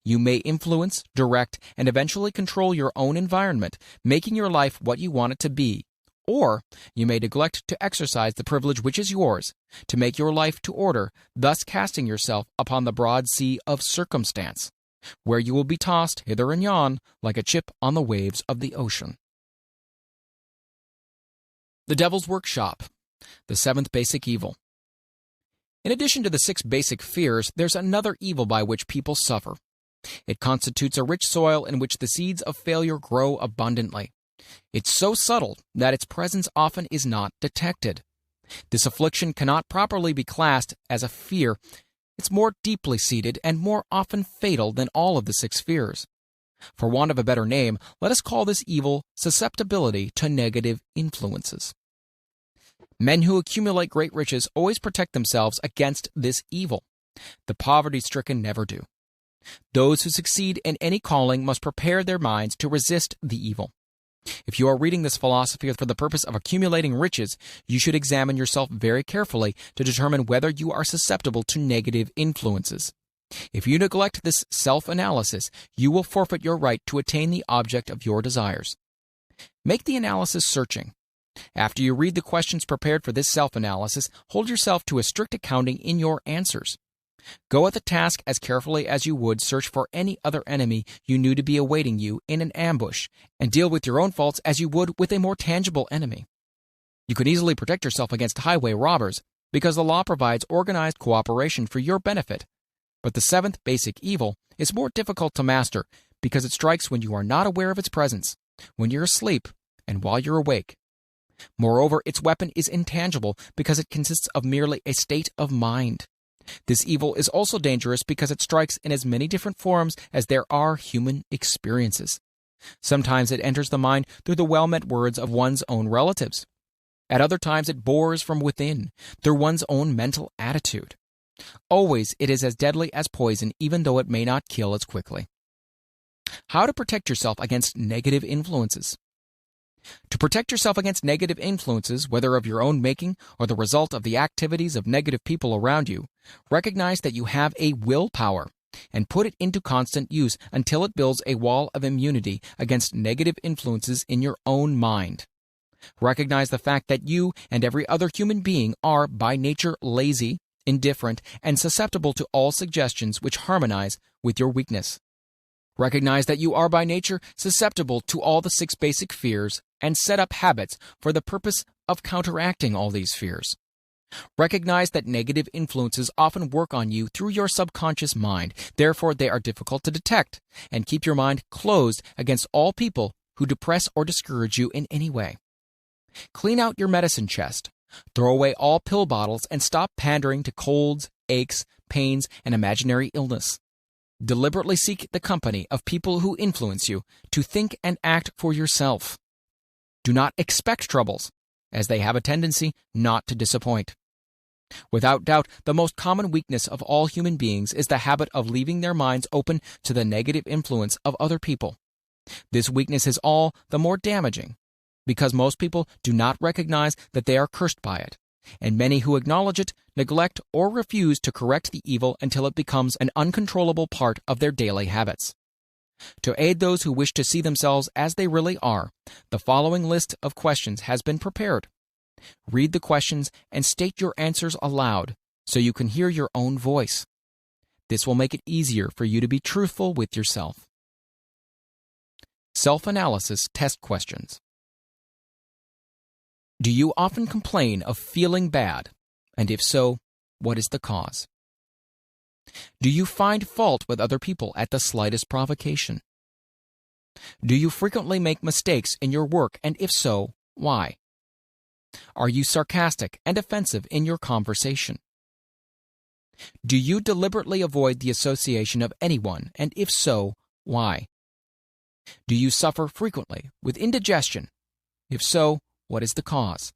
You may influence, direct, and eventually control your own environment, making your life what you want it to be. Or you may neglect to exercise the privilege which is yours, to make your life to order, thus casting yourself upon the broad sea of circumstance, where you will be tossed hither and yon like a chip on the waves of the ocean. The Devil's Workshop, the seventh basic evil. In addition to the 6 basic fears, there's another evil by which people suffer. It constitutes a rich soil in which the seeds of failure grow abundantly. It's so subtle that its presence often is not detected. This affliction cannot properly be classed as a fear. It's more deeply seated and more often fatal than all of the 6 fears. For want of a better name, let us call this evil susceptibility to negative influences. Men who accumulate great riches always protect themselves against this evil. The poverty-stricken never do. Those who succeed in any calling must prepare their minds to resist the evil. If you are reading this philosophy for the purpose of accumulating riches, you should examine yourself very carefully to determine whether you are susceptible to negative influences. If you neglect this self-analysis, you will forfeit your right to attain the object of your desires. Make the analysis searching. After you read the questions prepared for this self-analysis, hold yourself to a strict accounting in your answers. Go at the task as carefully as you would search for any other enemy you knew to be awaiting you in an ambush, and deal with your own faults as you would with a more tangible enemy. You can easily protect yourself against highway robbers, because the law provides organized cooperation for your benefit. But the 7th basic evil is more difficult to master because it strikes when you are not aware of its presence, when you're asleep, and while you're awake. Moreover, its weapon is intangible because it consists of merely a state of mind. This evil is also dangerous because it strikes in as many different forms as there are human experiences. Sometimes it enters the mind through the well-meant words of one's own relatives. At other times it bores from within, through one's own mental attitude. Always it is as deadly as poison, even though it may not kill as quickly. How to protect yourself against negative influences? To protect yourself against negative influences, whether of your own making or the result of the activities of negative people around you, recognize that you have a willpower and put it into constant use until it builds a wall of immunity against negative influences in your own mind. Recognize the fact that you and every other human being are, by nature, lazy, indifferent, and susceptible to all suggestions which harmonize with your weakness. Recognize that you are by nature susceptible to all the 6 basic fears and set up habits for the purpose of counteracting all these fears. Recognize that negative influences often work on you through your subconscious mind, therefore they are difficult to detect, and keep your mind closed against all people who depress or discourage you in any way. Clean out your medicine chest. Throw away all pill bottles and stop pandering to colds, aches, pains, and imaginary illness. Deliberately seek the company of people who influence you to think and act for yourself. Do not expect troubles, as they have a tendency not to disappoint. Without doubt, the most common weakness of all human beings is the habit of leaving their minds open to the negative influence of other people. This weakness is all the more damaging because most people do not recognize that they are cursed by it, and many who acknowledge it neglect or refuse to correct the evil until it becomes an uncontrollable part of their daily habits. To aid those who wish to see themselves as they really are, the following list of questions has been prepared. Read the questions and state your answers aloud so you can hear your own voice. This will make it easier for you to be truthful with yourself. Self-analysis test questions. Do you often complain of feeling bad? And if so, what is the cause? Do you find fault with other people at the slightest provocation? Do you frequently make mistakes in your work, and if so, why? Are you sarcastic and offensive in your conversation? Do you deliberately avoid the association of anyone, and if so, why? Do you suffer frequently with indigestion? If so, what is the cause?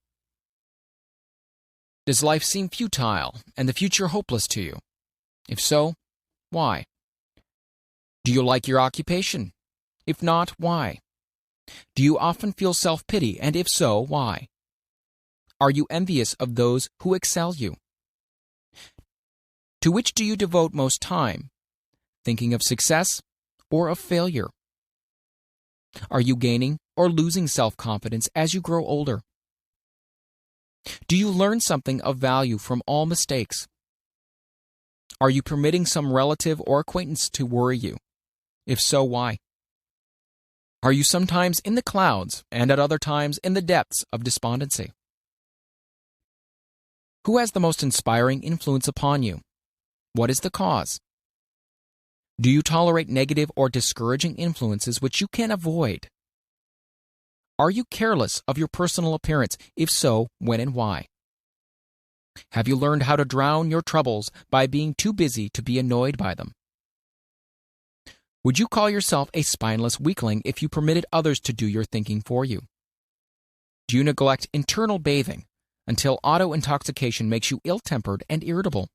Does life seem futile and the future hopeless to you? If so, why? Do you like your occupation? If not, why? Do you often feel self-pity, and if so, why? Are you envious of those who excel you? To which do you devote most time? Thinking of success or of failure? Are you gaining or losing self-confidence as you grow older? Do you learn something of value from all mistakes? Are you permitting some relative or acquaintance to worry you? If so, why? Are you sometimes in the clouds and at other times in the depths of despondency? Who has the most inspiring influence upon you? What is the cause? Do you tolerate negative or discouraging influences which you can avoid? Are you careless of your personal appearance? If so, when and why? Have you learned how to drown your troubles by being too busy to be annoyed by them? Would you call yourself a spineless weakling if you permitted others to do your thinking for you? Do you neglect internal bathing until auto-intoxication makes you ill-tempered and irritable?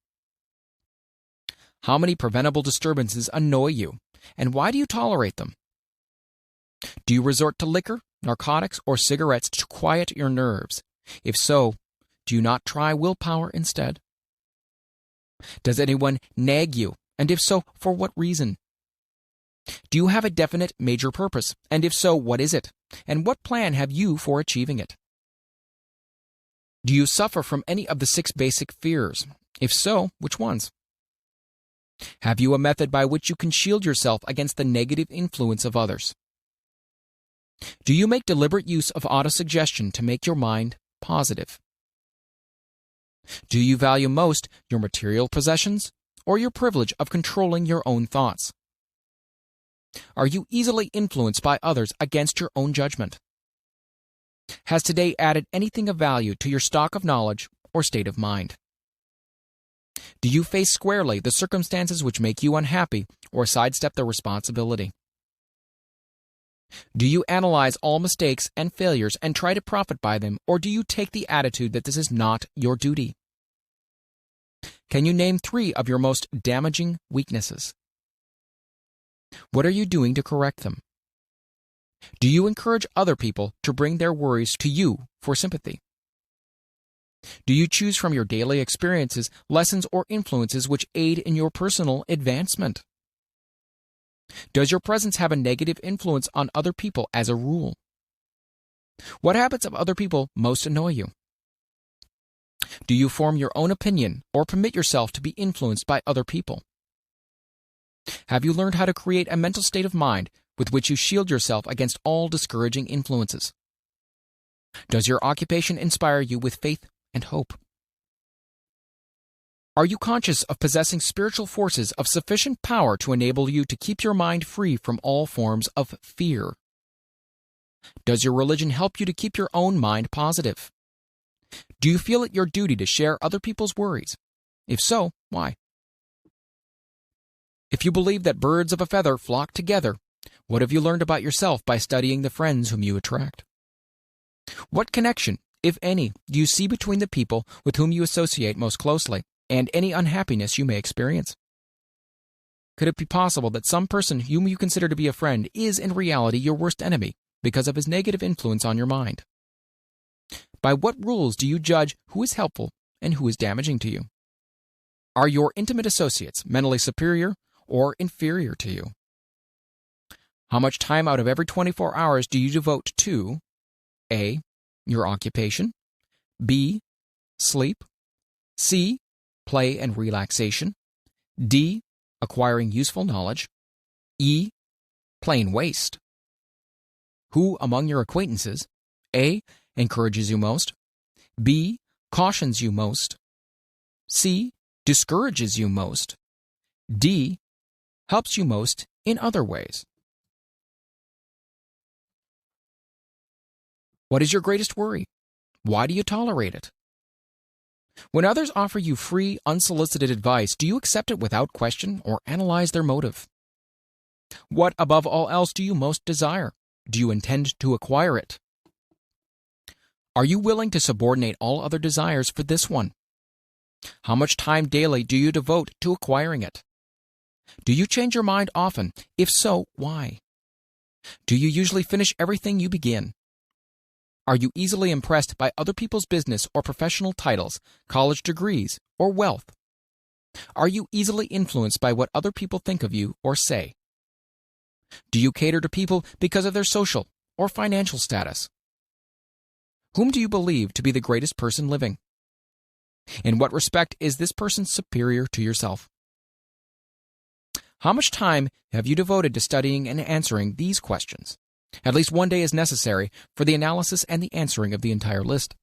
How many preventable disturbances annoy you, and why do you tolerate them? Do you resort to liquor, narcotics, or cigarettes to quiet your nerves? If so, do you not try willpower instead? Does anyone nag you, and if so, for what reason? Do you have a definite major purpose, and if so, what is it? And what plan have you for achieving it? Do you suffer from any of the 6 basic fears? If so, which ones? Have you a method by which you can shield yourself against the negative influence of others? Do you make deliberate use of autosuggestion to make your mind positive? Do you value most your material possessions or your privilege of controlling your own thoughts? Are you easily influenced by others against your own judgment? Has today added anything of value to your stock of knowledge or state of mind? Do you face squarely the circumstances which make you unhappy or sidestep the responsibility? Do you analyze all mistakes and failures and try to profit by them, or do you take the attitude that this is not your duty? Can you name 3 of your most damaging weaknesses? What are you doing to correct them? Do you encourage other people to bring their worries to you for sympathy? Do you choose from your daily experiences lessons or influences which aid in your personal advancement? Does your presence have a negative influence on other people as a rule? What habits of other people most annoy you? Do you form your own opinion or permit yourself to be influenced by other people? Have you learned how to create a mental state of mind with which you shield yourself against all discouraging influences? Does your occupation inspire you with faith and hope? Are you conscious of possessing spiritual forces of sufficient power to enable you to keep your mind free from all forms of fear? Does your religion help you to keep your own mind positive? Do you feel it your duty to share other people's worries? If so, why? If you believe that birds of a feather flock together, what have you learned about yourself by studying the friends whom you attract? What connection, if any, do you see between the people with whom you associate most closely and any unhappiness you may experience? Could it be possible that some person whom you consider to be a friend is in reality your worst enemy because of his negative influence on your mind? By what rules do you judge who is helpful and who is damaging to you? Are your intimate associates mentally superior or inferior to you? How much time out of every 24 hours do you devote to A. Your occupation, B. Sleep, C. Play and relaxation, D. Acquiring useful knowledge, E. Plain waste? Who among your acquaintances A. Encourages you most, B. Cautions you most, C. Discourages you most, D. Helps you most in other ways? What is your greatest worry? Why do you tolerate it? When others offer you free, unsolicited advice, do you accept it without question or analyze their motive? What, above all else, do you most desire? Do you intend to acquire it? Are you willing to subordinate all other desires for this one? How much time daily do you devote to acquiring it? Do you change your mind often? If so, why? Do you usually finish everything you begin? Are you easily impressed by other people's business or professional titles, college degrees, or wealth? Are you easily influenced by what other people think of you or say? Do you cater to people because of their social or financial status? Whom do you believe to be the greatest person living? In what respect is this person superior to yourself? How much time have you devoted to studying and answering these questions? At least one day is necessary for the analysis and the answering of the entire list.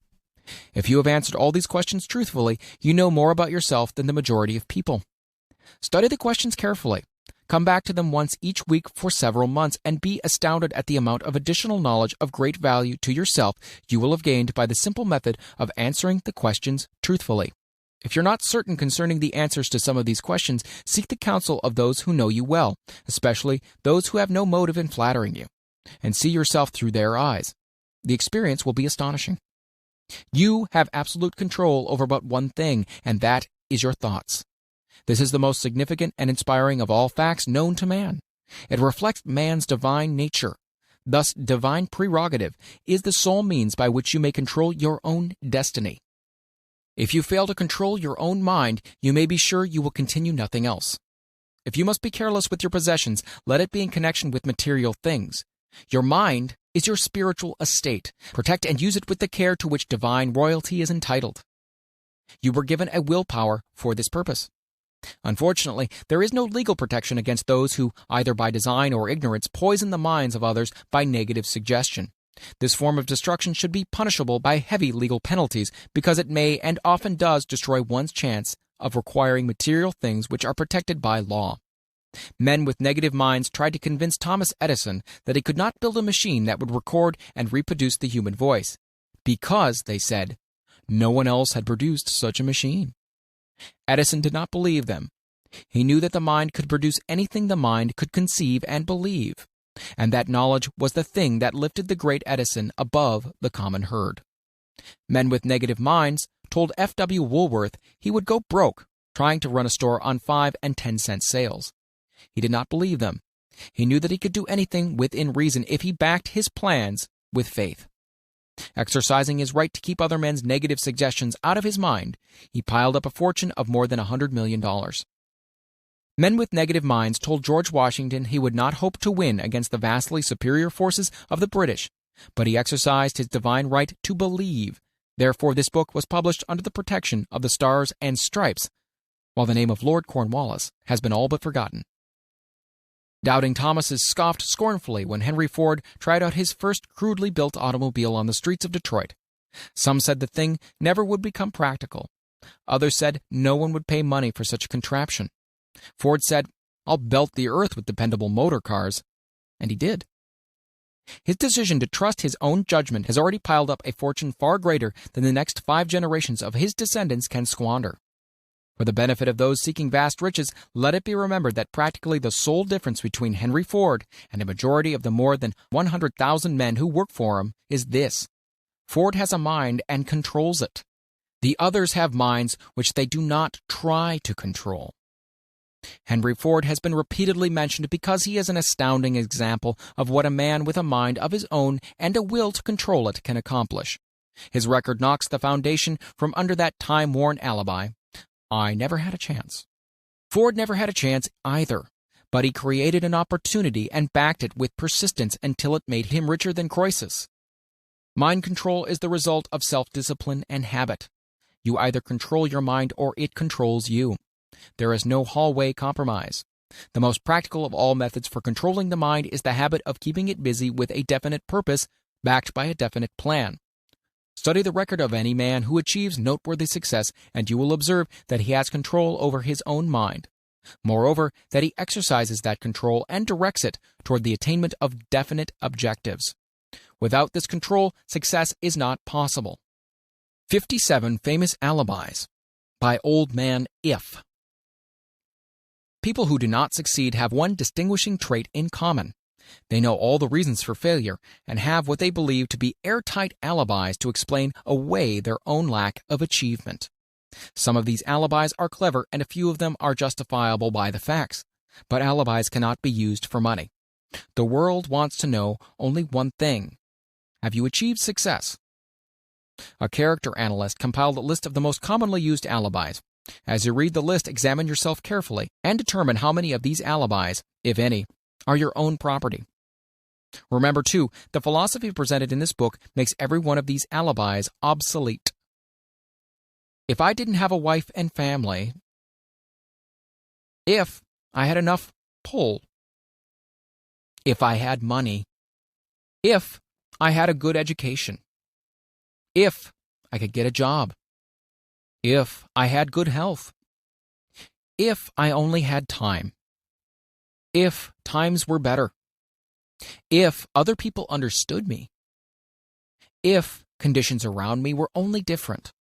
If you have answered all these questions truthfully, you know more about yourself than the majority of people. Study the questions carefully. Come back to them once each week for several months and be astounded at the amount of additional knowledge of great value to yourself you will have gained by the simple method of answering the questions truthfully. If you're not certain concerning the answers to some of these questions, seek the counsel of those who know you well, especially those who have no motive in flattering you, and see yourself through their eyes. The experience will be astonishing. You have absolute control over but one thing, and that is your thoughts. This is the most significant and inspiring of all facts known to man. It reflects man's divine nature. Thus, divine prerogative is the sole means by which you may control your own destiny. If you fail to control your own mind, you may be sure you will continue nothing else. If you must be careless with your possessions, let it be in connection with material things. Your mind is your spiritual estate. Protect and use it with the care to which divine royalty is entitled. You were given a willpower for this purpose. Unfortunately, there is no legal protection against those who, either by design or ignorance, poison the minds of others by negative suggestion. This form of destruction should be punishable by heavy legal penalties because it may and often does destroy one's chance of acquiring material things which are protected by law. Men with negative minds tried to convince Thomas Edison that he could not build a machine that would record and reproduce the human voice, because, they said, no one else had produced such a machine. Edison did not believe them. He knew that the mind could produce anything the mind could conceive and believe, and that knowledge was the thing that lifted the great Edison above the common herd. Men with negative minds told F.W. Woolworth he would go broke trying to run a store on 5 and 10 cent sales. He did not believe them. He knew that he could do anything within reason if he backed his plans with faith. Exercising his right to keep other men's negative suggestions out of his mind, he piled up a fortune of more than $100 million. Men with negative minds told George Washington he would not hope to win against the vastly superior forces of the British, but he exercised his divine right to believe. Therefore, this book was published under the protection of the Stars and Stripes, while the name of Lord Cornwallis has been all but forgotten. Doubting Thomases scoffed scornfully when Henry Ford tried out his first crudely built automobile on the streets of Detroit. Some said the thing never would become practical. Others said no one would pay money for such a contraption. Ford said, "I'll belt the earth with dependable motor cars." And he did. His decision to trust his own judgment has already piled up a fortune far greater than the next 5 generations of his descendants can squander. For the benefit of those seeking vast riches, let it be remembered that practically the sole difference between Henry Ford and a majority of the more than 100,000 men who work for him is this: Ford has a mind and controls it. The others have minds which they do not try to control. Henry Ford has been repeatedly mentioned because he is an astounding example of what a man with a mind of his own and a will to control it can accomplish. His record knocks the foundation from under that time-worn alibi: I never had a chance. Ford never had a chance either, but he created an opportunity and backed it with persistence until it made him richer than Croesus. Mind control is the result of self-discipline and habit. You either control your mind or it controls you. There is no hallway compromise. The most practical of all methods for controlling the mind is the habit of keeping it busy with a definite purpose backed by a definite plan. Study the record of any man who achieves noteworthy success, and you will observe that he has control over his own mind. Moreover, that he exercises that control and directs it toward the attainment of definite objectives. Without this control, success is not possible. 57 Famous Alibis by Old Man If. People who do not succeed have one distinguishing trait in common. They know all the reasons for failure and have what they believe to be airtight alibis to explain away their own lack of achievement. Some of these alibis are clever and a few of them are justifiable by the facts, but alibis cannot be used for money. The world wants to know only one thing: have you achieved success? A character analyst compiled a list of the most commonly used alibis. As you read the list, examine yourself carefully and determine how many of these alibis, if any, are your own property. Remember, too, the philosophy presented in this book makes every one of these alibis obsolete. If I didn't have a wife and family, if I had enough pull, if I had money, if I had a good education, if I could get a job, if I had good health, if I only had time, if times were better, if other people understood me, if conditions around me were only different,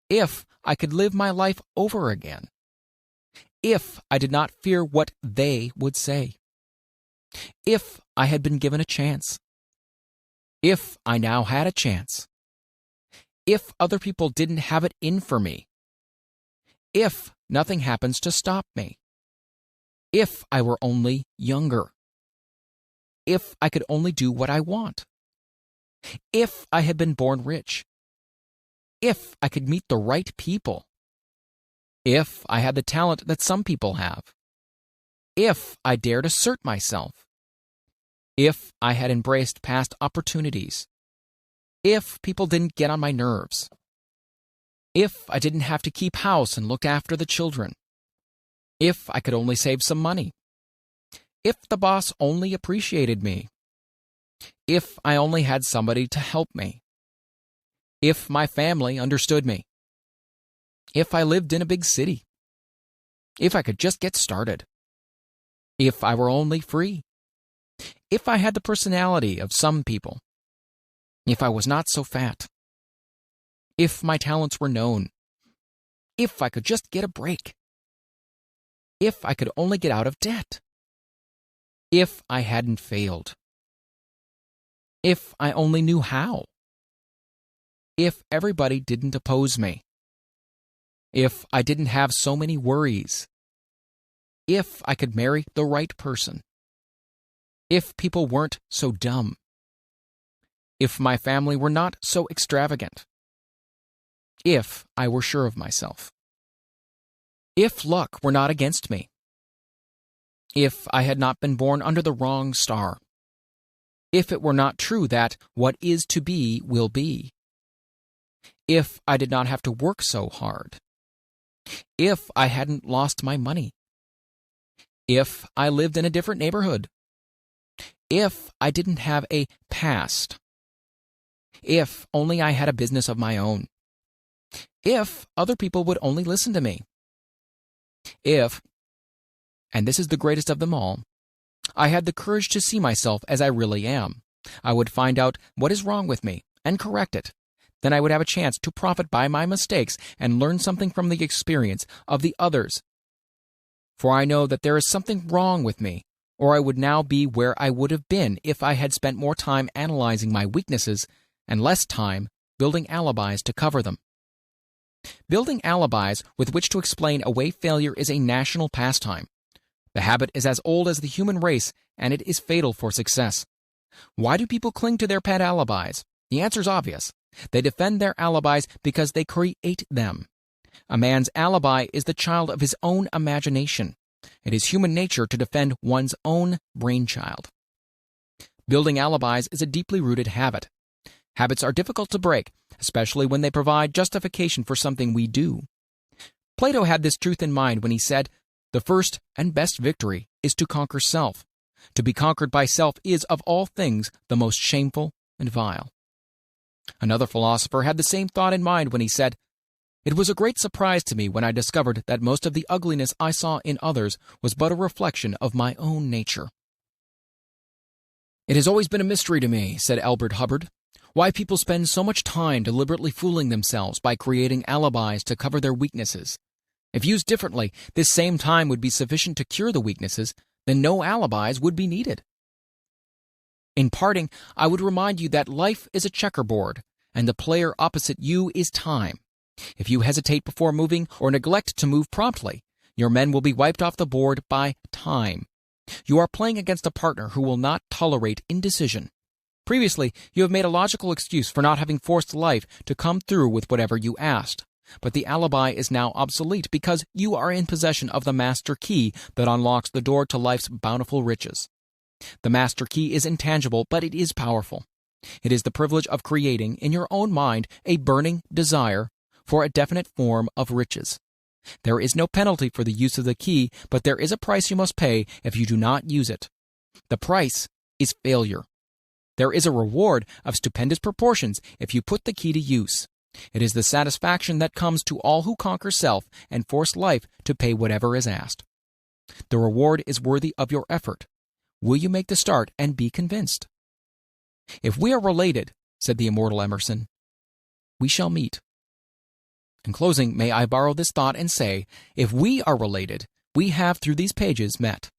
if I could live my life over again, if I did not fear what they would say, if I had been given a chance, if I now had a chance, if other people didn't have it in for me, if nothing happens to stop me, if I were only younger, if I could only do what I want, if I had been born rich, if I could meet the right people, if I had the talent that some people have, if I dared assert myself, if I had embraced past opportunities, if people didn't get on my nerves, if I didn't have to keep house and look after the children, if I could only save some money, if the boss only appreciated me, if I only had somebody to help me, if my family understood me, if I lived in a big city, if I could just get started, If I were only free. If I had the personality of some people. If I was not so fat. If my talents were known. If I could just get a break. If I could only get out of debt. If I hadn't failed. If I only knew how. If everybody didn't oppose me. If I didn't have so many worries. If I could marry the right person. If people weren't so dumb. If my family were not so extravagant. If I were sure of myself. If luck were not against me. If I had not been born under the wrong star. If it were not true that what is to be will be. If I did not have to work so hard. If I hadn't lost my money. If I lived in a different neighborhood. If I didn't have a past. If only I had a business of my own. If other people would only listen to me. If, and this is the greatest of them all, I had the courage to see myself as I really am, I would find out what is wrong with me and correct it. Then I would have a chance to profit by my mistakes and learn something from the experience of the others. For I know that there is something wrong with me, or I would now be where I would have been if I had spent more time analyzing my weaknesses and less time building alibis to cover them. Building alibis with which to explain away failure is a national pastime. The habit is as old as the human race, and it is fatal for success. Why do people cling to their pet alibis? The answer is obvious. They defend their alibis because they create them. A man's alibi is the child of his own imagination. It is human nature to defend one's own brainchild. Building alibis is a deeply rooted habit. Habits are difficult to break, especially when they provide justification for something we do. Plato had this truth in mind when he said, "The first and best victory is to conquer self. To be conquered by self is, of all things, the most shameful and vile." Another philosopher had the same thought in mind when he said, "It was a great surprise to me when I discovered that most of the ugliness I saw in others was but a reflection of my own nature." "It has always been a mystery to me," said Albert Hubbard, "why people spend so much time deliberately fooling themselves by creating alibis to cover their weaknesses. If used differently, this same time would be sufficient to cure the weaknesses, then no alibis would be needed." In parting, I would remind you that life is a checkerboard, and the player opposite you is time. If you hesitate before moving or neglect to move promptly, your men will be wiped off the board by time. You are playing against a partner who will not tolerate indecision. Previously, you have made a logical excuse for not having forced life to come through with whatever you asked. But the alibi is now obsolete because you are in possession of the master key that unlocks the door to life's bountiful riches. The master key is intangible, but it is powerful. It is the privilege of creating, in your own mind, a burning desire for a definite form of riches. There is no penalty for the use of the key, but there is a price you must pay if you do not use it. The price is failure. There is a reward of stupendous proportions if you put the key to use. It is the satisfaction that comes to all who conquer self and force life to pay whatever is asked. The reward is worthy of your effort. Will you make the start and be convinced? "If we are related," said the immortal Emerson, "we shall meet." In closing, may I borrow this thought and say, if we are related, we have through these pages met.